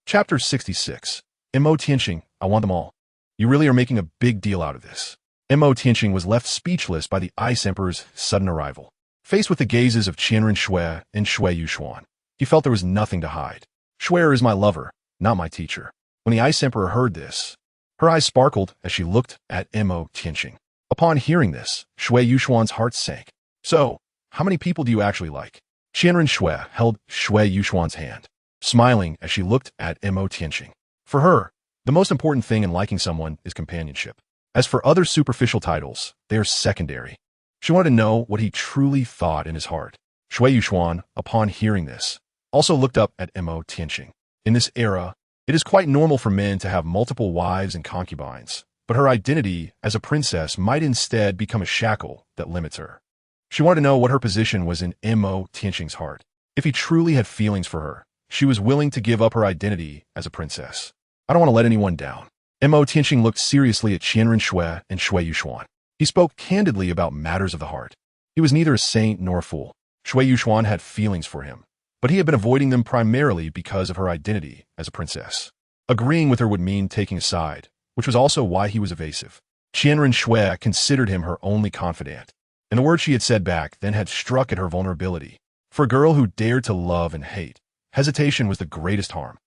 Chapter 66. Mo Tianxing, I want them all. You really are making a big deal out of this. Mo Tianxing was left speechless by the Ice Emperor's sudden arrival. Faced with the gazes of Qian Renxue and Shui Yuxuan, he felt there was nothing to hide. Shui is my lover, not my teacher. When the Ice Emperor heard this, her eyes sparkled as she looked at Mo Tianxing. Upon hearing this, Shui Yuxuan's heart sank. So, how many people do you actually like? Qian Renxue held Shui Yuxuan's hand, smiling as she looked at Mo Tianxing. For her, the most important thing in liking someone is companionship. As for other superficial titles, they are secondary. She wanted to know what he truly thought in his heart. Shui Yuxuan, upon hearing this, also looked up at Mo Tianxing. In this era, it is quite normal for men to have multiple wives and concubines, but her identity as a princess might instead become a shackle that limits her. She wanted to know what her position was in Mo Tianxing's heart. If he truly had feelings for her, she was willing to give up her identity as a princess. I don't want to let anyone down. Mo Tianxing looked seriously at Qian Renxue and Shui Yuxuan. He spoke candidly about matters of the heart. He was neither a saint nor a fool. Shui Yuxuan had feelings for him, but he had been avoiding them primarily because of her identity as a princess. Agreeing with her would mean taking a side, which was also why he was evasive. Qian Renxue considered him her only confidant, and the words she had said back then had struck at her vulnerability. For a girl who dared to love and hate, hesitation was the greatest harm.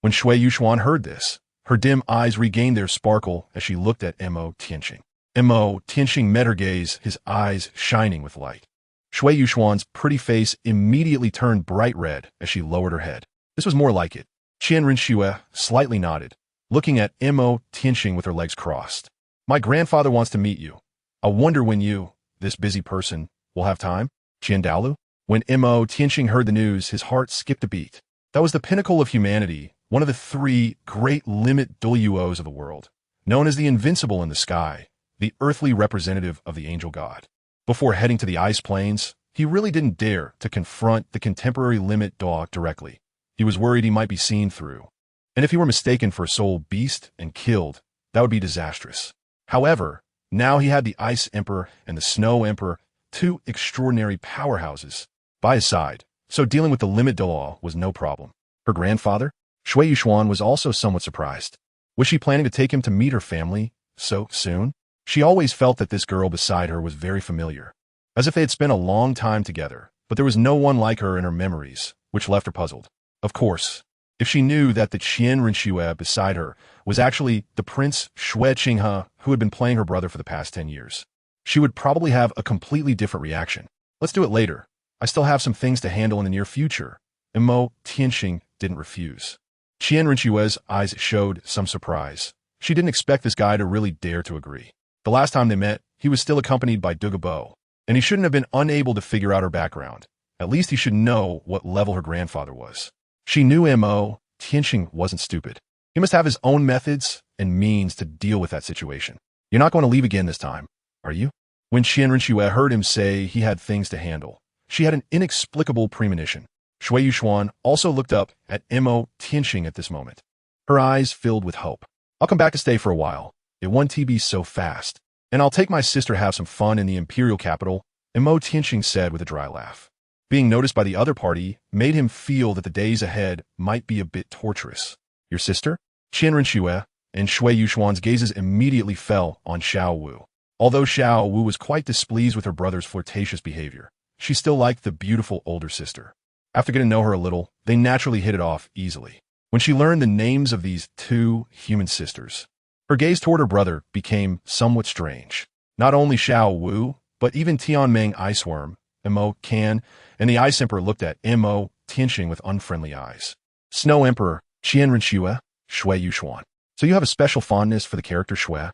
When Shui Yuxuan heard this, her dim eyes regained their sparkle as she looked at Mo Tianxing. Mo Tianxing met her gaze, his eyes shining with light. Shui Yuxuan's pretty face immediately turned bright red as she lowered her head. This was more like it. Qian Renxue slightly nodded, looking at Mo Tianxing with her legs crossed. My grandfather wants to meet you. I wonder when you, this busy person, will have time? Qian Douluo? When Mo Tianxing heard the news, his heart skipped a beat. That was the pinnacle of humanity, one of the three great limit Douluos of the world, known as the Invincible in the sky, the earthly representative of the angel god. Before heading to the ice plains, he really didn't dare to confront the contemporary limit dog directly. He was worried he might be seen through. And if he were mistaken for a soul beast and killed, that would be disastrous. However, now he had the Ice Emperor and the Snow Emperor, two extraordinary powerhouses, by his side, so dealing with the limit Douluo was no problem. Her grandfather? Shui Yuxuan was also somewhat surprised. Was she planning to take him to meet her family so soon? She always felt that this girl beside her was very familiar, as if they had spent a long time together, but there was no one like her in her memories, which left her puzzled. Of course, if she knew that the Qian Renxue beside her was actually the Prince Shui Qinghe who had been playing her brother for the past 10 years, she would probably have a completely different reaction. Let's do it later. I still have some things to handle in the near future. Mo Tianxing didn't refuse. Qian Renshue's eyes showed some surprise. She didn't expect this guy to really dare to agree. The last time they met, he was still accompanied by Dugu Bo, and he shouldn't have been unable to figure out her background. At least he should know what level her grandfather was. She knew Mo Tianxing wasn't stupid. He must have his own methods and means to deal with that situation. You're not going to leave again this time, are you? When Qian Renxue heard him say he had things to handle, she had an inexplicable premonition. Shui Yuxuan also looked up at Mo Tianxing at this moment. Her eyes filled with hope. I'll come back to stay for a while. It won't be so fast. And I'll take my sister to have some fun in the Imperial capital, Mo Tianxing said with a dry laugh. Being noticed by the other party made him feel that the days ahead might be a bit torturous. Your sister? Qian Renxue and Shui Yuxuan's gazes immediately fell on Xiao Wu. Although Xiao Wu was quite displeased with her brother's flirtatious behavior, she still liked the beautiful older sister. After getting to know her a little, they naturally hit it off easily. When she learned the names of these two human sisters, her gaze toward her brother became somewhat strange. Not only Xiao Wu, but even Tianmeng Iceworm, Mo Qian, and the Ice Emperor looked at Mo Tianxing with unfriendly eyes. Snow Emperor, Qian Renxue, Shui Yuxuan. So you have a special fondness for the character Shui?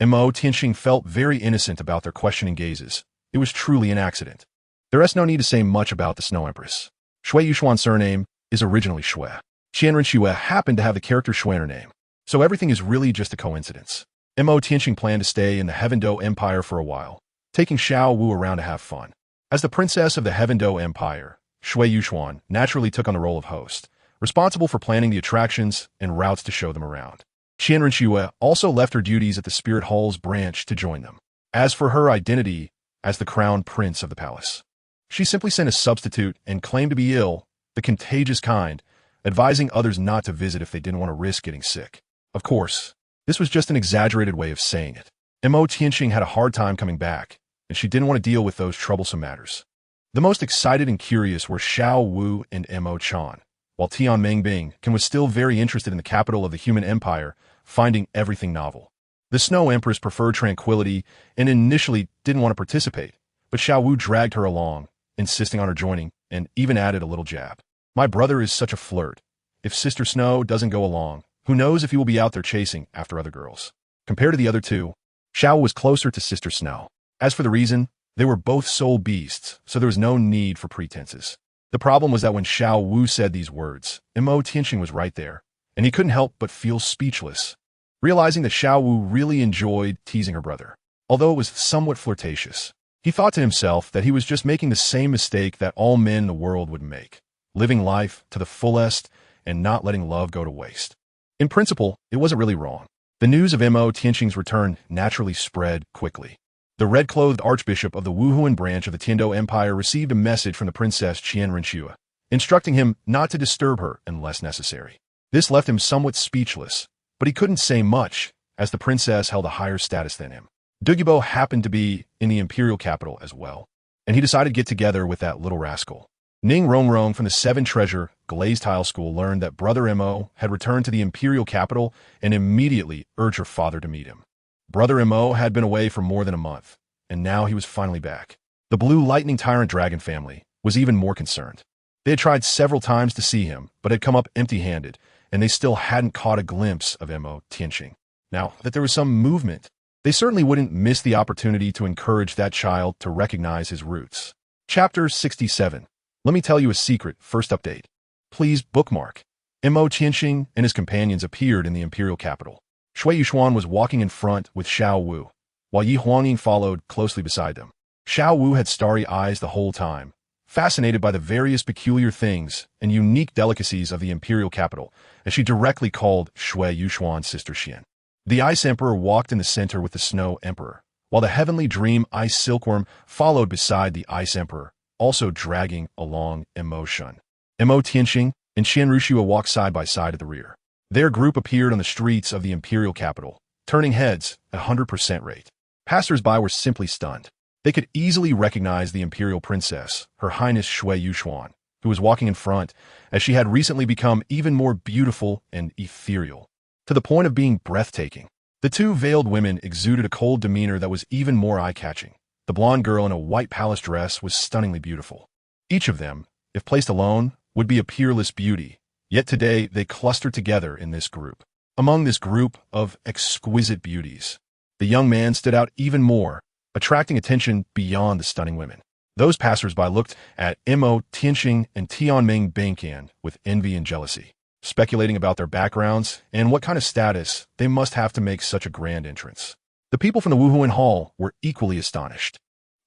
Mo Tianxing felt very innocent about their questioning gazes. It was truly an accident. There is no need to say much about the Snow Empress. Shui Yuxuan's surname is originally Shui. Qian Renxue happened to have the character Shui in her name. So everything is really just a coincidence. Mo Tianxing planned to stay in the Heaven Do Empire for a while, taking Xiao Wu around to have fun. As the princess of the Heaven Do Empire, Shui Yuxuan, naturally took on the role of host, responsible for planning the attractions and routes to show them around. Qian Renxue also left her duties at the Spirit Hall's branch to join them. As for her identity as the crown prince of the palace, she simply sent a substitute and claimed to be ill, the contagious kind, advising others not to visit if they didn't want to risk getting sick. Of course, this was just an exaggerated way of saying it. Mo Tianxing had a hard time coming back, and she didn't want to deal with those troublesome matters. The most excited and curious were Xiao Wu and Mo Chan, while Tian Mengbing was still very interested in the capital of the human empire, finding everything novel. The Snow Empress preferred tranquility and initially didn't want to participate, but Xiao Wu dragged her along, insisting on her joining, and even added a little jab. My brother is such a flirt. If Sister Snow doesn't go along, who knows if he will be out there chasing after other girls. Compared to the other two, Xiao was closer to Sister Snow. As for the reason, they were both soul beasts, so there was no need for pretenses. The problem was that when Xiao Wu said these words, Mo Tianxing was right there, and he couldn't help but feel speechless, realizing that Xiao Wu really enjoyed teasing her brother. Although it was somewhat flirtatious, he thought to himself that he was just making the same mistake that all men in the world would make, living life to the fullest and not letting love go to waste. In principle, it wasn't really wrong. The news of Mo Tianxing's return naturally spread quickly. The red-clothed archbishop of the Wuhuan branch of the Tiando Empire received a message from the princess Qian Renxue, instructing him not to disturb her unless necessary. This left him somewhat speechless, but he couldn't say much, as the princess held a higher status than him. Dugu Bo happened to be in the Imperial capital as well, and he decided to get together with that little rascal. Ning Rongrong from the Seven Treasure Glazed Tile School learned that Brother Mo had returned to the Imperial capital and immediately urged her father to meet him. Brother Mo had been away for more than a month, and now he was finally back. The Blue Lightning Tyrant Dragon family was even more concerned. They had tried several times to see him, but had come up empty-handed, and they still hadn't caught a glimpse of Mo Tianxing. Now that there was some movement, they certainly wouldn't miss the opportunity to encourage that child to recognize his roots. Chapter 67. Let me tell you a secret, first update. Please bookmark. Mo Tianxing and his companions appeared in the Imperial capital. Shui Yuxuan was walking in front with Xiao Wu, while Yi Huangying followed closely beside them. Xiao Wu had starry eyes the whole time, fascinated by the various peculiar things and unique delicacies of the Imperial capital, as she directly called Shui Yuxuan's sister Qian. The Ice Emperor walked in the center with the Snow Emperor, while the Heavenly Dream Ice Silkworm followed beside the Ice Emperor, also dragging along Mo Shun. Mo Tianxing and Qian Renxue walked side by side at the rear. Their group appeared on the streets of the Imperial capital, turning heads at 100% rate. Passers-by were simply stunned. They could easily recognize the Imperial princess, Her Highness Shui Yuxuan, who was walking in front, as she had recently become even more beautiful and ethereal, to the point of being breathtaking. The two veiled women exuded a cold demeanor that was even more eye-catching. The blonde girl in a white palace dress was stunningly beautiful. Each of them, if placed alone, would be a peerless beauty, yet today they clustered together in this group. Among this group of exquisite beauties, the young man stood out even more, attracting attention beyond the stunning women. Those passers-by looked at Mo Tianxing and Tianming Bangqian with envy and jealousy, speculating about their backgrounds and what kind of status they must have to make such a grand entrance. The people from the Wuhuan Hall were equally astonished.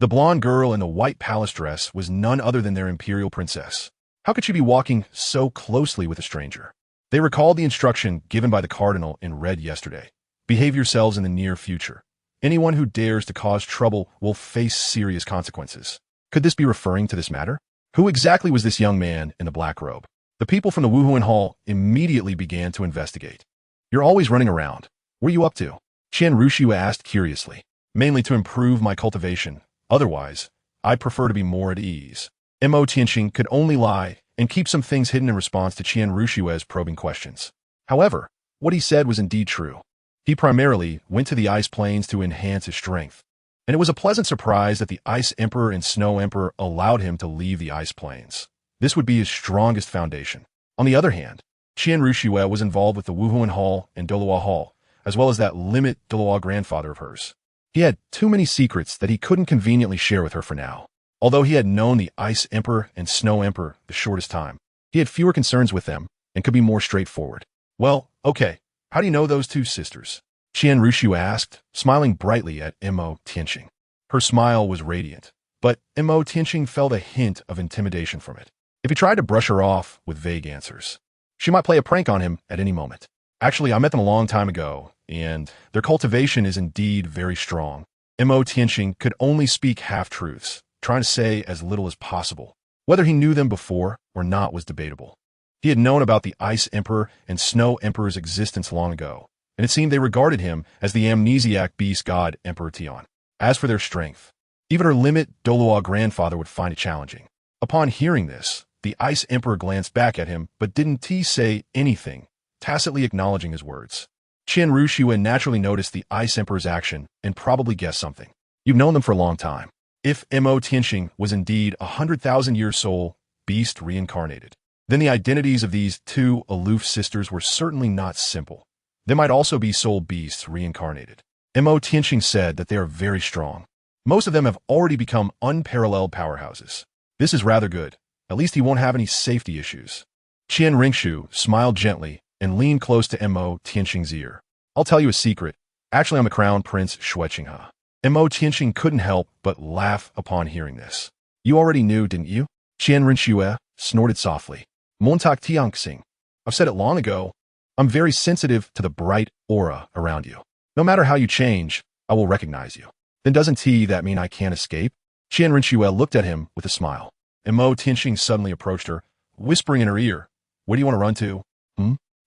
The blonde girl in the white palace dress was none other than their imperial princess. How could she be walking so closely with a stranger? They recalled the instruction given by the cardinal in red yesterday. Behave yourselves in the near future. Anyone who dares to cause trouble will face serious consequences. Could this be referring to this matter? Who exactly was this young man in the black robe? The people from the Wuhuan Hall immediately began to investigate. You're always running around. What are you up to? Qian Renxue asked curiously. Mainly to improve my cultivation. Otherwise, I'd prefer to be more at ease. Mo Tianxing could only lie and keep some things hidden in response to Qian Renxue's probing questions. However, what he said was indeed true. He primarily went to the ice plains to enhance his strength, and it was a pleasant surprise that the Ice Emperor and Snow Emperor allowed him to leave the ice plains. This would be his strongest foundation. On the other hand, Qian Renxue was involved with the Wuhuan Hall and Douluo Hall, as well as that limit Douluo grandfather of hers. He had too many secrets that he couldn't conveniently share with her for now. Although he had known the Ice Emperor and Snow Emperor the shortest time, he had fewer concerns with them and could be more straightforward. Well, okay, how do you know those two sisters? Qian Renxue asked, smiling brightly at Mo Tianxing. Her smile was radiant, but Mo Tianxing felt a hint of intimidation from it. if he tried to brush her off with vague answers. She might play a prank on him at any moment. Actually, I met them a long time ago, and their cultivation is indeed very strong. Mo Tianxing could only speak half-truths, trying to say as little as possible. Whether he knew them before or not was debatable. He had known about the Ice Emperor and Snow Emperor's existence long ago, and it seemed they regarded him as the amnesiac beast god Emperor Qian. As for their strength, even her limit Douluo grandfather would find it challenging. Upon hearing this, the Ice Emperor glanced back at him but didn't say anything, tacitly acknowledging his words. Renxue naturally noticed the Ice Emperor's action and probably guessed something. You've known them for a long time. If Mo Tianxing was indeed a 100,000-year soul beast reincarnated, then the identities of these two aloof sisters were certainly not simple. They might also be soul beasts reincarnated. Mo Tianxing said that they are very strong. Most of them have already become unparalleled powerhouses. This is rather good. At least he won't have any safety issues. Renxue smiled gently and leaned close to Mo Tianxing's ear. I'll tell you a secret. Actually, I'm the Crown Prince Xueqinghe. Mo Tianxing couldn't help but laugh upon hearing this. You already knew, didn't you? Renxue snorted softly. Montak Tianxing. I've said it long ago. I'm very sensitive to the bright aura around you. No matter how you change, I will recognize you. Then doesn't that mean I can't escape? Renxue looked at him with a smile. Mo Tianxing suddenly approached her, whispering in her ear, where do you want to run to?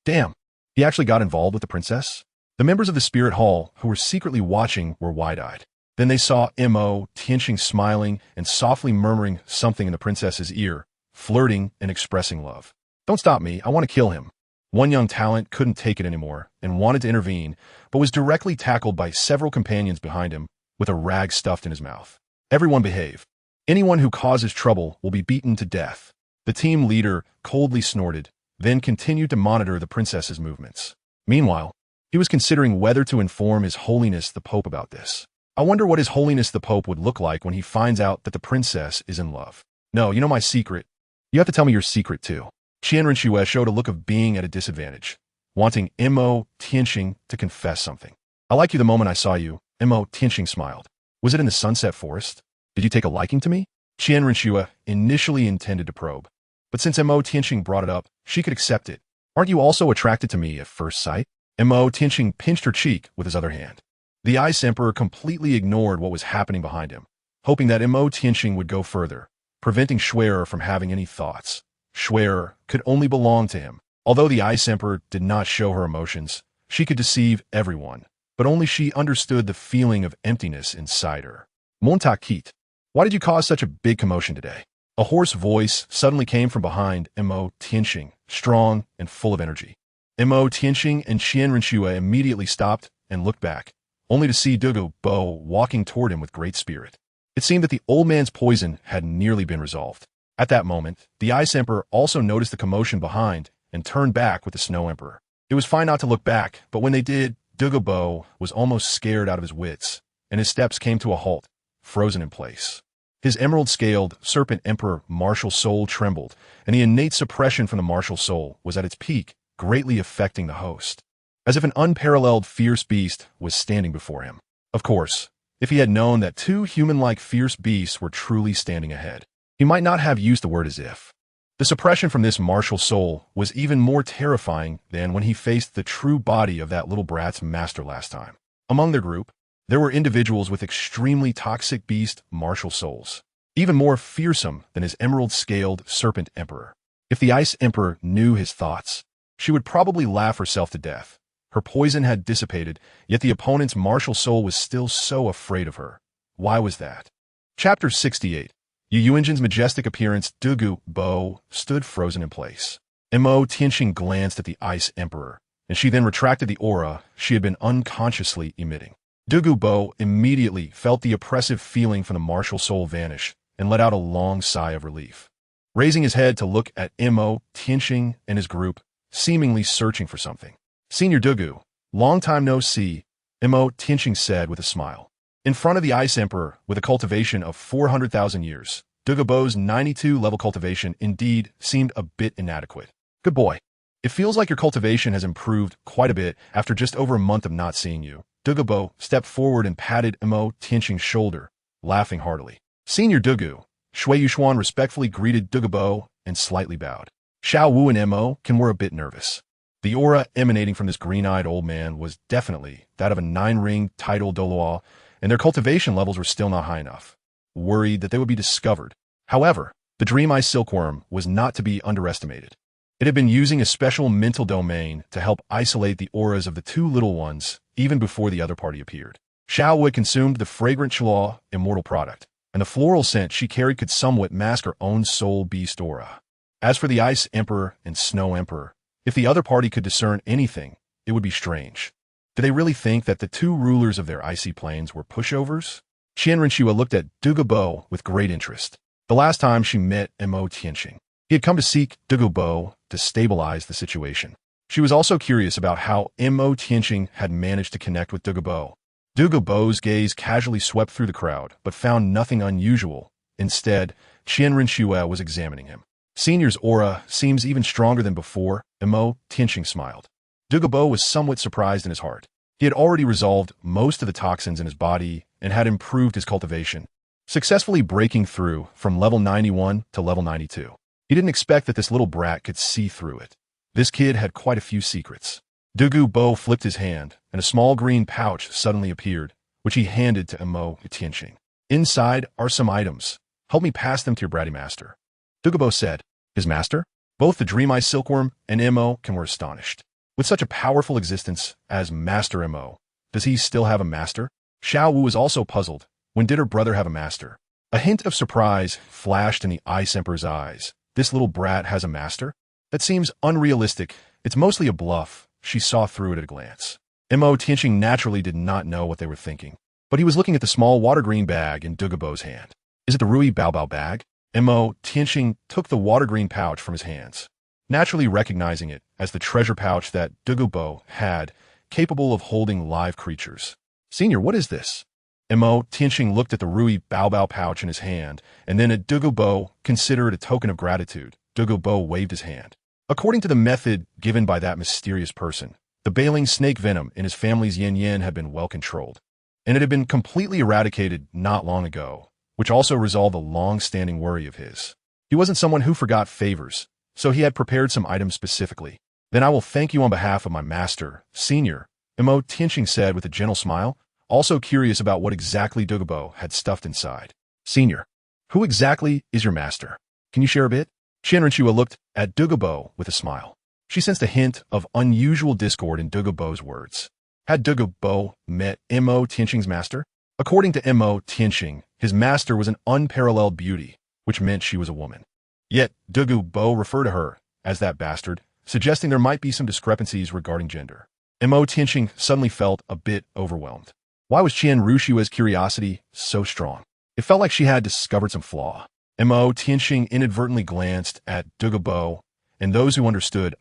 Damn. He actually got involved with the princess? The members of the Spirit Hall, who were secretly watching, were wide-eyed. Then they saw Mo Tianxing smiling and softly murmuring something in the princess's ear, flirting and expressing love. Don't stop me, I want to kill him. One young talent couldn't take it anymore and wanted to intervene, but was directly tackled by several companions behind him with a rag stuffed in his mouth. Everyone behave. Anyone who causes trouble will be beaten to death. The team leader coldly snorted, then continued to monitor the princess's movements. Meanwhile, he was considering whether to inform His Holiness the Pope about this. I wonder what His Holiness the Pope would look like when he finds out that the princess is in love. No, you know my secret. You have to tell me your secret too. Renxue showed a look of being at a disadvantage, wanting Mo Tianxing to confess something. I like you the moment I saw you. Mo Tianxing smiled. Was it in the Sunset Forest? Did you take a liking to me? Renxue initially intended to probe, but since Mo Tianxing brought it up, she could accept it. Aren't you also attracted to me at first sight? Mo Tianxing pinched her cheek with his other hand. The Ice Emperor completely ignored what was happening behind him, hoping that Mo Tianxing would go further, preventing Xue'er from having any thoughts. Xue'er could only belong to him. Although the Ice Emperor did not show her emotions, she could deceive everyone, but only she understood the feeling of emptiness inside her. Montakit, why did you cause such a big commotion today? A hoarse voice suddenly came from behind Mo Tianxing, strong and full of energy. Mo Tianxing and Renxue immediately stopped and looked back, only to see Dugu Bo walking toward him with great spirit. It seemed that the old man's poison had nearly been resolved. At that moment, the Ice Emperor also noticed the commotion behind and turned back with the Snow Emperor. It was fine not to look back, but when they did, Dugu Bo was almost scared out of his wits, and his steps came to a halt, frozen in place. His emerald-scaled Serpent Emperor martial soul trembled, and the innate suppression from the martial soul was at its peak, greatly affecting the host, as if an unparalleled fierce beast was standing before him. Of course, if he had known that two human-like fierce beasts were truly standing ahead, he might not have used the word as if. The suppression from this martial soul was even more terrifying than when he faced the true body of that little brat's master last time. Among their group, there were individuals with extremely toxic beast martial souls, even more fearsome than his emerald-scaled Serpent Emperor. If the Ice Emperor knew his thoughts, she would probably laugh herself to death. Her poison had dissipated, yet the opponent's martial soul was still so afraid of her. Why was that? Chapter 68. Yu Yuanjin's majestic appearance. Dugu Bo stood frozen in place. Mo Tianxing glanced at the Ice Emperor, and she then retracted the aura she had been unconsciously emitting. Dugu Bo immediately felt the oppressive feeling from the martial soul vanish and let out a long sigh of relief. Raising his head to look at Mo Tianxing and his group, seemingly searching for something. Senior Dugu, long time no see, Mo Tianxing said with a smile. In front of the Ice Emperor, with a cultivation of 400,000 years, Dugu Bo's 92-level cultivation indeed seemed a bit inadequate. Good boy. It feels like your cultivation has improved quite a bit after just over a month of not seeing you. Dugu Bo stepped forward and patted Mo Tianxing's shoulder, laughing heartily. Senior Dugu, Shui Yushuan respectfully greeted Dugu Bo and slightly bowed. Xiao Wu and Mo were a bit nervous. The aura emanating from this green-eyed old man was definitely that of a 9-ring title Douluo, and their cultivation levels were still not high enough. Worried that they would be discovered. However, the Dream Eye Silkworm was not to be underestimated. It had been using a special mental domain to help isolate the auras of the two little ones even before the other party appeared. Xiao Wu had consumed the fragrant Douluo immortal product, and the floral scent she carried could somewhat mask her own soul beast aura. As for the Ice Emperor and Snow Emperor, if the other party could discern anything, it would be strange. Did they really think that the two rulers of their icy plains were pushovers? Qian Renxue looked at Dugu Bo with great interest. The last time she met Mo Tianqing, he had come to seek Dugu Bo to stabilize the situation. She was also curious about how Mo Tianqing had managed to connect with Dugu Bo. Dugu Bo's gaze casually swept through the crowd, but found nothing unusual. Instead, Qian Renxue was examining him. Senior's aura seems even stronger than before, Mo Tianqing smiled. Dugu Bo was somewhat surprised in his heart. He had already resolved most of the toxins in his body and had improved his cultivation, successfully breaking through from level 91 to level 92. He didn't expect that this little brat could see through it. This kid had quite a few secrets. Dugu Bo flipped his hand, and a small green pouch suddenly appeared, which he handed to Mo Tianqing. Inside are some items. Help me pass them to your bratty master. Dugu Bo said. His master? Both the Dream Eye Silkworm and Mo were astonished. With such a powerful existence as Master Mo, does he still have a master? Xiao Wu was also puzzled. When did her brother have a master? A hint of surprise flashed in the Ice Emperor's eyes. This little brat has a master? That seems unrealistic. It's mostly a bluff. She saw through it at a glance. Mo Tianqing naturally did not know what they were thinking, but he was looking at the small water-green bag in Dugu Bo's hand. Is it the Rui Bao bag? Mo Tianqing took the water-green pouch from his hands, naturally recognizing it as the treasure pouch that Dugu Bo had, capable of holding live creatures. Senior, what is this? Mo Tianqing looked at the Rui Bao pouch in his hand, and then at Dugu Bo, considered a token of gratitude. Dugu Bo waved his hand. According to the method given by that mysterious person, the bailing snake venom in his family's yin had been well controlled, and it had been completely eradicated not long ago, which also resolved a long-standing worry of his. He wasn't someone who forgot favors, so he had prepared some items specifically. Then I will thank you on behalf of my master, Senior, Mo Tianqing said with a gentle smile, also curious about what exactly Dugu Bo had stuffed inside. Senior, who exactly is your master? Can you share a bit? Qian Renxue looked at Dugu Bo with a smile. She sensed a hint of unusual discord in Dugu Bo's words. Had Dugu Bo met Mo Tianqing's master? According to Mo Tianqing, his master was an unparalleled beauty, which meant she was a woman. Yet, Dugu Bo referred to her as that bastard, suggesting there might be some discrepancies regarding gender. Mo Tianqing suddenly felt a bit overwhelmed. Why was Qian Renxue's curiosity so strong? It felt like she had discovered some flaw. Mo Tianqing inadvertently glanced at Dugu Bo, and those who understood.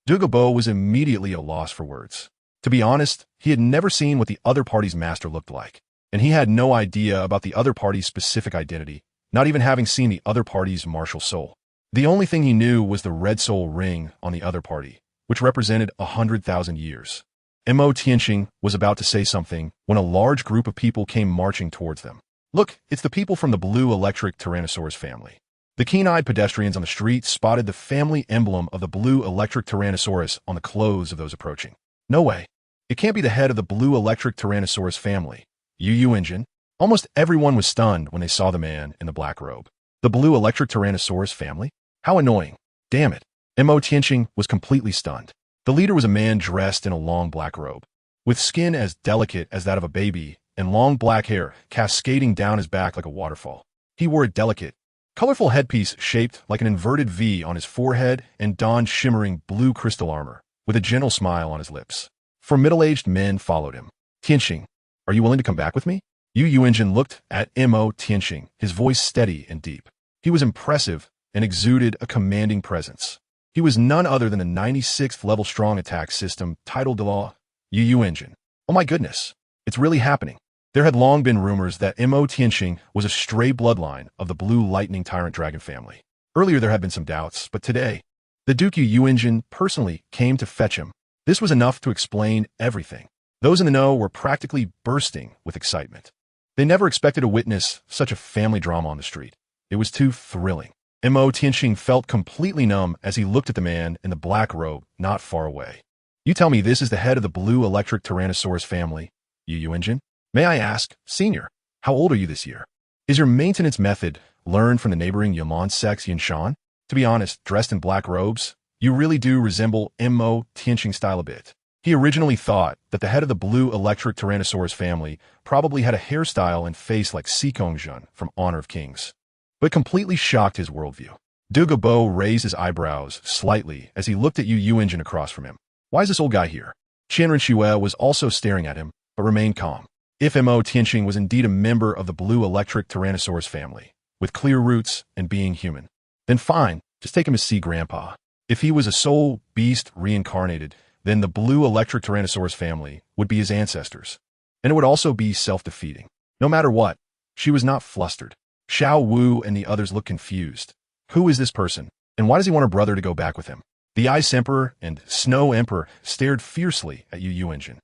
Dugu Bo was immediately at a loss for words. To be honest, he had never seen what the other party's master looked like, and he had no idea about the other party's specific identity, not even having seen the other party's martial soul. The only thing he knew was the red soul ring on the other party, which represented 100,000 years. Mo Tianqing was about to say something when a large group of people came marching towards them. Look, it's the people from the blue electric Tyrannosaurus family. The keen-eyed pedestrians on the street spotted the family emblem of the blue electric Tyrannosaurus on the clothes of those approaching. No way. It can't be the head of the blue electric Tyrannosaurus family. Yu engine. Almost everyone was stunned when they saw the man in the black robe. The blue electric Tyrannosaurus family? How annoying. Damn it. Mo Tianqing was completely stunned. The leader was a man dressed in a long black robe, with skin as delicate as that of a baby and long black hair cascading down his back like a waterfall. He wore a delicate, colorful headpiece shaped like an inverted V on his forehead and donned shimmering blue crystal armor, with a gentle smile on his lips. Four middle-aged men followed him. Tianqing, are you willing to come back with me? Yu engine looked at Mo Tianqing, his voice steady and deep. He was impressive and exuded a commanding presence. He was none other than the 96th level strong attack system titled Douluo. Yu engine. Oh my goodness. It's really happening. There had long been rumors that Mo Tianqing was a stray bloodline of the blue lightning tyrant dragon family. Earlier there had been some doubts, but today, the Duke Yu engine personally came to fetch him. This was enough to explain everything. Those in the know were practically bursting with excitement. They never expected to witness such a family drama on the street. It was too thrilling. Mo Tianqing felt completely numb as he looked at the man in the black robe not far away. You tell me this is the head of the blue electric Tyrannosaurus family, Yu Yuanjin? May I ask, senior, how old are you this year? Is your maintenance method learned from the neighboring Yaman sex Yinshan? To be honest, dressed in black robes, you really do resemble Mo Tianqing style a bit. He originally thought that the head of the blue electric Tyrannosaurus family probably had a hairstyle and face like Sikongzhen from Honor of Kings, but completely shocked his worldview. Dugu Bo raised his eyebrows slightly as he looked at Yu Yuanjin across from him. Why is this old guy here? Qian Renxue was also staring at him, but remained calm. If Mo Tianqing was indeed a member of the blue electric Tyrannosaurus family, with clear roots and being human, then fine, just take him as see grandpa. If he was a soul beast reincarnated, then the blue electric Tyrannosaurus family would be his ancestors. And it would also be self-defeating. No matter what, she was not flustered. Xiao Wu and the others looked confused. Who is this person, and why does he want her brother to go back with him? The Ice Emperor and Snow Emperor stared fiercely at Yu Yuanjin,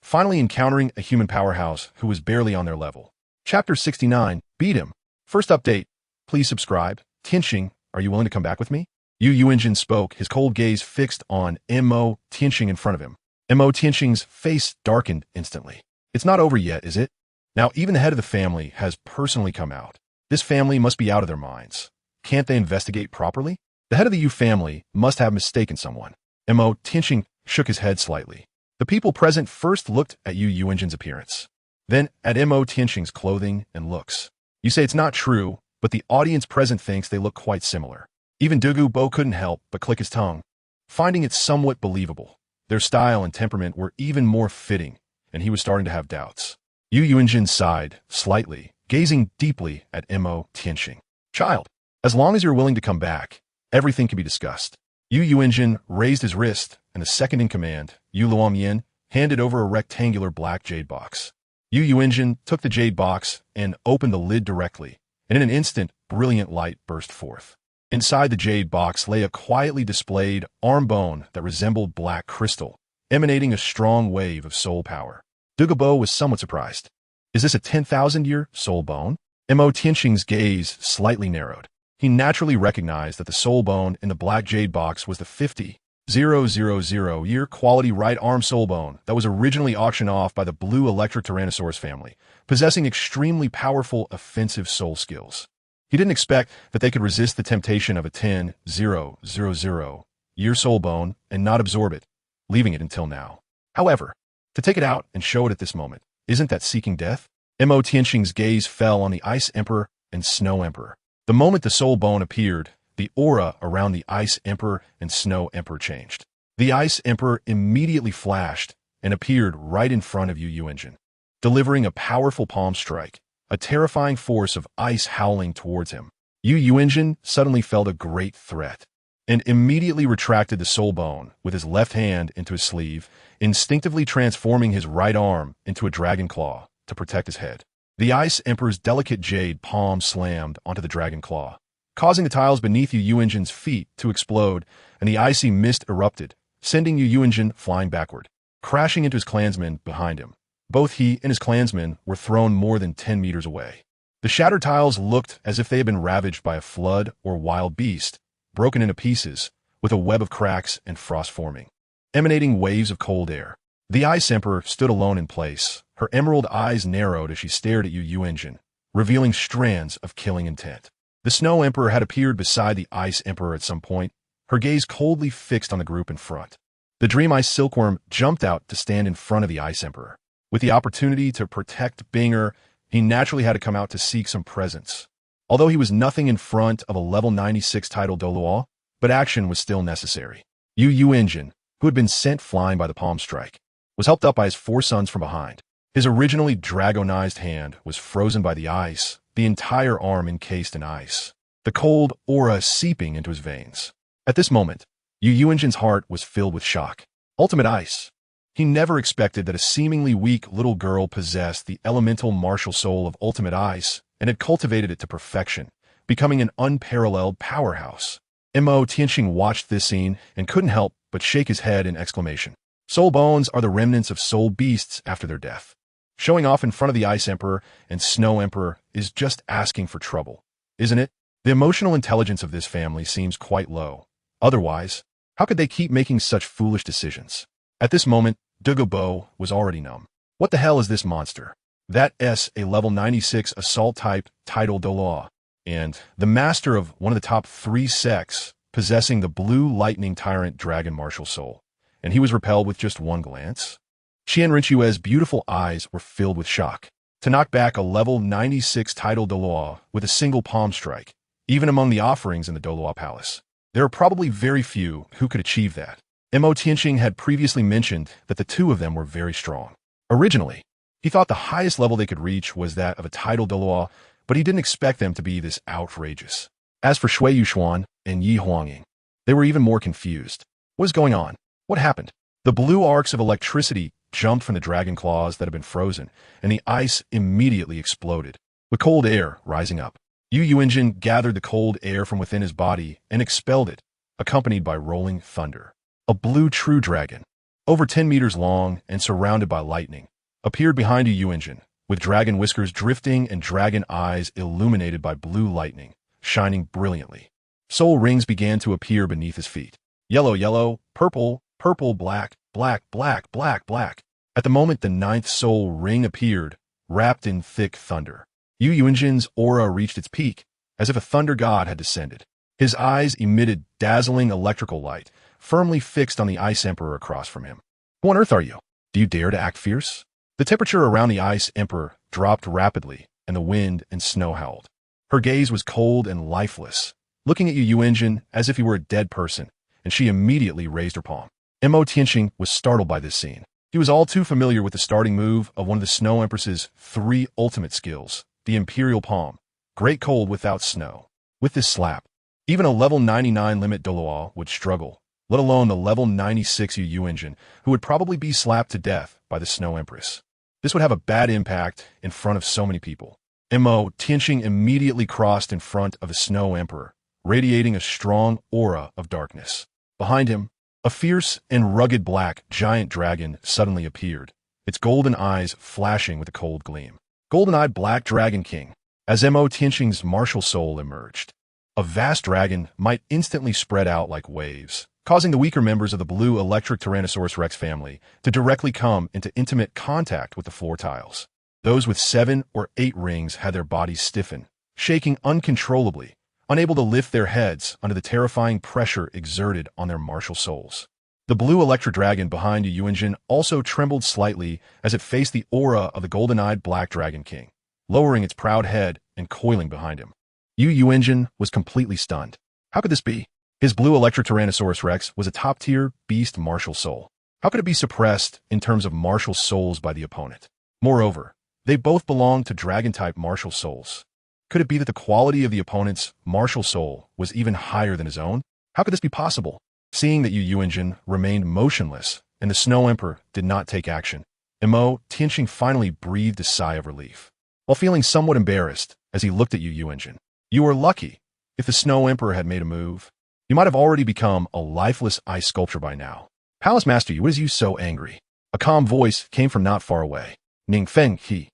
finally encountering a human powerhouse who was barely on their level. Chapter 69, Beat Him. First update, please subscribe. Tianqing, are you willing to come back with me? Yu Yuanjin spoke, his cold gaze fixed on Mo Tianqing in front of him. Mo Tianqing's face darkened instantly. It's not over yet, is it? Now even the head of the family has personally come out. This family must be out of their minds. Can't they investigate properly? The head of the Yu family must have mistaken someone. Mo Tianqing shook his head slightly. The people present first looked at Yu Yuanjin's appearance, then at Mo Tianqing's clothing and looks. You say it's not true, but the audience present thinks they look quite similar. Even Dugu Bo couldn't help but click his tongue, finding it somewhat believable. Their style and temperament were even more fitting, and he was starting to have doubts. Yu Yuanjin sighed slightly, gazing deeply at Mo Tianqing. Child, as long as you're willing to come back, everything can be discussed. Yu Yuanjin raised his wrist, and the second in command, Yu Luomian, handed over a rectangular black jade box. Yu Yuanjin took the jade box and opened the lid directly, and in an instant, brilliant light burst forth. Inside the jade box lay a quietly displayed arm bone that resembled black crystal, emanating a strong wave of soul power. Dugu Bo was somewhat surprised. Is this a 10,000-year soul bone? Mo Tianqing's gaze slightly narrowed. He naturally recognized that the soul bone in the black jade box was the 50,000-year quality right arm soul bone that was originally auctioned off by the blue electric Tyrannosaurus family, possessing extremely powerful offensive soul skills. He didn't expect that they could resist the temptation of a 10,000-year soul bone and not absorb it, leaving it until now. However, to take it out and show it at this moment, isn't that seeking death? Mo Tianqing's gaze fell on the Ice Emperor and Snow Emperor. The moment the soul bone appeared, the aura around the Ice Emperor and Snow Emperor changed. The Ice Emperor immediately flashed and appeared right in front of Yu Yuanjin, delivering a powerful palm strike, a terrifying force of ice howling towards him. Yu Yuanjin suddenly felt a great threat, and immediately retracted the soul bone with his left hand into his sleeve, instinctively transforming his right arm into a dragon claw to protect his head. The Ice Emperor's delicate jade palm slammed onto the dragon claw, causing the tiles beneath Yu Yuanjin's feet to explode, and the icy mist erupted, sending Yu Yuanjin flying backward, crashing into his clansmen behind him. Both he and his clansmen were thrown more than 10 meters away. The shattered tiles looked as if they had been ravaged by a flood or wild beast, broken into pieces, with a web of cracks and frost forming, emanating waves of cold air. The Ice Emperor stood alone in place, her emerald eyes narrowed as she stared at Yu Yuanjin, revealing strands of killing intent. The Snow Emperor had appeared beside the Ice Emperor at some point, her gaze coldly fixed on the group in front. The Dream Ice Silkworm jumped out to stand in front of the Ice Emperor. With the opportunity to protect Binger, he naturally had to come out to seek some presence. Although he was nothing in front of a level 96 title Douluo, but action was still necessary. Yu Yuanjin, who had been sent flying by the palm strike, was helped up by his 4 sons from behind. His originally dragonized hand was frozen by the ice, the entire arm encased in ice, the cold aura seeping into his veins. At this moment, Yu Yuanjin's heart was filled with shock. Ultimate ice. He never expected that a seemingly weak little girl possessed the elemental martial soul of ultimate ice and had cultivated it to perfection, becoming an unparalleled powerhouse. Mo Tianqing watched this scene and couldn't help but shake his head in exclamation. Soul bones are the remnants of soul beasts after their death. Showing off in front of the Ice Emperor and Snow Emperor is just asking for trouble, isn't it? The emotional intelligence of this family seems quite low. Otherwise, how could they keep making such foolish decisions? At this moment, Dugu Bo was already numb. What the hell is this monster? That's a level 96 assault type title Douluo, and the master of one of the top 3 sects possessing the blue lightning tyrant dragon martial soul, and he was repelled with just one glance? Qian Renxue's beautiful eyes were filled with shock. To knock back a level 96 title Douluo with a single palm strike, even among the offerings in the Douluo Palace, there are probably very few who could achieve that. Mo Tianqing had previously mentioned that the two of them were very strong. Originally, he thought the highest level they could reach was that of a title Douluo, but he didn't expect them to be this outrageous. As for Shui Yuxuan and Yi Huangying, they were even more confused. What is going on? What happened? The blue arcs of electricity jumped from the dragon claws that had been frozen, and the ice immediately exploded, with cold air rising up. Yu Yuanjin gathered the cold air from within his body and expelled it, accompanied by rolling thunder. A blue true dragon, over 10 meters long and surrounded by lightning, appeared behind Yu Yuanjin, with dragon whiskers drifting and dragon eyes illuminated by blue lightning, shining brilliantly. Soul rings began to appear beneath his feet. Yellow, yellow, purple, purple, black, black, black, black, black. At the moment the 9th soul ring appeared, wrapped in thick thunder. Yu Yuanjin's aura reached its peak, as if a thunder god had descended. His eyes emitted dazzling electrical light, firmly fixed on the Ice Emperor across from him. Who on earth are you? Do you dare to act fierce? The temperature around the Ice Emperor dropped rapidly, and the wind and snow howled. Her gaze was cold and lifeless, looking at Yu Yuanjin as if he were a dead person, and she immediately raised her palm. Mo Tianqing was startled by this scene. He was all too familiar with the starting move of one of the Snow Empress's 3 ultimate skills, the Imperial Palm, Great Cold without snow. With this slap, even a level 99 limit Douluo would struggle, let alone the level 96 Yu Yuanjin, who would probably be slapped to death by the Snow Empress. This would have a bad impact in front of so many people. Mo Tianqing immediately crossed in front of the Snow Emperor, radiating a strong aura of darkness. Behind him, a fierce and rugged black giant dragon suddenly appeared, its golden eyes flashing with a cold gleam. Golden-Eyed Black Dragon King. As Mo Tianqing's martial soul emerged, a vast dragon might instantly spread out like waves, causing the weaker members of the blue electric Tyrannosaurus Rex family to directly come into intimate contact with the floor tiles. Those with 7 or 8 rings had their bodies stiffen, shaking uncontrollably, unable to lift their heads under the terrifying pressure exerted on their martial souls. The blue electric dragon behind Yu Yuanjin also trembled slightly as it faced the aura of the golden-eyed Black Dragon King, lowering its proud head and coiling behind him. Yu Yuanjin was completely stunned. How could this be? His blue electric Tyrannosaurus Rex was a top-tier beast martial soul. How could it be suppressed in terms of martial souls by the opponent? Moreover, they both belonged to dragon-type martial souls. Could it be that the quality of the opponent's martial soul was even higher than his own? How could this be possible? Seeing that Yu Yuanjin remained motionless and the Snow Emperor did not take action, Mo Tianqing finally breathed a sigh of relief, while feeling somewhat embarrassed as he looked at Yu Yuanjin. You were lucky. If the Snow Emperor had made a move, you might have already become a lifeless ice sculpture by now. Palace Master, what is you so angry? A calm voice came from not far away. Ning Feng He,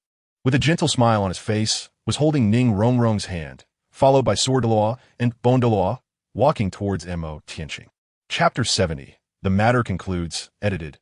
with a gentle smile on his face, was holding Ning Rongrong's hand, followed by Sword Douluo and Bon Douluo, walking towards Mo Tianqing. Chapter 70. The matter concludes. Edited.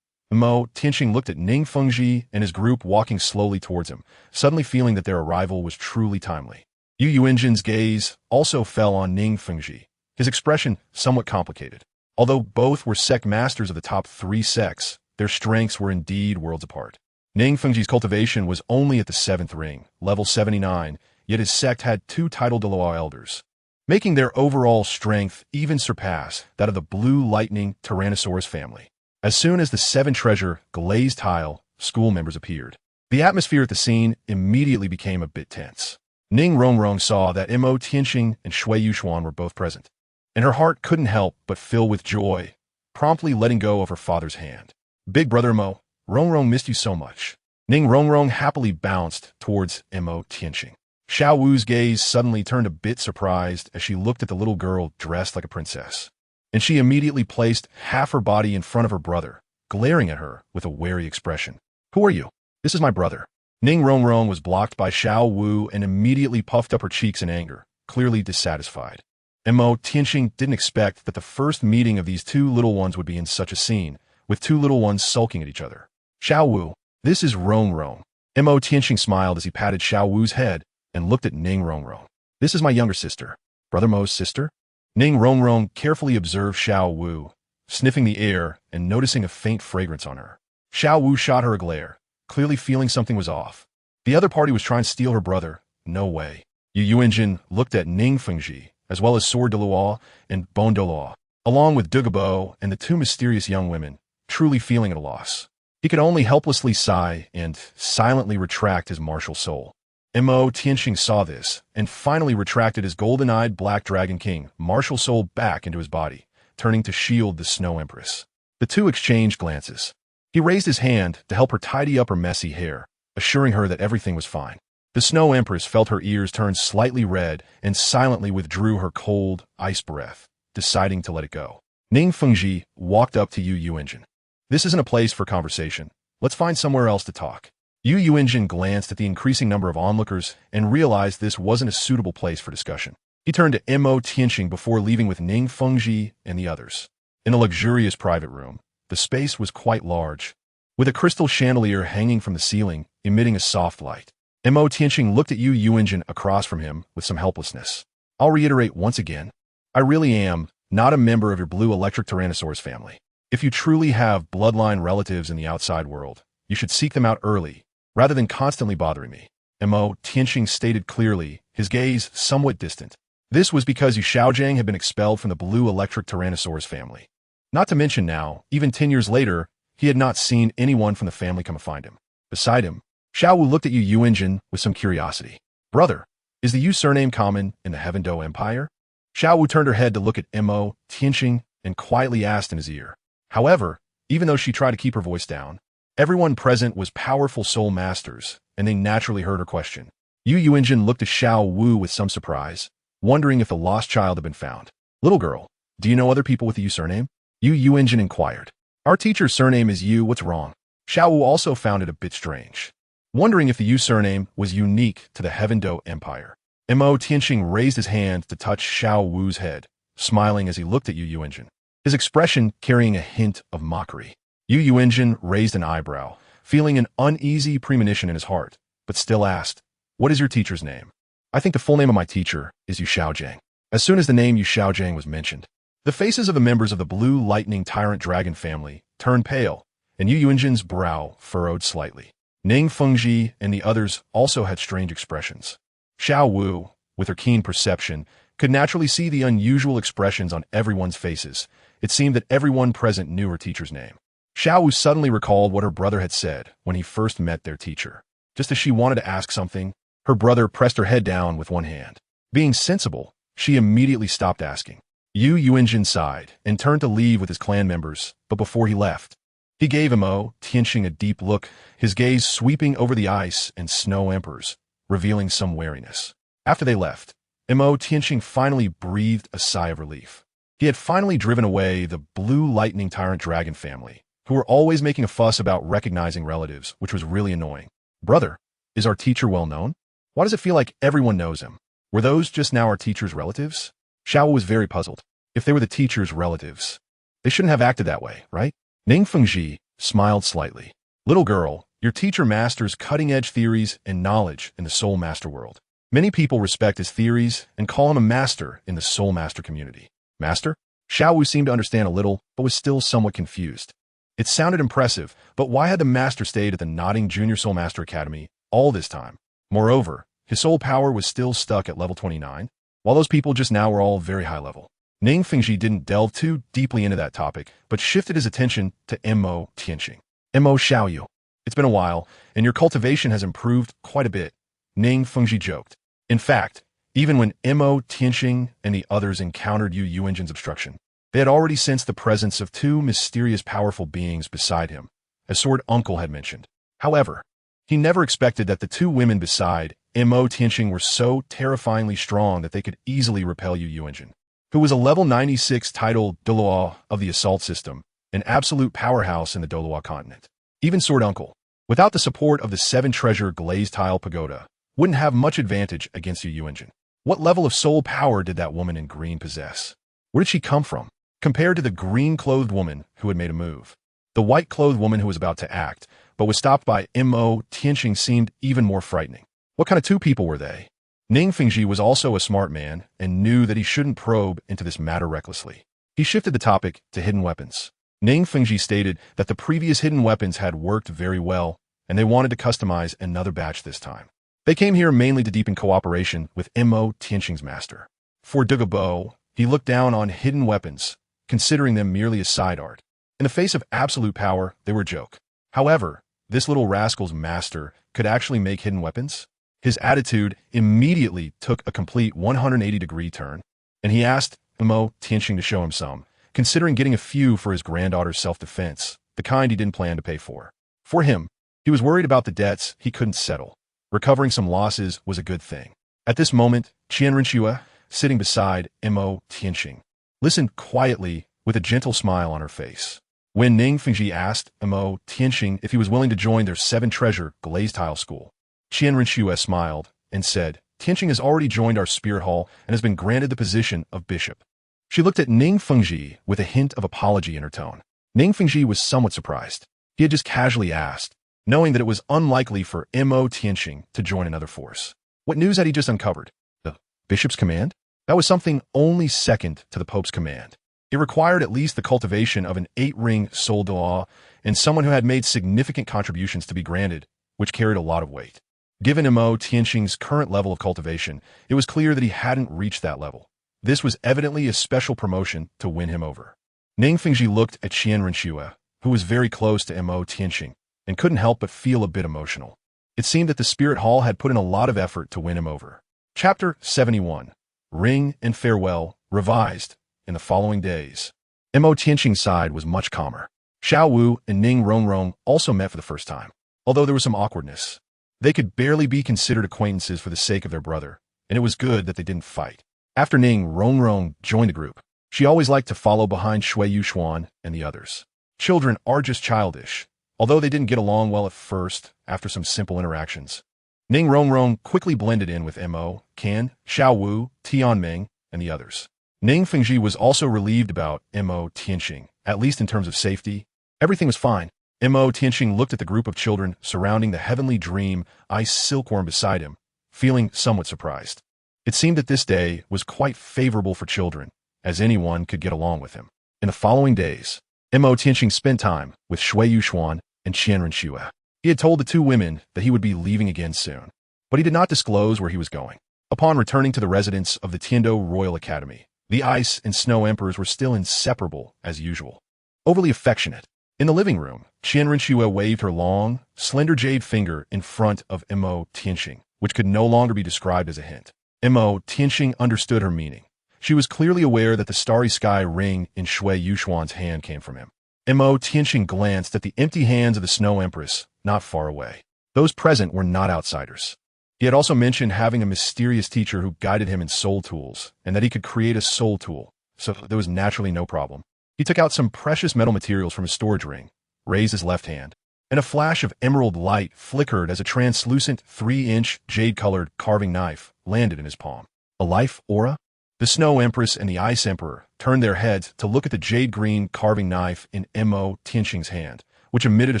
Mo Tianqing looked at Ning Fengji and his group walking slowly towards him, suddenly feeling that their arrival was truly timely. Yu Yuanjin's gaze also fell on Ning Fengji, his expression somewhat complicated. Although both were sect masters of the top 3 sects, their strengths were indeed worlds apart. Ning Fengji's cultivation was only at the 7th ring, level 79, yet his sect had 2 title Douluo elders, making their overall strength even surpass that of the blue lightning Tyrannosaurus family. As soon as the 7 treasure glazed tile school members appeared, the atmosphere at the scene immediately became a bit tense. Ning Rongrong saw that Mo Tianqing and Shui Yuxuan were both present, and her heart couldn't help but fill with joy, promptly letting go of her father's hand. Big brother Mo, Rongrong missed you so much. Ning Rongrong happily bounced towards Mo Tianqing. Xiao Wu's gaze suddenly turned a bit surprised as she looked at the little girl dressed like a princess, and she immediately placed half her body in front of her brother, glaring at her with a wary expression. Who are you? This is my brother. Ning Rongrong was blocked by Xiao Wu and immediately puffed up her cheeks in anger, clearly dissatisfied. Mo Tianxing didn't expect that the first meeting of these two little ones would be in such a scene, with two little ones sulking at each other. Xiao Wu, this is Renxue. Mo Tianxing smiled as he patted Xiao Wu's head and looked at Ning Renxue. This is my younger sister. Brother Mo's sister? Ning Renxue carefully observed Xiao Wu, sniffing the air and noticing a faint fragrance on her. Xiao Wu shot her a glare, clearly feeling something was off. The other party was trying to steal her brother. No way. Yu Yuanjin looked at Ning Fengji, as well as Sword Douluo and Bon Douluo, along with Dugu Bo and the two mysterious young women, truly feeling at a loss. He could only helplessly sigh and silently retract his martial soul. Mo Tianxing saw this, and finally retracted his golden-eyed Black Dragon King martial soul back into his body, turning to shield the Snow Empress. The two exchanged glances. He raised his hand to help her tidy up her messy hair, assuring her that everything was fine. The Snow Empress felt her ears turn slightly red and silently withdrew her cold, ice breath, deciding to let it go. Ning Fengji walked up to Yu Yuanjin. This isn't a place for conversation. Let's find somewhere else to talk. Yu Yuanjin glanced at the increasing number of onlookers and realized this wasn't a suitable place for discussion. He turned to Mo Tianxing before leaving with Ning Fengji and the others. In a luxurious private room, the space was quite large, with a crystal chandelier hanging from the ceiling, emitting a soft light. Mo Tianxing looked at Yu Yuanjin across from him with some helplessness. I'll reiterate once again, I really am not a member of your blue electric Tyrannosaurus family. If you truly have bloodline relatives in the outside world, you should seek them out early, rather than constantly bothering me. Mo Tianxing stated clearly, his gaze somewhat distant. This was because Yu Xiaojing had been expelled from the blue electric Tyrannosaurus family. Not to mention now, even 10 years later, he had not seen anyone from the family come to find him. Beside him, Xiao Wu looked at Yu Yuanjin with some curiosity. Brother, is the Yu surname common in the Heaven Do Empire? Xiao Wu turned her head to look at Mo Tianxing and quietly asked in his ear. However, even though she tried to keep her voice down, everyone present was powerful soul masters, and they naturally heard her question. Yu Yuanjin looked at Xiao Wu with some surprise, wondering if the lost child had been found. Little girl, do you know other people with the Yu surname? Yu Yuanjin inquired. Our teacher's surname is Yu, what's wrong? Xiao Wu also found it a bit strange, wondering if the Yu surname was unique to the Heaven Do Empire. Mo Tianxing raised his hand to touch Xiao Wu's head, smiling as he looked at Yu Yuanjin, his expression carrying a hint of mockery. Yu Yuanjin raised an eyebrow, feeling an uneasy premonition in his heart, but still asked, what is your teacher's name? I think the full name of my teacher is Yu Xiaojing. As soon as the name Yu Xiaojing was mentioned, the faces of the members of the Blue Lightning Tyrant Dragon family turned pale, and Yu Yuanjin's brow furrowed slightly. Ning Fengji and the others also had strange expressions. Xiao Wu, with her keen perception, could naturally see the unusual expressions on everyone's faces. It seemed that everyone present knew her teacher's name. Xiao Wu suddenly recalled what her brother had said when he first met their teacher. Just as she wanted to ask something, her brother pressed her head down with one hand. Being sensible, she immediately stopped asking. Yu Yuanjin sighed and turned to leave with his clan members, but before he left, he gave Mo Tianxing a deep look, his gaze sweeping over the ice and snow emperors, revealing some wariness. After they left, Mo Tianxing finally breathed a sigh of relief. He had finally driven away the Blue Lightning Tyrant Dragon family, who were always making a fuss about recognizing relatives, which was really annoying. Brother, is our teacher well known? Why does it feel like everyone knows him? Were those just now our teacher's relatives? Xiao was very puzzled. If they were the teacher's relatives, they shouldn't have acted that way, right? Ning Fengji smiled slightly. Little girl, your teacher masters cutting-edge theories and knowledge in the Soul Master world. Many people respect his theories and call him a master in the Soul Master community. Master? Xiao Wu seemed to understand a little, but was still somewhat confused. It sounded impressive, but why had the master stayed at the Nodding Junior Soul Master Academy all this time? Moreover, his soul power was still stuck at level 29, while those people just now were all very high level. Ning Fengji didn't delve too deeply into that topic, but shifted his attention to Mo Tianxing. Mo Xiaoyu, it's been a while, and your cultivation has improved quite a bit, Ning Fengji joked. In fact, even when Mo Tianxing and the others encountered Yu Yuanjin's obstruction, they had already sensed the presence of two mysterious powerful beings beside him, as Sword Uncle had mentioned. However, he never expected that the two women beside Mo Tianxing were so terrifyingly strong that they could easily repel Yu Yuanjin, who was a level 96 titled Douluo of the Assault System, an absolute powerhouse in the Douluo continent. Even Sword Uncle, without the support of the 7-treasure glazed tile pagoda, wouldn't have much advantage against Yu Yuanjin. What level of soul power did that woman in green possess? Where did she come from? Compared to the green-clothed woman who had made a move, the white-clothed woman who was about to act, but was stopped by Mo Tianqing seemed even more frightening. What kind of two people were they? Ning Fengji was also a smart man and knew that he shouldn't probe into this matter recklessly. He shifted the topic to hidden weapons. Ning Fengji stated that the previous hidden weapons had worked very well, and they wanted to customize another batch this time. They came here mainly to deepen cooperation with Mo Tianqing's master. For Dugu Bo, he looked down on hidden weapons, considering them merely a side art. In the face of absolute power, they were a joke. However, this little rascal's master could actually make hidden weapons. His attitude immediately took a complete 180-degree turn, and he asked Mo Tianqing to show him some, considering getting a few for his granddaughter's self-defense, the kind he didn't plan to pay for. For him, he was worried about the debts he couldn't settle. Recovering some losses was a good thing. At this moment, Qian Renxue, sitting beside Mo Tianqing, listened quietly with a gentle smile on her face. When Ning Fengji asked Mo Tianqing if he was willing to join their 7-treasure glazed tile school, Qian Renxue smiled and said, Tianqing has already joined our spirit hall and has been granted the position of bishop. She looked at Ning Fengji with a hint of apology in her tone. Ning Fengji was somewhat surprised. He had just casually asked, knowing that it was unlikely for Mo Tianqing to join another force. What news had he just uncovered? The bishop's command? That was something only second to the Pope's command. It required at least the cultivation of an 8-ring soul Douluo and someone who had made significant contributions to be granted, which carried a lot of weight. Given Mo Tianqing's current level of cultivation, it was clear that he hadn't reached that level. This was evidently a special promotion to win him over. Ning Fengji looked at Qian Renxue, who was very close to Mo Tianqing, and couldn't help but feel a bit emotional. It seemed that the Spirit Hall had put in a lot of effort to win him over. Chapter 71. Ring and Farewell, revised, in the following days. Mo Tianqing's side was much calmer. Xiao Wu and Ning Rongrong also met for the first time, although there was some awkwardness. They could barely be considered acquaintances for the sake of their brother, and it was good that they didn't fight. After Ning Rongrong joined the group, she always liked to follow behind Shui Yuxuan and the others. Children are just childish, although they didn't get along well at first after some simple interactions. Ning Rongrong quickly blended in with Mo, Qian, Xiao Wu, Tianming, and the others. Ning Fengji was also relieved about Mo Tianqing, at least in terms of safety. Everything was fine. Mo Tianqing looked at the group of children surrounding the heavenly dream ice silkworm beside him, feeling somewhat surprised. It seemed that this day was quite favorable for children, as anyone could get along with him. In the following days, Mo Tianqing spent time with Shui Yuxuan and Qian Renxue. He had told the two women that he would be leaving again soon, but he did not disclose where he was going. Upon returning to the residence of the Tiando Royal Academy, the Ice and Snow Emperors were still inseparable as usual. Overly affectionate. In the living room, Qian Renxue waved her long, slender jade finger in front of Mo Tianqing, which could no longer be described as a hint. Mo Tianqing understood her meaning. She was clearly aware that the starry sky ring in Shui Yuxuan's hand came from him. Mo Tianqing glanced at the empty hands of the Snow Empress, not far away. Those present were not outsiders. He had also mentioned having a mysterious teacher who guided him in soul tools, and that he could create a soul tool, so there was naturally no problem. He took out some precious metal materials from his storage ring, raised his left hand, and a flash of emerald light flickered as a translucent 3-inch jade-colored carving knife landed in his palm. A life aura? The Snow Empress and the Ice Emperor turned their heads to look at the jade-green carving knife in Mo Tianqing's hand, which emitted a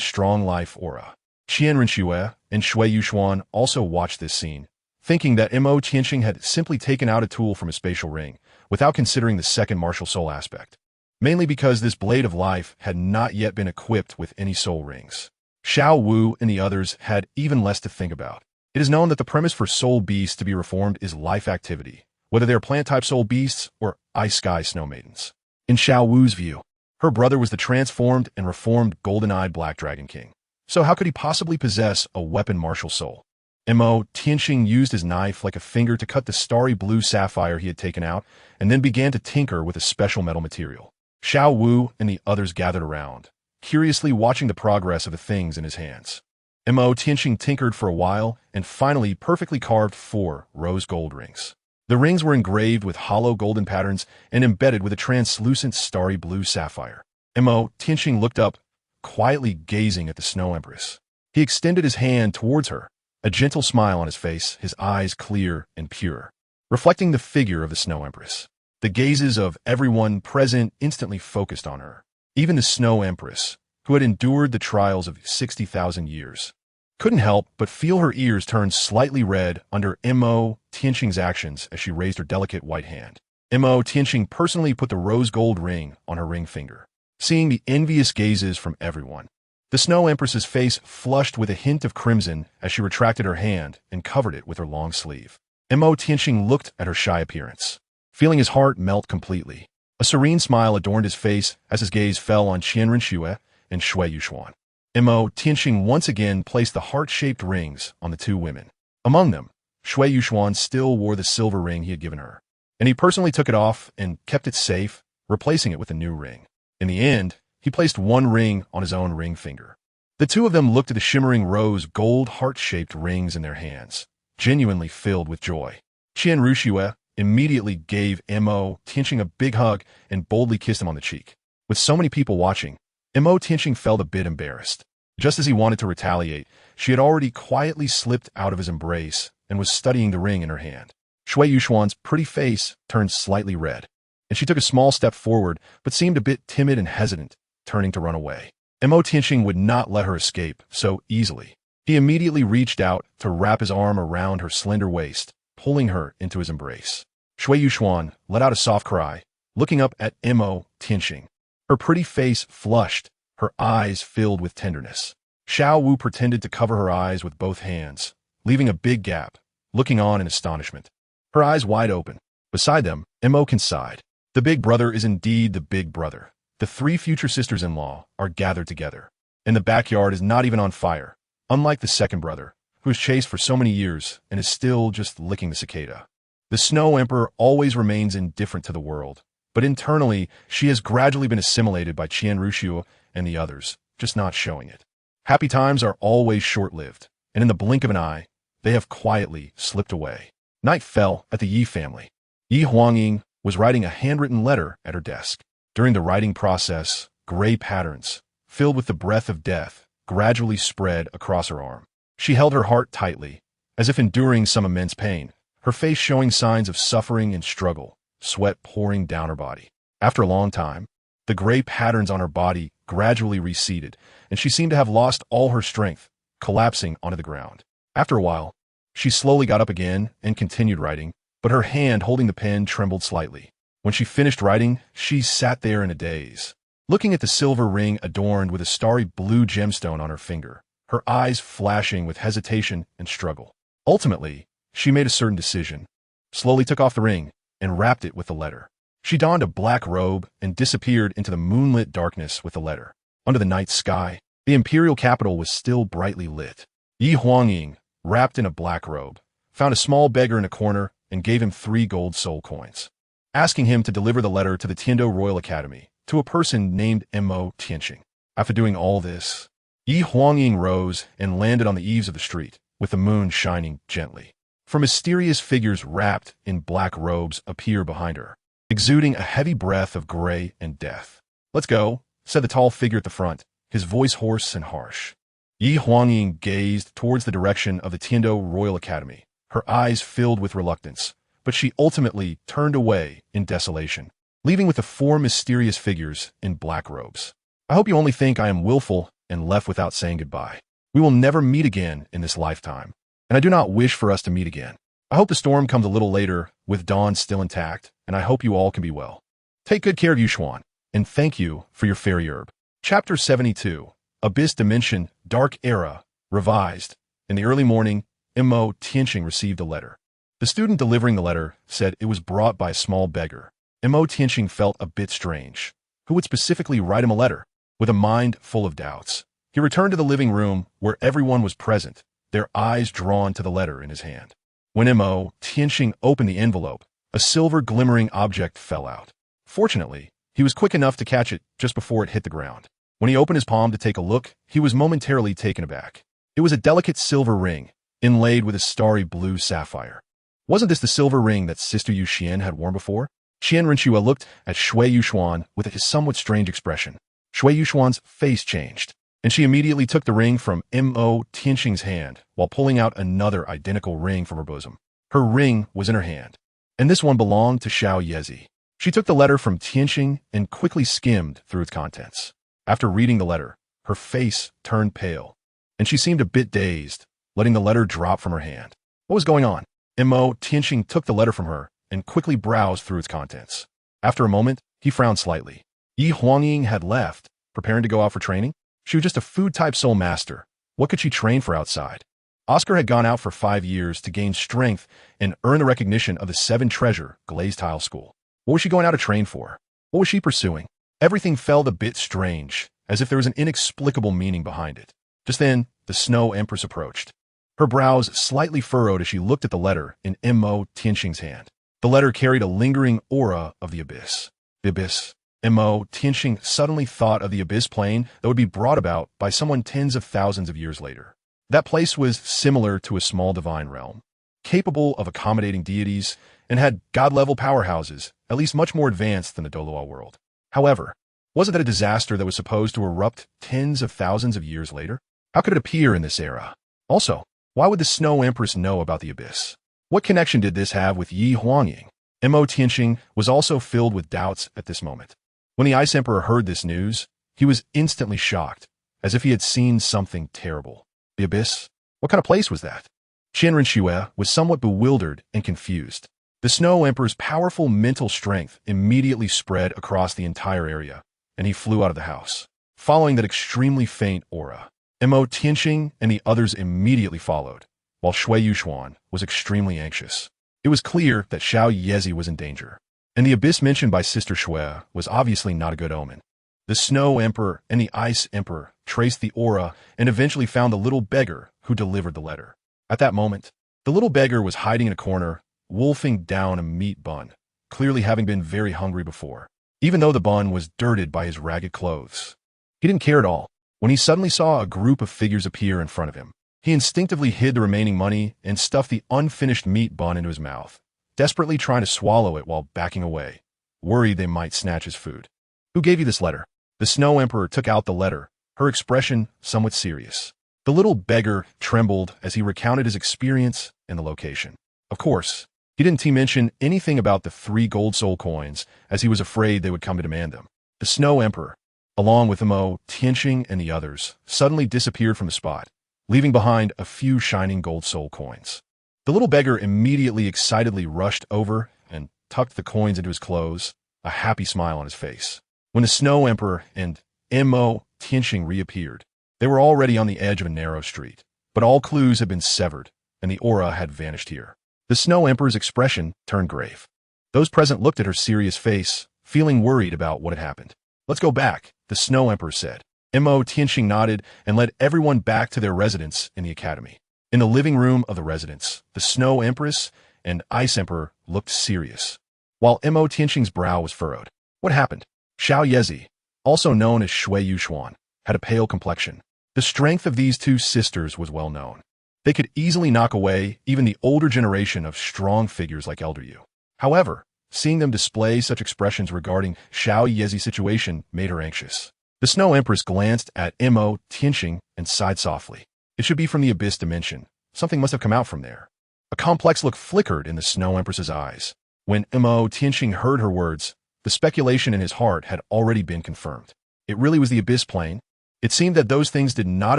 strong life aura. Qian Renxue and Shui Yuxuan also watched this scene, thinking that Mo Tianqing had simply taken out a tool from his spatial ring, without considering the second martial soul aspect. Mainly because this blade of life had not yet been equipped with any soul rings. Xiao Wu and the others had even less to think about. It is known that the premise for soul beasts to be reformed is life activity, whether they are plant-type soul beasts or ice-sky snow maidens. In Xiao Wu's view, her brother was the transformed and reformed golden-eyed Black Dragon King. So how could he possibly possess a weapon martial soul? Mo Tianqing used his knife like a finger to cut the starry blue sapphire he had taken out, and then began to tinker with a special metal material. Xiao Wu and the others gathered around, curiously watching the progress of the things in his hands. Mo Tianqing tinkered for a while and finally perfectly carved 4 rose gold rings. The rings were engraved with hollow golden patterns and embedded with a translucent starry blue sapphire. Mo Tianqing looked up, quietly gazing at the Snow Empress. He extended his hand towards her, a gentle smile on his face, his eyes clear and pure. reflecting the figure of the Snow Empress. The gazes of everyone present instantly focused on her. Even the Snow Empress, who had endured the trials of 60,000 years, couldn't help but feel her ears turn slightly red under Mo Tianqing's actions as she raised her delicate white hand. Mo Tianqing personally put the rose gold ring on her ring finger. Seeing the envious gazes from everyone, the Snow Empress's face flushed with a hint of crimson as she retracted her hand and covered it with her long sleeve. Mo Tianqing looked at her shy appearance, feeling his heart melt completely. A serene smile adorned his face as his gaze fell on Qian Renxue and Shui Yuxuan. Mo Tianqing once again placed the heart-shaped rings on the two women. Among them, Shui Yuxuan still wore the silver ring he had given her, and he personally took it off and kept it safe, replacing it with a new ring. In the end, he placed one ring on his own ring finger. The two of them looked at the shimmering rose gold heart-shaped rings in their hands, genuinely filled with joy. Qian Renxue immediately gave Mo Tianqing a big hug and boldly kissed him on the cheek. With so many people watching, Mo Tianqing felt a bit embarrassed. Just as he wanted to retaliate, she had already quietly slipped out of his embrace and was studying the ring in her hand. Shui Yuxuan's pretty face turned slightly red, and she took a small step forward but seemed a bit timid and hesitant, turning to run away. Mo Tianqing would not let her escape so easily. He immediately reached out to wrap his arm around her slender waist, pulling her into his embrace. Shui Yuxuan let out a soft cry, looking up at Mo Tianqing. Her pretty face flushed, her eyes filled with tenderness. Xiao Wu pretended to cover her eyes with both hands, leaving a big gap, looking on in astonishment. Her eyes wide open. Beside them, Mo sighed. The big brother is indeed the big brother. The three future sisters-in-law are gathered together, and the backyard is not even on fire, unlike the second brother, who was chased for so many years and is still just licking the cicada. The Snow Emperor always remains indifferent to the world, but internally she has gradually been assimilated by Qian Renxue and the others, just not showing it. Happy times are always short-lived, and in the blink of an eye, they have quietly slipped away. Night fell at the Yi family. Yi Huangying was writing a handwritten letter at her desk. During the writing process, gray patterns, filled with the breath of death, gradually spread across her arm. She held her heart tightly, as if enduring some immense pain, her face showing signs of suffering and struggle, sweat pouring down her body. After a long time, the gray patterns on her body gradually receded, and she seemed to have lost all her strength, collapsing onto the ground. After a while, she slowly got up again and continued writing, but her hand holding the pen trembled slightly. When she finished writing, she sat there in a daze, looking at the silver ring adorned with a starry blue gemstone on her finger, her eyes flashing with hesitation and struggle. Ultimately, she made a certain decision, slowly took off the ring, and wrapped it with the letter. She donned a black robe and disappeared into the moonlit darkness with the letter. Under the night sky, the Imperial capital was still brightly lit. Yi Huangying, wrapped in a black robe, found a small beggar in a corner and gave him 3 gold soul coins, asking him to deliver the letter to the Tiando Royal Academy, to a person named Mo Tianqing. After doing all this, Yi Huangying rose and landed on the eaves of the street, with the moon shining gently. For mysterious figures wrapped in black robes appear behind her, exuding a heavy breath of gray and death. "Let's go," said the tall figure at the front, his voice hoarse and harsh. Yi Huangying gazed towards the direction of the Tiando Royal Academy, her eyes filled with reluctance, but she ultimately turned away in desolation, leaving with the 4 mysterious figures in black robes. "I hope you only think I am willful and left without saying goodbye. We will never meet again in this lifetime, and I do not wish for us to meet again. I hope the storm comes a little later, with dawn still intact, and I hope you all can be well. Take good care of Yuxuan, and thank you for your fairy herb." Chapter 72, Abyss Dimension, Dark Era, Revised. In the early morning, Mo Tianqing received a letter. The student delivering the letter said it was brought by a small beggar. Mo Tianqing felt a bit strange. Who would specifically write him a letter? With a mind full of doubts, he returned to the living room where everyone was present, their eyes drawn to the letter in his hand. When Mo Tianqing opened the envelope, a silver glimmering object fell out. Fortunately, he was quick enough to catch it just before it hit the ground. When he opened his palm to take a look, he was momentarily taken aback. It was a delicate silver ring, inlaid with a starry blue sapphire. Wasn't this the silver ring that Sister Yu Xian had worn before? Qian Renxue looked at Shui Yuxuan with a somewhat strange expression. Shui Yuxuan's face changed, and she immediately took the ring from Mo Tianqing's hand while pulling out another identical ring from her bosom. Her ring was in her hand, and this one belonged to Xiao Yezi. She took the letter from Tianxing and quickly skimmed through its contents. After reading the letter, her face turned pale, and she seemed a bit dazed, letting the letter drop from her hand. What was going on? Tianxing took the letter from her and quickly browsed through its contents. After a moment, he frowned slightly. Yi Huangying had left, preparing to go out for training. She was just a food-type soul master. What could she train for outside? Oscar had gone out for 5 years to gain strength and earn the recognition of the 7 treasure glazed tile school. What was she going out to train for? What was she pursuing? Everything felt a bit strange, as if there was an inexplicable meaning behind it. Just then, the Snow Empress approached. Her brows slightly furrowed as she looked at the letter in Tianxing's hand. The letter carried a lingering aura of the abyss. The abyss. Tianxing suddenly thought of the abyss plane that would be brought about by someone tens of thousands of years later. That place was similar to a small divine realm, capable of accommodating deities, and had god-level powerhouses, at least much more advanced than the Douluo world. However, wasn't that a disaster that was supposed to erupt tens of thousands of years later? How could it appear in this era? Also, why would the Snow Empress know about the abyss? What connection did this have with Yi Huangying? Tianxing was also filled with doubts at this moment. When the Ice Emperor heard this news, he was instantly shocked, as if he had seen something terrible. The abyss? What kind of place was that? Renxue was somewhat bewildered and confused. The Snow Emperor's powerful mental strength immediately spread across the entire area, and he flew out of the house, following that extremely faint aura. Tianxing and the others immediately followed, while Shui Yuxuan was extremely anxious. It was clear that Xiao Yezi was in danger, and the abyss mentioned by Sister Shui was obviously not a good omen. The Snow Emperor and the Ice Emperor traced the aura and eventually found the little beggar who delivered the letter. At that moment, the little beggar was hiding in a corner, wolfing down a meat bun, clearly having been very hungry before, even though the bun was dirted by his ragged clothes. He didn't care at all when he suddenly saw a group of figures appear in front of him. He instinctively hid the remaining money and stuffed the unfinished meat bun into his mouth, desperately trying to swallow it while backing away, worried they might snatch his food. Who gave you this letter? The Snow Emperor took out the letter, her expression somewhat serious. The little beggar trembled as he recounted his experience and the location. Of course, he didn't mention anything about the 3 gold soul coins, as he was afraid they would come to demand them. The Snow Emperor, along with Tianxing and the others, suddenly disappeared from the spot, leaving behind a few shining gold soul coins. The little beggar immediately excitedly rushed over and tucked the coins into his clothes, a happy smile on his face. When the Snow Emperor and Tianxing reappeared, they were already on the edge of a narrow street, but all clues had been severed, and the aura had vanished here. The Snow Emperor's expression turned grave. Those present looked at her serious face, feeling worried about what had happened. Let's go back, the Snow Emperor said. Tianxing nodded and led everyone back to their residence in the academy. In the living room of the residence, the Snow Empress and Ice Emperor looked serious, while Tianxing's brow was furrowed. What happened? Xiao Yezi, also known as Shui Yuxuan, had a pale complexion. The strength of these 2 sisters was well known. They could easily knock away even the older generation of strong figures like Elder Yu. However, seeing them display such expressions regarding Xiao Yezi's situation made her anxious. The Snow Empress glanced at Tianxing and sighed softly. It should be from the abyss dimension. Something must have come out from there. A complex look flickered in the Snow Empress's eyes. When Tianxing heard her words, the speculation in his heart had already been confirmed. It really was the abyss plane. It seemed that those things did not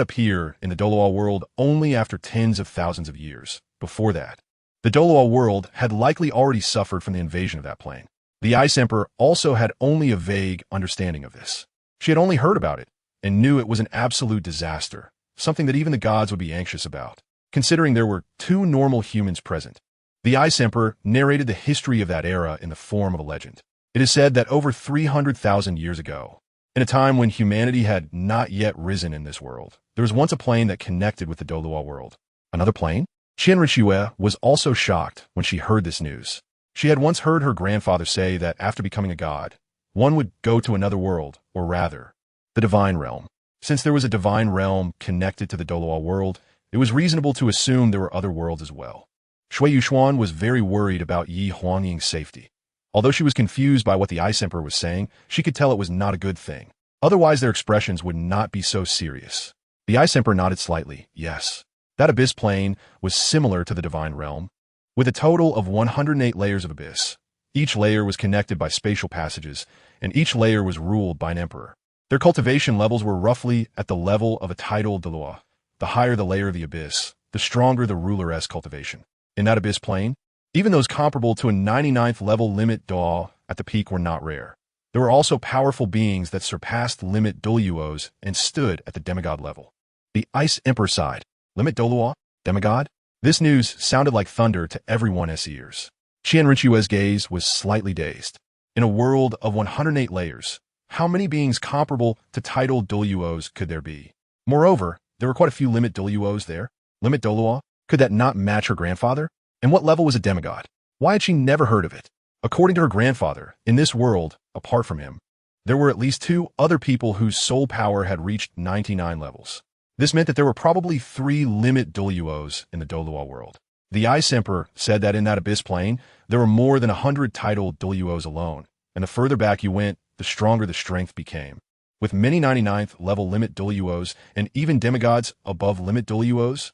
appear in the Douluo world only after tens of thousands of years. Before that, the Douluo world had likely already suffered from the invasion of that plane. The Ice Emperor also had only a vague understanding of this. She had only heard about it and knew it was an absolute disaster, something that even the gods would be anxious about, considering there were 2 normal humans present. The Ice Emperor narrated the history of that era in the form of a legend. It is said that over 300,000 years ago, in a time when humanity had not yet risen in this world, there was once a plane that connected with the Douluo world. Another plane? Renxue was also shocked when she heard this news. She had once heard her grandfather say that after becoming a god, one would go to another world, or rather, the divine realm. Since there was a divine realm connected to the Douluo world, it was reasonable to assume there were other worlds as well. Shui Yuxuan was very worried about Yi Huangying's safety. Although she was confused by what the Ice Emperor was saying, she could tell it was not a good thing. Otherwise, their expressions would not be so serious. The Ice Emperor nodded slightly. Yes, that abyss plane was similar to the divine realm. with a total of 108 layers of abyss. Each layer was connected by spatial passages, and each layer was ruled by an emperor. Their cultivation levels were roughly at the level of a titled Douluo. The higher the layer of the abyss, the stronger the ruler's cultivation. In that abyss plane, even those comparable to a 99th level limit Douluo at the peak were not rare. There were also powerful beings that surpassed limit Douluos and stood at the demigod level. The Ice Emperor side, limit Douluo, demigod? This news sounded like thunder to everyone's ears. Qian Renxue's gaze was slightly dazed. In a world of 108 layers, how many beings comparable to titled Douluos could there be? Moreover, there were quite a few limit Douluos there. Limit Douluo? Could that not match her grandfather? And what level was a demigod? Why had she never heard of it? According to her grandfather, in this world, apart from him, there were at least 2 other people whose soul power had reached 99 levels. This meant that there were probably 3 limit Douluos in the Douluo world. The Ice Emperor said that in that abyss plane, there were more than 100 titled Douluos alone, and the further back you went, the stronger the strength became. With many 99th level limit Douluos and even demigods above limit Douluos,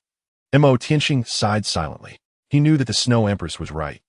Mo Tianxing sighed silently. He knew that the Snow Empress was right.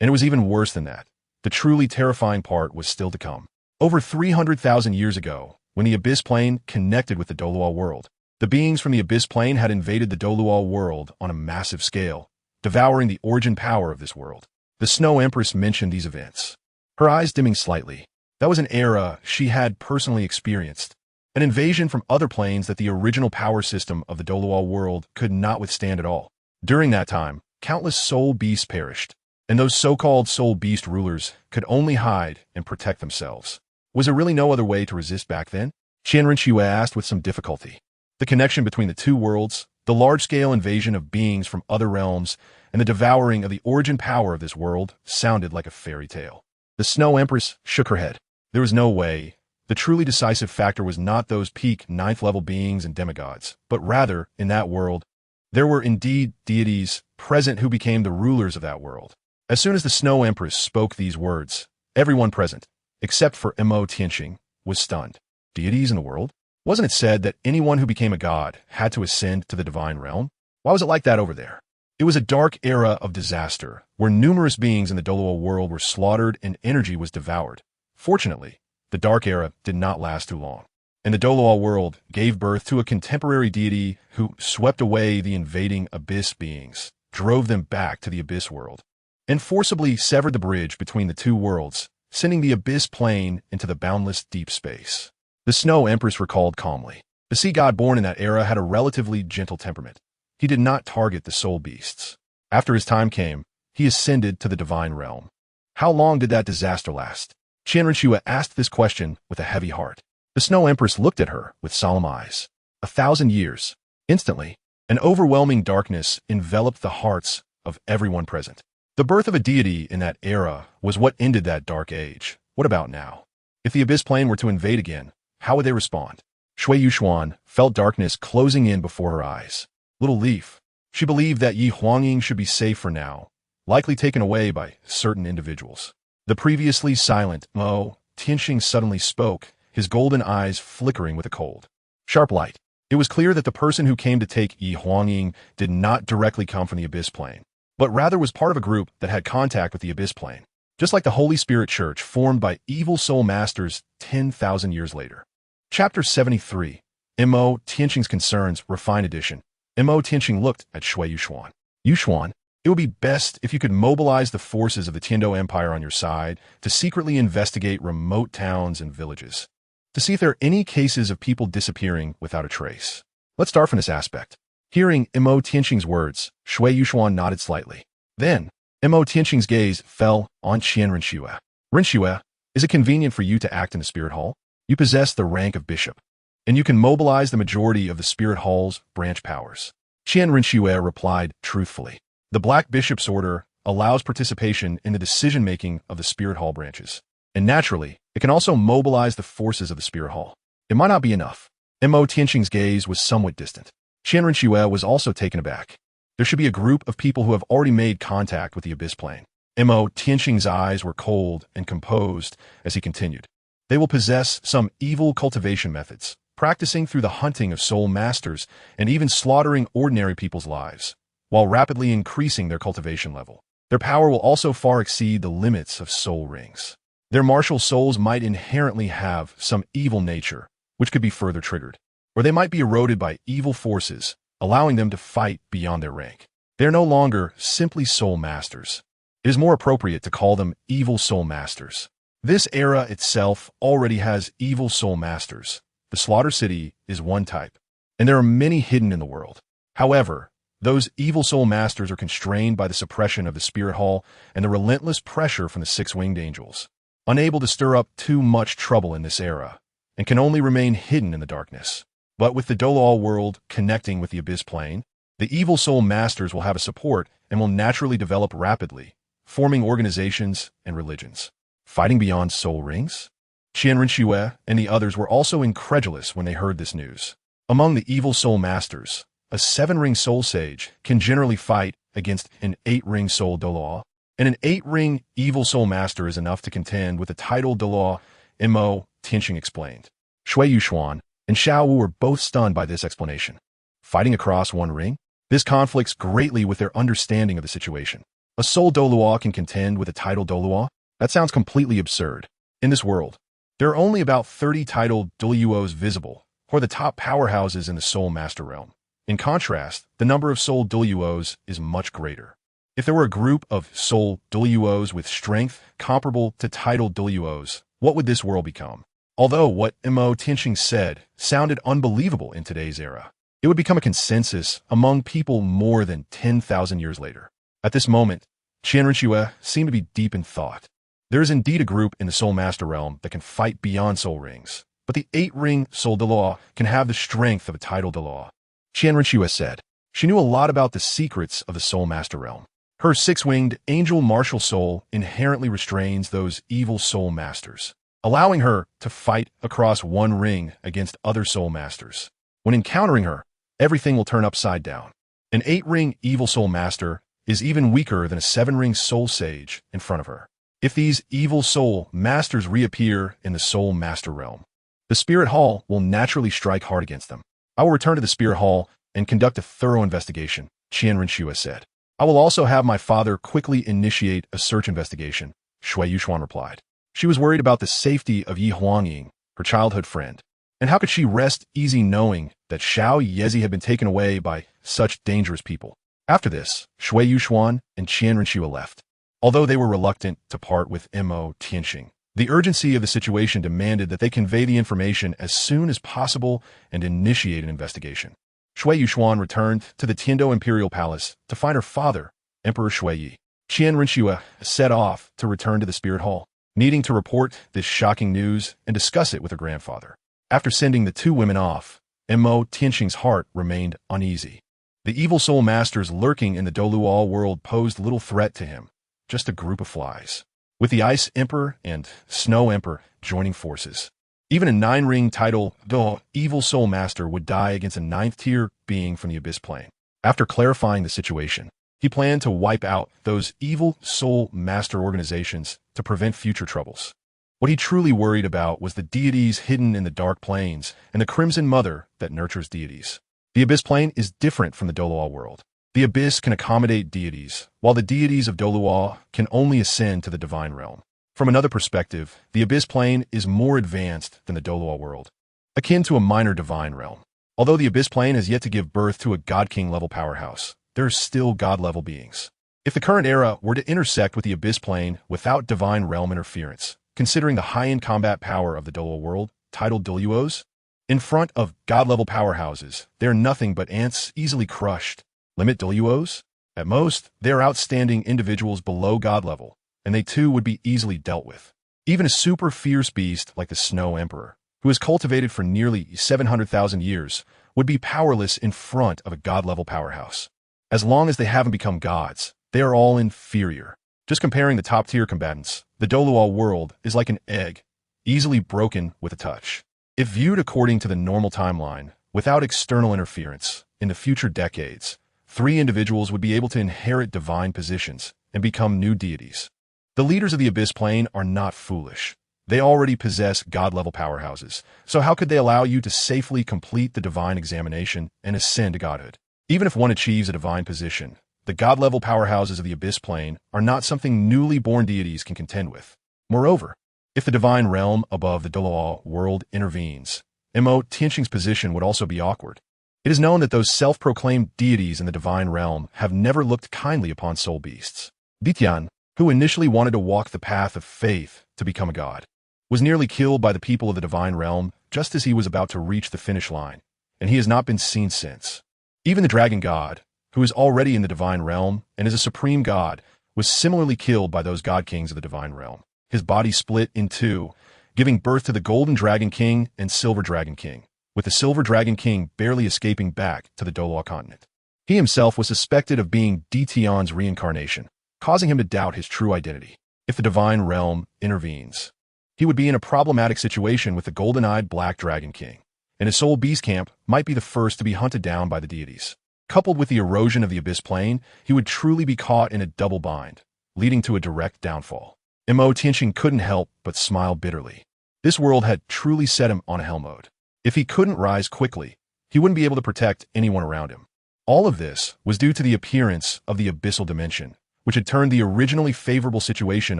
And it was even worse than that. The truly terrifying part was still to come. Over 300,000 years ago, when the Abyss Plane connected with the Douluo world, the beings from the Abyss Plane had invaded the Douluo world on a massive scale, devouring the origin power of this world. The Snow Empress mentioned these events, her eyes dimming slightly. That was an era she had personally experienced, an invasion from other planes that the original power system of the Douluo world could not withstand at all. During that time, countless soul beasts perished, and those so-called soul beast rulers could only hide and protect themselves. Was there really no other way to resist back then? Qian Renxue asked with some difficulty. The connection between the two worlds, the large-scale invasion of beings from other realms, and the devouring of the origin power of this world sounded like a fairy tale. The Snow Empress shook her head. There was no way. The truly decisive factor was not those peak 9th-level beings and demigods, but rather, in that world, there were indeed deities present who became the rulers of that world. As soon as the Snow Empress spoke these words, everyone present, except for Mo Tianxing, was stunned. Deities in the world? Wasn't it said that anyone who became a god had to ascend to the divine realm? Why was it like that over there? It was a dark era of disaster, where numerous beings in the Douluo world were slaughtered and energy was devoured. Fortunately, the dark era did not last too long, and the Douluo world gave birth to a contemporary deity who swept away the invading abyss beings, drove them back to the abyss world, and forcibly severed the bridge between the two worlds, sending the abyss plane into the boundless deep space. The Snow Empress recalled calmly. The sea god born in that era had a relatively gentle temperament. He did not target the soul beasts. After his time came, he ascended to the divine realm. How long did that disaster last? Qian Renxue asked this question with a heavy heart. The Snow Empress looked at her with solemn eyes. 1,000 years. Instantly, an overwhelming darkness enveloped the hearts of everyone present. The birth of a deity in that era was what ended that dark age. What about now? If the abyss plane were to invade again, how would they respond? Shui Yuxuan felt darkness closing in before her eyes. Little leaf. She believed that Yi Huangying should be safe for now, likely taken away by certain individuals. The previously silent Mo Tianxing suddenly spoke, his golden eyes flickering with a cold, sharp light. It was clear that the person who came to take Yi Huangying did not directly come from the abyss plane, but rather was part of a group that had contact with the abyss plane, just like the Holy Spirit Church formed by evil soul masters 10,000 years later. Chapter 73, Mo Tianxing's Concerns, Refined Edition. Mo Tianxing looked at Shui Yuxuan. Yuxuan, it would be best if you could mobilize the forces of the Tiando Empire on your side to secretly investigate remote towns and villages, to see if there are any cases of people disappearing without a trace. Let's start from this aspect. Hearing Mo Tianxing's words, Shui Yuxuan nodded slightly. Then, Mo Tianxing's gaze fell on Qian Renxue. Renxue, is it convenient for you to act in the Spirit Hall? You possess the rank of bishop, and you can mobilize the majority of the Spirit Hall's branch powers. Qian Renxue replied truthfully. The Black Bishop's Order allows participation in the decision-making of the Spirit Hall branches, and naturally, it can also mobilize the forces of the Spirit Hall. It might not be enough. Mo Tianxing's gaze was somewhat distant. Qian Renxue was also taken aback. There should be a group of people who have already made contact with the abyss plane. Mo Tianxing's eyes were cold and composed as he continued. They will possess some evil cultivation methods, practicing through the hunting of soul masters and even slaughtering ordinary people's lives, while rapidly increasing their cultivation level. Their power will also far exceed the limits of soul rings. Their martial souls might inherently have some evil nature, which could be further triggered. Or they might be eroded by evil forces, allowing them to fight beyond their rank. They are no longer simply soul masters. It is more appropriate to call them evil soul masters. This era itself already has evil soul masters. The Slaughter City is one type, and there are many hidden in the world. However, those evil soul masters are constrained by the suppression of the Spirit Hall and the relentless pressure from the six-winged angels, unable to stir up too much trouble in this era, and can only remain hidden in the darkness. But with the Douluo world connecting with the Abyss Plane, the evil soul masters will have a support and will naturally develop rapidly, forming organizations and religions. Fighting beyond soul rings? Qian, Renxue, and the others were also incredulous when they heard this news. Among the evil soul masters, a 7-ring soul sage can generally fight against an 8-ring soul Douluo, and an 8-ring evil soul master is enough to contend with the title Douluo. Mo Tianxing explained. Shui Yuxuan and Xiao Wu were both stunned by this explanation. Fighting across one ring? This conflicts greatly with their understanding of the situation. A soul Douluo can contend with a title Douluo? That sounds completely absurd. In this world, there are only about 30 titled Douluos visible, who are the top powerhouses in the soul master realm. In contrast, the number of soul Douluos is much greater. If there were a group of soul Douluos with strength comparable to titled Douluos, what would this world become? Although what Mo Tianxing said sounded unbelievable in today's era, it would become a consensus among people more than 10,000 years later. At this moment, Qian and Renxue seem to be deep in thought. There is indeed a group in the Soul Master realm that can fight beyond soul rings, but the 8-ring soul Douluo can have the strength of a title Douluo. Qian Renxue said she knew a lot about the secrets of the Soul Master realm. Her 6-winged angel martial soul inherently restrains those evil soul masters, allowing her to fight across one ring against other soul masters. When encountering her, everything will turn upside down. An 8-ring evil soul master is even weaker than a 7-ring soul sage in front of her. If these evil soul masters reappear in the Soul Master realm, the Spirit Hall will naturally strike hard against them. I will return to the Spirit Hall and conduct a thorough investigation, Qian Renxue said. I will also have my father quickly initiate a search investigation, Shui Yuxuan replied. She was worried about the safety of Yi Huangying, her childhood friend. And how could she rest easy knowing that Xiao Yezi had been taken away by such dangerous people? After this, Shui Yuxuan and Qian Renxue left. Although they were reluctant to part with Mo Tianxing, the urgency of the situation demanded that they convey the information as soon as possible and initiate an investigation. Shui Yuxuan returned to the Tiando Imperial Palace to find her father, Emperor Shui. Qian Renxue set off to return to the Spirit Hall, needing to report this shocking news and discuss it with her grandfather. After sending the 2 women off, Mo Tianxing's heart remained uneasy. The evil soul masters lurking in the Douluo world posed little threat to him, just a group of flies. With the Ice Emperor and Snow Emperor joining forces, even a 9-ring title, the evil soul master would die against a 9th-tier being from the Abyss Plane. After clarifying the situation, he planned to wipe out those evil soul master organizations to prevent future troubles. What he truly worried about was the deities hidden in the Dark Planes and the Crimson Mother that nurtures deities. The Abyss Plane is different from the Douluo world. The Abyss can accommodate deities, while the deities of Douluo can only ascend to the divine realm. From another perspective, the Abyss Plane is more advanced than the Douluo world, akin to a minor divine realm. Although the Abyss Plane has yet to give birth to a God King level powerhouse, there are still God level beings. If the current era were to intersect with the Abyss Plane without divine realm interference, considering the high-end combat power of the Douluo world, titled Douluos, in front of God-level powerhouses, they are nothing but ants easily crushed. Limit Douluos? At most, they are outstanding individuals below God level, and they too would be easily dealt with. Even a super fierce beast like the Snow Emperor, who has cultivated for nearly 700,000 years, would be powerless in front of a God-level powerhouse. As long as they haven't become gods, they are all inferior. Just comparing the top-tier combatants, the Douluo world is like an egg, easily broken with a touch. If viewed according to the normal timeline, without external interference, in the future decades, 3 individuals would be able to inherit divine positions and become new deities. The leaders of the Abyss Plane are not foolish. They already possess God-level powerhouses, so how could they allow you to safely complete the divine examination and ascend to godhood? Even if one achieves a divine position, The god-level powerhouses of the Abyss Plane are not something newly born deities can contend with. Moreover, if the divine realm above the Douluo world intervenes, Tianqing's position would also be awkward. It is known that those self-proclaimed deities in the divine realm have never looked kindly upon soul beasts. Qian, who initially wanted to walk the path of faith to become a god, was nearly killed by the people of the divine realm just as he was about to reach the finish line, and he has not been seen since. Even the dragon god, who is already in the divine realm and is a supreme god, was similarly killed by those god kings of the divine realm. His body split in two, giving birth to the Golden Dragon King and Silver Dragon King, with the Silver Dragon King barely escaping back to the Douluo continent. He himself was suspected of being Tian's reincarnation, causing him to doubt his true identity. If the divine realm intervenes, he would be in a problematic situation with the golden-eyed Black Dragon King, and his soul beast camp might be the first to be hunted down by the deities. Coupled with the erosion of the Abyss Plane, he would truly be caught in a double bind, leading to a direct downfall. Tianqing couldn't help but smile bitterly. This world had truly set him on a hell mode. If he couldn't rise quickly, he wouldn't be able to protect anyone around him. All of this was due to the appearance of the abyssal dimension, which had turned the originally favorable situation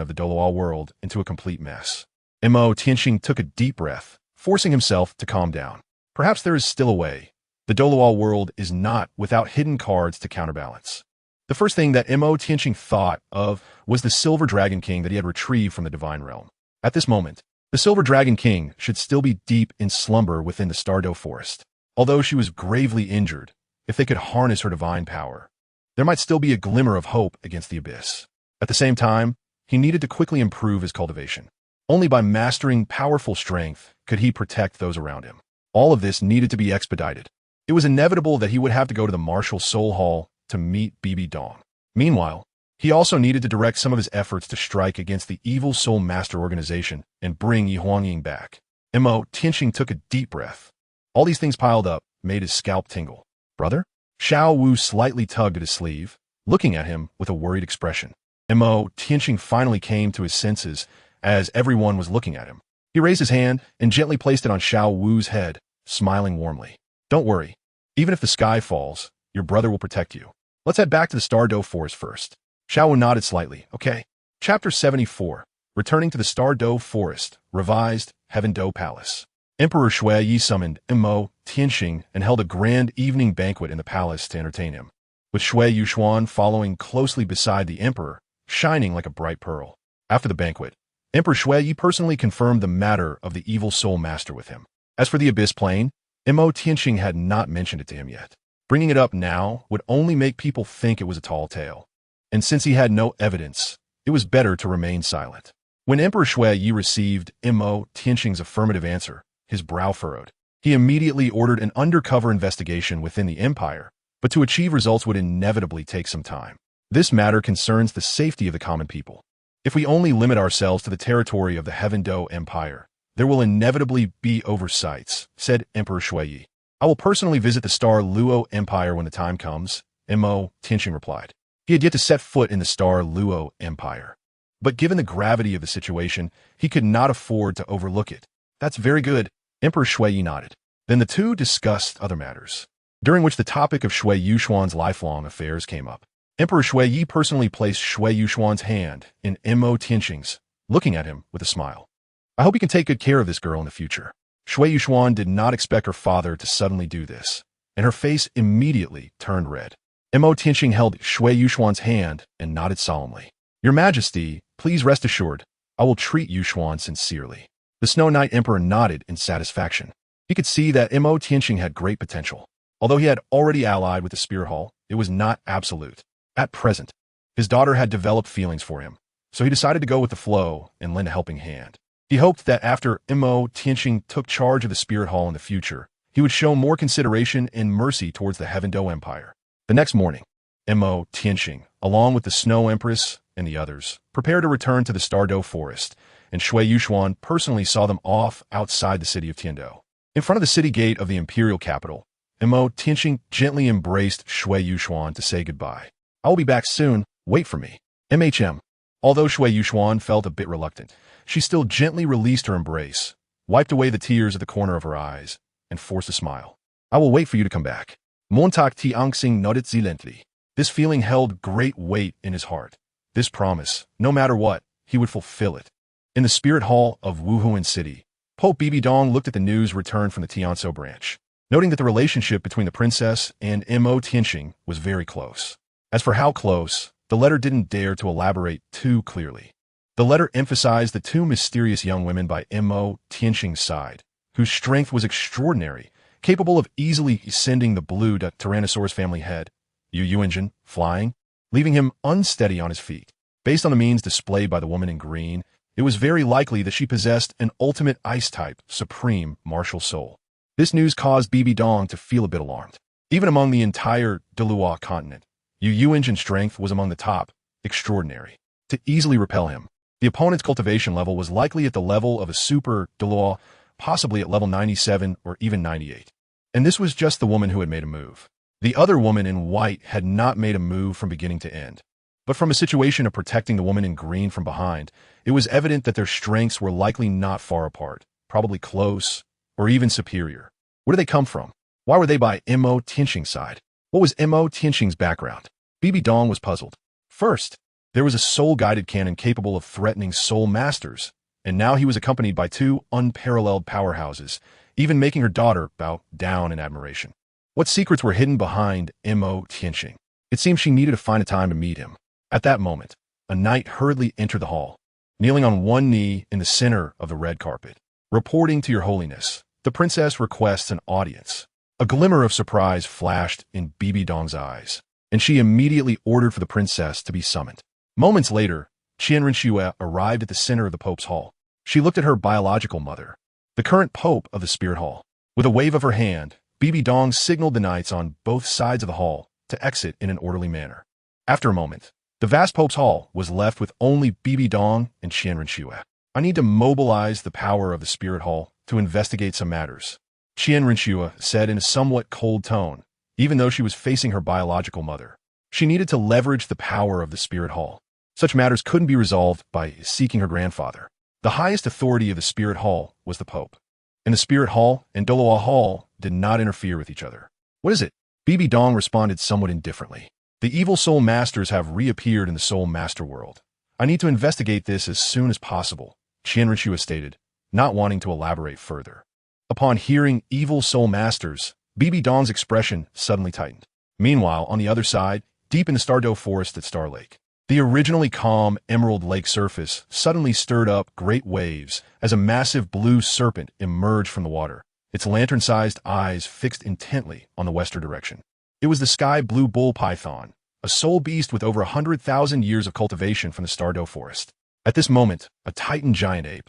of the Douluo world into a complete mess. Tianqing took a deep breath, forcing himself to calm down. Perhaps there is still a way. The Douluo world is not without hidden cards to counterbalance. The first thing that Tianqing thought of was the Silver Dragon King that he had retrieved from the divine realm. At this moment, the Silver Dragon King should still be deep in slumber within the Douluo forest. Although she was gravely injured, if they could harness her divine power, there might still be a glimmer of hope against the abyss. At the same time, he needed to quickly improve his cultivation. Only by mastering powerful strength could he protect those around him. All of this needed to be expedited. It was inevitable that he would have to go to the Martial Soul Hall to meet Bibi Dong. Meanwhile, he also needed to direct some of his efforts to strike against the evil Soul Master organization and bring Yi Huangying back. Tianqing took a deep breath. All these things piled up made his scalp tingle. Brother? Xiao Wu slightly tugged at his sleeve, looking at him with a worried expression. Tianqing finally came to his senses as everyone was looking at him. He raised his hand and gently placed it on Xiao Wu's head, smiling warmly. Don't worry. Even if the sky falls, your brother will protect you. Let's head back to the Douluo forest first. Xiao Wu nodded slightly. Okay. Chapter 74. Returning to the Douluo forest. Revised. Heaven Do Palace. Emperor Shui summoned Tianqing and held a grand evening banquet in the palace to entertain him, with Shui Yuxuan following closely beside the emperor, shining like a bright pearl. After the banquet, Emperor Shui personally confirmed the matter of the evil soul master with him. As for the Abyss Plane, Tianqing had not mentioned it to him yet. Bringing it up now would only make people think it was a tall tale. And since he had no evidence, it was better to remain silent. When Emperor Shui received Tianqing's affirmative answer, his brow furrowed. He immediately ordered an undercover investigation within the empire, but to achieve results would inevitably take some time. This matter concerns the safety of the common people. If we only limit ourselves to the territory of the Heaven Do Empire, there will inevitably be oversights, said Emperor Shui. I will personally visit the Douluo Empire when the time comes, Tianqing replied. He had yet to set foot in the Douluo Empire. But given the gravity of the situation, he could not afford to overlook it. That's very good, Emperor Shui nodded. Then the two discussed other matters, during which the topic of Shui Yuxuan's lifelong affairs came up. Emperor Shui personally placed Shui Yuxuan's hand in Tianqing's, looking at him with a smile. I hope you can take good care of this girl in the future. Shui Yuxuan did not expect her father to suddenly do this, and her face immediately turned red. Tianqing held Shui Yuxuan's hand and nodded solemnly. Your Majesty, please rest assured, I will treat Yuxuan sincerely. The Snow Knight Emperor nodded in satisfaction. He could see that Tianqing had great potential. Although he had already allied with the Spear Hall, it was not absolute. At present, his daughter had developed feelings for him, so he decided to go with the flow and lend a helping hand. He hoped that after Tianqing took charge of the Spirit Hall in the future, he would show more consideration and mercy towards the Heaven Do Empire. The next morning, Tianqing, along with the Snow Empress and the others, prepared to return to the Douluo forest, and Shui Yuxuan personally saw them off outside the city of Tiando. In front of the city gate of the Imperial capital, Tianqing gently embraced Shui Yuxuan to say goodbye. I will be back soon. Wait for me. Although Shui Yuxuan felt a bit reluctant, she still gently released her embrace, wiped away the tears at the corner of her eyes, and forced a smile. I will wait for you to come back. Montag Tianxing nodded silently. This feeling held great weight in his heart. This promise, no matter what, he would fulfill it. In the spirit hall of Wuhuan City, Pope Bibidong looked at the news returned from the Tianzhou branch, noting that the relationship between the princess and Mo Tianxing was very close. As for how close, the letter didn't dare to elaborate too clearly. The letter emphasized the two mysterious young women by Mo Tianxing's side, whose strength was extraordinary, capable of easily sending the blue Tyrannosaurus family head, Yu engine, flying, leaving him unsteady on his feet. Based on the means displayed by the woman in green, it was very likely that she possessed an ultimate ice-type, supreme martial soul. This news caused Bibidong to feel a bit alarmed. Even among the entire Douluo continent, Yu engine strength was among the top, extraordinary. To easily repel him, the opponent's cultivation level was likely at the level of a super Douluo, possibly at level 97 or even 98. And this was just the woman who had made a move. The other woman in white had not made a move from beginning to end. But from a situation of protecting the woman in green from behind, it was evident that their strengths were likely not far apart, probably close, or even superior. Where did they come from? Why were they by Mo Tianxing's side? What was Mo Tianxing's background? Bibidong was puzzled. First, there was a soul-guided cannon capable of threatening soul masters, and now he was accompanied by two unparalleled powerhouses, even making her daughter bow down in admiration. What secrets were hidden behind Mo Tianxing? It seemed she needed to find a time to meet him. At that moment, a knight hurriedly entered the hall, kneeling on one knee in the center of the red carpet. Reporting to your holiness, the princess requests an audience. A glimmer of surprise flashed in Bibidong's eyes, and she immediately ordered for the princess to be summoned. Moments later, Qian Renxue arrived at the center of the Pope's hall. She looked at her biological mother, the current Pope of the Spirit Hall. With a wave of her hand, Bibidong signaled the knights on both sides of the hall to exit in an orderly manner. After a moment, the vast Pope's hall was left with only Bibidong and Qian Renxue. I need to mobilize the power of the Spirit Hall to investigate some matters, Qian Renxue said in a somewhat cold tone, even though she was facing her biological mother. She needed to leverage the power of the Spirit Hall. Such matters couldn't be resolved by seeking her grandfather. The highest authority of the Spirit Hall was the Pope. And the Spirit Hall and Douluo Hall did not interfere with each other. What is it? Bibidong responded somewhat indifferently. The evil soul masters have reappeared in the soul master world. I need to investigate this as soon as possible, Qian Renxue stated, not wanting to elaborate further. Upon hearing evil soul masters, Bibidong's expression suddenly tightened. Meanwhile, on the other side, deep in the Stardew forest at Star Lake, the originally calm emerald lake surface suddenly stirred up great waves as a massive blue serpent emerged from the water, its lantern-sized eyes fixed intently on the western direction. It was the sky blue bull python, a soul beast with over 100,000 years of cultivation from the Stardew forest. At this moment, a titan giant ape,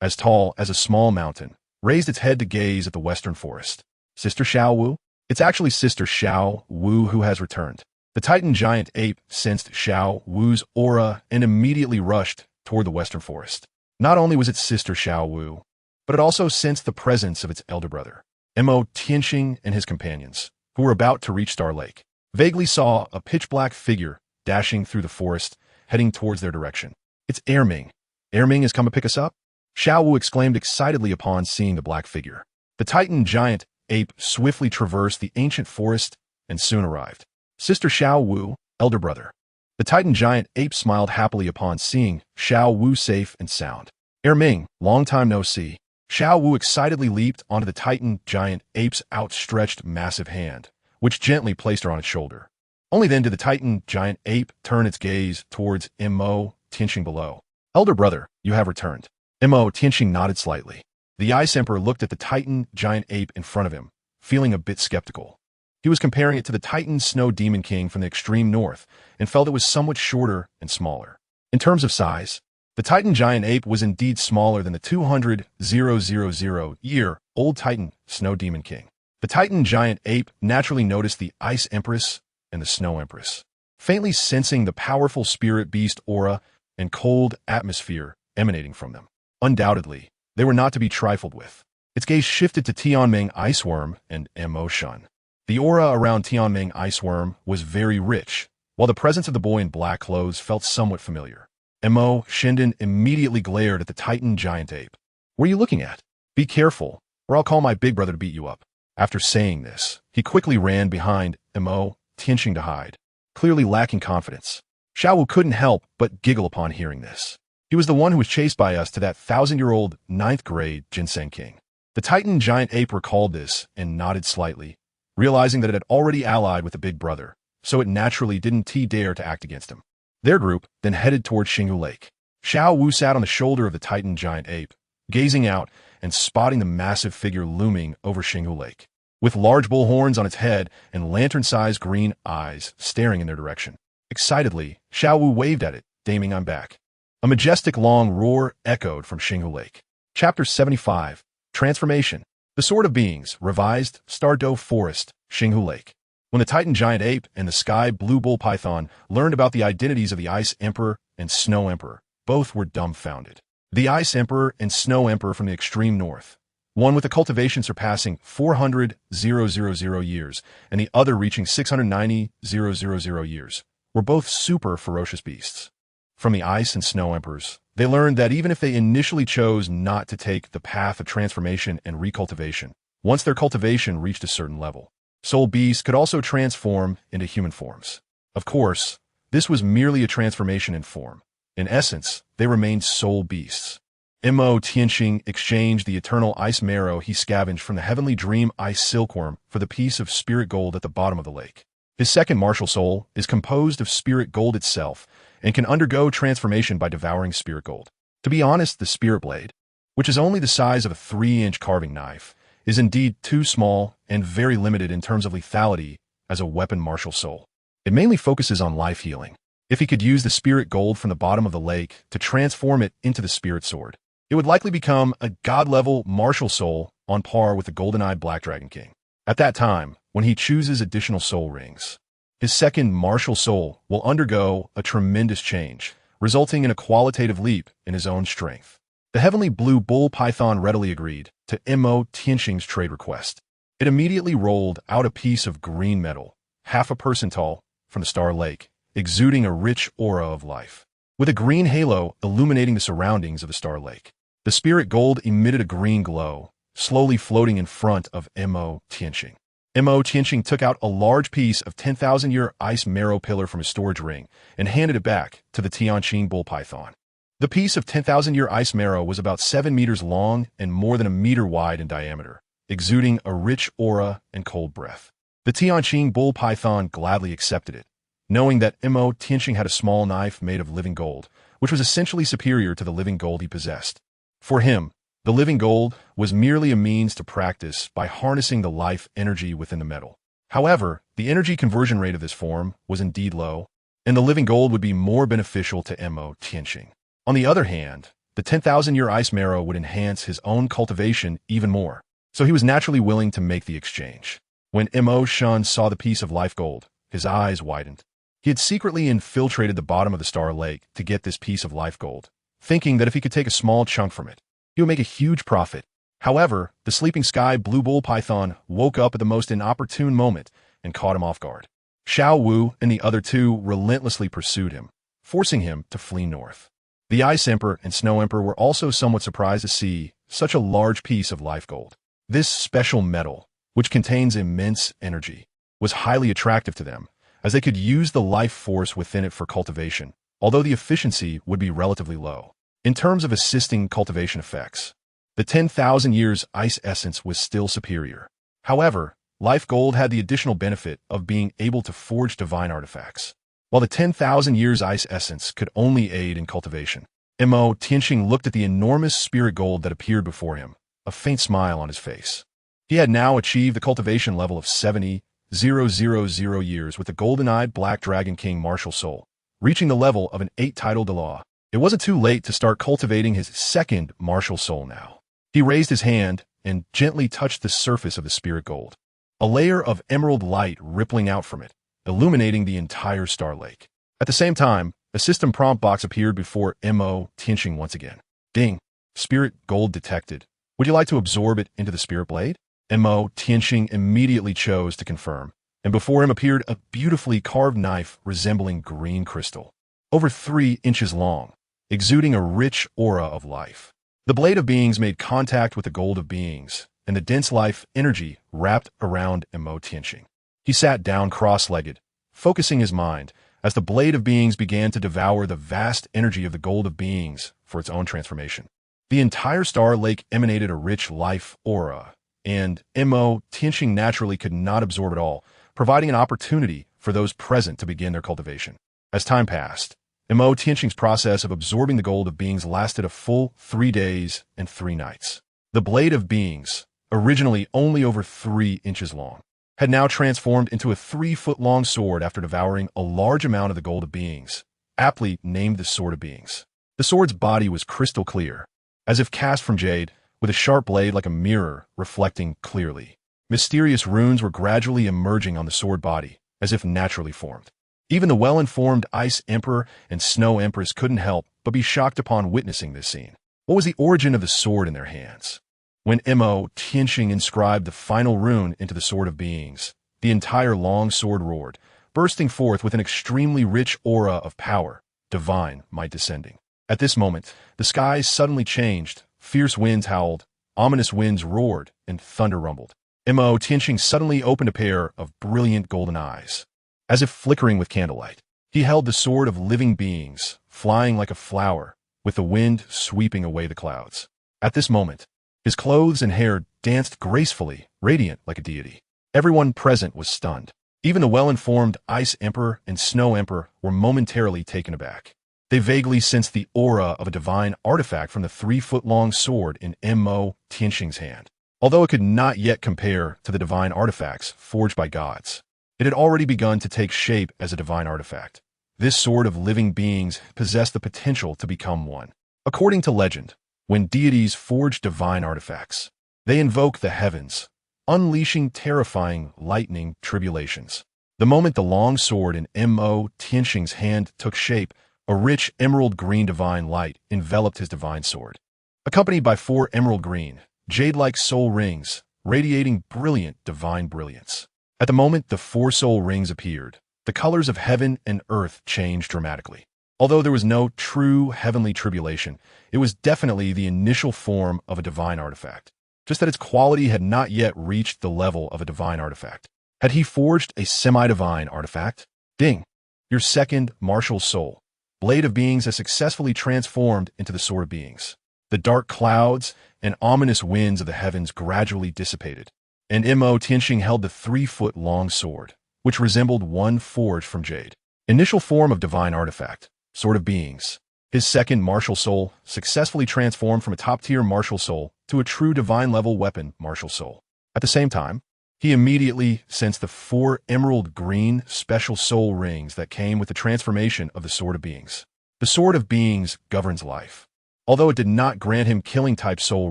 as tall as a small mountain, raised its head to gaze at the western forest. Sister Xiao Wu? It's actually Sister Xiao Wu who has returned. The titan giant ape sensed Xiao Wu's aura and immediately rushed toward the western forest. Not only was it Sister Xiao Wu, but it also sensed the presence of its elder brother, Mo Tianxing and his companions, who were about to reach Star Lake. Vaguely saw a pitch-black figure dashing through the forest, heading towards their direction. It's Erming. Erming has come to pick us up? Xiao Wu exclaimed excitedly upon seeing the black figure. The titan giant ape swiftly traversed the ancient forest and soon arrived. Sister Xiao Wu, elder brother. The titan giant ape smiled happily upon seeing Xiao Wu safe and sound. Erming, long time no see. Xiao Wu excitedly leaped onto the titan giant ape's outstretched massive hand, which gently placed her on its shoulder. Only then did the titan giant ape turn its gaze towards Mo Tianxing below. Elder brother, you have returned. Mo Tianxing nodded slightly. The Ice Emperor looked at the titan giant ape in front of him, feeling a bit skeptical. He was comparing it to the titan snow demon king from the extreme north and felt it was somewhat shorter and smaller. In terms of size, the titan giant ape was indeed smaller than the 200,000-year-old titan snow demon king. The titan giant ape naturally noticed the Ice Empress and the Snow Empress, faintly sensing the powerful spirit beast aura and cold atmosphere emanating from them. Undoubtedly, they were not to be trifled with. Its gaze shifted to Tianming Iceworm and Mo Shun. The aura around Tianming Iceworm was very rich, while the presence of the boy in black clothes felt somewhat familiar. Mo Shinden immediately glared at the titan giant ape. What are you looking at? Be careful, or I'll call my big brother to beat you up. After saying this, he quickly ran behind Mo Tianxing to hide. clearly lacking confidence. Xiao Wu couldn't help but giggle upon hearing this. He was the one who was chased by us to that 1,000-year-old 9th grade ginseng king. The Titan giant ape recalled this and nodded slightly, realizing that it had already allied with the big brother, so it naturally didn't dare to act against him. Their group then headed toward Xinghu Lake. Xiao Wu sat on the shoulder of the Titan giant ape, gazing out and spotting the massive figure looming over Xinghu Lake, with large bull horns on its head and lantern-sized green eyes staring in their direction. Excitedly, Xiao Wu waved at it, deeming I'm back. A majestic long roar echoed from Xinghu Lake. Chapter 75. Transformation. The Sword of Beings, revised, Stardow Forest, Xinghu Lake. When the Titan giant ape and the sky blue bull python learned about the identities of the Ice Emperor and Snow Emperor, both were dumbfounded. The Ice Emperor and Snow Emperor from the extreme north, one with a cultivation surpassing 400,000 years and the other reaching 690,000 years, were both super ferocious beasts. From the Ice and Snow Emperors, they learned that even if they initially chose not to take the path of transformation and recultivation, once their cultivation reached a certain level, soul beasts could also transform into human forms. Of course, this was merely a transformation in form. In essence, they remained soul beasts. Mo Tianxing exchanged the eternal ice marrow he scavenged from the heavenly dream ice silkworm for the piece of spirit gold at the bottom of the lake. His second martial soul is composed of spirit gold itself and can undergo transformation by devouring spirit gold. To be honest, the spirit blade, which is only the size of a 3-inch carving knife, is indeed too small and very limited in terms of lethality as a weapon martial soul. It mainly focuses on life healing. If he could use the spirit gold from the bottom of the lake to transform it into the spirit sword, it would likely become a god-level martial soul on par with the golden-eyed Black Dragon King. At that time, when he chooses additional soul rings, his second martial soul will undergo a tremendous change, resulting in a qualitative leap in his own strength. The heavenly blue bull python readily agreed to Mo Tianxing's trade request. It immediately rolled out a piece of green metal, half a person tall, from the star lake, exuding a rich aura of life. With a green halo illuminating the surroundings of the star lake, the spirit gold emitted a green glow, slowly floating in front of Mo Tianxing. Mo Tianxing took out a large piece of 10,000-year ice marrow pillar from his storage ring and handed it back to the Tianqing bull python. The piece of 10,000-year ice marrow was about 7 meters long and more than a meter wide in diameter, exuding a rich aura and cold breath. The Tianqing bull python gladly accepted it, knowing that Mo Tianxing had a small knife made of living gold, which was essentially superior to the living gold he possessed. For him, the living gold was merely a means to practice by harnessing the life energy within the metal. However, the energy conversion rate of this form was indeed low, and the living gold would be more beneficial to Mo Tianxing. On the other hand, the 10,000-year ice marrow would enhance his own cultivation even more, so he was naturally willing to make the exchange. When Mo Shun saw the piece of life gold, his eyes widened. He had secretly infiltrated the bottom of the star lake to get this piece of life gold, thinking that if he could take a small chunk from it, he would make a huge profit. However, the sleeping sky blue bull python woke up at the most inopportune moment and caught him off guard. Xiao Wu and the other two relentlessly pursued him, forcing him to flee north. The Ice Emperor and Snow Emperor were also somewhat surprised to see such a large piece of life gold. This special metal, which contains immense energy, was highly attractive to them, as they could use the life force within it for cultivation, although the efficiency would be relatively low. In terms of assisting cultivation effects, the 10,000 years ice essence was still superior. However, life gold had the additional benefit of being able to forge divine artifacts. While the 10,000 years ice essence could only aid in cultivation, Mo Tianxing looked at the enormous spirit gold that appeared before him, a faint smile on his face. He had now achieved the cultivation level of 70,000 years with the golden-eyed Black Dragon King martial soul, reaching the level of an 8-title Douluo. It wasn't too late to start cultivating his second martial soul now. He raised his hand and gently touched the surface of the spirit gold, a layer of emerald light rippling out from it, illuminating the entire star lake. At the same time, a system prompt box appeared before Mo Tianxing once again. Ding! Spirit gold detected. Would you like to absorb it into the spirit blade? Mo Tianxing immediately chose to confirm, and before him appeared a beautifully carved knife resembling green crystal, over 3 inches long, exuding a rich aura of life. The blade of beings made contact with the gold of beings, and the dense life energy wrapped around Mo Tianxing. He sat down cross-legged, focusing his mind, as the blade of beings began to devour the vast energy of the gold of beings for its own transformation. The entire star lake emanated a rich life aura, and Mo Tianqing naturally could not absorb it all, providing an opportunity for those present to begin their cultivation. As time passed, Mo Tianqing's process of absorbing the gold of beings lasted a full 3 days and 3 nights. The blade of beings, originally only over 3 inches long, had now transformed into a 3-foot-long sword after devouring a large amount of the gold of beings, aptly named the Sword of Beings. The sword's body was crystal clear, as if cast from jade, with a sharp blade like a mirror reflecting clearly. Mysterious runes were gradually emerging on the sword body, as if naturally formed. Even the well-informed Ice Emperor and Snow Empress couldn't help but be shocked upon witnessing this scene. What was the origin of the sword in their hands? When Mo Tianqing inscribed the final rune into the Sword of Beings, the entire long sword roared, bursting forth with an extremely rich aura of power, divine might descending. At this moment, the skies suddenly changed, fierce winds howled, ominous winds roared, and thunder rumbled. Mo Tianqing suddenly opened a pair of brilliant golden eyes. As if flickering with candlelight, he held the Sword of Living Beings, flying like a flower, with the wind sweeping away the clouds. At this moment, his clothes and hair danced gracefully, radiant like a deity. Everyone present was stunned. Even the well-informed Ice Emperor and Snow Emperor were momentarily taken aback. They vaguely sensed the aura of a divine artifact from the 3-foot-long sword in Mo Tianqing's hand. Although it could not yet compare to the divine artifacts forged by gods, it had already begun to take shape as a divine artifact. This Sword of Living Beings possessed the potential to become one. According to legend, when deities forge divine artifacts, they invoke the heavens, unleashing terrifying lightning tribulations. The moment the long sword in Mo Tianqing's hand took shape, a rich emerald green divine light enveloped his divine sword, accompanied by 4 emerald green, jade-like soul rings, radiating brilliant divine brilliance. At the moment the 4 soul rings appeared, the colors of heaven and earth changed dramatically. Although there was no true heavenly tribulation, it was definitely the initial form of a divine artifact, just that its quality had not yet reached the level of a divine artifact. Had he forged a semi-divine artifact? Ding! Your second martial soul, Blade of Beings, has successfully transformed into the Sword of Beings. The dark clouds and ominous winds of the heavens gradually dissipated, and Mo Tianqing held the 3-foot-long sword, which resembled one forged from jade. Initial form of divine artifact, Sword of Beings. His second martial soul successfully transformed from a top-tier martial soul to a true divine-level weapon martial soul. At the same time, he immediately sensed the 4 emerald green special soul rings that came with the transformation of the Sword of Beings. The Sword of Beings governs life. Although it did not grant him killing-type soul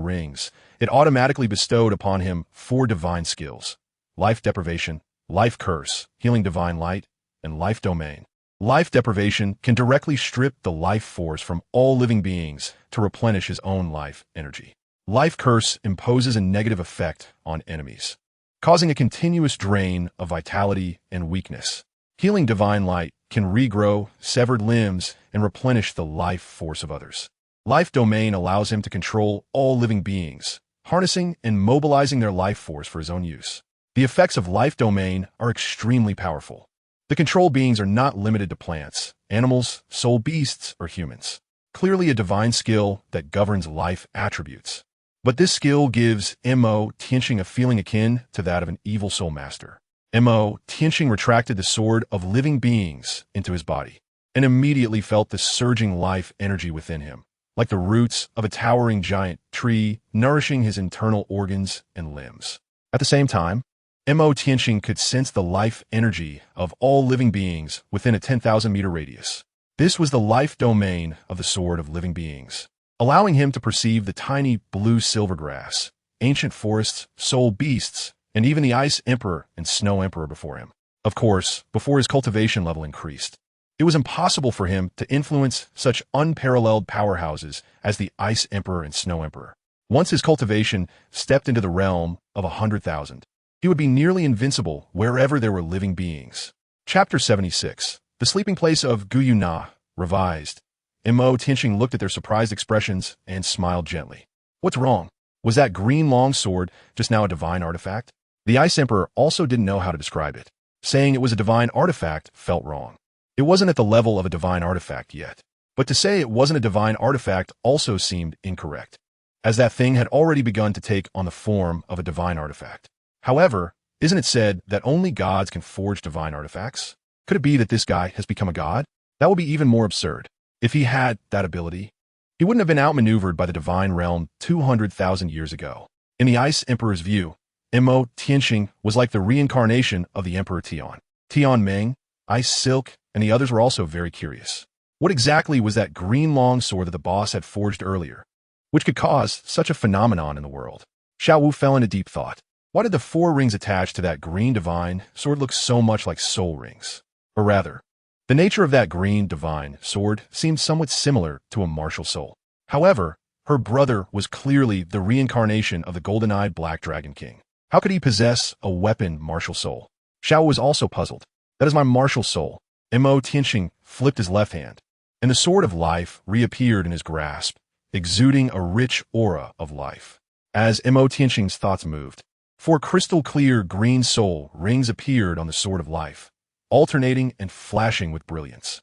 rings, it automatically bestowed upon him 4 divine skills: Life Deprivation, Life Curse, Healing Divine Light, and Life Domain. Life Deprivation can directly strip the life force from all living beings to replenish his own life energy. Life Curse imposes a negative effect on enemies, causing a continuous drain of vitality and weakness. Healing Divine Light can regrow severed limbs and replenish the life force of others. Life Domain allows him to control all living beings, harnessing and mobilizing their life force for his own use. The effects of Life Domain are extremely powerful. The control beings are not limited to plants, animals, soul beasts, or humans. Clearly a divine skill that governs life attributes. But this skill gives Mo Tianqing a feeling akin to that of an evil soul master. Mo Tianqing retracted the Sword of Living Beings into his body, and immediately felt the surging life energy within him, like the roots of a towering giant tree nourishing his internal organs and limbs. At the same time, Mo Tianqing could sense the life energy of all living beings within a 10,000-meter radius. This was the life domain of the Sword of Living Beings, allowing him to perceive the tiny blue silvergrass, ancient forests, soul beasts, and even the Ice Emperor and Snow Emperor before him. Of course, before his cultivation level increased, it was impossible for him to influence such unparalleled powerhouses as the Ice Emperor and Snow Emperor. Once his cultivation stepped into the realm of 100,000, he would be nearly invincible wherever there were living beings. Chapter 76. The Sleeping Place of Guyuna, Revised. Mo Tianqing looked at their surprised expressions and smiled gently. What's wrong? Was that green long sword just now a divine artifact? The Ice Emperor also didn't know how to describe it. Saying it was a divine artifact felt wrong. It wasn't at the level of a divine artifact yet. But to say it wasn't a divine artifact also seemed incorrect, as that thing had already begun to take on the form of a divine artifact. However, isn't it said that only gods can forge divine artifacts? Could it be that this guy has become a god? That would be even more absurd. If he had that ability, he wouldn't have been outmaneuvered by the divine realm 200,000 years ago. In the Ice Emperor's view, Mo Tianxing was like the reincarnation of the Emperor Qian. Tian Meng, Ice Silk, and the others were also very curious. What exactly was that green longsword that the boss had forged earlier, which could cause such a phenomenon in the world? Xiao Wu fell into deep thought. Why did the 4 rings attached to that green divine sword look so much like soul rings? Or rather, the nature of that green divine sword seemed somewhat similar to a martial soul. However, her brother was clearly the reincarnation of the golden-eyed Black Dragon King. How could he possess a weapon martial soul? Xiao was also puzzled. That is my martial soul. Mo Tianxing flipped his left hand, and the sword of life reappeared in his grasp, exuding a rich aura of life. As Mo Tianxing's thoughts moved, 4 crystal-clear green soul rings appeared on the sword of life, alternating and flashing with brilliance.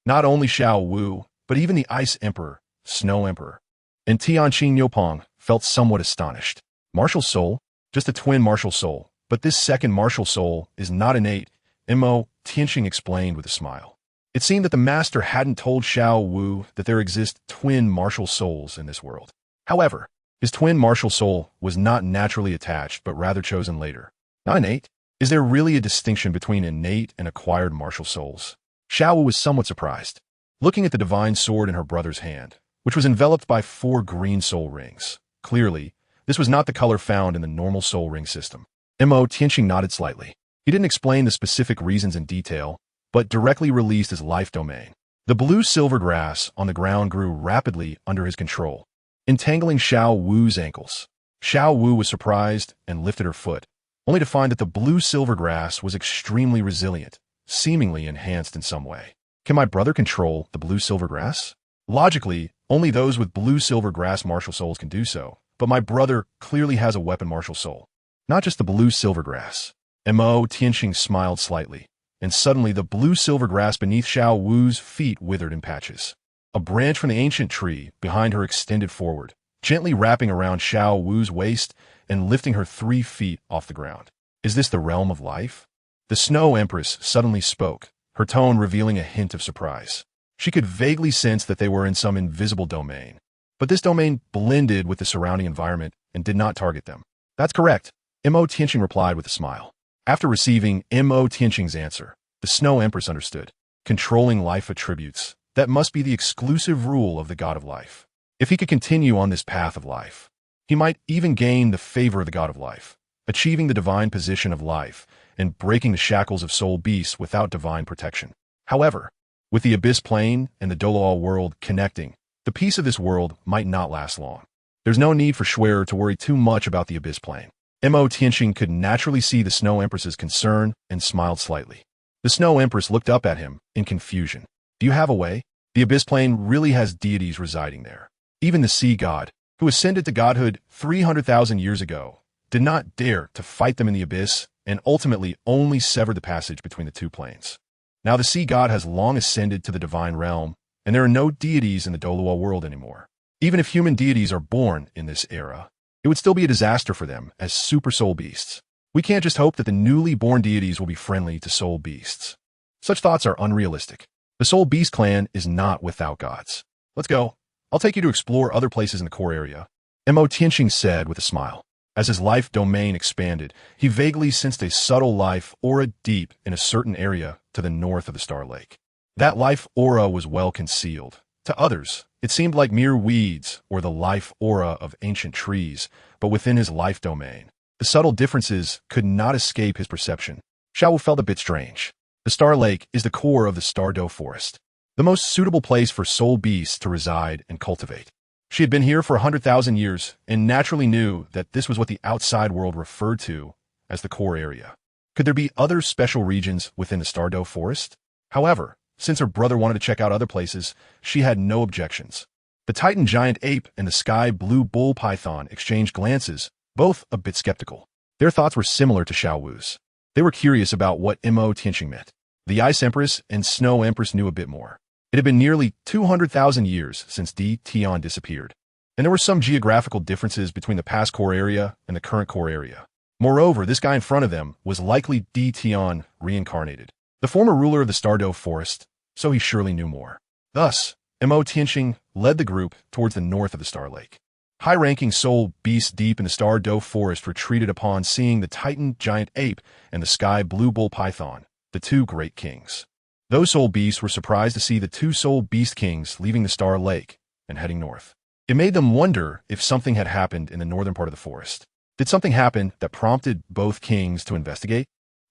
Not only Xiao Wu, but even the Ice Emperor, Snow Emperor, and Tianqing Niupong felt somewhat astonished. Martial soul? Just a twin martial soul, but this second martial soul is not innate, Mo Tianxing explained with a smile. It seemed that the master hadn't told Xiao Wu that there exist twin martial souls in this world. However, his twin martial soul was not naturally attached, but rather chosen later. Not innate? Is there really a distinction between innate and acquired martial souls? Xiao Wu was somewhat surprised, looking at the divine sword in her brother's hand, which was enveloped by 4 green soul rings. Clearly, this was not the color found in the normal soul ring system. Mo Tianxing nodded slightly. He didn't explain the specific reasons in detail, but directly released his life domain. The blue-silver grass on the ground grew rapidly under his control, entangling Xiao Wu's ankles. Xiao Wu was surprised and lifted her foot, only to find that the blue-silver grass was extremely resilient, seemingly enhanced in some way. Can my brother control the blue-silver grass? Logically, only those with blue-silver grass martial souls can do so, but my brother clearly has a weapon martial soul, not just the blue-silver grass. Mo Tianxing smiled slightly, and suddenly the blue-silver grass beneath Xiao Wu's feet withered in patches. A branch from the ancient tree behind her extended forward, gently wrapping around Xiao Wu's waist and lifting her 3 feet off the ground. Is this the realm of life? The Snow Empress suddenly spoke, her tone revealing a hint of surprise. She could vaguely sense that they were in some invisible domain, but this domain blended with the surrounding environment and did not target them. That's correct, Mo Tianxing replied with a smile. After receiving Mo Tianxing's answer, the Snow Empress understood. Controlling life attributes. That must be the exclusive rule of the God of Life. If he could continue on this path of life, he might even gain the favor of the God of Life, achieving the divine position of life and breaking the shackles of soul beasts without divine protection. However, with the Abyss Plane and the Douluo world connecting, the peace of this world might not last long. There's no need for Schwer to worry too much about the Abyss Plane. Mo Tianxing could naturally see the Snow Empress's concern and smiled slightly. The Snow Empress looked up at him in confusion. Do you have a way? The Abyss Plane really has deities residing there. Even the Sea God, who ascended to godhood 300,000 years ago, did not dare to fight them in the Abyss and ultimately only severed the passage between the 2 planes. Now the Sea God has long ascended to the divine realm, and there are no deities in the Douluo world anymore. Even if human deities are born in this era, it would still be a disaster for them as super soul beasts. We can't just hope that the newly born deities will be friendly to soul beasts. Such thoughts are unrealistic. The Soul Beast clan is not without gods. Let's go. I'll take you to explore other places in the core area, Mo Tianxing said with a smile. As his life domain expanded, he vaguely sensed a subtle life aura deep in a certain area to the north of the Star Lake. That life aura was well concealed. To others, it seemed like mere weeds or the life aura of ancient trees, but within his life domain, the subtle differences could not escape his perception. Xiao Wu felt a bit strange. The Star Lake is the core of the Stardo Forest, the most suitable place for soul beasts to reside and cultivate. She had been here for 100,000 years and naturally knew that this was what the outside world referred to as the core area. Could there be other special regions within the Stardo Forest? However, since her brother wanted to check out other places, she had no objections. The Titan giant ape and the sky blue bull python exchanged glances, both a bit skeptical. Their thoughts were similar to Xiao Wu's. They were curious about what Mo Tianqing meant. The Ice Empress and Snow Empress knew a bit more. It had been nearly 200,000 years since Qian disappeared, and there were some geographical differences between the past core area and the current core area. Moreover, this guy in front of them was likely Qian reincarnated, the former ruler of the Douluo forest, so he surely knew more. Thus, Mo Tianqing led the group towards the north of the Star Lake. High-ranking soul beasts deep in the Douluo forest retreated upon seeing the Titan giant ape and the sky blue bull python, the two great kings. Those soul beasts were surprised to see the two soul beast kings leaving the Star Lake and heading north. It made them wonder if something had happened in the northern part of the forest. Did something happen that prompted both kings to investigate?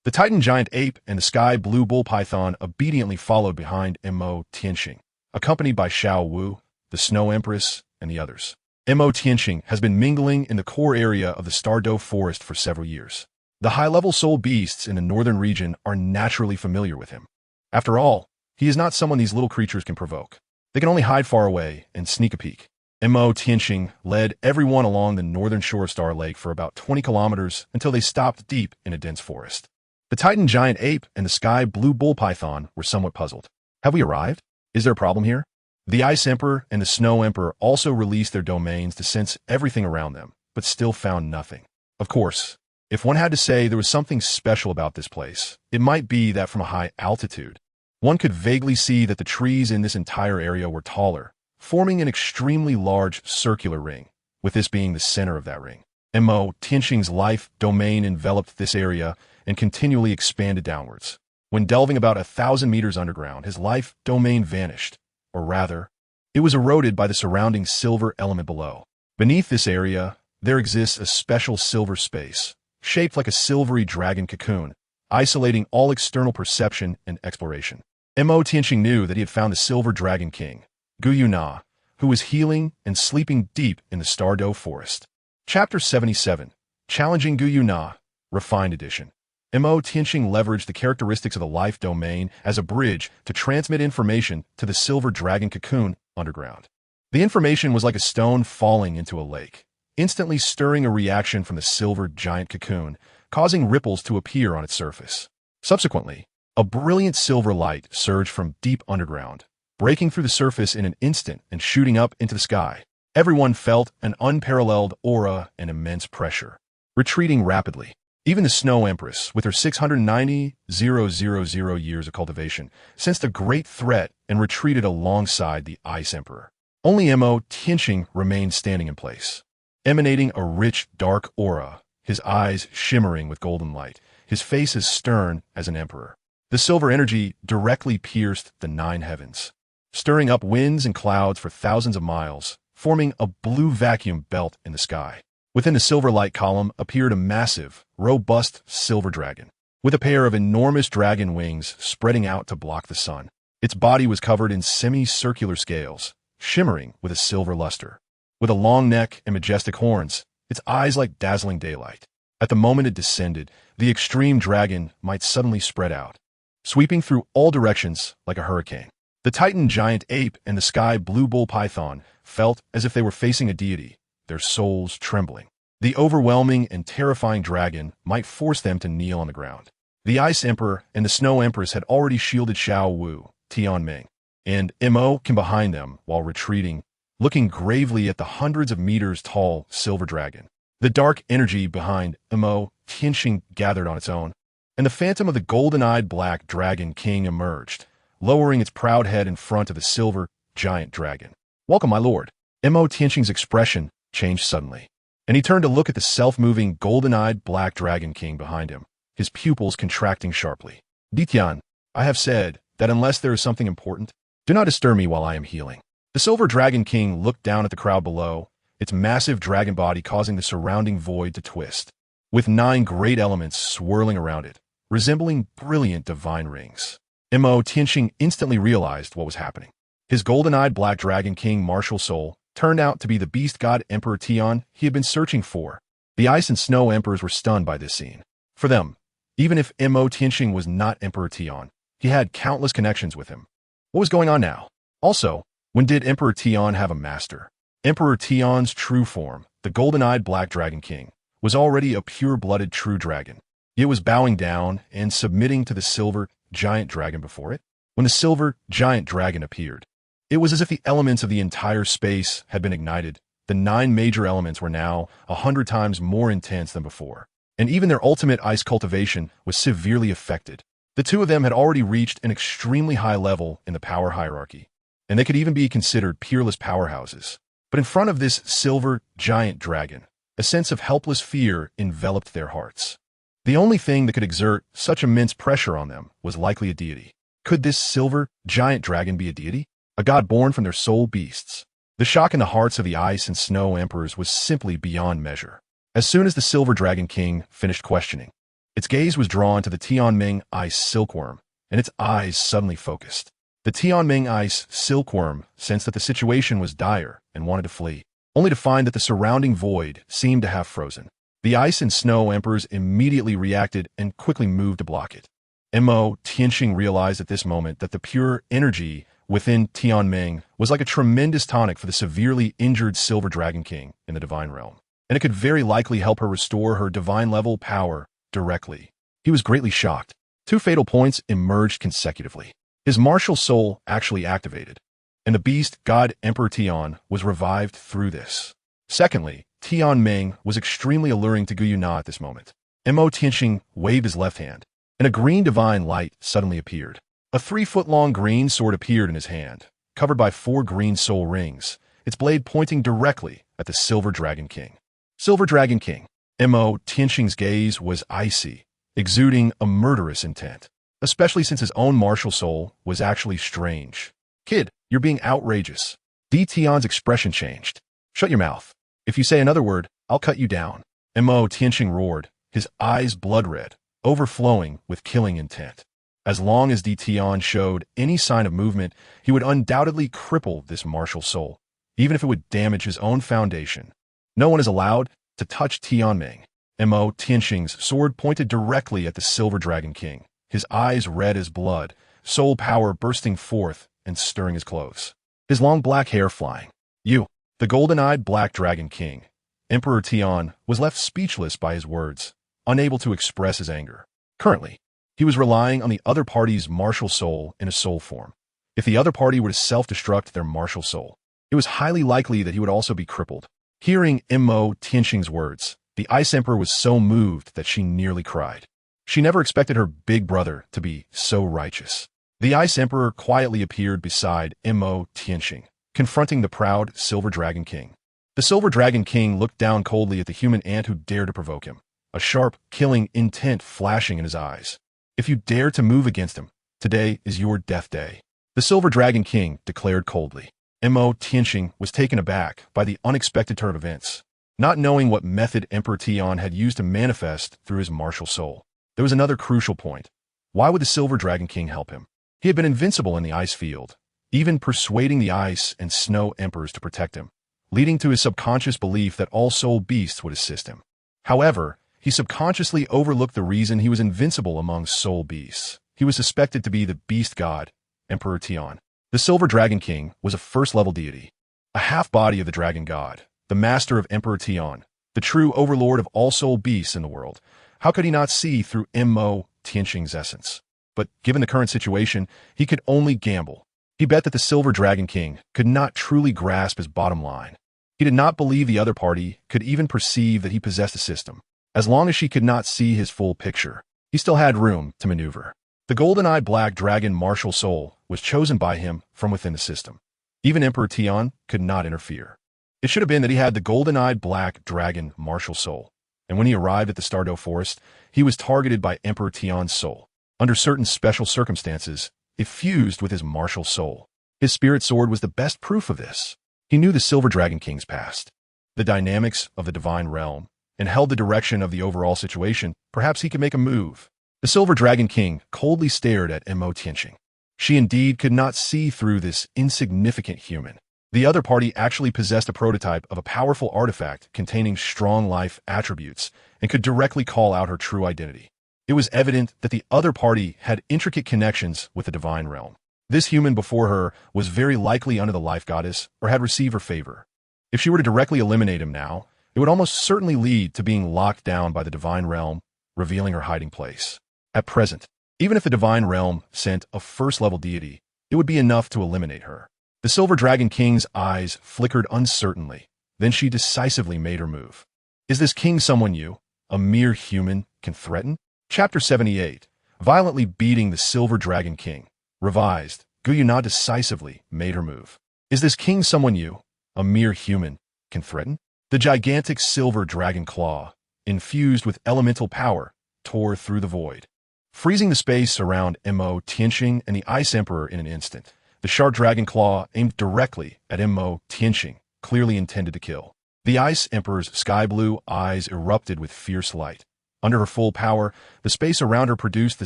The Titan giant ape and the sky blue bull python obediently followed behind Mo Tianqing, accompanied by Xiao Wu, the Snow Empress, and the others. Mo Tianqing has been mingling in the core area of the Douluo forest for several years. The high-level soul beasts in the northern region are naturally familiar with him. After all, he is not someone these little creatures can provoke. They can only hide far away and sneak a peek. Mo Tianqing led everyone along the northern shore of Star Lake for about 20 kilometers until they stopped deep in a dense forest. The Titan giant ape and the sky blue bull python were somewhat puzzled. Have we arrived? Is there a problem here? The Ice Emperor and the Snow Emperor also released their domains to sense everything around them, but still found nothing. Of course, if one had to say there was something special about this place, it might be that from a high altitude, one could vaguely see that the trees in this entire area were taller, forming an extremely large circular ring, with this being the center of that ring. Mo Tianqing's life domain enveloped this area and continually expanded downwards. When delving about 1,000 meters underground, his life domain vanished, or rather, it was eroded by the surrounding silver element below. Beneath this area, there exists a special silver space, shaped like a silvery dragon cocoon, isolating all external perception and exploration. Mo Tianqing knew that he had found the Silver Dragon King, Guyu, who was healing and sleeping deep in the Douluo forest. Chapter 77, Challenging Guyu, Refined Edition. Mo Tianqing leveraged the characteristics of the life domain as a bridge to transmit information to the Silver Dragon Cocoon underground. The information was like a stone falling into a lake, instantly stirring a reaction from the silver giant cocoon, causing ripples to appear on its surface. Subsequently, a brilliant silver light surged from deep underground, breaking through the surface in an instant and shooting up into the sky. Everyone felt an unparalleled aura and immense pressure, retreating rapidly. Even the Snow Empress, with her 690,000 years of cultivation, sensed a great threat and retreated alongside the Ice Emperor. Only Mo Tianqing remained standing in place, emanating a rich, dark aura, his eyes shimmering with golden light, his face as stern as an emperor. The silver energy directly pierced the 9 heavens, stirring up winds and clouds for thousands of miles, forming a blue vacuum belt in the sky. Within the silver light column appeared a massive, robust silver dragon, with a pair of enormous dragon wings spreading out to block the sun. Its body was covered in semicircular scales, shimmering with a silver luster. With a long neck and majestic horns, its eyes like dazzling daylight. At the moment it descended, the extreme dragon might suddenly spread out, sweeping through all directions like a hurricane. The Titan giant ape and the sky blue bull python felt as if they were facing a deity, their souls trembling. The overwhelming and terrifying dragon might force them to kneel on the ground. The Ice Emperor and the Snow Empress had already shielded Xiao Wu, Tianming, and Mo came behind them while retreating, looking gravely at the hundreds of meters tall silver dragon. The dark energy behind Mo Tianqing gathered on its own, and the phantom of the golden-eyed black dragon king emerged, lowering its proud head in front of the silver giant dragon. "Welcome, my lord." Mo Tianqing's expression changed suddenly, and he turned to look at the self-moving golden-eyed black dragon king behind him, his pupils contracting sharply. "Qian, I have said that unless there is something important, do not disturb me while I am healing." The silver dragon king looked down at the crowd below, its massive dragon body causing the surrounding void to twist, with 9 great elements swirling around it, resembling brilliant divine rings. Mo Tianqing instantly realized what was happening. His golden-eyed black dragon king martial soul turned out to be the beast god Emperor Qian he had been searching for. The Ice and Snow Emperors were stunned by this scene. For them, even if Mo Tianqing was not Emperor Qian, he had countless connections with him. What was going on now? Also, when did Emperor Qian have a master? Emperor Tian's true form, the golden-eyed black dragon king, was already a pure-blooded true dragon. It was bowing down and submitting to the silver giant dragon before it. When the silver giant dragon appeared, it was as if the elements of the entire space had been ignited. The 9 major elements were now 100 times more intense than before, and even their ultimate ice cultivation was severely affected. The two of them had already reached an extremely high level in the power hierarchy, and they could even be considered peerless powerhouses. But in front of this silver giant dragon, a sense of helpless fear enveloped their hearts. The only thing that could exert such immense pressure on them was likely a deity. Could this silver giant dragon be a deity? A god born from their soul beasts? The shock in the hearts of the ice and snow emperors was simply beyond measure. As soon as the silver dragon king finished questioning, its gaze was drawn to the Tianming ice silkworm, and its eyes suddenly focused. The Tianming ice silkworm sensed that the situation was dire and wanted to flee, only to find that the surrounding void seemed to have frozen. The ice and snow emperors immediately reacted and quickly moved to block it. Mo Tianxing realized at this moment that the pure energy within Tianming was like a tremendous tonic for the severely injured Silver Dragon King in the Divine Realm, and it could very likely help her restore her divine-level power directly. He was greatly shocked. 2 fatal points emerged consecutively. His martial soul actually activated, and the beast god Emperor Tian was revived through this. Secondly, Tianming was extremely alluring to Guyuna at this moment. Mo Tianxing waved his left hand, and a green divine light suddenly appeared. A 3-foot-long green sword appeared in his hand, covered by 4 green soul rings, its blade pointing directly at the Silver Dragon King. Silver Dragon King. Mo Tianxing's gaze was icy, exuding a murderous intent, especially since his own martial soul was actually strange. Kid, you're being outrageous. Di Tian's expression changed. Shut your mouth. If you say another word, I'll cut you down. Mo Tianxing roared, his eyes blood-red, overflowing with killing intent. As long as Di Tian showed any sign of movement, he would undoubtedly cripple this martial soul, even if it would damage his own foundation. No one is allowed to touch Tianming. Mo Tianxing's sword pointed directly at the Silver Dragon King, his eyes red as blood, soul power bursting forth and stirring his clothes, his long black hair flying. You, the golden-eyed Black Dragon King. Emperor Tian was left speechless by his words, unable to express his anger. Currently, he was relying on the other party's martial soul in a soul form. If the other party were to self-destruct their martial soul, it was highly likely that he would also be crippled. Hearing Mo Tianxing's words, the Ice Emperor was so moved that she nearly cried. She never expected her big brother to be so righteous. The Ice Emperor quietly appeared beside Mo Tianxing, confronting the proud Silver Dragon King. The Silver Dragon King looked down coldly at the human ant who dared to provoke him, a sharp, killing intent flashing in his eyes. If you dare to move against him, today is your death day. The Silver Dragon King declared coldly. Mo Tianxing was taken aback by the unexpected turn of events, not knowing what method Emperor Tian had used to manifest through his martial soul. There was another crucial point. Why would the Silver Dragon King help him? He had been invincible in the ice field, even persuading the ice and snow emperors to protect him, leading to his subconscious belief that all soul beasts would assist him. However, he subconsciously overlooked the reason he was invincible among soul beasts. He was suspected to be the beast god, Emperor Tian. The Silver Dragon King was a first-level deity, a half-body of the dragon god, the master of Emperor Tian, the true overlord of all soul beasts in the world. How could he not see through Mo Tianxing's essence? But given the current situation, he could only gamble. He bet that the Silver Dragon King could not truly grasp his bottom line. He did not believe the other party could even perceive that he possessed a system. As long as she could not see his full picture, he still had room to maneuver. The golden-eyed Black Dragon martial soul was chosen by him from within the system. Even Emperor Tian could not interfere. It should have been that he had the golden-eyed Black Dragon martial soul, and when he arrived at the Stardew Forest, he was targeted by Emperor Tian's soul. Under certain special circumstances, it fused with his martial soul. His spirit sword was the best proof of this. He knew the Silver Dragon King's past, the dynamics of the divine realm, and held the direction of the overall situation. Perhaps he could make a move. The Silver Dragon King coldly stared at Mo Tianxing. She indeed could not see through this insignificant human. The other party actually possessed a prototype of a powerful artifact containing strong life attributes and could directly call out her true identity. It was evident that the other party had intricate connections with the divine realm. This human before her was very likely under the life goddess or had received her favor. If she were to directly eliminate him now, it would almost certainly lead to being locked down by the divine realm, revealing her hiding place. At present, even if the divine realm sent a first-level deity, it would be enough to eliminate her. The Silver Dragon King's eyes flickered uncertainly. Then she decisively made her move. Is this king someone you, a mere human, can threaten? Chapter 78. Violently beating the Silver Dragon King. Revised. Guyuna decisively made her move. Is this king someone you, a mere human, can threaten? The gigantic silver dragon claw, infused with elemental power, tore through the void, freezing the space around Mo Tianqing and the Ice Emperor in an instant. The sharp dragon claw aimed directly at Mo Tianqing, clearly intended to kill. The Ice Emperor's sky-blue eyes erupted with fierce light. Under her full power, the space around her produced the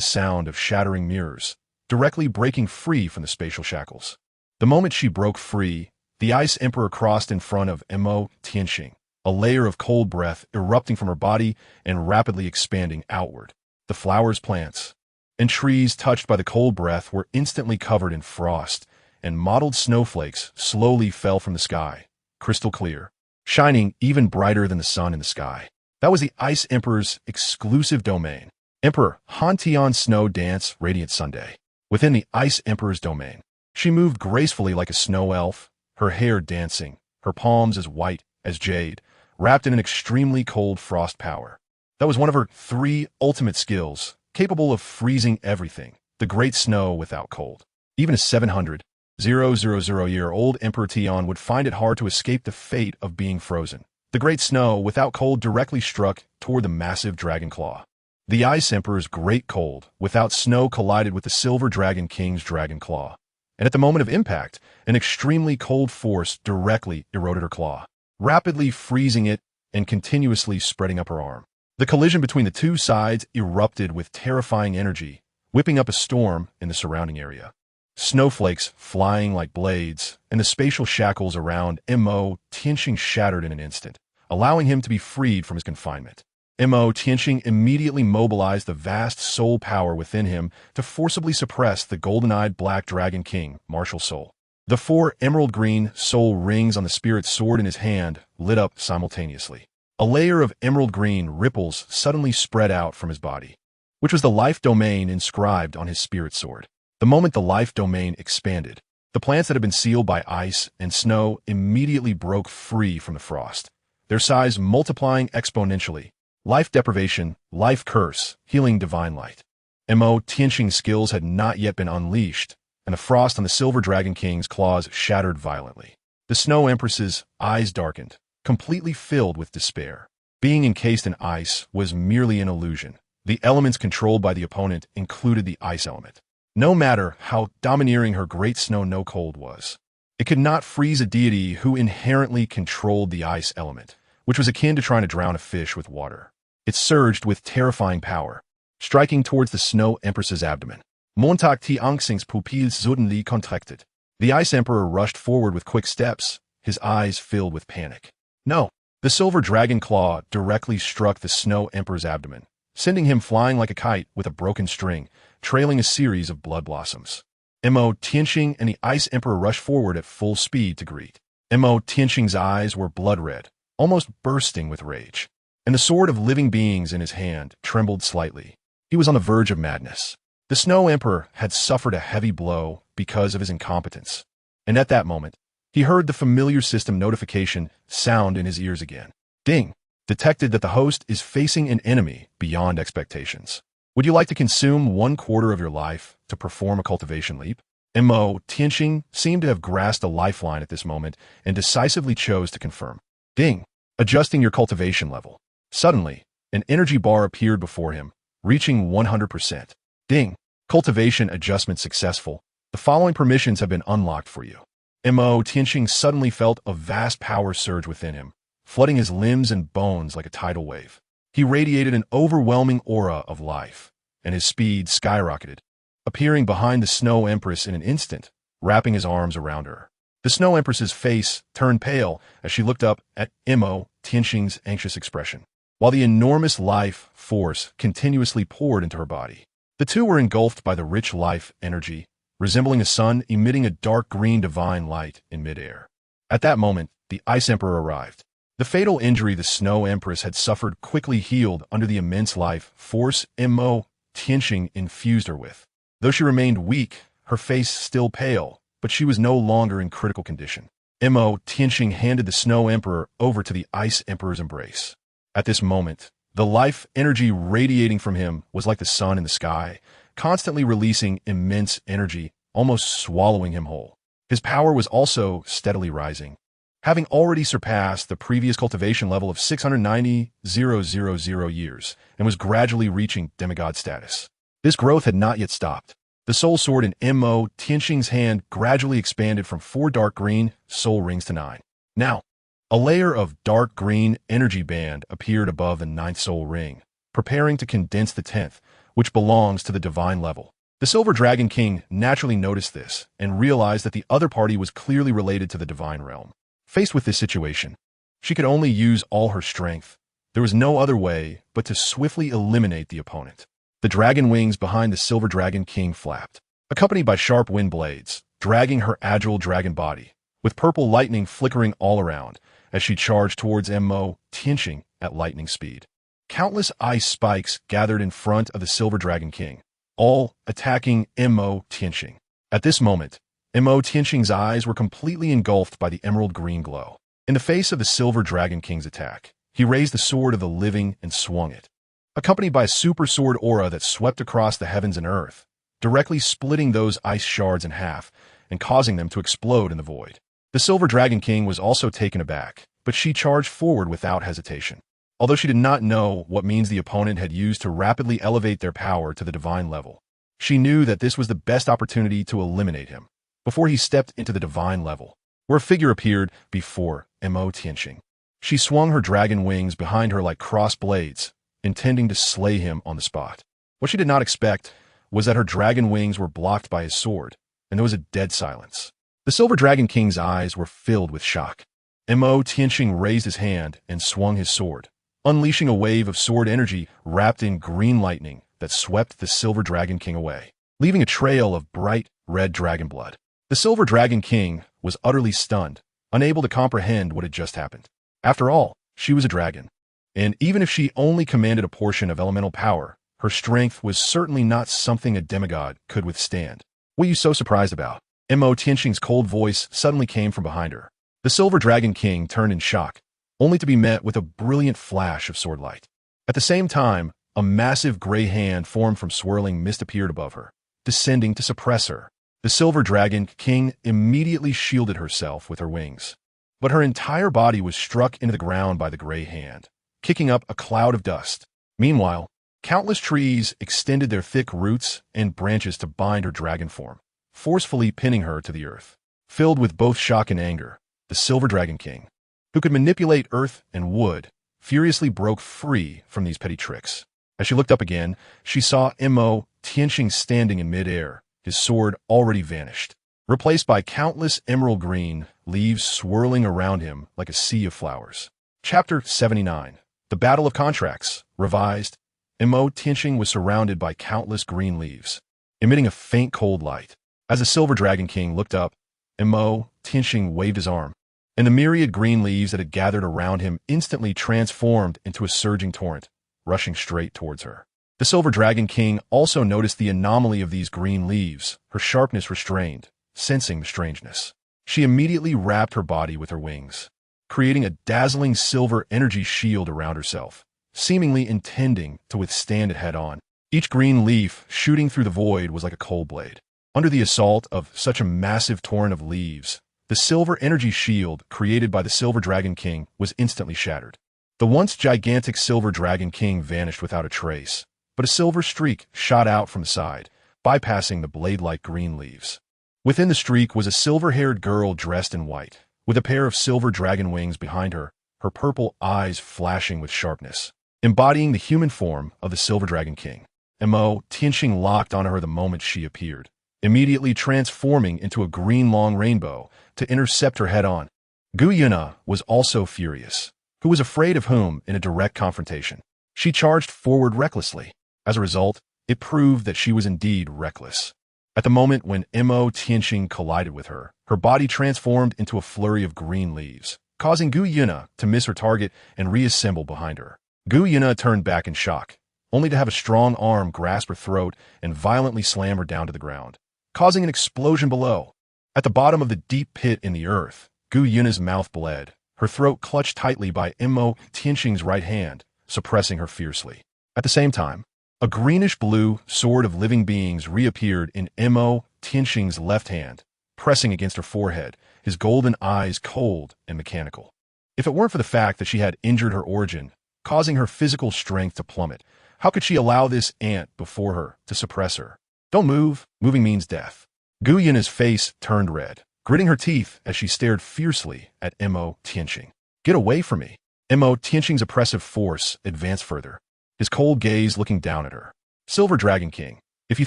sound of shattering mirrors, directly breaking free from the spatial shackles. The moment she broke free, the Ice Emperor crossed in front of Mo Tianqing, a layer of cold breath erupting from her body and rapidly expanding outward. The flowers, plants, and trees touched by the cold breath were instantly covered in frost, and mottled snowflakes slowly fell from the sky, crystal clear, shining even brighter than the sun in the sky. That was the Ice Emperor's exclusive domain. Emperor Han Tian's Snow Dance Radiant Sunday. Within the Ice Emperor's domain, she moved gracefully like a snow elf, her hair dancing, her palms as white as jade, wrapped in an extremely cold frost power. That was one of her 3 ultimate skills, capable of freezing everything, the great snow without cold. Even a 700,000-year-old Emperor Tian would find it hard to escape the fate of being frozen. The great snow without cold directly struck toward the massive dragon claw. The Ice Emperor's great cold without snow collided with the Silver Dragon King's dragon claw, and at the moment of impact, an extremely cold force directly eroded her claw, rapidly freezing it and continuously spreading up her arm. The collision between the two sides erupted with terrifying energy, whipping up a storm in the surrounding area. Snowflakes flying like blades, and the spatial shackles around Mo Tianqing shattered in an instant, allowing him to be freed from his confinement. Mo Tianqing immediately mobilized the vast soul power within him to forcibly suppress the golden-eyed Black Dragon King, martial soul. The 4 emerald-green soul rings on the spirit sword in his hand lit up simultaneously. A layer of emerald-green ripples suddenly spread out from his body, which was the life domain inscribed on his spirit sword. The moment the life domain expanded, the plants that had been sealed by ice and snow immediately broke free from the frost, their size multiplying exponentially. Life deprivation, life curse, healing divine light. Mo Tianqing's skills had not yet been unleashed, and the frost on the Silver Dragon King's claws shattered violently. The Snow Empress's eyes darkened, completely filled with despair. Being encased in ice was merely an illusion. The elements controlled by the opponent included the ice element. No matter how domineering her great snow no cold was, it could not freeze a deity who inherently controlled the ice element, which was akin to trying to drown a fish with water. It surged with terrifying power, striking towards the Snow Empress's abdomen. Montag Ti Angxing's pupilles suddenly contracted. The Ice Emperor rushed forward with quick steps, his eyes filled with panic. No! The silver dragon claw directly struck the Snow Emperor's abdomen, sending him flying like a kite with a broken string, trailing a series of blood blossoms. Mo Tianqing and the Ice Emperor rushed forward at full speed to greet. Mo Tianqing's eyes were blood-red, almost bursting with rage, and the sword of living beings in his hand trembled slightly. He was on the verge of madness. The Snow Emperor had suffered a heavy blow because of his incompetence, and at that moment, he heard the familiar system notification sound in his ears again. Ding! Detected that the host is facing an enemy beyond expectations. Would you like to consume 1/4 of your life to perform a cultivation leap? Mo Tianqing seemed to have grasped a lifeline at this moment and decisively chose to confirm. Ding! Adjusting your cultivation level. Suddenly, an energy bar appeared before him, reaching 100%. Ding! Cultivation adjustment successful. The following permissions have been unlocked for you. Mo Tianqing suddenly felt a vast power surge within him, flooding his limbs and bones like a tidal wave. He radiated an overwhelming aura of life, and his speed skyrocketed, appearing behind the Snow Empress in an instant, wrapping his arms around her. The Snow Empress's face turned pale as she looked up at Mo Tianqing's anxious expression, while the enormous life force continuously poured into her body. The two were engulfed by the rich life energy, resembling a sun emitting a dark green divine light in midair. At that moment, the Ice Emperor arrived. The fatal injury the Snow Empress had suffered quickly healed under the immense life force Mo Tianxing infused her with. Though she remained weak, her face still pale, but she was no longer in critical condition. Mo Tianxing handed the Snow Emperor over to the Ice Emperor's embrace. At this moment, the life energy radiating from him was like the sun in the sky, constantly releasing immense energy, almost swallowing him whole. His power was also steadily rising, having already surpassed the previous cultivation level of 690,000 years, and was gradually reaching demigod status. This growth had not yet stopped. The soul sword in Mo Tianxing's hand gradually expanded from 4 dark green soul rings to 9. Now, a layer of dark green energy band appeared above the 9th soul ring, preparing to condense the 10th, which belongs to the divine level. The Silver Dragon King naturally noticed this and realized that the other party was clearly related to the divine realm. Faced with this situation, she could only use all her strength. There was no other way but to swiftly eliminate the opponent. The dragon wings behind the Silver Dragon King flapped, accompanied by sharp wind blades, dragging her agile dragon body, with purple lightning flickering all around as she charged towards Mo Tianxing at lightning speed. Countless ice spikes gathered in front of the Silver Dragon King, all attacking Mo Tianxing. At this moment, Mo Tianxing's eyes were completely engulfed by the emerald green glow. In the face of the Silver Dragon King's attack, he raised the sword of the living and swung it, accompanied by a super sword aura that swept across the heavens and earth, directly splitting those ice shards in half and causing them to explode in the void. The Silver Dragon King was also taken aback, but she charged forward without hesitation. Although she did not know what means the opponent had used to rapidly elevate their power to the divine level, she knew that this was the best opportunity to eliminate him before he stepped into the divine level, where a figure appeared before Mo Tianxing. She swung her dragon wings behind her like crossed blades, intending to slay him on the spot. What she did not expect was that her dragon wings were blocked by his sword, and there was a dead silence. The Silver Dragon King's eyes were filled with shock. Mo Tianxing raised his hand and swung his sword, unleashing a wave of sword energy wrapped in green lightning that swept the Silver Dragon King away, leaving a trail of bright red dragon blood. The Silver Dragon King was utterly stunned, unable to comprehend what had just happened. After all, she was a dragon, and even if she only commanded a portion of elemental power, her strength was certainly not something a demigod could withstand. What are you so surprised about? Mo Tianxing's cold voice suddenly came from behind her. The Silver Dragon King turned in shock, only to be met with a brilliant flash of sword light. At the same time, a massive gray hand formed from swirling mist appeared above her, descending to suppress her. The Silver Dragon King immediately shielded herself with her wings, but her entire body was struck into the ground by the gray hand, kicking up a cloud of dust. Meanwhile, countless trees extended their thick roots and branches to bind her dragon form, forcefully pinning her to the earth. Filled with both shock and anger, the Silver Dragon King, who could manipulate earth and wood, furiously broke free from these petty tricks. As she looked up again, she saw Mo Tianxing standing in midair, his sword already vanished, replaced by countless emerald green leaves swirling around him like a sea of flowers. Chapter 79. The Battle of Contracts, revised. Mo Tianxing was surrounded by countless green leaves, emitting a faint cold light. As the Silver Dragon King looked up, Mo Tianxing waved his arm, and the myriad green leaves that had gathered around him instantly transformed into a surging torrent, rushing straight towards her. The Silver Dragon King also noticed the anomaly of these green leaves, her sharpness restrained, sensing the strangeness. She immediately wrapped her body with her wings, creating a dazzling silver energy shield around herself, seemingly intending to withstand it head-on. Each green leaf shooting through the void was like a cold blade. Under the assault of such a massive torrent of leaves, the silver energy shield created by the Silver Dragon King was instantly shattered. The once gigantic Silver Dragon King vanished without a trace, but a silver streak shot out from the side, bypassing the blade-like green leaves. Within the streak was a silver-haired girl dressed in white, with a pair of silver dragon wings behind her, her purple eyes flashing with sharpness, embodying the human form of the Silver Dragon King. Mo Tianxing locked onto her the moment she appeared, immediately transforming into a green long rainbow to intercept her head-on. Guyuna was also furious, who was afraid of whom in a direct confrontation. She charged forward recklessly. As a result, it proved that she was indeed reckless. At the moment when Mo Tianxing collided with her, her body transformed into a flurry of green leaves, causing Gu Yuna to miss her target and reassemble behind her. Gu Yuna turned back in shock, only to have a strong arm grasp her throat and violently slam her down to the ground, causing an explosion below. At the bottom of the deep pit in the earth, Gu Yuna's mouth bled, her throat clutched tightly by Mo Tianxing's right hand, suppressing her fiercely. At the same time, a greenish-blue sword of living beings reappeared in Mo Tianxing's left hand, pressing against her forehead, his golden eyes cold and mechanical. If it weren't for the fact that she had injured her origin, causing her physical strength to plummet, how could she allow this ant before her to suppress her? Don't move. Moving means death. Gu Yuna's face turned red, gritting her teeth as she stared fiercely at Mo Tianxing. Get away from me. Mo Tianxing's oppressive force advanced further, his cold gaze looking down at her. Silver Dragon King, if you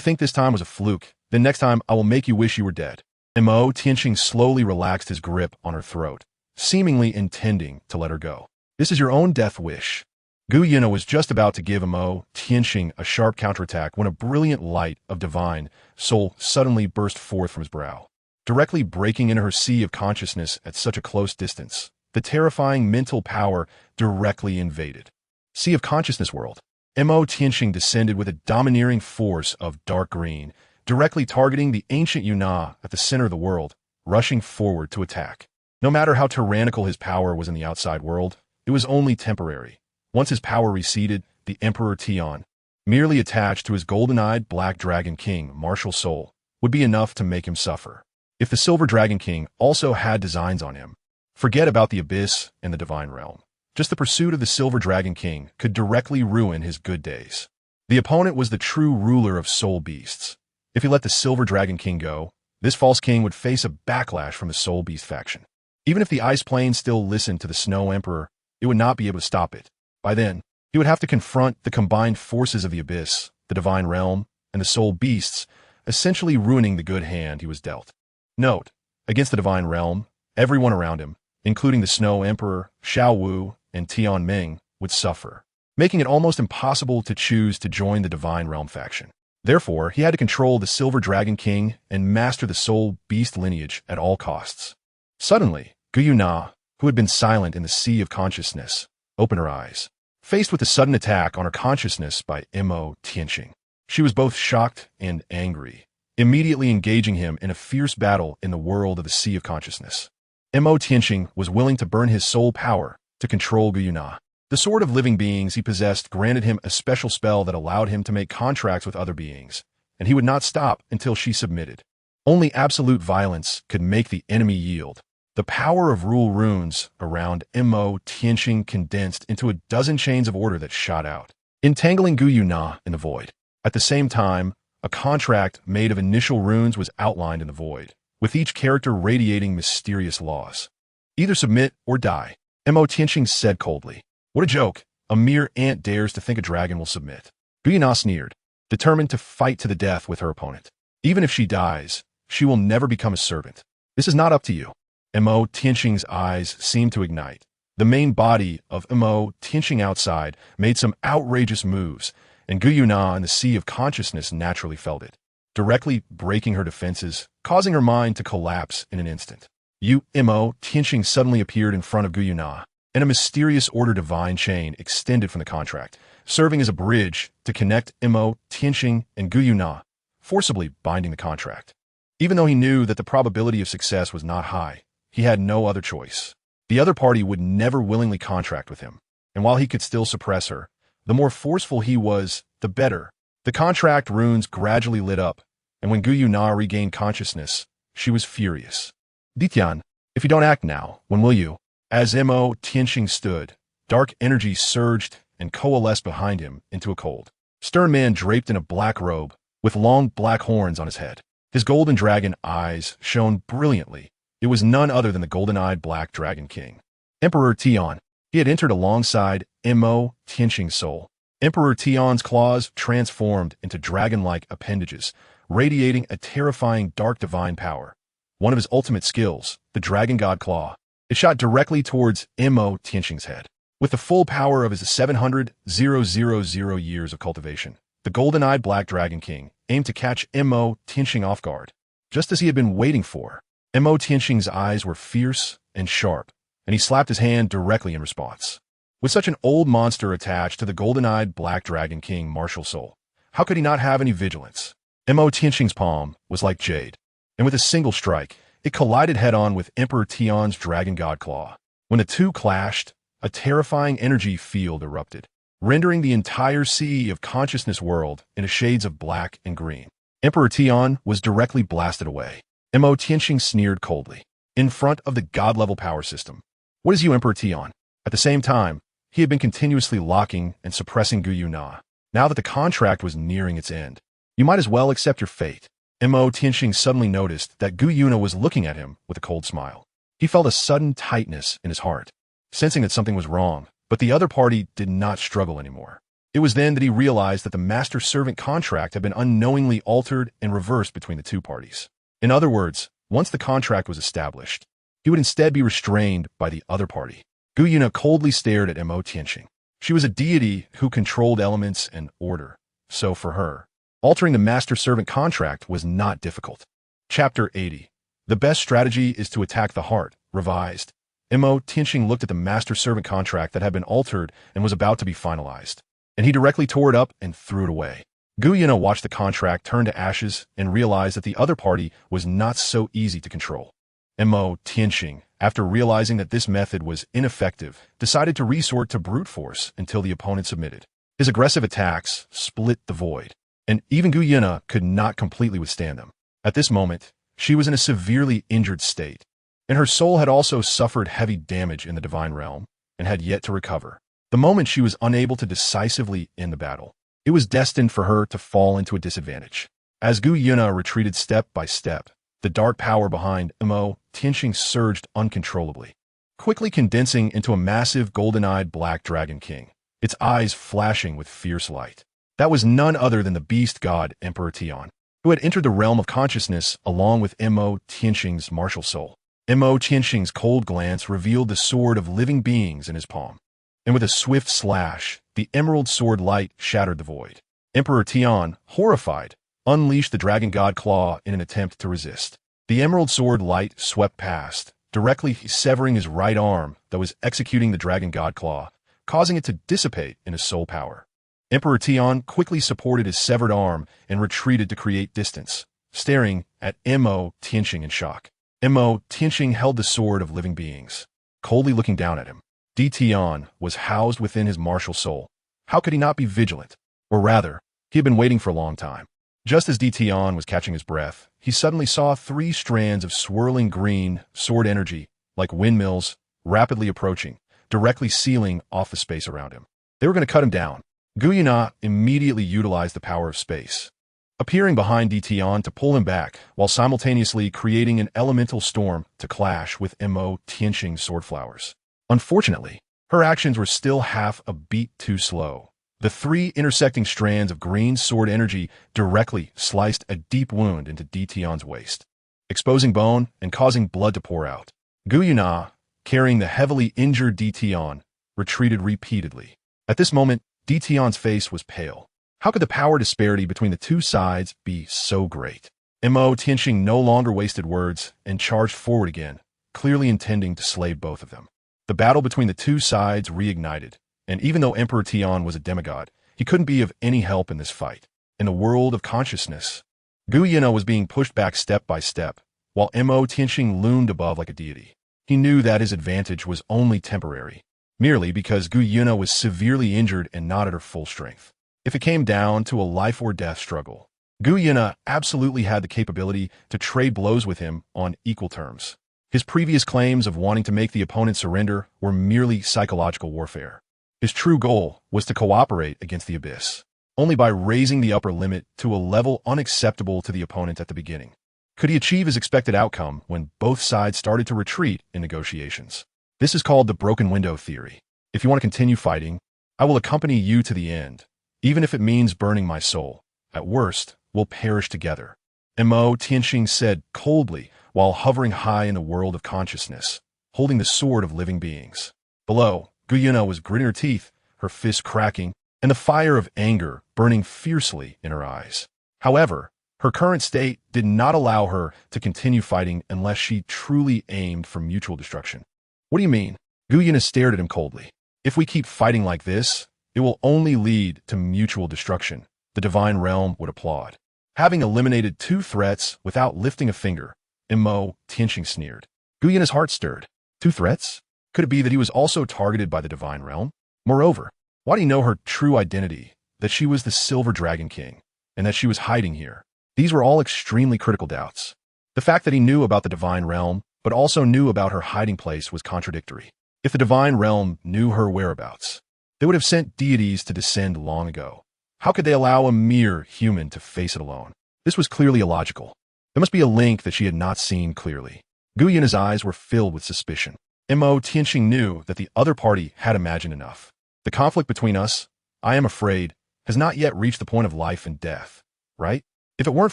think this time was a fluke, then next time I will make you wish you were dead. Mo Tianxing slowly relaxed his grip on her throat, seemingly intending to let her go. This is your own death wish. Gu Yuna was just about to give Mo Tianxing a sharp counterattack when a brilliant light of divine soul suddenly burst forth from his brow, directly breaking into her sea of consciousness at such a close distance. The terrifying mental power directly invaded. Sea of Consciousness world. Mo Tianxing descended with a domineering force of dark green, directly targeting the ancient Yuna at the center of the world, rushing forward to attack. No matter how tyrannical his power was in the outside world, it was only temporary. Once his power receded, the Emperor Qian, merely attached to his golden-eyed Black Dragon King martial soul, would be enough to make him suffer. If the Silver Dragon King also had designs on him, forget about the abyss and the divine realm. Just the pursuit of the Silver Dragon King could directly ruin his good days. The opponent was the true ruler of soul beasts. If he let the Silver Dragon King go, this false king would face a backlash from the Soul Beast faction. Even if the Ice Plane still listened to the Snow Emperor, it would not be able to stop it. By then, he would have to confront the combined forces of the Abyss, the Divine Realm, and the Soul Beasts, essentially ruining the good hand he was dealt. Note, against the Divine Realm, everyone around him, including the Snow Emperor, Xiao Wu, and Tian Ming, would suffer, making it almost impossible to choose to join the Divine Realm faction. Therefore, he had to control the Silver Dragon King and master the Soul Beast lineage at all costs. Suddenly, Gu Yuna, who had been silent in the sea of consciousness, opened her eyes, faced with the sudden attack on her consciousness by Mo Tianxing. She was both shocked and angry, immediately engaging him in a fierce battle in the world of the sea of consciousness. Mo Tianxing was willing to burn his soul power to control Gu Yuna. The sword of living beings he possessed granted him a special spell that allowed him to make contracts with other beings, and he would not stop until she submitted. Only absolute violence could make the enemy yield. The power of rule runes around Mo Tianxing condensed into a dozen chains of order that shot out, entangling Gu Yuna in the void. At the same time, a contract made of initial runes was outlined in the void, with each character radiating mysterious laws. Either submit or die, Mo Tianxing said coldly. What a joke. A mere ant dares to think a dragon will submit. Gu Yuna sneered, determined to fight to the death with her opponent. Even if she dies, she will never become a servant. This is not up to you. Mo Tianxing's eyes seemed to ignite. The main body of Mo Tianxing outside made some outrageous moves, and Gu Yuna in the sea of consciousness naturally felt it, directly breaking her defenses, causing her mind to collapse in an instant. Mo Tianxing suddenly appeared in front of Gu Yuna, and a mysterious order divine chain extended from the contract, serving as a bridge to connect Mo Tianxing and Gu Yuna, forcibly binding the contract. Even though he knew that the probability of success was not high, he had no other choice. The other party would never willingly contract with him, and while he could still suppress her, the more forceful he was, the better. The contract runes gradually lit up, and when Gu Yuna regained consciousness, she was furious. Tian, if you don't act now, when will you? As Mo Tianxing stood, dark energy surged and coalesced behind him into a cold, stern man draped in a black robe, with long black horns on his head. His golden dragon eyes shone brilliantly. It was none other than the golden-eyed Black Dragon King, Emperor Qian. He had entered alongside Mo Tianxing's soul. Emperor Tian's claws transformed into dragon-like appendages, radiating a terrifying dark divine power. One of his ultimate skills, the Dragon God Claw, it shot directly towards Mo Tianxing's head. With the full power of his 700,000 years of cultivation, the golden-eyed Black Dragon King aimed to catch Mo Tianxing off guard, just as he had been waiting for. Mo Tianxing's eyes were fierce and sharp, and he slapped his hand directly in response. With such an old monster attached to the golden-eyed Black Dragon King martial soul, how could he not have any vigilance? Mo Tianxing's palm was like jade, and with a single strike, it collided head-on with Emperor Tian's Dragon God Claw. When the two clashed, a terrifying energy field erupted, rendering the entire sea of consciousness world in a shades of black and green. Emperor Tian was directly blasted away. Mo Tianxing sneered coldly. In front of the god-level power system. What is you, Emperor Tian? At the same time, he had been continuously locking and suppressing Gu Yuna. Now that the contract was nearing its end, you might as well accept your fate. Mo Tianxing suddenly noticed that Gu Yuna was looking at him with a cold smile. He felt a sudden tightness in his heart, sensing that something was wrong, but the other party did not struggle anymore. It was then that he realized that the master-servant contract had been unknowingly altered and reversed between the two parties. In other words, once the contract was established, he would instead be restrained by the other party. Gu Yuna coldly stared at Mo Tianxing. She was a deity who controlled elements and order, so for her, altering the master-servant contract was not difficult. Chapter 80. The best strategy is to attack the heart, revised. Mo Tianxing looked at the master-servant contract that had been altered and was about to be finalized, and he directly tore it up and threw it away. Gu Yuna watched the contract turn to ashes and realized that the other party was not so easy to control. Mo Tianxing, after realizing that this method was ineffective, decided to resort to brute force until the opponent submitted. His aggressive attacks split the void, and even Gu Yuna could not completely withstand them. At this moment, she was in a severely injured state, and her soul had also suffered heavy damage in the divine realm and had yet to recover. The moment she was unable to decisively end the battle, it was destined for her to fall into a disadvantage. As Gu Yuna retreated step by step, the dark power behind Mo Tianxing surged uncontrollably, quickly condensing into a massive golden-eyed Black Dragon King, its eyes flashing with fierce light. That was none other than the beast god Emperor Tian, who had entered the realm of consciousness along with Mo Tianxing's martial soul. Mo Tianxing's cold glance revealed the sword of living beings in his palm, and with a swift slash, the emerald sword light shattered the void. Emperor Tian, horrified, unleashed the Dragon God Claw in an attempt to resist. The emerald sword light swept past, directly severing his right arm that was executing the Dragon God Claw, causing it to dissipate in his soul power. Emperor Tian quickly supported his severed arm and retreated to create distance, staring at Mo Tianxing in shock. Mo Tianxing held the sword of living beings, coldly looking down at him. Tian was housed within his martial soul. How could he not be vigilant? Or rather, he had been waiting for a long time. Just as Tian was catching his breath, he suddenly saw 3 strands of swirling green sword energy, like windmills, rapidly approaching, directly sealing off the space around him. They were going to cut him down. Gu Yuna immediately utilized the power of space, appearing behind Tian to pull him back, while simultaneously creating an elemental storm to clash with Mo Tianxing's sword flowers. Unfortunately, her actions were still half a beat too slow. The 3 intersecting strands of green sword energy directly sliced a deep wound into Tian's waist, exposing bone and causing blood to pour out. Gu Yuna, carrying the heavily injured Tian, retreated repeatedly. At this moment, Tian's face was pale. How could the power disparity between the two sides be so great? Mo Tianxing no longer wasted words and charged forward again, clearly intending to slay both of them. The battle between the two sides reignited, and even though Emperor Tian was a demigod, he couldn't be of any help in this fight. In the world of consciousness, Gu Yuna was being pushed back step by step, while Mo Tianxing loomed above like a deity. He knew that his advantage was only temporary, merely because Gu Yuna was severely injured and not at her full strength. If it came down to a life-or-death struggle, Gu Yuna absolutely had the capability to trade blows with him on equal terms. His previous claims of wanting to make the opponent surrender were merely psychological warfare. His true goal was to cooperate against the abyss. Only by raising the upper limit to a level unacceptable to the opponent at the beginning could he achieve his expected outcome when both sides started to retreat in negotiations. This is called the broken window theory. If you want to continue fighting, I will accompany you to the end, even if it means burning my soul. At worst, we'll perish together. Mo Tianxing said coldly while hovering high in the world of consciousness, holding the sword of living beings. Below, Gu Yuna was gritting her teeth, her fists cracking, and the fire of anger burning fiercely in her eyes. However, her current state did not allow her to continue fighting unless she truly aimed for mutual destruction. What do you mean? Guyana stared at him coldly. If we keep fighting like this, it will only lead to mutual destruction. The divine realm would applaud. Having eliminated 2 threats without lifting a finger, Mo Tianxing sneered. Guyana's heart stirred. 2 threats? Could it be that he was also targeted by the divine realm? Moreover, why did he know her true identity, that she was the Silver Dragon King, and that she was hiding here? These were all extremely critical doubts. The fact that he knew about the divine realm, but also knew about her hiding place was contradictory. If the divine realm knew her whereabouts, they would have sent deities to descend long ago. How could they allow a mere human to face it alone? This was clearly illogical. There must be a link that she had not seen clearly. Guyana's eyes were filled with suspicion. Mo Tianxing knew that the other party had imagined enough. The conflict between us, I am afraid, has not yet reached the point of life and death, right? If it weren't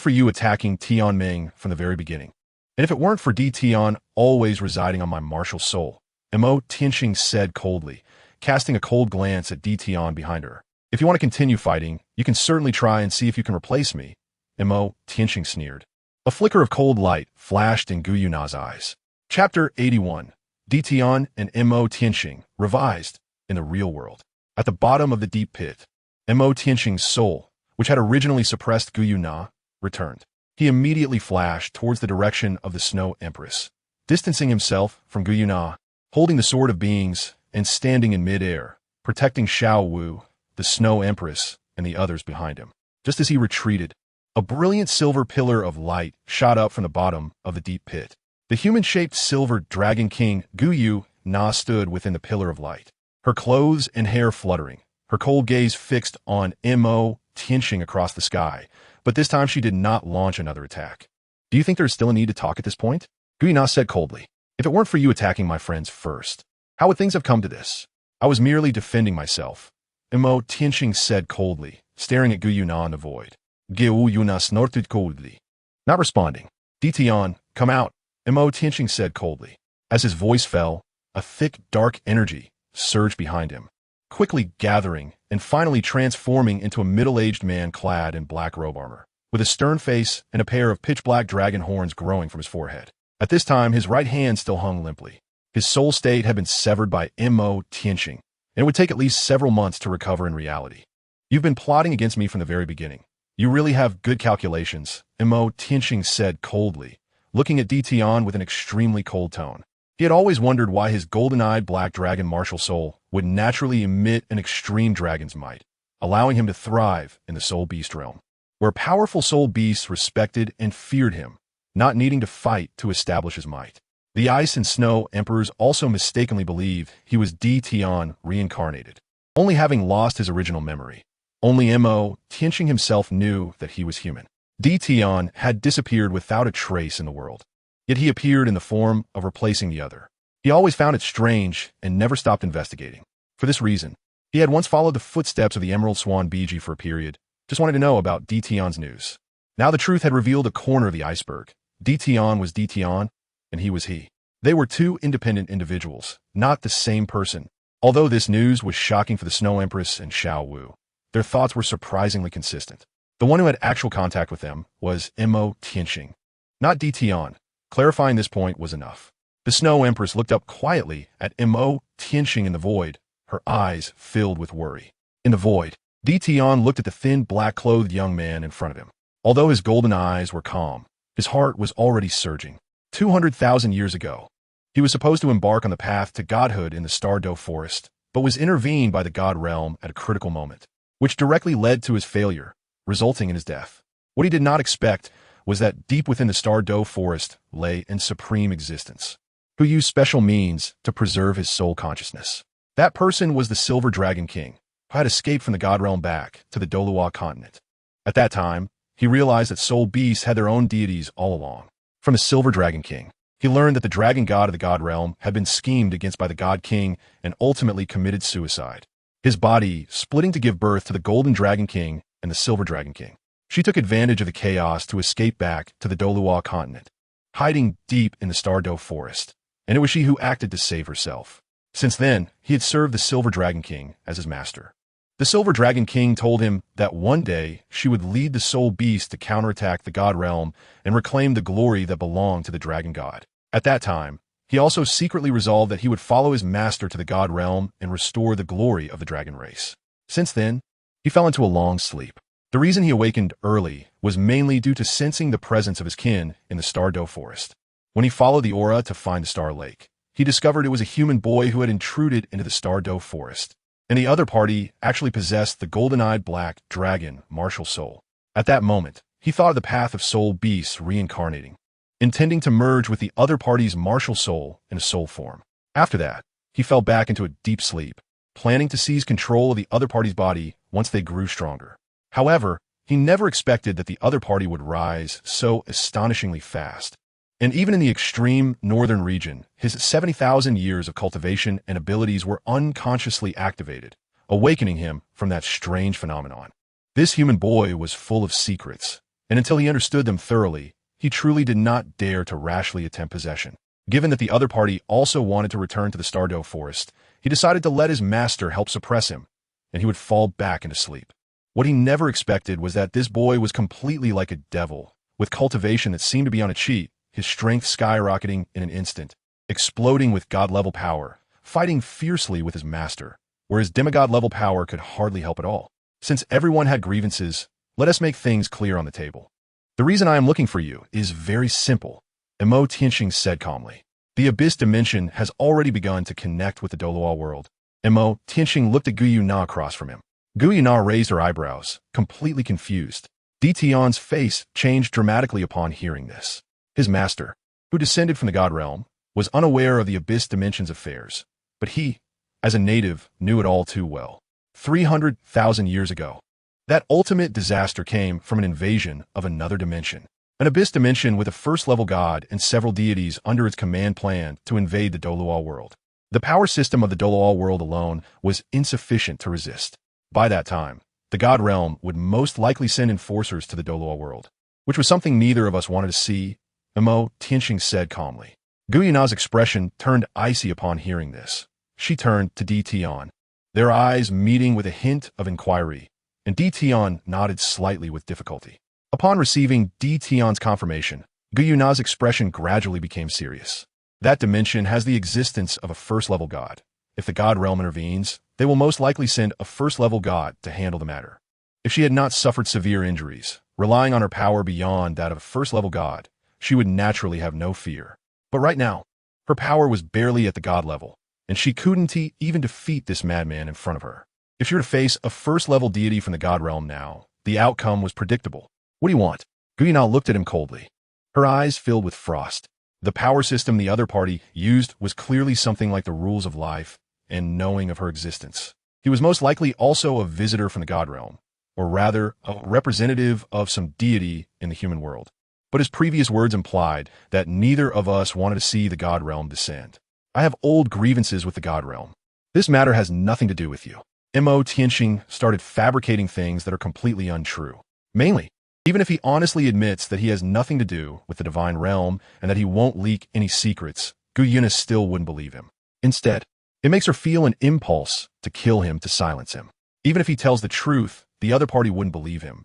for you attacking Tianming from the very beginning, and if it weren't for Tian always residing on my martial soul, Mo Tianxing said coldly, casting a cold glance at Tian behind her. If you want to continue fighting, you can certainly try and see if you can replace me, Mo Tianxing sneered. A flicker of cold light flashed in Guyuna's eyes. Chapter 81. Tian and Mo Tianxing, revised, in the real world. At the bottom of the deep pit, Mo Tianxing's soul, which had originally suppressed Guyuna, returned. He immediately flashed towards the direction of the Snow Empress, distancing himself from Guyuna, holding the Sword of Beings, and standing in mid-air, protecting Xiao Wu, the Snow Empress, and the others behind him. Just as he retreated, a brilliant silver pillar of light shot up from the bottom of the deep pit. The human-shaped Silver Dragon King Guyu Na stood within the pillar of light, her clothes and hair fluttering, her cold gaze fixed on Mo Tianxing across the sky, but this time she did not launch another attack. Do you think there is still a need to talk at this point? Guyu Na said coldly. If it weren't for you attacking my friends first, how would things have come to this? I was merely defending myself. Mo Tianxing said coldly, staring at Guyu Na in the void. Guyu Na snorted coldly. Not responding. Tian, come out, Mo Tianxing said coldly. As his voice fell, a thick, dark energy surged behind him, quickly gathering and finally transforming into a middle-aged man clad in black robe armor, with a stern face and a pair of pitch-black dragon horns growing from his forehead. At this time, his right hand still hung limply. His soul state had been severed by Mo Tianxing, and it would take at least several months to recover in reality. You've been plotting against me from the very beginning. You really have good calculations, Mo Tianxing said coldly, looking at Tian with an extremely cold tone. He had always wondered why his golden-eyed black dragon martial soul would naturally emit an extreme dragon's might, allowing him to thrive in the soul beast realm, where powerful soul beasts respected and feared him, not needing to fight to establish his might. The Ice and Snow Emperors also mistakenly believed he was Tian reincarnated, only having lost his original memory. Only Mo Tianxing himself knew that he was human. Tian had disappeared without a trace in the world, yet he appeared in the form of replacing the other. He always found it strange and never stopped investigating. For this reason, he had once followed the footsteps of the Emerald Swan Biji for a period, just wanted to know about Tian's news. Now the truth had revealed a corner of the iceberg. Tian was Tian, and he was he. They were 2 independent individuals, not the same person. Although this news was shocking for the Snow Empress and Xiao Wu, their thoughts were surprisingly consistent. The one who had actual contact with them was Mo Tianxing, not Tian. Clarifying this point was enough. The Snow Empress looked up quietly at Mo Tianxing in the void, her eyes filled with worry. In the void, Tian looked at the thin, black-clothed young man in front of him. Although his golden eyes were calm, his heart was already surging. 200,000 years ago, he was supposed to embark on the path to godhood in the Stardow Forest, but was intervened by the God Realm at a critical moment, which directly led to his failure, resulting in his death. What he did not expect was that deep within the Stardow Forest lay in supreme existence, who used special means to preserve his soul consciousness. That person was the Silver Dragon King, who had escaped from the God Realm back to the Douluo continent. At that time, he realized that soul beasts had their own deities all along. From the Silver Dragon King, he learned that the dragon god of the God Realm had been schemed against by the God King and ultimately committed suicide, his body splitting to give birth to the Golden Dragon King and the Silver Dragon King. She took advantage of the chaos to escape back to the Douluo continent, hiding deep in the Stardow Forest, and it was she who acted to save herself. Since then, he had served the Silver Dragon King as his master. The Silver Dragon King told him that one day she would lead the soul beast to counterattack the God Realm and reclaim the glory that belonged to the dragon god. At that time, He also secretly resolved that he would follow his master to the god realm and restore the glory of the dragon race. Since then, he fell into a long sleep. The reason he awakened early was mainly due to sensing the presence of his kin in the Douluo forest. When he followed the aura to find the Star Lake, he discovered it was a human boy who had intruded into the Douluo forest, and the other party actually possessed the golden-eyed black dragon martial soul. At that moment, he thought of the path of soul beasts reincarnating, intending to merge with the other party's martial soul in a soul form. After that, he fell back into a deep sleep, planning to seize control of the other party's body once they grew stronger. However, he never expected that the other party would rise so astonishingly fast. And even in the extreme northern region, his 70,000 years of cultivation and abilities were unconsciously activated, awakening him from that strange phenomenon. This human boy was full of secrets, and until he understood them thoroughly, he truly did not dare to rashly attempt possession. Given that the other party also wanted to return to the Douluo forest, he decided to let his master help suppress him, and he would fall back into sleep. What he never expected was that this boy was completely like a devil, with cultivation that seemed to be on a cheat, his strength skyrocketing in an instant, exploding with god-level power, fighting fiercely with his master, where his demigod-level power could hardly help at all. Since everyone had grievances, let us make things clear on the table. The reason I am looking for you is very simple, Mo Tianxing said calmly. The abyss dimension has already begun to connect with the Douluo world. Mo Tianxing looked at Gu Yuna across from him. Gu Yuna raised her eyebrows, completely confused. Tian's face changed dramatically upon hearing this. His master, who descended from the god realm, was unaware of the abyss dimension's affairs, but he, as a native, knew it all too well. 300,000 years ago, that ultimate disaster came from an invasion of another dimension. An abyss dimension with a first-level god and several deities under its command planned to invade the Douluo world. The power system of the Douluo world alone was insufficient to resist. By that time, the god realm would most likely send enforcers to the Douluo world, which was something neither of us wanted to see, Mo Tianxing said calmly. Gu Yuna's expression turned icy upon hearing this. She turned to Tian, their eyes meeting with a hint of inquiry, and Tian nodded slightly with difficulty. Upon receiving Tian's confirmation, Gu Yuna's expression gradually became serious. That dimension has the existence of a first-level god. If the god realm intervenes, they will most likely send a first-level god to handle the matter. If she had not suffered severe injuries, relying on her power beyond that of a first-level god, she would naturally have no fear. But right now, her power was barely at the god level, and she couldn't even defeat this madman in front of her. If she were to face a first-level deity from the god realm now, the outcome was predictable. What do you want? Gu Yuna looked at him coldly. Her eyes filled with frost. The power system the other party used was clearly something like the rules of life and knowing of her existence. He was most likely also a visitor from the god realm, or rather, a representative of some deity in the human world. But his previous words implied that neither of us wanted to see the god realm descend. I have old grievances with the god realm. This matter has nothing to do with you. Mo Tianxing started fabricating things that are completely untrue. Mainly, even if he honestly admits that he has nothing to do with the divine realm and that he won't leak any secrets, Gu Yuna still wouldn't believe him. Instead, it makes her feel an impulse to kill him to silence him. Even if he tells the truth, the other party wouldn't believe him.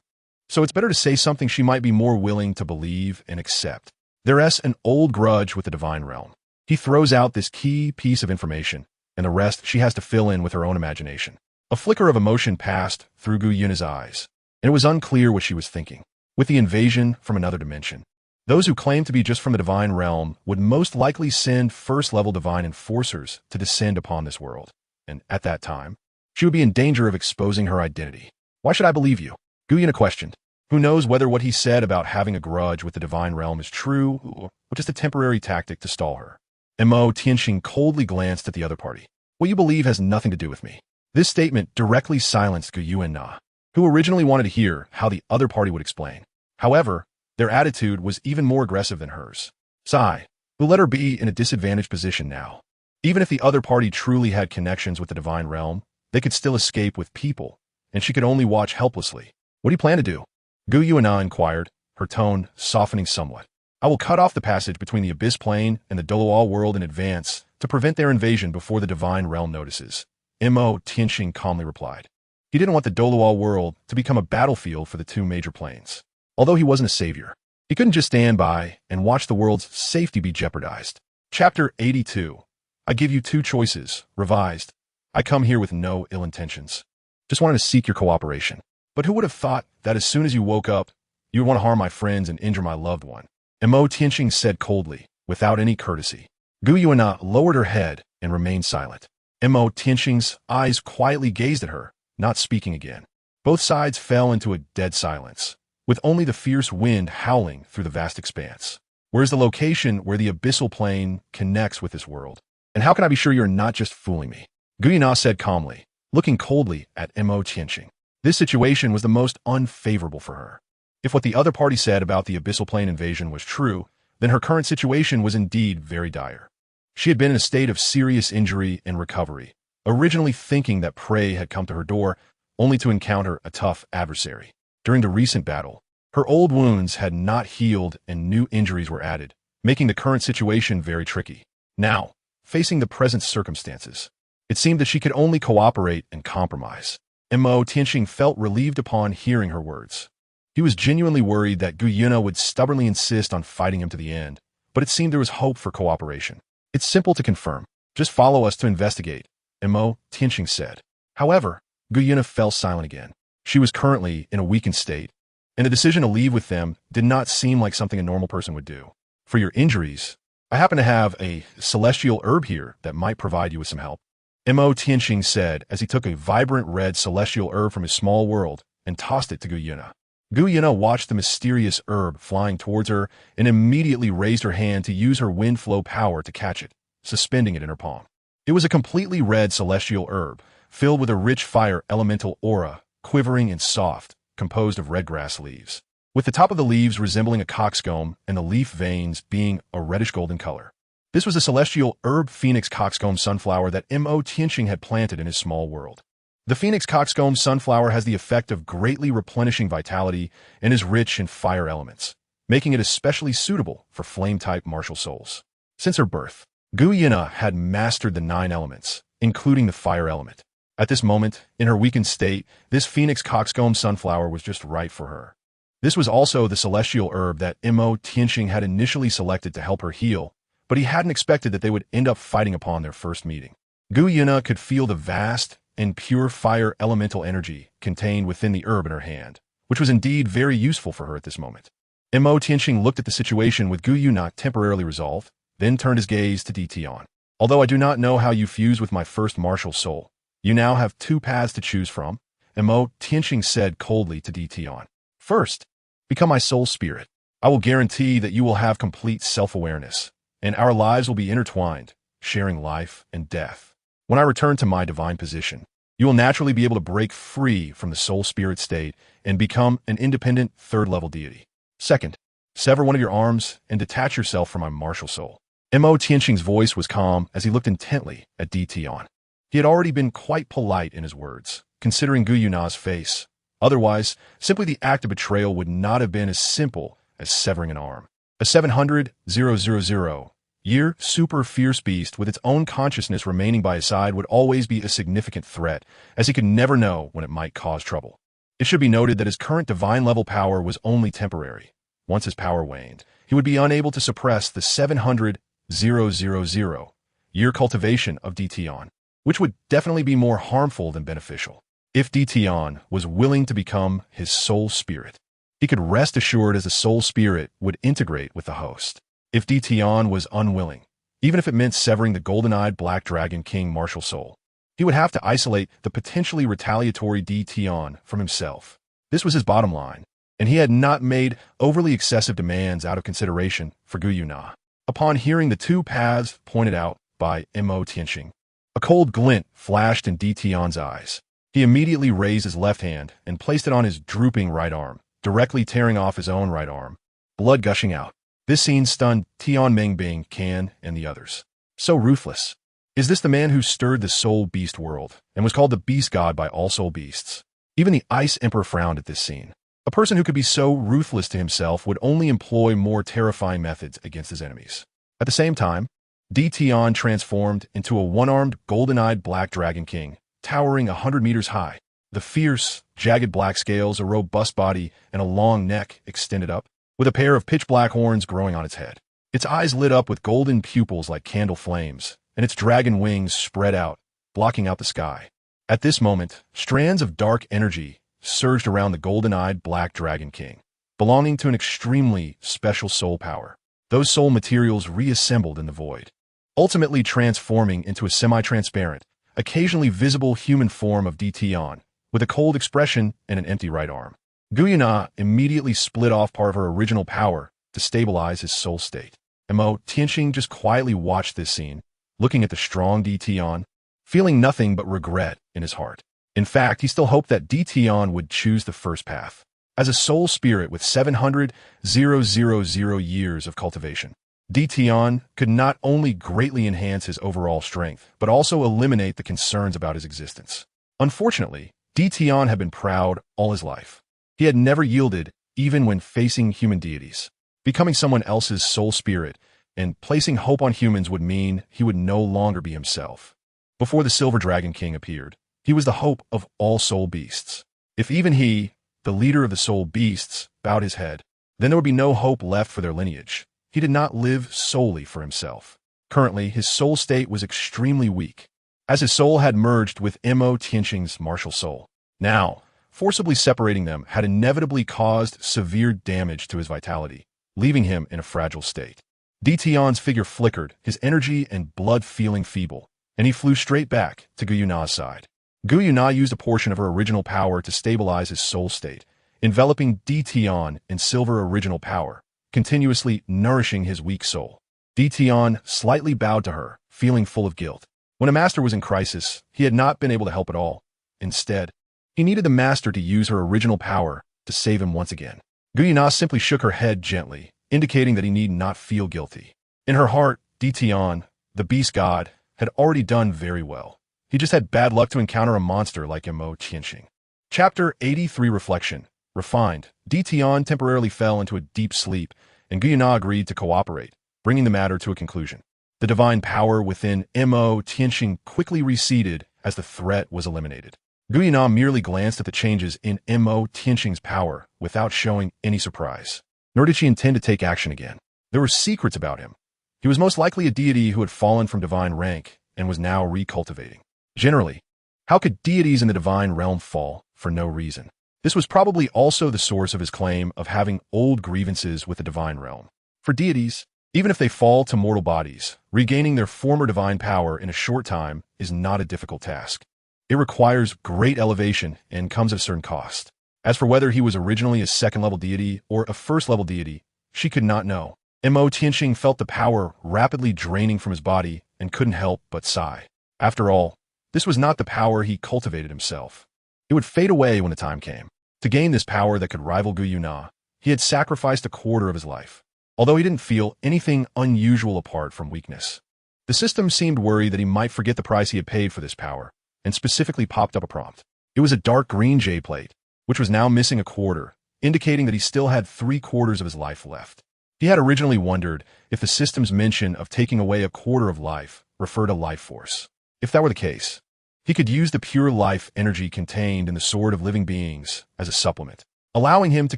So it's better to say something she might be more willing to believe and accept. There's an old grudge with the divine realm. He throws out this key piece of information, and the rest she has to fill in with her own imagination. A flicker of emotion passed through Gu Yuna's eyes, and it was unclear what she was thinking. With the invasion from another dimension, those who claim to be just from the divine realm would most likely send first-level divine enforcers to descend upon this world, and at that time, she would be in danger of exposing her identity. Why should I believe you? Gu Yuna questioned. Who knows whether what he said about having a grudge with the divine realm is true or just a temporary tactic to stall her. Mo Tianxing coldly glanced at the other party. What you believe has nothing to do with me. This statement directly silenced Gu Yuna, who originally wanted to hear how the other party would explain. However, their attitude was even more aggressive than hers. Sigh, we'll let her be in a disadvantaged position now. Even if the other party truly had connections with the divine realm, they could still escape with people, and she could only watch helplessly. What do you plan to do? Gu Yuna inquired, her tone softening somewhat. I will cut off the passage between the Abyss Plane and the Douluo world in advance to prevent their invasion before the divine realm notices. Mo Tianxing calmly replied. He didn't want the Douluo world to become a battlefield for the two major planes. Although he wasn't a savior, he couldn't just stand by and watch the world's safety be jeopardized. Chapter 82. I give you two choices, revised. I come here with no ill intentions. Just wanted to seek your cooperation. But who would have thought that as soon as you woke up, you would want to harm my friends and injure my loved one? Mo Tianqing said coldly, without any courtesy. Gu Yuana lowered her head and remained silent. Mo Tianqing's eyes quietly gazed at her, not speaking again. Both sides fell into a dead silence, with only the fierce wind howling through the vast expanse. Where's the location where the abyssal plane connects with this world? And how can I be sure you're not just fooling me? Gu Yuana said calmly, looking coldly at Mo Tianqing. This situation was the most unfavorable for her. If what the other party said about the abyssal plane invasion was true, then her current situation was indeed very dire. She had been in a state of serious injury and recovery, originally thinking that prey had come to her door, only to encounter a tough adversary. During the recent battle, her old wounds had not healed and new injuries were added, making the current situation very tricky. Now, facing the present circumstances, it seemed that she could only cooperate and compromise. Mo Tianqing felt relieved upon hearing her words. He was genuinely worried that Gu Yuana would stubbornly insist on fighting him to the end, but it seemed there was hope for cooperation. It's simple to confirm. Just follow us to investigate, Mo Tianqing said. However, Gu Yuana fell silent again. She was currently in a weakened state, and the decision to leave with them did not seem like something a normal person would do. For your injuries, I happen to have a celestial herb here that might provide you with some help. Mo Tianqing said as he took a vibrant red celestial herb from his small world and tossed it to Gu Yuana. Gu Yuana watched the mysterious herb flying towards her and immediately raised her hand to use her wind flow power to catch it, suspending it in her palm. It was a completely red celestial herb, filled with a rich fire elemental aura, quivering and soft, composed of red grass leaves, with the top of the leaves resembling a coxcomb and the leaf veins being a reddish-golden color. This was a celestial herb phoenix coxcomb sunflower that Mo Tianqing had planted in his small world. The phoenix coxcomb sunflower has the effect of greatly replenishing vitality and is rich in fire elements, making it especially suitable for flame-type martial souls. Since her birth, Gu Yuana had mastered the 9 elements, including the fire element. At this moment, in her weakened state, this phoenix coxcomb sunflower was just right for her. This was also the celestial herb that Mo Tianqing had initially selected to help her heal, but he hadn't expected that they would end up fighting upon their first meeting. Gu Yuana could feel the vast and pure fire elemental energy contained within the herb in her hand, which was indeed very useful for her at this moment. Mo Tianqing looked at the situation with Gu Yuana temporarily resolved, then turned his gaze to Qian. Although I do not know how you fuse with my first martial soul, you now have 2 paths to choose from, Mo Tianqing said coldly to Qian. First, become my soul spirit. I will guarantee that you will have complete self-awareness, and our lives will be intertwined, sharing life and death. When I return to my divine position, you will naturally be able to break free from the soul spirit state and become an independent 3rd-level deity. Second, sever one of your arms and detach yourself from my martial soul. Mo Tianqing's voice was calm as he looked intently at Qian. He had already been quite polite in his words, considering Gu Yuana's face. Otherwise, simply the act of betrayal would not have been as simple as severing an arm. A 700,000-year super fierce beast with its own consciousness remaining by his side would always be a significant threat, as he could never know when it might cause trouble. It should be noted that his current divine level power was only temporary. Once his power waned, he would be unable to suppress the 700,000-year cultivation of Qian, which would definitely be more harmful than beneficial. If Qian was willing to become his soul spirit, he could rest assured as the soul spirit would integrate with the host. If Qian was unwilling, even if it meant severing the golden-eyed black dragon king martial soul, he would have to isolate the potentially retaliatory Qian from himself. This was his bottom line, and he had not made overly excessive demands out of consideration for Gu Yuana. Upon hearing the 2 paths pointed out by Mo Tianqing, a cold glint flashed in Qian's eyes. He immediately raised his left hand and placed it on his drooping right arm, directly tearing off his own right arm, blood gushing out. This scene stunned Tian Mengbing, Qian, and the others. So ruthless. Is this the man who stirred the soul beast world and was called the beast god by all soul beasts? Even the Ice Emperor frowned at this scene. A person who could be so ruthless to himself would only employ more terrifying methods against his enemies. At the same time, Tian transformed into a one-armed, golden-eyed black dragon king, towering 100 meters high. The fierce, jagged black scales, a robust body, and a long neck extended up, with a pair of pitch-black horns growing on its head. Its eyes lit up with golden pupils like candle flames, and its dragon wings spread out, blocking out the sky. At this moment, strands of dark energy surged around the golden-eyed Black Dragon King, belonging to an extremely special soul power. Those soul materials reassembled in the void, ultimately transforming into a semi-transparent, occasionally visible human form of Qian, with a cold expression and an empty right arm. Guyuna immediately split off part of her original power to stabilize his soul state. Mo Tianxing just quietly watched this scene, looking at the strong Qian, feeling nothing but regret in his heart. In fact, he still hoped that Qian would choose the first path. As a soul spirit with 700,000 years of cultivation, Qian could not only greatly enhance his overall strength, but also eliminate the concerns about his existence. Unfortunately, Qian had been proud all his life. He had never yielded, even when facing human deities. Becoming someone else's soul spirit and placing hope on humans would mean he would no longer be himself. Before the Silver Dragon King appeared, he was the hope of all soul beasts. If even he, the leader of the soul beasts, bowed his head, then there would be no hope left for their lineage. He did not live solely for himself. Currently, his soul state was extremely weak, as his soul had merged with Mo Tianxing's martial soul. Now, forcibly separating them had inevitably caused severe damage to his vitality, leaving him in a fragile state. Qian's figure flickered, his energy and blood feeling feeble, and he flew straight back to Guyuna's side. Guyuna used a portion of her original power to stabilize his soul state, enveloping Qian in silver original power, continuously nourishing his weak soul. Qian slightly bowed to her, feeling full of guilt. When a master was in crisis, he had not been able to help at all. Instead, he needed the master to use her original power to save him once again. Guyuna simply shook her head gently, indicating that he need not feel guilty. In her heart, Qian, the beast god, had already done very well. He just had bad luck to encounter a monster like Mo Tianxing. Chapter 83 Reflection. Refined, Qian temporarily fell into a deep sleep, and Guyuna agreed to cooperate, bringing the matter to a conclusion. The divine power within Mo Tianxing quickly receded as the threat was eliminated. Guyuna merely glanced at the changes in Mo Tianxing's power without showing any surprise. Nor did she intend to take action again. There were secrets about him. He was most likely a deity who had fallen from divine rank and was now recultivating. Generally, how could deities in the divine realm fall for no reason? This was probably also the source of his claim of having old grievances with the divine realm. For deities, even if they fall to mortal bodies, regaining their former divine power in a short time is not a difficult task. It requires great elevation and comes at a certain cost. As for whether he was originally a second-level deity or a first-level deity, she could not know. Mo Tianxing felt the power rapidly draining from his body and couldn't help but sigh. After all, this was not the power he cultivated himself. It would fade away when the time came. To gain this power that could rival Guyuna, he had sacrificed a quarter of his life, although he didn't feel anything unusual apart from weakness. The system seemed worried that he might forget the price he had paid for this power, and specifically popped up a prompt. It was a dark green J plate, which was now missing a quarter, indicating that he still had 3/4 of his life left. He had originally wondered if the system's mention of taking away a quarter of life referred to life force. If that were the case, he could use the pure life energy contained in the Sword of Living Beings as a supplement, allowing him to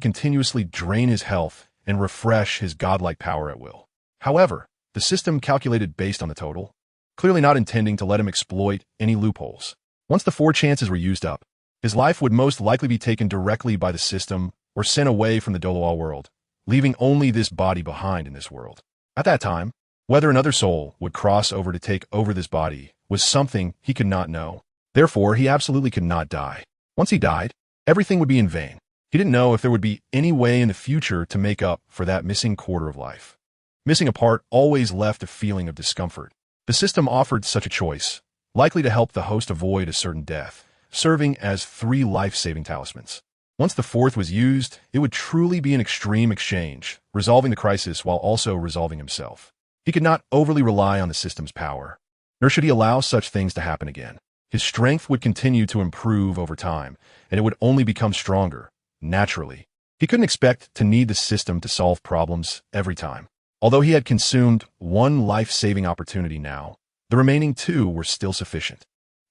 continuously drain his health and refresh his godlike power at will. However, the system calculated based on the total, clearly not intending to let him exploit any loopholes. Once the 4 chances were used up, his life would most likely be taken directly by the system or sent away from the Douluo world, leaving only this body behind in this world. At that time, whether another soul would cross over to take over this body was something he could not know. Therefore, he absolutely could not die. Once he died, everything would be in vain. He didn't know if there would be any way in the future to make up for that missing quarter of life. Missing a part always left a feeling of discomfort. The system offered such a choice, likely to help the host avoid a certain death, serving as 3 life-saving talismans. Once the 4th was used, it would truly be an extreme exchange, resolving the crisis while also resolving himself. He could not overly rely on the system's power, nor should he allow such things to happen again. His strength would continue to improve over time, and it would only become stronger, naturally. He couldn't expect to need the system to solve problems every time. Although he had consumed 1 life-saving opportunity now, the remaining 2 were still sufficient.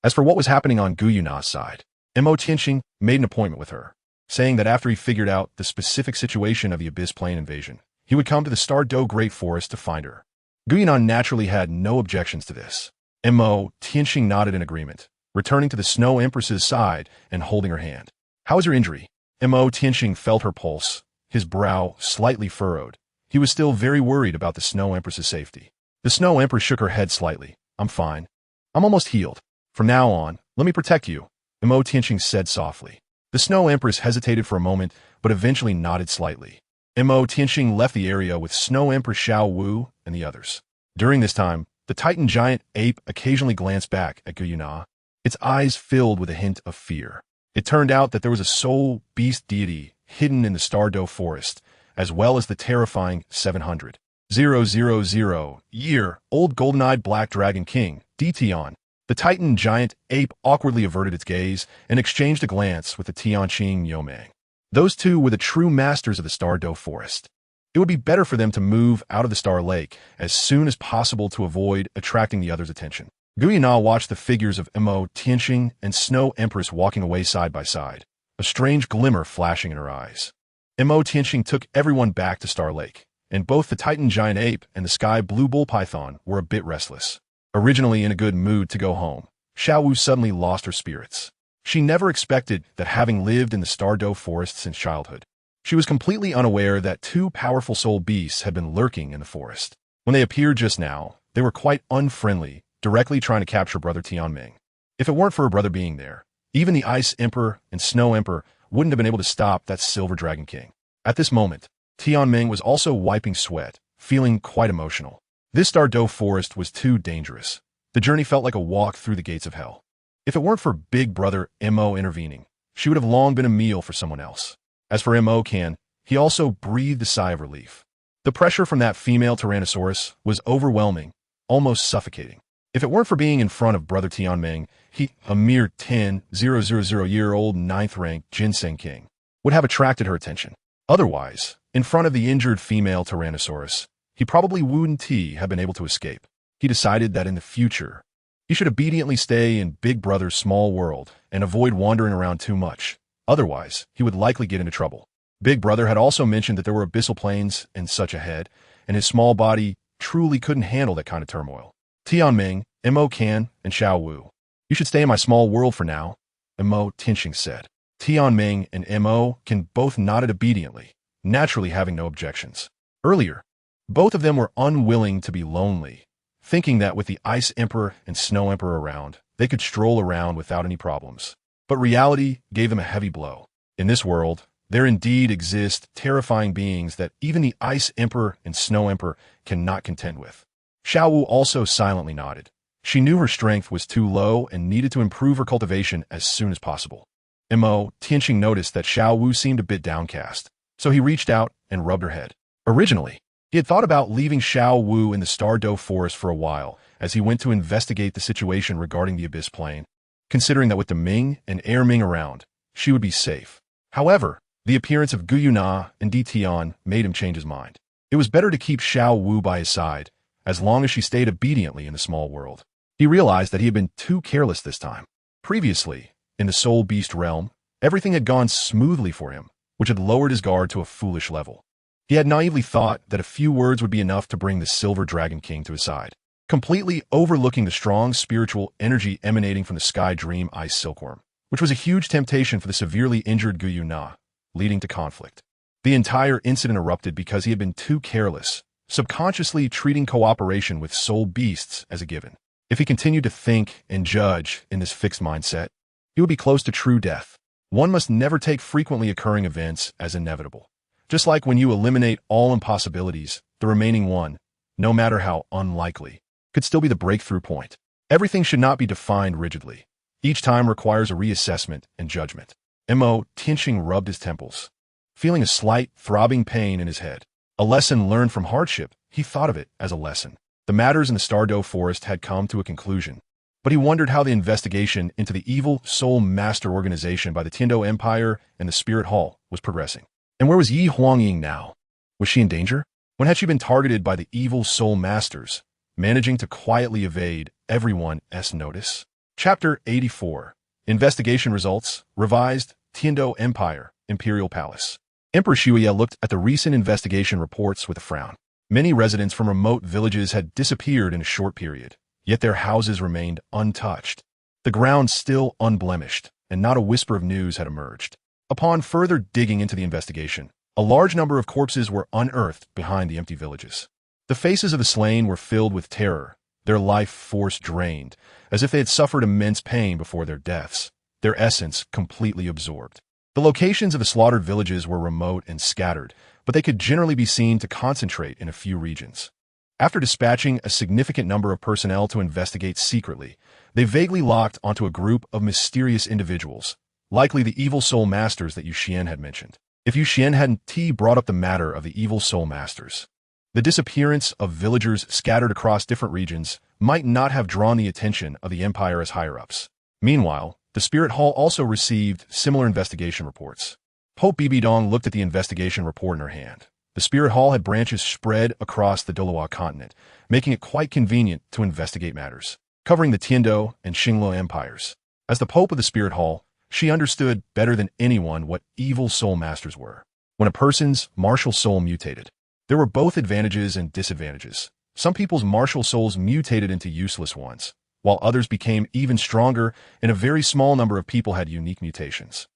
As for what was happening on Guyuna's side, Mo Tianxing made an appointment with her, saying that after he figured out the specific situation of the Abyss Plane invasion, he would come to the Stardo Great Forest to find her. Guiyunan naturally had no objections to this. Mo Tianxing nodded in agreement, returning to the Snow Empress's side and holding her hand. "How is your injury?" Mo Tianxing felt her pulse, his brow slightly furrowed. He was still very worried about the Snow Empress's safety. The Snow Empress shook her head slightly. "I'm fine. I'm almost healed. From now on, let me protect you," Mo Tianxing said softly. The Snow Empress hesitated for a moment, but eventually nodded slightly. Mo Tianxing left the area with Snow Empress Xiao Wu and the others. During this time, the Titan giant ape occasionally glanced back at Guiyunan, its eyes filled with a hint of fear. It turned out that there was a soul beast deity hidden in the Stardo Forest, as well as the terrifying 700,000-year-old golden-eyed black dragon king, Qian. The Titan giant ape awkwardly averted its gaze and exchanged a glance with the Tianqing Yomeng. Those two were the true masters of the Stardo Forest. It would be better for them to move out of the Star Lake as soon as possible to avoid attracting the others' attention. Guiyunan watched the figures of Mo Tianxing and Snow Empress walking away side by side, a strange glimmer flashing in her eyes. Mo Tianxing took everyone back to Star Lake, and both the Titan giant ape and the sky blue bull python were a bit restless. Originally in a good mood to go home, Xiao Wu suddenly lost her spirits. She never expected that, having lived in the Stardo Forest since childhood, she was completely unaware that two powerful soul beasts had been lurking in the forest. When they appeared just now, they were quite unfriendly, directly trying to capture Brother Tianming. If it weren't for her brother being there, even the Ice Emperor and Snow Emperor wouldn't have been able to stop that Silver Dragon King. At this moment, Tianming was also wiping sweat, feeling quite emotional. This Stardo Forest was too dangerous. The journey felt like a walk through the gates of hell. If it weren't for Big Brother Mo intervening, she would have long been a meal for someone else. As for Mo Qian, he also breathed a sigh of relief. The pressure from that female Tyrannosaurus was overwhelming, almost suffocating. If it weren't for being in front of Brother Tianming, he, a mere 10,000-year-old 9th rank Ginseng King, would have attracted her attention. Otherwise, in front of the injured female Tyrannosaurus, he probably wouldn't have been able to escape. He decided that in the future, he should obediently stay in Big Brother's small world and avoid wandering around too much. Otherwise, he would likely get into trouble. Big Brother had also mentioned that there were abyssal planes and such ahead, and his small body truly couldn't handle that kind of turmoil. Tianming, Mo Qian, and Xiao Wu. "You should stay in my small world for now," Mo Tianxing said. Tianming and Mo Qian both nodded obediently, naturally having no objections. Earlier, both of them were unwilling to be lonely, thinking that with the Ice Emperor and Snow Emperor around, they could stroll around without any problems. But reality gave them a heavy blow. In this world, there indeed exist terrifying beings that even the Ice Emperor and Snow Emperor cannot contend with. Xiao Wu also silently nodded. She knew her strength was too low and needed to improve her cultivation as soon as possible. Mo Tianxing noticed that Xiao Wu seemed a bit downcast, so he reached out and rubbed her head. Originally, he had thought about leaving Xiao Wu in the Stardo Forest for a while as he went to investigate the situation regarding the Abyss Plane, considering that with the Ming and Air Ming around, she would be safe. However, the appearance of Guiyunan and Tian made him change his mind. It was better to keep Xiao Wu by his side, as long as she stayed obediently in the small world. He realized that he had been too careless this time. Previously, in the Soul Beast realm, everything had gone smoothly for him, which had lowered his guard to a foolish level. He had naively thought that a few words would be enough to bring the Silver Dragon King to his side, completely overlooking the strong spiritual energy emanating from the Sky Dream Ice Silkworm, which was a huge temptation for the severely injured Guiyunan, leading to conflict. The entire incident erupted because he had been too careless, subconsciously treating cooperation with soul beasts as a given. If he continued to think and judge in this fixed mindset, he would be close to true death. One must never take frequently occurring events as inevitable. Just like when you eliminate all impossibilities, the remaining one, no matter how unlikely, could still be the breakthrough point. Everything should not be defined rigidly. Each time requires a reassessment and judgment. Mo Tianxing rubbed his temples, feeling a slight throbbing pain in his head. A lesson learned from hardship, he thought of it as a lesson. The matters in the Stardo Forest had come to a conclusion, but he wondered how the investigation into the evil Soul Master organization by the Tiando Empire and the Spirit Hall was progressing. And where was Yi Huangying now? Was she in danger? When had she been targeted by the evil Soul Masters, managing to quietly evade everyone's notice? Chapter 84. Investigation Results, Revised, Tiando Empire, Imperial Palace. Emperor Xiu looked at the recent investigation reports with a frown. Many residents from remote villages had disappeared in a short period, yet their houses remained untouched. The ground still unblemished, and not a whisper of news had emerged. Upon further digging into the investigation, a large number of corpses were unearthed behind the empty villages. The faces of the slain were filled with terror, their life force drained, as if they had suffered immense pain before their deaths, their essence completely absorbed. The locations of the slaughtered villages were remote and scattered, but they could generally be seen to concentrate in a few regions. After dispatching a significant number of personnel to investigate secretly, they vaguely locked onto a group of mysterious individuals, likely the evil soul masters that Qian had mentioned. If Qian hadn't brought up the matter of the evil soul masters, the disappearance of villagers scattered across different regions might not have drawn the attention of the Empire as higher-ups. Meanwhile, the Spirit Hall also received similar investigation reports. Pope Bibidong looked at the investigation report in her hand. The Spirit Hall had branches spread across the Douluo continent, making it quite convenient to investigate matters, covering the Tiando and Xingluo empires. As the Pope of the Spirit Hall, she understood better than anyone what evil soul masters were. When a person's martial soul mutated, there were both advantages and disadvantages. Some people's martial souls mutated into useless ones, while others became even stronger, and a very small number of people had unique mutations.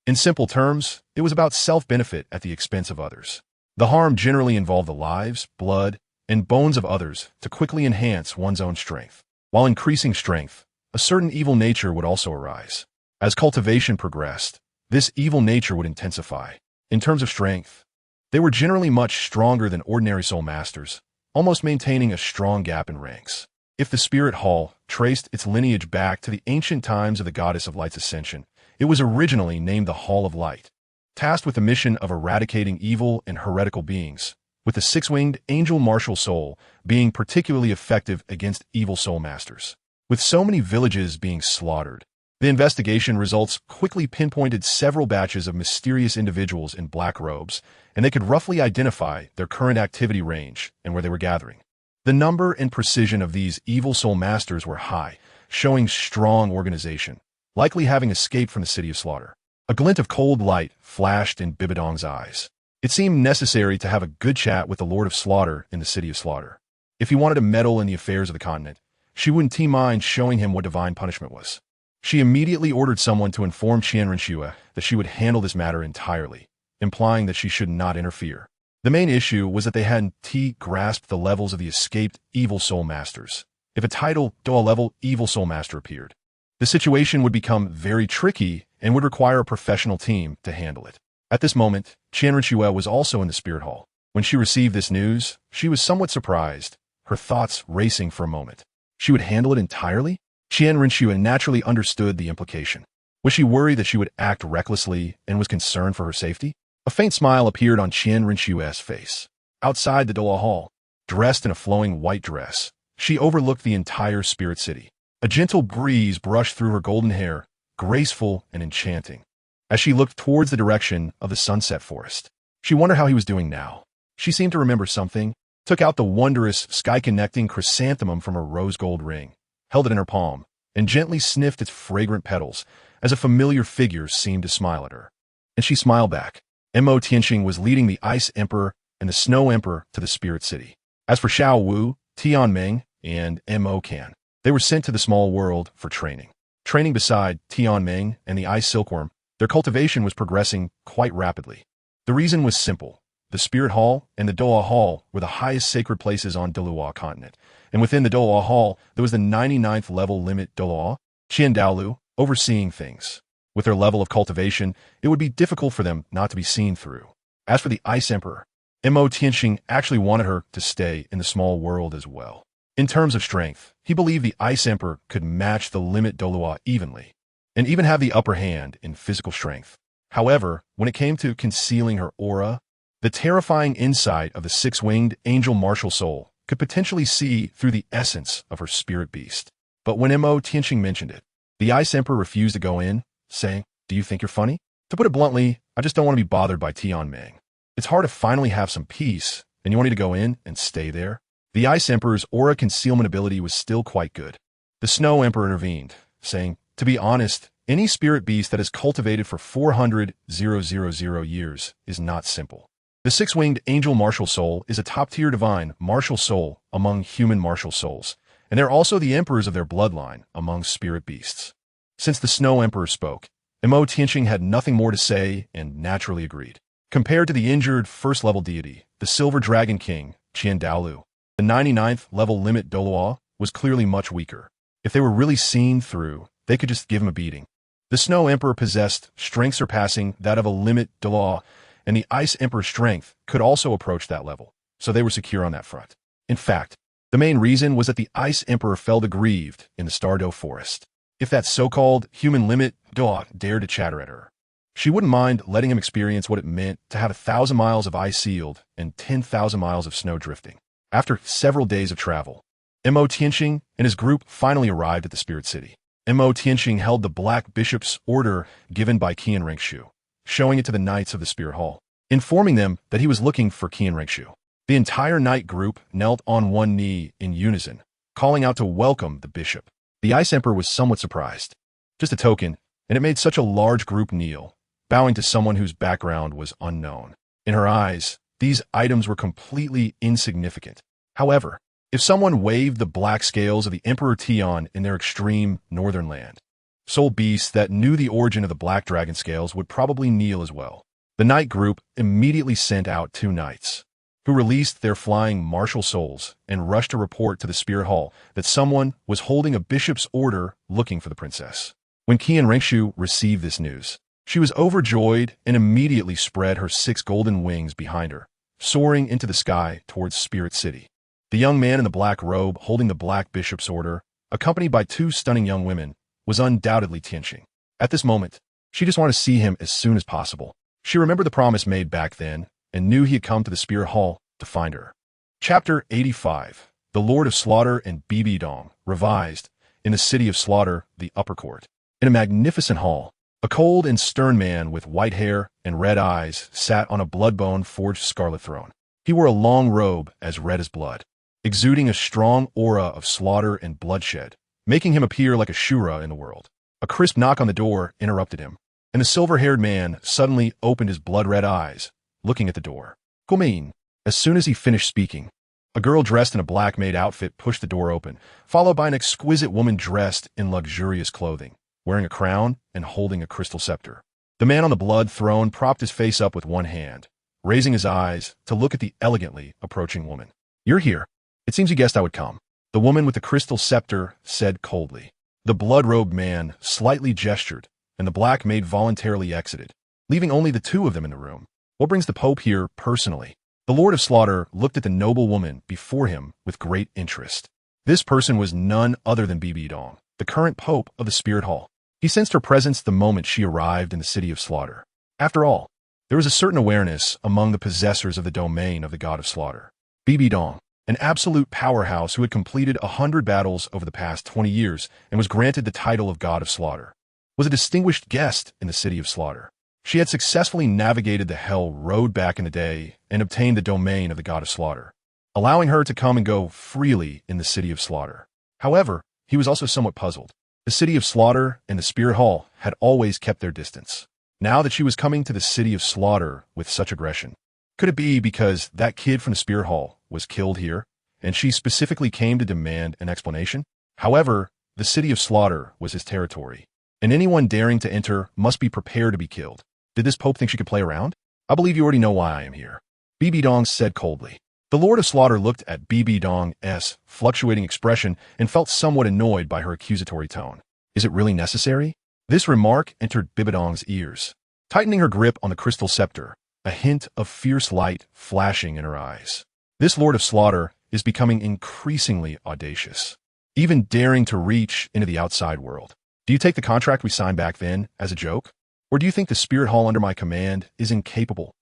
In simple terms, it was about self-benefit at the expense of others. The harm generally involved the lives, blood, and bones of others to quickly enhance one's own strength. While increasing strength, a certain evil nature would also arise. As cultivation progressed, this evil nature would intensify. In terms of strength, they were generally much stronger than ordinary soul masters, almost maintaining a strong gap in ranks. If the Spirit Hall traced its lineage back to the ancient times of the Goddess of Light's ascension, it was originally named the Hall of Light, tasked with the mission of eradicating evil and heretical beings, with the six-winged angel martial soul being particularly effective against evil soul masters. With so many villages being slaughtered, the investigation results quickly pinpointed several batches of mysterious individuals in black robes, and they could roughly identify their current activity range and where they were gathering. The number and precision of these evil soul masters were high, showing strong organization, likely having escaped from the city of slaughter. A glint of cold light flashed in Bibidong's eyes. It seemed necessary to have a good chat with the Lord of Slaughter in the city of slaughter. If he wanted to meddle in the affairs of the continent, she wouldn't mind showing him what divine punishment was. She immediately ordered someone to inform Renxue that she would handle this matter entirely, implying that she should not interfere. The main issue was that they hadn't grasped the levels of the escaped evil soul masters. If a title Douluo-level evil soul master appeared, the situation would become very tricky and would require a professional team to handle it. At this moment, Renxue was also in the Spirit Hall. When she received this news, she was somewhat surprised, her thoughts racing for a moment. She would handle it entirely? Renxue naturally understood the implication. Was she worried that she would act recklessly and was concerned for her safety? A faint smile appeared on Renxue's face. Outside the Douluo Hall, dressed in a flowing white dress, she overlooked the entire spirit city. A gentle breeze brushed through her golden hair, graceful and enchanting. As she looked towards the direction of the sunset forest, she wondered how he was doing now. She seemed to remember something, took out the wondrous sky-connecting chrysanthemum from her rose-gold ring, held it in her palm, and gently sniffed its fragrant petals as a familiar figure seemed to smile at her. And she smiled back. Mo Tianxing was leading the Ice Emperor and the Snow Emperor to the Spirit City. As for Xiao Wu, Tianming, and Mo Qian, they were sent to the small world for training. Training beside Tianming and the Ice Silkworm, their cultivation was progressing quite rapidly. The reason was simple. The Spirit Hall and the Douluo Hall were the highest sacred places on Douluo continent, and within the Douluo Hall there was the 99th level limit Douluo, Qian Douluo, overseeing things. With their level of cultivation, it would be difficult for them not to be seen through. As for the Ice Emperor, Mo Tianxing actually wanted her to stay in the small world as well. In terms of strength, he believed the Ice Emperor could match the limit Douluo evenly, and even have the upper hand in physical strength. However, when it came to concealing her aura, the terrifying insight of the six-winged angel martial soul could potentially see through the essence of her spirit beast. But when Mo Tianxing mentioned it, the Ice Emperor refused to go in, saying, "Do you think you're funny? To put it bluntly, I just don't want to be bothered by Tianming. It's hard to finally have some peace, and you want me to go in and stay there?" The Ice Emperor's aura concealment ability was still quite good. The Snow Emperor intervened, saying, "To be honest, Any spirit beast that is cultivated for 400,000 years is not simple. The six-winged angel martial soul is a top-tier divine martial soul among human martial souls, and they're also the emperors of their bloodline among spirit beasts. Since the Snow Emperor spoke, Mo Tianqing had nothing more to say and naturally agreed. Compared to the injured first-level deity, the Silver Dragon King, Qian Douluo, the 99th level limit Douluo was clearly much weaker. If they were really seen through, they could just give him a beating. The Snow Emperor possessed strength surpassing that of a limit Douluo, and the Ice Emperor's strength could also approach that level, so they were secure on that front. In fact, the main reason was that the Ice Emperor fell aggrieved in the Stardow Forest. If that so-called human limit Douluo dared to chatter at her, she wouldn't mind letting him experience what it meant to have 1,000 miles of ice sealed and 10,000 miles of snow drifting. After several days of travel, Mo Tianqing and his group finally arrived at the Spirit City. Mo Tianqing held the Black Bishop's order given by Qian Renxue, showing it to the Knights of the Spirit Hall, informing them that he was looking for Qian Renxue. The entire knight group knelt on one knee in unison, calling out to welcome the bishop. The Ice Emperor was somewhat surprised. Just a token, and it made such a large group kneel, bowing to someone whose background was unknown. In her eyes, these items were completely insignificant. However, if someone waved the black scales of the Emperor Qian in their extreme northern land, soul beasts that knew the origin of the black dragon scales would probably kneel as well. The knight group immediately sent out 2 knights, who released their flying martial souls and rushed to report to the Spirit Hall that someone was holding a bishop's order looking for the princess. When Qian Renxue received this news, she was overjoyed and immediately spread her 6 golden wings behind her, soaring into the sky towards Spirit City. The young man in the black robe holding the Black Bishop's order, accompanied by 2 stunning young women, was undoubtedly Tianqing. At this moment, she just wanted to see him as soon as possible. She remembered the promise made back then and knew he had come to the Spirit Hall to find her. Chapter 85. The Lord of Slaughter and Bibi Dong, revised, in the City of Slaughter, the Upper Court. In a magnificent hall, a cold and stern man with white hair and red eyes sat on a blood-bone forged scarlet throne. He wore a long robe as red as blood, exuding a strong aura of slaughter and bloodshed, making him appear like a Shura in the world. A crisp knock on the door interrupted him, and the silver-haired man suddenly opened his blood-red eyes, looking at the door. Gumein. As soon as he finished speaking, a girl dressed in a black maid outfit pushed the door open, followed by an exquisite woman dressed in luxurious clothing, wearing a crown and holding a crystal scepter. The man on the blood throne propped his face up with one hand, raising his eyes to look at the elegantly approaching woman. "You're here. It seems you guessed I would come," the woman with the crystal scepter said coldly. The blood-robed man slightly gestured, and the black maid voluntarily exited, leaving only the 2 of them in the room. "What brings the Pope here personally?" The Lord of Slaughter looked at the noble woman before him with great interest. This person was none other than Bibi Dong, the current Pope of the Spirit Hall. He sensed her presence the moment she arrived in the City of Slaughter. After all, there was a certain awareness among the possessors of the domain of the God of Slaughter. Bibi Dong, an absolute powerhouse who had completed 100 battles over the past 20 years and was granted the title of God of Slaughter, was a distinguished guest in the City of Slaughter. She had successfully navigated the Hell Road back in the day and obtained the domain of the God of Slaughter, allowing her to come and go freely in the City of Slaughter. However, he was also somewhat puzzled. The City of Slaughter and the Spirit Hall had always kept their distance. Now that she was coming to the City of Slaughter with such aggression, could it be because that kid from the Spirit Hall was killed here, and she specifically came to demand an explanation? However, the City of Slaughter was his territory, and anyone daring to enter must be prepared to be killed. Did this Pope think she could play around? "I believe you already know why I am here," Bibi Dong said coldly. The Lord of Slaughter looked at Bibi Dong's fluctuating expression and felt somewhat annoyed by her accusatory tone. Is it really necessary? This remark entered Bibi Dong's ears, tightening her grip on the crystal scepter, a hint of fierce light flashing in her eyes. This Lord of Slaughter is becoming increasingly audacious, even daring to reach into the outside world. Do you take the contract we signed back then as a joke? Or do you think the Spirit Hall under my command is incapable?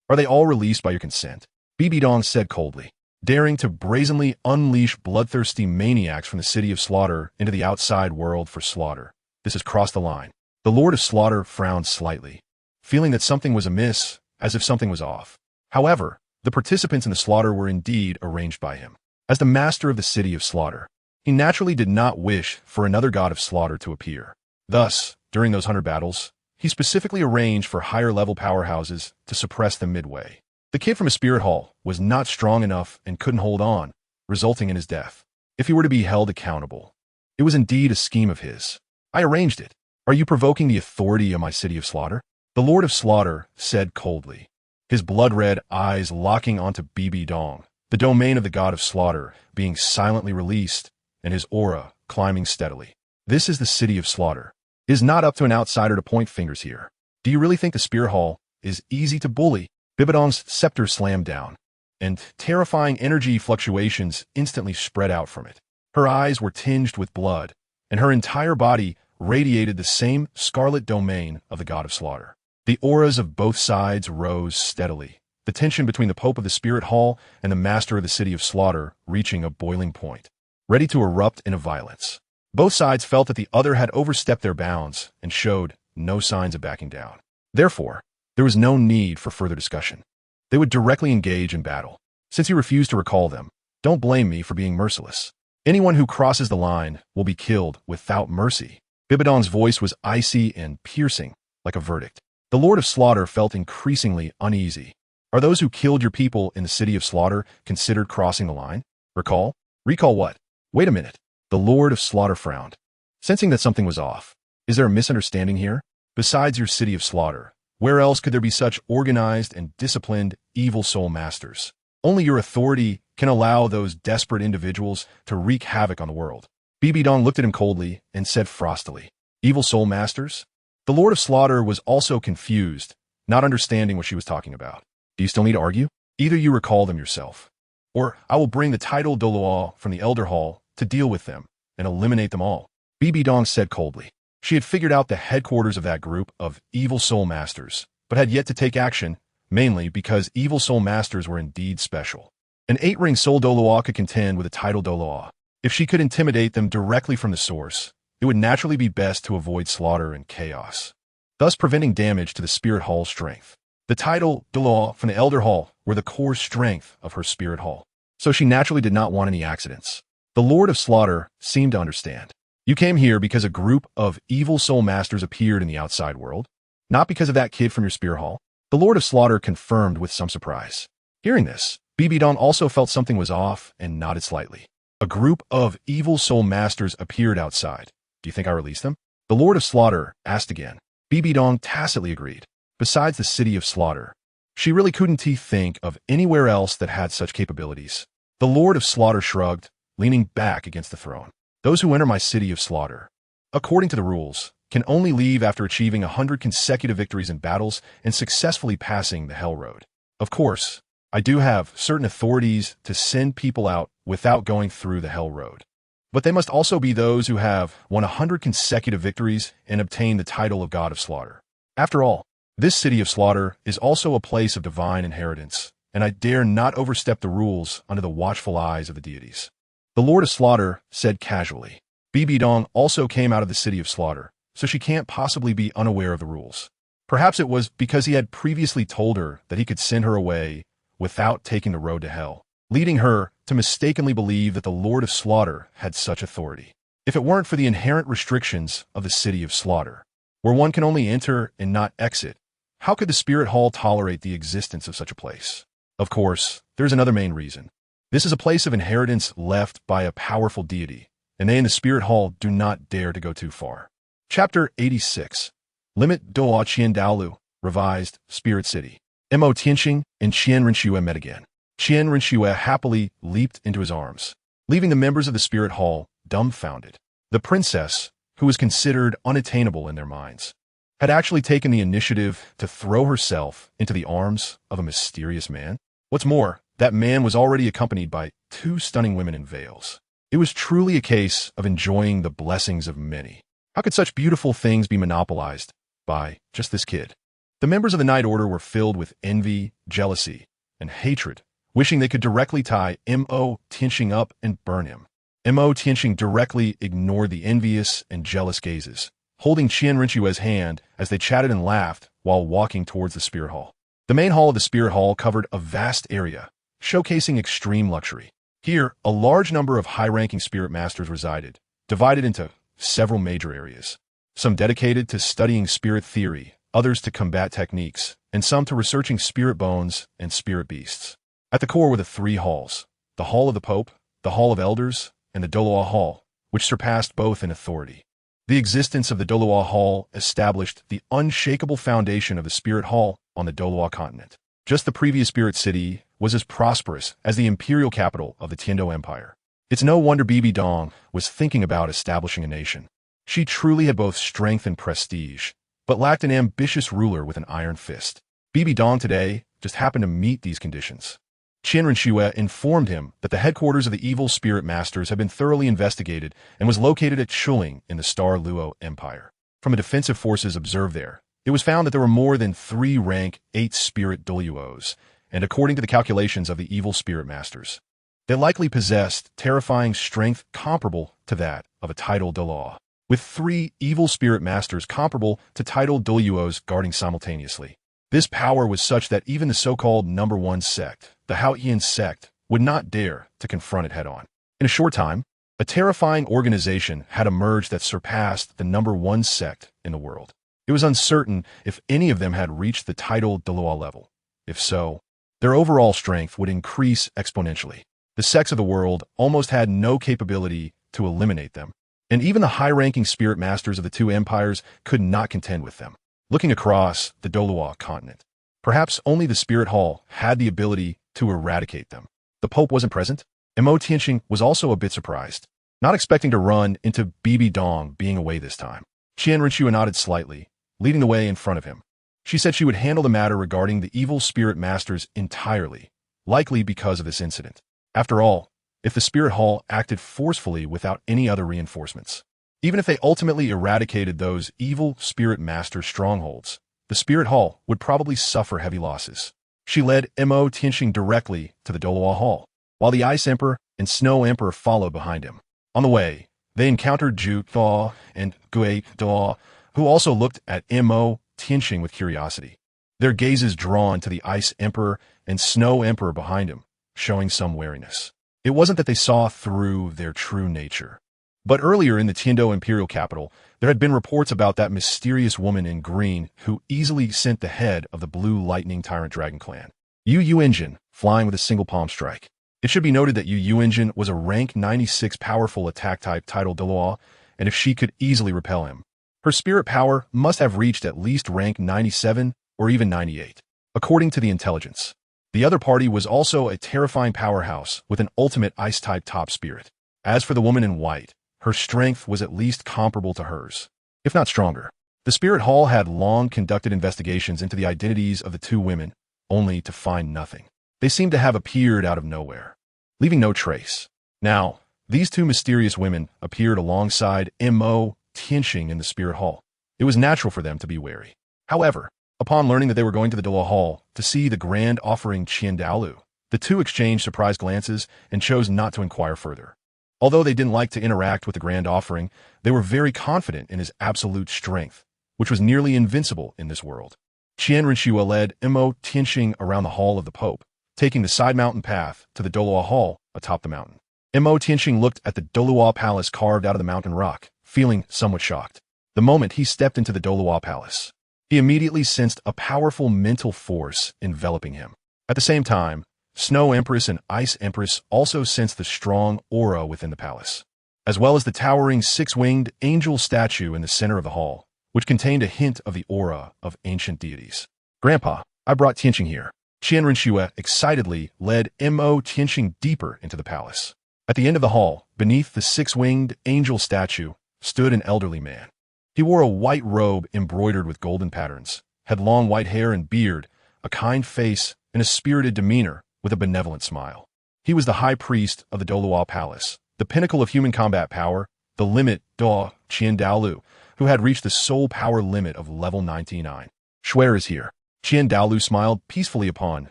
Are they all released by your consent? Bibi Dong said coldly, daring to brazenly unleash bloodthirsty maniacs from the City of Slaughter into the outside world for slaughter. This has crossed the line. The Lord of Slaughter frowned slightly, feeling that something was amiss, as if something was off. However, the participants in the slaughter were indeed arranged by him. As the master of the City of Slaughter, he naturally did not wish for another God of Slaughter to appear. Thus, during those 100 battles, he specifically arranged for higher-level powerhouses to suppress them midway. The kid from a spirit hall was not strong enough and couldn't hold on, resulting in his death. If he were to be held accountable, it was indeed a scheme of his. I arranged it. Are you provoking the authority of my city of slaughter? The Lord of Slaughter said coldly, his blood-red eyes locking onto Bibi Dong, the domain of the god of slaughter being silently released and his aura climbing steadily. This is the city of slaughter. It is not up to an outsider to point fingers here. Do you really think the spirit hall is easy to bully? Bibidong's scepter slammed down, and terrifying energy fluctuations instantly spread out from it. Her eyes were tinged with blood, and her entire body radiated the same scarlet domain of the god of slaughter. The auras of both sides rose steadily, the tension between the Pope of the Spirit Hall and the Master of the City of Slaughter reaching a boiling point, ready to erupt into violence. Both sides felt that the other had overstepped their bounds and showed no signs of backing down. Therefore, there was no need for further discussion. They would directly engage in battle. Since he refused to recall them, don't blame me for being merciless. Anyone who crosses the line will be killed without mercy. Bibidong's voice was icy and piercing, like a verdict. The Lord of Slaughter felt increasingly uneasy. Are those who killed your people in the City of Slaughter considered crossing the line? Recall? Recall what? Wait a minute. The Lord of Slaughter frowned, sensing that something was off. Is there a misunderstanding here? Besides your City of Slaughter, where else could there be such organized and disciplined evil soul masters? Only your authority can allow those desperate individuals to wreak havoc on the world. Bibidong looked at him coldly and said frostily, Evil soul masters? The Lord of Slaughter was also confused, not understanding what she was talking about. Do you still need to argue? Either you recall them yourself, or I will bring the title Douluo from the Elder Hall to deal with them and eliminate them all. Bibidong said coldly. She had figured out the headquarters of that group of evil soul masters, but had yet to take action, mainly because evil soul masters were indeed special. An 8-ring soul Douluo could contend with a title Douluo. If she could intimidate them directly from the source, it would naturally be best to avoid slaughter and chaos, thus preventing damage to the Spirit Hall's strength. The title Douluo from the Elder Hall were the core strength of her Spirit Hall, so she naturally did not want any accidents. The Lord of Slaughter seemed to understand. You came here because a group of evil soul masters appeared in the outside world, not because of that kid from your Spirit Hall. The Lord of Slaughter confirmed with some surprise. Hearing this, Bibidong also felt something was off and nodded slightly. A group of evil soul masters appeared outside. Do you think I released them? The Lord of Slaughter asked again. Bibidong tacitly agreed. Besides the City of Slaughter, she really couldn't think of anywhere else that had such capabilities. The Lord of Slaughter shrugged, leaning back against the throne. Those who enter my City of Slaughter, according to the rules, can only leave after achieving 100 consecutive victories in battles and successfully passing the Hell Road. Of course, I do have certain authorities to send people out without going through the Hell Road. But they must also be those who have won 100 consecutive victories and obtained the title of God of Slaughter. After all, this City of Slaughter is also a place of divine inheritance, and I dare not overstep the rules under the watchful eyes of the deities. The Lord of Slaughter said casually. Bibidong also came out of the City of Slaughter, so she can't possibly be unaware of the rules. Perhaps it was because he had previously told her that he could send her away without taking the road to hell, leading her to mistakenly believe that the Lord of Slaughter had such authority. If it weren't for the inherent restrictions of the City of Slaughter, where one can only enter and not exit, how could the Spirit Hall tolerate the existence of such a place? Of course, there's another main reason. This is a place of inheritance left by a powerful deity, and they in the Spirit Hall do not dare to go too far. Chapter 86. Limit Douluo Qian Douluo, Revised, Spirit City. Mo Tianxing and Qian Renxue met again. Qian Renxue happily leaped into his arms, leaving the members of the Spirit Hall dumbfounded. The princess, who was considered unattainable in their minds, had actually taken the initiative to throw herself into the arms of a mysterious man. What's more, that man was already accompanied by 2 stunning women in veils. It was truly a case of enjoying the blessings of many. How could such beautiful things be monopolized by just this kid? The members of the Night Order were filled with envy, jealousy, and hatred, wishing they could directly tie Mo Tianxing up and burn him. Mo Tianxing directly ignored the envious and jealous gazes, holding Qian Renxue's hand as they chatted and laughed while walking towards the Spirit Hall. The main hall of the Spirit Hall covered a vast area, showcasing extreme luxury. Here, a large number of high-ranking spirit masters resided, divided into several major areas. some dedicated to studying spirit theory, others to combat techniques, and some to researching spirit bones and spirit beasts. At the core were the three halls: the Hall of the Pope, the Hall of Elders, and the Douluo Hall, which surpassed both in authority. The existence of the Douluo Hall established the unshakable foundation of the Spirit Hall on the Douluo continent. Just the previous Spirit City was as prosperous as the imperial capital of the Tiando Empire. It's no wonder Bibi Dong was thinking about establishing a nation. She truly had both strength and prestige, but lacked an ambitious ruler with an iron fist. Bibi Dong today just happened to meet these conditions. Renxue informed him that the headquarters of the evil spirit masters had been thoroughly investigated and was located at Chiu in the Douluo Empire. From a defensive forces observed there, it was found that there were more than 3 rank 8 spirit Douluos, and according to the calculations of the evil spirit masters, they likely possessed terrifying strength comparable to that of a titled Douluo, with 3 evil spirit masters comparable to titled Douluos guarding simultaneously. This power was such that even the so-called number 1 sect, the Qian sect, would not dare to confront it head-on. In a short time, a terrifying organization had emerged that surpassed the number 1 sect in the world. It was uncertain if any of them had reached the titled Douluo level. If so, their overall strength would increase exponentially. The sects of the world almost had no capability to eliminate them, and even the high-ranking spirit masters of the 2 empires could not contend with them. Looking across the Douluo continent, perhaps only the Spirit Hall had the ability to eradicate them. The Pope wasn't present. Mo Tianxing was also a bit surprised, not expecting to run into Bibi Dong being away this time. Renxue nodded slightly, leading the way in front of him. She said she would handle the matter regarding the evil spirit masters entirely, likely because of this incident. After all, if the Spirit Hall acted forcefully without any other reinforcements, even if they ultimately eradicated those evil spirit master strongholds, the Spirit Hall would probably suffer heavy losses. She led Mo Tianxing directly to the Douluo Hall, while the Ice Emperor and Snow Emperor followed behind him. On the way, they encountered Zhu Thaw and Gui Daw, who also looked at Mo Tianxing with curiosity, their gazes drawn to the Ice Emperor and Snow Emperor behind him, showing some wariness. It wasn't that they saw through their true nature. But earlier in the Tiando Imperial capital, there had been reports about that mysterious woman in green who easily sent the head of the Blue Lightning Tyrant Dragon clan, Yu Engine, flying with a single palm strike. It should be noted that Yu Engine was a rank 96 powerful attack type titled Douluo, and if she could easily repel him, her spirit power must have reached at least rank 97 or even 98, according to the intelligence. The other party was also a terrifying powerhouse with an ultimate ice-type top spirit. As for the woman in white, her strength was at least comparable to hers, if not stronger. The Spirit Hall had long conducted investigations into the identities of the 2 women, only to find nothing. They seemed to have appeared out of nowhere, leaving no trace. Now, these 2 mysterious women appeared alongside Mo Tianxing in the Spirit Hall. It was natural for them to be wary. However, upon learning that they were going to the Douluo Hall to see the grand offering Qian Daolu, the 2 exchanged surprised glances and chose not to inquire further. Although they didn't like to interact with the grand offering, they were very confident in his absolute strength, which was nearly invincible in this world. Renxue led Mo Tianxing around the Hall of the Pope, taking the side mountain path to the Douluo Hall atop the mountain. Mo Tianxing looked at the Douluo Palace carved out of the mountain rock, feeling somewhat shocked. The moment he stepped into the Douluo Palace, he immediately sensed a powerful mental force enveloping him. At the same time, Snow Empress and Ice Empress also sensed the strong aura within the palace, as well as the towering 6-winged angel statue in the center of the hall, which contained a hint of the aura of ancient deities. "Grandpa, I brought Tianxing here." Renxue excitedly led Mo Tianxing deeper into the palace. At the end of the hall, beneath the 6-winged angel statue, stood an elderly man. He wore a white robe embroidered with golden patterns, had long white hair and beard, a kind face, and a spirited demeanor with a benevolent smile. He was the high priest of the Douluo Palace, the pinnacle of human combat power, the limit Qian Daolu, who had reached the soul power limit of level 99. "Shuer is here." Qian Daolu smiled peacefully upon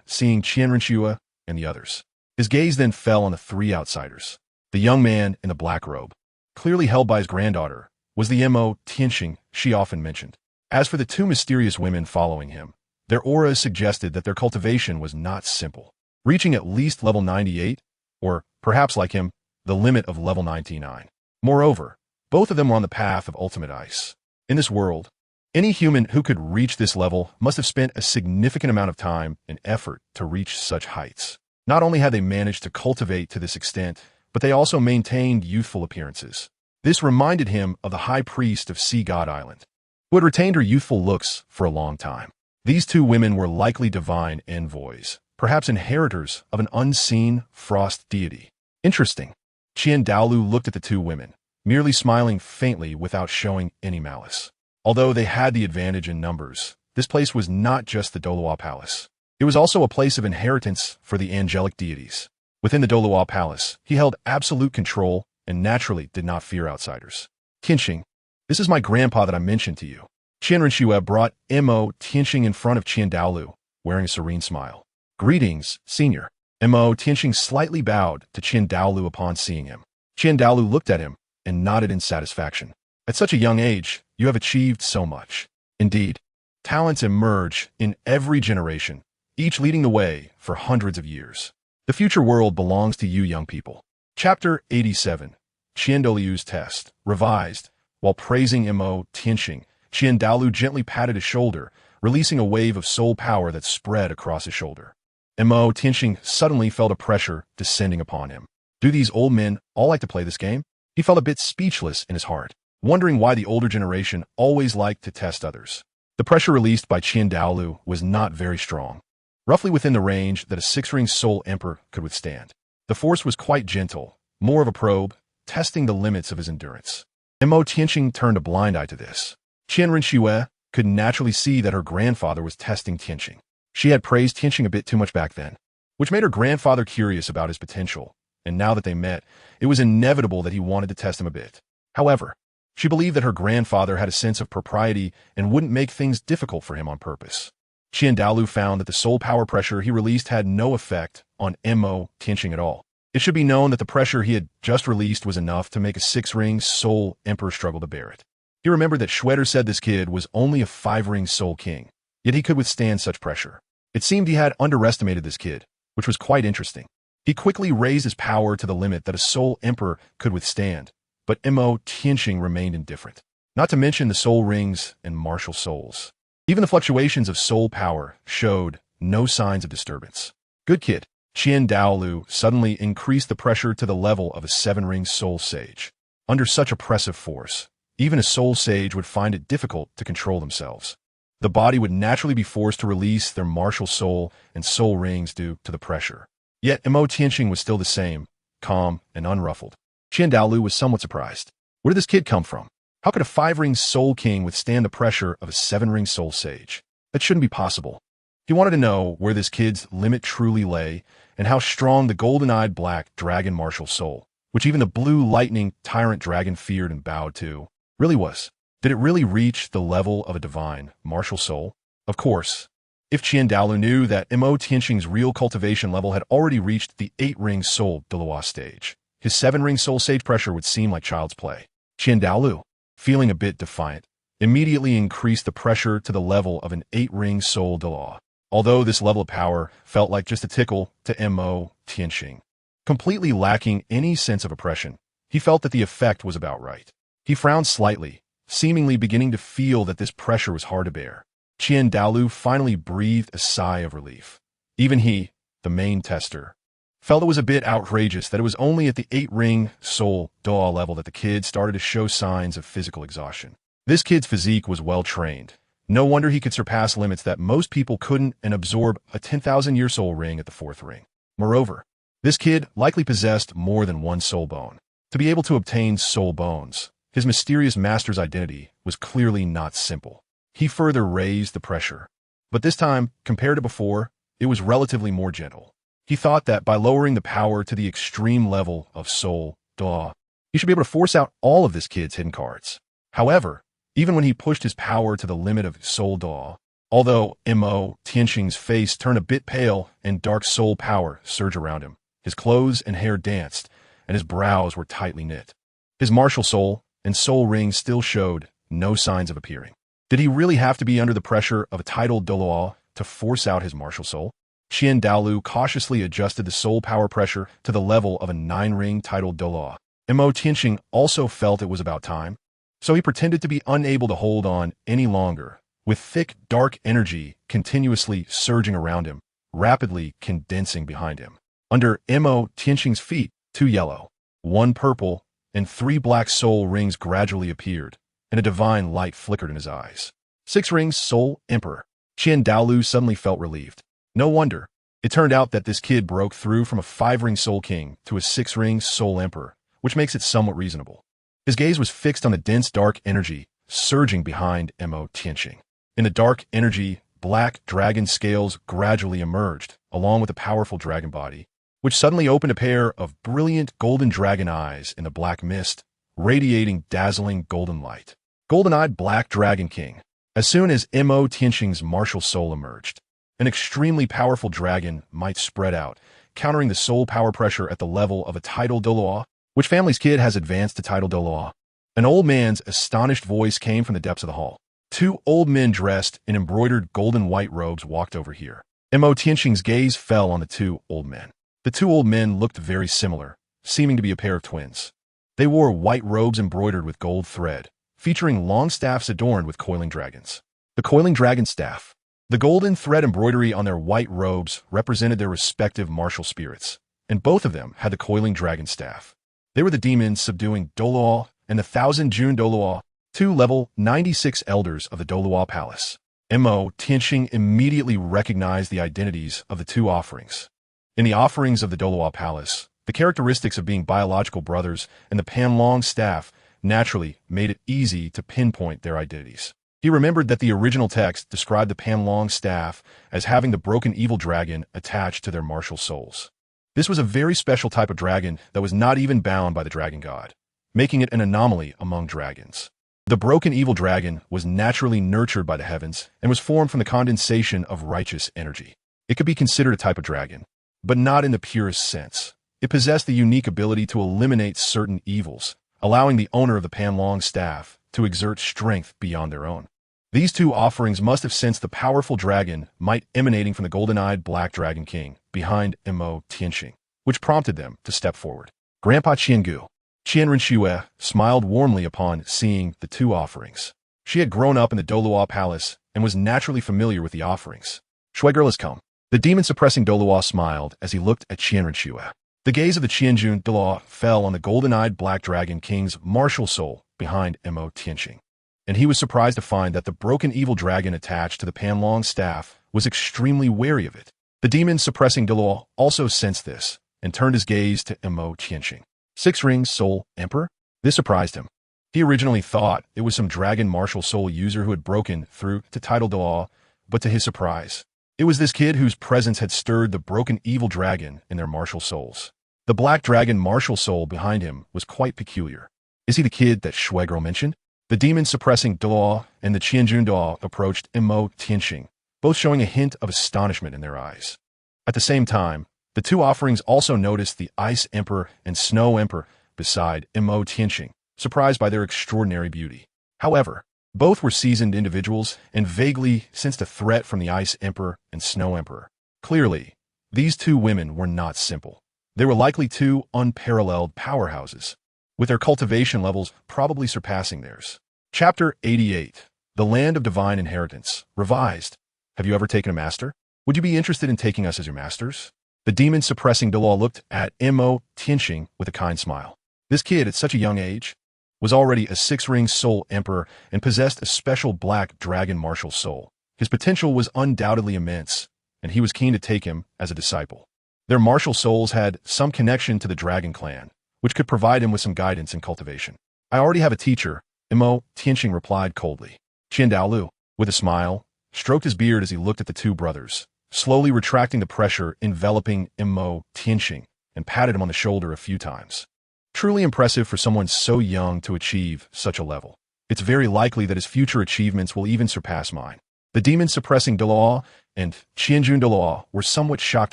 seeing Renxue and the others. His gaze then fell on the 3 outsiders. The young man in the black robe, clearly held by his granddaughter, was the Mo Tianxing she often mentioned. As for the 2 mysterious women following him, their auras suggested that their cultivation was not simple, reaching at least level 98, or perhaps like him, the limit of level 99. Moreover, both of them were on the path of ultimate ice. In this world, any human who could reach this level must have spent a significant amount of time and effort to reach such heights. Not only had they managed to cultivate to this extent, but they also maintained youthful appearances. This reminded him of the high priest of Sea God Island, who had retained her youthful looks for a long time. These two women were likely divine envoys, perhaps inheritors of an unseen frost deity. Interesting. Qian Douluo looked at the two women, merely smiling faintly without showing any malice. Although they had the advantage in numbers, this place was not just the Douluo Palace. It was also a place of inheritance for the angelic deities. Within the Douluo Palace, he held absolute control and naturally did not fear outsiders. Tianxing, this is my grandpa that I mentioned to you. Renxue brought Mo Tianxing in front of Qian Douluo, wearing a serene smile. Greetings, senior. Mo Tianxing slightly bowed to Qian Douluo upon seeing him. Qian Douluo looked at him and nodded in satisfaction. At such a young age, you have achieved so much. Indeed, talents emerge in every generation, each leading the way for hundreds of years. The future world belongs to you young people. Chapter 87. Qian Douluo's Test. Revised. While praising Mo Tianxing, Qian Douluo gently patted his shoulder, releasing a wave of soul power that spread across his shoulder. Mo Tianxing suddenly felt a pressure descending upon him. Do these old men all like to play this game? He felt a bit speechless in his heart, wondering why the older generation always liked to test others. The pressure released by Qian Douluo was not very strong, roughly within the range that a six-ring soul emperor could withstand. The force was quite gentle, more of a probe, testing the limits of his endurance. Mo Tianxing turned a blind eye to this. Renxue could naturally see that her grandfather was testing Tianxing. She had praised Tianxing a bit too much back then, which made her grandfather curious about his potential, and now that they met, it was inevitable that he wanted to test him a bit. However, she believed that her grandfather had a sense of propriety and wouldn't make things difficult for him on purpose. Qian Douluo found that the soul power pressure he released had no effect on Mo Tianxing at all. It should be known that the pressure he had just released was enough to make a six-ring soul emperor struggle to bear it. He remembered that Schweder said this kid was only a five-ring soul king, yet he could withstand such pressure. It seemed he had underestimated this kid, which was quite interesting. He quickly raised his power to the limit that a soul emperor could withstand, but Mo Tianxing remained indifferent. Not to mention the soul rings and martial souls. Even the fluctuations of soul power showed no signs of disturbance. Good kid. Qian Douluo suddenly increased the pressure to the level of a seven-ring soul sage. Under such oppressive force, even a soul sage would find it difficult to control themselves. The body would naturally be forced to release their martial soul and soul rings due to the pressure. Yet Mo Tianxing was still the same, calm and unruffled. Qian Douluo was somewhat surprised. Where did this kid come from? How could a five-ring soul king withstand the pressure of a seven-ring soul sage? That shouldn't be possible. He wanted to know where this kid's limit truly lay and how strong the golden-eyed black dragon martial soul, which even the blue lightning tyrant dragon feared and bowed to, really was. Did it really reach the level of a divine martial soul? Of course. If Qian Douluo knew that Mo Tianxing's real cultivation level had already reached the 8-ring soul Douluos stage, his 7-ring soul sage pressure would seem like child's play. Qian Douluo, feeling a bit defiant, immediately increased the pressure to the level of an 8-ring soul Douluo. Although this level of power felt like just a tickle to Mo Tianxing. Completely lacking any sense of oppression, he felt that the effect was about right. He frowned slightly, seemingly beginning to feel that this pressure was hard to bear. Qian Douluo finally breathed a sigh of relief. Even he, the main tester, felt it was a bit outrageous that it was only at the 8-ring soul Douluo level that the kid started to show signs of physical exhaustion. This kid's physique was well trained. No wonder he could surpass limits that most people couldn't and absorb a 10,000-year soul ring at the 4th ring. Moreover, this kid likely possessed more than one soul bone. To be able to obtain soul bones, his mysterious master's identity was clearly not simple. He further raised the pressure. But this time, compared to before, it was relatively more gentle. He thought that by lowering the power to the extreme level of soul Douluo, he should be able to force out all of this kid's hidden cards. However, even when he pushed his power to the limit of soul Douluo, although Mo Tianxing's face turned a bit pale and dark soul power surged around him, his clothes and hair danced, and his brows were tightly knit. His martial soul and soul rings still showed no signs of appearing. Did he really have to be under the pressure of a titled Douluo to force out his martial soul? Qian Douluo cautiously adjusted the soul power pressure to the level of a 9-ring titled Douluo. Mo Tianxing also felt it was about time. So he pretended to be unable to hold on any longer, with thick, dark energy continuously surging around him, rapidly condensing behind him. Under Mo Tianqing's feet, 2 yellow, 1 purple, and 3 black soul rings gradually appeared, and a divine light flickered in his eyes. 6 rings, Soul Emperor. Qian Douluo suddenly felt relieved. No wonder. It turned out that this kid broke through from a 5-ring Soul King to a 6-ring Soul Emperor, which makes it somewhat reasonable. His gaze was fixed on the dense dark energy surging behind Mo Tianqing. In the dark energy, black dragon scales gradually emerged, along with a powerful dragon body, which suddenly opened a pair of brilliant golden dragon eyes in the black mist, radiating dazzling golden light. Golden-Eyed Black Dragon King. As soon as Mo Tianqing's martial soul emerged, an extremely powerful dragon might spread out, countering the soul power pressure at the level of a title Douluo. Which family's kid has advanced to title Douluo? An old man's astonished voice came from the depths of the hall. 2 old men dressed in embroidered golden white robes walked over here. Mo Tianqing's gaze fell on the 2 old men. The 2 old men looked very similar, seeming to be a pair of twins. They wore white robes embroidered with gold thread, featuring long staffs adorned with coiling dragons. The coiling dragon staff. The golden thread embroidery on their white robes represented their respective martial spirits, and both of them had the coiling dragon staff. They were the demons subduing Douluo and the 1,000 June Douluo, 2 level 96 elders of the Douluo Palace. Mo Tianqing immediately recognized the identities of the 2 offerings. In the offerings of the Douluo Palace, the characteristics of being biological brothers and the Panlong staff naturally made it easy to pinpoint their identities. He remembered that the original text described the Panlong staff as having the broken evil dragon attached to their martial souls. This was a very special type of dragon that was not even bound by the dragon god, making it an anomaly among dragons. The broken evil dragon was naturally nurtured by the heavens and was formed from the condensation of righteous energy. It could be considered a type of dragon, but not in the purest sense. It possessed the unique ability to eliminate certain evils, allowing the owner of the Panlong staff to exert strength beyond their own. These 2 offerings must have sensed the powerful dragon might emanating from the golden-eyed Black Dragon King behind Mo Tianqing, which prompted them to step forward. Grandpa Qian Renxue smiled warmly upon seeing the 2 offerings. She had grown up in the Douluo Palace and was naturally familiar with the offerings. Shui girl has come. The demon-suppressing Douluo smiled as he looked at Qian Renxue. The gaze of the Qianjun Douluo fell on the golden-eyed Black Dragon King's martial soul behind Mo Tianqing, and he was surprised to find that the broken evil dragon attached to the Panlong staff was extremely wary of it. The demon-suppressing Douluo also sensed this and turned his gaze to Mo Tianqing. 6 rings, Soul Emperor? This surprised him. He originally thought it was some dragon martial soul user who had broken through to title Douluo, but to his surprise, it was this kid whose presence had stirred the broken evil dragon in their martial souls. The Black Dragon martial soul behind him was quite peculiar. Is he the kid that Shui girl mentioned? The demon-suppressing Douluo and the Qianjun Douluo approached Mo Tianqing, both showing a hint of astonishment in their eyes. At the same time, the 2 offerings also noticed the Ice Emperor and Snow Emperor beside Mo Tianqing, surprised by their extraordinary beauty. However, both were seasoned individuals and vaguely sensed a threat from the Ice Emperor and Snow Emperor. Clearly, these 2 women were not simple. They were likely 2 unparalleled powerhouses, with their cultivation levels probably surpassing theirs. Chapter 88. The Land of Divine Inheritance. Revised. Have you ever taken a master? Would you be interested in taking us as your masters? The demon-suppressing Douluo looked at Mo Tianqing with a kind smile. This kid, at such a young age, was already a 6-ring Soul Emperor and possessed a special Black Dragon martial soul. His potential was undoubtedly immense, and he was keen to take him as a disciple. Their martial souls had some connection to the Dragon Clan, which could provide him with some guidance in cultivation. I already have a teacher, Mo Tianqing replied coldly. Qian Douluo, with a smile, stroked his beard as he looked at the 2 brothers, slowly retracting the pressure enveloping Mo Tianqing, and patted him on the shoulder a few times. Truly impressive for someone so young to achieve such a level. It's very likely that his future achievements will even surpass mine. The demon-suppressing Douluo and Qianjun Douluo were somewhat shocked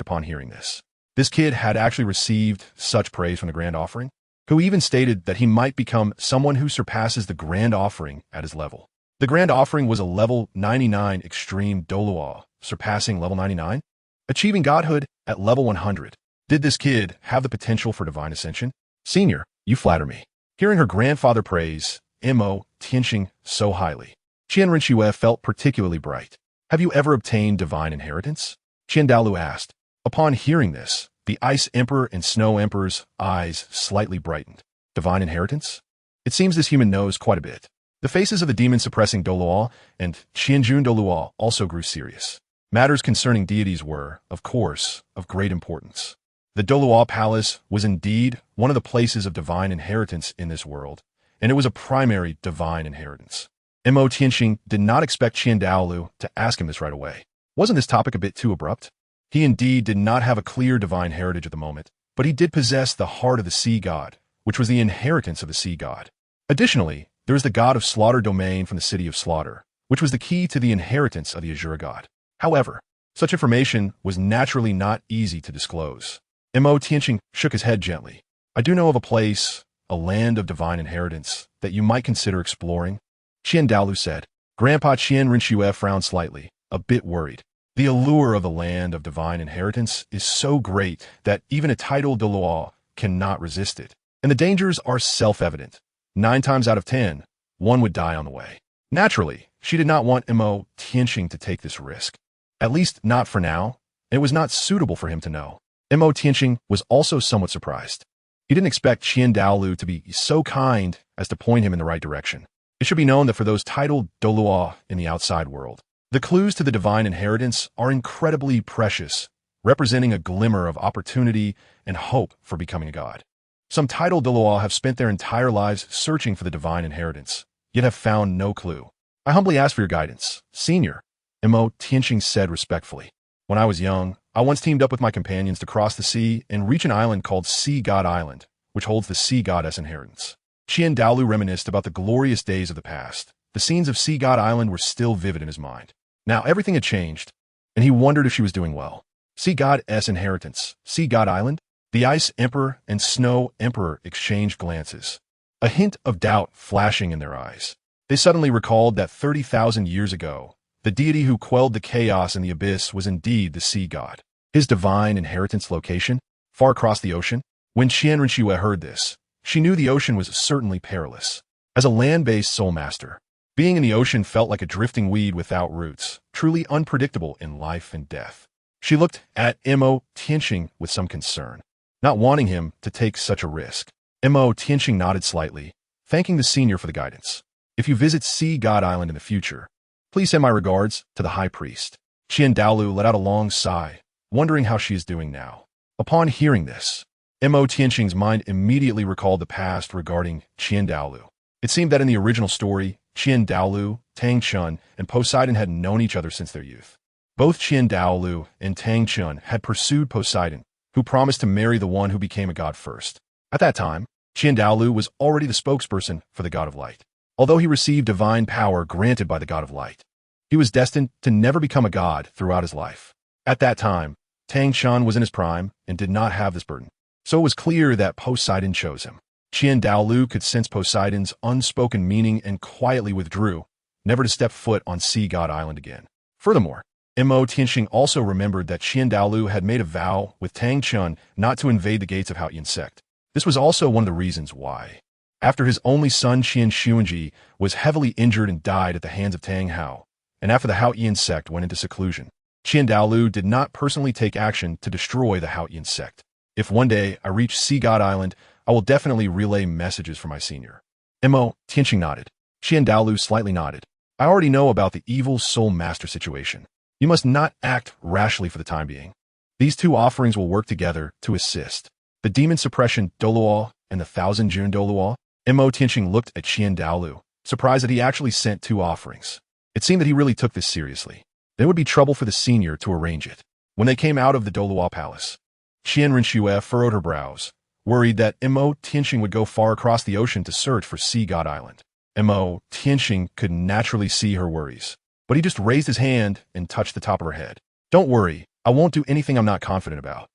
upon hearing this. This kid had actually received such praise from the Grand Offering, who even stated that he might become someone who surpasses the Grand Offering at his level. The Grand Offering was a level 99 extreme Douluo, surpassing level 99, achieving godhood at level 100. Did this kid have the potential for divine ascension? Senior, you flatter me. Hearing her grandfather praise Mo Tianxing so highly. Qian Renxue felt particularly bright. Have you ever obtained divine inheritance? Qian Douluo asked. Upon hearing this, the Ice Emperor and Snow Emperor's eyes slightly brightened. Divine inheritance? It seems this human knows quite a bit. The faces of the demon-suppressing Douluo and Qianjun Douluo also grew serious. Matters concerning deities were, of course, of great importance. The Douluo Palace was indeed one of the places of divine inheritance in this world, and it was a primary divine inheritance. Mo Tianxing did not expect Qian Douluo to ask him this right away. Wasn't this topic a bit too abrupt? He indeed did not have a clear divine heritage at the moment, but he did possess the heart of the sea god, which was the inheritance of the sea god. Additionally, there is the god of slaughter domain from the city of slaughter, which was the key to the inheritance of the Azure god. However, such information was naturally not easy to disclose. Mo Tianxing shook his head gently. I do know of a place, a land of divine inheritance, that you might consider exploring. Qian Douluo said. Grandpa Qian Renxue frowned slightly, a bit worried. The allure of the land of divine inheritance is so great that even a titled Douluo cannot resist it. And the dangers are self-evident. 9 times out of 10, one would die on the way. Naturally, she did not want Mo Tianxing to take this risk. At least not for now. It was not suitable for him to know. Mo Tianxing was also somewhat surprised. He didn't expect Qian Douluo to be so kind as to point him in the right direction. It should be known that for those titled Douluo in the outside world, the clues to the divine inheritance are incredibly precious, representing a glimmer of opportunity and hope for becoming a god. Some titled Douluo have spent their entire lives searching for the divine inheritance, yet have found no clue. I humbly ask for your guidance, Senior, Mo Tianxing said respectfully. When I was young, I once teamed up with my companions to cross the sea and reach an island called Sea God Island, which holds the sea goddess inheritance. Qian Douluo reminisced about the glorious days of the past. The scenes of Sea God Island were still vivid in his mind. Now everything had changed, and he wondered if she was doing well. Sea God's inheritance, Sea God Island? The Ice Emperor and Snow Emperor exchanged glances, a hint of doubt flashing in their eyes. They suddenly recalled that 30,000 years ago, the deity who quelled the chaos in the abyss was indeed the sea god. His divine inheritance location, far across the ocean? When Qian Renxue heard this, she knew the ocean was certainly perilous. As a land-based soul master, being in the ocean felt like a drifting weed without roots, truly unpredictable in life and death. She looked at Mo Tianxing with some concern, not wanting him to take such a risk. Mo Tianxing nodded slightly, thanking the senior for the guidance. If you visit Sea God Island in the future, please send my regards to the high priest. Qian Douluo let out a long sigh, wondering how she is doing now. Upon hearing this, Mo Tianxing's mind immediately recalled the past regarding Qian Douluo. It seemed that in the original story, Qian Douluo, Tang Chun, and Poseidon had known each other since their youth. Both Qian Douluo and Tang Chun had pursued Poseidon, who promised to marry the one who became a god first. At that time, Qian Douluo was already the spokesperson for the god of light. Although he received divine power granted by the god of light, he was destined to never become a god throughout his life. At that time, Tang Chun was in his prime and did not have this burden. So it was clear that Poseidon chose him. Qian Douluo could sense Poseidon's unspoken meaning and quietly withdrew, never to step foot on Sea God Island again. Furthermore, Mo Tianxing also remembered that Qian Douluo had made a vow with Tang Chun not to invade the gates of Haotian sect. This was also one of the reasons why. After his only son Qian Xuanji was heavily injured and died at the hands of Tang Hao, and after the Haotian sect went into seclusion, Qian Douluo did not personally take action to destroy the Haotian sect. If one day I reach Sea God Island, I will definitely relay messages for my senior. Mo Tianxing nodded. Qian Douluo slightly nodded. I already know about the evil soul master situation. You must not act rashly for the time being. These 2 offerings will work together to assist. The demon suppression Douluo and the 1,000 Jun Douluo. Mo Tianxing looked at Qian Douluo, surprised that he actually sent 2 offerings. It seemed that he really took this seriously. There would be trouble for the senior to arrange it. When they came out of the Douluo palace, Qian Renxue furrowed her brows, worried that Mo Tianxing would go far across the ocean to search for Sea God Island. Mo Tianxing could naturally see her worries, but he just raised his hand and touched the top of her head. Don't worry, I won't do anything I'm not confident about.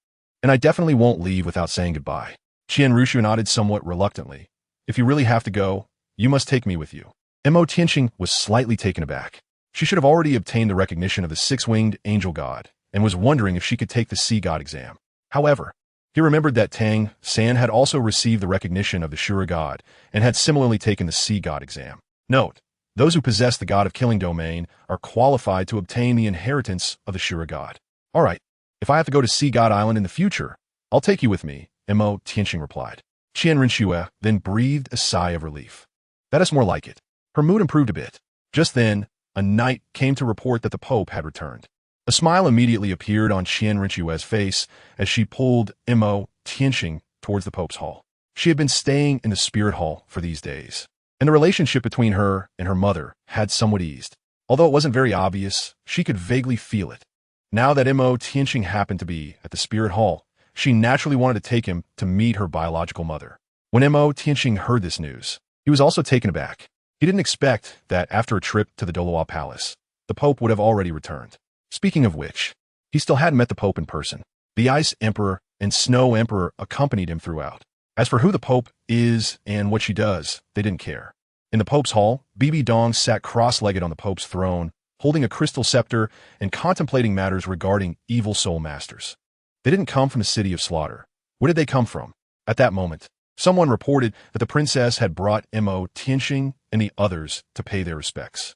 And I definitely won't leave without saying goodbye. Qian Renxue nodded somewhat reluctantly. If you really have to go, you must take me with you. Mo Tianxing was slightly taken aback. She should have already obtained the recognition of the 6-winged angel god, and was wondering if she could take the sea god exam. However, he remembered that Tang San had also received the recognition of the Shura god, and had similarly taken the sea god exam. Note, those who possess the God of Killing domain are qualified to obtain the inheritance of the Shura God. All right, if I have to go to Sea God Island in the future, I'll take you with me, Mo Tianxing replied. Qian Renxue then breathed a sigh of relief. That is more like it. Her mood improved a bit. Just then, a knight came to report that the Pope had returned. A smile immediately appeared on Qian Renxue's face as she pulled Mo Tianxing towards the Pope's hall. She had been staying in the spirit hall for these days, and the relationship between her and her mother had somewhat eased. Although it wasn't very obvious, she could vaguely feel it. Now that Mo Tianxing happened to be at the spirit hall, she naturally wanted to take him to meet her biological mother. When Mo Tianxing heard this news, he was also taken aback. He didn't expect that after a trip to the Douluo palace, the Pope would have already returned. Speaking of which, he still hadn't met the Pope in person. The Ice Emperor and Snow Emperor accompanied him throughout. As for who the Pope is and what she does, they didn't care. In the Pope's hall, Bibi Dong sat cross-legged on the Pope's throne, holding a crystal scepter and contemplating matters regarding evil soul masters. They didn't come from the city of slaughter. Where did they come from? At that moment, someone reported that the princess had brought Mo Tianxing and the others to pay their respects.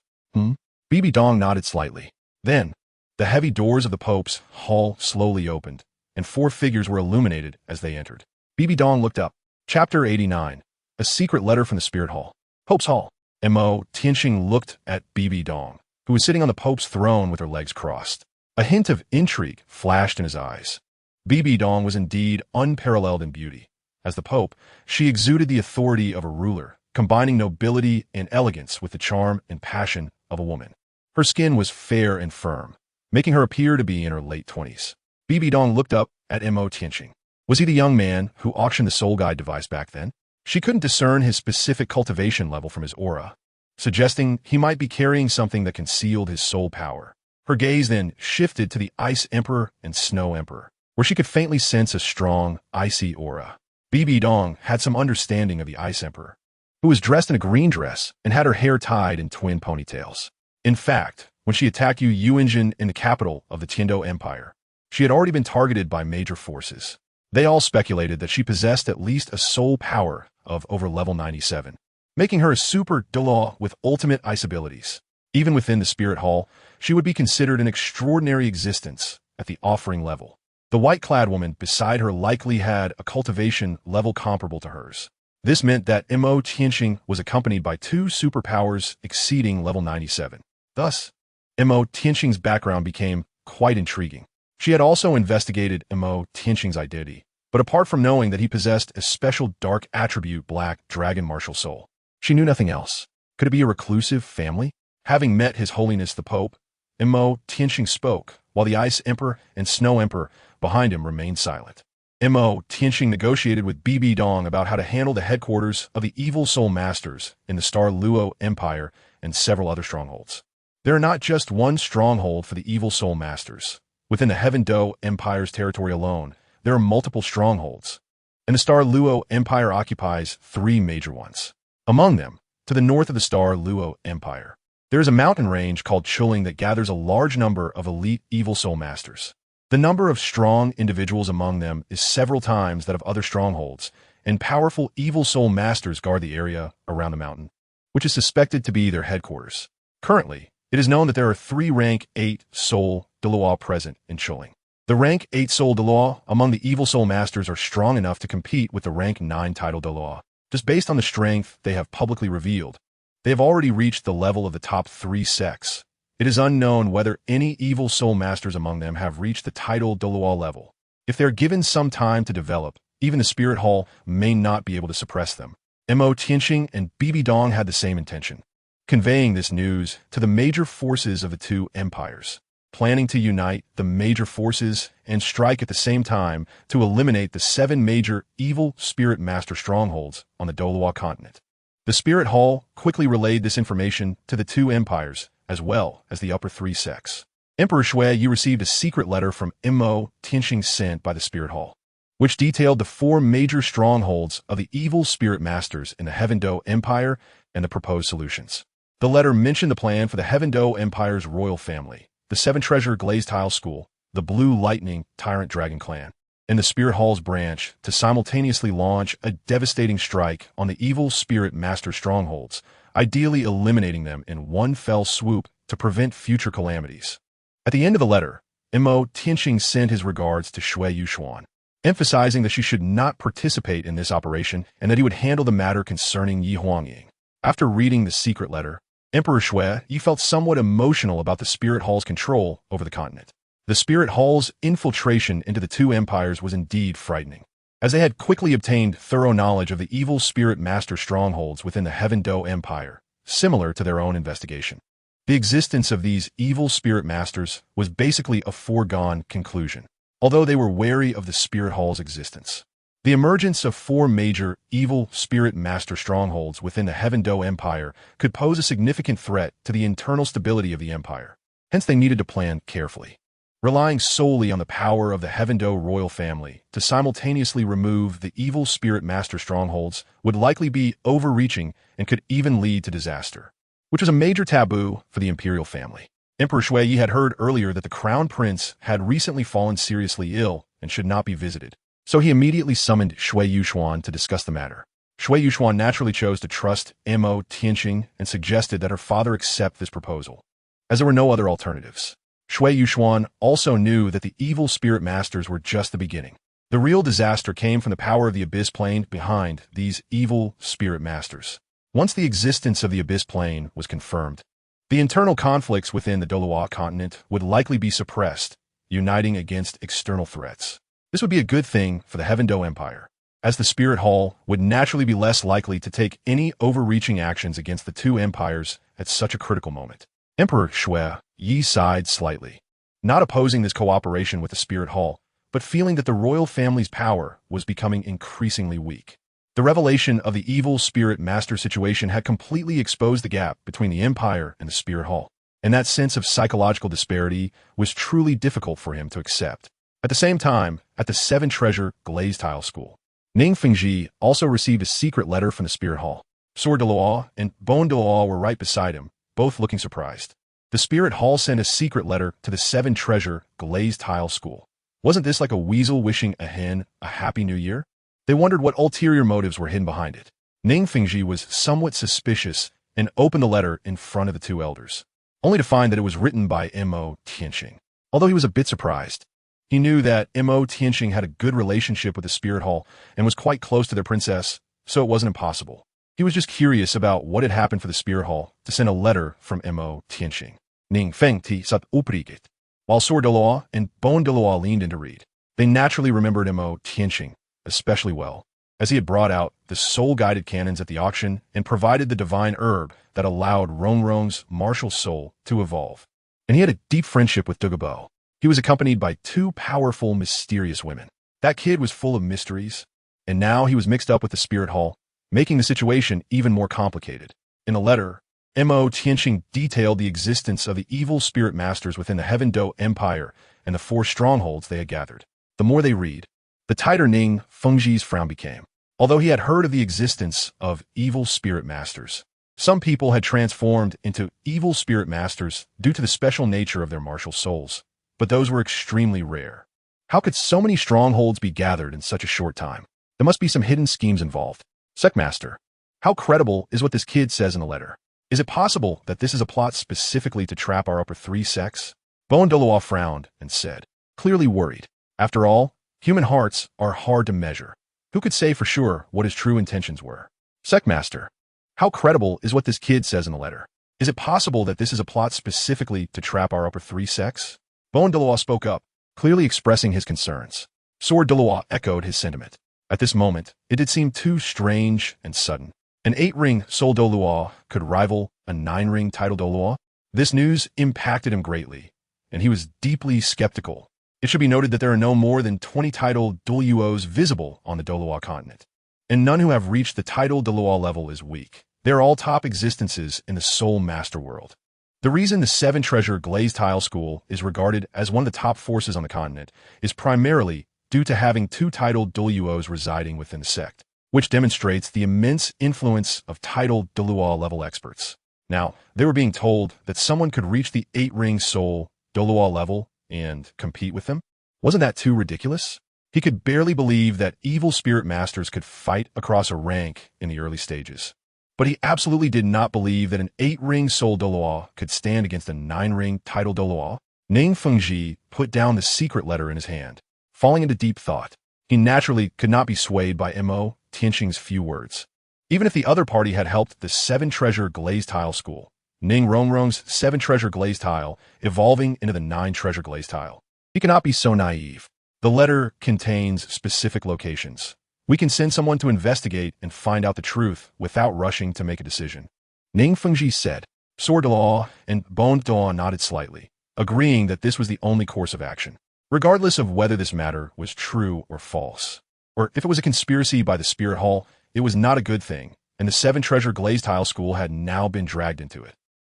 Bibi Dong nodded slightly. Then, the heavy doors of the Pope's hall slowly opened, and 4 figures were illuminated as they entered. Bibi Dong looked up. Chapter 89. A secret letter from the Spirit Hall. Pope's Hall. Mo Tianxing looked at Bibi Dong, who was sitting on the Pope's throne with her legs crossed. A hint of intrigue flashed in his eyes. Bibi Dong was indeed unparalleled in beauty. As the Pope, she exuded the authority of a ruler, combining nobility and elegance with the charm and passion of a woman. Her skin was fair and firm, making her appear to be in her late 20s. Bibi Dong looked up at Mo Tianxing. Was he the young man who auctioned the soul guide device back then? She couldn't discern his specific cultivation level from his aura, suggesting he might be carrying something that concealed his soul power. Her gaze then shifted to the Ice Emperor and Snow Emperor, where she could faintly sense a strong, icy aura. Bibi Dong had some understanding of the Ice Emperor, who was dressed in a green dress and had her hair tied in twin ponytails. In fact, when she attacked Yu Yunjin in the capital of the Tiando Empire, she had already been targeted by major forces. They all speculated that she possessed at least a soul power of over level 97, making her a super Douluo with ultimate ice abilities. Even within the Spirit Hall, she would be considered an extraordinary existence at the offering level. The white-clad woman beside her likely had a cultivation level comparable to hers. This meant that Mo Tianxing was accompanied by 2 superpowers exceeding level 97. Thus, Mo Tianxing's background became quite intriguing. She had also investigated Mo Tianxing's identity, but apart from knowing that he possessed a special dark attribute Black Dragon Martial Soul, she knew nothing else. Could it be a reclusive family? Having met His Holiness the Pope, Mo Tianxing spoke, while the Ice Emperor and Snow Emperor behind him remained silent. Mo Tianxing negotiated with Bibi Dong about how to handle the headquarters of the evil soul masters in the Douluo Empire and several other strongholds. There are not just one stronghold for the evil soul masters. Within the Heaven Do Empire's territory alone, there are multiple strongholds, and the Douluo Empire occupies 3 major ones. Among them, to the north of the Douluo Empire, there is a mountain range called Chuling that gathers a large number of elite evil soul masters. The number of strong individuals among them is several times that of other strongholds, and powerful evil soul masters guard the area around the mountain, which is suspected to be their headquarters. Currently, it is known that there are 3 rank 8 soul Douluo present in Chuling. The rank 8 soul Douluo among the evil soul masters are strong enough to compete with the rank 9 title Douluo. Just based on the strength they have publicly revealed, they have already reached the level of the top 3 sects. It is unknown whether any evil soul masters among them have reached the title Douluo level. If they are given some time to develop, even the Spirit Hall may not be able to suppress them. Mo Tianxing and Bibi Dong had the same intention, conveying this news to the major forces of the 2 empires, planning to unite the major forces and strike at the same time to eliminate the 7 major evil spirit master strongholds on the Douluo continent. The Spirit Hall quickly relayed this information to the 2 empires, as well as the upper 3 sects. Emperor Shui, you received a secret letter from Mo Tianxing sent by the Spirit Hall, which detailed the 4 major strongholds of the evil spirit masters in the Heaven Do Empire and the proposed solutions. The letter mentioned the plan for the Heaven Do Empire's royal family, the 7 Treasure Glazed Tile School, the Blue Lightning Tyrant Dragon Clan, and the Spirit Hall's branch to simultaneously launch a devastating strike on the evil spirit master strongholds ideally eliminating them in one fell swoop to prevent future calamities. At the end of the letter, Mo Tianqing sent his regards to Shui Yuxuan, emphasizing that she should not participate in this operation and that he would handle the matter concerning Yi Huangying. After reading the secret letter, Emperor Shui Yi felt somewhat emotional about the Spirit Hall's control over the continent. The Spirit Hall's infiltration into the two empires was indeed frightening, as they had quickly obtained thorough knowledge of the evil Spirit Master strongholds within the Heaven Do Empire, similar to their own investigation. The existence of these evil Spirit Masters was basically a foregone conclusion, although they were wary of the Spirit Hall's existence. The emergence of 4 major evil Spirit Master strongholds within the Heaven Do Empire could pose a significant threat to the internal stability of the empire. Hence, they needed to plan carefully. Relying solely on the power of the Heaven Do royal family to simultaneously remove the evil Spirit Master strongholds would likely be overreaching and could even lead to disaster, which was a major taboo for the Imperial family. Emperor Shui Yi had heard earlier that the Crown Prince had recently fallen seriously ill and should not be visited. So he immediately summoned Shui Yuxuan to discuss the matter. Shui Yuxuan naturally chose to trust Mo Tianqing and suggested that her father accept this proposal, as there were no other alternatives. Shui Yuxuan also knew that the evil Spirit Masters were just the beginning. The real disaster came from the power of the Abyss Plane behind these evil Spirit Masters. Once the existence of the Abyss Plane was confirmed, the internal conflicts within the Douluo continent would likely be suppressed, uniting against external threats. This would be a good thing for the Heaven Do Empire, as the Spirit Hall would naturally be less likely to take any overreaching actions against the two empires at such a critical moment. Emperor Shui Yi sighed slightly, not opposing this cooperation with the Spirit Hall, but feeling that the royal family's power was becoming increasingly weak. The revelation of the evil Spirit Master situation had completely exposed the gap between the Empire and the Spirit Hall, and that sense of psychological disparity was truly difficult for him to accept. At the same time, at the 7 Treasure Glazed Tile School, Ning Fengji also received a secret letter from the Spirit Hall. Sword Douluo and Bone Douluo were right beside him, both looking surprised. The Spirit Hall sent a secret letter to the 7 Treasure Glazed Tile School. Wasn't this like a weasel wishing a hen a happy new year? They wondered what ulterior motives were hidden behind it. Ning Fengji was somewhat suspicious and opened the letter in front of the 2 elders, only to find that it was written by Mo Tianqing. Although he was a bit surprised, he knew that Mo Tianqing had a good relationship with the Spirit Hall and was quite close to their princess, so it wasn't impossible. He was just curious about what had happened for the Spirit Hall to send a letter from Mo Tianqing. Ning Feng Ti sat uprigit. While Sword Douluo and Bone Douluo leaned in to read, they naturally remembered Mo Tianqing especially well, as he had brought out the soul-guided cannons at the auction and provided the divine herb that allowed Renxue's martial soul to evolve. And he had a deep friendship with Dugu Bo. He was accompanied by 2 powerful, mysterious women. That kid was full of mysteries, and now he was mixed up with the Spirit Hall, making the situation even more complicated. In a letter, Mo Tianqing detailed the existence of the evil Spirit Masters within the Heaven Do Empire and the 4 strongholds they had gathered. The more they read, the tighter Ning Fengji's frown became. Although he had heard of the existence of evil Spirit Masters, some people had transformed into evil Spirit Masters due to the special nature of their martial souls, but those were extremely rare. How could so many strongholds be gathered in such a short time? There must be some hidden schemes involved. Sectmaster, how credible is what this kid says in the letter? Is it possible that this is a plot specifically to trap our upper 3 sects? Bone Douluo frowned and said, clearly worried. After all, human hearts are hard to measure. Who could say for sure what his true intentions were? Sectmaster, how credible is what this kid says in the letter? Is it possible that this is a plot specifically to trap our upper 3 sects? Bone Douluo spoke up, clearly expressing his concerns. Sword Douluo echoed his sentiment. At this moment, it did seem too strange and sudden. An 8-ring Soul Douluo could rival a 9-ring title Douluo? This news impacted him greatly, and he was deeply skeptical. It should be noted that there are no more than 20 title Douluos visible on the Douluo continent, and none who have reached the title Douluo level is weak. They are all top existences in the Soul Master world. The reason the 7 Treasure Glazed Tile School is regarded as one of the top forces on the continent is primarily due to having 2 titled Douluos residing within the sect, which demonstrates the immense influence of titled Douluo level experts. Now, they were being told that someone could reach the 8-ring Soul Douluo level and compete with them? Wasn't that too ridiculous? He could barely believe that evil Spirit Masters could fight across a rank in the early stages. But he absolutely did not believe that an 8-ring soul Douluo could stand against a 9-ring title Douluo. Ning Fengji put down the secret letter in his hand. Falling into deep thought, he naturally could not be swayed by Mo Tianxing's few words. Even if the other party had helped the 7-treasure glazed tile school, Ning Rongrong's 7-treasure glazed tile evolving into the 9-treasure glazed tile, he cannot be so naive. The letter contains specific locations. We can send someone to investigate and find out the truth without rushing to make a decision. Ning Fengji said. Sword Douluo and Bone Douluo nodded slightly, agreeing that this was the only course of action, regardless of whether this matter was true or false. Or if it was a conspiracy by the Spirit Hall, it was not a good thing, and the 7-treasure glazed tile school had now been dragged into it.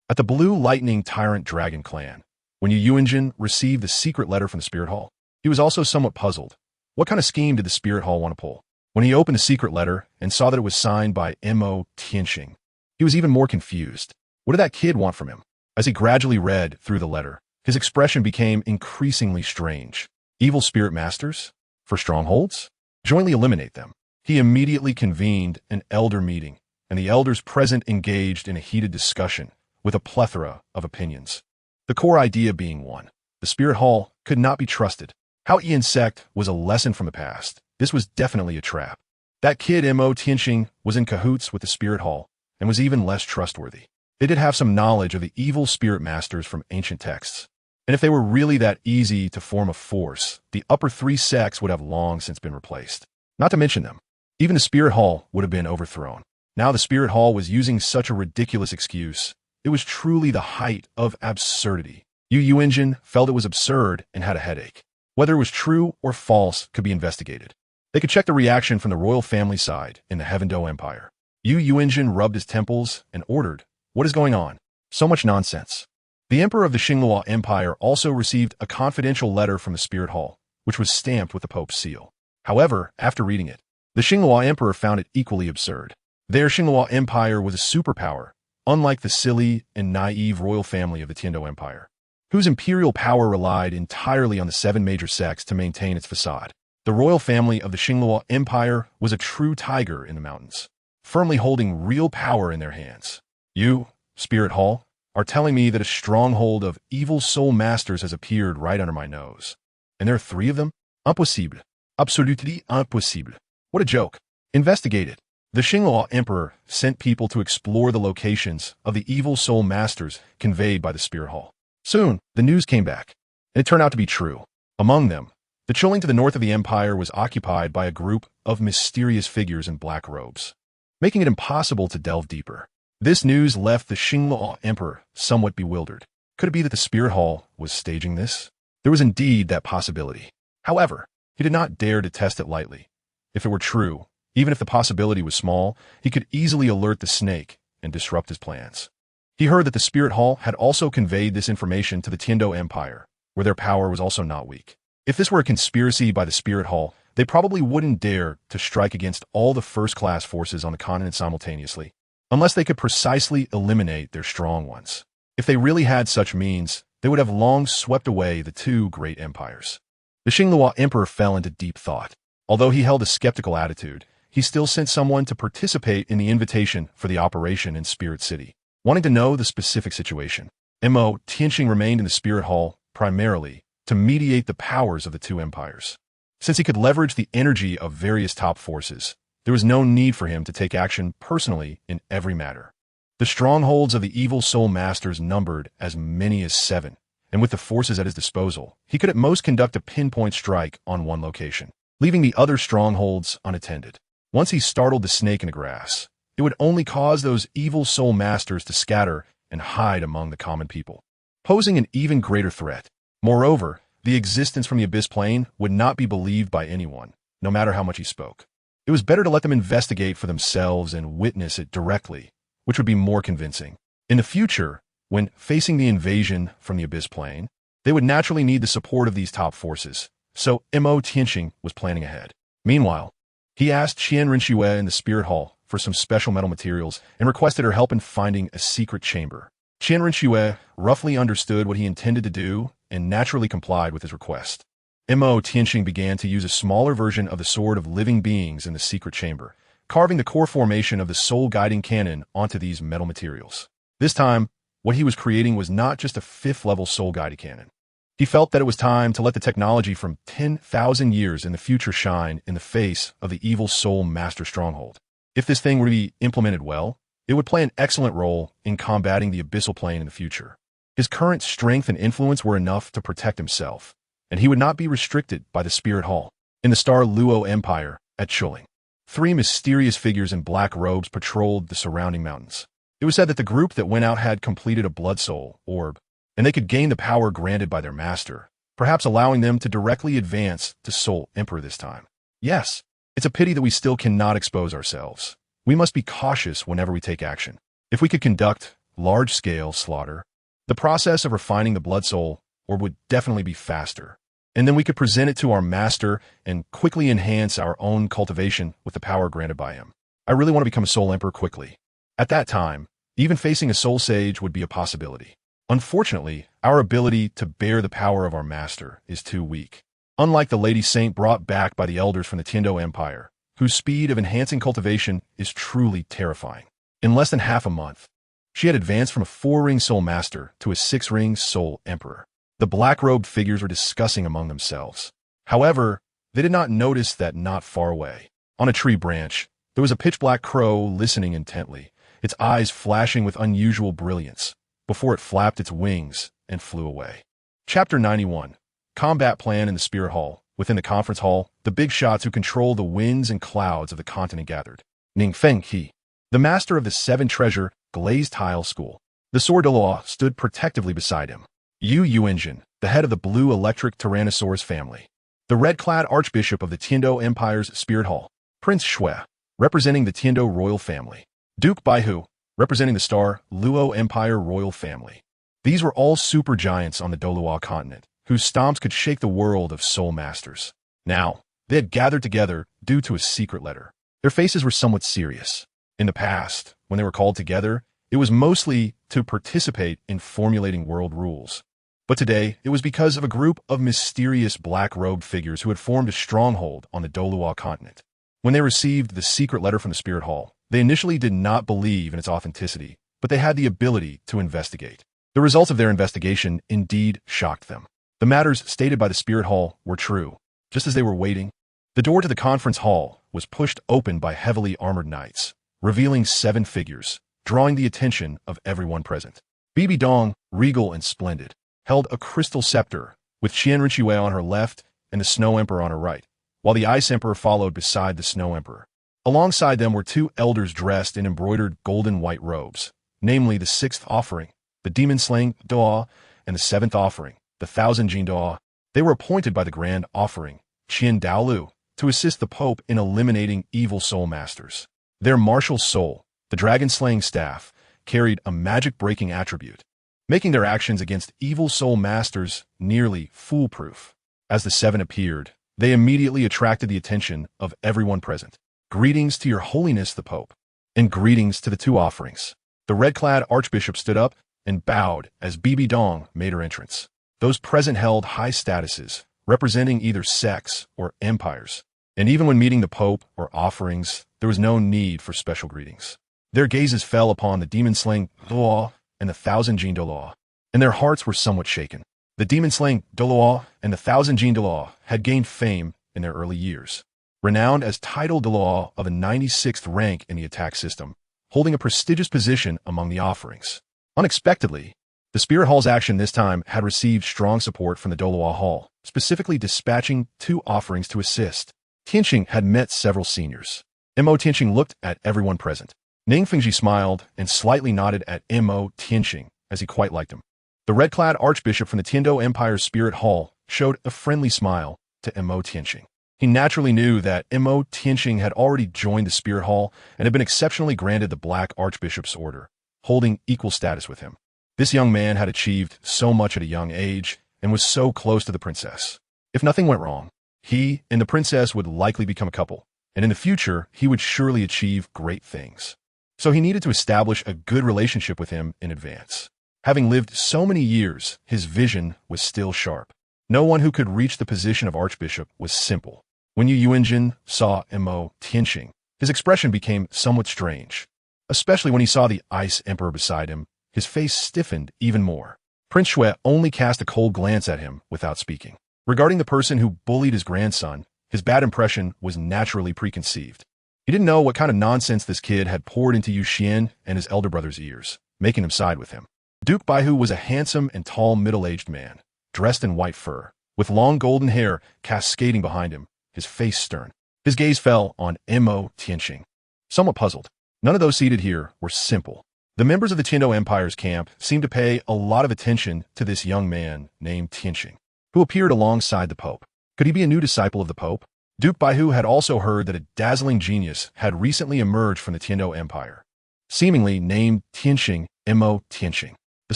At the Blue Lightning Tyrant Dragon clan, when Yu Yuanjin received the secret letter from the Spirit Hall, he was also somewhat puzzled. What kind of scheme did the Spirit Hall want to pull? When he opened the secret letter and saw that it was signed by Mo Tianxing, he was even more confused. What did that kid want from him? As he gradually read through the letter, his expression became increasingly strange. Evil spirit masters? For strongholds? Jointly eliminate them. He immediately convened an elder meeting, and the elders present engaged in a heated discussion with a plethora of opinions. The core idea being one. The Spirit Hall could not be trusted. How Qian sect was a lesson from the past. This was definitely a trap. That kid Mo Tianxing was in cahoots with the Spirit Hall and was even less trustworthy. They did have some knowledge of the evil spirit masters from ancient texts. And if they were really that easy to form a force, the upper 3 sects would have long since been replaced. Not to mention them. Even the Spirit Hall would have been overthrown. Now the Spirit Hall was using such a ridiculous excuse. It was truly the height of absurdity. Yu Yuanjin felt it was absurd and had a headache. Whether it was true or false could be investigated. They could check the reaction from the royal family side in the Heavendo Empire. Yu Yuanjin rubbed his temples and ordered, "What is going on? So much nonsense." The Emperor of the Xingluo Empire also received a confidential letter from the Spirit Hall, which was stamped with the Pope's seal. However, after reading it, the Xingluo Emperor found it equally absurd. Their Xingluo Empire was a superpower, unlike the silly and naive royal family of the Tiando Empire, whose imperial power relied entirely on the 7 major sects to maintain its facade. The royal family of the Xingluo Empire was a true tiger in the mountains, firmly holding real power in their hands. You, Spirit Hall, are telling me that a stronghold of evil soul masters has appeared right under my nose. And there are 3 of them? Impossible. Absolutely impossible. What a joke. Investigate it. The Xingluo Emperor sent people to explore the locations of the evil soul masters conveyed by the Spirit Hall. Soon, the news came back, and it turned out to be true. Among them, the Chuling to the north of the empire was occupied by a group of mysterious figures in black robes, making it impossible to delve deeper. This news left the Xingluo Emperor somewhat bewildered. Could it be that the Spirit Hall was staging this? There was indeed that possibility. However, he did not dare to test it lightly. If it were true, even if the possibility was small, he could easily alert the snake and disrupt his plans. He heard that the Spirit Hall had also conveyed this information to the Tiando Empire, where their power was also not weak. If this were a conspiracy by the Spirit Hall, they probably wouldn't dare to strike against all the first-class forces on the continent simultaneously, unless they could precisely eliminate their strong ones. If they really had such means, they would have long swept away the 2 great empires. The Xingluo Emperor fell into deep thought. Although he held a skeptical attitude, he still sent someone to participate in the invitation for the operation in Spirit City, wanting to know the specific situation. Mo Tianxing remained in the Spirit Hall primarily to mediate the powers of the 2 empires. Since he could leverage the energy of various top forces, there was no need for him to take action personally in every matter. The strongholds of the evil soul masters numbered as many as 7, and with the forces at his disposal, he could at most conduct a pinpoint strike on one location, leaving the other strongholds unattended. Once he startled the snake in the grass, it would only cause those evil soul masters to scatter and hide among the common people, posing an even greater threat. Moreover, the existence from the abyss plane would not be believed by anyone, no matter how much he spoke. It was better to let them investigate for themselves and witness it directly, which would be more convincing. In the future, when facing the invasion from the abyss plane, they would naturally need the support of these top forces, so Mo Tianxing was planning ahead. Meanwhile, he asked Qian Renxue in the Spirit Hall for some special metal materials and requested her help in finding a secret chamber. Qian Renxue roughly understood what he intended to do and naturally complied with his request. Mo Tianxing began to use a smaller version of the Sword of Living Beings in the secret chamber, carving the core formation of the soul-guiding canon onto these metal materials. This time, what he was creating was not just a fifth-level soul-guided canon. He felt that it was time to let the technology from 10,000 years in the future shine in the face of the evil soul master stronghold. If this thing were to be implemented well, it would play an excellent role in combating the abyssal plane in the future. His current strength and influence were enough to protect himself, and he would not be restricted by the Spirit Hall. In the Douluo Empire, at Chuling, 3 mysterious figures in black robes patrolled the surrounding mountains. It was said that the group that went out had completed a blood soul orb, and they could gain the power granted by their master, perhaps allowing them to directly advance to Soul Emperor this time. Yes, it's a pity that we still cannot expose ourselves. We must be cautious whenever we take action. If we could conduct large-scale slaughter, the process of refining the blood soul orb would definitely be faster, and then we could present it to our master and quickly enhance our own cultivation with the power granted by him. I really want to become a Soul Emperor quickly. At that time, even facing a Soul Sage would be a possibility. Unfortunately, our ability to bear the power of our master is too weak. Unlike the Lady Saint brought back by the elders from the Tiando Empire, whose speed of enhancing cultivation is truly terrifying. In less than half a month, she had advanced from a 4-ring soul master to a 6-ring soul emperor. The black-robed figures were discussing among themselves. However, they did not notice that not far away, on a tree branch, there was a pitch-black crow listening intently, its eyes flashing with unusual brilliance, before it flapped its wings and flew away. Chapter 91. Combat Plan in the Spirit Hall. Within the conference hall, the big shots who control the winds and clouds of the continent gathered. Ning Feng He, the master of the 7 treasure glazed tile school. The sword Douluo stood protectively beside him. Yu Engine, the head of the blue electric Tyrannosaurus family. The red-clad archbishop of the Tiando Empire's Spirit Hall. Prince Shui, representing the Tiando royal family. Duke Baihu, representing the Star Luo Empire royal family. These were all supergiants on the Douluo continent, whose stomps could shake the world of soul masters. Now, they had gathered together due to a secret letter. Their faces were somewhat serious. In the past, when they were called together, it was mostly to participate in formulating world rules. But today, it was because of a group of mysterious black-robed figures who had formed a stronghold on the Douluo continent. When they received the secret letter from the Spirit Hall, they initially did not believe in its authenticity, but they had the ability to investigate. The results of their investigation indeed shocked them. The matters stated by the Spirit Hall were true. Just as they were waiting, the door to the conference hall was pushed open by heavily armored knights, revealing 7 figures, drawing the attention of everyone present. Bibi Dong, regal and splendid, held a crystal scepter, with Qian Renxue on her left and the Snow Emperor on her right, while the Ice Emperor followed beside the Snow Emperor. Alongside them were 2 elders dressed in embroidered golden white robes, namely the 6th offering, the demon-slaying Douluo, and the 7th offering, the Thousand Jin Douluo. They were appointed by the Grand Offering, Qian Douluo, to assist the Pope in eliminating evil soul masters. Their martial soul, the dragon-slaying staff, carried a magic-breaking attribute, making their actions against evil soul masters nearly foolproof. As the 7 appeared, they immediately attracted the attention of everyone present. Greetings to your holiness the Pope, and greetings to the 2 offerings. The red-clad archbishop stood up and bowed as Bibi Dong made her entrance. Those present held high statuses, representing either sects or empires, and even when meeting the Pope or offerings, there was no need for special greetings. Their gazes fell upon the demon-slaying Douluo and the Thousand Jin Douluo, and their hearts were somewhat shaken. The demon-slaying Douluo and the Thousand Jin Douluo had gained fame in their early years, renowned as title Douluo of a 96th rank in the attack system, holding a prestigious position among the offerings. Unexpectedly, the Spirit Hall's action this time had received strong support from the Douluo Hall, specifically dispatching 2 offerings to assist. Tianqing had met several seniors. Mo Tianqing looked at everyone present. Ning Fengji smiled and slightly nodded at Mo Tianqing, as he quite liked him. The red-clad archbishop from the Tiando Empire's Spirit Hall showed a friendly smile to Mo Tianqing. He naturally knew that Mo Tianqing had already joined the Spirit Hall and had been exceptionally granted the Black Archbishop's Order, holding equal status with him. This young man had achieved so much at a young age and was so close to the princess. If nothing went wrong, he and the princess would likely become a couple, and in the future, he would surely achieve great things. So he needed to establish a good relationship with him in advance. Having lived so many years, his vision was still sharp. No one who could reach the position of archbishop was simple. When Yu Engine saw Mo Tianqing, His expression became somewhat strange. Especially when he saw the Ice Emperor beside him, his face stiffened even more. Renxue only cast a cold glance at him without speaking. Regarding the person who bullied his grandson, his bad impression was naturally preconceived. He didn't know what kind of nonsense this kid had poured into Qian and his elder brother's ears, making him side with him. Dugu Bo was a handsome and tall middle-aged man, dressed in white fur, with long golden hair cascading behind him, his face stern. His gaze fell on Mo Tianqing. Somewhat puzzled, none of those seated here were simple. The members of the Tiando Empire's camp seemed to pay a lot of attention to this young man named Tianqing, who appeared alongside the Pope. Could he be a new disciple of the Pope? Dugu Bo had also heard that a dazzling genius had recently emerged from the Tiando Empire, seemingly named Tianqing Mo Tianqing. The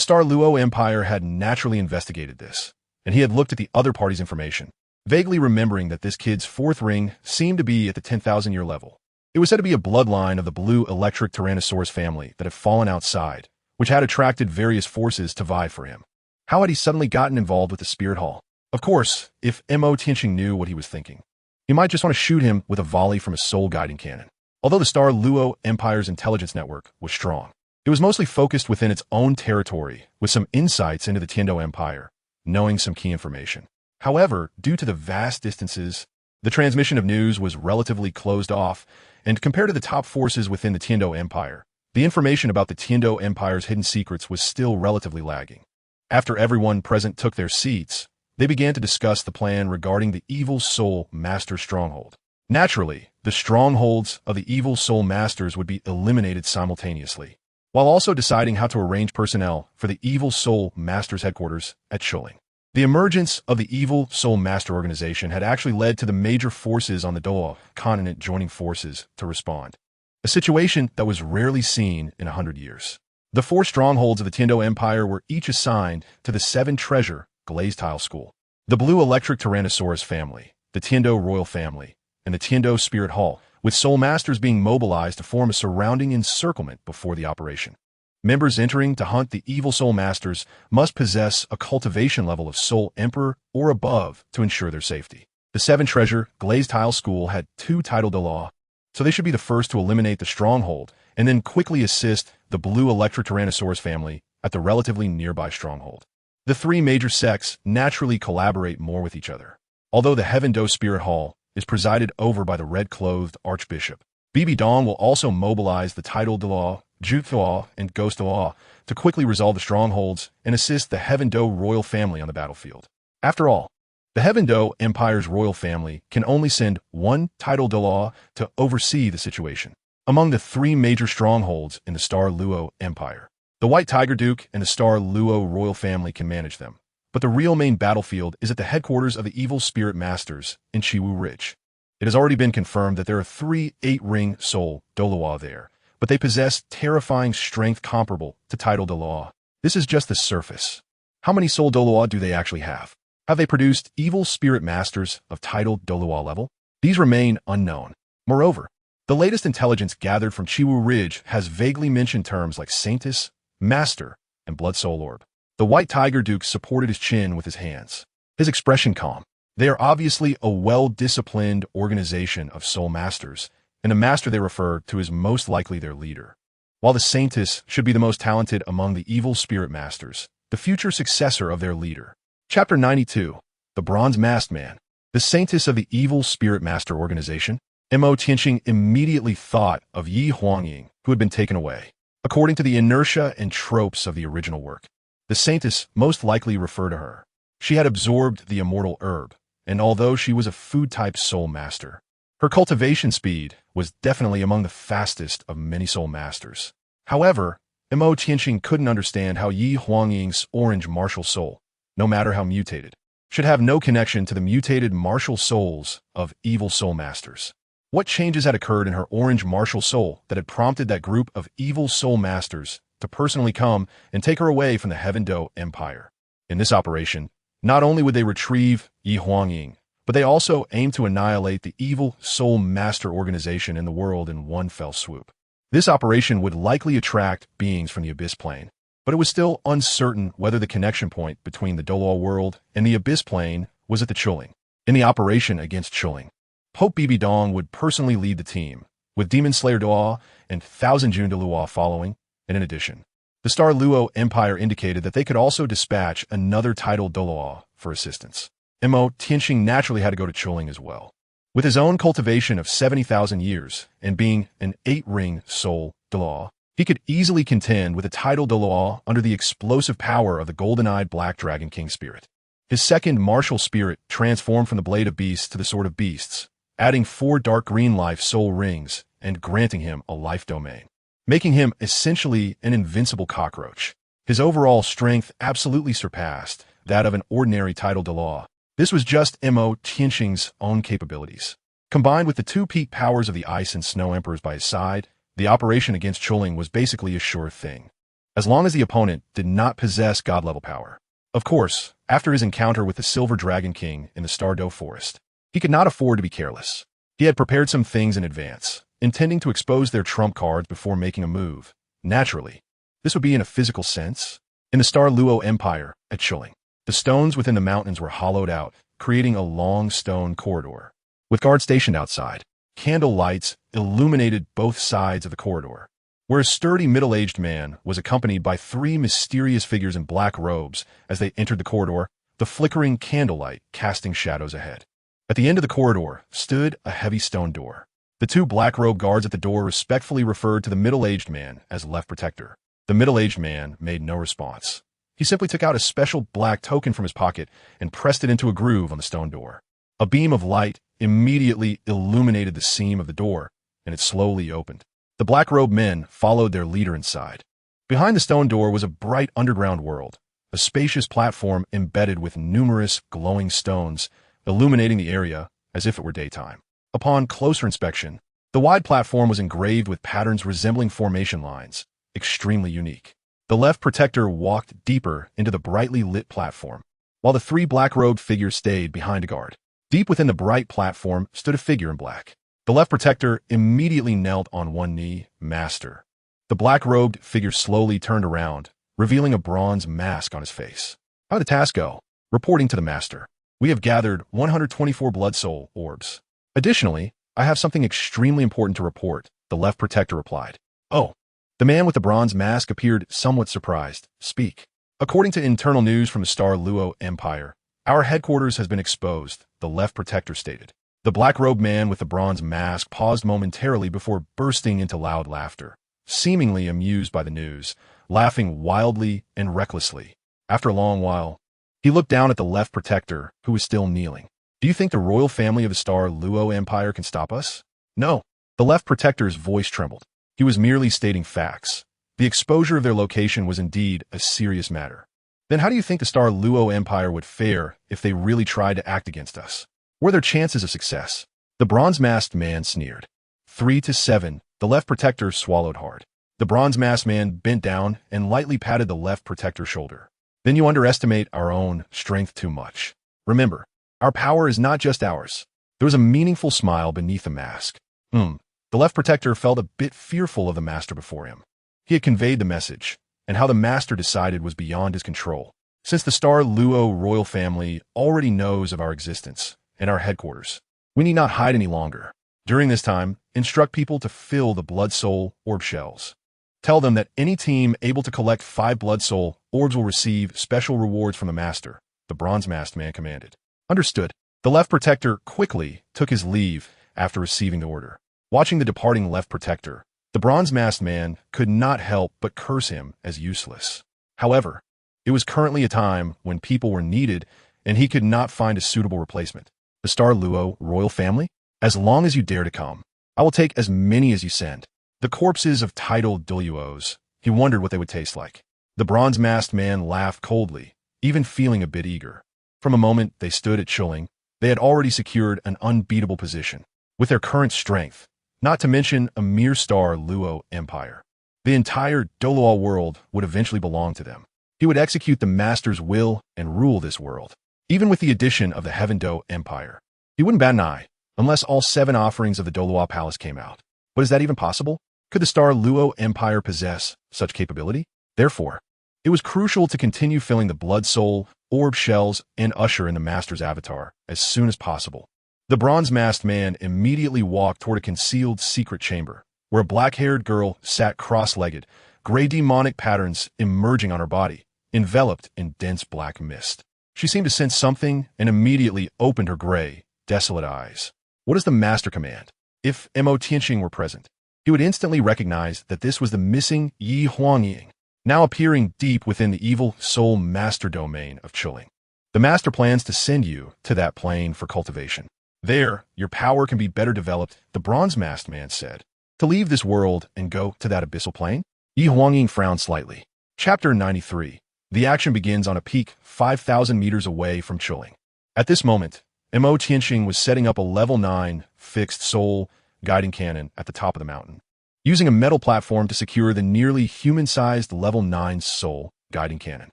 Douluo Empire had naturally investigated this, and he had looked at the other party's information, vaguely remembering that this kid's fourth ring seemed to be at the 10,000-year level. It was said to be a bloodline of the blue electric Tyrannosaurus family that had fallen outside, which had attracted various forces to vie for him. How had he suddenly gotten involved with the Spirit Hall? Of course, if Mo Tianqing knew what he was thinking, he might just want to shoot him with a volley from his soul-guiding cannon. Although the Douluo Empire's intelligence network was strong, it was mostly focused within its own territory, with some insights into the Tiando Empire, knowing some key information. However, due to the vast distances, the transmission of news was relatively closed off, and compared to the top forces within the Tiando Empire, the information about the Tiando Empire's hidden secrets was still relatively lagging. After everyone present took their seats, they began to discuss the plan regarding the Evil Soul Master Stronghold. Naturally, the strongholds of the Evil Soul Masters would be eliminated simultaneously, while also deciding how to arrange personnel for the Evil Soul Masters headquarters at Chiu. The emergence of the Evil Soul Master organization had actually led to the major forces on the Douluo continent joining forces to respond, a situation that was rarely seen in 100 years. The 4 strongholds of the Tiando Empire were each assigned to the 7 treasure glazed tile school, the blue electric Tyrannosaurus family, the Tiando royal family, and the Tiando Spirit Hall, with soul masters being mobilized to form a surrounding encirclement before the operation. Members entering to hunt the evil soul masters must possess a cultivation level of Soul Emperor or above to ensure their safety. The 7 treasure glazed tile school had 2 title Douluo, so they should be the first to eliminate the stronghold and then quickly assist the blue electric Tyrannosaurus family at the relatively nearby stronghold. The 3 major sects naturally collaborate more with each other, although the Heaven Do Spirit Hall is presided over by the red-clothed Archbishop. Bibi Dong will also mobilize the title Douluo, Juthuo, and Ghost Douluo to quickly resolve the strongholds and assist the Heaven Do royal family on the battlefield. After all, the Heaven Do Empire's royal family can only send 1 title Douluo to oversee the situation. Among the 3 major strongholds in the Douluo Empire, the White Tiger Duke and the Douluo royal family can manage them, but the real main battlefield is at the headquarters of the Evil Spirit Masters in Chiu Ridge. It has already been confirmed that there are 3 8-ring soul Douluo there, but they possess terrifying strength comparable to title Douluo. This is just the surface. How many soul Douluo do they actually have? Have they produced evil spirit masters of title Douluo level? These remain unknown. Moreover, the latest intelligence gathered from Chiu Ridge has vaguely mentioned terms like Saintess, Master, and Blood Soul Orb. The White Tiger Duke supported his chin with his hands, his expression calm. They are obviously a well-disciplined organization of soul masters, and the master they refer to is most likely their leader. While the Saintess should be the most talented among the evil spirit masters, the future successor of their leader. Chapter 92, The Bronze Masked Man. The Saintess of the Evil Spirit Master Organization. Mo Tianqing immediately thought of Yi Huangying, who had been taken away. According to the inertia and tropes of the original work, the Saintess most likely referred to her. She had absorbed the immortal herb, and although she was a food-type soul master, her cultivation speed was definitely among the fastest of many soul masters. However, Mo Tianqing couldn't understand how Yi Huangying's orange martial soul, no matter how mutated, should have no connection to the mutated martial souls of evil soul masters. What changes had occurred in her orange martial soul that had prompted that group of evil soul masters to personally come and take her away from the Heaven Do Empire? In this operation, not only would they retrieve Yi Huangying, but they also aimed to annihilate the evil soul master organization in the world in one fell swoop. This operation would likely attract beings from the Abyss Plane, but it was still uncertain whether the connection point between the Douluo world and the Abyss Plane was at the Chiu. In the operation against Chiu, Pope Bibi Dong would personally lead the team, with Demon Slayer Douluo and Thousand Jun Douluo following, and in addition, the Star Luo Empire indicated that they could also dispatch another titled Douluo for assistance. Mo Tianxing naturally had to go to Chuling as well. With his own cultivation of 70,000 years and being an 8-ring soul Douluo, he could easily contend with a title Douluo under the explosive power of the golden-eyed Black Dragon King spirit. His second martial spirit transformed from the Blade of Beasts to the Sword of Beasts, adding 4 dark green life soul rings and granting him a life domain, making him essentially an invincible cockroach. His overall strength absolutely surpassed that of an ordinary title Douluo. This was just Mo Tianxing's own capabilities. Combined with the 2 peak powers of the Ice and Snow Emperors by his side, the operation against Chuling was basically a sure thing, as long as the opponent did not possess god-level power. Of course, after his encounter with the Silver Dragon King in the Stardo Forest, he could not afford to be careless. He had prepared some things in advance, intending to expose their trump cards before making a move. Naturally, this would be in a physical sense. In the Star Luo Empire at Chuling, the stones within the mountains were hollowed out, creating a long stone corridor. With guards stationed outside, candle lights illuminated both sides of the corridor, where a sturdy middle-aged man was accompanied by 3 mysterious figures in black robes as they entered the corridor, the flickering candlelight casting shadows ahead. At the end of the corridor stood a heavy stone door. The 2 black-robed guards at the door respectfully referred to the middle-aged man as Left Protector. The middle-aged man made no response. He simply took out a special black token from his pocket and pressed it into a groove on the stone door. A beam of light immediately illuminated the seam of the door, and it slowly opened. The black-robed men followed their leader inside. Behind the stone door was a bright underground world, a spacious platform embedded with numerous glowing stones, illuminating the area as if it were daytime. Upon closer inspection, the wide platform was engraved with patterns resembling formation lines, extremely unique. The Left Protector walked deeper into the brightly lit platform, while the 3 black-robed figures stayed behind a guard. Deep within the bright platform stood a figure in black. The Left Protector immediately knelt on one knee. Master. The black-robed figure slowly turned around, revealing a bronze mask on his face. How did the task go? Reporting to the Master. We have gathered 124 blood soul orbs. Additionally, I have something extremely important to report, the Left Protector replied. Oh. The man with the bronze mask appeared somewhat surprised. Speak. According to internal news from the Star Luo Empire, our headquarters has been exposed, the Left Protector stated. The black-robed man with the bronze mask paused momentarily before bursting into loud laughter, seemingly amused by the news, laughing wildly and recklessly. After a long while, he looked down at the Left Protector, who was still kneeling. Do you think the royal family of the Star Luo Empire can stop us? No. The Left Protector's voice trembled. He was merely stating facts. The exposure of their location was indeed a serious matter. Then how do you think the Star Luo Empire would fare if they really tried to act against us? Were their chances of success? The bronze-masked man sneered. 3-7, the Left Protector swallowed hard. The bronze-masked man bent down and lightly patted the Left Protector's shoulder. Then you underestimate our own strength too much. Remember, our power is not just ours. There was a meaningful smile beneath the mask. The Left Protector felt a bit fearful of the Master before him. He had conveyed the message, and how the Master decided was beyond his control. Since the Star Luo royal family already knows of our existence and our headquarters, we need not hide any longer. During this time, instruct people to fill the Blood Soul orb shells. Tell them that any team able to collect 5 Blood Soul orbs will receive special rewards from the Master, the bronze-masked man commanded. Understood. The Left Protector quickly took his leave after receiving the order. Watching the departing Left Protector, the bronze-masked man could not help but curse him as useless. However, it was currently a time when people were needed and he could not find a suitable replacement. The Star Luo royal family? As long as you dare to come, I will take as many as you send. The corpses of titled Douluos, he wondered what they would taste like. The bronze-masked man laughed coldly, even feeling a bit eager. From a moment they stood at Chuling, they had already secured an unbeatable position. With their current strength, not to mention a mere Star Luo Empire, the entire Douluo world would eventually belong to them. He would execute the Master's will and rule this world. Even with the addition of the Heaven Do Empire, he wouldn't bat an eye, unless all 7 offerings of the Douluo Palace came out. But is that even possible? Could the Star Luo Empire possess such capability? Therefore, it was crucial to continue filling the Blood Soul, orb shells, and usher in the Master's avatar as soon as possible. The bronze-masked man immediately walked toward a concealed secret chamber, where a black-haired girl sat cross-legged, gray demonic patterns emerging on her body, enveloped in dense black mist. She seemed to sense something and immediately opened her gray, desolate eyes. What does the master command? If Mo Tianxing were present, he would instantly recognize that this was the missing Yi Huangying, now appearing deep within the evil soul master domain of Chuling. The master plans to send you to that plane for cultivation. There, your power can be better developed, the bronze-masked man said. To leave this world and go to that abyssal plane? Yi Huangying frowned slightly. Chapter 93. The action begins on a peak 5,000 meters away from Chuling. At this moment, Mo Tianxing was setting up a level 9 fixed soul guiding cannon at the top of the mountain, using a metal platform to secure the nearly human-sized level 9 soul guiding cannon.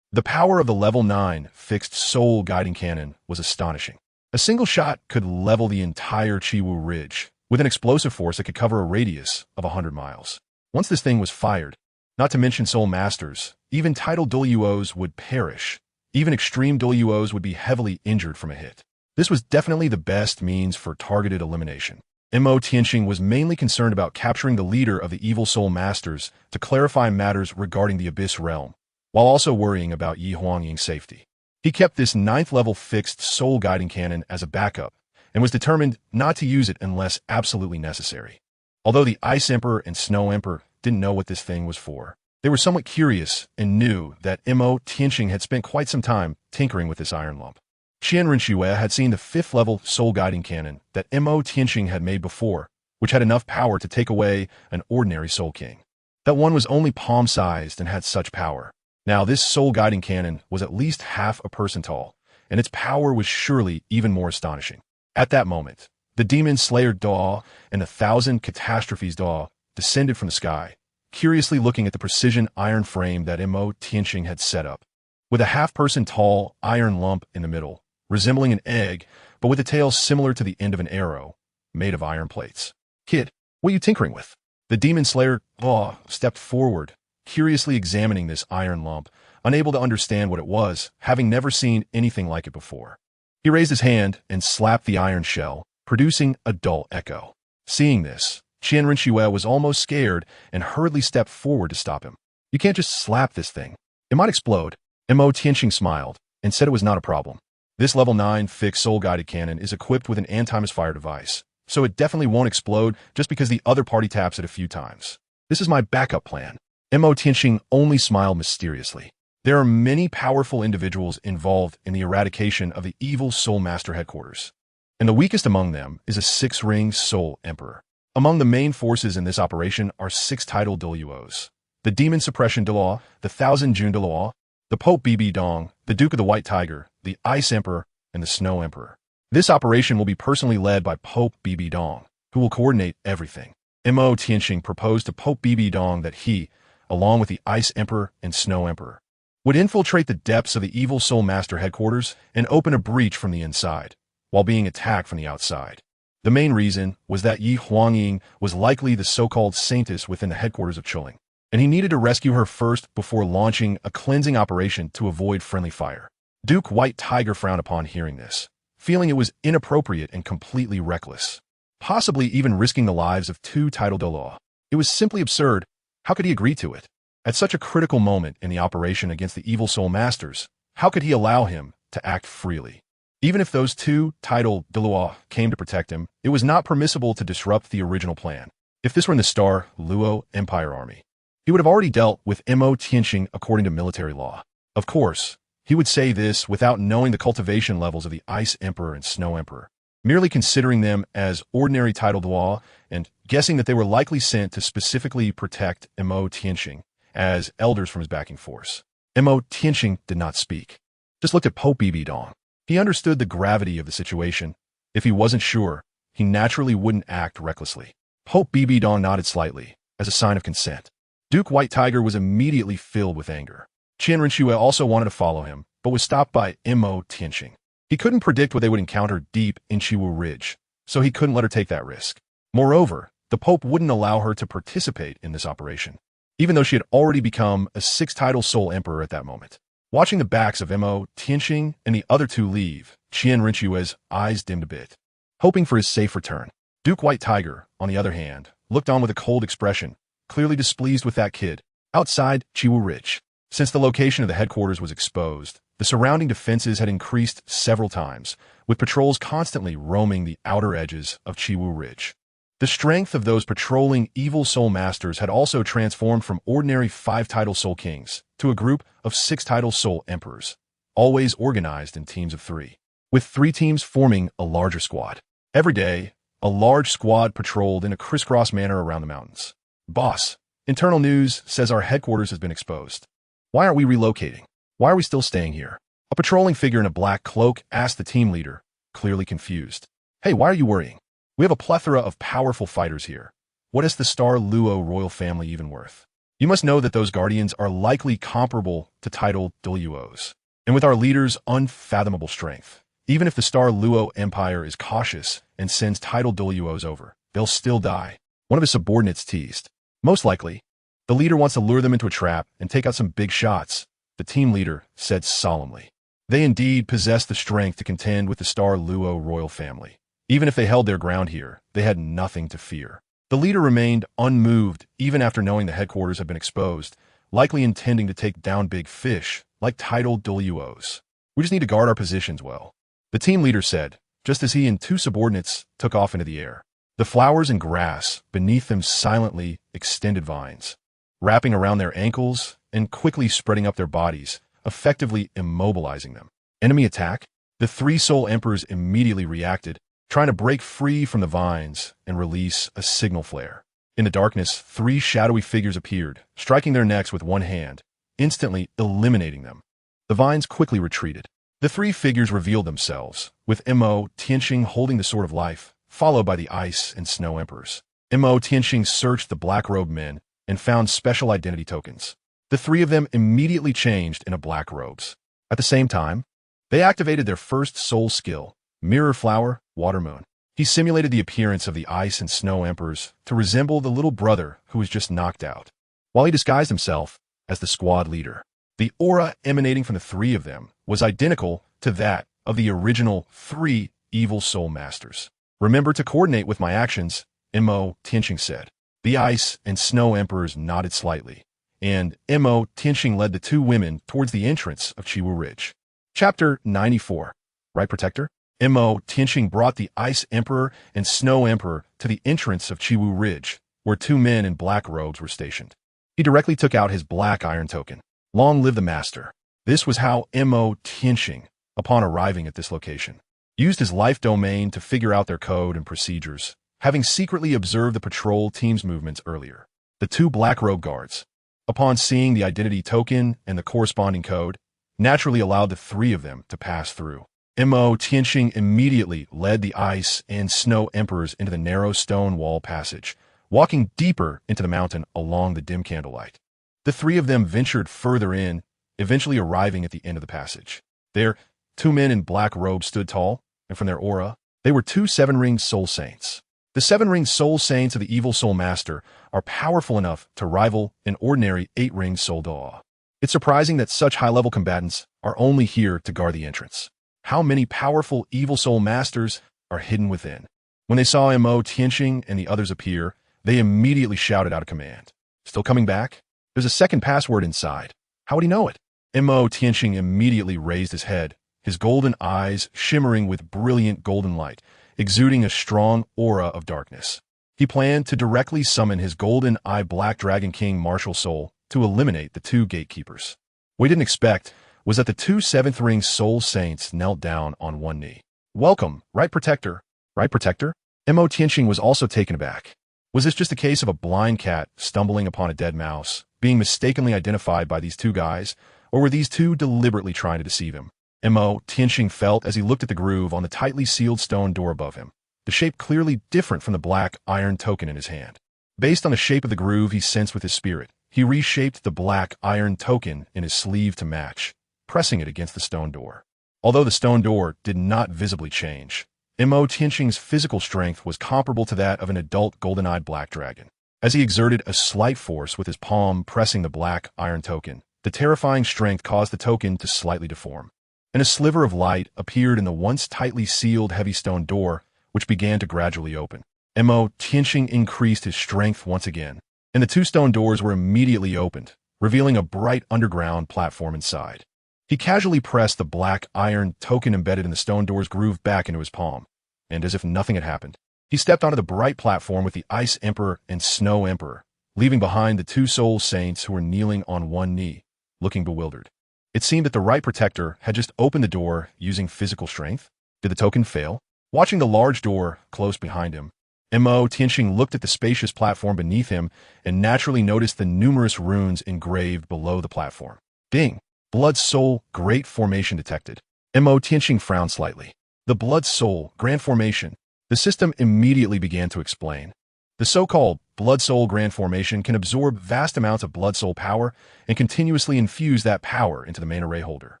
The power of the level 9 fixed soul guiding cannon was astonishing. A single shot could level the entire Chiu ridge, with an explosive force that could cover a radius of 100 miles. Once this thing was fired, not to mention soul masters, even titled Douluos would perish. Even extreme Douluos would be heavily injured from a hit. This was definitely the best means for targeted elimination. Mo Tianxing was mainly concerned about capturing the leader of the evil soul masters to clarify matters regarding the Abyss realm, while also worrying about Yi Huangying's safety. He kept this 9th-level fixed soul guiding cannon as a backup, and was determined not to use it unless absolutely necessary. Although the Ice Emperor and Snow Emperor didn't know what this thing was for, they were somewhat curious and knew that Mo Tianxing had spent quite some time tinkering with this iron lump. Qian Renxue had seen the 5th-level soul guiding cannon that Mo Tianxing had made before, which had enough power to take away an ordinary soul king. That one was only palm-sized and had such power. Now this soul guiding cannon was at least half a person tall, and its power was surely even more astonishing. At that moment, the demon slayer Douluo and the 1,000 catastrophes Douluo descended from the sky, curiously looking at the precision iron frame that Mo Tianxing had set up, with a half-person tall iron lump in the middle, resembling an egg, but with a tail similar to the end of an arrow, made of iron plates. Kid, what are you tinkering with? The demon slayer Douluo stepped forward, curiously examining this iron lump, unable to understand what it was, having never seen anything like it before. He raised his hand and slapped the iron shell, producing a dull echo. Seeing this, Qian Renxue was almost scared and hurriedly stepped forward to stop him. You can't just slap this thing. It might explode. Mo Tianxing smiled and said it was not a problem. This level 9 fixed soul-guided cannon is equipped with an anti-misfire device, so it definitely won't explode just because the other party taps it a few times. This is my backup plan. Mo Tianxing only smiled mysteriously. There are many powerful individuals involved in the eradication of the evil Soul Master headquarters, and the weakest among them is a 6-ring Soul Emperor. Among the main forces in this operation are 6 titled Douluos: the Demon Suppression Douluo, the 1,000 Jun Douluo, the Pope Bibi Dong, the Duke of the White Tiger, the Ice Emperor, and the Snow Emperor. This operation will be personally led by Pope Bibi Dong, who will coordinate everything. Mo Tianxing proposed to Pope Bibi Dong that he, along with the Ice Emperor and Snow Emperor, would infiltrate the depths of the evil Soul Master headquarters and open a breach from the inside, while being attacked from the outside. The main reason was that Yi Huangying was likely the so-called Saintess within the headquarters of Chuling, and he needed to rescue her first before launching a cleansing operation to avoid friendly fire. Duke White Tiger frowned upon hearing this, feeling it was inappropriate and completely reckless, possibly even risking the lives of 2 titled Douluo. It was simply absurd. How could he agree to it? At such a critical moment in the operation against the evil soul masters, how could he allow him to act freely? Even if those 2 titled Douluo came to protect him, it was not permissible to disrupt the original plan. If this were in the Star Luo Empire army, he would have already dealt with Mo Tianxing according to military law. Of course, he would say this without knowing the cultivation levels of the Ice Emperor and Snow Emperor, merely considering them as ordinary titled Douluo and guessing that they were likely sent to specifically protect Mo Tianxing as elders from his backing force. Mo Tianxing did not speak, just looked at Pope Bibi Dong. He understood the gravity of the situation. If he wasn't sure, he naturally wouldn't act recklessly. Pope Bibi Dong nodded slightly, as a sign of consent. Duke White Tiger was immediately filled with anger. Qian Renxue also wanted to follow him, but was stopped by Mo Tianxing. He couldn't predict what they would encounter deep in Chiu Ridge, so he couldn't let her take that risk. Moreover, the Pope wouldn't allow her to participate in this operation, even though she had already become a 6-title Soul Emperor at that moment. Watching the backs of Mo Tianxing and the other 2 leave, Qian Renxue's eyes dimmed a bit. hoping for his safe return. Duke White Tiger, on the other hand, looked on with a cold expression, clearly displeased with that kid. Outside Chiu Ridge. Since the location of the headquarters was exposed, the surrounding defenses had increased several times, with patrols constantly roaming the outer edges of Chiu Ridge. The strength of those patrolling evil soul masters had also transformed from ordinary 5-title soul kings to a group of 6-title soul emperors, always organized in teams of 3, with 3 teams forming a larger squad. Every day, a large squad patrolled in a crisscross manner around the mountains. Boss, internal news says our headquarters has been exposed. Why aren't we relocating? Why are we still staying here? A patrolling figure in a black cloak asked the team leader, clearly confused. Hey, why are you worrying? We have a plethora of powerful fighters here. What is the Douluo royal family even worth? You must know that those guardians are likely comparable to titled Douluos. And with our leader's unfathomable strength, even if the Douluo Empire is cautious and sends titled Douluos over, they'll still die. One of his subordinates teased. Most likely, the leader wants to lure them into a trap and take out some big shots, the team leader said solemnly. They indeed possess the strength to contend with the Douluo royal family. Even if they held their ground here, they had nothing to fear. The leader remained unmoved even after knowing the headquarters had been exposed, likely intending to take down big fish like titled Douluos. We just need to guard our positions well, the team leader said, just as he and 2 subordinates took off into the air. The flowers and grass beneath them silently extended vines, wrapping around their ankles and quickly spreading up their bodies, effectively immobilizing them. Enemy attack? The 3 soul emperors immediately reacted, trying to break free from the vines and release a signal flare. In the darkness, 3 shadowy figures appeared, striking their necks with one hand, instantly eliminating them. The vines quickly retreated. The 3 figures revealed themselves, with Mo Tianxing holding the Sword of Life, followed by the Ice and Snow Emperors. Mo Tianxing searched the black-robed men and found special identity tokens. The 3 of them immediately changed into black robes. At the same time, they activated their first soul skill, Mirror Flower, Water Moon. He simulated the appearance of the Ice and Snow Emperors to resemble the little brother who was just knocked out, while he disguised himself as the squad leader. The aura emanating from the 3 of them was identical to that of the original 3 evil soul masters. Remember to coordinate with my actions, Mo Tianxing said. The Ice and Snow Emperors nodded slightly, and Mo Tianxing led the 2 women towards the entrance of Chiu Ridge. Chapter 94. Right, Protector? Mo Tianxing brought the Ice Emperor and Snow Emperor to the entrance of Chiu Ridge, where 2 men in black robes were stationed. He directly took out his black iron token. Long live the Master. This was how Mo Tianxing, upon arriving at this location, used his life domain to figure out their code and procedures, having secretly observed the patrol team's movements earlier. The 2 black robe guards, upon seeing the identity token and the corresponding code, naturally allowed the 3 of them to pass through. Mo Tianxing immediately led the Ice and Snow Emperors into the narrow stone wall passage, walking deeper into the mountain along the dim candlelight. The 3 of them ventured further in, eventually arriving at the end of the passage. There, 2 men in black robes stood tall, and from their aura, they were 2 7-ringed soul saints. The 7-ringed soul saints of the evil soul master are powerful enough to rival an ordinary 8-ringed soul Douluo. It's surprising that such high-level combatants are only here to guard the entrance. How many powerful evil soul masters are hidden within? When they saw Mo Tianxing and the others appear, they immediately shouted out a command. Still coming back? There's a second password inside. How would he know it? Mo Tianxing immediately raised his head, his golden eyes shimmering with brilliant golden light, exuding a strong aura of darkness. He planned to directly summon his golden-eyed Black Dragon King martial soul to eliminate the 2 gatekeepers. What he didn't expect was that the 2 7th-ring soul saints knelt down on one knee. Welcome, Right Protector. Right Protector? Mo Tianxing was also taken aback. Was this just a case of a blind cat stumbling upon a dead mouse, being mistakenly identified by these 2 guys, or were these 2 deliberately trying to deceive him? Mo Tianxing felt as he looked at the groove on the tightly sealed stone door above him, the shape clearly different from the black iron token in his hand. Based on the shape of the groove he sensed with his spirit, he reshaped the black iron token in his sleeve to match, pressing it against the stone door. Although the stone door did not visibly change, Mo Tianxing's physical strength was comparable to that of an adult golden-eyed black dragon. As he exerted a slight force with his palm pressing the black iron token, the terrifying strength caused the token to slightly deform, and a sliver of light appeared in the once tightly sealed heavy stone door, which began to gradually open. Mo Tianxing increased his strength once again, and the two stone doors were immediately opened, revealing a bright underground platform inside. He casually pressed the black iron token embedded in the stone door's groove back into his palm, and as if nothing had happened, he stepped onto the bright platform with the Ice Emperor and Snow Emperor, leaving behind the two soul saints who were kneeling on one knee, looking bewildered. It seemed that the right protector had just opened the door using physical strength. Did the token fail? Watching the large door close behind him, Mo Tianxing looked at the spacious platform beneath him and naturally noticed the numerous runes engraved below the platform. Ding! Blood Soul Great Formation detected. Mo Tianxing frowned slightly. The Blood Soul Grand Formation. The system immediately began to explain. The so-called Blood Soul Grand Formation can absorb vast amounts of Blood Soul power and continuously infuse that power into the main array holder.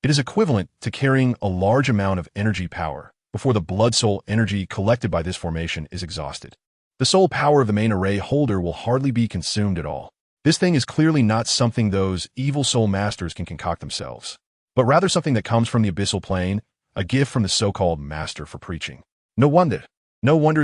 It is equivalent to carrying a large amount of energy power before the Blood Soul energy collected by this formation is exhausted. The soul power of the main array holder will hardly be consumed at all. This thing is clearly not something those evil soul masters can concoct themselves, but rather something that comes from the abyssal plane, a gift from the so-called master for preaching. No wonder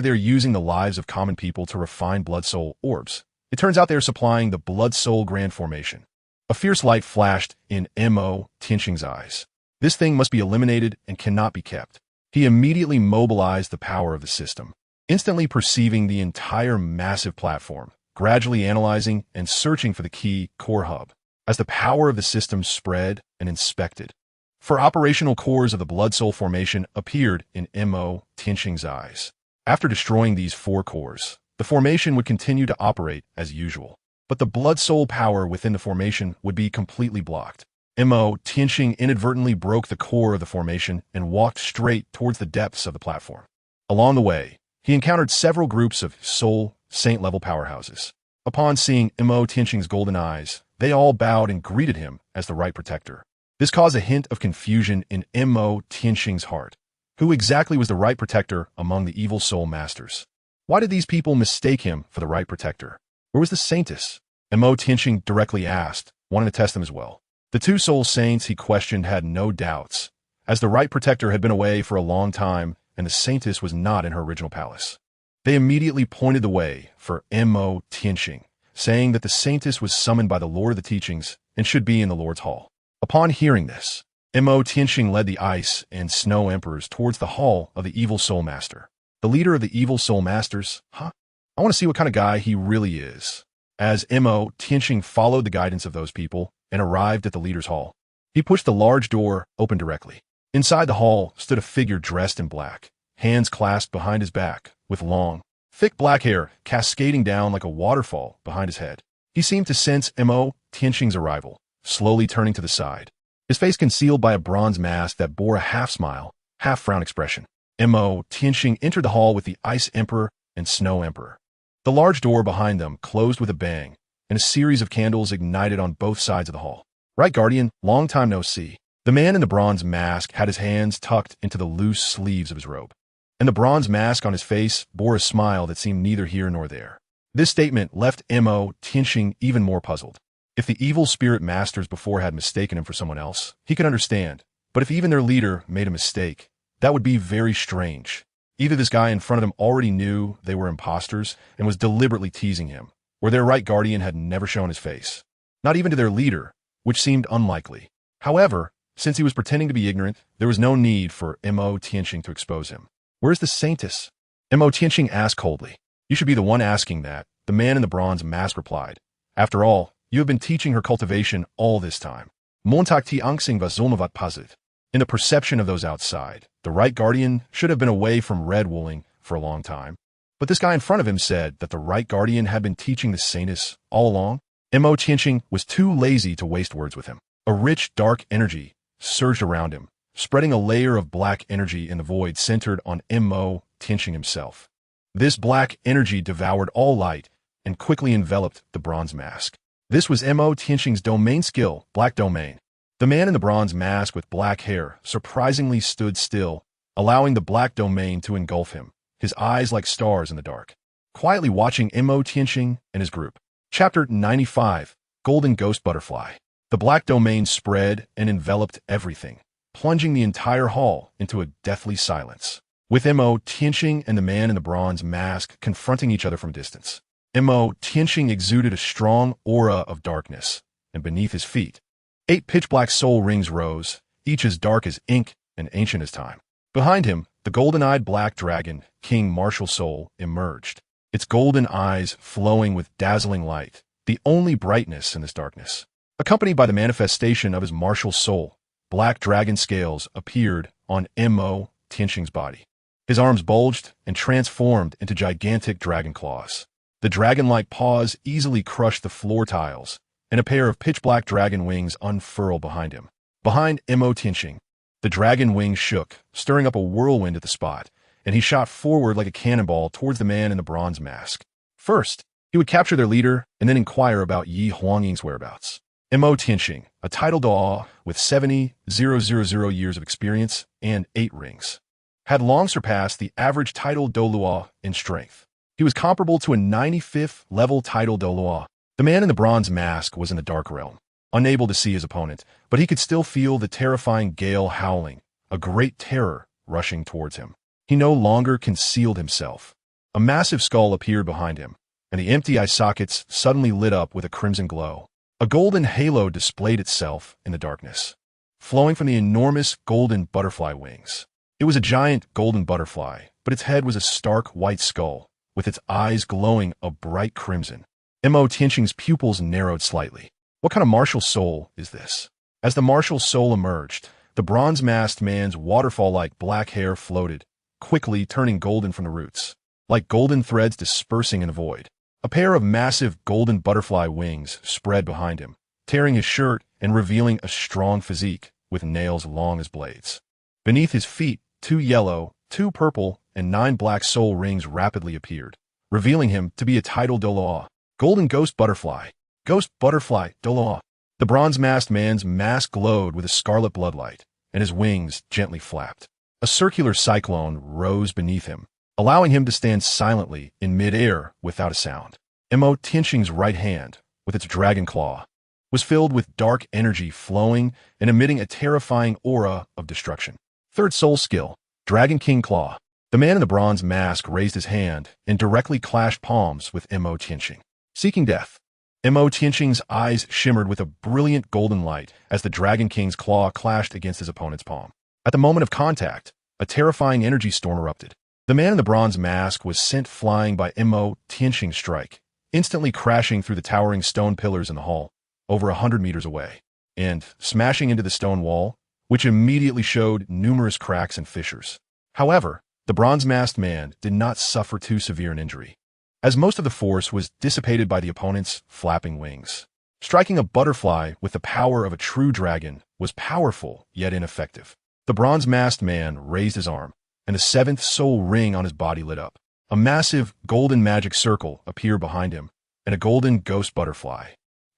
they're using the lives of common people to refine Blood Soul orbs. It turns out they're supplying the Blood Soul Grand Formation. A fierce light flashed in Mo Tianxing's eyes. This thing must be eliminated and cannot be kept. He immediately mobilized the power of the system, instantly perceiving the entire massive platform, gradually analyzing and searching for the key core hub. As the power of the system spread and inspected, four operational cores of the Blood Soul Formation appeared in Mo Tianxing's eyes. After destroying these 4 cores, the formation would continue to operate as usual, but the Blood Soul power within the formation would be completely blocked. Mo Tianxing inadvertently broke the core of the formation and walked straight towards the depths of the platform. Along the way, he encountered several groups of soul saint-level powerhouses. Upon seeing Mo Tianxing's golden eyes, they all bowed and greeted him as the right protector. This caused a hint of confusion in Mo Tianxing's heart. Who exactly was the right protector among the evil soul masters? Why did these people mistake him for the right protector? Where was the Saintess? Mo Tianxing directly asked, wanting to test them as well. The two soul saints he questioned had no doubts, as the right protector had been away for a long time and the Saintess was not in her original palace. They immediately pointed the way for Mo Tianxing, saying that the Saintess was summoned by the Lord of the Teachings and should be in the Lord's Hall. Upon hearing this, Mo Tianxing led the Ice and Snow Emperors towards the hall of the Evil Soul Master. The leader of the Evil Soul Masters? I want to see what kind of guy he really is. As Mo Tianxing followed the guidance of those people and arrived at the leader's hall, he pushed the large door open directly. Inside the hall stood a figure dressed in black, hands clasped behind his back, with long, thick black hair cascading down like a waterfall behind his head. He seemed to sense Mo Tianxing's arrival, slowly turning to the side, his face concealed by a bronze mask that bore a half-smile, half-frown expression. Mo Tianxing entered the hall with the Ice Emperor and Snow Emperor. The large door behind them closed with a bang, and a series of candles ignited on both sides of the hall. Right, Guardian, long time no see. The man in the bronze mask had his hands tucked into the loose sleeves of his robe, and the bronze mask on his face bore a smile that seemed neither here nor there. This statement left Mo Tianxing even more puzzled. If the evil spirit masters before had mistaken him for someone else, he could understand, but if even their leader made a mistake, that would be very strange. Either this guy in front of them already knew they were imposters and was deliberately teasing him, or their right guardian had never shown his face. Not even to their leader, which seemed unlikely. However, since he was pretending to be ignorant, there was no need for Mo Tianxing to expose him. Where's the Saintess? Mo Tianxing asked coldly. You should be the one asking that, the man in the bronze mask replied. After all, you have been teaching her cultivation all this time. Montakti Angxing va Zulmavat Pazit. In the perception of those outside, the right guardian should have been away from red wooling for a long time. But this guy in front of him said that the right guardian had been teaching the Saintess all along. Mo Tianxing was too lazy to waste words with him. A rich, dark energy surged around him, spreading a layer of black energy in the void centered on Mo Tianxing himself. This black energy devoured all light and quickly enveloped the bronze mask. This was Mo Tianxing's domain skill, Black Domain. The man in the bronze mask with black hair surprisingly stood still, allowing the Black Domain to engulf him, his eyes like stars in the dark, quietly watching Mo Tianxing and his group. Chapter 95, Golden Ghost Butterfly. The Black Domain spread and enveloped everything, plunging the entire hall into a deathly silence. with Mo Tianqing and the man in the bronze mask confronting each other from distance. Mo Tianqing exuded a strong aura of darkness, and beneath his feet, 8 pitch-black soul rings rose, each as dark as ink and ancient as time. Behind him, the golden-eyed black dragon, King Martial Soul, emerged, its golden eyes flowing with dazzling light, the only brightness in this darkness. Accompanied by the manifestation of his martial soul, black dragon scales appeared on Mo Tianqing's body. His arms bulged and transformed into gigantic dragon claws. The dragon-like paws easily crushed the floor tiles, and a pair of pitch-black dragon wings unfurled behind him. Behind Mo Tianqing, the dragon wings shook, stirring up a whirlwind at the spot, and he shot forward like a cannonball towards the man in the bronze mask. First, he would capture their leader and then inquire about Yi Huangying's whereabouts. Mo Tianqing, a titled Douluo with 70,000 years of experience and 8 rings, had long surpassed the average titled Douluo in strength. He was comparable to a 95th level titled Douluo. The man in the bronze mask was in the dark realm, unable to see his opponent, but he could still feel the terrifying gale howling, a great terror rushing towards him. He no longer concealed himself. A massive skull appeared behind him, and the empty eye sockets suddenly lit up with a crimson glow. A golden halo displayed itself in the darkness, flowing from the enormous golden butterfly wings. It was a giant golden butterfly, but its head was a stark white skull, with its eyes glowing a bright crimson. Mo Tianqing's pupils narrowed slightly. What kind of martial soul is this? As the martial soul emerged, the bronze-masked man's waterfall-like black hair floated, quickly turning golden from the roots, like golden threads dispersing in the void. A pair of massive golden butterfly wings spread behind him, tearing his shirt and revealing a strong physique with nails long as blades. Beneath his feet, 2 yellow, 2 purple, and 9 black soul rings rapidly appeared, revealing him to be a titled Douluo. Golden Ghost Butterfly. Ghost Butterfly, Douluo. The bronze-masked man's mask glowed with a scarlet bloodlight, and his wings gently flapped. A circular cyclone rose beneath him, allowing him to stand silently in mid-air without a sound. Mo Tianqing's right hand, with its dragon claw, was filled with dark energy flowing and emitting a terrifying aura of destruction. Third soul skill, Dragon King Claw. The man in the bronze mask raised his hand and directly clashed palms with Mo Tianqing, seeking death. Mo Tianqing's eyes shimmered with a brilliant golden light as the Dragon King's claw clashed against his opponent's palm. At the moment of contact, a terrifying energy storm erupted. The man in the bronze mask was sent flying by Mo Tianqing's strike, instantly crashing through the towering stone pillars in the hall, over 100 meters away, and smashing into the stone wall, which immediately showed numerous cracks and fissures. However, the bronze-masked man did not suffer too severe an injury, as most of the force was dissipated by the opponent's flapping wings. Striking a butterfly with the power of a true dragon was powerful yet ineffective. The bronze-masked man raised his arm, and the 7th soul ring on his body lit up. A massive golden magic circle appeared behind him, and a golden ghost butterfly,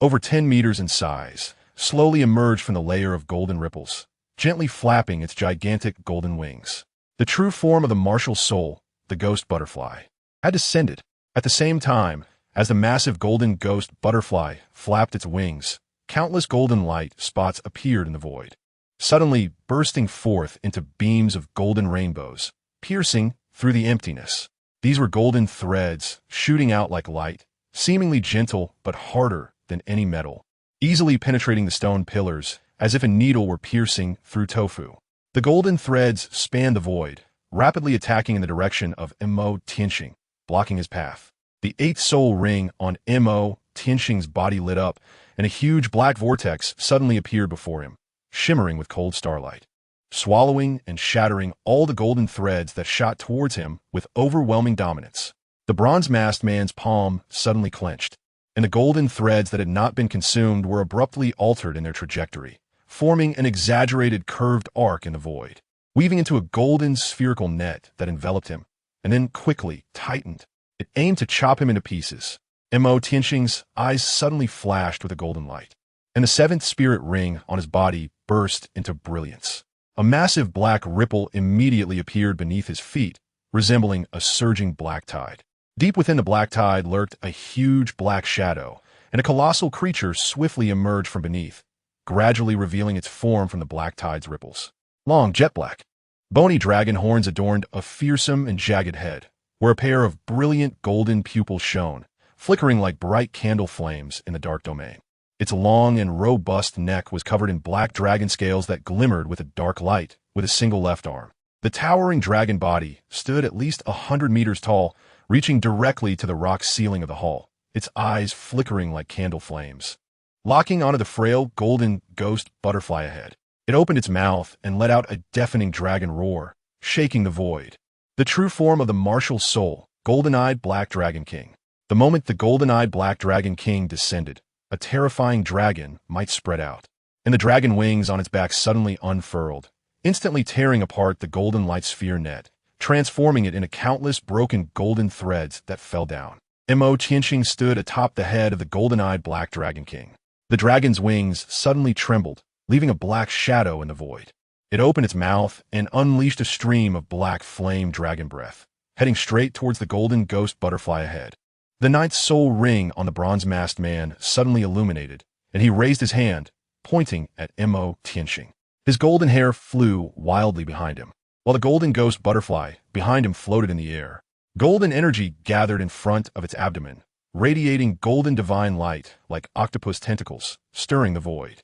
over 10 meters in size, slowly emerged from the layer of golden ripples, gently flapping its gigantic golden wings. The true form of the martial soul, the ghost butterfly, had descended. At the same time, as the massive golden ghost butterfly flapped its wings, countless golden light spots appeared in the void, suddenly bursting forth into beams of golden rainbows, piercing through the emptiness. These were golden threads shooting out like light, seemingly gentle but harder than any metal, easily penetrating the stone pillars as if a needle were piercing through tofu. The golden threads spanned the void, rapidly attacking in the direction of Mo Tianqing, blocking his path. The 8th soul ring on Mo Tianqing's body lit up, and a huge black vortex suddenly appeared before him, shimmering with cold starlight, swallowing and shattering all the golden threads that shot towards him with overwhelming dominance. The bronze-masked man's palm suddenly clenched, and the golden threads that had not been consumed were abruptly altered in their trajectory, forming an exaggerated curved arc in the void, weaving into a golden spherical net that enveloped him, and then quickly tightened. It aimed to chop him into pieces. Mo Tianqing's eyes suddenly flashed with a golden light, and the 7th spirit ring on his body burst into brilliance. A massive black ripple immediately appeared beneath his feet, resembling a surging black tide. Deep within the black tide lurked a huge black shadow, and a colossal creature swiftly emerged from beneath, gradually revealing its form from the black tide's ripples. Long, jet black. Bony dragon horns adorned a fearsome and jagged head, where a pair of brilliant golden pupils shone, flickering like bright candle flames in the dark domain. Its long and robust neck was covered in black dragon scales that glimmered with a dark light, with a single left arm. The towering dragon body stood at least 100 meters tall, reaching directly to the rock ceiling of the hall, its eyes flickering like candle flames. Locking onto the frail golden ghost butterfly ahead, it opened its mouth and let out a deafening dragon roar, shaking the void. The true form of the martial soul, golden-eyed Black Dragon King. The moment the golden-eyed Black Dragon King descended, a terrifying dragon might spread out, and the dragon wings on its back suddenly unfurled, instantly tearing apart the golden light sphere net, transforming it into countless broken golden threads that fell down. Mo Tianxing stood atop the head of the golden-eyed Black Dragon King. The dragon's wings suddenly trembled, leaving a black shadow in the void. It opened its mouth and unleashed a stream of black flame dragon breath, heading straight towards the golden ghost butterfly ahead. The ninth soul ring on the bronze-masked man suddenly illuminated, and he raised his hand, pointing at Mo Tianxing. His golden hair flew wildly behind him, while the golden ghost butterfly behind him floated in the air. Golden energy gathered in front of its abdomen, radiating golden divine light like octopus tentacles, stirring the void.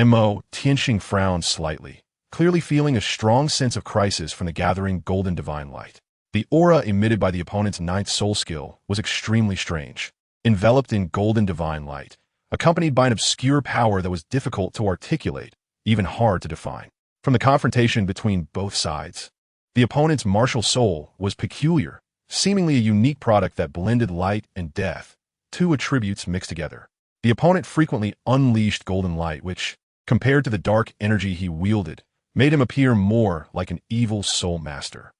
Mo Tianxing frowned slightly, clearly feeling a strong sense of crisis from the gathering golden divine light. The aura emitted by the opponent's ninth soul skill was extremely strange, enveloped in golden divine light, accompanied by an obscure power that was difficult to articulate, even hard to define. From the confrontation between both sides, the opponent's martial soul was peculiar, seemingly a unique product that blended light and death, two attributes mixed together. The opponent frequently unleashed golden light, which, compared to the dark energy he wielded, made him appear more like an evil soul master.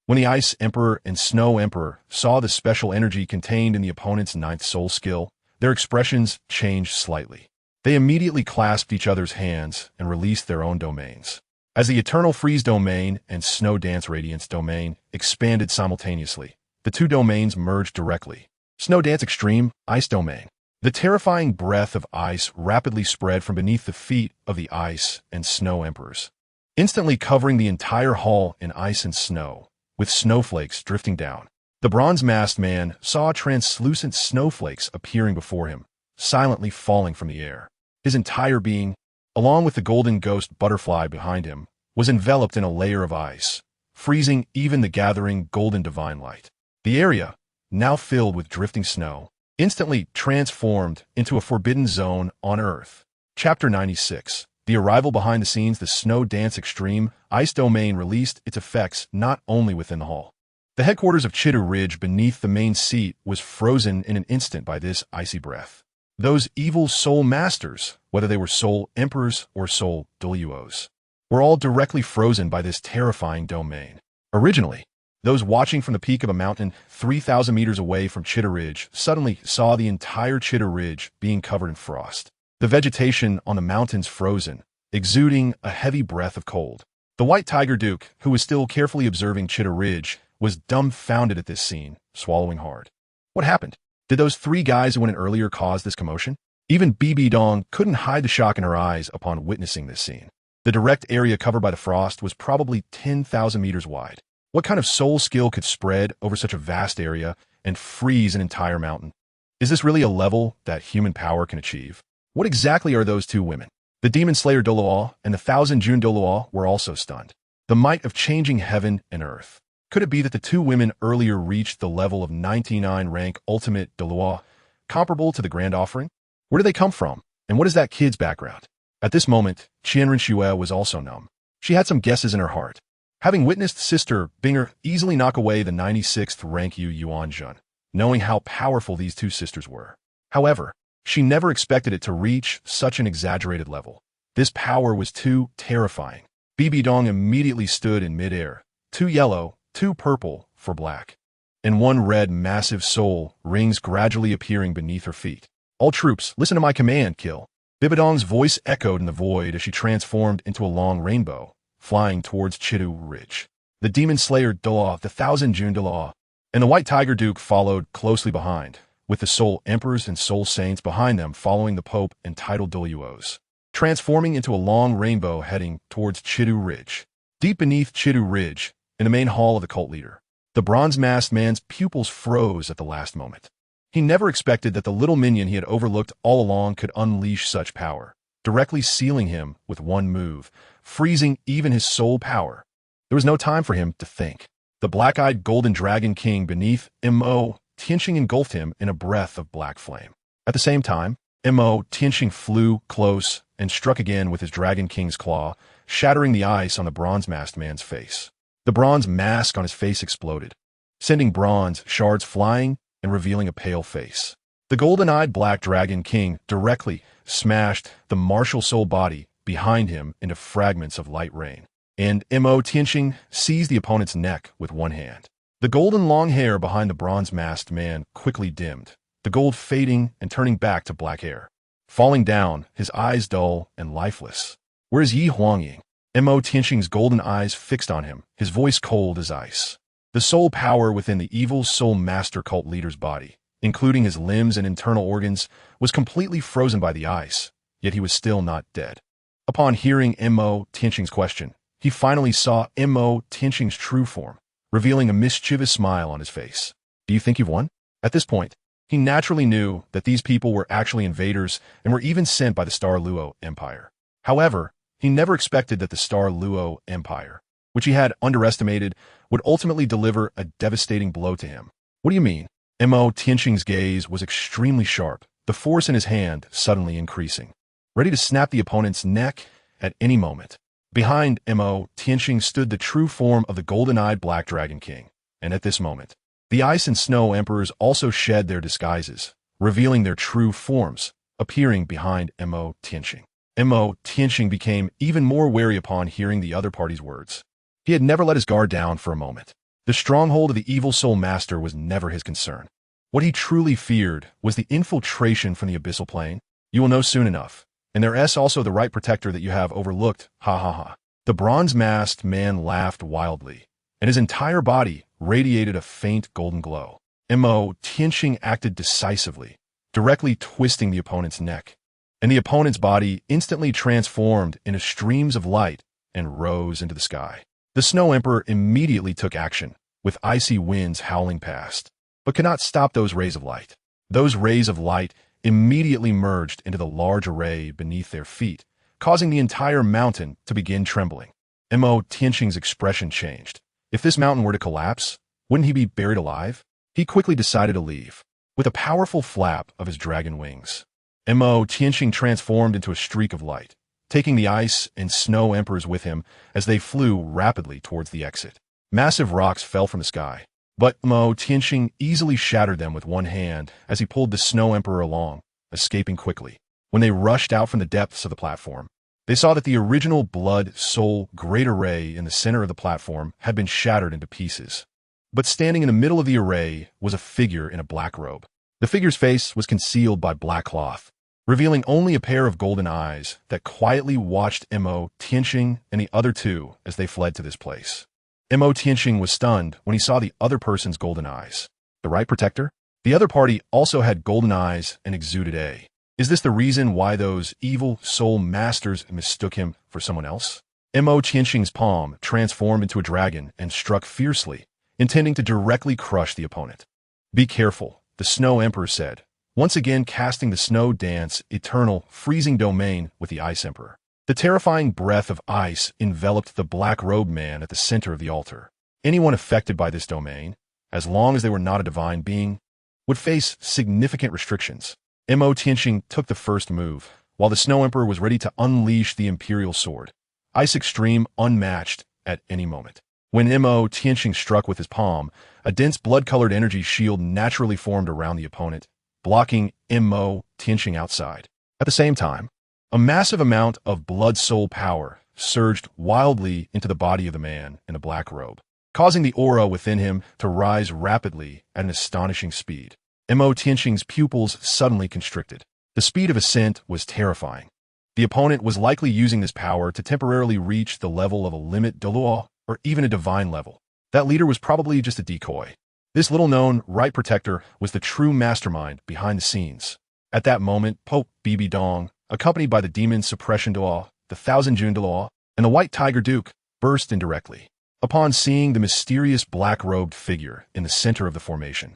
When the Ice Emperor and Snow Emperor saw the special energy contained in the opponent's ninth soul skill, their expressions changed slightly. They immediately clasped each other's hands and released their own domains. As the Eternal Freeze domain and Snow Dance Radiance domain expanded simultaneously, the two domains merged directly. Snow Dance Extreme, Ice domain. The terrifying breath of ice rapidly spread from beneath the feet of the Ice and Snow Emperors, instantly covering the entire hall in ice and snow, with snowflakes drifting down. The bronze-masked man saw translucent snowflakes appearing before him, silently falling from the air. His entire being, along with the golden ghost butterfly behind him, was enveloped in a layer of ice, freezing even the gathering golden divine light. The area, now filled with drifting snow, instantly transformed into a forbidden zone on Earth. Chapter 96. The arrival behind the scenes. The Snow Dance Extreme Ice Domain released its effects not only within the hall. The headquarters of Chiu Ridge beneath the main seat was frozen in an instant by this icy breath. Those evil soul masters, whether they were soul emperors or soul Douluos, were all directly frozen by this terrifying domain. Originally, those watching from the peak of a mountain 3,000 meters away from Chiu Ridge suddenly saw the entire Chiu Ridge being covered in frost. The vegetation on the mountains frozen, exuding a heavy breath of cold. The White Tiger Duke, who was still carefully observing Chiu Ridge, was dumbfounded at this scene, swallowing hard. What happened? Did those three guys who went in earlier cause this commotion? Even Bibi Dong couldn't hide the shock in her eyes upon witnessing this scene. The direct area covered by the frost was probably 10,000 meters wide. What kind of soul skill could spread over such a vast area and freeze an entire mountain? Is this really a level that human power can achieve? What exactly are those two women? The Demon Slayer Douluo and the 1,000 June Douluo were also stunned. The might of changing heaven and earth. Could it be that the two women earlier reached the level of 99 rank ultimate Douluo, comparable to the Grand Offering? Where do they come from? And what is that kid's background? At this moment, Qian Renxue was also numb. She had some guesses in her heart. Having witnessed Sister Binger easily knock away the 96th rank Yuan Jun, knowing how powerful these two sisters were. However, she never expected it to reach such an exaggerated level. This power was too terrifying. Bibi Dong immediately stood in midair, two yellow, two purple for black, and one red massive soul rings gradually appearing beneath her feet. All troops, listen to my command, kill. Bibi Dong's voice echoed in the void as she transformed into a long rainbow, flying towards Chiu Ridge. The Demon Slayer Douluo, the 1,000 June Douluo, and the White Tiger Duke followed closely behind, with the Soul Emperors and Soul Saints behind them following the Pope and titled Douluos, transforming into a long rainbow heading towards Chiu Ridge. Deep beneath Chiu Ridge, in the main hall of the cult leader, the bronze-masked man's pupils froze at the last moment. He never expected that the little minion he had overlooked all along could unleash such power, directly sealing him with one move, freezing even his soul power. There was no time for him to think. The black-eyed golden dragon king beneath Mo Tianqing engulfed him in a breath of black flame. At the same time, Mo Tianqing flew close and struck again with his dragon king's claw, shattering the ice on the bronze-masked man's face. The bronze mask on his face exploded, sending bronze shards flying and revealing a pale face. The golden-eyed black dragon king directly smashed the martial soul body behind him into fragments of light rain, and Mo Tianqing seized the opponent's neck with one hand. The golden long hair behind the bronze-masked man quickly dimmed, the gold fading and turning back to black hair. Falling down, his eyes dull and lifeless. "Where is Yi Huangying?" Mo Tianqing's golden eyes fixed on him, his voice cold as ice. The soul power within the evil soul master cult leader's body, including his limbs and internal organs, was completely frozen by the ice, yet he was still not dead. Upon hearing Mo Tianqing's question, he finally saw Mo Tianqing's true form, revealing a mischievous smile on his face. "Do you think you've won?" At this point, he naturally knew that these people were actually invaders and were even sent by the Star Luo Empire. However, he never expected that the Star Luo Empire, which he had underestimated, would ultimately deliver a devastating blow to him. "What do you mean?" Mo Tianqing's gaze was extremely sharp, the force in his hand suddenly increasing, ready to snap the opponent's neck at any moment. Behind Mo Tianqing stood the true form of the golden-eyed Black Dragon King, and at this moment, the Ice and Snow Emperors also shed their disguises, revealing their true forms, appearing behind Mo Tianqing. Mo Tianqing became even more wary upon hearing the other party's words. He had never let his guard down for a moment. The stronghold of the evil soul master was never his concern. What he truly feared was the infiltration from the abyssal plane. "You will know soon enough. And there's also the right protector that you have overlooked, ha ha ha." The bronze-masked man laughed wildly, and his entire body radiated a faint golden glow. Mo Tianqing acted decisively, directly twisting the opponent's neck, and the opponent's body instantly transformed into streams of light and rose into the sky. The Snow Emperor immediately took action, with icy winds howling past, but could not stop those rays of light. Those rays of light immediately merged into the large array beneath their feet, causing the entire mountain to begin trembling. Mo Tianqing's expression changed. If this mountain were to collapse, wouldn't he be buried alive? He quickly decided to leave. With a powerful flap of his dragon wings, Mo Tianqing transformed into a streak of light, taking the Ice and Snow Emperors with him as they flew rapidly towards the exit. Massive rocks fell from the sky, but Mo Tianqing easily shattered them with one hand as he pulled the Snow Emperor along, escaping quickly. When they rushed out from the depths of the platform, they saw that the original blood soul great array in the center of the platform had been shattered into pieces. But standing in the middle of the array was a figure in a black robe. The figure's face was concealed by black cloth, revealing only a pair of golden eyes that quietly watched Mo Tianqing and the other two as they fled to this place. Mo Tianqing was stunned when he saw the other person's golden eyes. The right protector? The other party also had golden eyes and exuded A. Is this the reason why those evil soul masters mistook him for someone else? Mo Tianqing's palm transformed into a dragon and struck fiercely, intending to directly crush the opponent. "Be careful," the Snow Emperor said, once again casting the Snow Dance eternal freezing domain with the Ice Emperor. The terrifying breath of ice enveloped the black-robed man at the center of the altar. Anyone affected by this domain, as long as they were not a divine being, would face significant restrictions. Mo Tianqing took the first move, while the Snow Emperor was ready to unleash the Imperial sword, Ice Extreme unmatched at any moment. When Mo Tianqing struck with his palm, a dense blood-colored energy shield naturally formed around the opponent, blocking Mo Tianqing outside. At the same time, a massive amount of blood-soul power surged wildly into the body of the man in the black robe, causing the aura within him to rise rapidly at an astonishing speed. Mo Tianqing's pupils suddenly constricted. The speed of ascent was terrifying. The opponent was likely using this power to temporarily reach the level of a limit Douluo or even a divine level. That leader was probably just a decoy. This little-known right protector was the true mastermind behind the scenes. At that moment, Pope Bibi Dong, accompanied by the demon suppression Douluo, the Thousand June Douluo, and the White Tiger Duke, burst indirectly. Upon seeing the mysterious black-robed figure in the center of the formation,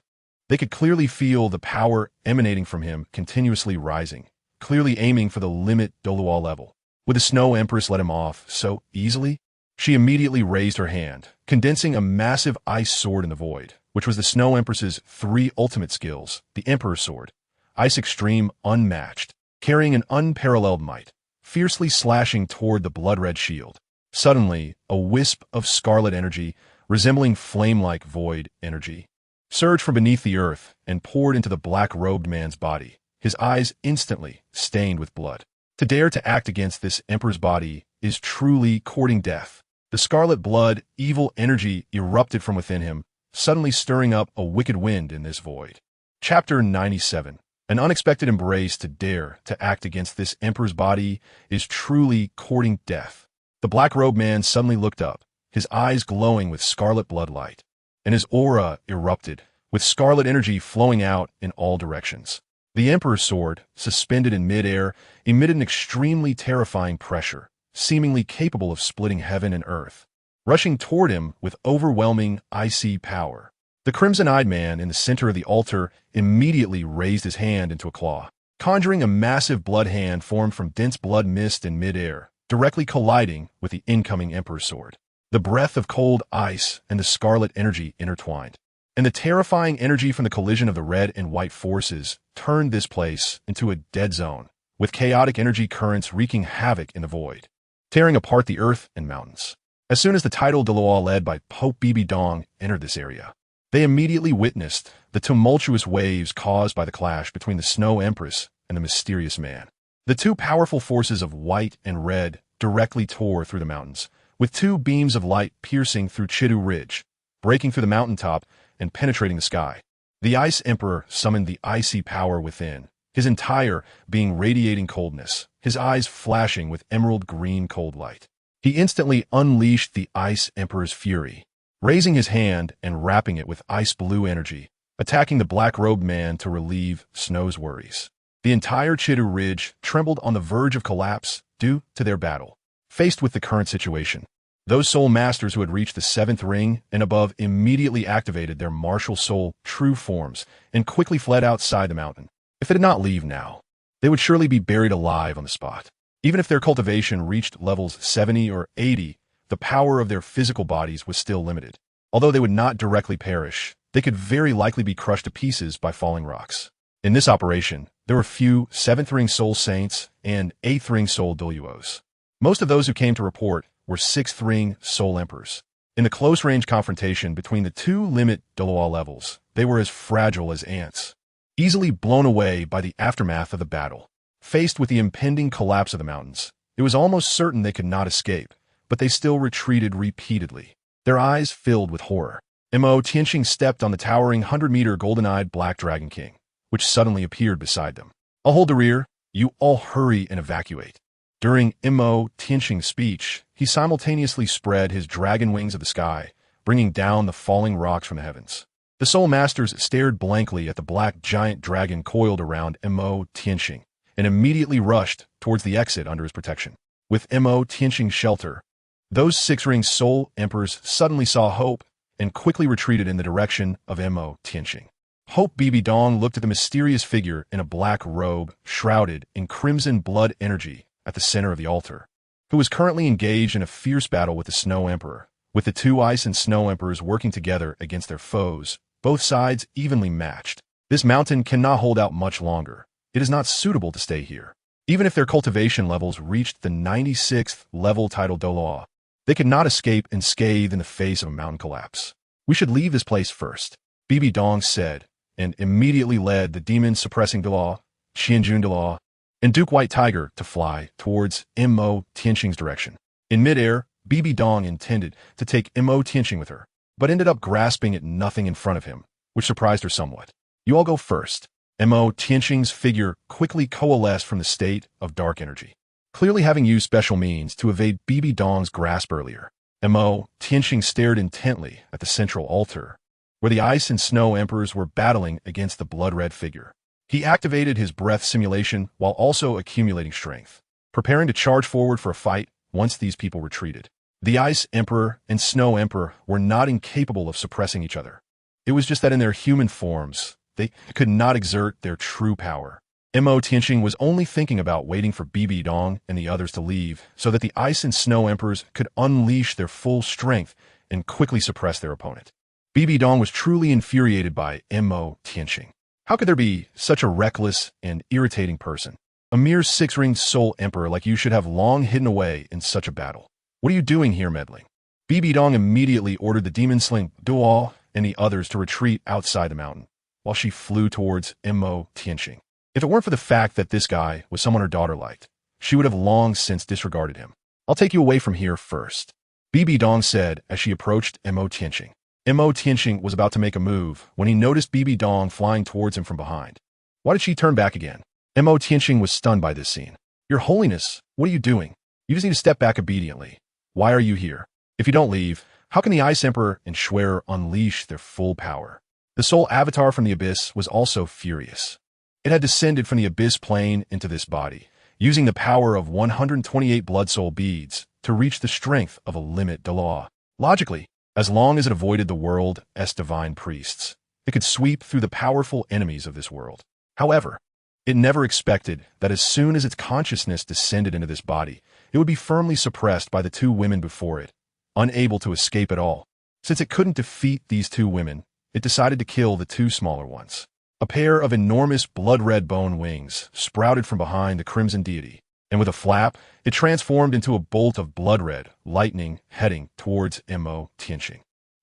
they could clearly feel the power emanating from him continuously rising, clearly aiming for the limit Douluo level. Would the Snow Empress let him off so easily? She immediately raised her hand, condensing a massive ice sword in the void, which was the Snow Empress's 3 ultimate skills, the Emperor's Sword, Ice Extreme Unmatched, carrying an unparalleled might, fiercely slashing toward the blood-red shield. Suddenly, a wisp of scarlet energy, resembling flame-like void energy, surged from beneath the earth and poured into the black-robed man's body, his eyes instantly stained with blood. To dare to act against this Emperor's body is truly courting death. The scarlet blood, evil energy erupted from within him, suddenly stirring up a wicked wind in this void. Chapter 97. An unexpected embrace. To dare to act against this Emperor's body is truly courting death. The black-robed man suddenly looked up, his eyes glowing with scarlet bloodlight, and his aura erupted, with scarlet energy flowing out in all directions. The Emperor's sword, suspended in mid-air, emitted an extremely terrifying pressure, seemingly capable of splitting heaven and earth, rushing toward him with overwhelming icy power. The crimson-eyed man in the center of the altar immediately raised his hand into a claw, conjuring a massive blood hand formed from dense blood mist in mid-air, directly colliding with the incoming Emperor's sword. The breath of cold ice and the scarlet energy intertwined, and the terrifying energy from the collision of the red and white forces turned this place into a dead zone, with chaotic energy currents wreaking havoc in the void, tearing apart the earth and mountains. As soon as the tidal Douluo led by Pope Bibi Dong entered this area, they immediately witnessed the tumultuous waves caused by the clash between the Snow Empress and the mysterious man. The 2 powerful forces of white and red directly tore through the mountains, with 2 beams of light piercing through Chiu Ridge, breaking through the mountaintop and penetrating the sky. The Ice Emperor summoned the icy power within, his entire being radiating coldness, his eyes flashing with emerald green cold light. He instantly unleashed the Ice Emperor's fury, raising his hand and wrapping it with ice blue energy, attacking the black-robed man to relieve Snow's worries. The entire Chiu Ridge trembled on the verge of collapse due to their battle. Faced with the current situation, those soul masters who had reached the 7th ring and above immediately activated their martial soul true forms and quickly fled outside the mountain. If they did not leave now, they would surely be buried alive on the spot. Even if their cultivation reached levels 70 or 80, the power of their physical bodies was still limited. Although they would not directly perish, they could very likely be crushed to pieces by falling rocks. In this operation, there were few 7th ring soul saints and 8th ring soul Douluos. Most of those who came to report were 6th ring soul emperors. In the close-range confrontation between the 2 limit Douluo levels, they were as fragile as ants, easily blown away by the aftermath of the battle. Faced with the impending collapse of the mountains, it was almost certain they could not escape, but they still retreated repeatedly, their eyes filled with horror. Mo Tianxing stepped on the towering 100-meter golden-eyed Black Dragon King, which suddenly appeared beside them. "I'll hold the rear. You all hurry and evacuate." During Mo Tianxing's speech, he simultaneously spread his dragon wings of the sky, bringing down the falling rocks from the heavens. The Soul Masters stared blankly at the black giant dragon coiled around Mo Tianxing, and immediately rushed towards the exit under his protection. With Mo Tianxing's shelter, those 6-ring soul emperors suddenly saw hope and quickly retreated in the direction of Mo Tianxing. Hope Bibi Dong looked at the mysterious figure in a black robe shrouded in crimson blood energy at the center of the altar, who was currently engaged in a fierce battle with the Snow Emperor, with the 2 Ice and Snow Emperors working together against their foes, both sides evenly matched. This mountain cannot hold out much longer. It is not suitable to stay here. Even if their cultivation levels reached the 96th level title Douluo, they could not escape unscathed in the face of a mountain collapse. "We should leave this place first," Bibi Dong said, and immediately led the demon-suppressing Douluo, Qianjun Douluo, and Duke White Tiger to fly towards Mo Tianxing's direction. In midair, Bibi Dong intended to take Mo Tianxing with her, but ended up grasping at nothing in front of him, which surprised her somewhat. "You all go first." Mo Tianxing's figure quickly coalesced from the state of dark energy, clearly having used special means to evade Bibi Dong's grasp earlier. Mo Tianxing stared intently at the central altar, where the Ice and Snow Emperors were battling against the blood-red figure. He activated his breath simulation while also accumulating strength, preparing to charge forward for a fight once these people retreated. The Ice Emperor and Snow Emperor were not incapable of suppressing each other. It was just that in their human forms, they could not exert their true power. Mo Tianxing was only thinking about waiting for Bibi Dong and the others to leave so that the Ice and Snow Emperors could unleash their full strength and quickly suppress their opponent. Bibi Dong was truly infuriated by Mo Tianxing. How could there be such a reckless and irritating person? A mere six-ringed soul emperor like you should have long hidden away in such a battle. What are you doing here, meddling? Bibi Dong immediately ordered the demon sling Douluo and the others to retreat outside the mountain, while she flew towards Mo Tianxing. If it weren't for the fact that this guy was someone her daughter liked, she would have long since disregarded him. I'll take you away from here first, Bibi Dong said as she approached Mo Tianxing. Mo Tianxing was about to make a move when he noticed Bibi Dong flying towards him from behind. Why did she turn back again? Mo Tianxing was stunned by this scene. Your Holiness, what are you doing? You just need to step back obediently. Why are you here? If you don't leave, how can the Ice Emperor and Renxue unleash their full power? The soul avatar from the abyss was also furious. It had descended from the abyss plane into this body, using the power of 128 blood soul beads to reach the strength of a limit Douluo. Logically, as long as it avoided the world's divine priests, it could sweep through the powerful enemies of this world. However, it never expected that as soon as its consciousness descended into this body, it would be firmly suppressed by the two women before it, unable to escape at all. Since it couldn't defeat these two women, it decided to kill the two smaller ones. A pair of enormous blood-red bone wings sprouted from behind the crimson deity, and with a flap, it transformed into a bolt of blood-red lightning heading towards Mo Tianxing.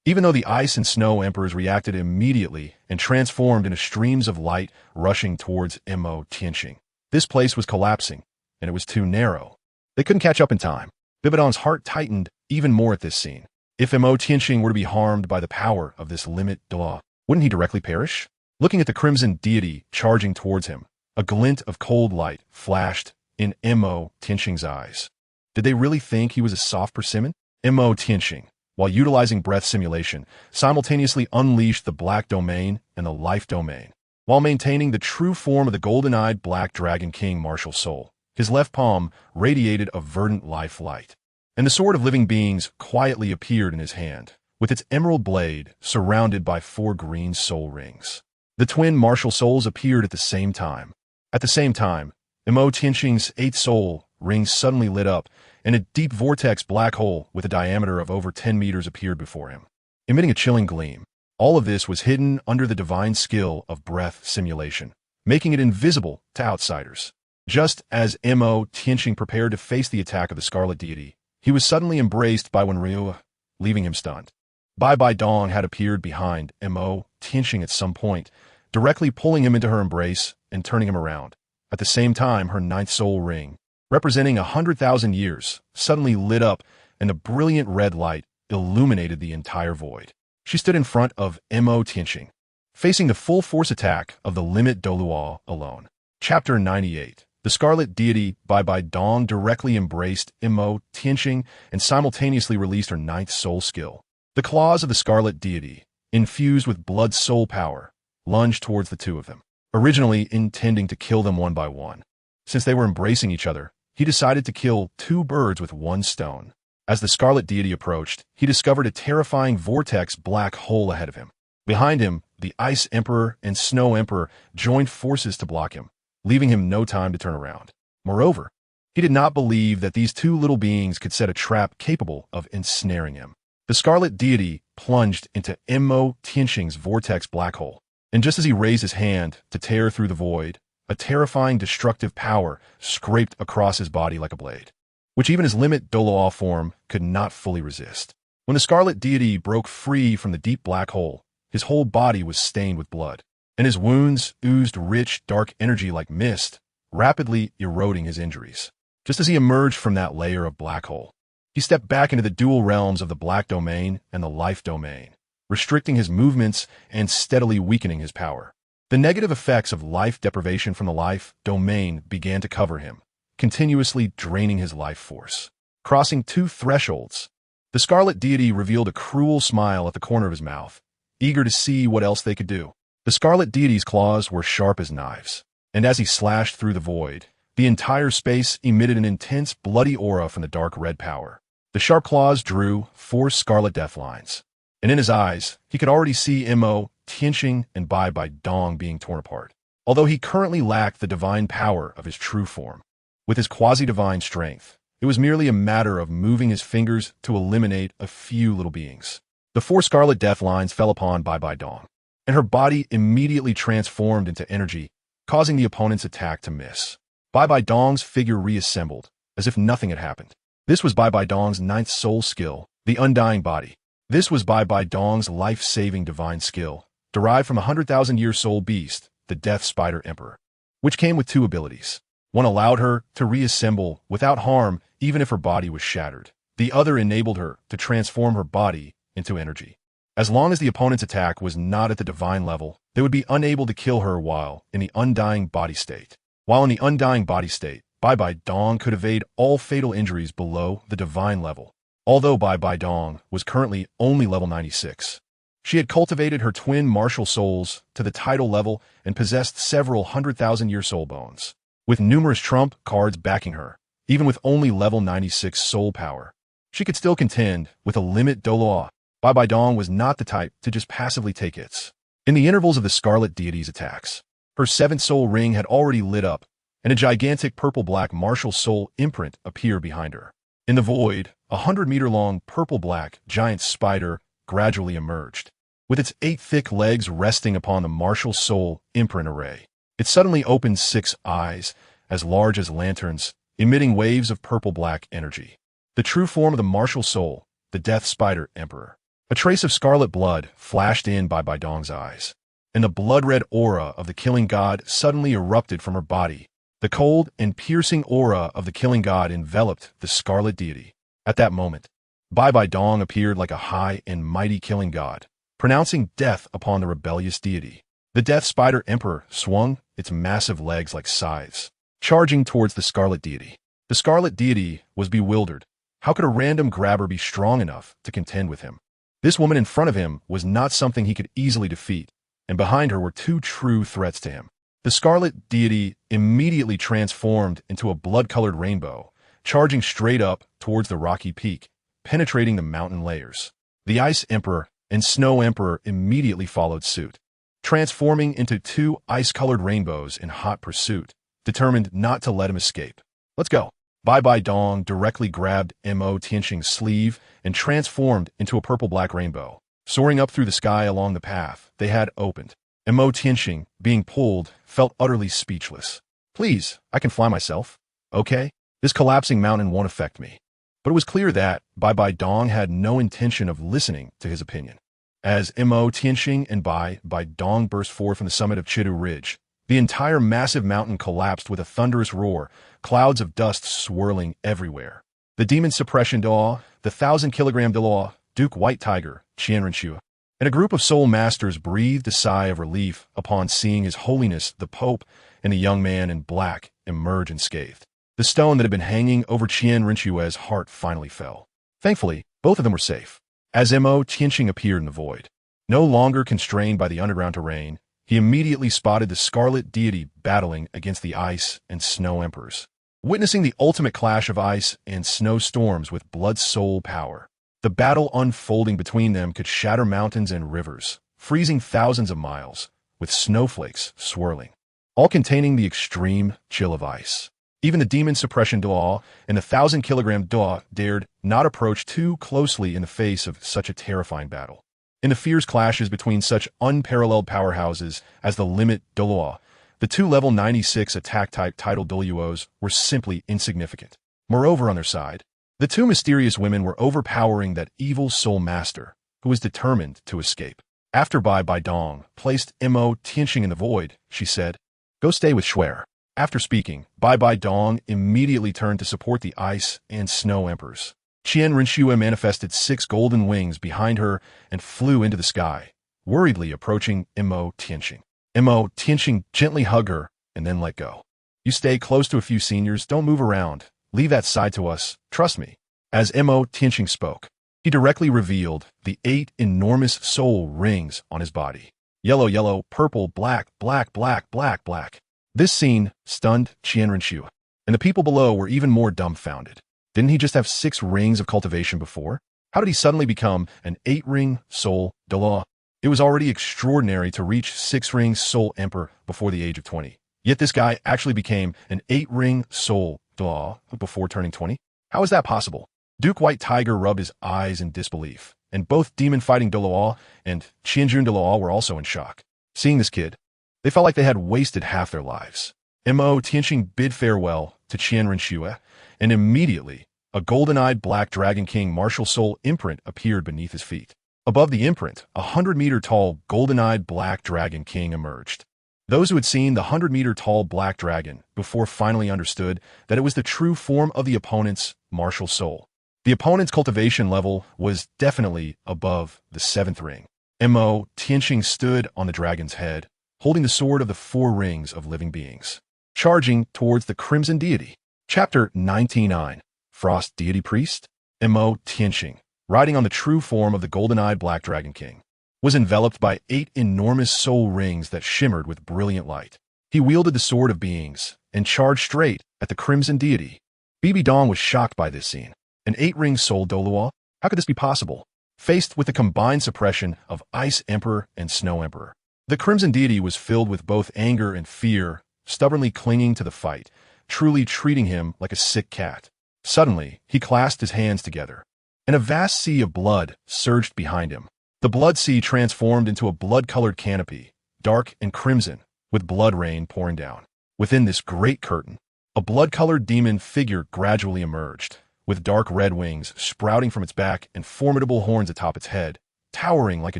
Even though the Ice and Snow Emperors reacted immediately and transformed into streams of light rushing towards Mo Tianxing, this place was collapsing, and it was too narrow. They couldn't catch up in time. Bibidong's heart tightened even more at this scene. If Mo Tianxing were to be harmed by the power of this limit Douluo, wouldn't he directly perish? Looking at the crimson deity charging towards him, a glint of cold light flashed in Mo Tianxing's eyes. Did they really think he was a soft persimmon? Mo Tianxing, while utilizing breath simulation, simultaneously unleashed the Black Domain and the Life Domain, while maintaining the true form of the golden-eyed Black Dragon King martial soul. His left palm radiated a verdant life light, and the sword of living beings quietly appeared in his hand, with its emerald blade surrounded by 4 green soul rings. The twin martial souls appeared at the same time. At the same time, Mo Tianxing's 8th soul ring suddenly lit up, and a deep vortex black hole with a diameter of over 10 meters appeared before him, emitting a chilling gleam. All of this was hidden under the divine skill of breath simulation, making it invisible to outsiders. Just as Mo Tianxing prepared to face the attack of the Scarlet Deity, he was suddenly embraced by Renxue, leaving him stunned. Bai Dong had appeared behind Mo Tianxing at some point, directly pulling him into her embrace and turning him around. At the same time, her 9th soul ring, representing 100,000 years, suddenly lit up, and a brilliant red light illuminated the entire void. She stood in front of Mo Tianxing, facing the full force attack of the limit Douluo alone. Chapter 98. The Scarlet Deity Bai Dong directly embraced Mo Tianxing and simultaneously released her 9th soul skill. The claws of the Scarlet Deity, infused with blood soul power, lunged towards the two of them, originally intending to kill them one by one. Since they were embracing each other, he decided to kill 2 birds with 1 stone. As the Scarlet Deity approached, he discovered a terrifying vortex black hole ahead of him. Behind him, the Ice Emperor and Snow Emperor joined forces to block him, leaving him no time to turn around. Moreover, he did not believe that these 2 little beings could set a trap capable of ensnaring him. The Scarlet Deity plunged into Mo Tianxing's vortex black hole, and just as he raised his hand to tear through the void, a terrifying destructive power scraped across his body like a blade, which even his limit Douluo form could not fully resist. When the Scarlet Deity broke free from the deep black hole, his whole body was stained with blood, and his wounds oozed rich, dark energy like mist, rapidly eroding his injuries. Just as he emerged from that layer of black hole, he stepped back into the dual realms of the Black Domain and the Life Domain, restricting his movements and steadily weakening his power. The negative effects of life deprivation from the Life Domain began to cover him, continuously draining his life force. Crossing 2 thresholds, the Scarlet Deity revealed a cruel smile at the corner of his mouth, eager to see what else they could do. The Scarlet Deity's claws were sharp as knives, and as he slashed through the void, the entire space emitted an intense bloody aura from the dark red power. The sharp claws drew 4 scarlet death lines, and in his eyes, he could already see Mo, Tianxing, and Bai Dong being torn apart. Although he currently lacked the divine power of his true form, with his quasi-divine strength, it was merely a matter of moving his fingers to eliminate a few little beings. The 4 scarlet death lines fell upon Bai Dong, and her body immediately transformed into energy, causing the opponent's attack to miss. Bai Dong's figure reassembled, as if nothing had happened. This was Bai Dong's 9th soul skill, the Undying Body. This was Bai Dong's life-saving divine skill, derived from a 100,000-year soul beast, the Death Spider Emperor, which came with 2 abilities. One allowed her to reassemble without harm even if her body was shattered. The other enabled her to transform her body into energy. As long as the opponent's attack was not at the divine level, they would be unable to kill her while in the Undying Body state. While in the Undying Body state, Bai Dong could evade all fatal injuries below the divine level. Although Bai Dong was currently only level 96, she had cultivated her twin martial souls to the title level and possessed several 100,000-year soul bones, with numerous trump cards backing her. Even with only level 96 soul power, she could still contend with a limit Douluo. Bai Dong was not the type to just passively take hits. In the intervals of the Scarlet Deity's attacks, her 7th soul ring had already lit up, and a gigantic purple-black martial soul imprint appeared behind her. In the void, a 100-meter-long purple-black giant spider gradually emerged, with its 8 thick legs resting upon the martial soul imprint array. It suddenly opened 6 eyes, as large as lanterns, emitting waves of purple-black energy. The true form of the martial soul, the Death Spider Emperor. A trace of scarlet blood flashed in Bai Dong's eyes, and the blood-red aura of the killing god suddenly erupted from her body. The cold and piercing aura of the killing god enveloped the Scarlet Deity. At that moment, Bai Dong appeared like a high and mighty killing god, pronouncing death upon the rebellious deity. The Death Spider Emperor swung its massive legs like scythes, charging towards the Scarlet Deity. The Scarlet Deity was bewildered. How could a random grabber be strong enough to contend with him? This woman in front of him was not something he could easily defeat, and behind her were 2 true threats to him. The Scarlet Deity immediately transformed into a blood-colored rainbow, charging straight up towards the rocky peak, penetrating the mountain layers. The Ice Emperor and Snow Emperor immediately followed suit, transforming into 2 ice-colored rainbows in hot pursuit, determined not to let him escape. Let's go. Bai Dong directly grabbed Mo Tianxing's sleeve and transformed into a purple-black rainbow, soaring up through the sky along the path they had opened. Mo Tianxing, being pulled, felt utterly speechless. Please, I can fly myself. Okay? This collapsing mountain won't affect me. But it was clear that Bai Dong had no intention of listening to his opinion. As Mo Tianxing and Bai Dong burst forth from the summit of Chiu Ridge, the entire massive mountain collapsed with a thunderous roar, clouds of dust swirling everywhere. The Demon Suppression Douluo, the 1,000-kilogram Douluo, Duke White Tiger, Qian Renxue, and a group of soul masters breathed a sigh of relief upon seeing His Holiness the Pope and the young man in black emerge unscathed. The stone that had been hanging over Qian Renshue's heart finally fell. Thankfully, both of them were safe. As Mo Tianxing appeared in the void, no longer constrained by the underground terrain, he immediately spotted the Scarlet Deity battling against the Ice and Snow Emperors. Witnessing the ultimate clash of ice and snow storms with blood-soul power, the battle unfolding between them could shatter mountains and rivers, freezing thousands of miles, with snowflakes swirling, all containing the extreme chill of ice. Even the Demon Suppression Douluo and the 1,000-kilogram Douluo dared not approach too closely in the face of such a terrifying battle. In the fierce clashes between such unparalleled powerhouses as the Limit Douluo, the 2 level 96 attack-type title Douluos were simply insignificant. Moreover, on their side, the 2 mysterious women were overpowering that evil soul master, who was determined to escape. After Bai Dong placed Mo Tianxing in the void, she said, "Go stay with Shuer." After speaking, Bai Dong immediately turned to support the Ice and Snow Emperors. Qian Renxue manifested 6 golden wings behind her and flew into the sky, worriedly approaching Mo Tianxing. Mo Tianxing gently hugged her and then let go. "You stay close to a few seniors, don't move around. Leave that side to us, trust me." As Mo Tianxing spoke, he directly revealed the 8 enormous soul rings on his body. Yellow, yellow, purple, black, black, black, black, black. This scene stunned Qian Renxue, and the people below were even more dumbfounded. Didn't he just have 6 rings of cultivation before? How did he suddenly become an 8-ring soul Douluo? It was already extraordinary to reach 6-ring soul emperor before the age of 20. Yet this guy actually became an 8-ring soul Douluo before turning 20? How is that possible? Duke White Tiger rubbed his eyes in disbelief, and both demon-fighting Douluo and Qian Douluo were also in shock. Seeing this kid, they felt like they had wasted half their lives. Mo Tianxing bid farewell to Qian Renxue, and immediately, a golden-eyed black dragon king martial soul imprint appeared beneath his feet. Above the imprint, a 100-meter-tall golden-eyed black dragon king emerged. Those who had seen the 100-meter-tall black dragon before finally understood that it was the true form of the opponent's martial soul. The opponent's cultivation level was definitely above the 7th ring. Mo Tianxing stood on the dragon's head, holding the sword of the 4 rings of living beings, charging towards the Crimson Deity. Chapter 99. Frost Deity Priest. Mo Tianxing, riding on the true form of the golden-eyed black dragon king, was enveloped by 8 enormous soul rings that shimmered with brilliant light. He wielded the sword of beings and charged straight at the Crimson Deity. Bibi Dong was shocked by this scene. An 8-ring soul Douluo? How could this be possible? Faced with the combined suppression of Ice Emperor and Snow Emperor, the Crimson Deity was filled with both anger and fear, stubbornly clinging to the fight, truly treating him like a sick cat. Suddenly, he clasped his hands together, and a vast sea of blood surged behind him. The blood sea transformed into a blood-colored canopy, dark and crimson, with blood rain pouring down. Within this great curtain, a blood-colored demon figure gradually emerged, with dark red wings sprouting from its back and formidable horns atop its head, towering like a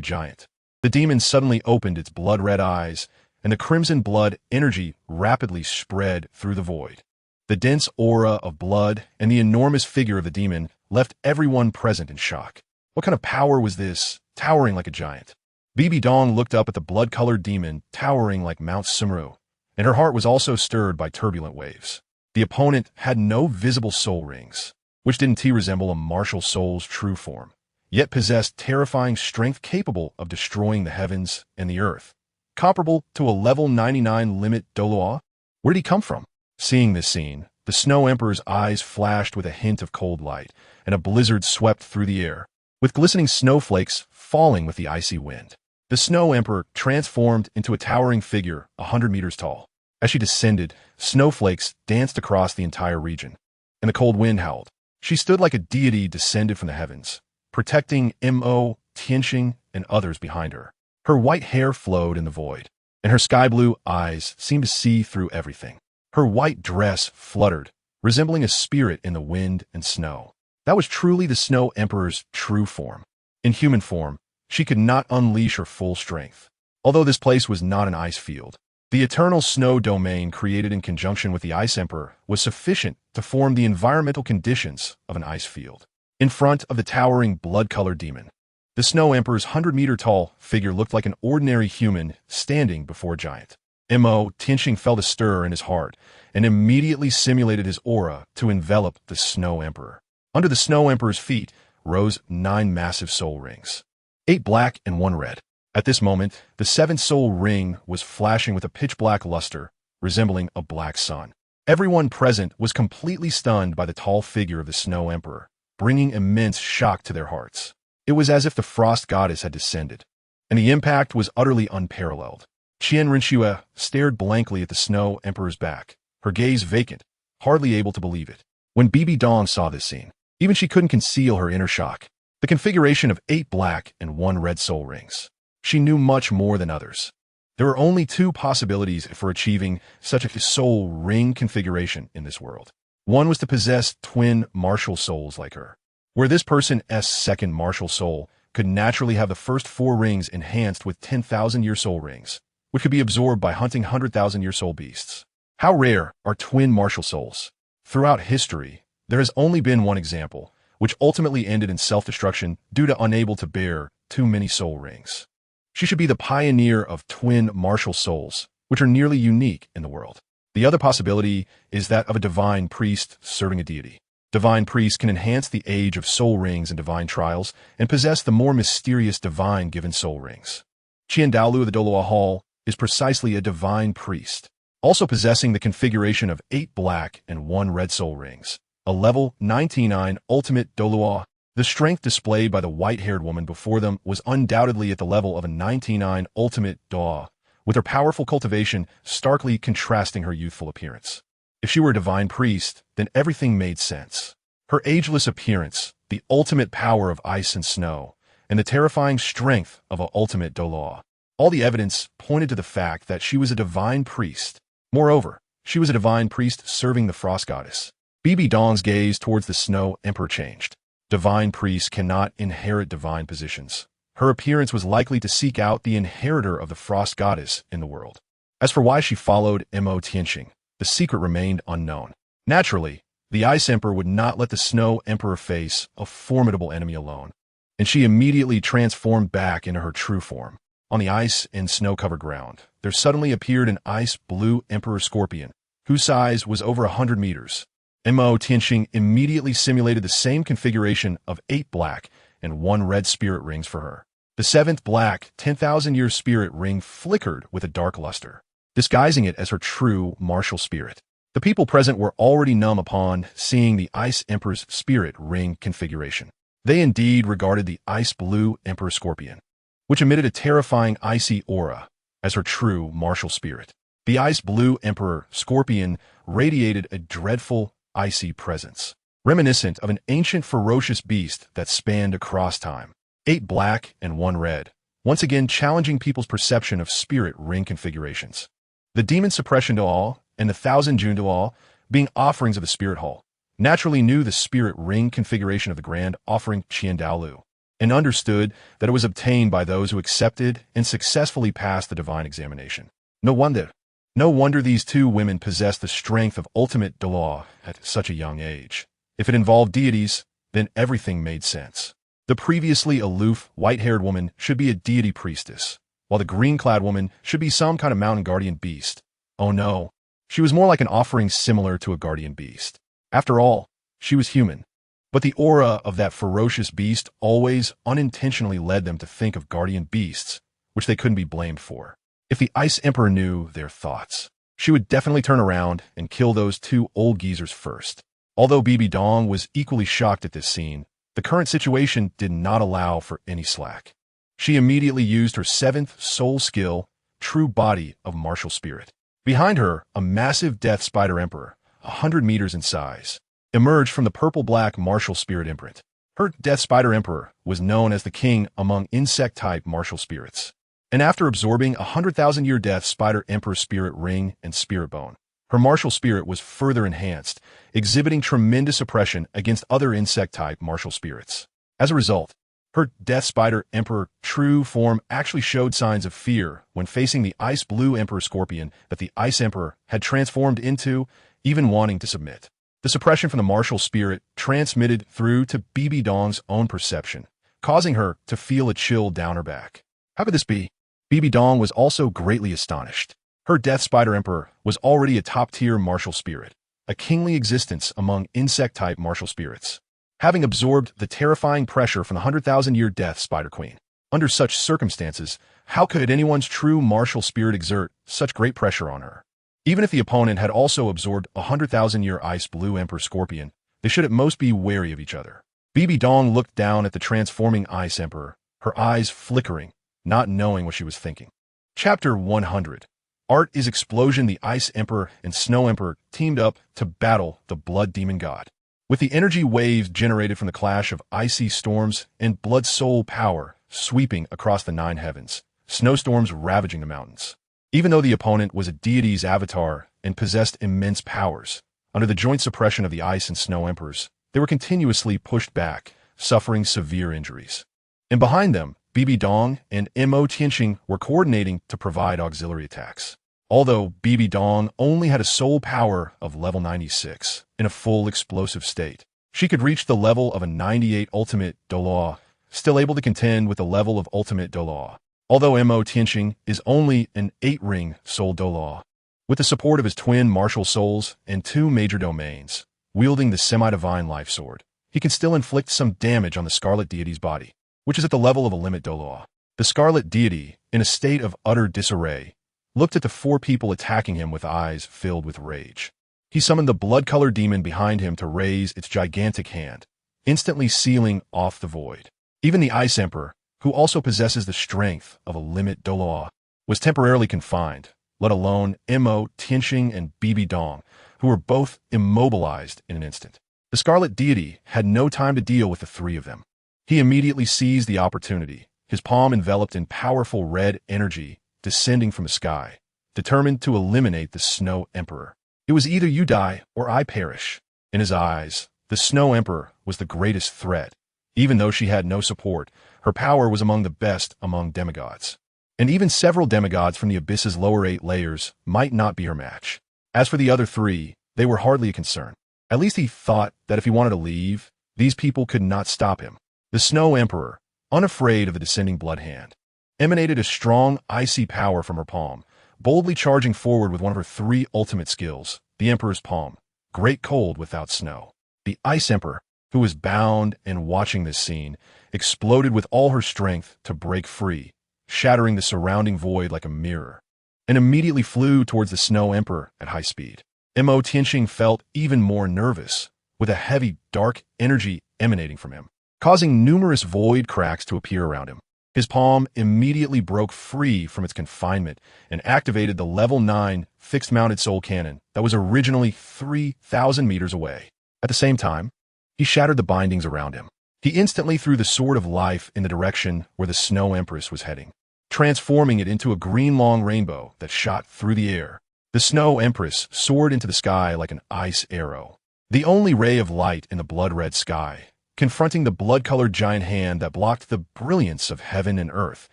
giant. The demon suddenly opened its blood-red eyes, and the crimson blood energy rapidly spread through the void. The dense aura of blood and the enormous figure of the demon left everyone present in shock. What kind of power was this, towering like a giant? Bibi Dong looked up at the blood-colored demon towering like Mount Sumru, and her heart was also stirred by turbulent waves. The opponent had no visible soul rings, which didn't resemble a martial soul's true form, yet possessed terrifying strength capable of destroying the heavens and the earth, comparable to a level 99 limit Douluo. Where did he come from? Seeing this scene, the Snow Emperor's eyes flashed with a hint of cold light, and a blizzard swept through the air, with glistening snowflakes falling with the icy wind. The Snow Emperor transformed into a towering figure 100 meters tall. As she descended, snowflakes danced across the entire region, and the cold wind howled. She stood like a deity descended from the heavens, protecting Mo Tianxing and others behind her. Her white hair flowed in the void, and her sky-blue eyes seemed to see through everything. Her white dress fluttered, resembling a spirit in the wind and snow. That was truly the Snow Emperor's true form. In human form, she could not unleash her full strength. Although this place was not an ice field, the eternal snow domain created in conjunction with the Ice Emperor was sufficient to form the environmental conditions of an ice field. In front of the towering blood-colored demon, the Snow Emperor's 100-meter-tall figure looked like an ordinary human standing before a giant. Mo Tianxing felt a stir in his heart and immediately simulated his aura to envelop the Snow Emperor. Under the Snow Emperor's feet rose 9 massive soul rings, 8 black and 1 red. At this moment, the 7th soul ring was flashing with a pitch-black luster, resembling a black sun. Everyone present was completely stunned by the tall figure of the Snow Emperor, bringing immense shock to their hearts. It was as if the frost goddess had descended, and the impact was utterly unparalleled. Qian Renxue stared blankly at the Snow Emperor's back, her gaze vacant, hardly able to believe it. When Bibi Dong saw this scene, even she couldn't conceal her inner shock. The configuration of 8 black and 1 red soul rings. She knew much more than others. There were only 2 possibilities for achieving such a soul ring configuration in this world. One was to possess twin martial souls like her, where this person's second martial soul could naturally have the first 4 rings enhanced with 10,000-year soul rings, which could be absorbed by hunting 100,000-year soul beasts. How rare are twin martial souls? Throughout history, there has only been one example, which ultimately ended in self-destruction due to unable to bear too many soul rings. She should be the pioneer of twin martial souls, which are nearly unique in the world. The other possibility is that of a divine priest serving a deity. Divine priests can enhance the age of soul rings in divine trials and possess the more mysterious divine given soul rings. Qian Douluo of the Douluo Hall is precisely a divine priest, also possessing the configuration of 8 black and 1 red soul rings. a level 99 ultimate Douluo. The strength displayed by the white-haired woman before them was undoubtedly at the level of a 99 ultimate Douluo, with her powerful cultivation starkly contrasting her youthful appearance. If she were a divine priest, then everything made sense. Her ageless appearance, the ultimate power of ice and snow, and the terrifying strength of an ultimate Douluo. All the evidence pointed to the fact that she was a divine priest. Moreover, she was a divine priest serving the frost goddess. Bibi Dong's gaze towards the snow emperor changed. Divine priests cannot inherit divine positions. Her appearance was likely to seek out the inheritor of the frost goddess in the world. As for why she followed Mo Tianqing, the secret remained unknown. Naturally, the Ice Emperor would not let the Snow Emperor face a formidable enemy alone, and she immediately transformed back into her true form. On the ice and snow-covered ground, there suddenly appeared an ice-blue Emperor Scorpion, whose size was over 100 meters. Mo Tianqing immediately simulated the same configuration of 8 black and 1 red spirit rings for her. The 7th black 10,000-year spirit ring flickered with a dark luster, disguising it as her true martial spirit. The people present were already numb upon seeing the Ice Emperor's spirit ring configuration. They indeed regarded the ice-blue Emperor Scorpion, which emitted a terrifying icy aura, as her true martial spirit. The ice-blue Emperor Scorpion radiated a dreadful, icy presence, reminiscent of an ancient ferocious beast that spanned across time. 8 black and 1 red, once again challenging people's perception of spirit ring configurations. The Demon Suppression Douluo and the 1,000 Jun Douluo, being offerings of the Spirit Hall, naturally knew the spirit ring configuration of the grand offering Qian Douluo, and understood that it was obtained by those who accepted and successfully passed the divine examination. No wonder these 2 women possessed the strength of ultimate Douluo at such a young age. If it involved deities, then everything made sense. The previously aloof, white-haired woman should be a deity priestess, while the green-clad woman should be some kind of mountain guardian beast. Oh no, she was more like an offering similar to a guardian beast. After all, she was human. But the aura of that ferocious beast always unintentionally led them to think of guardian beasts, which they couldn't be blamed for. If the Ice Emperor knew their thoughts, she would definitely turn around and kill those 2 old geezers first. Although Bibi Dong was equally shocked at this scene, the current situation did not allow for any slack. She immediately used her 7th soul skill, True Body of Martial Spirit. Behind her, a massive Death Spider Emperor, 100 meters in size, emerged from the purple-black martial spirit imprint. Her Death Spider Emperor was known as the king among insect-type martial spirits. And after absorbing a 100,000-year Death Spider Emperor spirit ring and spirit bone, her martial spirit was further enhanced, exhibiting tremendous oppression against other insect-type martial spirits. As a result, her Death Spider Emperor true form actually showed signs of fear when facing the ice-blue Emperor Scorpion that the Ice Emperor had transformed into, even wanting to submit. The suppression from the martial spirit transmitted through to Bibi Dong's own perception, causing her to feel a chill down her back. How could this be? Bibi Dong was also greatly astonished. Her Death Spider Emperor was already a top-tier martial spirit, a kingly existence among insect-type martial spirits, having absorbed the terrifying pressure from the 100,000-year Death Spider Queen. Under such circumstances, how could anyone's true martial spirit exert such great pressure on her? Even if the opponent had also absorbed a 100,000-year Ice-Blue Emperor Scorpion, they should at most be wary of each other. Bibi Dong looked down at the transforming Ice Emperor, her eyes flickering, not knowing what she was thinking. Chapter 100. Art is Explosion. The Ice Emperor and Snow Emperor teamed up to battle the Blood Demon God. With the energy waves generated from the clash of icy storms and blood soul power sweeping across the 9 heavens, snowstorms ravaging the mountains. Even though the opponent was a deity's avatar and possessed immense powers, under the joint suppression of the Ice and Snow Emperors, they were continuously pushed back, suffering severe injuries. And behind them, Bibi Dong and Mo Tianqing were coordinating to provide auxiliary attacks. Although Bibi Dong only had a soul power of level 96 in a full explosive state, she could reach the level of a 98 ultimate Douluo, still able to contend with the level of ultimate Douluo. Although Mo Tianqing is only an 8-ring soul Douluo, with the support of his twin martial souls and 2 major domains, wielding the semi-divine life sword, he can still inflict some damage on the Scarlet Deity's body, which is at the level of a limit Douluo. The Scarlet Deity, in a state of utter disarray, looked at the 4 people attacking him with eyes filled with rage. He summoned the blood-colored demon behind him to raise its gigantic hand, instantly sealing off the void. Even the Ice Emperor, who also possesses the strength of a limit Douluo, was temporarily confined, let alone Mo Tianxing and Bibi Dong, who were both immobilized in an instant. The Scarlet Deity had no time to deal with the three of them. He immediately seized the opportunity, his palm enveloped in powerful red energy descending from the sky, determined to eliminate the Snow Emperor. It was either you die or I perish. In his eyes, the Snow Emperor was the greatest threat. Even though she had no support, her power was among the best among demigods. And even several demigods from the abyss's lower 8 layers might not be her match. As for the other 3, they were hardly a concern. At least he thought that if he wanted to leave, these people could not stop him. The Snow Emperor, unafraid of the descending blood hand, emanated a strong, icy power from her palm, boldly charging forward with one of her 3 ultimate skills, the Emperor's Palm, Great Cold Without Snow. The Ice Emperor, who was bound and watching this scene, exploded with all her strength to break free, shattering the surrounding void like a mirror, and immediately flew towards the Snow Emperor at high speed. Mo Tianxing felt even more nervous, with a heavy, dark energy emanating from him, causing numerous void cracks to appear around him. His palm immediately broke free from its confinement and activated the level 9 fixed-mounted soul cannon that was originally 3,000 meters away. At the same time, he shattered the bindings around him. He instantly threw the Sword of Life in the direction where the Snow Empress was heading, transforming it into a green long rainbow that shot through the air. The Snow Empress soared into the sky like an ice arrow, the only ray of light in the blood-red sky, confronting the blood-colored giant hand that blocked the brilliance of heaven and earth,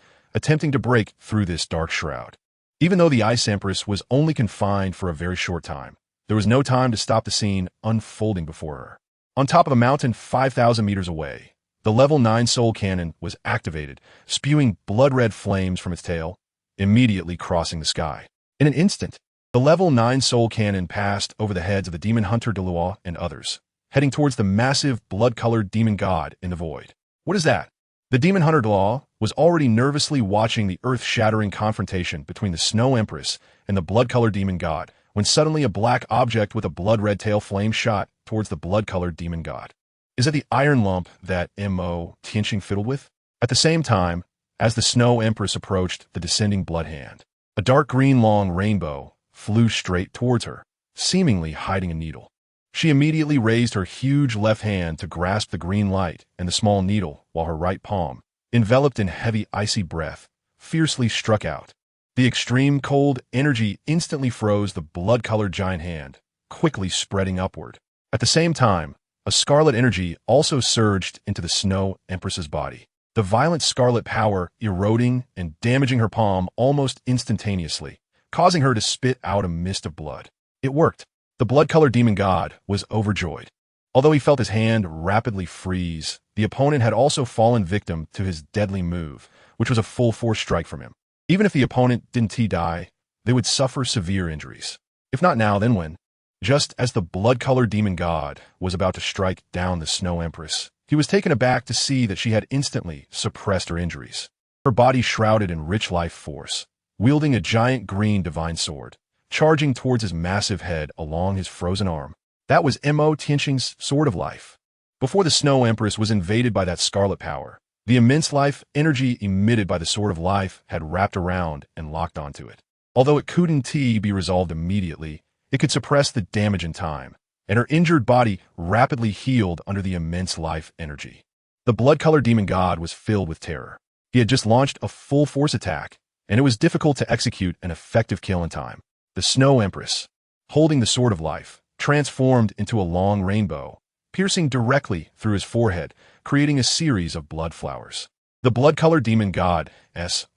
attempting to break through this dark shroud. Even though the Ice Empress was only confined for a very short time, there was no time to stop the scene unfolding before her. On top of a mountain 5,000 meters away, the level 9 soul cannon was activated, spewing blood-red flames from its tail, immediately crossing the sky. In an instant, the level 9 soul cannon passed over the heads of the demon hunter Douluo and others, heading towards the massive blood-colored demon god in the void. What is that? The demon hunter Douluo was already nervously watching the earth-shattering confrontation between the Snow Empress and the blood-colored demon god, when suddenly a black object with a blood-red tail flame shot towards the blood-colored demon god. Is it the iron lump that Mo Tianxing fiddled with? At the same time, as the Snow Empress approached the descending blood hand, a dark green long rainbow flew straight towards her, seemingly hiding a needle. She immediately raised her huge left hand to grasp the green light and the small needle, while her right palm, enveloped in heavy icy breath, fiercely struck out. The extreme cold energy instantly froze the blood-colored giant hand, quickly spreading upward. At the same time, a scarlet energy also surged into the Snow Empress's body, the violent scarlet power eroding and damaging her palm almost instantaneously, causing her to spit out a mist of blood. It worked. The blood-colored demon god was overjoyed. Although he felt his hand rapidly freeze, the opponent had also fallen victim to his deadly move, which was a full-force strike from him. Even if the opponent didn't die, they would suffer severe injuries. If not now, then when? Just as the blood-colored demon god was about to strike down the Snow Empress, he was taken aback to see that she had instantly suppressed her injuries. Her body shrouded in rich life force, wielding a giant green divine sword, charging towards his massive head along his frozen arm. That was Mo Tianxing's Sword of Life. Before the Snow Empress was invaded by that scarlet power, the immense life energy emitted by the Sword of Life had wrapped around and locked onto it. Although it couldn't be resolved immediately, it could suppress the damage in time, and her injured body rapidly healed under the immense life energy. The blood-colored demon god was filled with terror. He had just launched a full-force attack, and it was difficult to execute an effective kill in time. The Snow Empress, holding the Sword of Life, transformed into a long rainbow, piercing directly through his forehead, creating a series of blood flowers. The blood-colored demon god's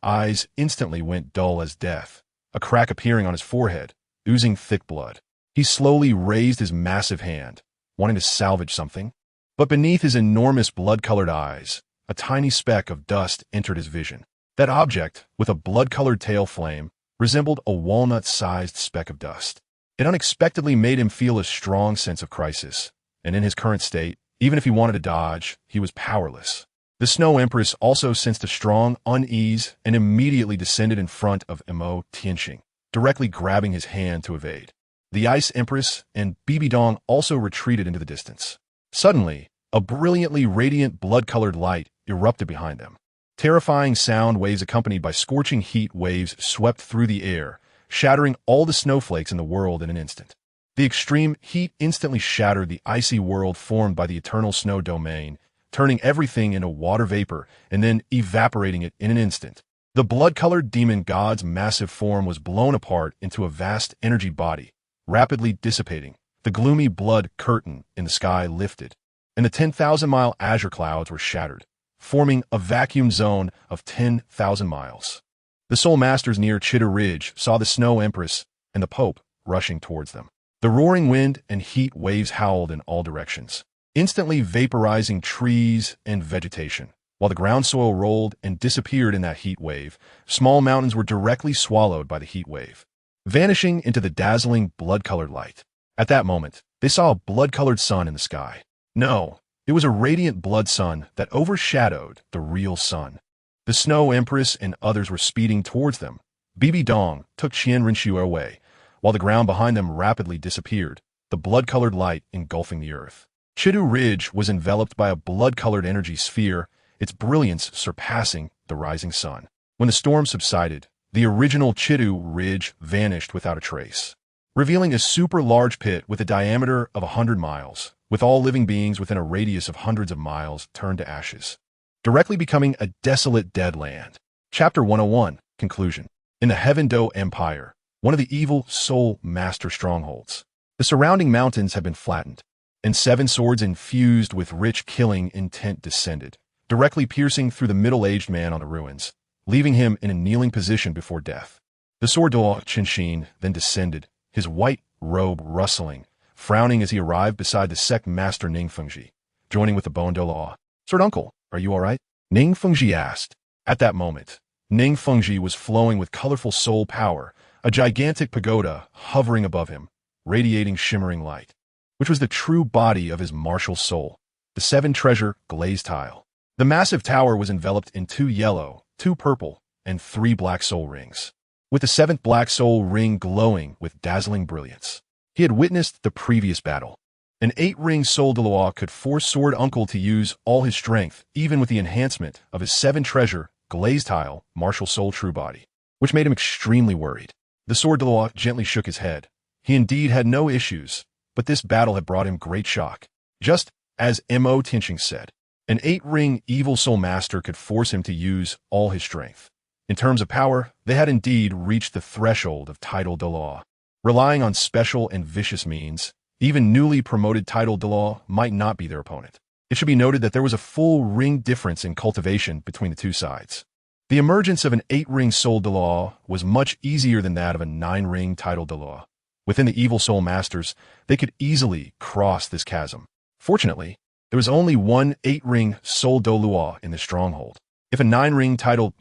eyes instantly went dull as death, a crack appearing on his forehead, oozing thick blood. He slowly raised his massive hand, wanting to salvage something. But beneath his enormous blood-colored eyes, a tiny speck of dust entered his vision. That object, with a blood-colored tail flame, resembled a walnut-sized speck of dust. It unexpectedly made him feel a strong sense of crisis, and in his current state, even if he wanted to dodge, he was powerless. The Snow Empress also sensed a strong unease and immediately descended in front of Mo Tianxing, directly grabbing his hand to evade. The Ice Empress and Dong also retreated into the distance. Suddenly, a brilliantly radiant blood-colored light erupted behind them. Terrifying sound waves accompanied by scorching heat waves swept through the air, shattering all the snowflakes in the world in an instant. The extreme heat instantly shattered the icy world formed by the eternal snow domain, turning everything into water vapor and then evaporating it in an instant. The blood-colored demon god's massive form was blown apart into a vast energy body, rapidly dissipating. The gloomy blood curtain in the sky lifted, and the 10,000-mile azure clouds were shattered, forming a vacuum zone of 10,000 miles. The Soul Masters near Chiu Ridge saw the Snow Empress and the Pope rushing towards them. The roaring wind and heat waves howled in all directions, instantly vaporizing trees and vegetation. While the ground soil rolled and disappeared in that heat wave, small mountains were directly swallowed by the heat wave, vanishing into the dazzling blood-colored light. At that moment, they saw a blood-colored sun in the sky. No, it was a radiant blood sun that overshadowed the real sun. The Snow Empress and others were speeding towards them. Dong took Qian Renxue away, while the ground behind them rapidly disappeared, the blood-colored light engulfing the earth. Chiu Ridge was enveloped by a blood-colored energy sphere, its brilliance surpassing the rising sun. When the storm subsided, the original Chiu Ridge vanished without a trace, revealing a super-large pit with a diameter of 100 miles, with all living beings within a radius of hundreds of miles turned to ashes, directly becoming a desolate dead land. Chapter 101, Conclusion. In the Heaven Do Empire, one of the evil soul master strongholds, the surrounding mountains have been flattened, and 7 swords infused with rich killing intent descended, directly piercing through the middle-aged man on the ruins, leaving him in a kneeling position before death. The sword Douluo Qian then descended, his white robe rustling, frowning as he arrived beside the sect master Ning Fengji, joining with the Bone Douluo. "Sword Uncle, are you all right?" Ning Fengji asked. At that moment, Ning Fengji was flowing with colorful soul power, a gigantic pagoda hovering above him, radiating shimmering light, which was the true body of his martial soul, the 7-treasure glazed tile. The massive tower was enveloped in 2 yellow, 2 purple, and 3 black soul rings, with the 7th black soul ring glowing with dazzling brilliance. He had witnessed the previous battle. An 8-ring soul Douluo could force Sword Uncle to use all his strength, even with the enhancement of his 7-treasure glazed tile martial soul true body, which made him extremely worried. The Sword Douluo gently shook his head. He indeed had no issues, but this battle had brought him great shock. Just as Mo Tinching said, an 8-ring evil soul master could force him to use all his strength. In terms of power, they had indeed reached the threshold of title Douluo. Relying on special and vicious means, even newly promoted title Douluo might not be their opponent. It should be noted that there was a full ring difference in cultivation between the 2 sides. The emergence of an 8-ring soul Douluo was much easier than that of a 9-ring title Douluo. Within the evil soul masters, they could easily cross this chasm. Fortunately, there was only one 8-ring soul Douluo in the stronghold. If a 9-ring title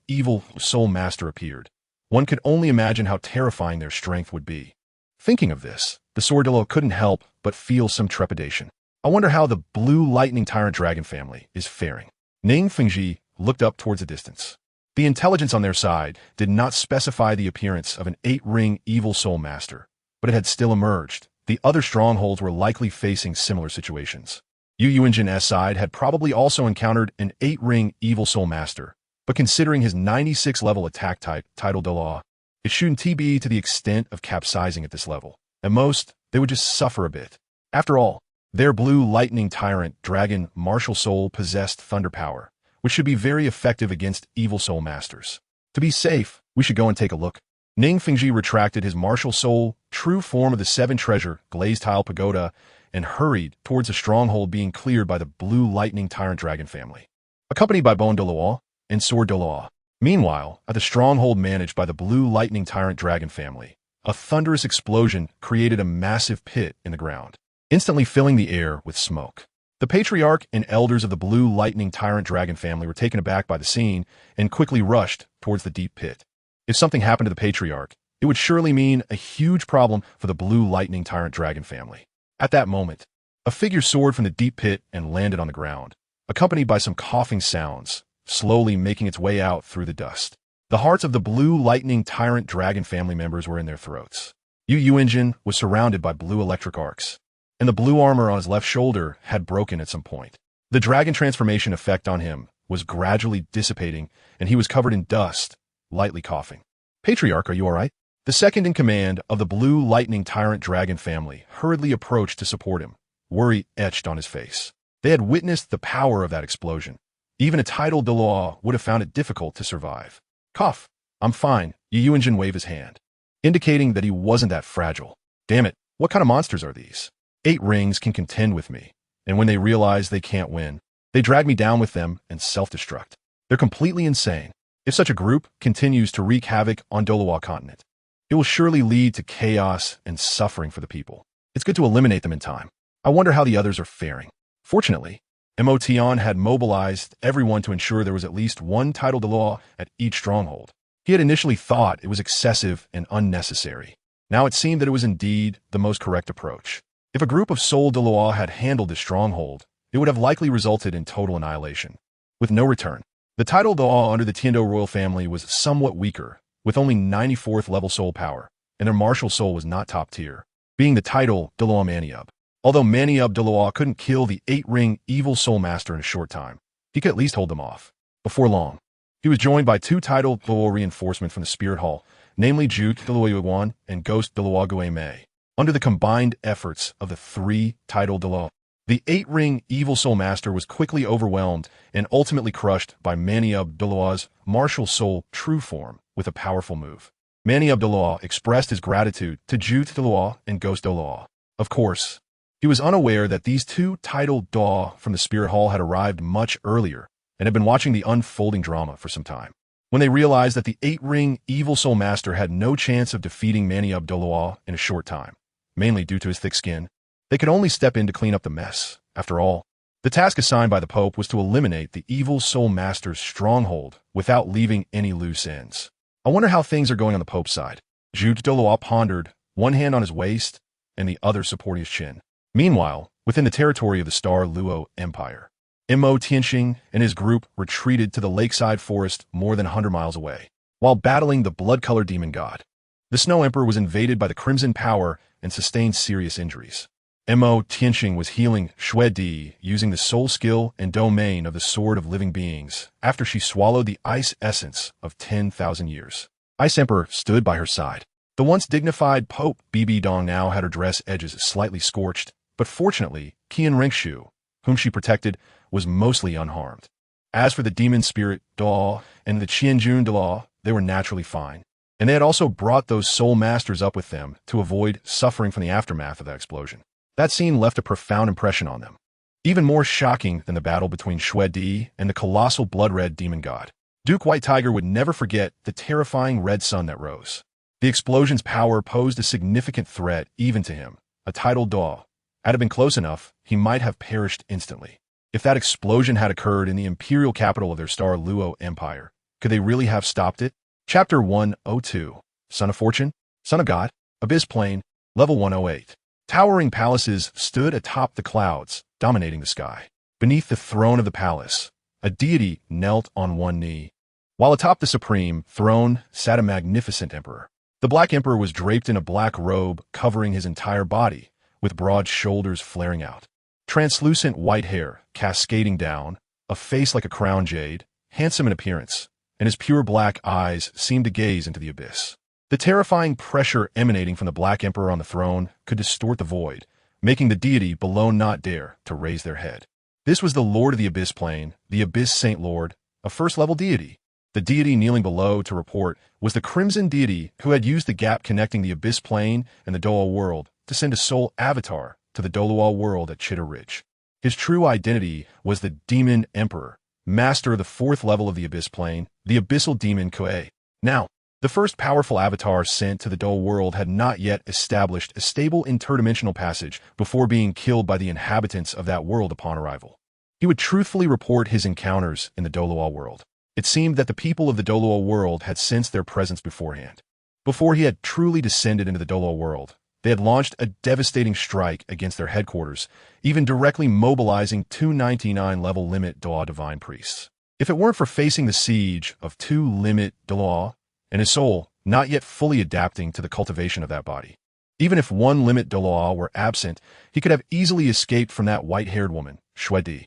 evil soul master appeared, one could only imagine how terrifying their strength would be. Thinking of this, the Sword Douluo couldn't help but feel some trepidation. I wonder how the Blue Lightning Tyrant Dragon family is faring. Ning Fengji looked up towards the distance. The intelligence on their side did not specify the appearance of an 8-ring evil soul master, but it had still emerged. The other strongholds were likely facing similar situations. Yu Yuanjin's side had probably also encountered an 8-ring evil soul master, but considering his 96 level attack type, title Douluo, it shouldn't be to the extent of capsizing at this level. At most, they would just suffer a bit. After all, their Blue Lightning Tyrant Dragon martial soul possessed thunder power, which should be very effective against evil soul masters. To be safe, we should go and take a look. Ning Fengji retracted his martial soul, true form of the 7-treasure glazed tile pagoda, and hurried towards a stronghold being cleared by the Blue Lightning Tyrant Dragon family, accompanied by Bone Douluo and Sword Douluo. Meanwhile, at the stronghold managed by the Blue Lightning Tyrant Dragon family, a thunderous explosion created a massive pit in the ground, instantly filling the air with smoke. The patriarch and elders of the Blue Lightning Tyrant Dragon family were taken aback by the scene and quickly rushed towards the deep pit. If something happened to the patriarch, it would surely mean a huge problem for the Blue Lightning Tyrant Dragon family. At that moment, a figure soared from the deep pit and landed on the ground, accompanied by some coughing sounds, slowly making its way out through the dust. The hearts of the Blue Lightning Tyrant Dragon family members were in their throats. Yu engine was surrounded by blue electric arcs, and the blue armor on his left shoulder had broken at some point. The dragon transformation effect on him was gradually dissipating, and he was covered in dust, lightly coughing. Patriarch, are you all right? The second in command of the blue lightning tyrant dragon family hurriedly approached to support him, worry etched on his face. They had witnessed the power of that explosion. Even a titled Douluo would have found it difficult to survive. Cough. I'm fine. Yu engine waved his hand, indicating that he wasn't that fragile. Damn it, what kind of monsters are these? 8 rings can contend with me, and when they realize they can't win, they drag me down with them and self-destruct. They're completely insane. If such a group continues to wreak havoc on Douluo continent, it will surely lead to chaos and suffering for the people. It's good to eliminate them in time. I wonder how the others are faring. Fortunately, Qian had mobilized everyone to ensure there was at least one titled Douluo at each stronghold. He had initially thought it was excessive and unnecessary. Now it seemed that it was indeed the most correct approach. If a group of soul Douluo had handled this stronghold, it would have likely resulted in total annihilation, with no return. The titled Douluo under the Tiando royal family was somewhat weaker, with only 94th level soul power, and their martial soul was not top tier, being the title Douluo Maniub. Although Maniub Douluo couldn't kill the 8-ring evil soul master in a short time, he could at least hold them off. Before long, he was joined by 2 titled Douluo reinforcements from the Spirit Hall, namely Ju Douluo Yuan and Ghost Douluo Gue Mei. Under the combined efforts of the 3 titled Douluo, the 8-ring evil soul master was quickly overwhelmed and ultimately crushed by Maniub Douluo's martial soul true form with a powerful move. Maniub Douluo expressed his gratitude to Ju Douluo and Ghost Douluo. Of course, he was unaware that these 2 titled Douluo from the Spirit Hall had arrived much earlier and had been watching the unfolding drama for some time. When they realized that the 8-ring evil soul master had no chance of defeating Maniub Douluo in a short time, mainly due to his thick skin, they could only step in to clean up the mess. After all, the task assigned by the Pope was to eliminate the evil soul master's stronghold without leaving any loose ends. I wonder how things are going on the Pope's side. Ju Douluo pondered, one hand on his waist and the other supporting his chin. Meanwhile, within the territory of the Star Luo Empire, Mo Tianxing and his group retreated to the lakeside forest more than 100 miles away, while battling the blood-colored demon god. The Snow Emperor was invaded by the Crimson Power and sustained serious injuries. Mo Tianxing was healing Shui Di using the soul skill and domain of the Sword of Living Beings after she swallowed the ice essence of 10,000 years. Ice Emperor stood by her side. The once dignified Pope Bibi Dong now had her dress edges slightly scorched, but fortunately, Qian Renxue, whom she protected, was mostly unharmed. As for the demon spirit Douluo and the Qianjun Douluo, they were naturally fine, and they had also brought those soul masters up with them to avoid suffering from the aftermath of that explosion. That scene left a profound impression on them. Even more shocking than the battle between Shui Di and the colossal blood-red demon god, Duke White Tiger would never forget the terrifying red sun that rose. The explosion's power posed a significant threat even to him, a titled Douluo. Had it been close enough, he might have perished instantly. If that explosion had occurred in the imperial capital of their Star Luo Empire, could they really have stopped it? Chapter 102, Son of Fortune, Son of God, Abyss Plane, Level 108. Towering palaces stood atop the clouds, dominating the sky. Beneath the throne of the palace, a deity knelt on one knee, while atop the supreme throne sat a magnificent emperor. The Black Emperor was draped in a black robe covering his entire body, with broad shoulders flaring out. Translucent white hair cascading down, a face like a crown jade, handsome in appearance, and his pure black eyes seemed to gaze into the abyss. The terrifying pressure emanating from the Black Emperor on the throne could distort the void, making the deity below not dare to raise their head. This was the Lord of the Abyss Plane, the Abyss Saint Lord, a first-level deity. The deity kneeling below to report was the Crimson Deity who had used the gap connecting the Abyss Plane and the Douluo world to send a soul avatar to the Douluo world at Chitta Ridge. His true identity was the Demon Emperor, master of the 4th level of the Abyss Plane, the Abyssal Demon Kue. Now, the first powerful avatar sent to the Douluo world had not yet established a stable interdimensional passage before being killed by the inhabitants of that world upon arrival. He would truthfully report his encounters in the Douluo world. It seemed that the people of the Douluo world had sensed their presence beforehand. Before he had truly descended into the Douluo world, they had launched a devastating strike against their headquarters, even directly mobilizing 299 level limit Douluo divine priests. If it weren't for facing the siege of 2 limit Douluo and his soul not yet fully adapting to the cultivation of that body, Even if one limit Douluo were absent, he could have easily escaped from that white-haired woman, Xiu.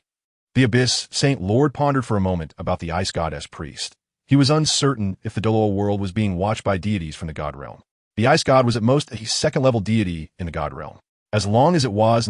The Abyss Saint Lord pondered for a moment about the ice goddess priest. He was uncertain if the Douluo world was being watched by deities from the god realm. The ice god was at most a second-level deity in the god realm, as long as it was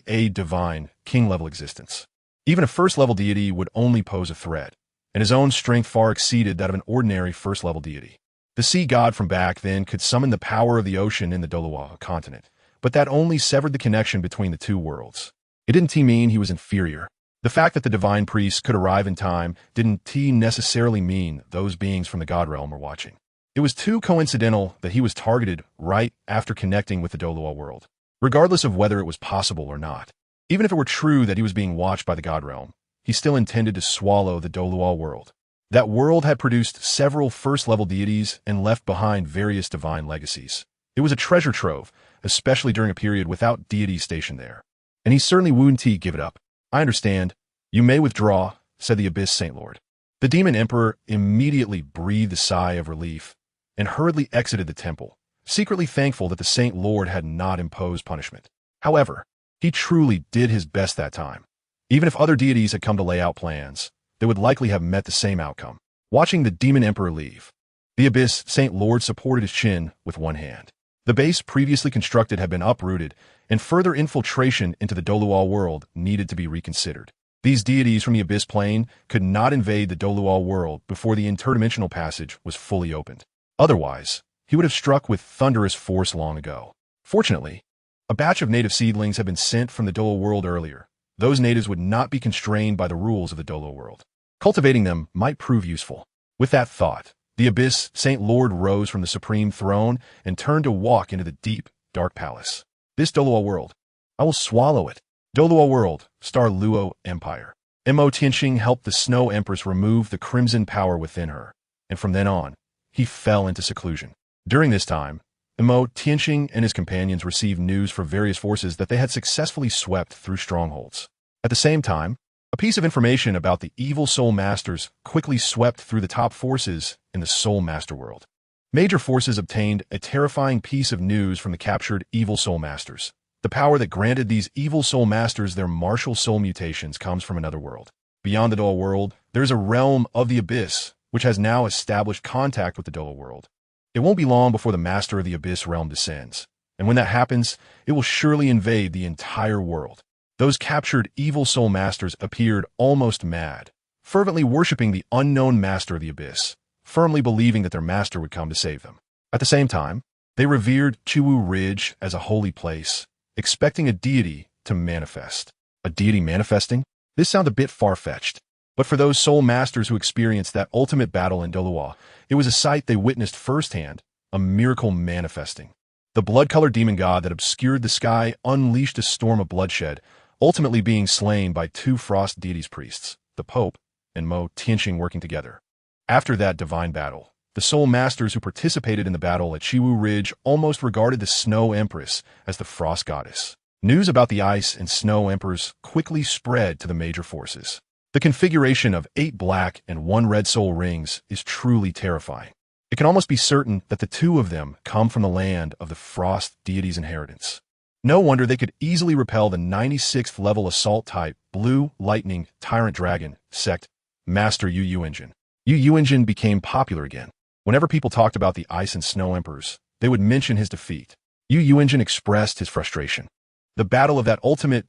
a divine, king-level existence. Even a first-level deity would only pose a threat, and his own strength far exceeded that of an ordinary first-level deity. The sea god from back then could summon the power of the ocean in the Douluo continent, but that only severed the connection between the two worlds. It didn't mean he was inferior. The fact that the divine priest could arrive in time didn't necessarily mean those beings from the god realm were watching. It was too coincidental that he was targeted right after connecting with the Douluo world, regardless of whether it was possible or not. Even if it were true that he was being watched by the god realm, he still intended to swallow the Douluo world. That world had produced several first-level deities and left behind various divine legacies. It was a treasure trove, especially during a period without deities stationed there. And he certainly wouldn't give it up. I understand. You may withdraw, said the Abyss Saint Lord. The Demon Emperor immediately breathed a sigh of relief and hurriedly exited the temple, secretly thankful that the Saint Lord had not imposed punishment. However, he truly did his best that time. Even if other deities had come to lay out plans, they would likely have met the same outcome. Watching the Demon Emperor leave, the Abyss Saint Lord supported his chin with one hand. The base previously constructed had been uprooted, and further infiltration into the Douluo world needed to be reconsidered. These deities from the Abyss Plane could not invade the Douluo world before the interdimensional passage was fully opened. Otherwise, he would have struck with thunderous force long ago. Fortunately, a batch of native seedlings had been sent from the Douluo world earlier. Those natives would not be constrained by the rules of the Douluo world. Cultivating them might prove useful. With that thought, the Abyss Saint Lord rose from the supreme throne and turned to walk into the deep, dark palace. This Douluo world, I will swallow it. Douluo world, Star Luo Empire. Mo Tianxing helped the Snow Empress remove the crimson power within her, and from then on, he fell into seclusion. During this time, Mo Tianxing and his companions received news from various forces that they had successfully swept through strongholds. At the same time, a piece of information about the evil Soul Masters quickly swept through the top forces in the Soul Master world. Major forces obtained a terrifying piece of news from the captured evil Soul Masters. The power that granted these evil Soul Masters their martial soul mutations comes from another world. Beyond the Douluo world, there is a realm of the Abyss, which has now established contact with the Douluo world. It won't be long before the Master of the Abyss realm descends, and when that happens, it will surely invade the entire world. Those captured evil Soul Masters appeared almost mad, fervently worshipping the unknown Master of the Abyss, firmly believing that their master would come to save them. At the same time, they revered Chiu Ridge as a holy place, expecting a deity to manifest. A deity manifesting? This sounded a bit far-fetched, but for those Soul Masters who experienced that ultimate battle in Douluo, it was a sight they witnessed firsthand, a miracle manifesting. The blood-colored demon god that obscured the sky unleashed a storm of bloodshed, ultimately being slain by two frost deities priests, the Pope and Mo Tianxing working together. After that divine battle, the Soul Masters who participated in the battle at Chiu Ridge almost regarded the Snow Empress as the Frost Goddess. News about the Ice and Snow Emperors quickly spread to the major forces. The configuration of 8 black and 1 red soul rings is truly terrifying. It can almost be certain that the 2 of them come from the land of the Frost deity's inheritance. No wonder they could easily repel the 96th level assault type Blue Lightning Tyrant Dragon sect Master Yu Engine. Yu Engine became popular again. Whenever people talked about the Ice and Snow Emperors, they would mention his defeat. Yu Engine expressed his frustration. The battle of that ultimate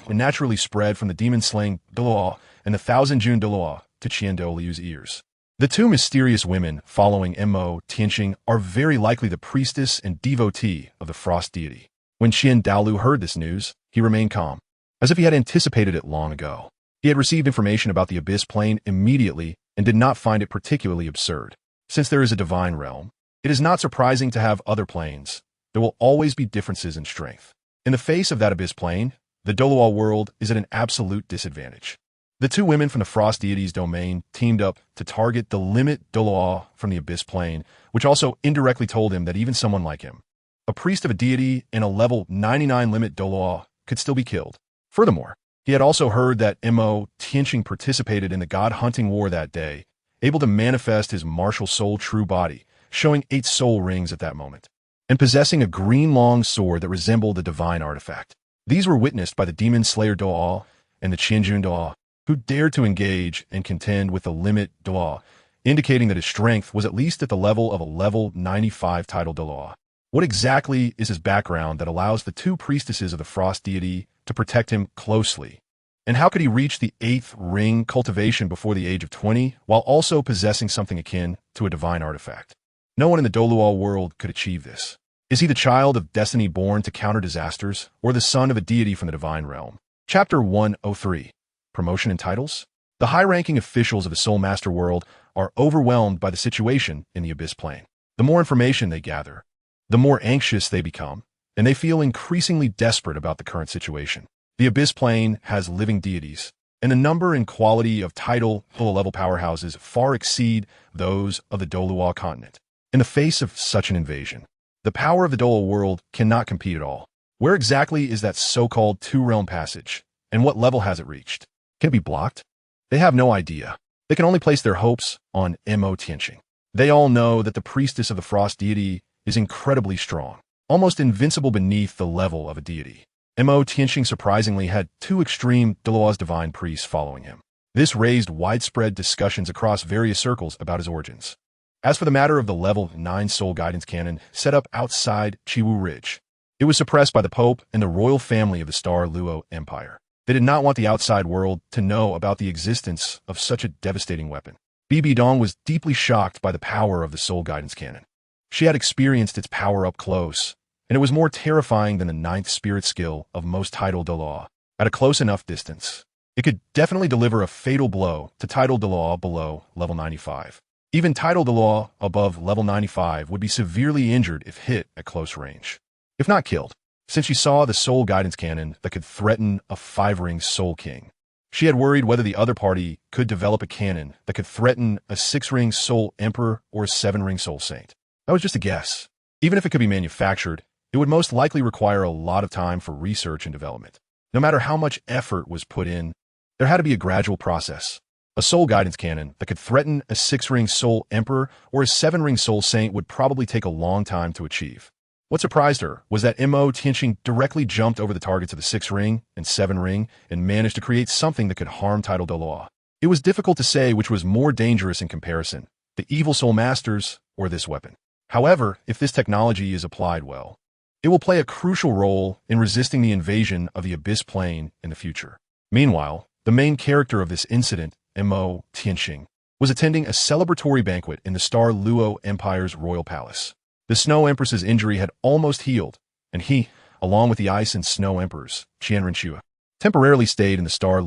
naturally spread from the demon-slaying Douluo and the 1,000 June Douluo to Qian Douluo's ears. The 2 mysterious women following Mo Tianxing are very likely the priestess and devotee of the Frost deity. When Qian Douluo heard this news, he remained calm, as if he had anticipated it long ago. He had received information about the Abyss Plane immediately and did not find it particularly absurd. Since there is a divine realm, it is not surprising to have other planes. There will always be differences in strength. In the face of that Abyss Plane, the Douluo world is at an absolute disadvantage. The 2 women from the Frost deity's domain teamed up to target the limit Douluo from the Abyss Plane, which also indirectly told him that even someone like him, a priest of a deity in a level 99 limit Douluo, could still be killed. Furthermore, he had also heard that Mo Tianxing participated in the god-hunting war that day, able to manifest his martial soul true body, showing 8 soul rings at that moment. and possessing a green long sword that resembled a divine artifact. These were witnessed by the demon slayer Douluo and the Qian Douluo, who dared to engage and contend with the limit Douluo, indicating that his strength was at least at the level of a level 95 title Douluo. What exactly is his background that allows the two priestesses of the frost deity to protect him closely? And how could he reach the 8th ring cultivation before the age of 20 while also possessing something akin to a divine artifact? No one in the Douluo world could achieve this. Is he the child of destiny born to counter disasters, or the son of a deity from the divine realm? Chapter 103. Promotion and Titles. The high-ranking officials of the Soul Master world are overwhelmed by the situation in the Abyss Plane. The more information they gather, the more anxious they become, and they feel increasingly desperate about the current situation. The Abyss Plane has living deities, and the number and quality of title level powerhouses far exceed those of the Douluo continent. In the face of such an invasion, the power of the Douluo world cannot compete at all. Where exactly is that so-called two-realm passage, and what level has it reached? Can it be blocked? They have no idea. They can only place their hopes on Mo Tianqing. They all know that the priestess of the frost deity is incredibly strong, almost invincible beneath the level of a deity. Mo Tianqing surprisingly had two extreme Douluo's divine priests following him. This raised widespread discussions across various circles about his origins. As for the matter of the level 9 soul guidance cannon set up outside Chiu Ridge, it was suppressed by the Pope and the royal family of the Douluo Empire. They did not want the outside world to know about the existence of such a devastating weapon. Bibi Dong was deeply shocked by the power of the soul guidance cannon. She had experienced its power up close, and it was more terrifying than the 9th spirit skill of most title Douluo. At a close enough distance, it could definitely deliver a fatal blow to title Douluo below level 95. Even title Douluo above level 95 would be severely injured if hit at close range, if not killed. Since she saw the soul guidance cannon that could threaten a 5-ring soul king, she had worried whether the other party could develop a cannon that could threaten a 6-ring soul emperor or a 7-ring soul saint. That was just a guess. Even if it could be manufactured, it would most likely require a lot of time for research and development. No matter how much effort was put in, there had to be a gradual process. A soul guidance cannon that could threaten a 6-ring soul emperor or a 7-ring soul saint would probably take a long time to achieve. What surprised her was that Mo Tianqing directly jumped over the targets of the 6-ring and 7-ring and managed to create something that could harm title Douluo. It was difficult to say which was more dangerous in comparison, the evil soul masters or this weapon. However, if this technology is applied well, it will play a crucial role in resisting the invasion of the Abyss Plane in the future. Meanwhile, the main character of this incident, Mo Tianqing, was attending a celebratory banquet in the Douluo Empire's royal palace. The Snow Empress's injury had almost healed, and he, along with the Ice and Snow Emperors, Qian and Renxue, temporarily stayed in the Douluo